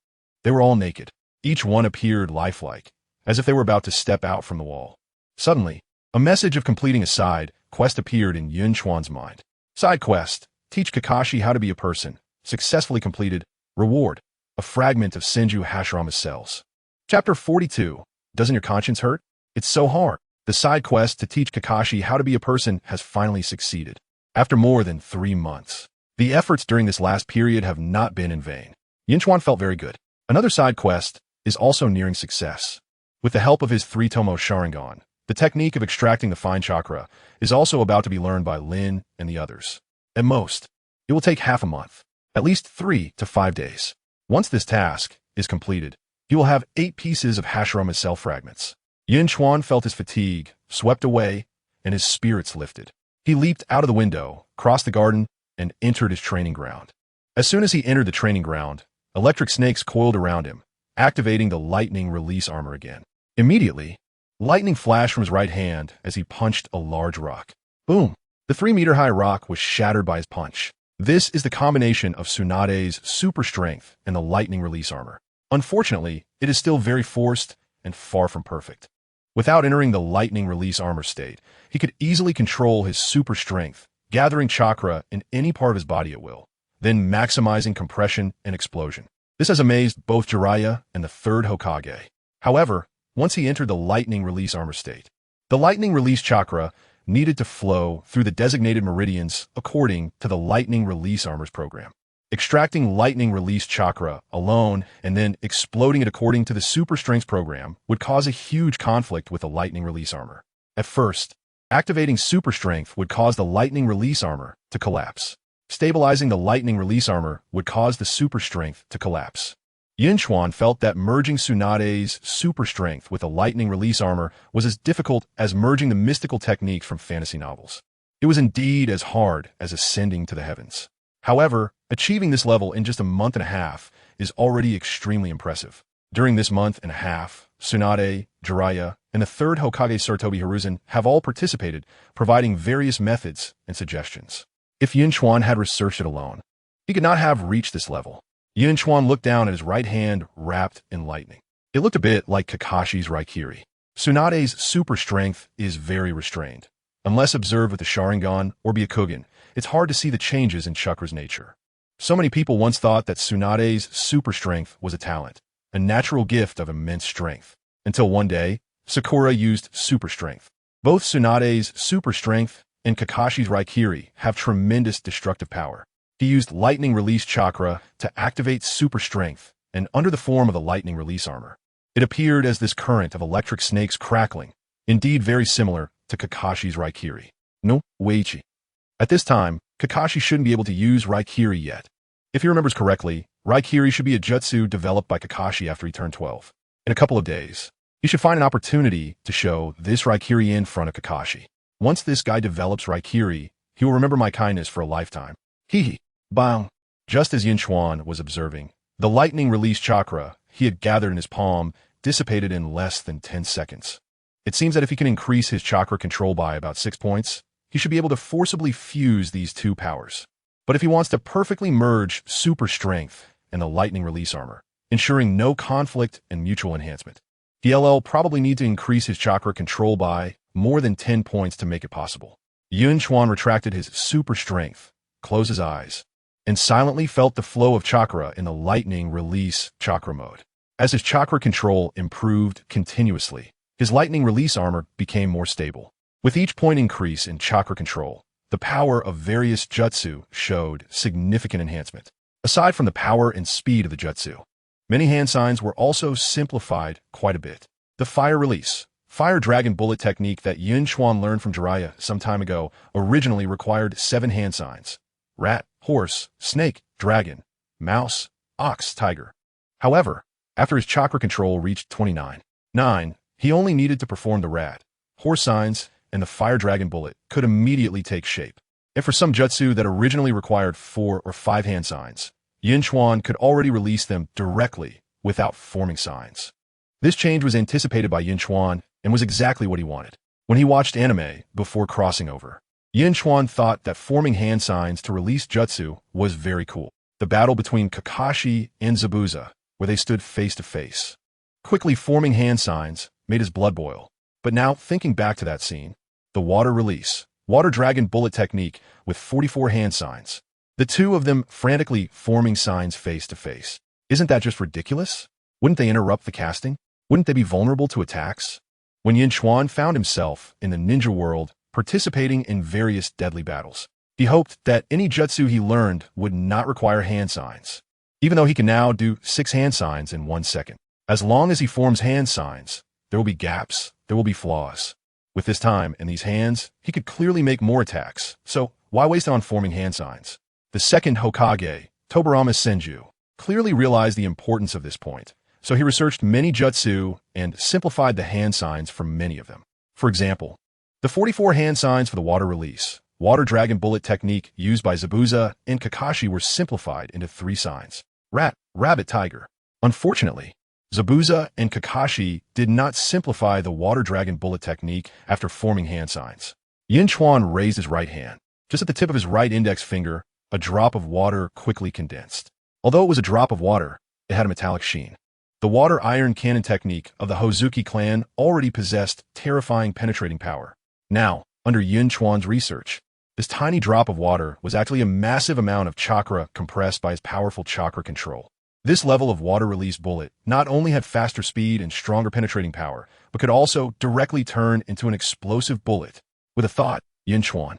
they were all naked. Each one appeared lifelike, as if they were about to step out from the wall. Suddenly, a message of completing a side quest appeared in Yun Chuan's mind. Side quest: teach Kakashi how to be a person. Successfully completed. Reward: a fragment of Senju Hashirama's cells. Chapter 42. Doesn't your conscience hurt? It's so hard. The side quest to teach Kakashi how to be a person has finally succeeded. After more than 3 months. The efforts during this last period have not been in vain. Yun Chuan felt very good. Another side quest is also nearing success. With the help of his 3-tomo Sharingan, the technique of extracting the fine chakra is also about to be learned by Lin and the others. At most, it will take half a month, at least 3 to 5 days. Once this task is completed, he will have 8 pieces of Hashirama's cell fragments. Yun Chuan felt his fatigue swept away and his spirits lifted. He leaped out of the window, crossed the garden, and entered his training ground. As soon as he entered the training ground, electric snakes coiled around him, activating the lightning release armor again. Immediately, lightning flashed from his right hand as he punched a large rock. Boom! The 3-meter-high rock was shattered by his punch. This is the combination of Tsunade's super strength and the lightning release armor. Unfortunately, it is still very forced and far from perfect. Without entering the lightning release armor state, he could easily control his super strength, gathering chakra in any part of his body at will, then maximizing compression and explosion. This has amazed both Jiraiya and the Third Hokage. However, once he entered the lightning release armor state, the lightning release chakra needed to flow through the designated meridians according to the lightning release armor's program. Extracting lightning release chakra alone and then exploding it according to the super strength program would cause a huge conflict with the lightning release armor. At first, activating super strength would cause the lightning release armor to collapse. Stabilizing the lightning release armor would cause the super strength to collapse. Yun Chuan felt that merging Tsunade's super strength with the lightning release armor was as difficult as merging the mystical techniques from fantasy novels. It was indeed as hard as ascending to the heavens. However, achieving this level in just a month and a half is already extremely impressive. During this month and a half, Tsunade, Jiraiya, and the Third Hokage Sarutobi Hiruzen have all participated, providing various methods and suggestions. If Yun Chuan had researched it alone, he could not have reached this level. Yun Chuan looked down at his right hand wrapped in lightning. It looked a bit like Kakashi's Raikiri. Tsunade's super strength is very restrained. Unless observed with the Sharingan or Byakugan, it's hard to see the changes in Chakra's nature. So many people once thought that Tsunade's super strength was a talent, a natural gift of immense strength, until one day, Sakura used super strength. Both Tsunade's super strength and Kakashi's Raikiri have tremendous destructive power. He used lightning release chakra to activate super strength and under the form of the lightning release armor. It appeared as this current of electric snakes crackling, indeed very similar to Kakashi's Raikiri. No, Weichi. At this time, Kakashi shouldn't be able to use Raikiri yet. If he remembers correctly, Raikiri should be a jutsu developed by Kakashi after he turned 12. In a couple of days, he should find an opportunity to show this Raikiri in front of Kakashi. Once this guy develops Raikiri, he will remember my kindness for a lifetime. Hee. Bang. Just as Yun Chuan was observing, the lightning release chakra he had gathered in his palm dissipated in less than 10 seconds. It seems that if he can increase his chakra control by about 6 points, he should be able to forcibly fuse these two powers. But if he wants to perfectly merge super strength and the lightning release armor, ensuring no conflict and mutual enhancement, he'll probably need to increase his chakra control by more than 10 points to make it possible. Yun Chuan retracted his super strength, closed his eyes, and silently felt the flow of chakra in the lightning release chakra mode. As his chakra control improved continuously, his lightning release armor became more stable. With each point increase in chakra control, the power of various jutsu showed significant enhancement. Aside from the power and speed of the jutsu, many hand signs were also simplified quite a bit. The fire release, fire dragon bullet technique that Yun Chuan learned from Jiraiya some time ago originally required 7 hand signs: rat, horse, snake, dragon, mouse, ox, tiger. However, after his chakra control reached 29.9, he only needed to perform the rat, horse signs, and the fire dragon bullet could immediately take shape. And for some jutsu that originally required 4 or 5 hand signs, Yun Chuan could already release them directly without forming signs. This change was anticipated by Yun Chuan and was exactly what he wanted. When he watched anime before crossing over, Yun Chuan thought that forming hand signs to release jutsu was very cool. The battle between Kakashi and Zabuza, where they stood face to face. Quickly forming hand signs made his blood boil. But now, thinking back to that scene, the water release, water dragon bullet technique with 44 hand signs. The two of them frantically forming signs face to face. Isn't that just ridiculous? Wouldn't they interrupt the casting? Wouldn't they be vulnerable to attacks? When Yun Chuan found himself in the ninja world, participating in various deadly battles, he hoped that any jutsu he learned would not require hand signs, even though he can now do 6 hand signs in 1 second. As long as he forms hand signs, there will be gaps, there will be flaws. With this time and these hands, he could clearly make more attacks, so why waste on forming hand signs? The second Hokage, Tobirama Senju, clearly realized the importance of this point, so he researched many jutsu and simplified the hand signs for many of them. For example, the 44 hand signs for the water release, water dragon bullet technique used by Zabuza and Kakashi were simplified into 3 signs: rat, rabbit, tiger. Unfortunately, Zabuza and Kakashi did not simplify the water dragon bullet technique after forming hand signs. Yun Chuan raised his right hand. Just at the tip of his right index finger, a drop of water quickly condensed. Although it was a drop of water, it had a metallic sheen. The water iron cannon technique of the Hozuki clan already possessed terrifying penetrating power. Now, under Yun Chuan's research, this tiny drop of water was actually a massive amount of chakra compressed by his powerful chakra control. This level of water release bullet not only had faster speed and stronger penetrating power, but could also directly turn into an explosive bullet. With a thought, Yun Chuan.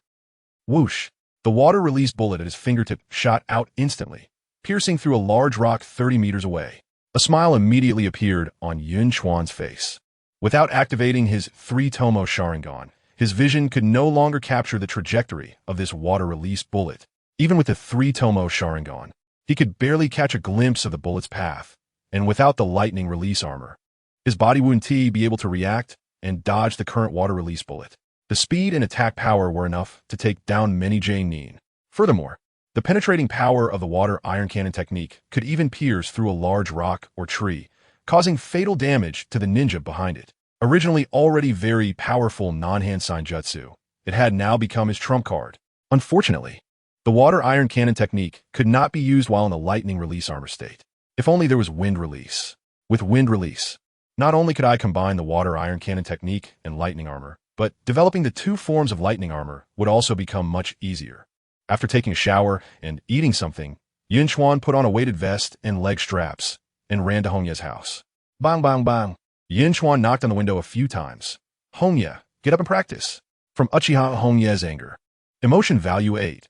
Whoosh! The water release bullet at his fingertip shot out instantly, piercing through a large rock 30 meters away. A smile immediately appeared on Yun Chuan's face. Without activating his 3-tomo Sharingan, his vision could no longer capture the trajectory of this water release bullet. Even with the 3-tomo Sharingan, he could barely catch a glimpse of the bullet's path, and without the lightning release armor, his body wouldn't be able to react and dodge the current water release bullet. The speed and attack power were enough to take down many Nin. Furthermore, the penetrating power of the water iron cannon technique could even pierce through a large rock or tree, causing fatal damage to the ninja behind it. Originally already very powerful non-hand sign jutsu, it had now become his trump card. Unfortunately, the water iron cannon technique could not be used while in the lightning release armor state. If only there was wind release. With wind release, not only could I combine the water iron cannon technique and lightning armor, but developing the 2 forms of lightning armor would also become much easier. After taking a shower and eating something, Yun Chuan put on a weighted vest and leg straps and ran to Hongya's house. Bang, bang, bang. Yun Chuan knocked on the window a few times. Hongya, get up and practice. From Uchiha Hongya's anger. Emotion value 8.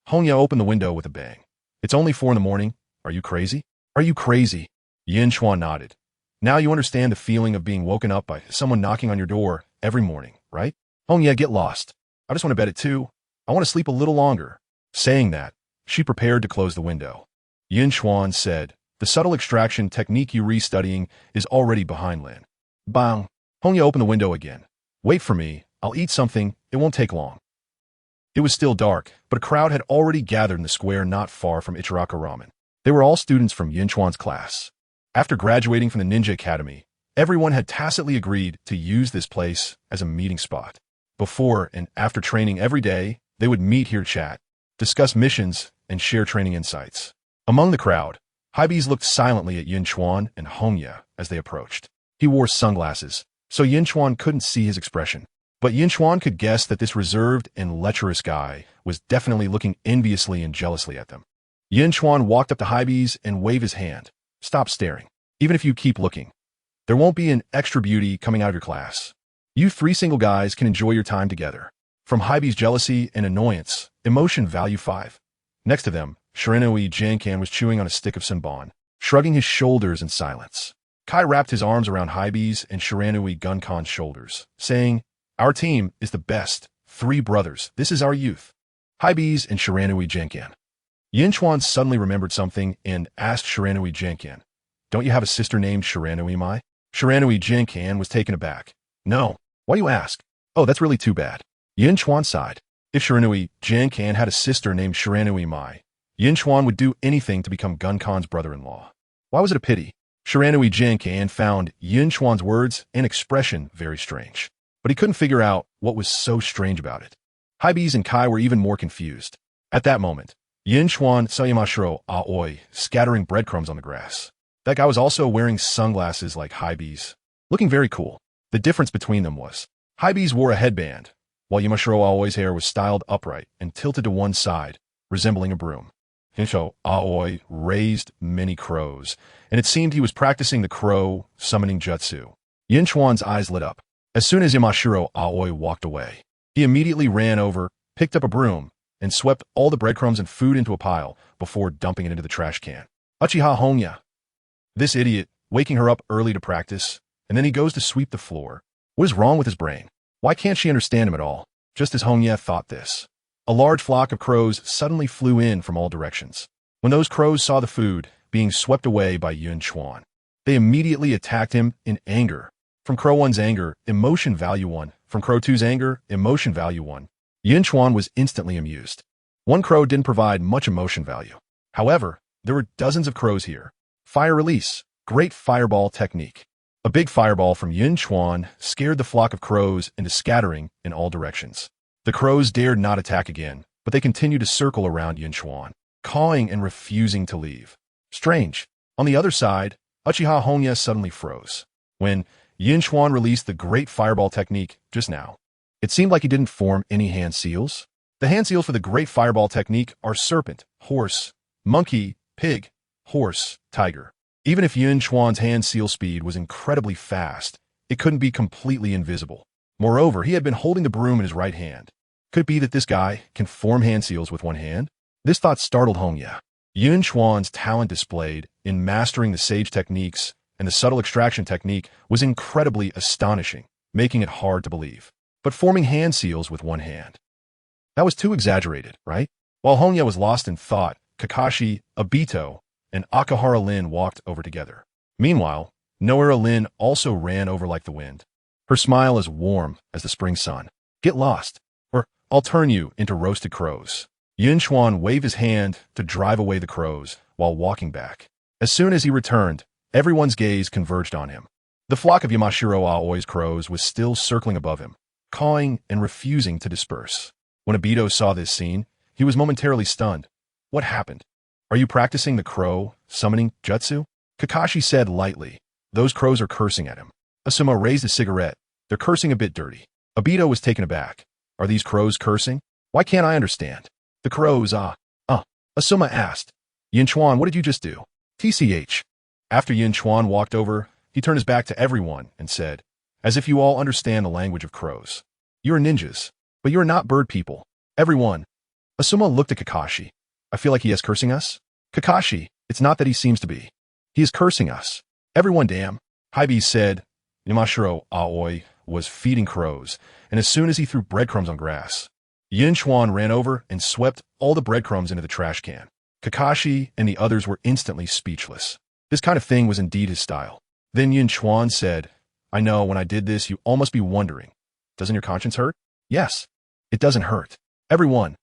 Hongya opened the window with a bang. It's only 4 in the morning. Are you crazy? Are you crazy? Yun Chuan nodded. Now you understand the feeling of being woken up by someone knocking on your door every morning, right? Hongya, get lost. I just want to bed at 2. I want to sleep a little longer. Saying that, she prepared to close the window. Yun Chuan said, the subtle extraction technique you re-studying is already behind Lin. Bang. Hongya opened the window again. Wait for me. I'll eat something. It won't take long. It was still dark, but a crowd had already gathered in the square not far from Ichiraka Ramen. They were all students from Yun Chuan's class. After graduating from the Ninja Academy, everyone had tacitly agreed to use this place as a meeting spot. Before and after training every day, they would meet here to chat, discuss missions, and share training insights. Among the crowd, Hybees looked silently at Yun Chuan and Hongya as they approached. He wore sunglasses, so Yun Chuan couldn't see his expression. But Yun Chuan could guess that this reserved and lecherous guy was definitely looking enviously and jealously at them. Yun Chuan walked up to Hybees and waved his hand. Stop staring. Even if you keep looking, there won't be an extra beauty coming out of your class. You 3 single guys can enjoy your time together. From Hybees' jealousy and annoyance, emotion value 5. Next to them, Shiranui Jankan was chewing on a stick of senbon, shrugging his shoulders in silence. Kai wrapped his arms around Hybees and Shiranui Gunkan's shoulders, saying, our team is the best. 3 brothers. This is our youth. Hybees and Shiranui Jankan. Yun Chuan suddenly remembered something and asked Shiranui Jankan, don't you have a sister named Shiranui Mai? Shiranui Jankan was taken aback. No. Why do you ask? Oh, that's really too bad. Yun Chuan sighed. If Shiranui Jinkan had a sister named Shiranui Mai, Yun Chuan would do anything to become Gunkan's brother-in-law. Why was it a pity? Shiranui Jinkan found Yun Chuan's words and expression very strange, but he couldn't figure out what was so strange about it. Hybees and Kai were even more confused. At that moment, Yun Chuan saw Yamashiro Aoi scattering breadcrumbs on the grass. That guy was also wearing sunglasses like Hybees, looking very cool. The difference between them was, Hybees wore a headband, while Yamashiro Aoi's hair was styled upright and tilted to one side, resembling a broom. Yamashiro Aoi raised many crows, and it seemed he was practicing the crow summoning jutsu. Yun Chuan's eyes lit up. As soon as Yamashiro Aoi walked away, he immediately ran over, picked up a broom, and swept all the breadcrumbs and food into a pile before dumping it into the trash can. Uchiha Honya. This idiot, waking her up early to practice, and then he goes to sweep the floor. What is wrong with his brain? Why can't she understand him at all? Just as Honya thought this, a large flock of crows suddenly flew in from all directions. When those crows saw the food being swept away by Yun Chuan, they immediately attacked him in anger. From Crow 1's anger, emotion value 1. From Crow 2's anger, emotion value 1. Yun Chuan was instantly amused. One crow didn't provide much emotion value. However, there were dozens of crows here. Fire release. Great fireball technique. A big fireball from Yun Chuan scared the flock of crows into scattering in all directions. The crows dared not attack again, but they continued to circle around Yun Chuan, cawing and refusing to leave. Strange. On the other side, Uchiha Honya suddenly froze. When Yun Chuan released the great fireball technique just now, it seemed like he didn't form any hand seals. The hand seals for the great fireball technique are serpent, horse, monkey, pig, horse, tiger. Even if Yun Chuan's hand seal speed was incredibly fast, it couldn't be completely invisible. Moreover, he had been holding the broom in his right hand. Could it be that this guy can form hand seals with one hand? This thought startled Honya. Yun Chuan's talent displayed in mastering the sage techniques and the subtle extraction technique was incredibly astonishing, making it hard to believe. But forming hand seals with one hand, that was too exaggerated, right? While Honya was lost in thought, Kakashi, Obito, and Akahara Lin walked over together. Meanwhile, Noera Lin also ran over like the wind. Her smile as warm as the spring sun. Get lost, or I'll turn you into roasted crows. Yun Chuan waved his hand to drive away the crows while walking back. As soon as he returned, everyone's gaze converged on him. The flock of Yamashiro Aoi's crows was still circling above him, cawing and refusing to disperse. When Obito saw this scene, he was momentarily stunned. What happened? Are you practicing the crow summoning jutsu? Kakashi said lightly. Those crows are cursing at him. Asuma raised a cigarette. They're cursing a bit dirty. Obito was taken aback. Are these crows cursing? Why can't I understand? The crows, Asuma asked. Yun Chuan, what did you just do? TCH. After Yun Chuan walked over, he turned his back to everyone and said, as if you all understand the language of crows. You're ninjas, but you're not bird people. Everyone. Asuma looked at Kakashi. I feel like he is cursing us. Kakashi, it's not that he seems to be. He is cursing us. Everyone damn. Hybees said. Yamashiro Aoi was feeding crows, and as soon as he threw breadcrumbs on grass, Yun Chuan ran over and swept all the breadcrumbs into the trash can. Kakashi and the others were instantly speechless. This kind of thing was indeed his style. Then Yun Chuan said, I know when I did this you all must be wondering. Doesn't your conscience hurt? Yes. It doesn't hurt. Everyone.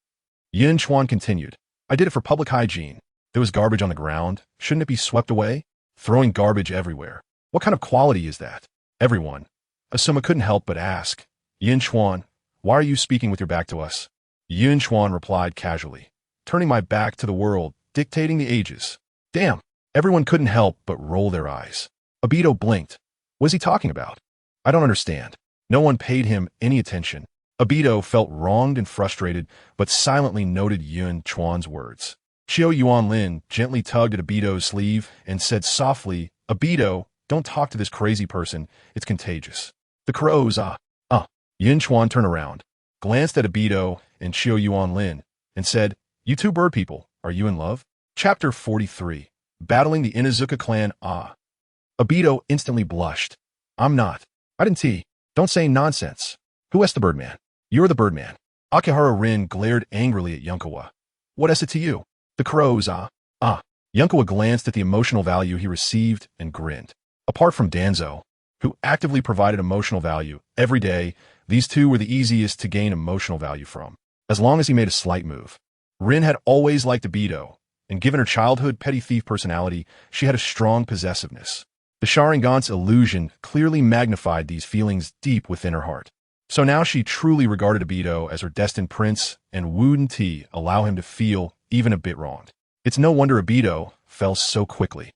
Yun Chuan continued. I did it for public hygiene. There was garbage on the ground. Shouldn't it be swept away? Throwing garbage everywhere. What kind of quality is that? Everyone. Asuma couldn't help but ask. Yun Chuan, why are you speaking with your back to us? Yun Chuan replied casually. Turning my back to the world, dictating the ages. Damn. Everyone couldn't help but roll their eyes. Obito blinked. What is he talking about? I don't understand. No one paid him any attention. Obito felt wronged and frustrated, but silently noted Yun Chuan's words. Chiyo Yuan Lin gently tugged at Obito's sleeve and said softly, Obito, don't talk to this crazy person. It's contagious. The crows, Yun Chuan turned around, glanced at Obito and Chiyo Yuan Lin, and said, You two bird people, are you in love? Chapter 43. Battling the Inuzuka clan, Obito instantly blushed. I'm not. I didn't tea. Don't say nonsense. Who asked the Birdman? You're the Birdman. Akihara Rin glared angrily at Yunkawa. What is it to you? The crows, Yunkawa glanced at the emotional value he received and grinned. Apart from Danzo, who actively provided emotional value every day, These two were the easiest to gain emotional value from, as long as he made a slight move. Rin had always liked Obito, and given her childhood petty thief personality, she had a strong possessiveness. The Sharingan's illusion clearly magnified these feelings deep within her heart. So now she truly regarded Obito as her destined prince, and wouldn't he allow him to feel even a bit wronged. It's no wonder Obito fell so quickly.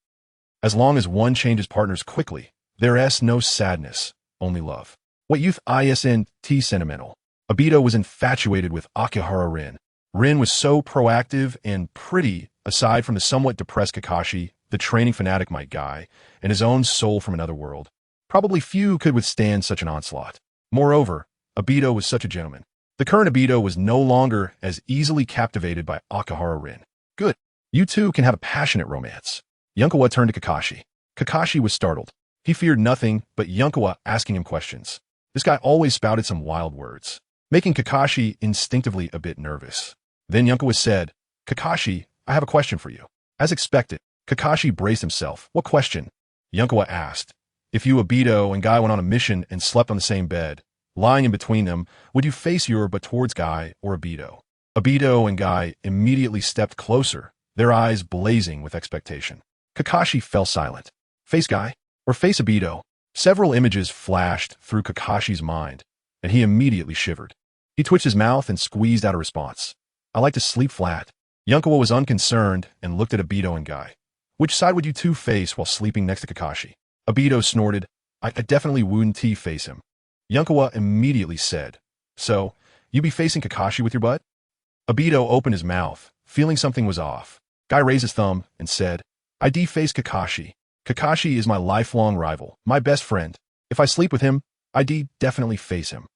As long as one changes partners quickly, there's no sadness, only love. What youth isn't sentimental. Obito was infatuated with Akihara Rin. Rin was so proactive and pretty, aside from the somewhat depressed Kakashi, the training fanatic Might Guy, and his own soul from another world. Probably few could withstand such an onslaught. Moreover, Obito was such a gentleman. The current Obito was no longer as easily captivated by Akihara Rin. Good. You two can have a passionate romance. Yunkawa turned to Kakashi. Kakashi was startled. He feared nothing but Yunkawa asking him questions. This guy always spouted some wild words, making Kakashi instinctively a bit nervous. Then Yunkawa said, "Kakashi, I have a question for you." As expected, Kakashi braced himself. "What question?" Yunkawa asked. "If you, Obito, and Guy went on a mission and slept on the same bed, lying in between them, would you face your but towards Guy or Obito?" Obito and Guy immediately stepped closer, their eyes blazing with expectation. Kakashi fell silent. Face Guy or face Obito? Several images flashed through Kakashi's mind, and he immediately shivered. He twitched his mouth and squeezed out a response. "I like to sleep flat." Yunkawa was unconcerned and looked at Obito and Guy. "Which side would you two face while sleeping next to Kakashi?" Obito snorted. I definitely wouldn't face him." Yunkawa immediately said, "So, you be facing Kakashi with your butt?" Obito opened his mouth, feeling something was off. Guy raised his thumb and said, "I face Kakashi. Kakashi is my lifelong rival, my best friend. If I sleep with him, I definitely face him."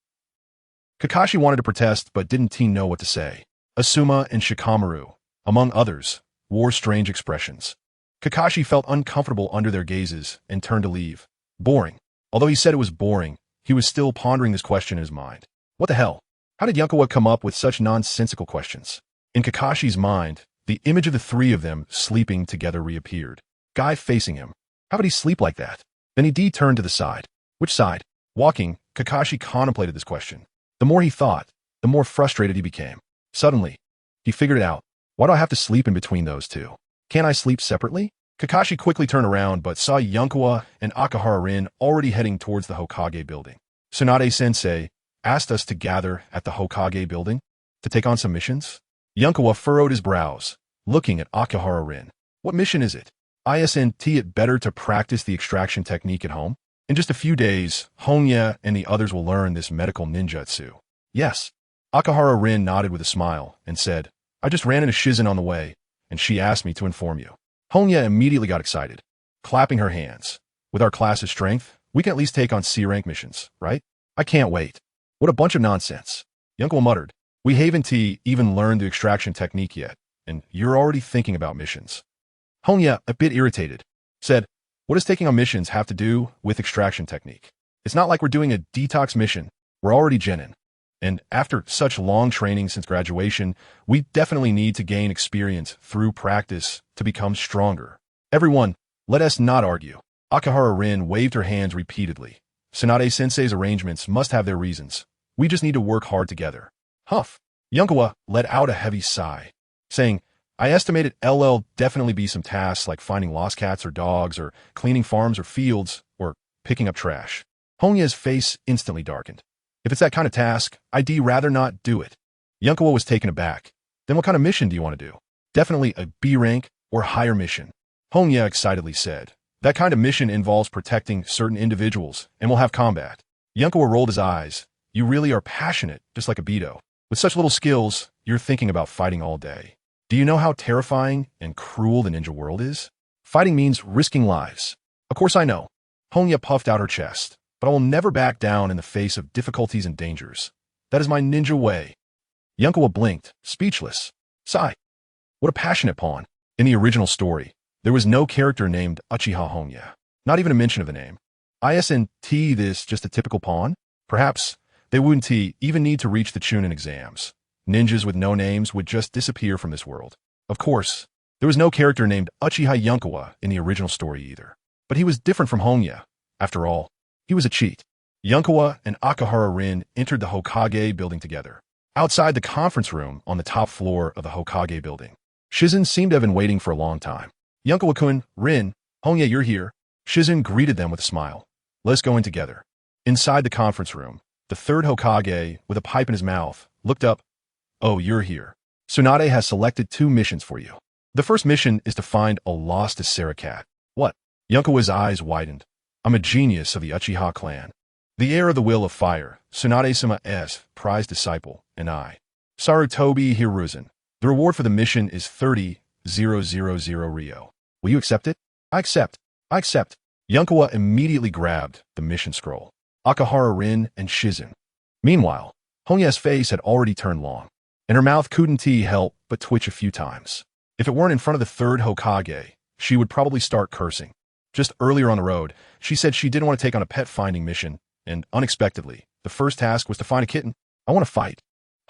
Kakashi wanted to protest but didn't know what to say. Asuma and Shikamaru, among others, wore strange expressions. Kakashi felt uncomfortable under their gazes and turned to leave. Boring. Although he said it was boring, he was still pondering this question in his mind. What the hell? How did Yunkawa come up with such nonsensical questions? In Kakashi's mind, the image of the three of them sleeping together reappeared. Guy facing him. How would he sleep like that? Then he turned to the side. Which side? Walking, Kakashi contemplated this question. The more he thought, the more frustrated he became. Suddenly, he figured it out. Why do I have to sleep in between those two? Can't I sleep separately? Kakashi quickly turned around but saw Yunkawa and Akihara Rin already heading towards the Hokage building. Tsunade-sensei asked us to gather at the Hokage building to take on some missions. Yunkawa furrowed his brows, looking at Akihara Rin. What mission is it? Isn't it better to practice the extraction technique at home? In just a few days, Honya and the others will learn this medical ninjutsu. Yes. Akihara Rin nodded with a smile and said, "I just ran into Shizen on the way, and she asked me to inform you." Honya immediately got excited, clapping her hands. "With our class's strength, we can at least take on C-rank missions, right? I can't wait." "What a bunch of nonsense." Yunkawa muttered. "We haven't even learned the extraction technique yet, and you're already thinking about missions." Honya, a bit irritated, said, "What does taking on missions have to do with extraction technique? It's not like we're doing a detox mission. We're already genin. And after such long training since graduation, we definitely need to gain experience through practice to become stronger. Everyone, let us not argue." Akihara Rin waved her hands repeatedly. "Tsunade-sensei's arrangements must have their reasons. We just need to work hard together." Huff. Yunkawa let out a heavy sigh, saying, "I estimated LL definitely be some tasks like finding lost cats or dogs or cleaning farms or fields or picking up trash." Honya's face instantly darkened. "If it's that kind of task, I'd rather not do it." Yunkawa was taken aback. "Then what kind of mission do you want to do?" "Definitely a B rank or higher mission," Honya excitedly said. "That kind of mission involves protecting certain individuals and will have combat." Yunkawa rolled his eyes. "You really are passionate, just like Obito. With such little skills, you're thinking about fighting all day. Do you know how terrifying and cruel the ninja world is? Fighting means risking lives." "Of course I know." Honya puffed out her chest. "But I will never back down in the face of difficulties and dangers. That is my ninja way." Yunkawa blinked, speechless. Sigh. What a passionate pawn. In the original story, there was no character named Uchiha Honya. Not even a mention of the name. Isn't this just a typical pawn? Perhaps they wouldn't even need to reach the Chunin exams. Ninjas with no names would just disappear from this world. Of course, there was no character named Uchiha Yunkawa in the original story either. But he was different from Honya. After all, he was a cheat. Yunkawa and Akahara Rin entered the Hokage building together. Outside the conference room on the top floor of the Hokage building, Shizen seemed to have been waiting for a long time. Yunkawa-kun, Rin, Hongya, you're here. Shizen greeted them with a smile. Let's go in together. Inside the conference room, the third Hokage, with a pipe in his mouth, looked up. Oh, you're here. Tsunade has selected 2 missions for you. The first mission is to find a lost Asera cat. What? Yunkawa's eyes widened. I'm a genius of the Uchiha clan. The heir of the Will of Fire, Tsunade-sama's prized disciple, and I. Sarutobi Hiruzen. The reward for the mission is 30,000 Rio. Will you accept it? I accept. I accept. Yunkawa immediately grabbed the mission scroll. Akahara Rin and Shizen. Meanwhile, Hongya's face had already turned long, and her mouth couldn't help but twitch a few times. If it weren't in front of the third Hokage, she would probably start cursing. Just earlier on the road, she said she didn't want to take on a pet-finding mission, and unexpectedly, the first task was to find a kitten. I want to fight.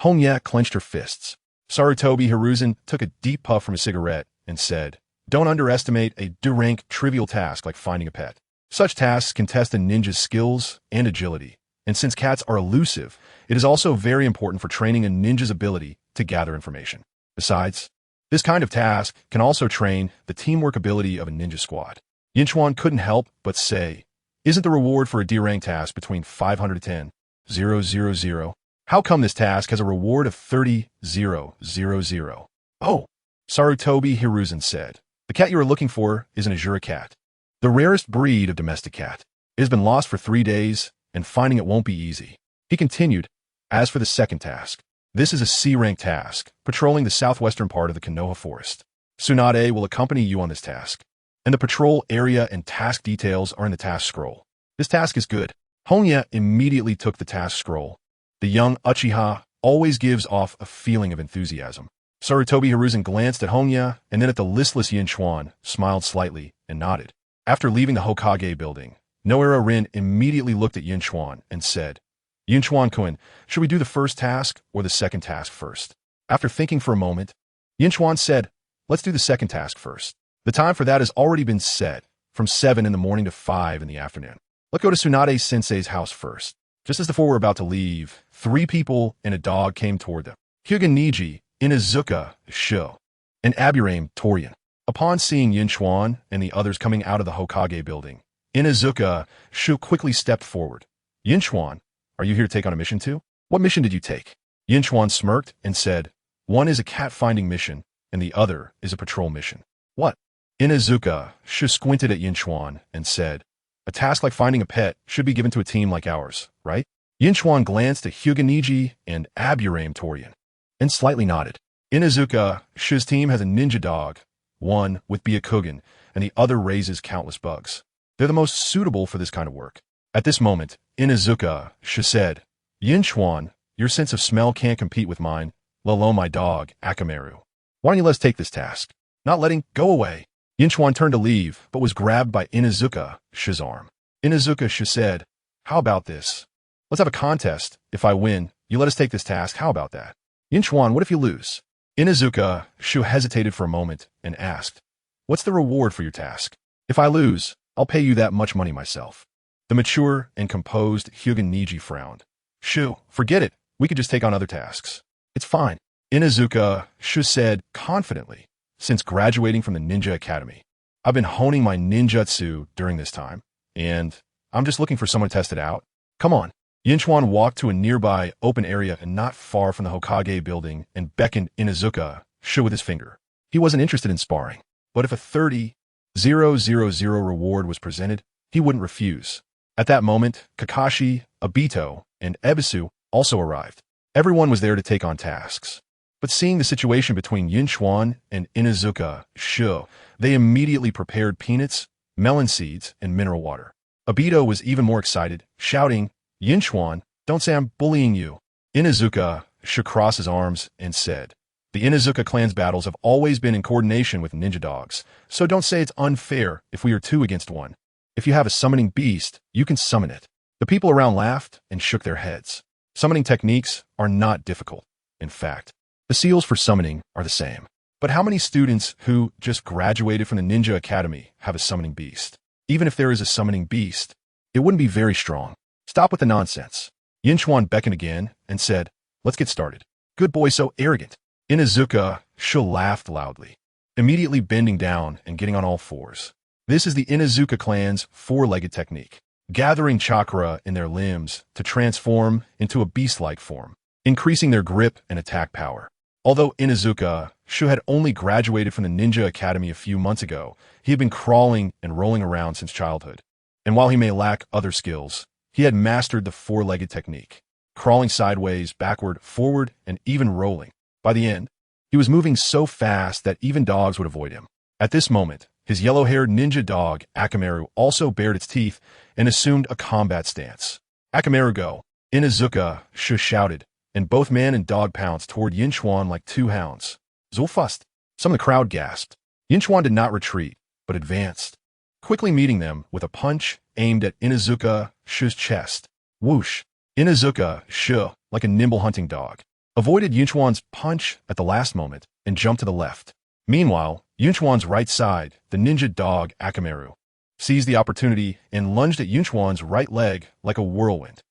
Hongya clenched her fists. Sarutobi Hiruzen took a deep puff from his cigarette and said, don't underestimate a do-rank trivial task like finding a pet. Such tasks can test a ninja's skills and agility, and since cats are elusive, it is also very important for training a ninja's ability to gather information. Besides, this kind of task can also train the teamwork ability of a ninja squad. Yun Chuan couldn't help but say, isn't the reward for a D-rank task between 510,000? How come this task has a reward of 30,000? Oh, Sarutobi Hiruzen said. The cat you are looking for is an Azura cat, the rarest breed of domestic cat. It has been lost for 3 days, and finding it won't be easy. He continued, as for the second task, this is a C-rank task, patrolling the southwestern part of the Konoha forest. Tsunade will accompany you on this task, and the patrol area and task details are in the task scroll. This task is good. Hongya immediately took the task scroll. The young Uchiha always gives off a feeling of enthusiasm. Sarutobi Hiruzen glanced at Hongya and then at the listless Yun Chuan, smiled slightly, and nodded. After leaving the Hokage building, Noara Rin immediately looked at Yun Chuan and said, Yun Chuan-kun, should we do the first task or the second task first? After thinking for a moment, Yun Chuan said, let's do the second task first. The time for that has already been set, from 7 in the morning to 5 in the afternoon. Let's go to Tsunade-sensei's house first. Just as the 4 were about to leave, 3 people and a dog came toward them. Hyuga Niji, Inazuka, Sho, and Aburame, Torian. Upon seeing Yun Chuan and the others coming out of the Hokage building, Inazuka, Sho quickly stepped forward. Yun Chuan, are you here to take on a mission too? What mission did you take? Yun Chuan smirked and said, one is a cat-finding mission, and the other is a patrol mission. What? Inazuka, Sho squinted at Yun Chuan and said, a task like finding a pet should be given to a team like ours, right? Yun Chuan glanced at Hyuga Niji and Aburame Torian, and slightly nodded. Inazuka, Sho's team has a ninja dog, one with Byakugan, and the other raises countless bugs. They're the most suitable for this kind of work. At this moment, Inazuka, Sho said, Yun Chuan, your sense of smell can't compete with mine, let alone my dog, Akamaru. Why don't you let us take this task? Not letting go away. Yun Chuan turned to leave, but was grabbed by Inazuka, Sho's arm. Inazuka, Sho said, how about this? Let's have a contest. If I win, you let us take this task. How about that? Yun Chuan, what if you lose? Inazuka, Sho hesitated for a moment and asked, what's the reward for your task? If I lose, I'll pay you that much money myself. The mature and composed Hyuga Niji frowned. Sho, forget it. We could just take on other tasks. It's fine. Inazuka, Sho said confidently, since graduating from the Ninja Academy, I've been honing my ninjutsu during this time, and I'm just looking for someone to test it out. Come on. Yun Chuan walked to a nearby open area and not far from the Hokage building and beckoned Inazuka, Sho with his finger. He wasn't interested in sparring, but if a 30,000 reward was presented, he wouldn't refuse. At that moment, Kakashi, Obito, and Ebisu also arrived. Everyone was there to take on tasks. But seeing the situation between Yun Chuan and Inazuka, Sho, they immediately prepared peanuts, melon seeds, and mineral water. Obito was even more excited, shouting, Yun Chuan, don't say I'm bullying you. Inazuka, Sho crossed his arms and said, the Inazuka clan's battles have always been in coordination with ninja dogs, so don't say it's unfair if we are 2 against 1. If you have a summoning beast, you can summon it. The people around laughed and shook their heads. Summoning techniques are not difficult. In fact, the seals for summoning are the same. But how many students who just graduated from the Ninja Academy have a summoning beast? Even if there is a summoning beast, it wouldn't be very strong. Stop with the nonsense. Yun Chuan beckoned again and said, let's get started. Good boy, so arrogant. Inuzuka laughed loudly, immediately bending down and getting on all fours. This is the Inuzuka clan's four-legged technique, gathering chakra in their limbs to transform into a beast-like form, increasing their grip and attack power. Although Inuzuka had only graduated from the Ninja Academy a few months ago, he had been crawling and rolling around since childhood. And while he may lack other skills, he had mastered the four-legged technique, crawling sideways, backward, forward, and even rolling. By the end, he was moving so fast that even dogs would avoid him. At this moment, his yellow-haired ninja dog, Akamaru, also bared its teeth and assumed a combat stance. Akamaru go! Inuzuka shouted, and both man and dog pounced toward Yun Chuan like two hounds. Zulfust! Some of the crowd gasped. Yun Chuan did not retreat, but advanced, quickly meeting them with a punch aimed at Inuzuka's chest. Whoosh! Inuzuka, like a nimble hunting dog, avoided Yun Chuan's punch at the last moment and jumped to the left. Meanwhile, Yun Chuan's right side, the ninja dog Akamaru, seized the opportunity and lunged at Yun Chuan's right leg like a whirlwind.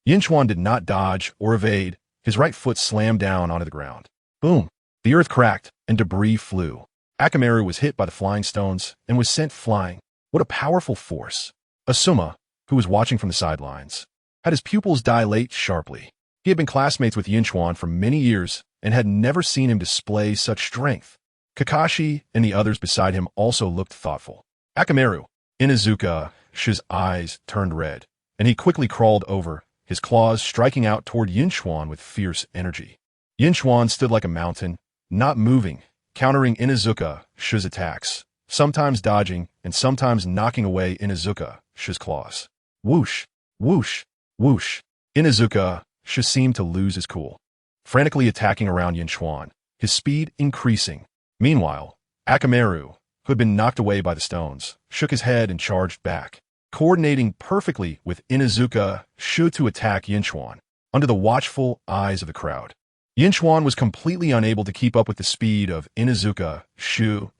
Yun Chuan did not dodge or evade. His right foot slammed down onto the ground. Boom! The earth cracked and debris flew. Akamaru was hit by the flying stones and was sent flying. What a powerful force! Asuma, who was watching from the sidelines, had his pupils dilate sharply. He had been classmates with Yun Chuan for many years and had never seen him display such strength. Kakashi and the others beside him also looked thoughtful. Akamaru, Inuzuka's eyes turned red, and he quickly crawled over, his claws striking out toward Yun Chuan with fierce energy. Yun Chuan stood like a mountain, not moving, countering Inuzuka's attacks, sometimes dodging and sometimes knocking away Inuzuka's claws. Whoosh! Whoosh! Whoosh! Inuzuka seemed to lose his cool, frantically attacking around Yun Chuan, his speed increasing. Meanwhile, Akamaru, who had been knocked away by the stones, shook his head and charged back, coordinating perfectly with Inuzuka to attack Yun Chuan, under the watchful eyes of the crowd. Yun Chuan was completely unable to keep up with the speed of Inuzuka,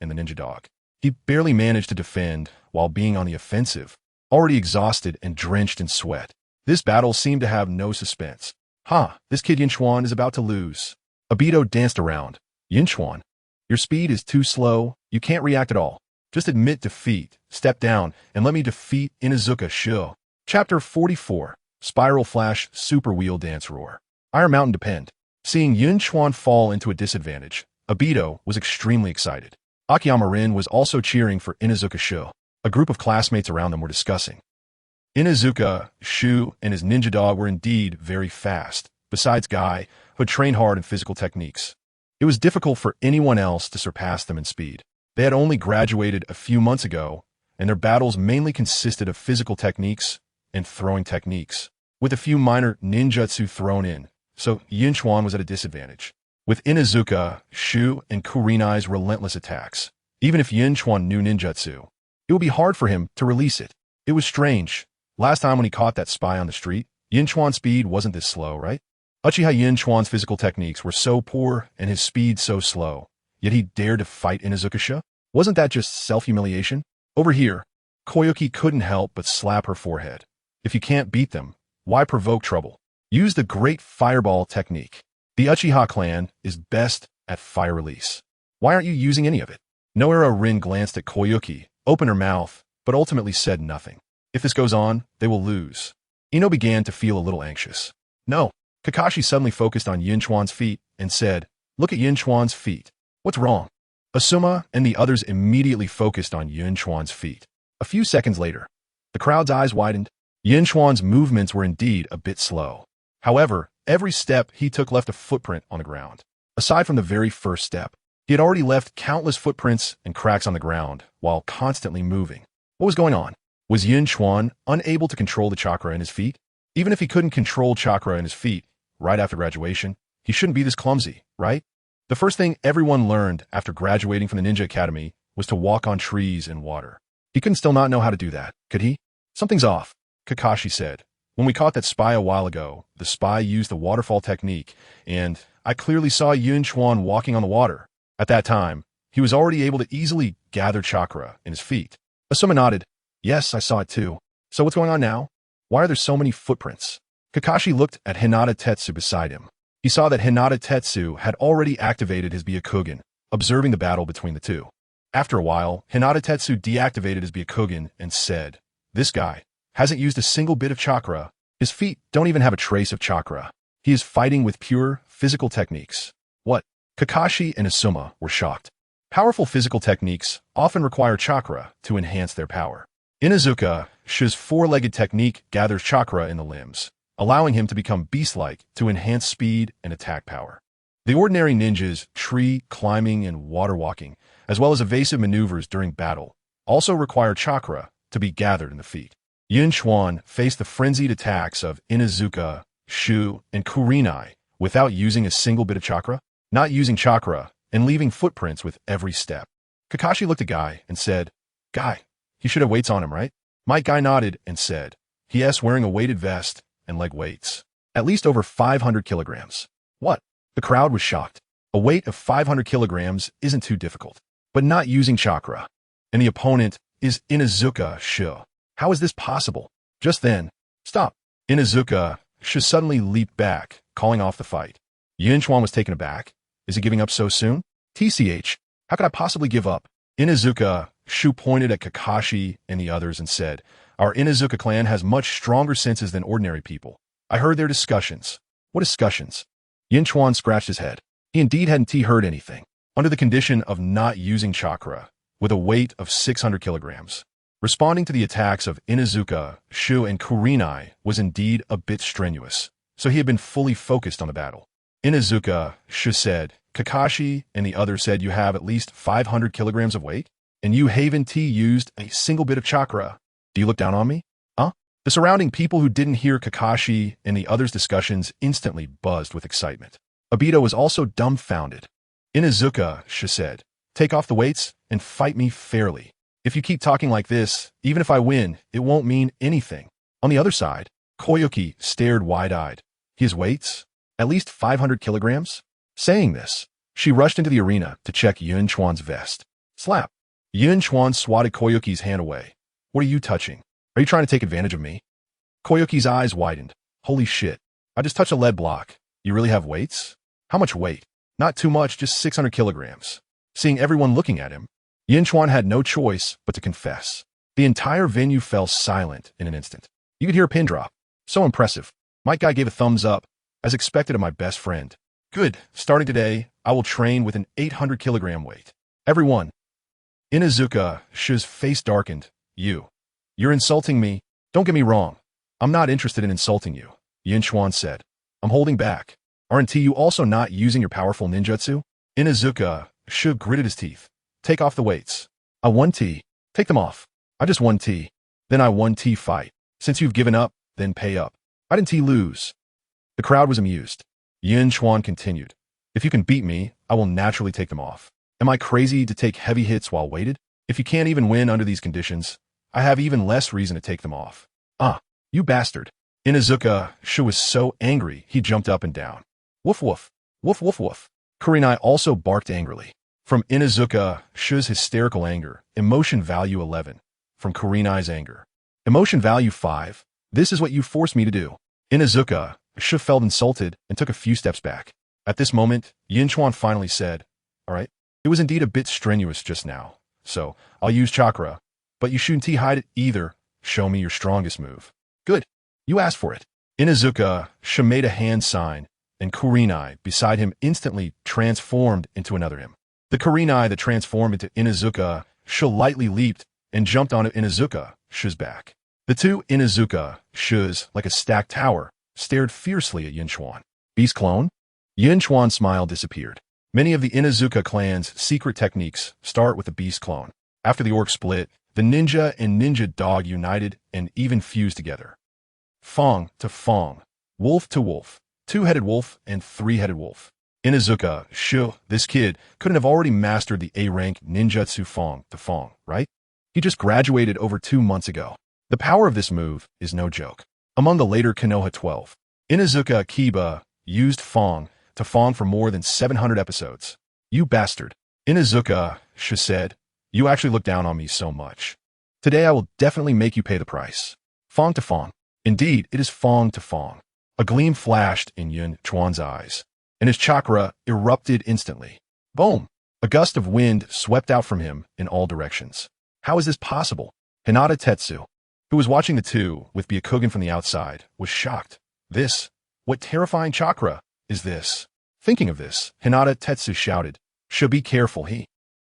and the ninja dog. He barely managed to defend while being on the offensive, already exhausted and drenched in sweat. This battle seemed to have no suspense. This kid Yun Chuan is about to lose. Obito danced around. Yun Chuan, your speed is too slow. You can't react at all. Just admit defeat, step down, and let me defeat Inuzuka. Chapter 44, Spiral Flash Super Wheel Dance Roar. Iron Mountain Depend. Seeing Yun Chuan fall into a disadvantage, Obito was extremely excited. Akiyama Rin was also cheering for Inuzuka. A group of classmates around them were discussing. Inuzuka, and his ninja dog were indeed very fast, besides Guy, who had trained hard in physical techniques. It was difficult for anyone else to surpass them in speed. They had only graduated a few months ago, and their battles mainly consisted of physical techniques and throwing techniques, with a few minor ninjutsu thrown in, so Yun Chuan was at a disadvantage. With Inuzuka, and Kurenai's relentless attacks, even if Yun Chuan knew ninjutsu, it would be hard for him to release it. It was strange. Last time when he caught that spy on the street, Yun Chuan's speed wasn't this slow, right? Uchiha Yun Chuan's physical techniques were so poor and his speed so slow, yet he dared to fight Inuzuka. Wasn't that just self-humiliation? Over here, Koyuki couldn't help but slap her forehead. If you can't beat them, why provoke trouble? Use the great fireball technique. The Uchiha clan is best at fire release. Why aren't you using any of it? Noera Rin glanced at Koyuki, opened her mouth, but ultimately said nothing. If this goes on, they will lose. Ino began to feel a little anxious. No. Kakashi suddenly focused on Yun Chuan's feet and said, look at Yun Chuan's feet. What's wrong? Asuma and the others immediately focused on Yun Chuan's feet. A few seconds later, the crowd's eyes widened. Yun Chuan's movements were indeed a bit slow. However, every step he took left a footprint on the ground. Aside from the very first step, he had already left countless footprints and cracks on the ground while constantly moving. What was going on? Was Yun Chuan unable to control the chakra in his feet? Even if he couldn't control chakra in his feet right after graduation, he shouldn't be this clumsy, right? The first thing everyone learned after graduating from the Ninja Academy was to walk on trees and water. He couldn't still not know how to do that, could he? Something's off, Kakashi said. When we caught that spy a while ago, the spy used the waterfall technique, and I clearly saw Yun Chuan walking on the water. At that time, he was already able to easily gather chakra in his feet. Asuma nodded. Yes, I saw it too. So what's going on now? Why are there so many footprints? Kakashi looked at Hinata Tetsu beside him. He saw that Hinata Tetsu had already activated his Byakugan, observing the battle between the two. After a while, Hinata Tetsu deactivated his Byakugan and said, "This guy hasn't used a single bit of chakra. His feet don't even have a trace of chakra. He is fighting with pure physical techniques." What? Kakashi and Asuma were shocked. Powerful physical techniques often require chakra to enhance their power. Inuzuka Shu's four-legged technique gathers chakra in the limbs, allowing him to become beast-like to enhance speed and attack power. The ordinary ninjas, tree climbing and water walking, as well as evasive maneuvers during battle, also require chakra to be gathered in the feet. Yun Chuan faced the frenzied attacks of Inuzuka, Shu, and Kurenai without using a single bit of chakra, not using chakra, and leaving footprints with every step. Kakashi looked at Guy and said, "Guy, he should have weights on him, right?" Might Guy nodded and said, "Yes, wearing a weighted vest and leg weights. At least over 500 kilograms. What?" The crowd was shocked. A weight of 500 kilograms isn't too difficult, but not using chakra. And the opponent is Inuzuka Shu. How is this possible? Just then, stop. Inuzuka Shu suddenly leaped back, calling off the fight. Yun Chuan was taken aback. Is he giving up so soon? TCH, how could I possibly give up? Inuzuka Shu pointed at Kakashi and the others and said, "Our Inuzuka clan has much stronger senses than ordinary people. I heard their discussions." What discussions? Yun Chuan scratched his head. He indeed hadn't heard anything. Under the condition of not using chakra, with a weight of 600 kilograms, responding to the attacks of Inuzuka, Shu, and Kurenai was indeed a bit strenuous, so he had been fully focused on the battle. Inuzuka Shu said, "Kakashi and the others said you have at least 500 kilograms of weight, and you haven't used a single bit of chakra. Do you look down on me? Huh?" The surrounding people who didn't hear Kakashi and the others' discussions instantly buzzed with excitement. Obito was also dumbfounded. Inuzuka Shu said, "Take off the weights and fight me fairly. If you keep talking like this, even if I win, it won't mean anything." On the other side, Koyuki stared wide-eyed. His weights? At least 500 kilograms? Saying this, she rushed into the arena to check Yun Chuan's vest. Slap. Yun Chuan swatted Koyuki's hand away. "What are you touching? Are you trying to take advantage of me?" Koyuki's eyes widened. "Holy shit. I just touched a lead block. You really have weights? How much weight?" "Not too much, just 600 kilograms. Seeing everyone looking at him, Yun Chuan had no choice but to confess. The entire venue fell silent in an instant. You could hear a pin drop. So impressive. Might Guy gave a thumbs up, as expected of my best friend. "Good. Starting today, I will train with an 800 kilogram weight. Everyone." Inuzuka Shu's face darkened. You're insulting me. Don't get me wrong. I'm not interested in insulting you," Yun Chuan said. "I'm holding back. Aren't you also not using your powerful ninjutsu?" Inuzuka Shu gritted his teeth. "Take off the weights. I won T. Take them off. I just won T. Then I won T fight. Since you've given up, then pay up. I didn't T lose." The crowd was amused. Yun Chuan continued. "If you can beat me, I will naturally take them off. Am I crazy to take heavy hits while weighted? If you can't even win under these conditions, I have even less reason to take them off." "Ah, you bastard." Inuzuka Shu was so angry he jumped up and down. "Woof woof. Woof woof woof." Kurenai also barked angrily. From Inuzuka Shu's hysterical anger, emotion value 11. From Kurenai's anger, emotion value 5. "This is what you forced me to do." Inuzuka Shu felt insulted and took a few steps back. At this moment, Yun Chuan finally said, "All right, it was indeed a bit strenuous just now, so I'll use chakra, but you shouldn't hide it either. Show me your strongest move." "Good. You asked for it." Inuzuka Shu made a hand sign, and Kurenai beside him instantly transformed into another him. The Kurenai that transformed into Inuzuka Shu lightly leaped and jumped onto Inuzuka Shu's back. The two Inuzuka Shus, like a stacked tower, stared fiercely at Yun Chuan. "Beast clone?" Yun Chuan's smile disappeared. Many of the Inuzuka clan's secret techniques start with the beast clone. After the orc split, the ninja and ninja dog united and even fused together. Fong to Fong, wolf to wolf, two-headed wolf and three-headed wolf. Inuzuka Shu, this kid, couldn't have already mastered the A-rank ninjutsu Fong to Fong, right? He just graduated over 2 months ago. The power of this move is no joke. Among the later Konoha 12, Inuzuka Kiba used Fong to Fong for more than 700 episodes. "You bastard." Inuzuka Shu said, "You actually look down on me so much. Today I will definitely make you pay the price." Fong to Fong. Indeed, it is Fong to Fong. A gleam flashed in Yun Chuan's eyes, and his chakra erupted instantly. Boom! A gust of wind swept out from him in all directions. How is this possible? Hinata Tetsu, who was watching the two with Byakugan from the outside, was shocked. What terrifying chakra is this? Thinking of this, Hinata Tetsu shouted, "Should be careful, he."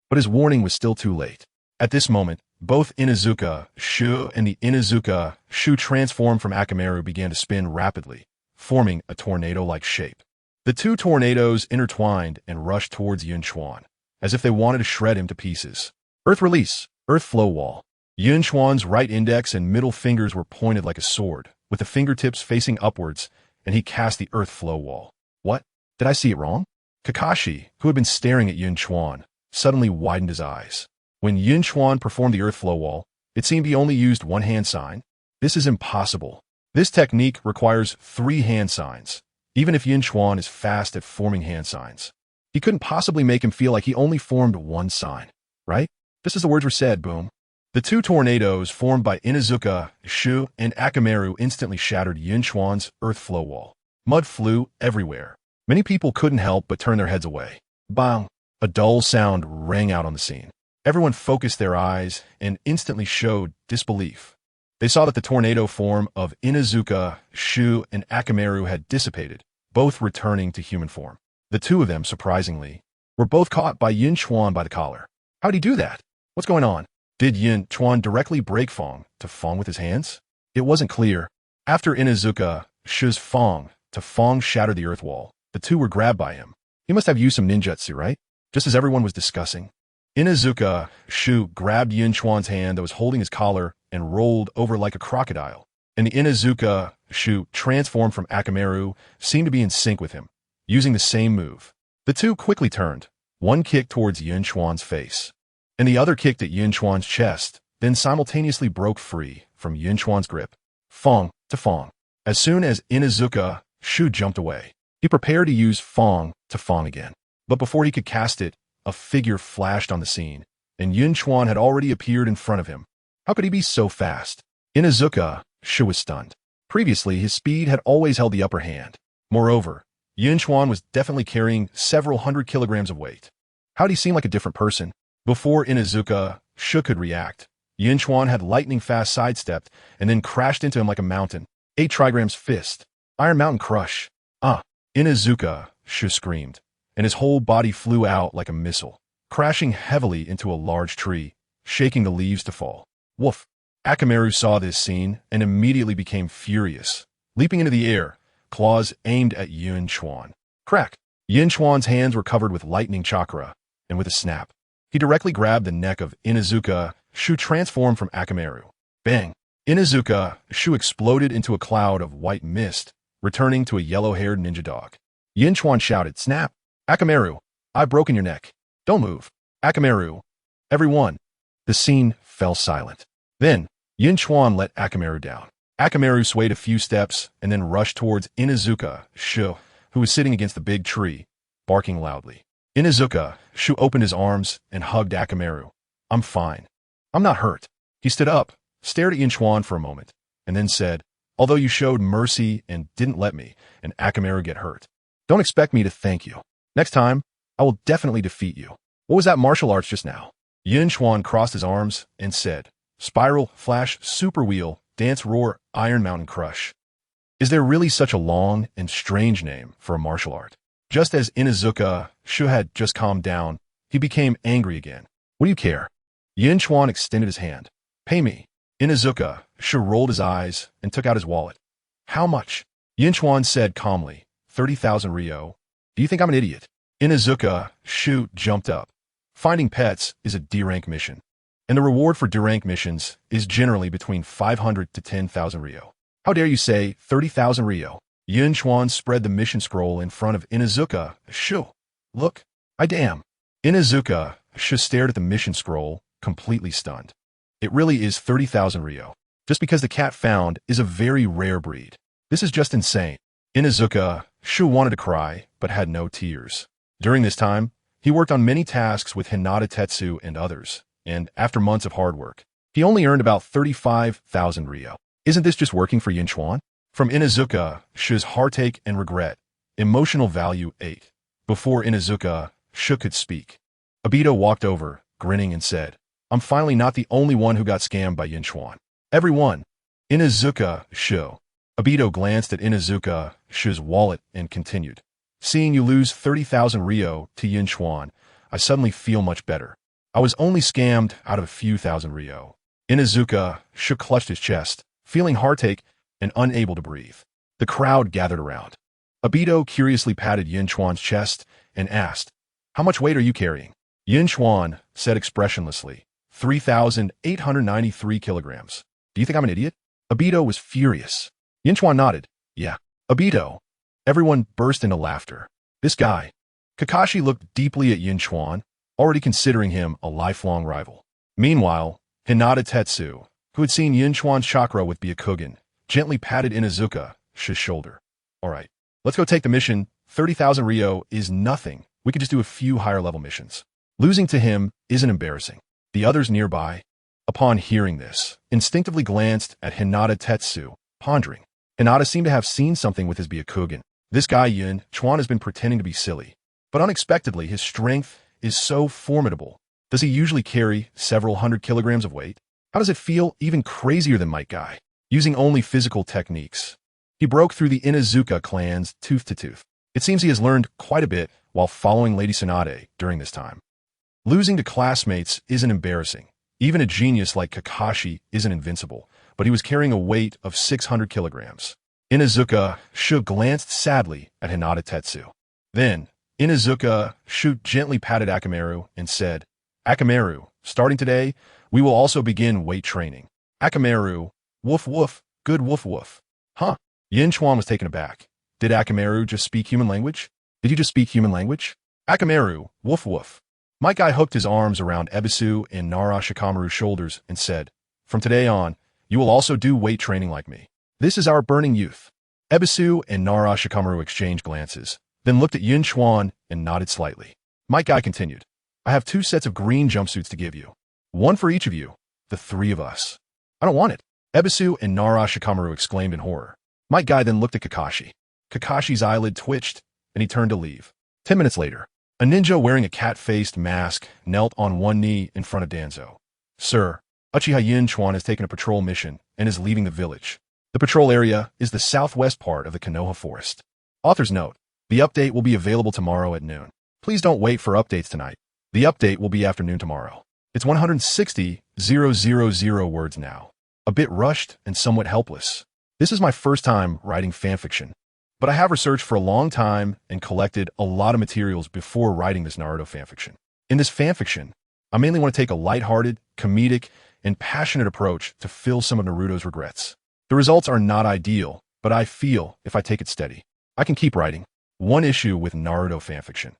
But his warning was still too late. At this moment, both Inuzuka Shu and the Inuzuka Shu transformed from Akamaru began to spin rapidly, forming a tornado-like shape. The two tornadoes intertwined and rushed towards Yun Chuan, as if they wanted to shred him to pieces. Earth release, earth flow wall. Yun Chuan's right index and middle fingers were pointed like a sword, with the fingertips facing upwards, and he cast the earth flow wall. What? Did I see it wrong? Kakashi, who had been staring at Yun Chuan, suddenly widened his eyes. When Yun Chuan performed the earth flow wall, it seemed he only used one hand sign. This is impossible. This technique requires 3 hand signs. Even if Yun Chuan is fast at forming hand signs, he couldn't possibly make him feel like he only formed one sign, right? Just as the words were said, boom. The two tornadoes formed by Inuzuka Shu and Akamaru instantly shattered Yun Chuan's earth flow wall. Mud flew everywhere. Many people couldn't help but turn their heads away. Bang! A dull sound rang out on the scene. Everyone focused their eyes and instantly showed disbelief. They saw that the tornado form of Inuzuka Shu and Akamaru had dissipated, both returning to human form. The two of them, surprisingly, were both caught by Yun Chuan by the collar. How'd he do that? What's going on? Did Yun Chuan directly break Fong to Fong with his hands? It wasn't clear. After Inuzuka Shu's Fong to Fong shattered the earth wall, the two were grabbed by him. He must have used some ninjutsu, right? Just as everyone was discussing. Inuzuka Shu grabbed Yun Chuan's hand that was holding his collar and rolled over like a crocodile, and the Inuzuka Shu transformed from Akamaru seemed to be in sync with him, using the same move. The two quickly turned. One kicked towards Yun Chuan's face, and the other kicked at Yun Chuan's chest, then simultaneously broke free from Yun Chuan's grip. Fong to Fong. As soon as Inuzuka Shu jumped away, he prepared to use Fong to Fong again. But before he could cast it, a figure flashed on the scene, and Yun Chuan had already appeared in front of him. How could he be so fast? Inuzuka Shu was stunned. Previously, his speed had always held the upper hand. Moreover, Yun Chuan was definitely carrying several hundred kilograms of weight. How'd he seem like a different person? Before Inuzuka Shu could react, Yun Chuan had lightning-fast sidestepped and then crashed into him like a mountain. 8 trigrams fist. Iron Mountain Crush. Inuzuka Shu screamed, and his whole body flew out like a missile, crashing heavily into a large tree, shaking the leaves to fall. Woof! Akamaru saw this scene and immediately became furious. Leaping into the air, claws aimed at Yun Chuan. Crack! Yun Chuan's hands were covered with lightning chakra, and with a snap, he directly grabbed the neck of Inuzuka Shu transformed from Akamaru. Bang! Inuzuka Shu exploded into a cloud of white mist, returning to a yellow-haired ninja dog. Yun Chuan shouted, "Snap! Akamaru, I've broken your neck. Don't move. Akamaru." Everyone. The scene fell silent. Then, Yun Chuan let Akamaru down. Akamaru swayed a few steps and then rushed towards Inuzuka Shu, who was sitting against the big tree, barking loudly. Inuzuka Shu opened his arms and hugged Akamaru. "I'm fine. I'm not hurt." He stood up, stared at Yun Chuan for a moment, and then said, "Although you showed mercy and didn't let me and Akamaru get hurt, don't expect me to thank you. Next time, I will definitely defeat you." What was that martial arts just now? Yun Chuan crossed his arms and said, "Spiral, Flash, Super Wheel, Dance Roar, Iron Mountain Crush." Is there really such a long and strange name for a martial art? Just as Inuzuka Shu had just calmed down, he became angry again. "What do you care?" Yun Chuan extended his hand. "Pay me." Inuzuka Shu rolled his eyes and took out his wallet. "How much?" Yun Chuan said calmly, 30,000 Ryo. "Do you think I'm an idiot?" Inuzuka Shu jumped up. Finding pets is a D-rank mission, and the reward for D-rank missions is generally between 500 to 10,000 Ryo. "How dare you say 30,000 Ryo?" Yun Chuan spread the mission scroll in front of Inuzuka Shu. "Look, I damn." Inuzuka Shu stared at the mission scroll, completely stunned. It really is 30,000 Ryo. Just because the cat found is a very rare breed. This is just insane. Inuzuka Shu wanted to cry, but had no tears. During this time, he worked on many tasks with Hinata Tetsu and others, and after months of hard work, he only earned about 35,000 Ryo. Isn't this just working for Yun Chuan? From Inuzuka, Shi's heartache and regret. Emotional value 8. Before Inuzuka, Shi could speak. Obito walked over, grinning, and said, I'm finally not the only one who got scammed by Yun Chuan. Everyone. Inuzuka, Shi. Obito glanced at Inuzuka, Shi's wallet, and continued. Seeing you lose 30,000 Ryo to Yun Chuan, I suddenly feel much better. I was only scammed out of a few thousand Ryo. Inuzuka, Shi clutched his chest, feeling heartache and unable to breathe. The crowd gathered around. Obito curiously patted Yun Chuan's chest and asked, How much weight are you carrying? Yun Chuan said expressionlessly, 3,893 kilograms. Do you think I'm an idiot? Obito was furious. Yun Chuan nodded. Yeah. Obito. Everyone burst into laughter. This guy. Kakashi looked deeply at Yun Chuan, already considering him a lifelong rival. Meanwhile, Hinata Tetsu, who had seen Yun Chuan's chakra with Byakugan, gently patted Inuzuka, Shi's shoulder. All right, let's go take the mission. 30,000 Ryo is nothing. We could just do a few higher-level missions. Losing to him isn't embarrassing. The others nearby, upon hearing this, instinctively glanced at Hinata Tetsu, pondering. Hinata seemed to have seen something with his Byakugan. This guy Yun Chuan has been pretending to be silly, but unexpectedly his strength is so formidable. Does he usually carry several hundred kilograms of weight? How does it feel even crazier than Might Guy? Using only physical techniques, he broke through the Inuzuka clans tooth to tooth. It seems he has learned quite a bit while following Lady Tsunade during this time. Losing to classmates isn't embarrassing. Even a genius like Kakashi isn't invincible, but he was carrying a weight of 600 kilograms. Inuzuka Shi glanced sadly at Hinata Tetsu. Then, Inuzuka Shi gently patted Akamaru and said, Akamaru, starting today, we will also begin weight training. Akamaru, woof woof, good woof woof. Huh? Yun Chuan was taken aback. Did Akamaru just speak human language? Did you just speak human language? Akamaru, woof woof. Might Guy hooked his arms around Ebisu and Nara Shikamaru's shoulders and said, From today on, you will also do weight training like me. This is our burning youth. Ebisu and Nara Shikamaru exchanged glances, then looked at Yun Chuan and nodded slightly. Might Guy continued, I have 2 sets of green jumpsuits to give you. One for each of you, the 3 of us. I don't want it. Ebisu and Nara Shikamaru exclaimed in horror. Might Guy then looked at Kakashi. Kakashi's eyelid twitched, and he turned to leave. 10 minutes later, a ninja wearing a cat-faced mask knelt on one knee in front of Danzo. Sir, Uchiha Yun Chuan has taken a patrol mission and is leaving the village. The patrol area is the southwest part of the Konoha forest. Author's note, the update will be available tomorrow at noon. Please don't wait for updates tonight. The update will be afternoon tomorrow. It's 160,000 words now. A bit rushed and somewhat helpless. This is my first time writing fanfiction, but I have researched for a long time and collected a lot of materials before writing this Naruto fanfiction. In this fanfiction, I mainly want to take a lighthearted, comedic, and passionate approach to fill some of Naruto's regrets. The results are not ideal, but I feel if I take it steady, I can keep writing. One issue with Naruto fanfiction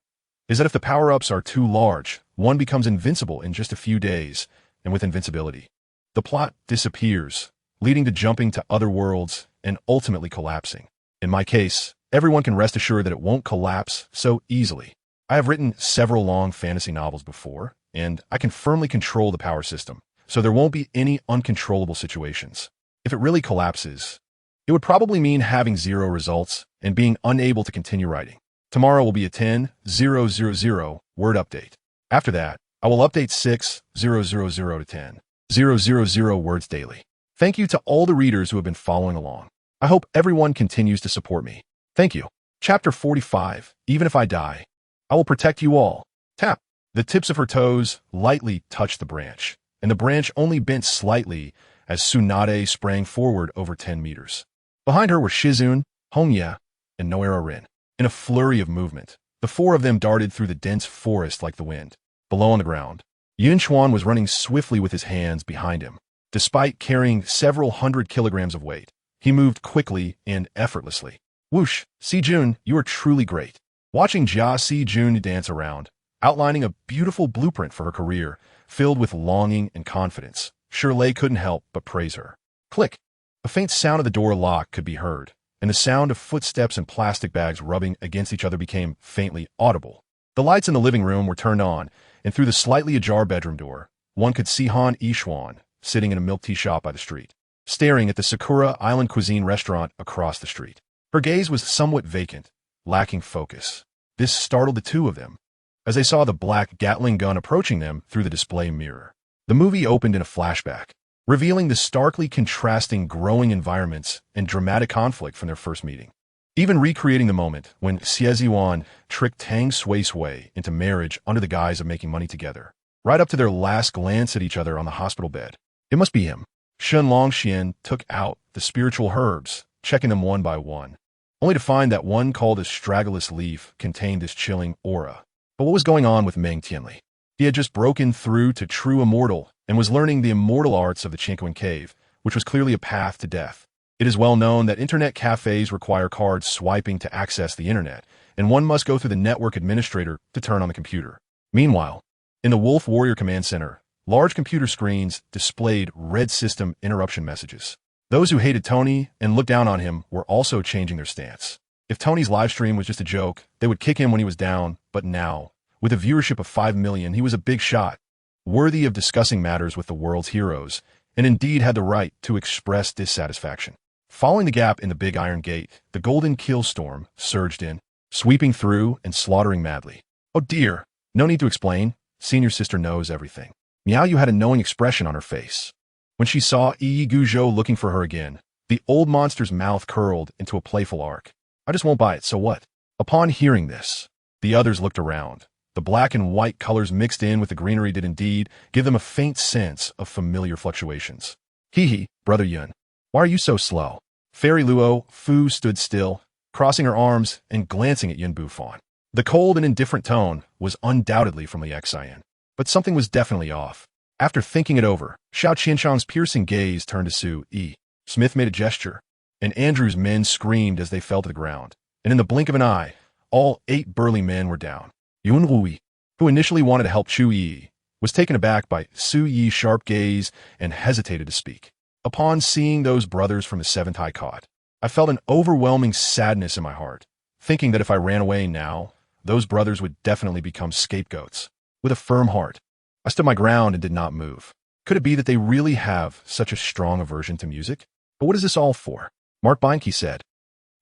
is that if the power-ups are too large, one becomes invincible in just a few days, and with invincibility, the plot disappears, leading to jumping to other worlds and ultimately collapsing. In my case, everyone can rest assured that it won't collapse so easily. I have written several long fantasy novels before, and I can firmly control the power system, so there won't be any uncontrollable situations. If it really collapses, it would probably mean having 0 results and being unable to continue writing. Tomorrow will be a 10,000 word update. After that, I will update 6,000 to 10,000 words daily. Thank you to all the readers who have been following along. I hope everyone continues to support me. Thank you. Chapter 45, Even if I die, I will protect you all. Tap. The tips of her toes lightly touched the branch, and the branch only bent slightly as Tsunade sprang forward over 10 meters. Behind her were Shizune, Hongya, and Noera Rin. In a flurry of movement, the 4 of them darted through the dense forest like the wind. Below on the ground, Yun Chuan was running swiftly with his hands behind him. Despite carrying several hundred kilograms of weight, he moved quickly and effortlessly. Whoosh, Si-jun, you are truly great. Watching Jia Si-jun dance around, outlining a beautiful blueprint for her career, filled with longing and confidence, Shirley couldn't help but praise her. Click. A faint sound of the door lock could be heard, and the sound of footsteps and plastic bags rubbing against each other became faintly audible. The lights in the living room were turned on, and through the slightly ajar bedroom door, one could see Han Yishuan sitting in a milk tea shop by the street. staring at the Sakura Island Cuisine restaurant across the street. Her gaze was somewhat vacant, lacking focus. This startled the two of them, as they saw the black Gatling gun approaching them through the display mirror. The movie opened in a flashback, revealing the starkly contrasting growing environments and dramatic conflict from their first meeting, even recreating the moment when Xie tricked Tang Sui into marriage under the guise of making money together, right up to their last glance at each other on the hospital bed. It must be him. Shen Longxian took out the spiritual herbs, checking them one by one, only to find that one called a stragglerless leaf contained this chilling aura. But what was going on with Meng Tianli? He had just broken through to true immortal and was learning the immortal arts of the Chinquan Cave, which was clearly a path to death. It is well known that internet cafes require card swiping to access the internet, and one must go through the network administrator to turn on the computer. Meanwhile, in the Wolf Warrior Command Center, large computer screens displayed red system interruption messages. Those who hated Tony and looked down on him were also changing their stance. If Tony's livestream was just a joke, they would kick him when he was down, but now, with a viewership of 5 million, he was a big shot, worthy of discussing matters with the world's heroes, and indeed had the right to express dissatisfaction. Following the gap in the Big Iron Gate, the Golden Kill Storm surged in, sweeping through and slaughtering madly. Oh dear, no need to explain, senior sister knows everything. Miaoyu had a knowing expression on her face. When she saw Yi Guizhou looking for her again, the old monster's mouth curled into a playful arc. I just won't buy it, so what? Upon hearing this, the others looked around. The black and white colors mixed in with the greenery did indeed give them a faint sense of familiar fluctuations. Hee, brother Yun. Why are you so slow? Fairy Luo Fu stood still, crossing her arms and glancing at Yun Bufan. The cold and indifferent tone was undoubtedly from Li Xian, but something was definitely off. After thinking it over, Xiao Qianshang's piercing gaze turned to Su Yi. Smith made a gesture, and Andrew's men screamed as they fell to the ground, and in the blink of an eye, all 8 burly men were down. Yun Rui, who initially wanted to help Chu Yi, was taken aback by Su Yi's sharp gaze and hesitated to speak. Upon seeing those brothers from the Seventh High caught, I felt an overwhelming sadness in my heart, thinking that if I ran away now, those brothers would definitely become scapegoats. With a firm heart, I stood my ground and did not move. Could it be that they really have such a strong aversion to music? But what is this all for? Mark Beinke said.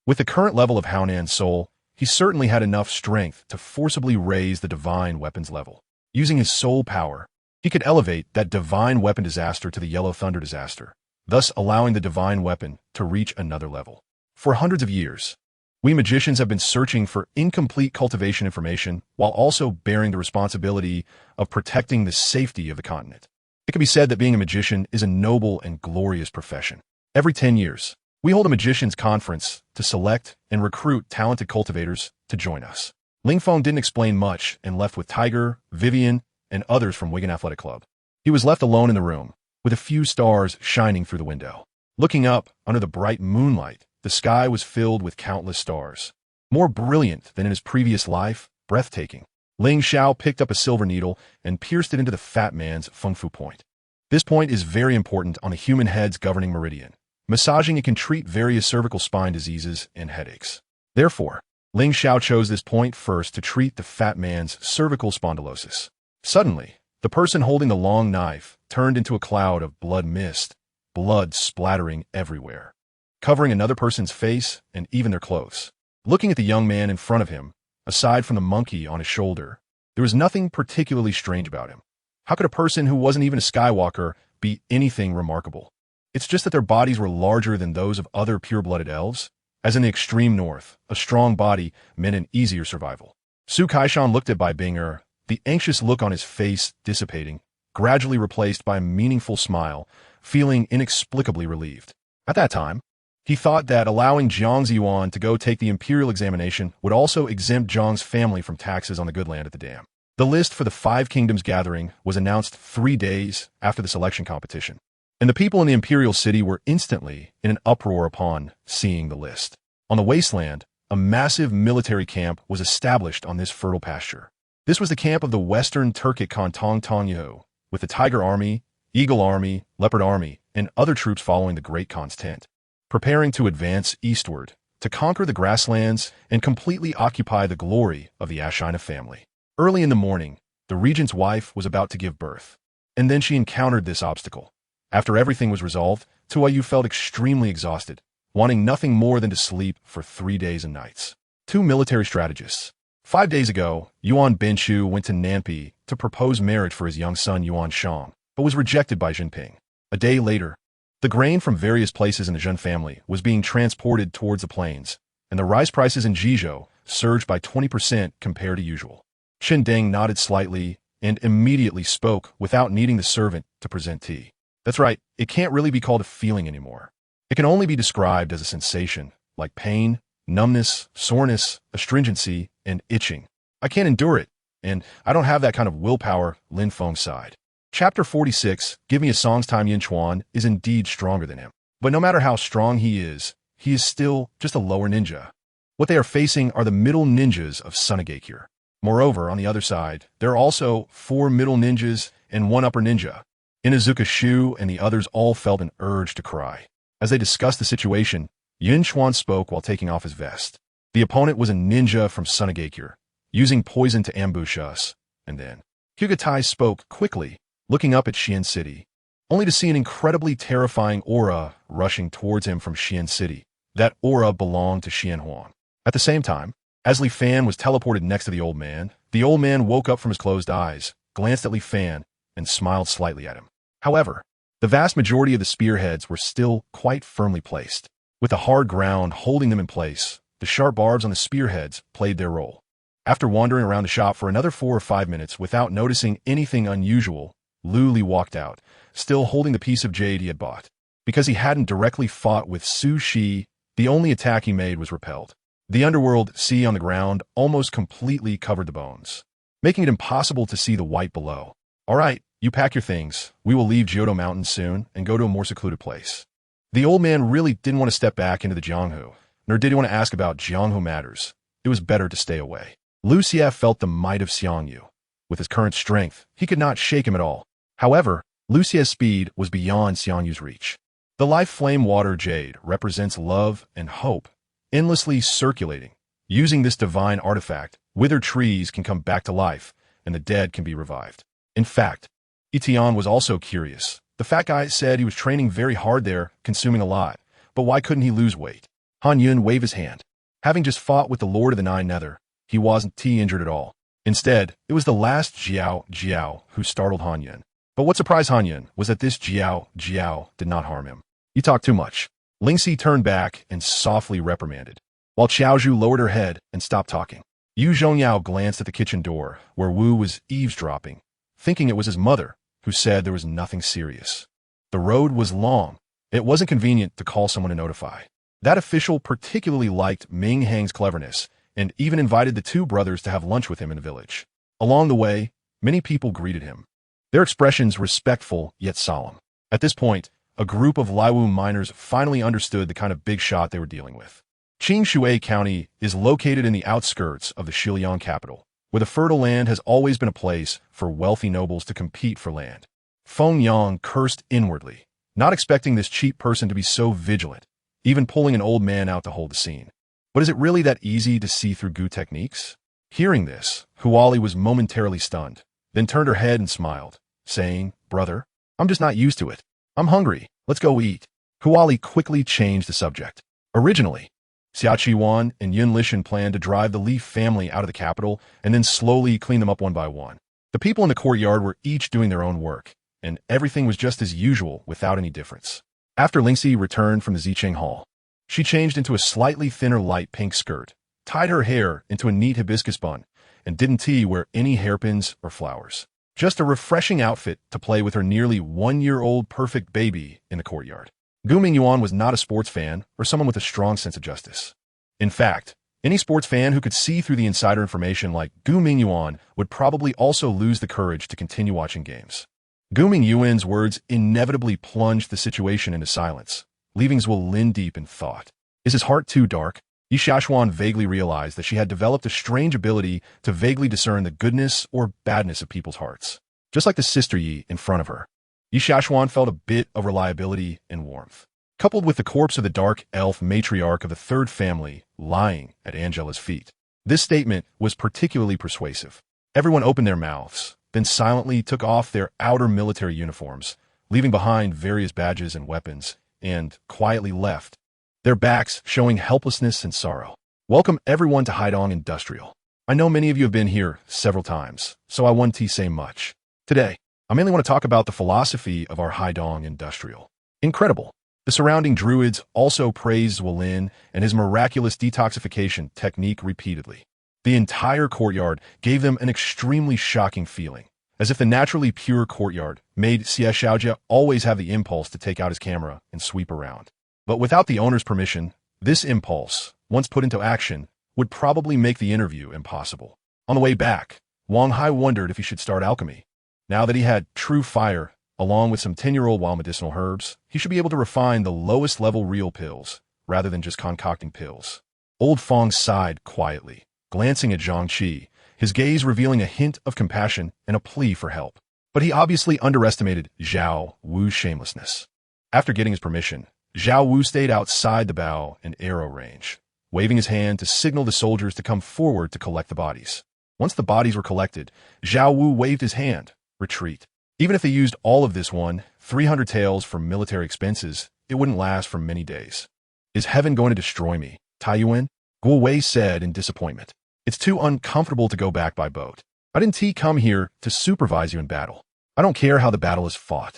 With the current level of Haonan's soul, he certainly had enough strength to forcibly raise the divine weapons level. Using his soul power, he could elevate that divine weapon disaster to the Yellow Thunder disaster, thus allowing the divine weapon to reach another level. For hundreds of years, we magicians have been searching for incomplete cultivation information while also bearing the responsibility of protecting the safety of the continent. It can be said that being a magician is a noble and glorious profession. Every 10 years, we hold a magicians' conference to select and recruit talented cultivators to join us. Ling Feng didn't explain much and left with Tiger, Vivian, and others from Wigan Athletic Club. He was left alone in the room, with a few stars shining through the window. Looking up, under the bright moonlight, the sky was filled with countless stars. More brilliant than in his previous life, breathtaking. Ling Xiao picked up a silver needle and pierced it into the fat man's Feng Fu point. This point is very important on the human head's governing meridian. Massaging it can treat various cervical spine diseases and headaches. Therefore, Ling Xiao chose this point first to treat the fat man's cervical spondylosis. Suddenly, the person holding the long knife turned into a cloud of blood mist, blood splattering everywhere, covering another person's face and even their clothes. Looking at the young man in front of him, aside from the monkey on his shoulder, there was nothing particularly strange about him. How could a person who wasn't even a Skywalker be anything remarkable? It's just that their bodies were larger than those of other pure-blooded elves. As in the extreme north, a strong body meant an easier survival. Su Kaishan looked at Bai Binger, the anxious look on his face dissipating, gradually replaced by a meaningful smile, feeling inexplicably relieved. At that time, he thought that allowing Jiang Ziyuan to go take the imperial examination would also exempt Jiang's family from taxes on the good land at the dam. The list for the Five Kingdoms gathering was announced 3 days after the selection competition, and the people in the imperial city were instantly in an uproar upon seeing the list. On the wasteland, a massive military camp was established on this fertile pasture. This was the camp of the Western Turkic Khan Tong Tongyahu, with the Tiger Army, Eagle Army, Leopard Army, and other troops following the Great Khan's tent, preparing to advance eastward, to conquer the grasslands and completely occupy the glory of the Ashina family. Early in the morning, the regent's wife was about to give birth, and then she encountered this obstacle. After everything was resolved, Tuayu felt extremely exhausted, wanting nothing more than to sleep for 3 days and nights. Two military strategists. 5 days ago, Yuan Binshu went to Nanpi to propose marriage for his young son Yuan Shang, but was rejected by Jinping. A day later, the grain from various places in the Zhen family was being transported towards the plains, and the rice prices in Jizhou surged by 20% compared to usual. Chen Deng nodded slightly and immediately spoke without needing the servant to present tea. That's right, it can't really be called a feeling anymore. It can only be described as a sensation, like pain, numbness, soreness, astringency, and itching. I can't endure it, and I don't have that kind of willpower, Lin Feng sighed. Chapter 46, Give Me a Song's Time. Yun Chuan is indeed stronger than him. But no matter how strong he is still just a lower ninja. What they are facing are the middle ninjas of Tsunade. Moreover, on the other side, there are also 4 middle ninjas and 1 upper ninja. Inazuka Shu and the others all felt an urge to cry. As they discussed the situation, Yun Chuan spoke while taking off his vest. The opponent was a ninja from Tsunade, using poison to ambush us, and then Hyugatai spoke quickly, looking up at Xian City, only to see an incredibly terrifying aura rushing towards him from Xian City. That aura belonged to Xian Huang. At the same time, as Li Fan was teleported next to the old man woke up from his closed eyes, glanced at Li Fan, and smiled slightly at him. However, the vast majority of the spearheads were still quite firmly placed. With the hard ground holding them in place, the sharp barbs on the spearheads played their role. After wandering around the shop for another 4 or 5 minutes without noticing anything unusual, Lu Li walked out, still holding the piece of jade he had bought. Because he hadn't directly fought with Su Shi, the only attack he made was repelled. The underworld sea on the ground almost completely covered the bones, making it impossible to see the white below. All right, you pack your things. We will leave Johto Mountain soon and go to a more secluded place. The old man really didn't want to step back into the Jianghu, nor did he want to ask about Jianghu matters. It was better to stay away. Lu Xia felt the might of Xiangyu. With his current strength, he could not shake him at all. However, Lu Xia's speed was beyond Xiangyu's reach. The life flame water jade represents love and hope, endlessly circulating. Using this divine artifact, withered trees can come back to life, and the dead can be revived. In fact, Itian was also curious. The fat guy said he was training very hard there, consuming a lot, but why couldn't he lose weight? Han Yun waved his hand. Having just fought with the Lord of the Nine Nether, he wasn't injured at all. Instead, it was the last Jiao who startled Han Yun. But what surprised Han Yun was that this Jiao did not harm him. You talk too much. Ling Si turned back and softly reprimanded, while Xiaozhu lowered her head and stopped talking. Yu Zhongyao glanced at the kitchen door, where Wu was eavesdropping, thinking it was his mother, who said there was nothing serious. The road was long. It wasn't convenient to call someone to notify. That official particularly liked Ming Hang's cleverness, and even invited the 2 brothers to have lunch with him in the village. Along the way, many people greeted him, their expressions respectful yet solemn. At this point, a group of Laiwu miners finally understood the kind of big shot they were dealing with. Qingshui County is located in the outskirts of the Shiliang capital, where the fertile land has always been a place for wealthy nobles to compete for land. Feng Yang cursed inwardly, not expecting this cheap person to be so vigilant, even pulling an old man out to hold the scene. But is it really that easy to see through Gu techniques? Hearing this, Huali was momentarily stunned, then turned her head and smiled, saying, "Brother, I'm just not used to it. I'm hungry. Let's go eat." Huali quickly changed the subject. Originally, Xia Qiwan and Yun Lishan planned to drive the Li family out of the capital and then slowly clean them up one by one. The people in the courtyard were each doing their own work, and everything was just as usual without any difference. After Lingxi returned from the Zicheng Hall, she changed into a slightly thinner light pink skirt, tied her hair into a neat hibiscus bun, and didn't wear any hairpins or flowers. Just a refreshing outfit to play with her nearly 1-year-old perfect baby in the courtyard. Gu Mingyuan was not a sports fan or someone with a strong sense of justice. In fact, any sports fan who could see through the insider information like Gu Mingyuan would probably also lose the courage to continue watching games. Gu Mingyuan's words inevitably plunged the situation into silence, leaving Zhuo Lin deep in thought. Is his heart too dark? Yi Xiaoshuan vaguely realized that she had developed a strange ability to vaguely discern the goodness or badness of people's hearts. Just like the sister Yi in front of her, Yi Xiaoshuan felt a bit of reliability and warmth. Coupled with the corpse of the dark elf matriarch of the third family lying at Angela's feet. This statement was particularly persuasive. Everyone opened their mouths, then silently took off their outer military uniforms, leaving behind various badges and weapons, and quietly left, their backs showing helplessness and sorrow. Welcome everyone to Haidong Industrial. I know many of you have been here several times, so I won't say much. Today, I mainly want to talk about the philosophy of our Haidong Industrial. Incredible. The surrounding druids also praised Wulin and his miraculous detoxification technique repeatedly. The entire courtyard gave them an extremely shocking feeling, as if the naturally pure courtyard made Xie Xiaojia always have the impulse to take out his camera and sweep around. But without the owner's permission, this impulse, once put into action, would probably make the interview impossible. On the way back, Wang Hai wondered if he should start alchemy. Now that he had true fire, along with some 10-year-old wild medicinal herbs, he should be able to refine the lowest level real pills, rather than just concocting pills. Old Fong sighed quietly, glancing at Zhang Qi, his gaze revealing a hint of compassion and a plea for help. But he obviously underestimated Zhao Wu's shamelessness. After getting his permission, Zhao Wu stayed outside the bow and arrow range, waving his hand to signal the soldiers to come forward to collect the bodies. Once the bodies were collected, Zhao Wu waved his hand, retreat. Even if they used all of this 300 taels for military expenses, it wouldn't last for many days. Is heaven going to destroy me, Taiyuan? Guo Wei said in disappointment. It's too uncomfortable to go back by boat. I didn't come here to supervise you in battle. I don't care how the battle is fought.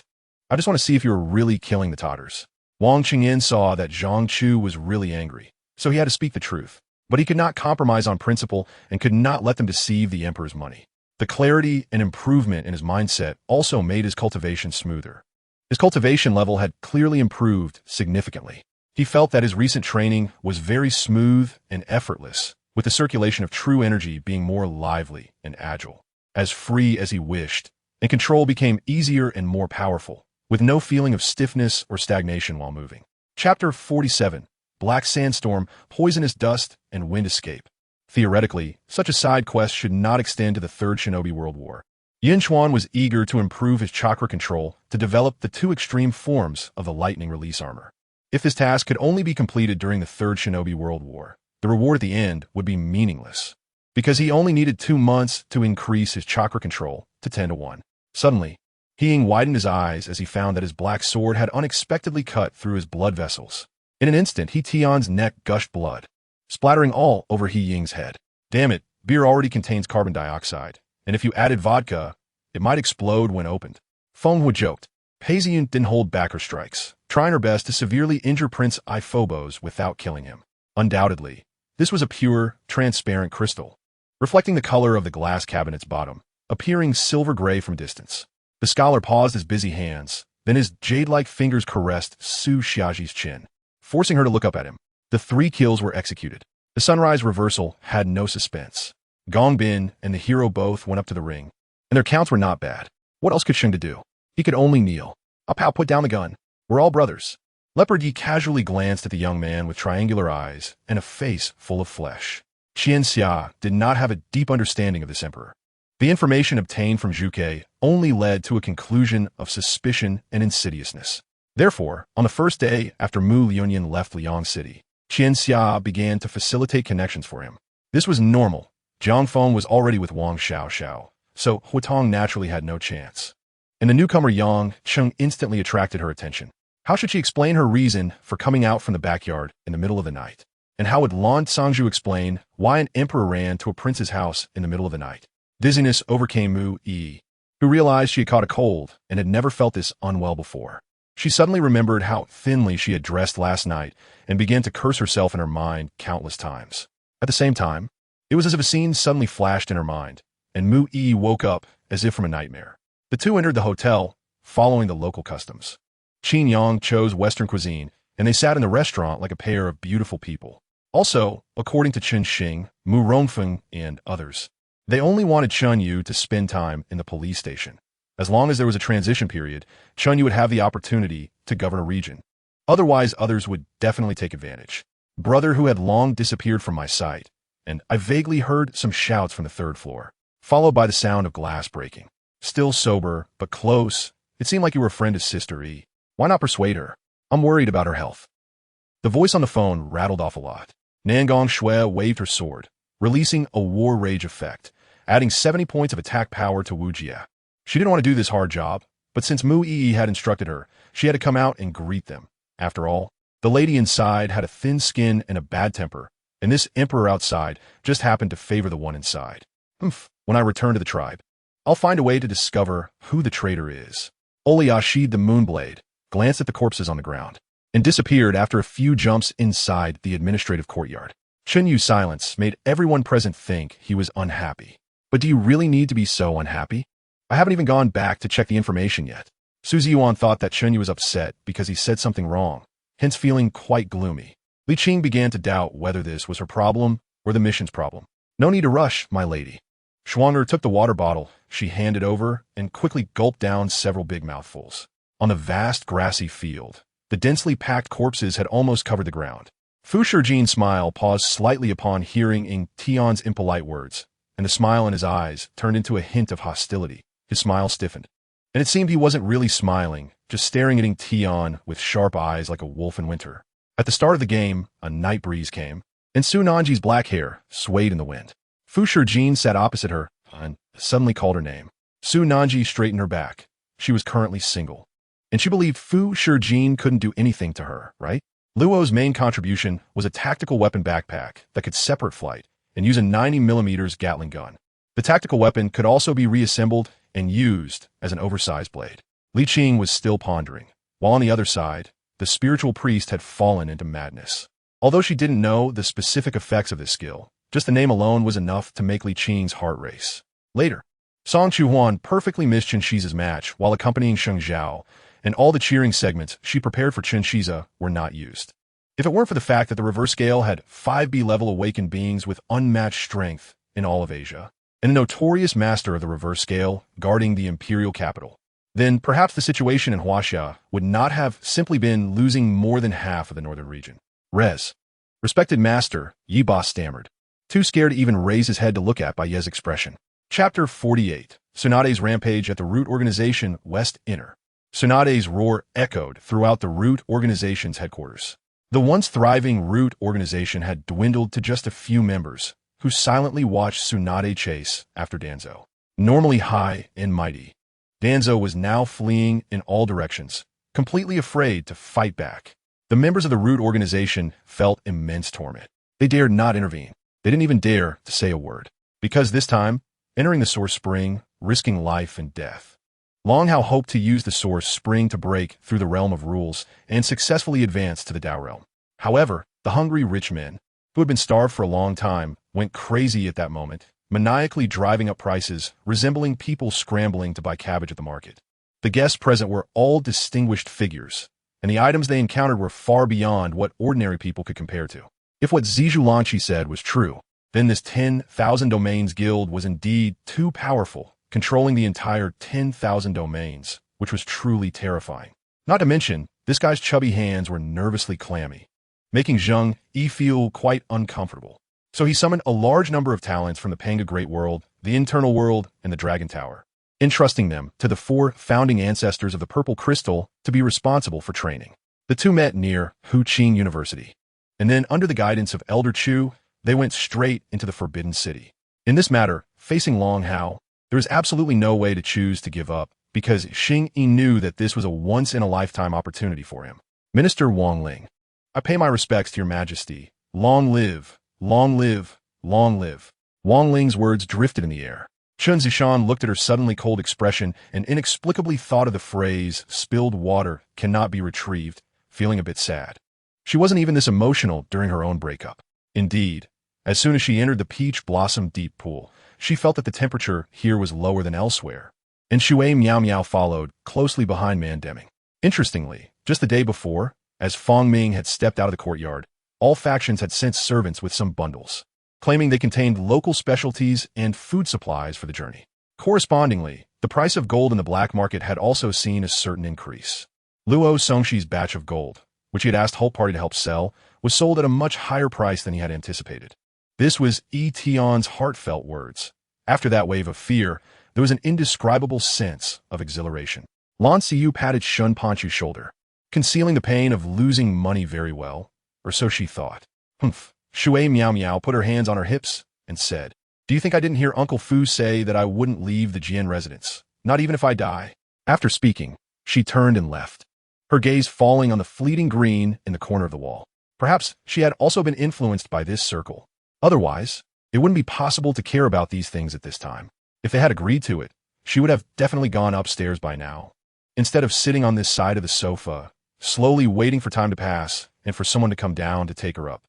I just want to see if you're really killing the Tatars. Wang Qingyan saw that Zhang Chu was really angry, so he had to speak the truth. But he could not compromise on principle and could not let them deceive the emperor's money. The clarity and improvement in his mindset also made his cultivation smoother. His cultivation level had clearly improved significantly. He felt that his recent training was very smooth and effortless, with the circulation of true energy being more lively and agile, as free as he wished, and control became easier and more powerful, with no feeling of stiffness or stagnation while moving. Chapter 47, Black Sandstorm, Poisonous Dust, and Wind Escape. Theoretically, such a side quest should not extend to the Third Shinobi World War. Yun Chuan was eager to improve his chakra control to develop the two extreme forms of the lightning release armor. If this task could only be completed during the Third Shinobi World War, the reward at the end would be meaningless, because he only needed 2 months to increase his chakra control to 10-1. Suddenly, He Ying widened his eyes as he found that his black sword had unexpectedly cut through his blood vessels. In an instant, He Tian's neck gushed blood, splattering all over He Ying's head. Damn it, beer already contains carbon dioxide, and if you added vodka, it might explode when opened. Feng Hu joked. Pei Ziyun didn't hold back her strikes, trying her best to severely injure Prince Iphobos without killing him. Undoubtedly, this was a pure, transparent crystal, reflecting the color of the glass cabinet's bottom, appearing silver-gray from distance. The scholar paused his busy hands, then his jade-like fingers caressed Su Xiaoji's chin, forcing her to look up at him. The 3 kills were executed. The sunrise reversal had no suspense. Gong Bin and the hero both went up to the ring, and their counts were not bad. What else could Sheng do? He could only kneel. Apao put down the gun. We're all brothers. Leopard Yi casually glanced at the young man with triangular eyes and a face full of flesh. Qian Xia did not have a deep understanding of this emperor. The information obtained from Zhuge only led to a conclusion of suspicion and insidiousness. Therefore, on the first day after Mu Liunyun left Liang City, Qian Xia began to facilitate connections for him. This was normal. Jiang Feng was already with Wang Xiao, so Huitong naturally had no chance. And the newcomer Yang Cheng instantly attracted her attention. How should she explain her reason for coming out from the backyard in the middle of the night? And how would Lan Sangju explain why an emperor ran to a prince's house in the middle of the night? Dizziness overcame Mu Yi, who realized she had caught a cold and had never felt this unwell before. She suddenly remembered how thinly she had dressed last night and began to curse herself in her mind countless times. At the same time, it was as if a scene suddenly flashed in her mind, and Mu Yi woke up as if from a nightmare. The two entered the hotel, following the local customs. Qin Yang chose Western cuisine, and they sat in the restaurant like a pair of beautiful people. Also, according to Chen Xing, Mu Rongfeng, and others, they only wanted Chun Yu to spend time in the police station. As long as there was a transition period, Chun Yu would have the opportunity to govern a region. Otherwise, others would definitely take advantage. Brother who had long disappeared from my sight, and I vaguely heard some shouts from the 3rd floor, followed by the sound of glass breaking. Still sober, but close, it seemed like you were a friend of Sister E. Why not persuade her? I'm worried about her health. The voice on the phone rattled off a lot. Nangong Shui waved her sword, releasing a war rage effect, adding 70 points of attack power to Wu Jia. She didn't want to do this hard job, But since Mu Yi had instructed her, she had to come out and greet them. After all, the lady inside had a thin skin and a bad temper, and this emperor outside just happened to favor the one inside. When I return to the tribe, I'll find a way to discover who the traitor is. Olia sheathed the moonblade, glanced at the corpses on the ground, and disappeared after a few jumps inside the administrative courtyard. Chen Yu's silence made everyone present think he was unhappy. But do you really need to be so unhappy? I haven't even gone back to check the information yet. Su Ziyuan thought that Chen Yu was upset because he said something wrong, hence feeling quite gloomy. Li Qing began to doubt whether this was her problem or the mission's problem. No need to rush, my lady. Schwanger took the water bottle she handed over and quickly gulped down several big mouthfuls. On the vast grassy field, the densely packed corpses had almost covered the ground. Fu Shijin's smile paused slightly upon hearing Ying Tian's impolite words, and the smile in his eyes turned into a hint of hostility. His smile stiffened, and it seemed he wasn't really smiling, just staring at Ying Tian with sharp eyes like a wolf in winter. At the start of the game, a night breeze came, and Su Nanji's black hair swayed in the wind. Fu Shijin sat opposite her and suddenly called her name. Su Nanji straightened her back. She was currently single, and she believed Fu Shijin couldn't do anything to her, right? Luo's main contribution was a tactical weapon backpack that could separate flight and use a 90mm Gatling gun. The tactical weapon could also be reassembled and used as an oversized blade. Li Qing was still pondering, while on the other side, the spiritual priest had fallen into madness. Although she didn't know the specific effects of this skill, just the name alone was enough to make Li Qing's heart race. Later, Song Chuhuan perfectly missed Chen Shiza's match while accompanying Sheng Zhao, and all the cheering segments she prepared for Chen Shiza were not used. If it weren't for the fact that the reverse scale had 5B level awakened beings with unmatched strength in all of Asia, and a notorious master of the reverse scale guarding the imperial capital, then perhaps the situation in Huaxia would not have simply been losing more than half of the northern region. Respected master, Yi Ba stammered, too scared to even raise his head to look at by Ye's expression. Chapter 48, Tsunade's Rampage at the Root Organization West Inner. Tsunade's roar echoed throughout the Root Organization's headquarters. The once thriving Root Organization had dwindled to just a few members, who silently watched Tsunade chase after Danzo. Normally high and mighty, Danzo was now fleeing in all directions, completely afraid to fight back. The members of the Root Organization felt immense torment. They dared not intervene. They didn't even dare to say a word. Because this time, entering the Source Spring, risking life and death. Long Hao hoped to use the Source Spring to break through the realm of rules and successfully advance to the Dao realm. However, the hungry rich men, who had been starved for a long time, went crazy at that moment, maniacally driving up prices, resembling people scrambling to buy cabbage at the market. The guests present were all distinguished figures, and the items they encountered were far beyond what ordinary people could compare to. If what Zizhu Lanqi said was true, then this 10,000 domains guild was indeed too powerful, controlling the entire 10,000 domains, which was truly terrifying. Not to mention, this guy's chubby hands were nervously clammy, making Zheng Yi feel quite uncomfortable. So he summoned a large number of talents from the Panga Great World, the Internal World, and the Dragon Tower, entrusting them to the 4 founding ancestors of the Purple Crystal to be responsible for training. The two met near Huqing University, and then under the guidance of Elder Chu, they went straight into the Forbidden City. In this matter, facing Long Hao, there was absolutely no way to choose to give up, because Xing Yi knew that this was a once-in-a-lifetime opportunity for him. Minister Wang Ling, I pay my respects to your majesty. Long live, long live, long live. Wang Ling's words drifted in the air. Chun Zishan looked at her suddenly cold expression and inexplicably thought of the phrase, spilled water cannot be retrieved, feeling a bit sad. She wasn't even this emotional during her own breakup. Indeed, as soon as she entered the peach blossom deep pool, she felt that the temperature here was lower than elsewhere. And Shui Miao Miao followed, closely behind Mandeming. Interestingly, just the day before, as Fong Ming had stepped out of the courtyard, all factions had sent servants with some bundles, claiming they contained local specialties and food supplies for the journey. Correspondingly, the price of gold in the black market had also seen a certain increase. Luo Songshi's batch of gold, which he had asked Holt Party to help sell, was sold at a much higher price than he had anticipated. This was Yi Tian's heartfelt words. After that wave of fear, there was an indescribable sense of exhilaration. Lan Xiyu patted Shun Panchu's shoulder, concealing the pain of losing money very well, or so she thought. Shui Miao Miao put her hands on her hips and said, Do you think I didn't hear Uncle Fu say that I wouldn't leave the Jian residence, not even if I die? After speaking, she turned and left, her gaze falling on the fleeting green in the corner of the wall. Perhaps she had also been influenced by this circle. Otherwise, it wouldn't be possible to care about these things at this time. If they had agreed to it, she would have definitely gone upstairs by now. Instead of sitting on this side of the sofa, slowly waiting for time to pass and for someone to come down to take her up.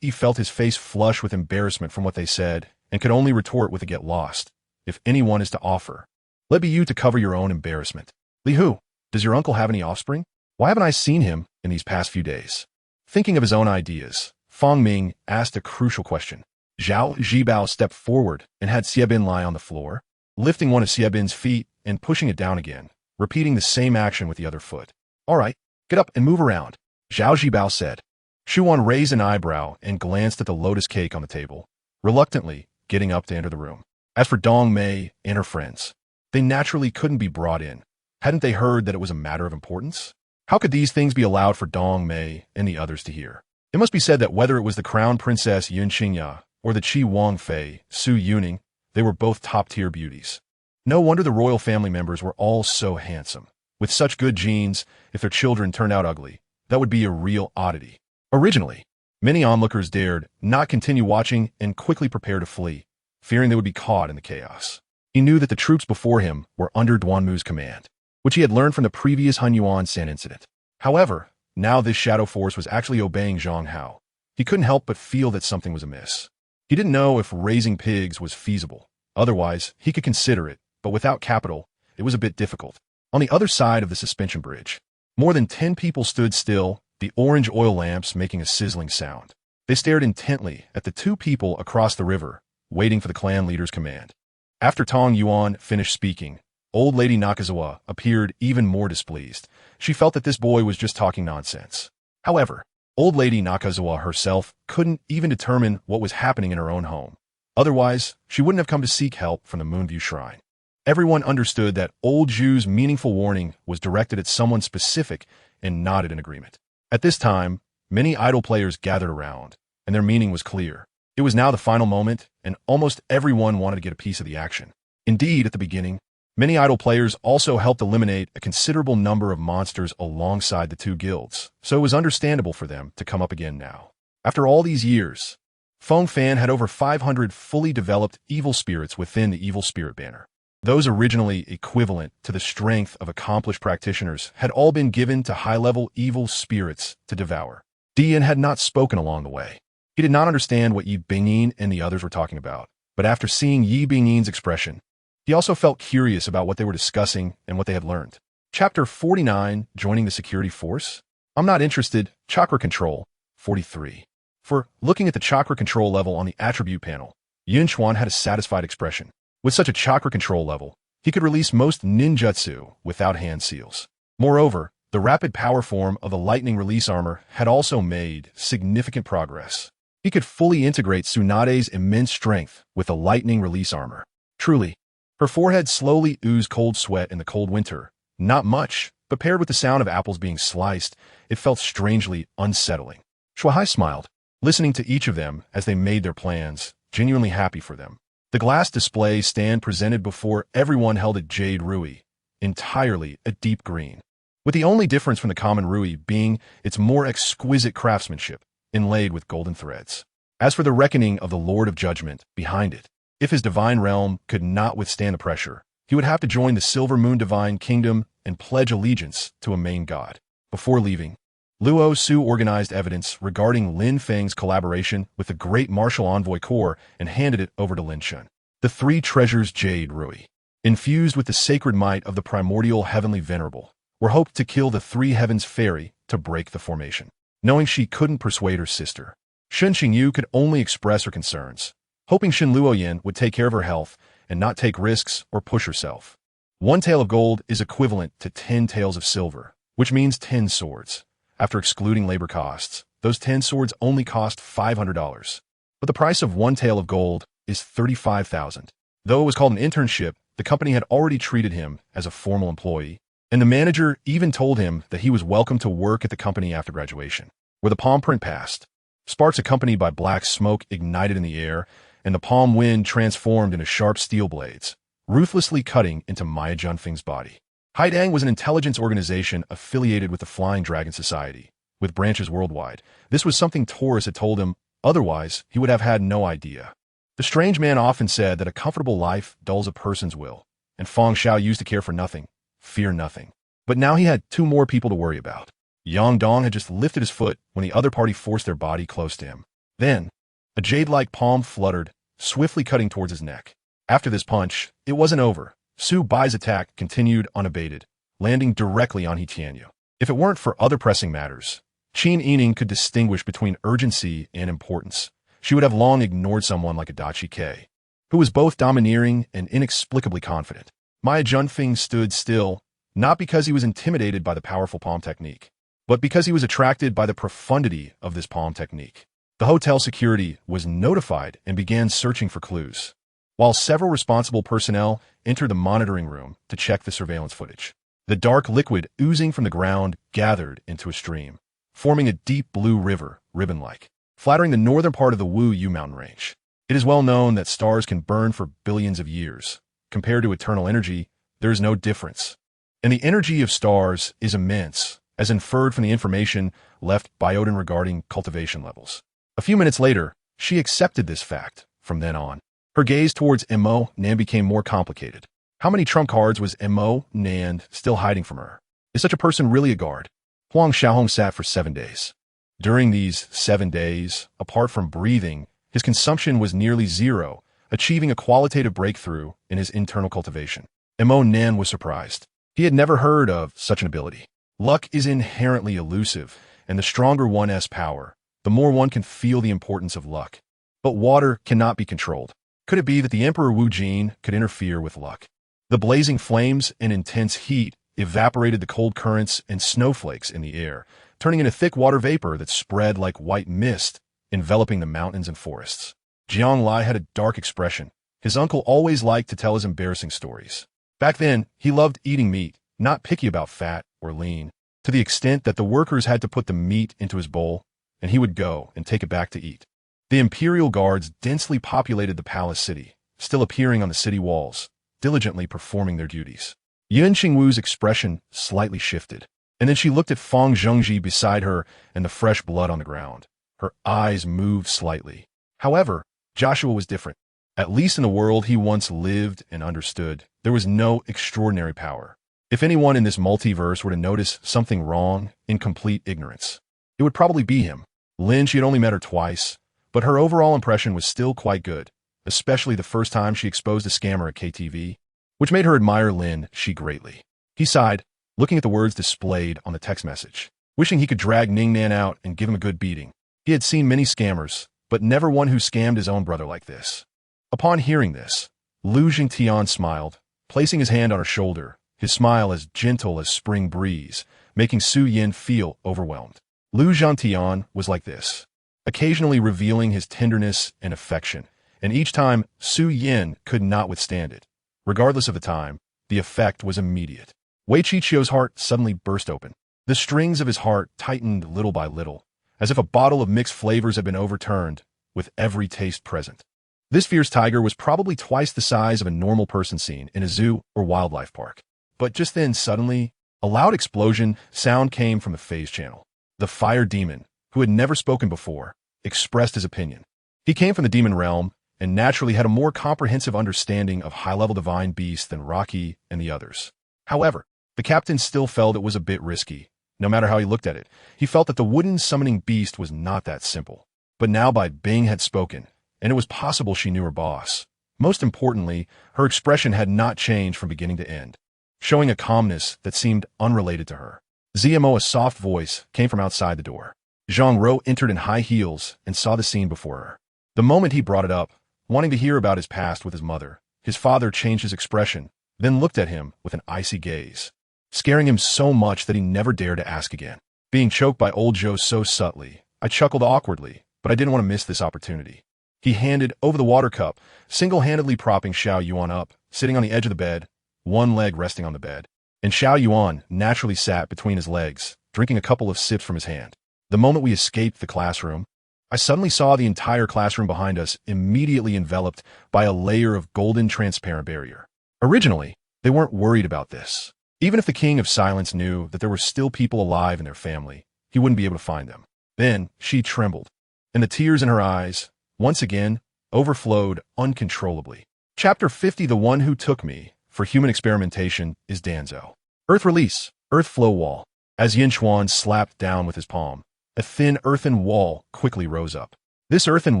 He felt his face flush with embarrassment from what they said and could only retort with a get lost. If anyone is to offer, let be you to cover your own embarrassment. Hu, does your uncle have any offspring? Why haven't I seen him in these past few days? Thinking of his own ideas, Fang Ming asked a crucial question. Zhao Zhibao stepped forward and had Xiebin lie on the floor, lifting one of Xiebin's feet and pushing it down again, repeating the same action with the other foot. All right, get up and move around, Zhao Zhibao said. Shuan raised an eyebrow and glanced at the lotus cake on the table, reluctantly getting up to enter the room. As for Dong Mei and her friends, they naturally couldn't be brought in. Hadn't they heard that it was a matter of importance? How could these things be allowed for Dong Mei and the others to hear? It must be said that whether it was the crown princess Yun Qingya or the Qi Wang Fei, Su Yuning, they were both top-tier beauties. No wonder the royal family members were all so handsome. With such good genes, if their children turned out ugly, that would be a real oddity. Originally, many onlookers dared not continue watching and quickly prepare to flee, fearing they would be caught in the chaos. He knew that the troops before him were under Duanmu's command, which he had learned from the previous Hunyuan San incident. However, now this shadow force was actually obeying Zhang Hao. He couldn't help but feel that something was amiss. He didn't know if raising pigs was feasible. Otherwise, he could consider it, but without capital, it was a bit difficult. On the other side of the suspension bridge, more than 10 people stood still, the orange oil lamps making a sizzling sound. They stared intently at the 2 people across the river, waiting for the clan leader's command. After Tong Yuan finished speaking, old lady Nakazawa appeared even more displeased. She felt that this boy was just talking nonsense. However, old lady Nakazawa herself couldn't even determine what was happening in her own home. Otherwise, she wouldn't have come to seek help from the Moonview Shrine. Everyone understood that old Zhu's meaningful warning was directed at someone specific and nodded in agreement. At this time, many idol players gathered around, and their meaning was clear. It was now the final moment, and almost everyone wanted to get a piece of the action. Indeed, at the beginning, many idol players also helped eliminate a considerable number of monsters alongside the 2 guilds, so it was understandable for them to come up again now. After all these years, Feng Fan had over 500 fully developed evil spirits within the evil spirit banner. Those originally equivalent to the strength of accomplished practitioners had all been given to high-level evil spirits to devour. Dian had not spoken along the way. He did not understand what Yi Bingyin and the others were talking about, but after seeing Yi Bingyin's expression, he also felt curious about what they were discussing and what they had learned. Chapter 49, Joining the Security Force? I'm not interested. Chakra Control, 43. For looking at the chakra control level on the attribute panel, Yun Chuan had a satisfied expression. With such a chakra control level, he could release most ninjutsu without hand seals. Moreover, the rapid power form of the lightning release armor had also made significant progress. He could fully integrate Tsunade's immense strength with the lightning release armor. Truly, her forehead slowly oozed cold sweat in the cold winter. Not much, but paired with the sound of apples being sliced, it felt strangely unsettling. Shuai smiled, listening to each of them as they made their plans, genuinely happy for them. The glass display stand presented before everyone held a jade rui, entirely a deep green, with the only difference from the common rui being its more exquisite craftsmanship, inlaid with golden threads. As for the reckoning of the Lord of Judgment behind it, if his divine realm could not withstand the pressure, he would have to join the Silver Moon Divine Kingdom and pledge allegiance to a main god. Before leaving, Luo Su organized evidence regarding Lin Feng's collaboration with the Great Martial Envoy Corps and handed it over to Lin Shun. The 3 treasures Jade Rui, infused with the sacred might of the primordial heavenly venerable, were hoped to kill the 3 heavens fairy to break the formation. Knowing she couldn't persuade her sister, Shun Xingyu could only express her concerns, hoping Shin Luoyan would take care of her health and not take risks or push herself. 1 tael of gold is equivalent to 10 taels of silver, which means 10 swords. After excluding labor costs, those 10 swords only cost $500. But the price of 1 tael of gold is $35,000. Though it was called an internship, the company had already treated him as a formal employee, and the manager even told him that he was welcome to work at the company after graduation. Where the palm print passed, sparks accompanied by black smoke ignited in the air, and the palm wind transformed into sharp steel blades, ruthlessly cutting into Maya Junfeng's body. Haidang was an intelligence organization affiliated with the Flying Dragon Society, with branches worldwide. This was something Taurus had told him, otherwise he would have had no idea. The strange man often said that a comfortable life dulls a person's will, and Feng Xiao used to care for nothing, fear nothing. But now he had two more people to worry about. Yang Dong had just lifted his foot when the other party forced their body close to him. Then, a jade-like palm fluttered, swiftly cutting towards his neck. After this punch, it wasn't over. Su Bai's attack continued unabated, landing directly on He Tianyu. If it weren't for other pressing matters, Qin Yining could distinguish between urgency and importance. She would have long ignored someone like Adachi Kei, who was both domineering and inexplicably confident. Maya Junfeng stood still, not because he was intimidated by the powerful palm technique, but because he was attracted by the profundity of this palm technique. The hotel security was notified and began searching for clues, while several responsible personnel entered the monitoring room to check the surveillance footage. The dark liquid oozing from the ground gathered into a stream, forming a deep blue river, ribbon-like, flattering the northern part of the Wu Yu mountain range. It is well known that stars can burn for billions of years. Compared to eternal energy, there is no difference. And the energy of stars is immense, as inferred from the information left by Odin regarding cultivation levels. A few minutes later, she accepted this fact. From then on, her gaze towards Mo Nan became more complicated. How many trump cards was Mo Nan still hiding from her? Is such a person really a guard? Huang Xiaohong sat for 7 days. During these 7 days, apart from breathing, his consumption was nearly zero, achieving a qualitative breakthrough in his internal cultivation. Mo Nan was surprised. He had never heard of such an ability. Luck is inherently elusive, and the stronger one's power, the more one can feel the importance of luck. But water cannot be controlled. Could it be that the Emperor Wu Jin could interfere with luck? The blazing flames and intense heat evaporated the cold currents and snowflakes in the air, turning into thick water vapor that spread like white mist, enveloping the mountains and forests. Jiang Lai had a dark expression. His uncle always liked to tell his embarrassing stories. Back then, he loved eating meat, not picky about fat or lean, to the extent that the workers had to put the meat into his bowl, and he would go and take it back to eat. The imperial guards densely populated the palace city, still appearing on the city walls, diligently performing their duties. Yun Qingwu's expression slightly shifted, and then she looked at Feng Zhengji beside her and the fresh blood on the ground. Her eyes moved slightly. However, Joshua was different. At least in the world he once lived and understood, there was no extraordinary power. If anyone in this multiverse were to notice something wrong in complete ignorance, it would probably be him. Lin, she had only met her twice, but her overall impression was still quite good, especially the first time she exposed a scammer at KTV, which made her admire Lin Shi greatly. He sighed, looking at the words displayed on the text message, wishing he could drag Ning Nan out and give him a good beating. He had seen many scammers, but never one who scammed his own brother like this. Upon hearing this, Lu Jingtian smiled, placing his hand on her shoulder, his smile as gentle as spring breeze, making Su Yin feel overwhelmed. Lu Jingtian was like this, occasionally revealing his tenderness and affection, and each time Su Yin could not withstand it. Regardless of the time, the effect was immediate. Wei Qiqiu's heart suddenly burst open. The strings of his heart tightened little by little, as if a bottle of mixed flavors had been overturned, with every taste present. This fierce tiger was probably twice the size of a normal person seen in a zoo or wildlife park. But just then, suddenly, a loud explosion sound came from the phase channel. The fire demon, who had never spoken before, expressed his opinion. He came from the demon realm, and naturally had a more comprehensive understanding of high-level divine beasts than Rocky and the others. However, the captain still felt it was a bit risky. No matter how he looked at it, he felt that the wooden summoning beast was not that simple. But now Bai Bing had spoken, and it was possible she knew her boss. Most importantly, her expression had not changed from beginning to end, showing a calmness that seemed unrelated to her. ZMO, a soft voice, came from outside the door. Zhang Ro entered in high heels and saw the scene before her. The moment he brought it up, wanting to hear about his past with his mother, his father changed his expression, then looked at him with an icy gaze, scaring him so much that he never dared to ask again. Being choked by old Joe so subtly, I chuckled awkwardly, but I didn't want to miss this opportunity. He handed over the water cup, single-handedly propping Xiao Yuan up, sitting on the edge of the bed, one leg resting on the bed, and Xiao Yuan naturally sat between his legs, drinking a couple of sips from his hand. The moment we escaped the classroom, I suddenly saw the entire classroom behind us immediately enveloped by a layer of golden transparent barrier. Originally, they weren't worried about this. Even if the King of Silence knew that there were still people alive in their family, he wouldn't be able to find them. Then she trembled, and the tears in her eyes, once again, overflowed uncontrollably. Chapter 50. The one who took me for human experimentation is Danzo. Earth release, earth flow wall. As Yun Chuan slapped down with his palm, a thin earthen wall quickly rose up. This earthen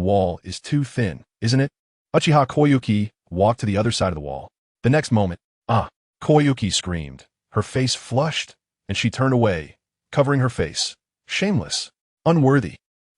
wall is too thin, isn't it? Uchiha Koyuki walked to the other side of the wall. The next moment, Koyuki screamed. Her face flushed, and she turned away, covering her face. Shameless. Unworthy.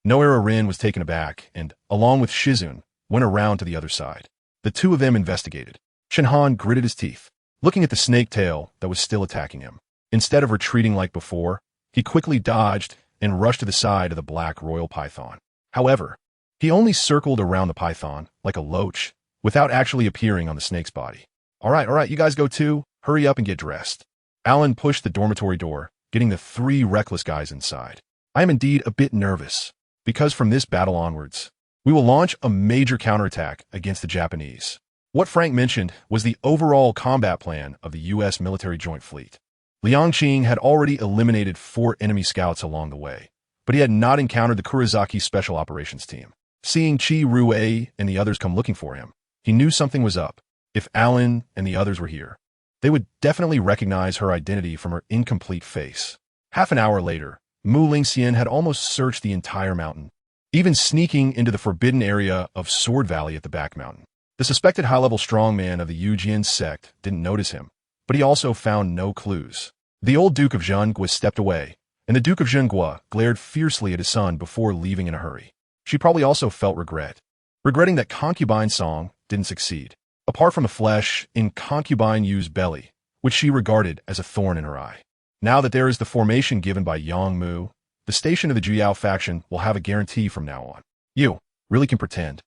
Noera Rin was taken aback and, along with Shizun, went around to the other side. The two of them investigated. Shinhan gritted his teeth, looking at the snake tail that was still attacking him. Instead of retreating like before, he quickly dodged and rushed to the side of the black royal python. However, he only circled around the python like a loach, without actually appearing on the snake's body. All right, you guys go too. Hurry up and get dressed. Alan pushed the dormitory door, getting the three reckless guys inside. I am indeed a bit nervous, because from this battle onwards, we will launch a major counterattack against the Japanese. What Frank mentioned was the overall combat plan of the U.S. military joint fleet. Liang Qing had already eliminated 4 enemy scouts along the way, but he had not encountered the Kurizaki Special Operations Team. Seeing Chi Rue and the others come looking for him, he knew something was up. If Alan and the others were here, they would definitely recognize her identity from her incomplete face. Half an hour later, Mu Lingxian had almost searched the entire mountain, even sneaking into the forbidden area of Sword Valley at the back mountain. The suspected high-level strongman of the Yujian sect didn't notice him, but he also found no clues. The old Duke of Zhengguo stepped away, and the Duke of Zhengguo glared fiercely at his son before leaving in a hurry. She probably also felt regretting that concubine song didn't succeed. Apart from the flesh in concubine Yu's belly, which she regarded as a thorn in her eye. Now that there is the formation given by Yang Mu, the station of the Juyao faction will have a guarantee from now on. You really can pretend.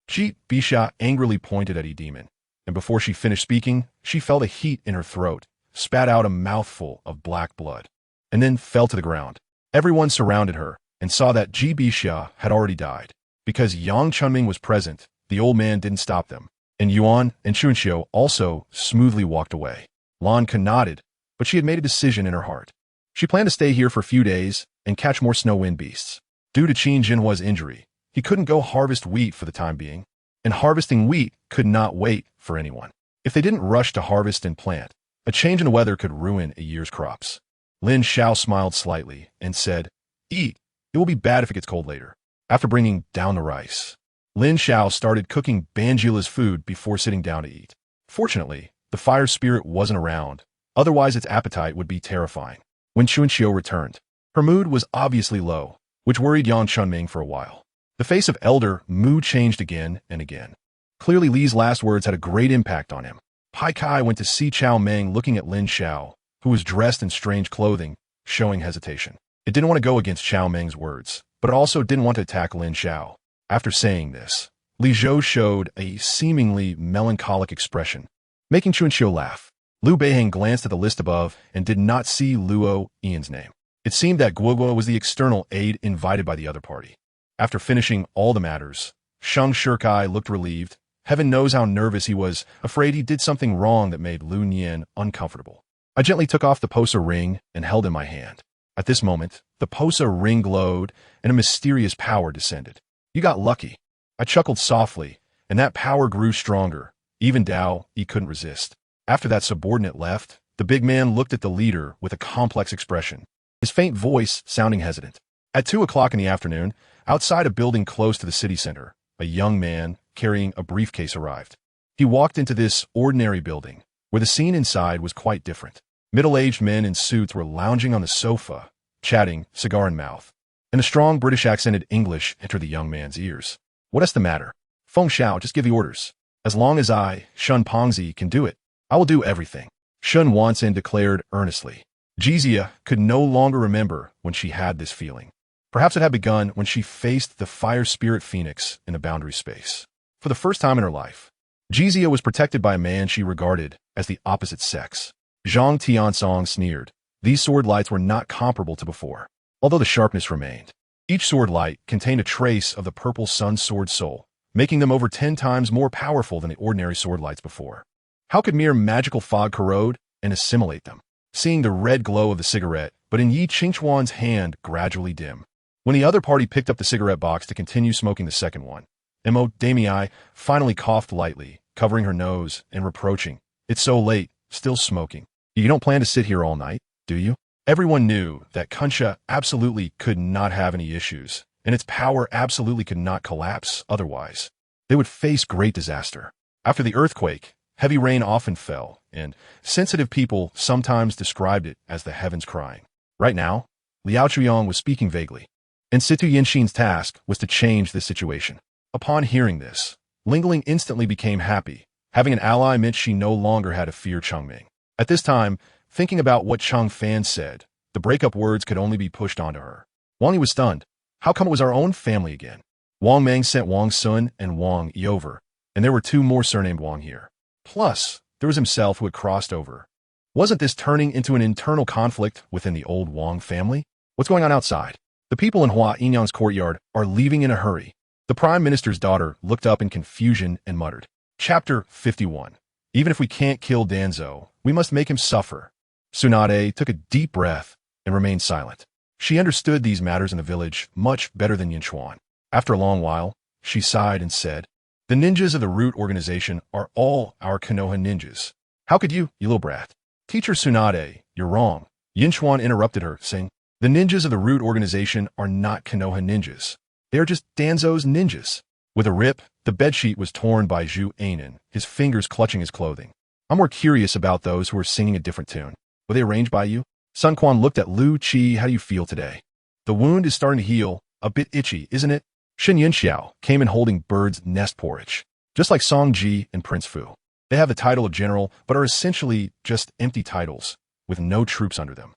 Ji Bisha angrily pointed at Demon, and before she finished speaking, she felt a heat in her throat, spat out a mouthful of black blood, and then fell to the ground. Everyone surrounded her and saw that Ji Bisha had already died. Because Yang Chunming was present, the old man didn't stop them, and Yuan and Chunxiu also smoothly walked away. Lan Ka nodded, but she had made a decision in her heart. She planned to stay here for a few days and catch more snow wind beasts. Due to Qin Jinhua's injury, he couldn't go harvest wheat for the time being, and harvesting wheat could not wait for anyone. If they didn't rush to harvest and plant, a change in the weather could ruin a year's crops. Lin Xiao smiled slightly and said, "Eat. It will be bad if it gets cold later." After bringing down the rice, Lin Xiao started cooking Banjula's food before sitting down to eat. Fortunately, the fire spirit wasn't around, otherwise its appetite would be terrifying. When Chunxiu returned, her mood was obviously low, which worried Yang Chunming for a while. The face of Elder Mu changed again and again. Clearly Li's last words had a great impact on him. Pai Kai went to see Chao Meng looking at Lin Xiao, who was dressed in strange clothing, showing hesitation. It didn't want to go against Chao Meng's words, but it also didn't want to attack Lin Xiao. After saying this, Li Zhou showed a seemingly melancholic expression, making Chunxiu laugh. Liu Beiheng glanced at the list above and did not see Luo Ian's name. It seemed that Guoguo was the external aide invited by the other party. After finishing all the matters, Shang Shikai looked relieved. Heaven knows how nervous he was, afraid he did something wrong that made Lu Nian uncomfortable. I gently took off the Posa ring and held in my hand. At this moment, the Posa ring glowed and a mysterious power descended. You got lucky. I chuckled softly, and that power grew stronger. Even Dao, he couldn't resist. After that subordinate left, the big man looked at the leader with a complex expression, his faint voice sounding hesitant. At 2 o'clock in the afternoon, outside a building close to the city center, a young man carrying a briefcase arrived. He walked into this ordinary building, where the scene inside was quite different. Middle-aged men in suits were lounging on the sofa, chatting, cigar in mouth, and a strong British-accented English entered the young man's ears. What's the matter? Feng Xiao, just give the orders. As long as I, Shun Pongzi, can do it, I will do everything. Shun Wansen declared earnestly. Jizia could no longer remember when she had this feeling. Perhaps it had begun when she faced the fire spirit phoenix in the boundary space. For the first time in her life, Jizia was protected by a man she regarded as the opposite sex. Zhang Tiansong sneered. These sword lights were not comparable to before, although the sharpness remained. Each sword light contained a trace of the purple sun sword soul, making them over 10 times more powerful than the ordinary sword lights before. How could mere magical fog corrode and assimilate them. Seeing the red glow of the cigarette, but in Yi Qingchuan's hand gradually dim. When the other party picked up the cigarette box to continue smoking the second one, Mo Damii finally coughed lightly, covering her nose and reproaching, "It's so late, still smoking. You don't plan to sit here all night, do you?" Everyone knew that Kunsha absolutely could not have any issues, and its power absolutely could not collapse otherwise. They would face great disaster. After the earthquake, heavy rain often fell, and sensitive people sometimes described it as the heavens crying. Right now, Liao Chuyong was speaking vaguely, and Situ Yinxin's task was to change this situation. Upon hearing this, Lingling instantly became happy. Having an ally meant she no longer had to fear Chengming. At this time, thinking about what Cheng Fan said, the breakup words could only be pushed onto her. Wang Yi was stunned. How come it was our own family again? Wang Meng sent Wang Sun and Wang Yi over, and there were two more surnamed Wang here. Plus, there was himself who had crossed over. Wasn't this turning into an internal conflict within the old Wang family? What's going on outside? The people in Hua Yinyang's courtyard are leaving in a hurry. The Prime Minister's daughter looked up in confusion and muttered. Chapter 51. Even if we can't kill Danzo, we must make him suffer. Tsunade took a deep breath and remained silent. She understood these matters in the village much better than Yun Chuan. After a long while, she sighed and said, "The ninjas of the Root organization are all our Konoha ninjas. How could you little brat?" "Teacher Tsunade, you're wrong." Yun Chuan interrupted her, saying, "The ninjas of the Root organization are not Konoha ninjas. They are just Danzo's ninjas." With a rip, the bedsheet was torn by Zhu Ainen, his fingers clutching his clothing. "I'm more curious about those who are singing a different tune. Were they arranged by you?" Sun Quan looked at Lu Qi. "How do you feel today?" "The wound is starting to heal. A bit itchy, isn't it?" Shin Yinxiao came in holding bird's nest porridge. Just like Song Ji and Prince Fu, they have the title of general but are essentially just empty titles, with no troops under them.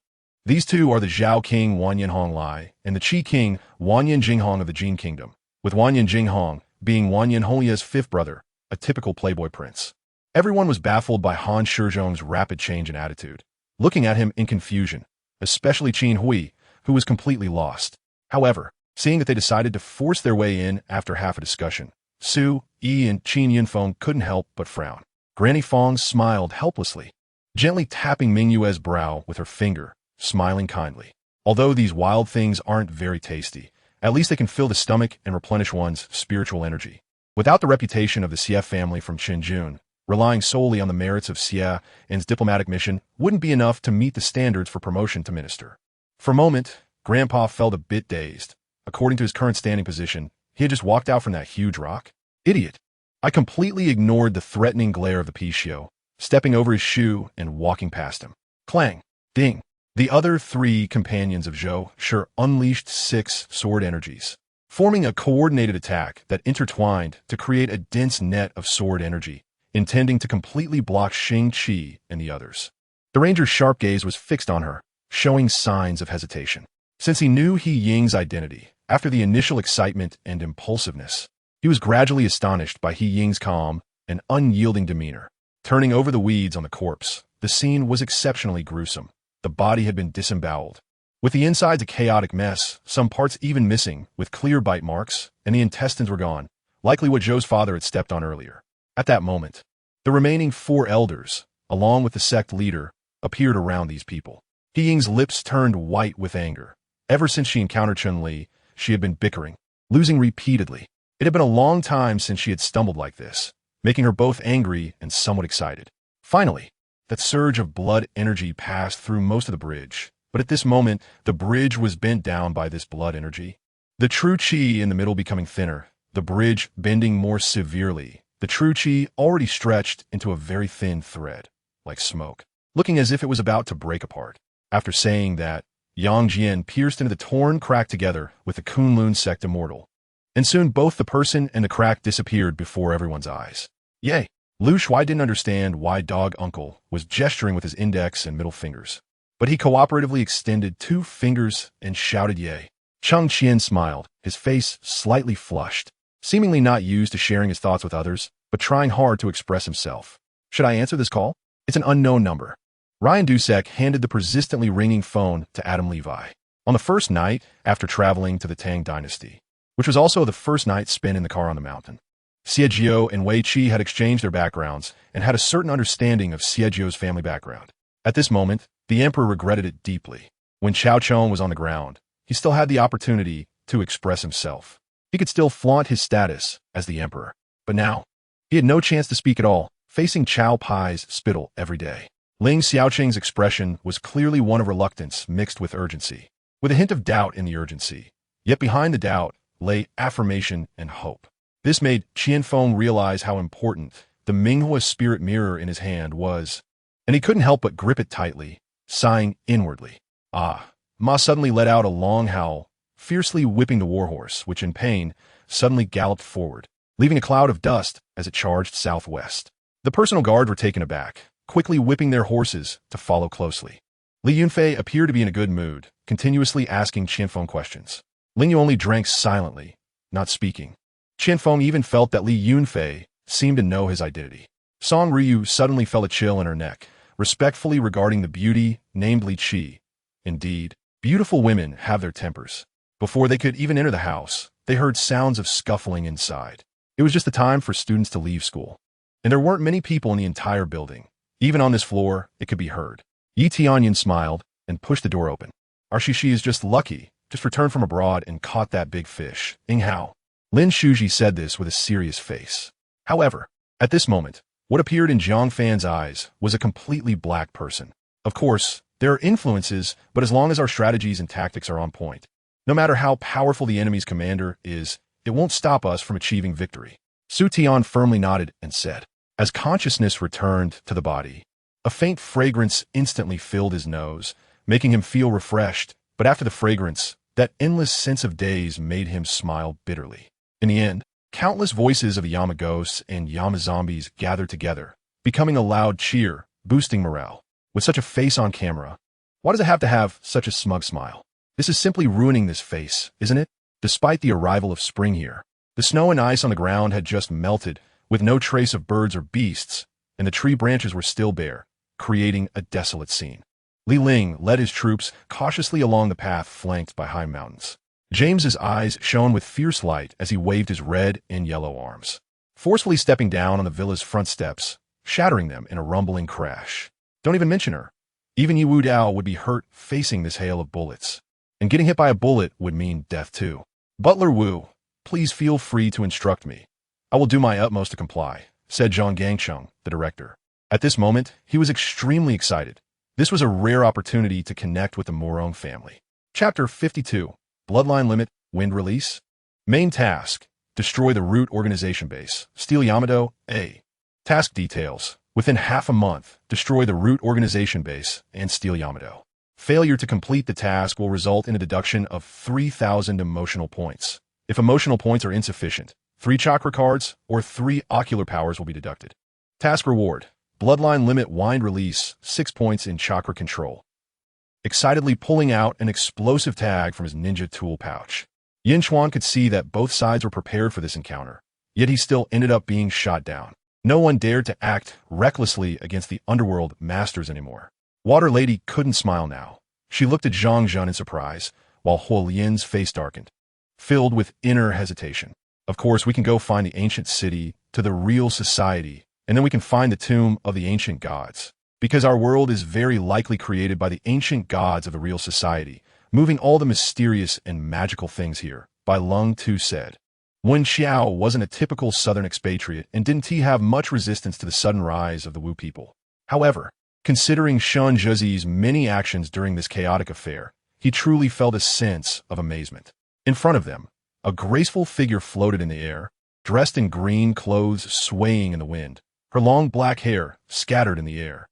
These two are the Zhao King Wanyan Honglai and the Qi King Wanyan Jinghong of the Jin Kingdom, with Wanyan Jinghong being Wanyan Honglia's fifth brother, a typical playboy prince. Everyone was baffled by Han Shizhong's rapid change in attitude, looking at him in confusion, especially Qin Hui, who was completely lost. However, seeing that they decided to force their way in after half a discussion, Su, Yi, and Qin Yunfeng couldn't help but frown. Granny Fong smiled helplessly, gently tapping Mingyue's brow with her finger, smiling kindly. Although these wild things aren't very tasty, at least they can fill the stomach and replenish one's spiritual energy. Without the reputation of the Xie family from Qinjun, relying solely on the merits of Xie and his diplomatic mission wouldn't be enough to meet the standards for promotion to minister. For a moment, Grandpa felt a bit dazed. According to his current standing position, he had just walked out from that huge rock. Idiot. I completely ignored the threatening glare of the Pishio, stepping over his shoe and walking past him. Clang. Ding. The other three companions of Zhou sure unleashed 6 sword energies, forming a coordinated attack that intertwined to create a dense net of sword energy, intending to completely block Xing Qi and the others. The ranger's sharp gaze was fixed on her, showing signs of hesitation. Since he knew He Ying's identity, after the initial excitement and impulsiveness, he was gradually astonished by He Ying's calm and unyielding demeanor. Turning over the weeds on the corpse, the scene was exceptionally gruesome. The body had been disemboweled, with the insides a chaotic mess, some parts even missing, with clear bite marks, and the intestines were gone, likely what Zhou's father had stepped on earlier. At that moment, the remaining 4 elders, along with the sect leader, appeared around these people. He Ying's lips turned white with anger. Ever since she encountered Chun-Li, she had been bickering, losing repeatedly. It had been a long time since she had stumbled like this, making her both angry and somewhat excited. Finally, that surge of blood energy passed through most of the bridge, but at this moment, the bridge was bent down by this blood energy. The true Qi in the middle becoming thinner, the bridge bending more severely, the true Qi already stretched into a very thin thread, like smoke, looking as if it was about to break apart. After saying that, Yang Jian pierced into the torn crack together with the Kunlun sect immortal, and soon both the person and the crack disappeared before everyone's eyes. Yay! Lu Shuai didn't understand why Dog Uncle was gesturing with his index and middle fingers, but he cooperatively extended 2 fingers and shouted yay. Cheng Qian smiled, his face slightly flushed, seemingly not used to sharing his thoughts with others, but trying hard to express himself. Should I answer this call? It's an unknown number. Ryan Dusek handed the persistently ringing phone to Adam Levi. On the first night after traveling to the Tang Dynasty, which was also the first night spent in the car on the mountain, Xie and Wei Qi had exchanged their backgrounds and had a certain understanding of Xie family background. At this moment, the emperor regretted it deeply. When Chao Chong was on the ground, he still had the opportunity to express himself. He could still flaunt his status as the emperor. But now, he had no chance to speak at all, facing Chow Pai's spittle every day. Ling Xiaoqing's expression was clearly one of reluctance mixed with urgency, with a hint of doubt in the urgency. Yet behind the doubt lay affirmation and hope. This made Qianfeng realize how important the Minghua spirit mirror in his hand was, and he couldn't help but grip it tightly, sighing inwardly. Ah! Ma suddenly let out a long howl, fiercely whipping the warhorse, which in pain suddenly galloped forward, leaving a cloud of dust as it charged southwest. The personal guard were taken aback, quickly whipping their horses to follow closely. Li Yunfei appeared to be in a good mood, continuously asking Qianfeng questions. Ling Yu only drank silently, not speaking. Qianfeng even felt that Li Yunfei seemed to know his identity. Song Ryu suddenly felt a chill in her neck, respectfully regarding the beauty named Li Qi. Indeed, beautiful women have their tempers. Before they could even enter the house, they heard sounds of scuffling inside. It was just the time for students to leave school. And there weren't many people in the entire building. Even on this floor, it could be heard. Yi Tianyan smiled and pushed the door open. Our Shishi is just lucky, just returned from abroad and caught that big fish. Ing Hao. Lin Shuji said this with a serious face. However, at this moment, what appeared in Jiang Fan's eyes was a completely black person. Of course, there are influences, but as long as our strategies and tactics are on point, no matter how powerful the enemy's commander is, it won't stop us from achieving victory. Su Tian firmly nodded and said. As consciousness returned to the body, a faint fragrance instantly filled his nose, making him feel refreshed, but after the fragrance, that endless sense of days made him smile bitterly. In the end, countless voices of Yamagos and Yamazombies gathered together, becoming a loud cheer, boosting morale. With such a face on camera, why does it have to have such a smug smile? This is simply ruining this face, isn't it? Despite the arrival of spring here, the snow and ice on the ground had just melted, with no trace of birds or beasts, and the tree branches were still bare, creating a desolate scene. Li Ling led his troops cautiously along the path flanked by high mountains. James's eyes shone with fierce light as he waved his red and yellow arms, forcefully stepping down on the villa's front steps, shattering them in a rumbling crash. Don't even mention her. Even Yi Wu Dao would be hurt facing this hail of bullets, and getting hit by a bullet would mean death too. Butler Wu, please feel free to instruct me. I will do my utmost to comply, said Zhang Gangcheng, the director. At this moment, he was extremely excited. This was a rare opportunity to connect with the Morong family. Chapter 52, Bloodline Limit, Wind Release. Main task, destroy the root organization base, steal Yamato, A. Task details, within half a month, destroy the root organization base and steal Yamato. Failure to complete the task will result in a deduction of 3,000 emotional points. If emotional points are insufficient, 3 chakra cards or 3 ocular powers will be deducted. Task reward, Bloodline Limit Wind Release, 6 points in chakra control. Excitedly pulling out an explosive tag from his ninja tool pouch. Yun Chuan could see that both sides were prepared for this encounter, yet he still ended up being shot down. No one dared to act recklessly against the underworld masters anymore. Water Lady couldn't smile now. She looked at Zhang Zhun in surprise, while Huo Lian's face darkened, filled with inner hesitation. Of course, we can go find the ancient city to the real society, and then we can find the tomb of the ancient gods. Because our world is very likely created by the ancient gods of the real society, moving all the mysterious and magical things here, by Lung Tu said. Wen Xiao wasn't a typical southern expatriate, and didn't he have much resistance to the sudden rise of the Wu people. However, considering Shun Zhezi's many actions during this chaotic affair, he truly felt a sense of amazement. In front of them, a graceful figure floated in the air, dressed in green clothes swaying in the wind, her long black hair scattered in the air.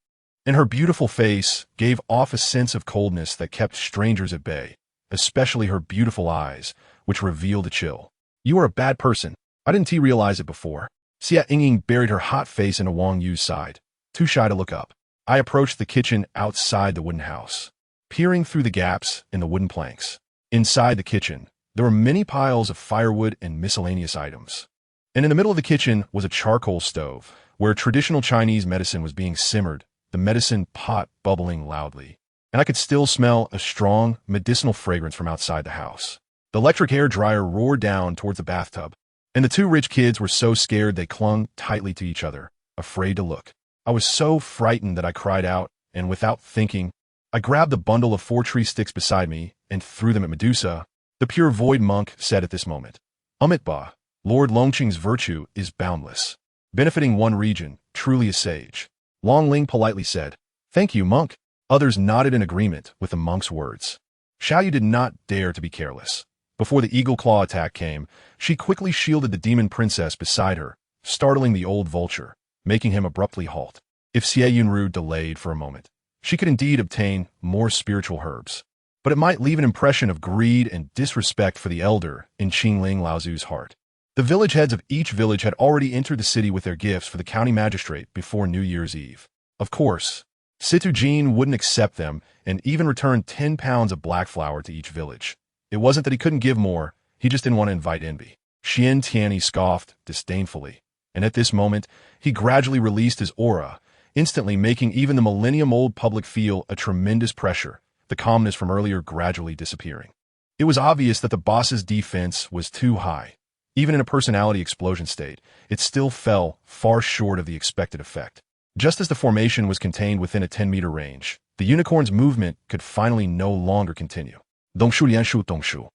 And her beautiful face gave off a sense of coldness that kept strangers at bay, especially her beautiful eyes, which revealed a chill. You are a bad person. Why didn't he realize it before? Xia Yinging buried her hot face into Wang Yu's side, too shy to look up. I approached the kitchen outside the wooden house, peering through the gaps in the wooden planks. Inside the kitchen, there were many piles of firewood and miscellaneous items. And in the middle of the kitchen was a charcoal stove, where traditional Chinese medicine was being simmered, the medicine pot bubbling loudly. And I could still smell a strong, medicinal fragrance from outside the house. The electric hair dryer roared down towards the bathtub, and the 2 rich kids were so scared they clung tightly to each other, afraid to look. I was so frightened that I cried out and without thinking, I grabbed the bundle of 4 tree sticks beside me and threw them at Medusa, the pure void monk said at this moment. Ba, Lord Longqing's virtue is boundless. Benefiting one region, truly a sage. Long Ling politely said, Thank you, monk. Others nodded in agreement with the monk's words. Xiaoyu did not dare to be careless. Before the eagle claw attack came, she quickly shielded the demon princess beside her, startling the old vulture, making him abruptly halt. If Xie Yunru delayed for a moment, she could indeed obtain more spiritual herbs. But it might leave an impression of greed and disrespect for the elder in Qingling Laozu's heart. The village heads of each village had already entered the city with their gifts for the county magistrate before New Year's Eve. Of course, Situ Jin wouldn't accept them and even returned 10 pounds of black flour to each village. It wasn't that he couldn't give more, he just didn't want to invite envy. Xian Tianyi scoffed disdainfully, and at this moment, he gradually released his aura, instantly making even the millennium-old public feel a tremendous pressure, the calmness from earlier gradually disappearing. It was obvious that the boss's defense was too high. Even in a personality explosion state, it still fell far short of the expected effect. Just as the formation was contained within a 10-meter range, the unicorn's movement could finally no longer continue. Dongshu Lianshu Dongshu.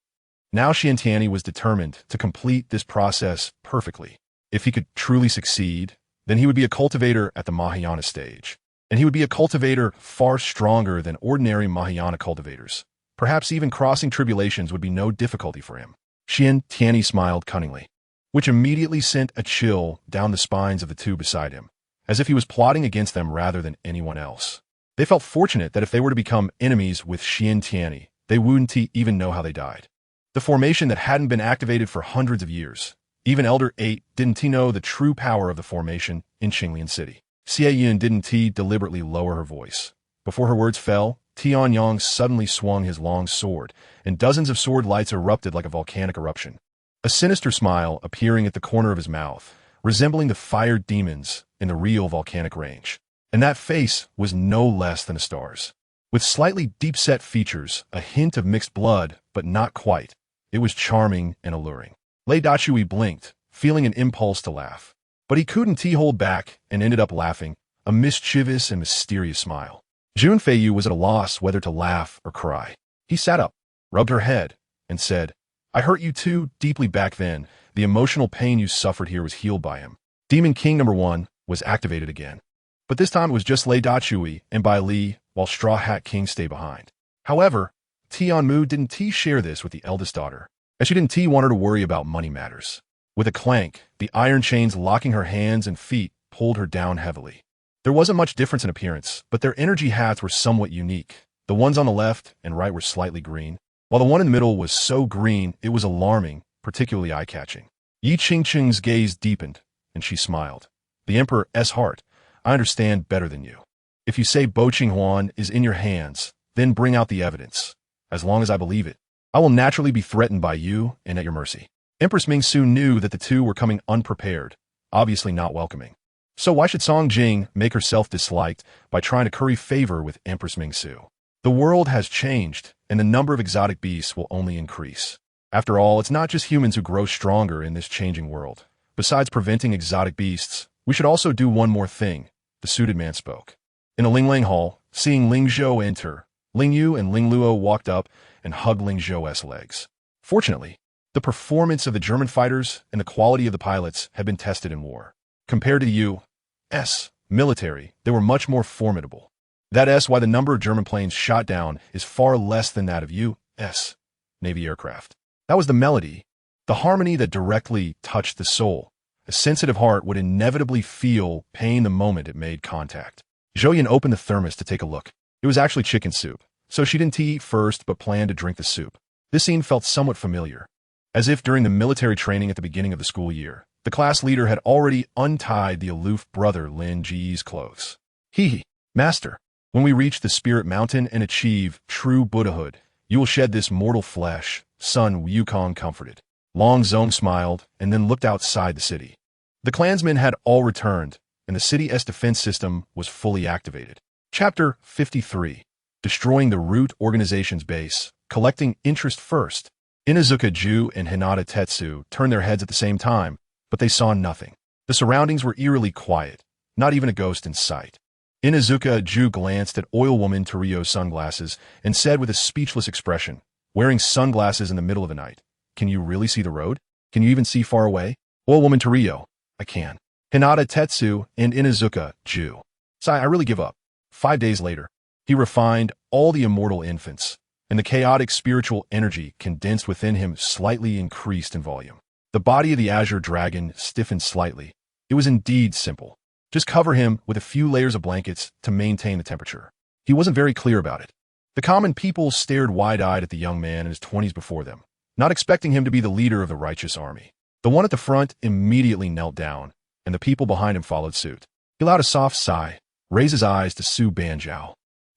Now Xian Tianyi was determined to complete this process perfectly. If he could truly succeed, then he would be a cultivator at the Mahayana stage. And he would be a cultivator far stronger than ordinary Mahayana cultivators. Perhaps even crossing tribulations would be no difficulty for him. Xian Tianyi smiled cunningly, which immediately sent a chill down the spines of the two beside him, as if he was plotting against them rather than anyone else. They felt fortunate that if they were to become enemies with Xian Tianyi, they wouldn't even know how they died. The formation that hadn't been activated for hundreds of years. Even Elder 8 didn't know the true power of the formation in Qinglian City. Xie Yun didn't deliberately lower her voice. Before her words fell, Tianyang suddenly swung his long sword, and dozens of sword lights erupted like a volcanic eruption. A sinister smile appearing at the corner of his mouth, resembling the fired demons in the real volcanic range. And that face was no less than a star's. With slightly deep-set features, a hint of mixed blood, but not quite. It was charming and alluring. Lei Dachui blinked, feeling an impulse to laugh. But he couldn't hold back and ended up laughing, a mischievous and mysterious smile. Jun Feiyu was at a loss whether to laugh or cry. He sat up, rubbed her head, and said, I hurt you too deeply back then. The emotional pain you suffered here was healed by him. Demon King number 1 was activated again. But this time it was just Lei Dachui and Bai Li, while Straw Hat King stayed behind. However, Tianmu didn't share this with the eldest daughter, as she didn't want her to worry about money matters. With a clank, the iron chains locking her hands and feet pulled her down heavily. There wasn't much difference in appearance, but their energy hats were somewhat unique. The ones on the left and right were slightly green, while the one in the middle was so green it was alarming, particularly eye-catching. Yi Qingqing's gaze deepened, and she smiled. The Emperor's heart, I understand better than you. If you say Bo Qinghuan is in your hands, then bring out the evidence. As long as I believe it, I will naturally be threatened by you and at your mercy. Empress Mingsu knew that the two were coming unprepared, obviously not welcoming. So why should Song Jing make herself disliked by trying to curry favor with Empress Mingsu? The world has changed, and the number of exotic beasts will only increase. After all, it's not just humans who grow stronger in this changing world. Besides preventing exotic beasts, we should also do one more thing, the suited man spoke. In a Linglang hall, seeing Ling Zhou enter, Ling Yu and Ling Luo walked up and hugged Ling Zhou's legs. Fortunately, the performance of the German fighters and the quality of the pilots had been tested in war. Compared to the U.S. military, they were much more formidable. That's why the number of German planes shot down is far less than that of U.S. Navy aircraft. That was the melody, the harmony that directly touched the soul. A sensitive heart would inevitably feel pain the moment it made contact. Zhouyan opened the thermos to take a look. It was actually chicken soup, so she didn't eat first but planned to drink the soup. This scene felt somewhat familiar, as if during the military training at the beginning of the school year, the class leader had already untied the aloof brother Lin Ji's clothes. Hee, master, when we reach the spirit mountain and achieve true Buddhahood, you will shed this mortal flesh, son Wukong comforted. Long Zong smiled and then looked outside the city. The clansmen had all returned, and the city's defense system was fully activated. Chapter 53. Destroying the root organization's base, collecting interest first. Inazuka Ju and Hinata Tetsu turned their heads at the same time, but they saw nothing. The surroundings were eerily quiet, not even a ghost in sight. Inuzuka Ju glanced at oil woman Torio's sunglasses and said with a speechless expression, wearing sunglasses in the middle of the night, "Can you really see the road? Can you even see far away?" Oil woman Torio, "I can." Hinata Tetsu and Inuzuka Ju. "Sai, I really give up." 5 days later, he refined all the immortal infants, and the chaotic spiritual energy condensed within him slightly increased in volume. The body of the azure dragon stiffened slightly. It was indeed simple. Just cover him with a few layers of blankets to maintain the temperature. He wasn't very clear about it. The common people stared wide-eyed at the young man in his 20s before them, not expecting him to be the leader of the righteous army. The one at the front immediately knelt down, and the people behind him followed suit. He allowed a soft sigh, raised his eyes to Su Banjiao,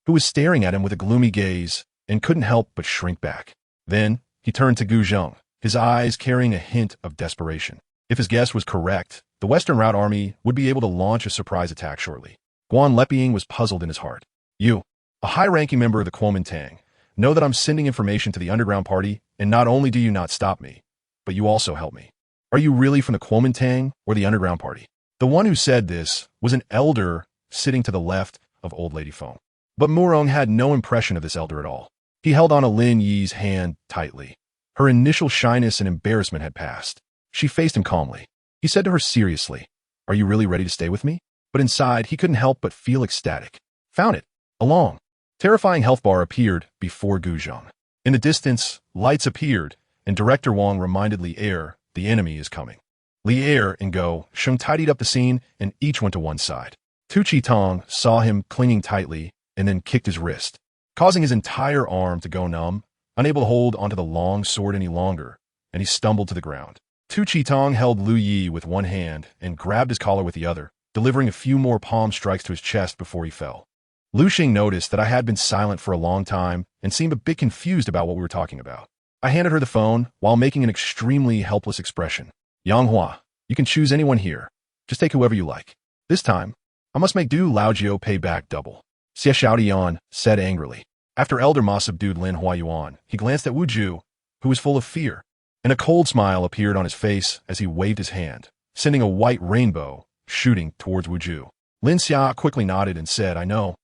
who was staring at him with a gloomy gaze and couldn't help but shrink back. Then he turned to Gu Zheng, his eyes carrying a hint of desperation. If his guess was correct, the Western Route Army would be able to launch a surprise attack shortly. Reappearing was puzzled in his heart. "You, a high-ranking member of the Kuomintang, know that I'm sending information to the underground party, and not only do you not stop me, but you also help me. Are you really from the Kuomintang or the underground party?" The one who said this was an elder sitting to the left of Old Lady Feng. But Murong had no impression of this elder at all. He held on to Lin Yi's hand tightly. Her initial shyness and embarrassment had passed. She faced him calmly. He said to her seriously, "Are you really ready to stay with me?" But inside, he couldn't help but feel ecstatic. "Found it. A long, terrifying health bar appeared before Gu Zheng. In the distance, lights appeared, and Director Wang reminded Li Er, "The enemy is coming." Li Er and Go Sheng tidied up the scene, and each went to one side. Tu Chi Tong saw him clinging tightly and then kicked his wrist, causing his entire arm to go numb, unable to hold onto the long sword any longer, and he stumbled to the ground. Tu Chi Tong held Lu Yi with one hand and grabbed his collar with the other, delivering a few more palm strikes to his chest before he fell. Lu Xing noticed that I had been silent for a long time and seemed a bit confused about what we were talking about. I handed her the phone while making an extremely helpless expression. "Yang Hua, you can choose anyone here. Just take whoever you like. This time, I must make Du Laojiu pay back double." Xie Xiaodian said angrily. After Elder Ma subdued Lin Huayuan, he glanced at Wu Ju, who was full of fear, and a cold smile appeared on his face as he waved his hand, sending a white rainbow shooting towards Wu Ju. Lin Xia quickly nodded and said, I know.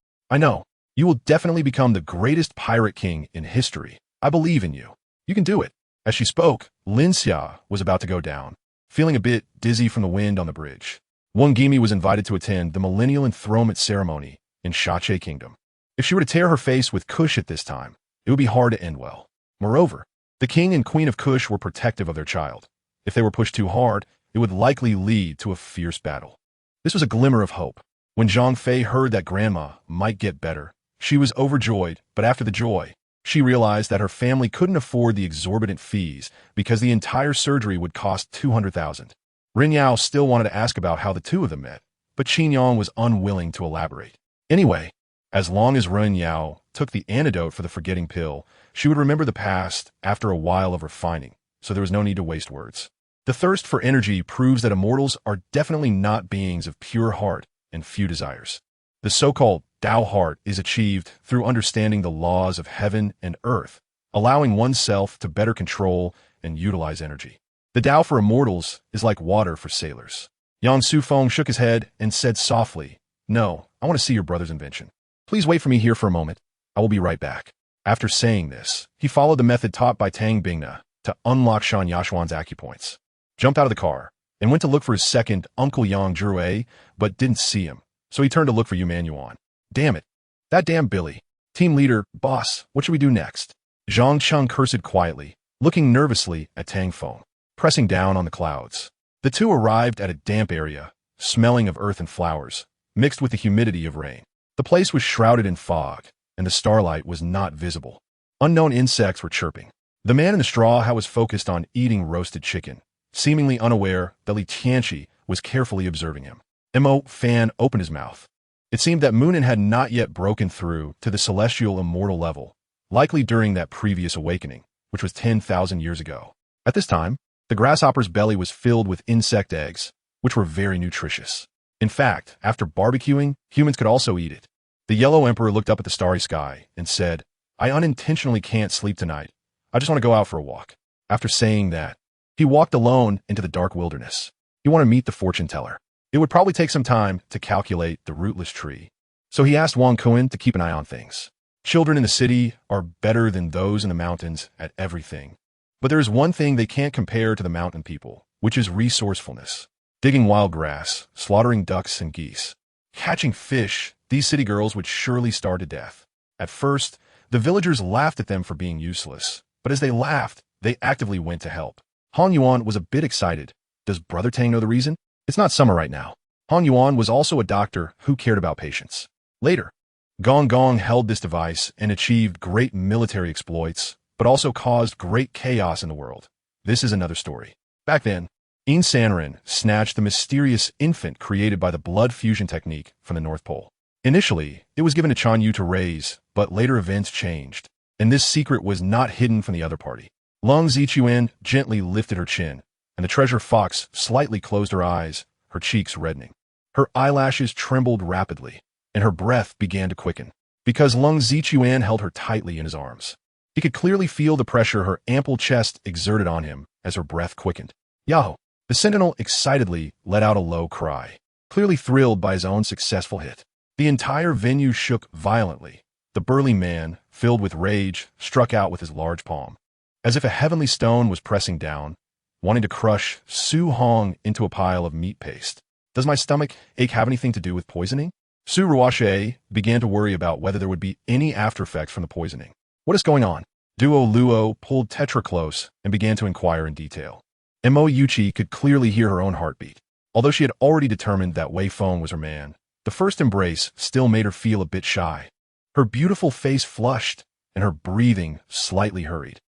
You will definitely become the greatest pirate king in history. I believe in you. You can do it." As she spoke, Lin Xia was about to go down, feeling a bit dizzy from the wind on the bridge. Wang Gimi was invited to attend the millennial enthronement ceremony in Shache Kingdom. If she were to tear her face with Kush at this time, it would be hard to end well. Moreover, the king and queen of Kush were protective of their child. If they were pushed too hard, it would likely lead to a fierce battle. This was a glimmer of hope. When Zhang Fei heard that grandma might get better, she was overjoyed, but after the joy, she realized that her family couldn't afford the exorbitant fees because the entire surgery would cost 200,000. Rin Yao still wanted to ask about how the two of them met, but Qin Yang was unwilling to elaborate. Anyway, as long as Rin Yao took the antidote for the forgetting pill, she would remember the past after a while of refining, so there was no need to waste words. The thirst for energy proves that immortals are definitely not beings of pure heart and few desires. The so-called Tao heart is achieved through understanding the laws of heaven and earth, allowing oneself to better control and utilize energy. The Tao for immortals is like water for sailors. Yang Sufeng shook his head and said softly, "No, I want to see your brother's invention. Please wait for me here for a moment. I will be right back." After saying this, he followed the method taught by Tang Bingna to unlock Shan Yashuan's acupoints, jumped out of the car, and went to look for his second Uncle Yang Zhuwei, but didn't see him, so he turned to look for Yu Manuan. Damn it. That damn Billy. Team leader, boss, what should we do next? Zhang Cheng cursed quietly, looking nervously at Tang Feng, pressing down on the clouds. The two arrived at a damp area, smelling of earth and flowers, mixed with the humidity of rain. The place was shrouded in fog, and the starlight was not visible. Unknown insects were chirping. The man in the straw hat was focused on eating roasted chicken, seemingly unaware that Li Tianqi was carefully observing him. Mo Fan opened his mouth. It seemed that Moonin had not yet broken through to the celestial immortal level, likely during that previous awakening, which was 10,000 years ago. At this time, the grasshopper's belly was filled with insect eggs, which were very nutritious. In fact, after barbecuing, humans could also eat it. The Yellow Emperor looked up at the starry sky and said, I unintentionally can't sleep tonight. I just want to go out for a walk. After saying that, he walked alone into the dark wilderness. He wanted to meet the fortune teller. It would probably take some time to calculate the rootless tree. So he asked Wang Kuan to keep an eye on things. Children in the city are better than those in the mountains at everything. But there is one thing they can't compare to the mountain people, which is resourcefulness. Digging wild grass, slaughtering ducks and geese, catching fish, these city girls would surely starve to death. At first, the villagers laughed at them for being useless, but as they laughed, they actively went to help. Han Yuan was a bit excited. Does Brother Tang know the reason? It's not summer right now. Han Yuan was also a doctor who cared about patients. Later, Gong Gong held this device and achieved great military exploits, but also caused great chaos in the world. This is another story. Back then, In Sanrin snatched the mysterious infant created by the blood fusion technique from the North Pole. Initially, it was given to Chan Yu to raise, but later events changed, and this secret was not hidden from the other party. Lung Zichuan gently lifted her chin, and the treasure fox slightly closed her eyes, her cheeks reddening. Her eyelashes trembled rapidly, and her breath began to quicken, because Lung Zichuan held her tightly in his arms. He could clearly feel the pressure her ample chest exerted on him as her breath quickened. Yahoo! The sentinel excitedly let out a low cry, clearly thrilled by his own successful hit. The entire venue shook violently. The burly man, filled with rage, struck out with his large palm, as if a heavenly stone was pressing down, wanting to crush Su Hong into a pile of meat paste. Does my stomach ache have anything to do with poisoning? Su Ruashe began to worry about whether there would be any after effects from the poisoning. What is going on? Duo Luo pulled Tetra close and began to inquire in detail. Mo Yuchi could clearly hear her own heartbeat. Although she had already determined that Wei Feng was her man, the first embrace still made her feel a bit shy. Her beautiful face flushed, and her breathing slightly hurried.